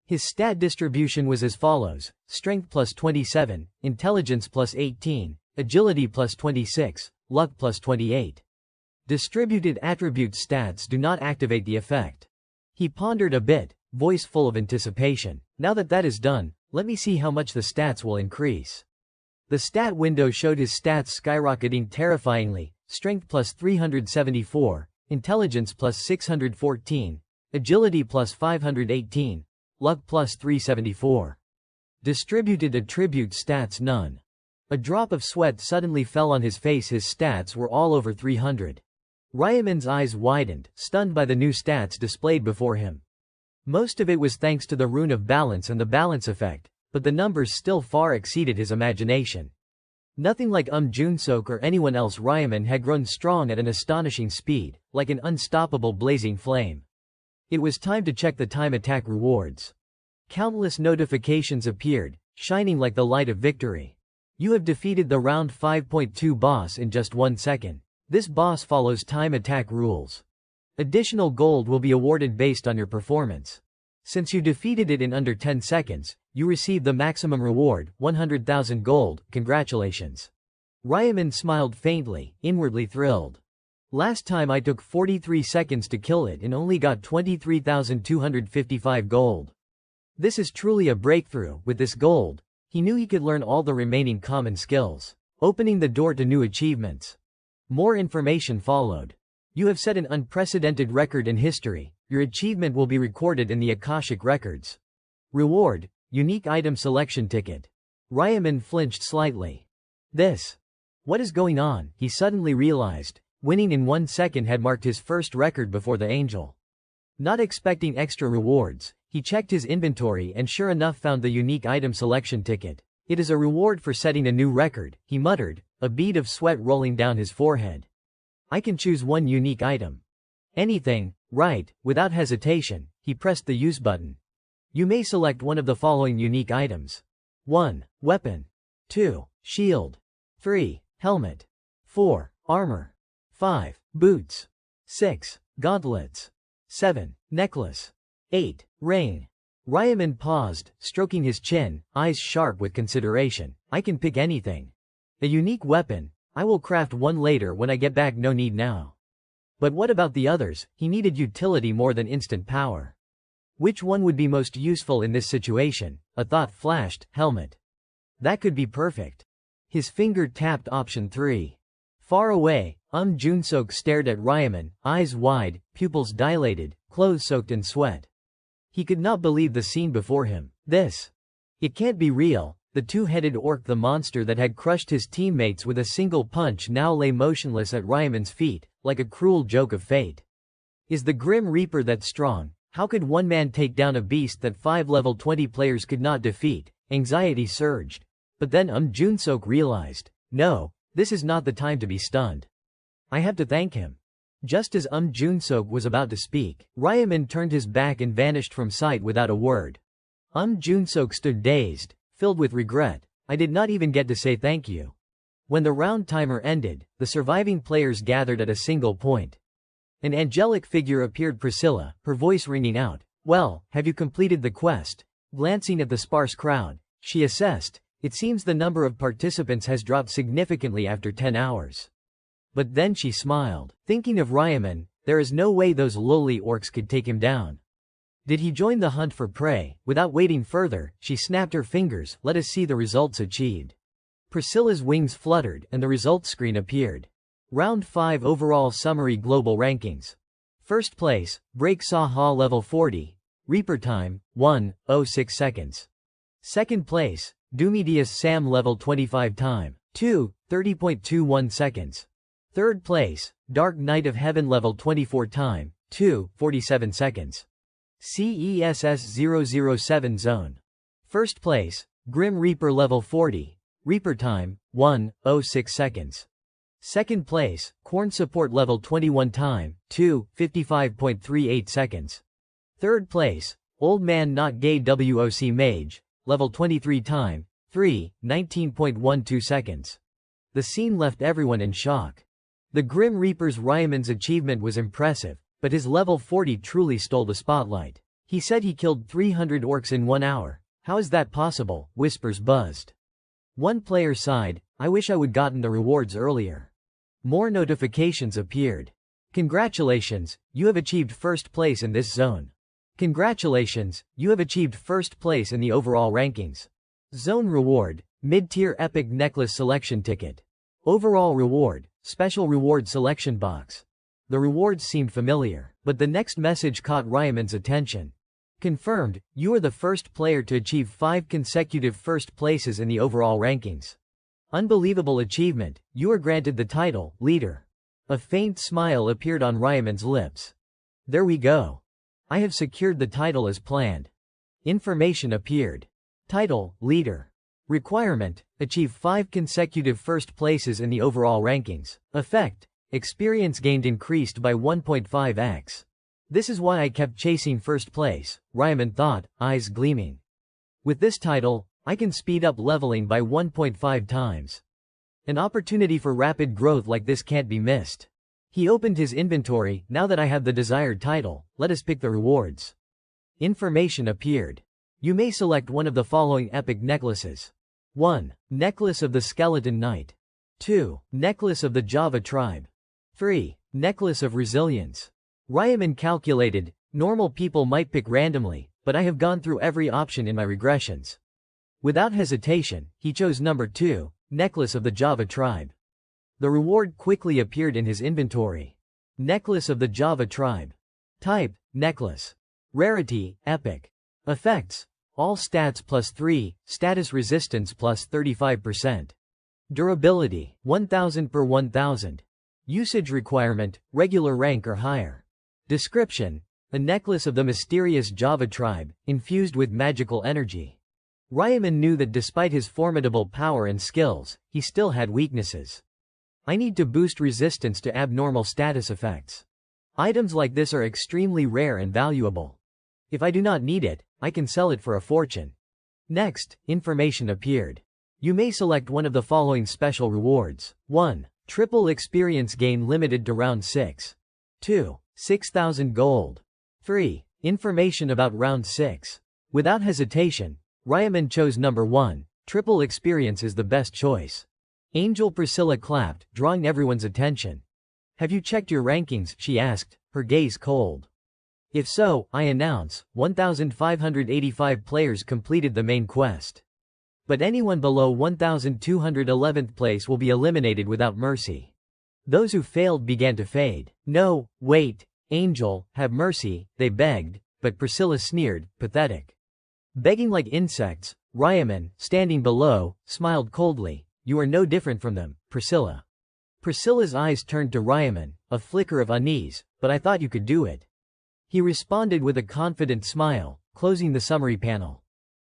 His stat distribution was as follows: strength plus 27, intelligence plus 18, agility plus 26, luck plus 28. Distributed attribute stats do not activate the effect. He pondered a bit, voice full of anticipation. Now that is done, let me see how much the stats will increase. The stat window showed his stats skyrocketing terrifyingly: strength plus 374, intelligence plus 614, agility plus 518, luck plus 374. Distributed attribute stats none. A drop of sweat suddenly fell on his face. His stats were all over 300. Ryaman's eyes widened, stunned by the new stats displayed before him. Most of it was thanks to the Rune of Balance and the Balance effect, but the numbers still far exceeded his imagination. Nothing like Junsok or anyone else. Ryaman had grown strong at an astonishing speed, like an unstoppable blazing flame. It was time to check the time attack rewards. Countless notifications appeared, shining like the light of victory. You have defeated the round 5.2 boss in just 1 second. This boss follows time attack rules. Additional gold will be awarded based on your performance. Since you defeated it in under 10 seconds, you receive the maximum reward, 100,000 gold. Congratulations. Ryaman smiled faintly, inwardly thrilled. Last time I took 43 seconds to kill it and only got 23,255 gold. This is truly a breakthrough. With this gold, he knew he could learn all the remaining common skills, opening the door to new achievements. More information followed. You have set an unprecedented record in history. Your achievement will be recorded in the Akashic records. Reward: unique item selection ticket. Ryaman flinched slightly. What is going on? He suddenly realized. Winning in 1 second had marked his first record before the angel. Not expecting extra rewards, he checked his inventory and sure enough found the unique item selection ticket. It is a reward for setting a new record, he muttered, a bead of sweat rolling down his forehead. I can choose one unique item. Anything, right? Without hesitation, he pressed the use button. You may select one of the following unique items. 1. Weapon. 2. Shield. 3. Helmet. 4. Armor. 5. Boots. 6. Gauntlets. 7. Necklace. 8. Ring. Ryaman paused, stroking his chin, eyes sharp with consideration. I can pick anything. A unique weapon. I will craft one later when I get back. No need now. But what about the others? He needed utility more than instant power. Which one would be most useful in this situation? A thought flashed. Helmet. That could be perfect. His finger tapped option 3. Far away, Junsok stared at Ryaman, eyes wide, pupils dilated, clothes soaked in sweat. He could not believe the scene before him. It can't be real. The two-headed orc, the monster that had crushed his teammates with a single punch, now lay motionless at Ryaman's feet, like a cruel joke of fate. Is the Grim Reaper that strong? How could one man take down a beast that 5 level 20 players could not defeat? Anxiety surged. But then Junsok realized, no, this is not the time to be stunned. I have to thank him. Just as Junsok was about to speak, Ryaman turned his back and vanished from sight without a word. Junsok stood dazed, filled with regret. I did not even get to say thank you. When the round timer ended, the surviving players gathered at a single point. An angelic figure appeared, Priscilla, her voice ringing out. Well, have you completed the quest? Glancing at the sparse crowd, she assessed, it seems the number of participants has dropped significantly after 10 hours. But then she smiled. Thinking of Ryaman, there is no way those lowly orcs could take him down. Did he join the hunt for prey? Without waiting further, she snapped her fingers. Let us see the results achieved. Priscilla's wings fluttered and the results screen appeared. Round 5 overall summary global rankings. First place, Break Saha level 40. Reaper time, 1:06 seconds. Second place, Doomidius Sam level 25 time, 2:30.21 seconds. Third place, Dark Knight of Heaven level 24 time, 2:47 seconds. CESS 007 zone. First place, Grim Reaper level 40. Reaper time, 1:06 seconds. Second place, Corn Support level 21 time, 2:55.38 seconds. Third place, Old Man Not Gay WOC Mage, level 23 time, 3:19.12 seconds. The scene left everyone in shock. The Grim Reaper's Ryaman's achievement was impressive, but his level 40 truly stole the spotlight. He said he killed 300 orcs in 1 hour. How is that possible? Whispers buzzed. One player sighed, I wish I would gotten the rewards earlier. More notifications appeared. Congratulations, you have achieved first place in this zone. Congratulations, you have achieved first place in the overall rankings. Zone reward, mid-tier epic necklace selection ticket. Overall reward, special reward selection box. The rewards seemed familiar, but the next message caught Ryaman's attention. Confirmed, you are the first player to achieve 5 consecutive first places in the overall rankings. Unbelievable achievement, you are granted the title, Leader. A faint smile appeared on Ryaman's lips. There we go. I have secured the title as planned. Information appeared. Title, Leader. Requirement, achieve 5 consecutive first places in the overall rankings. Effect, experience gained increased by 1.5x. This is why I kept chasing first place, Ryaman thought, eyes gleaming. With this title, I can speed up leveling by 1.5 times. An opportunity for rapid growth like this can't be missed. He opened his inventory. Now that I have the desired title, let us pick the rewards. Information appeared. You may select one of the following epic necklaces. 1. Necklace of the Skeleton Knight. 2. Necklace of the Java Tribe. 3. Necklace of Resilience. Ryaman calculated, normal people might pick randomly, but I have gone through every option in my regressions. Without hesitation, he chose number 2, Necklace of the Java Tribe. The reward quickly appeared in his inventory. Necklace of the Java Tribe. Type, Necklace. Rarity, Epic. Effects, all stats +3, status resistance +35%. Durability, 1000 per 1000. Usage requirement, regular rank or higher. Description, a necklace of the mysterious Java tribe, infused with magical energy. Ryaman knew that despite his formidable power and skills, he still had weaknesses. I need to boost resistance to abnormal status effects. Items like this are extremely rare and valuable. If I do not need it, I can sell it for a fortune. Next, information appeared. You may select one of the following special rewards. 1. Triple experience gain limited to round 6. 2. 6,000 gold. 3. Information about round 6. Without hesitation, Ryaman chose number 1. Triple experience is the best choice. Angel Priscilla clapped, drawing everyone's attention. Have you checked your rankings? She asked, her gaze cold. If so, I announce, 1,585 players completed the main quest. But anyone below 1,211th place will be eliminated without mercy. Those who failed began to fade. No, wait, Angel, have mercy, they begged, but Priscilla sneered, pathetic. Begging like insects, Ryaman, standing below, smiled coldly. You are no different from them, Priscilla. Priscilla's eyes turned to Ryaman, a flicker of unease, but I thought you could do it. He responded with a confident smile, closing the summary panel.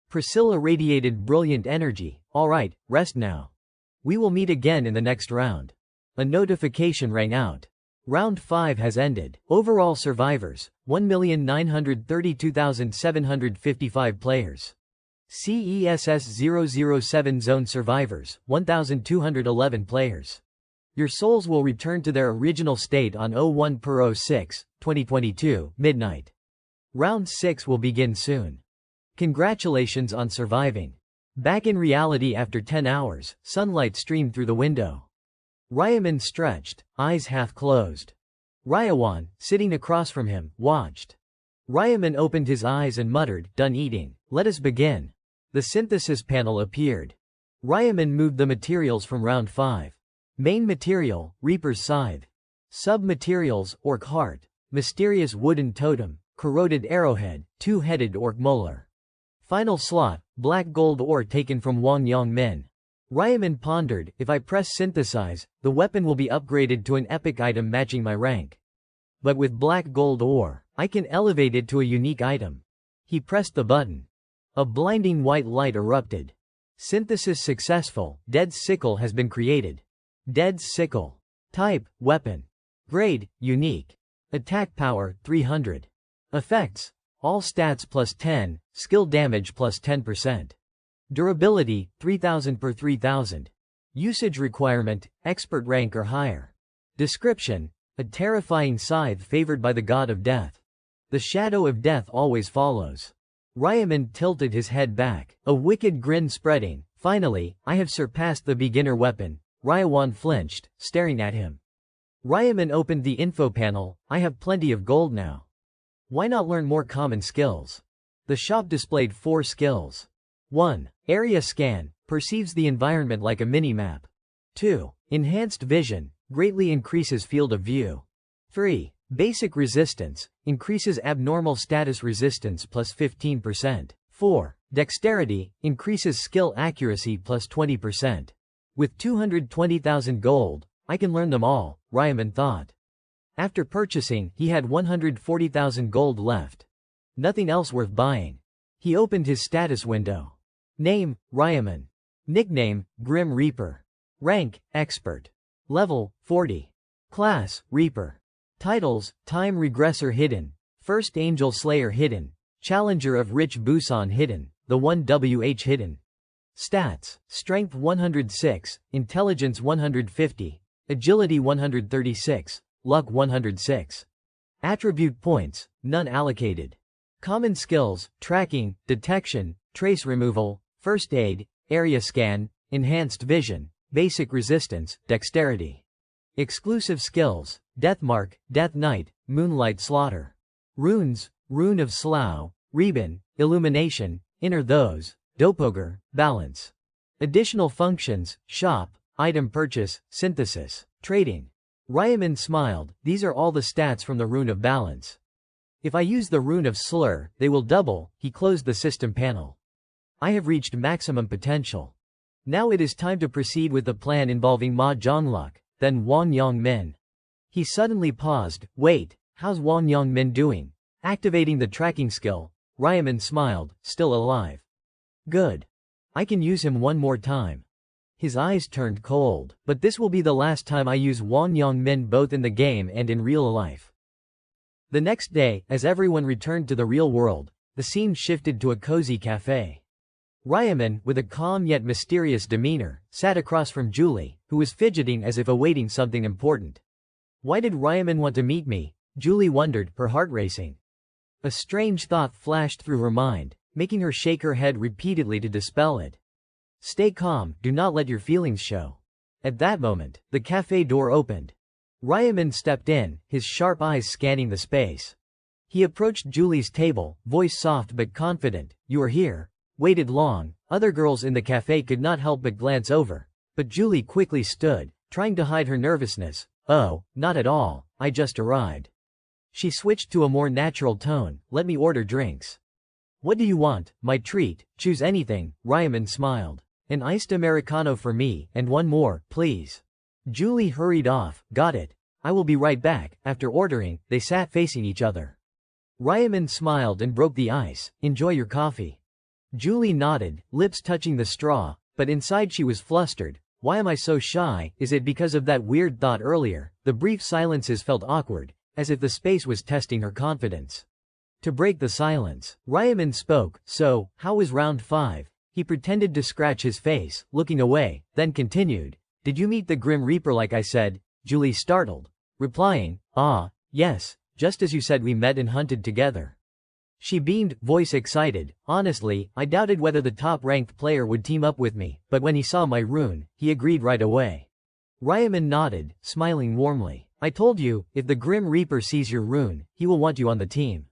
Priscilla radiated brilliant energy. All right, rest now. We will meet again in the next round. A notification rang out. Round 5 has ended. Overall survivors, 1,932,755 players. CESS-007 Zone Survivors, 1,211 players. Your souls will return to their original state on 01/06/2022, midnight. Round 6 will begin soon. Congratulations on surviving. Back in reality after 10 hours, sunlight streamed through the window. Ryaman stretched, eyes half closed. Ryawan, sitting across from him, watched. Ryaman opened his eyes and muttered, "Done eating, let us begin." The synthesis panel appeared. Ryaman moved the materials from round 5. Main material, Reaper's Scythe. Sub-materials, Orc Heart. Mysterious Wooden Totem, Corroded Arrowhead, Two-Headed Orc Molar. Final slot, Black Gold Ore taken from Wang Yang Min. Ryaman pondered, if I press Synthesize, the weapon will be upgraded to an epic item matching my rank. But with Black Gold Ore, I can elevate it to a unique item. He pressed the button. A blinding white light erupted. Synthesis successful, Dead's Sickle has been created. Dead's Sickle. Type, Weapon. Grade, Unique. Attack Power, 300. Effects, all stats plus 10, skill damage plus 10%. Durability, 3000 per 3000. Usage requirement, expert rank or higher. Description, a terrifying scythe favored by the god of death. The shadow of death always follows. Ryaman tilted his head back, a wicked grin spreading. Finally, I have surpassed the beginner weapon. Ryawan flinched, staring at him. Ryaman opened the info panel. I have plenty of gold now. Why not learn more common skills? The shop displayed 4 skills. 1. Area Scan, perceives the environment like a mini-map. 2. Enhanced Vision, greatly increases field of view. 3. Basic Resistance, increases abnormal status resistance plus 15%. 4. Dexterity, increases skill accuracy plus 20%. With 220,000 gold, I can learn them all, Ryaman thought. After purchasing, he had 140,000 gold left. Nothing else worth buying. He opened his status window. Name, Ryaman. Nickname, Grim Reaper. Rank, Expert. Level, 40. Class, Reaper. Titles, Time Regressor hidden. First Angel Slayer hidden. Challenger of Rich Busan hidden. The 1WH hidden. Stats, Strength 106, Intelligence 150, Agility 136, Luck 106. Attribute points, none allocated. Common skills, Tracking, Detection, Trace Removal, First Aid, Area Scan, Enhanced Vision, Basic Resistance, Dexterity. Exclusive skills, Deathmark, Death Knight, Moonlight Slaughter. Runes, Rune of Slough, Reben, Illumination, Inner Those, Doppogre, Balance. Additional functions, Shop, Item Purchase, Synthesis, Trading. Ryaman smiled, these are all the stats from the Rune of Balance. If I use the Rune of Slur, they will double. He closed the system panel. I have reached maximum potential. Now it is time to proceed with the plan involving Ma Zhonglok, then Wang Yang Min. He suddenly paused, wait, how's Wang Yang Min doing? Activating the tracking skill, Ryaman smiled, still alive. Good. I can use him one more time. His eyes turned cold, but this will be the last time I use Wang Yang Min both in the game and in real life. The next day, as everyone returned to the real world, the scene shifted to a cozy cafe. Ryaman, with a calm yet mysterious demeanor, sat across from Julie, who was fidgeting as if awaiting something important. Why did Ryaman want to meet me? Julie wondered, her heart racing. A strange thought flashed through her mind, making her shake her head repeatedly to dispel it. Stay calm, do not let your feelings show. At that moment, the cafe door opened. Ryaman stepped in, his sharp eyes scanning the space. He approached Julie's table, voice soft but confident. You are here. Waited long. Other girls in the cafe could not help but glance over. But Julie quickly stood, trying to hide her nervousness. Oh, not at all, I just arrived. She switched to a more natural tone. Let me order drinks. What do you want? My treat. Choose anything. Ryaman smiled. An iced Americano for me, and one more, please. Julie hurried off. Got it. I will be right back. After ordering, they sat facing each other. Ryaman smiled and broke the ice. Enjoy your coffee. Julie nodded, lips touching the straw, but inside she was flustered. Why am I so shy? Is it because of that weird thought earlier? The brief silences felt awkward, as if the space was testing her confidence. To break the silence, Ryaman spoke, "So, how was round 5? He pretended to scratch his face, looking away, then continued, "Did you meet the Grim Reaper like I said?" Julie startled, replying, "Ah, yes, just as you said, we met and hunted together." She beamed, voice excited, "Honestly, I doubted whether the top-ranked player would team up with me, but when he saw my rune, he agreed right away." Ryaman nodded, smiling warmly. "I told you, if the Grim Reaper sees your rune, he will want you on the team."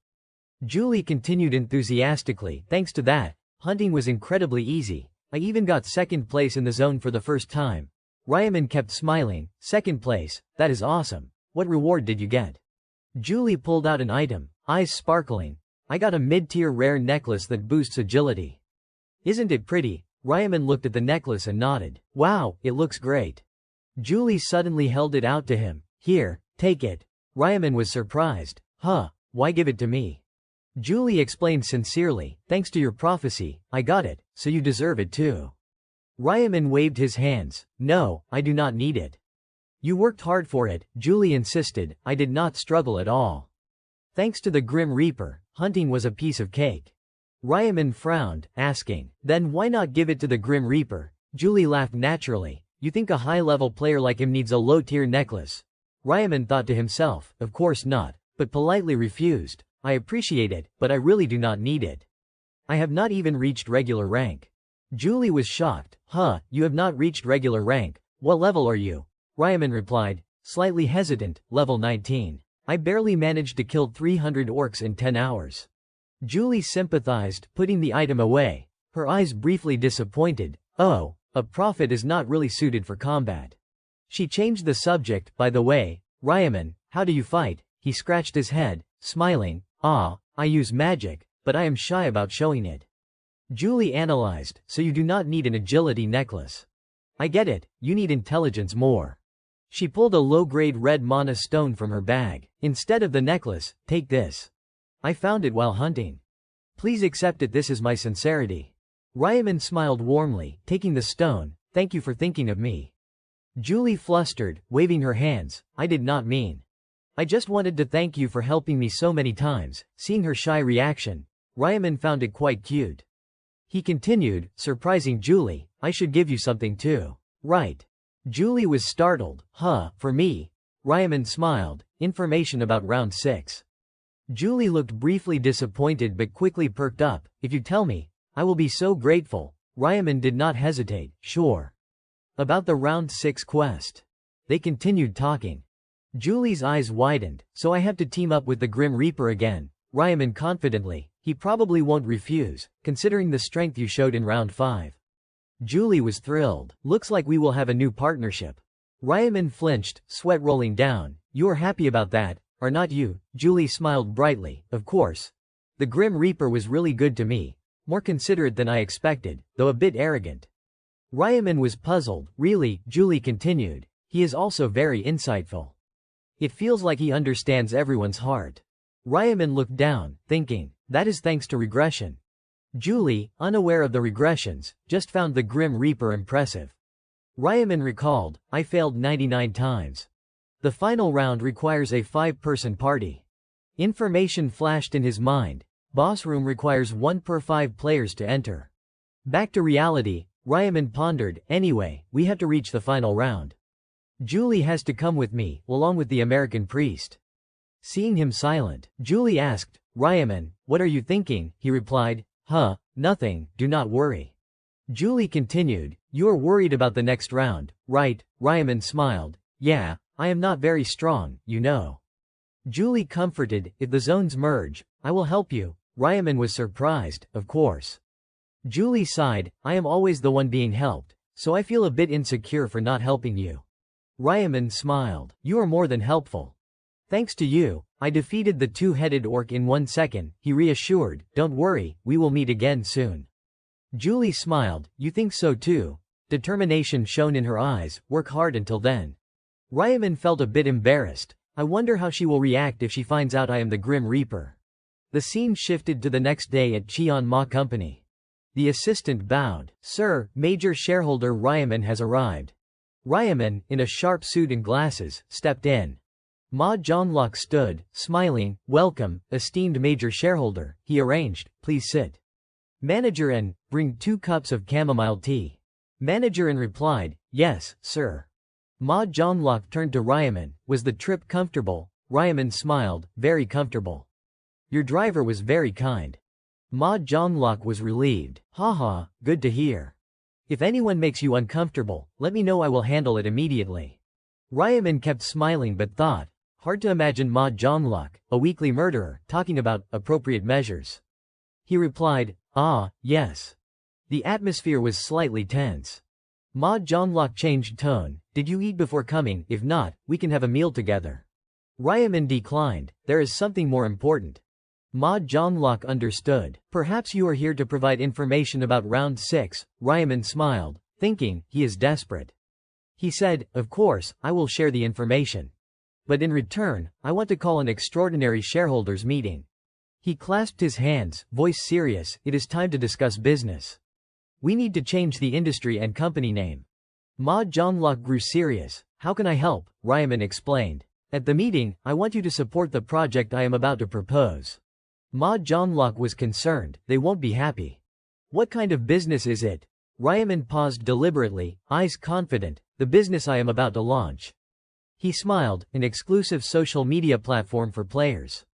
Julie continued enthusiastically, "Thanks to that, hunting was incredibly easy. I even got second place in the zone for the first time." Ryaman kept smiling. "Second place, that is awesome. What reward did you get?" Julie pulled out an item, eyes sparkling. "I got a mid-tier rare necklace that boosts agility." "Isn't it pretty?" Ryaman looked at the necklace and nodded. "Wow, it looks great." Julie suddenly held it out to him. "Here, take it." Ryaman was surprised. "Huh, why give it to me?" Julie explained sincerely, "Thanks to your prophecy, I got it, so you deserve it too." Ryaman waved his hands. "No, I do not need it." "You worked hard for it," Julie insisted. "I did not struggle at all. Thanks to the Grim Reaper, hunting was a piece of cake." Ryaman frowned, asking, "Then why not give it to the Grim Reaper?" Julie laughed naturally. "You think a high-level player like him needs a low-tier necklace?" Ryaman thought to himself, "Of course not," but politely refused. "I appreciate it, but I really do not need it. I have not even reached regular rank." Julie was shocked. "Huh, you have not reached regular rank? What level are you?" Ryaman replied, slightly hesitant, "Level 19. I barely managed to kill 300 orcs in 10 hours. Julie sympathized, putting the item away, her eyes briefly disappointed. "Oh, a prophet is not really suited for combat." She changed the subject. "By the way, Ryaman, how do you fight?" He scratched his head, smiling. "Ah, I use magic, but I am shy about showing it." Julie analyzed, "So you do not need an agility necklace. I get it, you need intelligence more." She pulled a low-grade red mana stone from her bag. "Instead of the necklace, take this. I found it while hunting. Please accept it, this is my sincerity." Ryaman smiled warmly, taking the stone. "Thank you for thinking of me." Julie flustered, waving her hands. "I did not mean. I just wanted to thank you for helping me so many times." Seeing her shy reaction, Ryaman found it quite cute. He continued, surprising Julie, "I should give you something too. Right?" Julie was startled. "Huh, for me?" Ryaman smiled. "Information about round 6. Julie looked briefly disappointed but quickly perked up. "If you tell me, I will be so grateful." Ryaman did not hesitate. "Sure." About the round 6 quest. They continued talking. Julie's eyes widened. "So I have to team up with the Grim Reaper again?" Ryaman confidently. "He probably won't refuse, considering the strength you showed in round 5. Julie was thrilled. "Looks like we will have a new partnership." Ryaman flinched, sweat rolling down. "You are happy about that, are not you?" Julie smiled brightly. "Of course. The Grim Reaper was really good to me, more considerate than I expected, though a bit arrogant." Ryaman was puzzled. "Really?" Julie continued. "He is also very insightful. It feels like he understands everyone's heart." Ryaman looked down, thinking, "That is thanks to regression." Julie, unaware of the regressions, just found the Grim Reaper impressive. Ryaman recalled, "I failed 99 times. The final round requires a 5-person party." Information flashed in his mind. Boss room requires 1 per 5 players to enter. Back to reality, Ryaman pondered, "Anyway, we have to reach the final round. Julie has to come with me, along with the American priest." Seeing him silent, Julie asked, "Ryaman, what are you thinking?" He replied, "Huh, nothing, do not worry." Julie continued, "You are worried about the next round, right?" Ryaman smiled, "Yeah, I am not very strong, you know." Julie comforted, "If the zones merge, I will help you." Ryaman was surprised, "Of course." Julie sighed, "I am always the one being helped, so I feel a bit insecure for not helping you." Ryaman smiled, "You are more than helpful. Thanks to you, I defeated the 2-headed orc in 1 second, he reassured, "Don't worry, we will meet again soon." Julie smiled, "You think so too?" Determination shone in her eyes. "Work hard until then." Ryaman felt a bit embarrassed. "I wonder how she will react if she finds out I am the Grim Reaper." The scene shifted to the next day at Cheon Ma Company. The assistant bowed. "Sir, major shareholder Ryaman has arrived." Ryaman, in a sharp suit and glasses, stepped in. Ma Jianlok stood, smiling. Welcome, esteemed major shareholder, he arranged. Please sit. Manager N, bring 2 cups of chamomile tea. Manager N replied, yes, sir. Ma Jianlok turned to Ryaman. Was the trip comfortable? Ryaman smiled, very comfortable. Your driver was very kind. Ma Jianlok was relieved. Haha, good to hear. If anyone makes you uncomfortable, let me know, I will handle it immediately. Ryaman kept smiling but thought, hard to imagine Ma Jianlok, a weekly murderer, talking about appropriate measures. He replied, ah, yes. The atmosphere was slightly tense. Ma Jianlok changed tone. Did you eat before coming? If not, we can have a meal together. Ryaman declined. There is something more important. Ma Jianlok understood. Perhaps you are here to provide information about round 6. Ryaman smiled, thinking, he is desperate. He said, of course, I will share the information. But in return, I want to call an extraordinary shareholders meeting. He clasped his hands, voice serious. It is time to discuss business. We need to change the industry and company name. Ma Jianlok grew serious. How can I help? Ryaman explained. At the meeting, I want you to support the project I am about to propose. Ma Jianlok was concerned. They won't be happy. What kind of business is it? Ryaman paused deliberately, eyes confident. The business I am about to launch. He smiled, an exclusive social media platform for players.